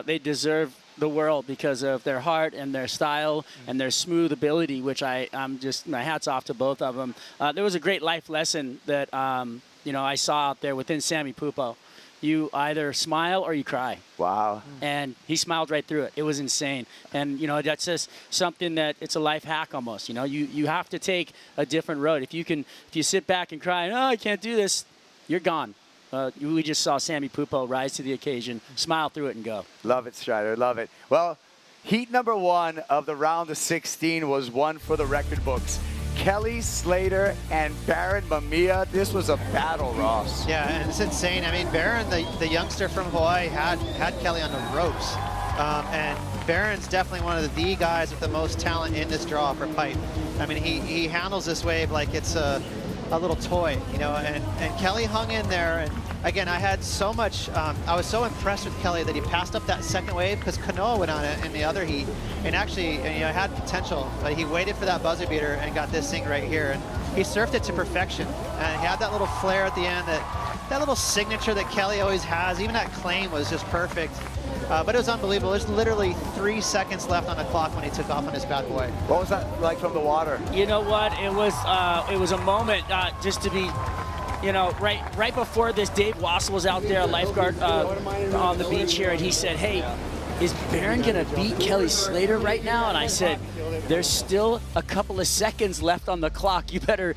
They deserve the world because of their heart and their style and their smooth ability, which I'm just, my hat's off to both of them. There was a great life lesson that, I saw out there within Sammy Pupo. You either smile or you cry. Wow. And he smiled right through it. It was insane. And, that's just something that it's a life hack almost. You have to take a different road. If you sit back and cry, oh, I can't do this, you're gone. We just saw Sammy Pupo rise to the occasion, smile through it, and go. Love it, Strider. Love it. Well, heat number 1 of the round of 16 was one for the record books. Kelly Slater and Baron Mamiya. This was a battle, Ross. Yeah, and it's insane. I mean, Baron, the youngster from Hawaii, had Kelly on the ropes. And Baron's definitely one of the guys with the most talent in this draw for pipe. I mean, he handles this wave like it's a little toy, and Kelly hung in there. And again, I had so much, I was so impressed with Kelly that he passed up that second wave because Kanoa went on it in the other heat. And actually, had potential, but he waited for that buzzer beater and got this thing right here. And he surfed it to perfection. And he had that little flare at the end, that little signature that Kelly always has. Even that claim was just perfect. But it was unbelievable. There's literally 3 seconds left on the clock when he took off on his bad boy. What was that like from the water? You know what? It was a moment just to be, right before this, Dave Wassel was out there, a lifeguard on the beach here, and he said, hey, is Baron going to beat Kelly Slater right now? And I said, there's still a couple of seconds left on the clock. You better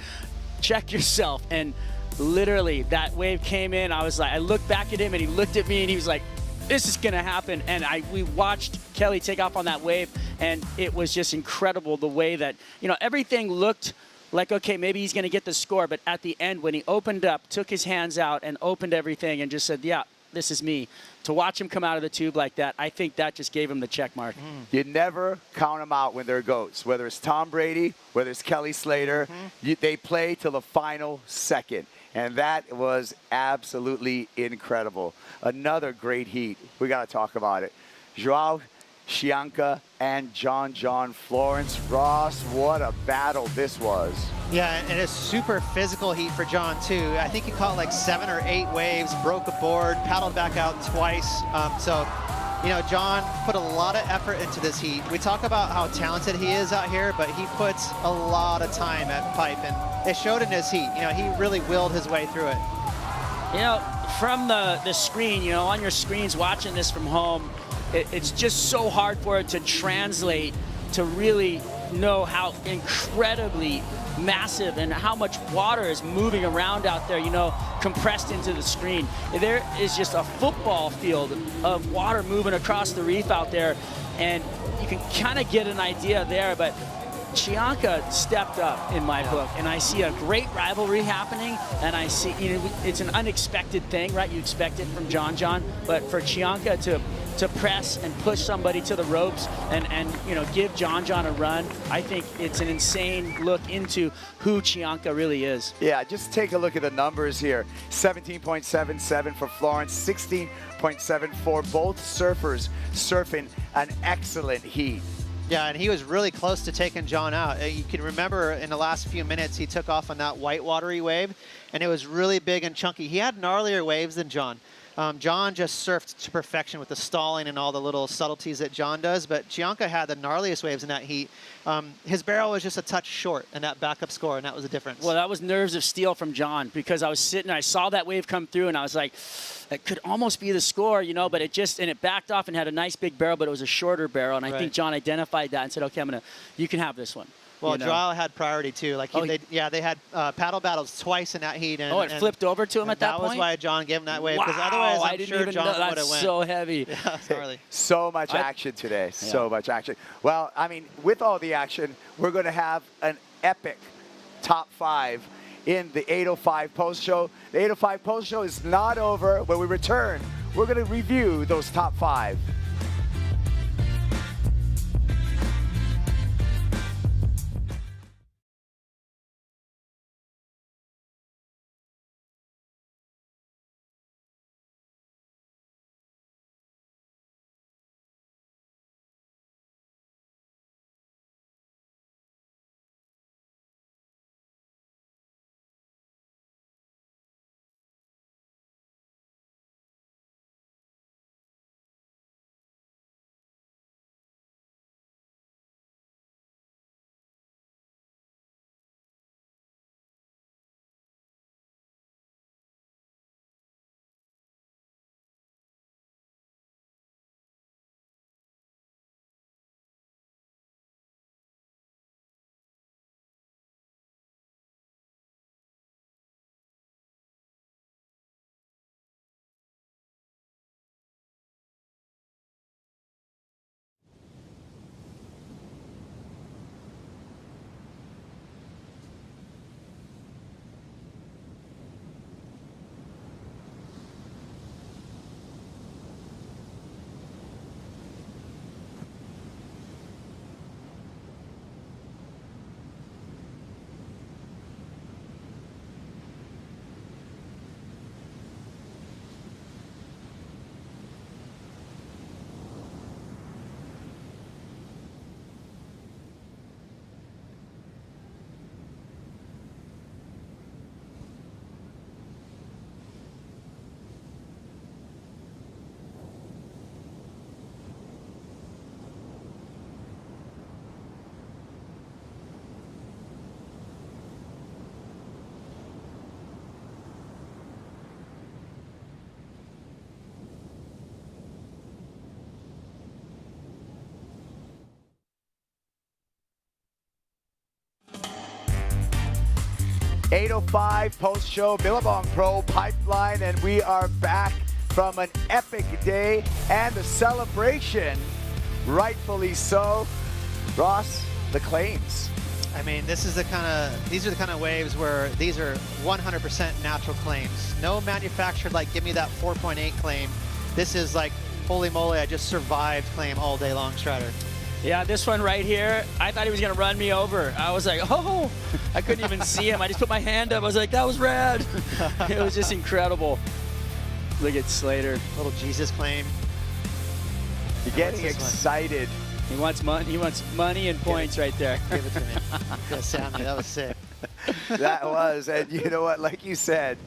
check yourself. And literally, that wave came in. I looked back at him, and he looked at me, and he was like, this is going to happen. And we watched Kelly take off on that wave, and it was just incredible the way that, everything looked like, okay, maybe he's going to get the score. But at the end, when he opened up, took his hands out and opened everything and just said, yeah, this is me. To watch him come out of the tube like that, I think that just gave him the check mark. You never count them out when they're GOATs. Whether it's Tom Brady, whether it's Kelly Slater, they play till the final second. And that was absolutely incredible. Another great heat. We got to talk about it. Joao Chianca and John Florence. Ross, what a battle this was. Yeah, and it's super physical heat for John, too. I think he caught like 7 or 8 waves, broke a board, paddled back out twice. John put a lot of effort into this heat. We talk about how talented he is out here, but he puts a lot of time at pipe, and it showed in his heat. He really willed his way through it. From the screen, on your screens watching this from home, it's just so hard for it to translate to really know how incredibly massive and how much water is moving around out there, compressed into the screen. There is just a football field of water moving across the reef out there, and you can kind of get an idea there, but Chianca stepped up in my book, and I see a great rivalry happening, and I see, it's an unexpected thing, right? You expect it from John, but for Chianca to press and push somebody to the ropes and give John a run, I think it's an insane look into who Chianca really is. Yeah, just take a look at the numbers here. 17.77 for Florence, 16.7 for both surfers, surfing an excellent heat. Yeah, and he was really close to taking John out. You can remember in the last few minutes, he took off on that white watery wave, and it was really big and chunky. He had gnarlier waves than John. John just surfed to perfection with the stalling and all the little subtleties that John does, but Cianca had the gnarliest waves in that heat. His barrel was just a touch short in that backup score, and that was the difference. Well, that was nerves of steel from John, because I was sitting, I saw that wave come through, and I was like, it could almost be the score, you know, but it backed off and had a nice big barrel, but it was a shorter barrel, and I think John identified that and said, okay, you can have this one. Well, you know? Joao had priority too. Like, they had paddle battles twice in that heat. And, it flipped over to him at that point? That was why John gave him that wave, because wow, otherwise I'm sure John would have went. That's so heavy. Yeah, so much action today. So much action. Well, I mean, with all the action, we're going to have an epic top 5 in the 805 post show. The 805 post show is not over. When we return, we're going to review those top 5. .805 post-show Billabong Pro Pipeline, and we are back from an epic day and the celebration, rightfully so. Ross, the claims. I mean, these are the kind of waves where these are 100% natural claims. No manufactured, like, give me that 4.8 claim. This is like, holy moly, I just survived claim all day long, Strider. Yeah, this one right here, I thought he was going to run me over. I was like, oh, I couldn't even see him. I just put my hand up. I was like, that was rad. It was just incredible. Look at Slater. Little Jesus claim. You're getting excited. He wants money and points right there. Give it to me. Good, Sammy, that was sick. That was, and you know what, like you said,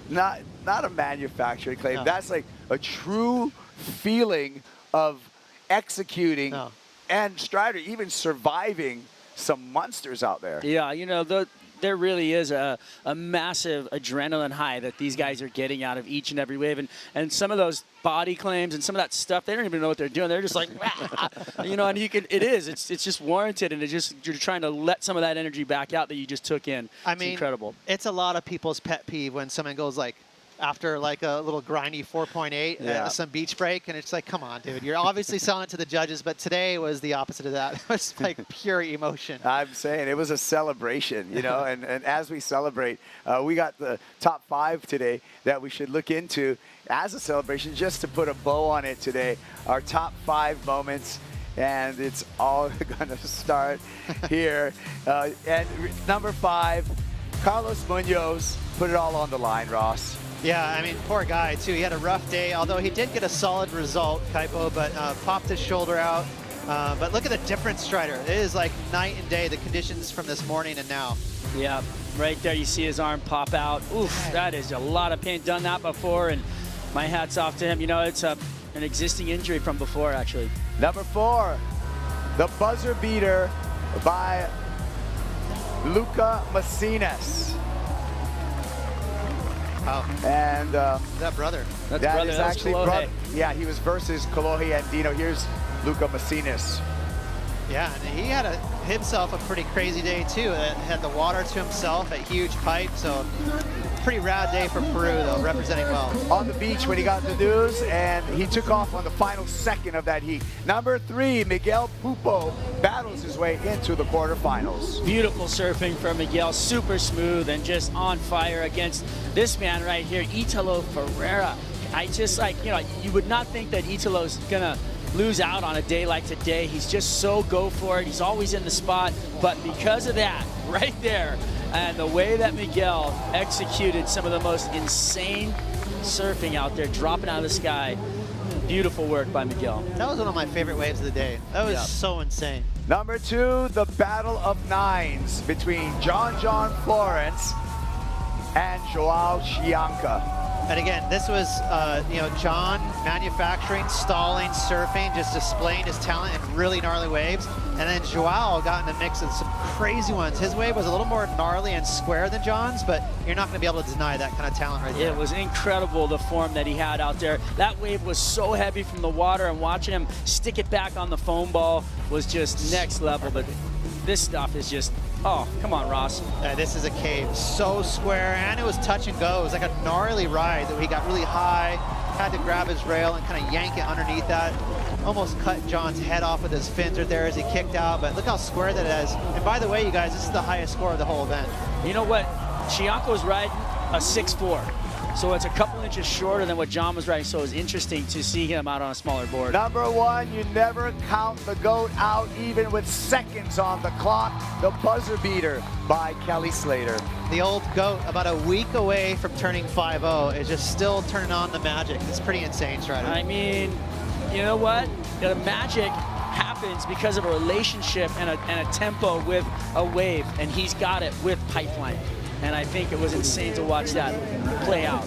not a manufactured claim. No. That's like a true feeling of executing and Strider even surviving some monsters out there. Yeah, you know, there really is a massive adrenaline high that these guys are getting out of each and every wave. And some of those body claims and some of that stuff, they don't even know what they're doing. They're just like, you know, and it's just warranted, and you're trying to let some of that energy back out that you just took in. I mean, it's incredible. It's a lot of people's pet peeve when someone goes like, after like a little grindy 4.8, some beach break, and it's like, come on, dude. You're obviously selling it to the judges, but today was the opposite of that. It was like pure emotion. I'm saying it was a celebration, you know, and as we celebrate, we got the top 5 today that we should look into as a celebration, just to put a bow on it today. Our top 5 moments, and it's all going to start here. And number 5, Carlos Munoz put it all on the line, Ross. Yeah, I mean, poor guy, too. He had a rough day, although he did get a solid result, Kaipo, but popped his shoulder out. But look at the difference, Strider. It is like night and day, the conditions from this morning and now. Yeah, right there you see his arm pop out. Oof, that is a lot of pain. Done that before, and My hat's off to him. You know, it's an existing injury from before, actually. Number 4, the buzzer beater by Luca Macinas. Wow. And that brother. That's that brother. is That's actually Kolohe. brother. Yeah, he was versus Kolohe and Dino. Here's Luca Macinas. Yeah, and he had himself a pretty crazy day too. Had the water to himself, a huge pipe, so pretty rad day for Peru though, representing well. On the beach when he got the news, and he took off on the final second of that heat. Number 3, Miguel Pupo battles his way into the quarterfinals. Beautiful surfing from Miguel, super smooth and just on fire against this man right here, Italo Ferrera. I just you would not think that Italo's gonna lose out on a day like today. He's just so go for it. He's always in the spot, but because of that, right there, and the way that Miguel executed some of the most insane surfing out there, dropping out of the sky, beautiful work by Miguel. That was one of my favorite waves of the day. That was so insane. Number 2, the Battle of Nines between John Florence and Joao Chianca. And again, this was, John manufacturing, stalling, surfing, just displaying his talent in really gnarly waves. And then Joao got in the mix of some crazy ones. His wave was a little more gnarly and square than John's, but you're not going to be able to deny that kind of talent right there. It was incredible, the form that he had out there. That wave was so heavy from the water, and watching him stick it back on the foam ball was just next level. But this stuff is just, oh, come on, Ross. This is a cave, so square, and it was touch and go. It was like a gnarly ride that he got really high, had to grab his rail and kind of yank it underneath that. Almost cut John's head off with his fins right there as he kicked out, but look how square that is. And by the way, you guys, this is the highest score of the whole event. You know what? Chianco's riding a 6'4", so it's a couple inches shorter than what John was riding, so it was interesting to see him out on a smaller board. Number 1, you never count the GOAT out even with seconds on the clock. The buzzer beater by Kelly Slater. The old GOAT, about a week away from turning 5-0, is just still turning on the magic. It's pretty insane, Strider. I mean, you know what? The magic happens because of a relationship and a tempo with a wave, and he's got it with Pipeline. And I think it was insane to watch that play out.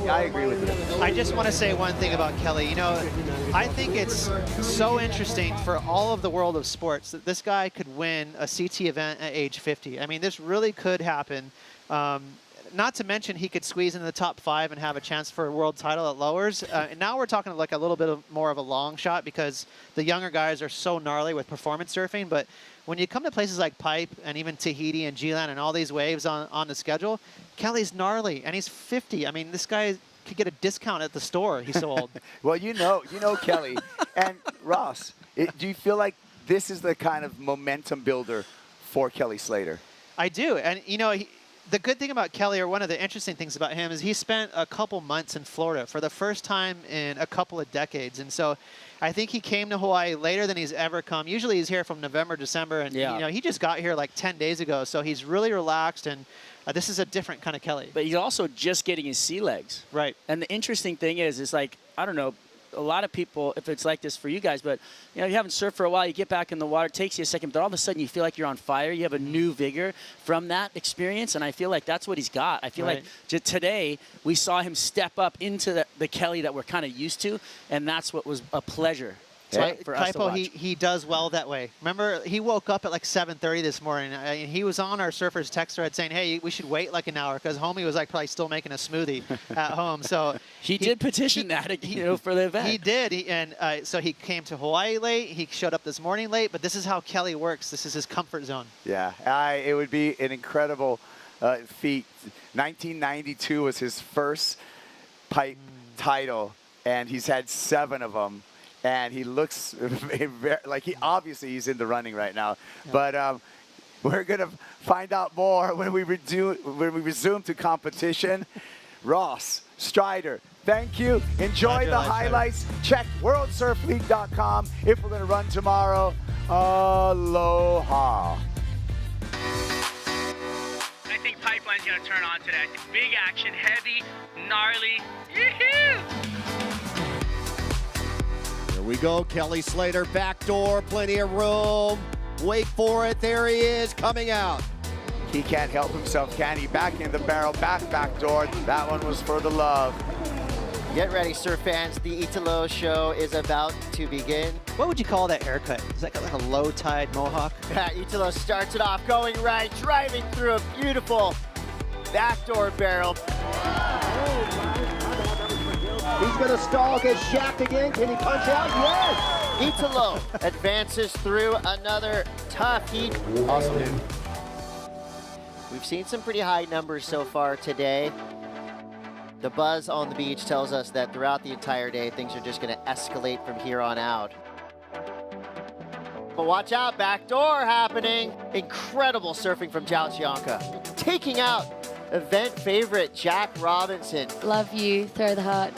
I agree with you. I just want to say one thing about Kelly. You know, I think it's so interesting for all of the world of sports that this guy could win a CT event at age 50. I mean, this really could happen. Not to mention he could squeeze into the top 5 and have a chance for a world title at lowers. And now we're talking like a little bit more of a long shot because the younger guys are so gnarly with performance surfing. But when you come to places like Pipe and even Tahiti and G-Land and all these waves on the schedule, Kelly's gnarly and he's 50. I mean, this guy could get a discount at the store. He's so old. Well, you know Kelly. And Ross, do you feel like this is the kind of momentum builder for Kelly Slater? I do. And, you know, the good thing about Kelly, or one of the interesting things about him, is he spent a couple months in Florida for the first time in a couple of decades. And so I think he came to Hawaii later than he's ever come. Usually he's here from November, December, and you know, he just got here like 10 days ago. So he's really relaxed, and this is a different kind of Kelly. But he's also just getting his sea legs. Right. And the interesting thing is like, I don't know, a lot of people, if it's like this for you guys, but you know, you haven't surfed for a while, you get back in the water, it takes you a second, but all of a sudden you feel like you're on fire. You have a new vigor from that experience, and I feel like that's what he's got. I feel like today we saw him step up into the Kelly that we're kind of used to, and that's what was a pleasure. For us to watch. He does well that way. Remember, he woke up at like 7:30 this morning. He was on our Surfers text thread saying, hey, we should wait like an hour because homie was like probably still making a smoothie at home. So he did petition that for the event. He did. So he came to Hawaii late. He showed up this morning late. But this is how Kelly works. This is his comfort zone. Yeah, it would be an incredible feat. 1992 was his first pipe title, and he's had 7 of them. And he looks like he's in the running right now. Yeah. But we're gonna find out more when we resume to competition. Ross, Strider, thank you. Enjoy the highlights. Check worldsurfleague.com if we're gonna run tomorrow. Aloha. I think Pipeline's gonna turn on today. Big action, heavy, gnarly. Yoo-hoo! We go, Kelly Slater, back door, plenty of room. Wait for it, there he is, coming out. He can't help himself, can he? Back in the barrel, back door. That one was for the love. Get ready, surf fans. The Italo show is about to begin. What would you call that haircut? Is that like a low tide mohawk? Yeah, Italo starts it off going right, driving through a beautiful backdoor barrel. He's going to stall, get shacked again. Can he punch out? Yes! Italo advances through another tough heat. Awesome, dude. We've seen some pretty high numbers so far today. The buzz on the beach tells us that throughout the entire day, things are just going to escalate from here on out. But watch out, backdoor happening. Incredible surfing from Jalchianka. Taking out event favorite Jack Robinson. Love you, throw the heart,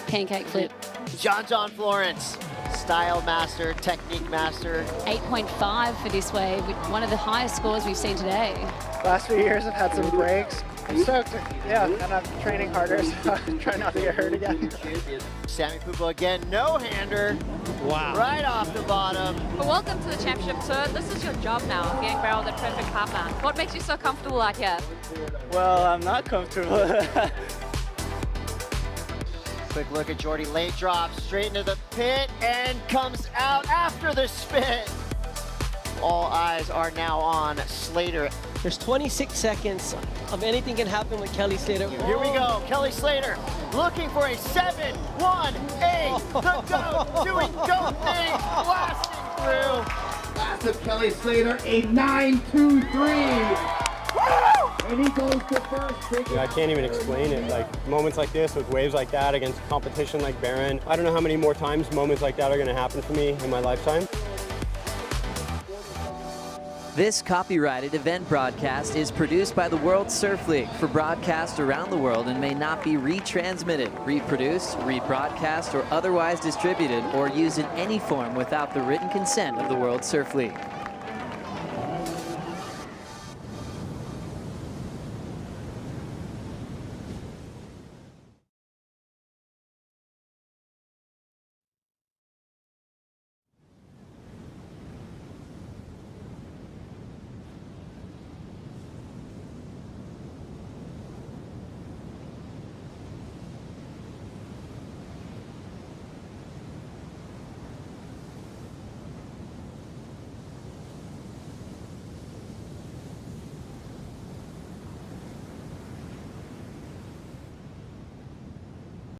pancake flip. John Florence, style master, technique master. 8.5 for this wave, one of the highest scores we've seen today. Last few years I've had some breaks. I'm stoked, yeah, and I'm training harder, so I try not to get hurt again. Sammy Pupo again, no-hander. Wow. Right off the bottom. But welcome to the championship, sir. This is your job now, getting barreled at perfect pipe mount. What makes you so comfortable out here? Well, I'm not comfortable. Quick look at Jordy, late drop, straight into the pit, and comes out after the spin. All eyes are now on Slater. There's 26 seconds of anything can happen with Kelly Slater. Here we go, Kelly Slater looking for a 7-1-8. The goat doing goat things, blasting through. Last of Kelly Slater, a 9-2-3. And he goes to first. I can't even explain it. Like moments like this with waves like that against competition like Barron. I don't know how many more times moments like that are going to happen for me in my lifetime. This copyrighted event broadcast is produced by the World Surf League for broadcast around the world and may not be retransmitted, reproduced, rebroadcast, or otherwise distributed or used in any form without the written consent of the World Surf League.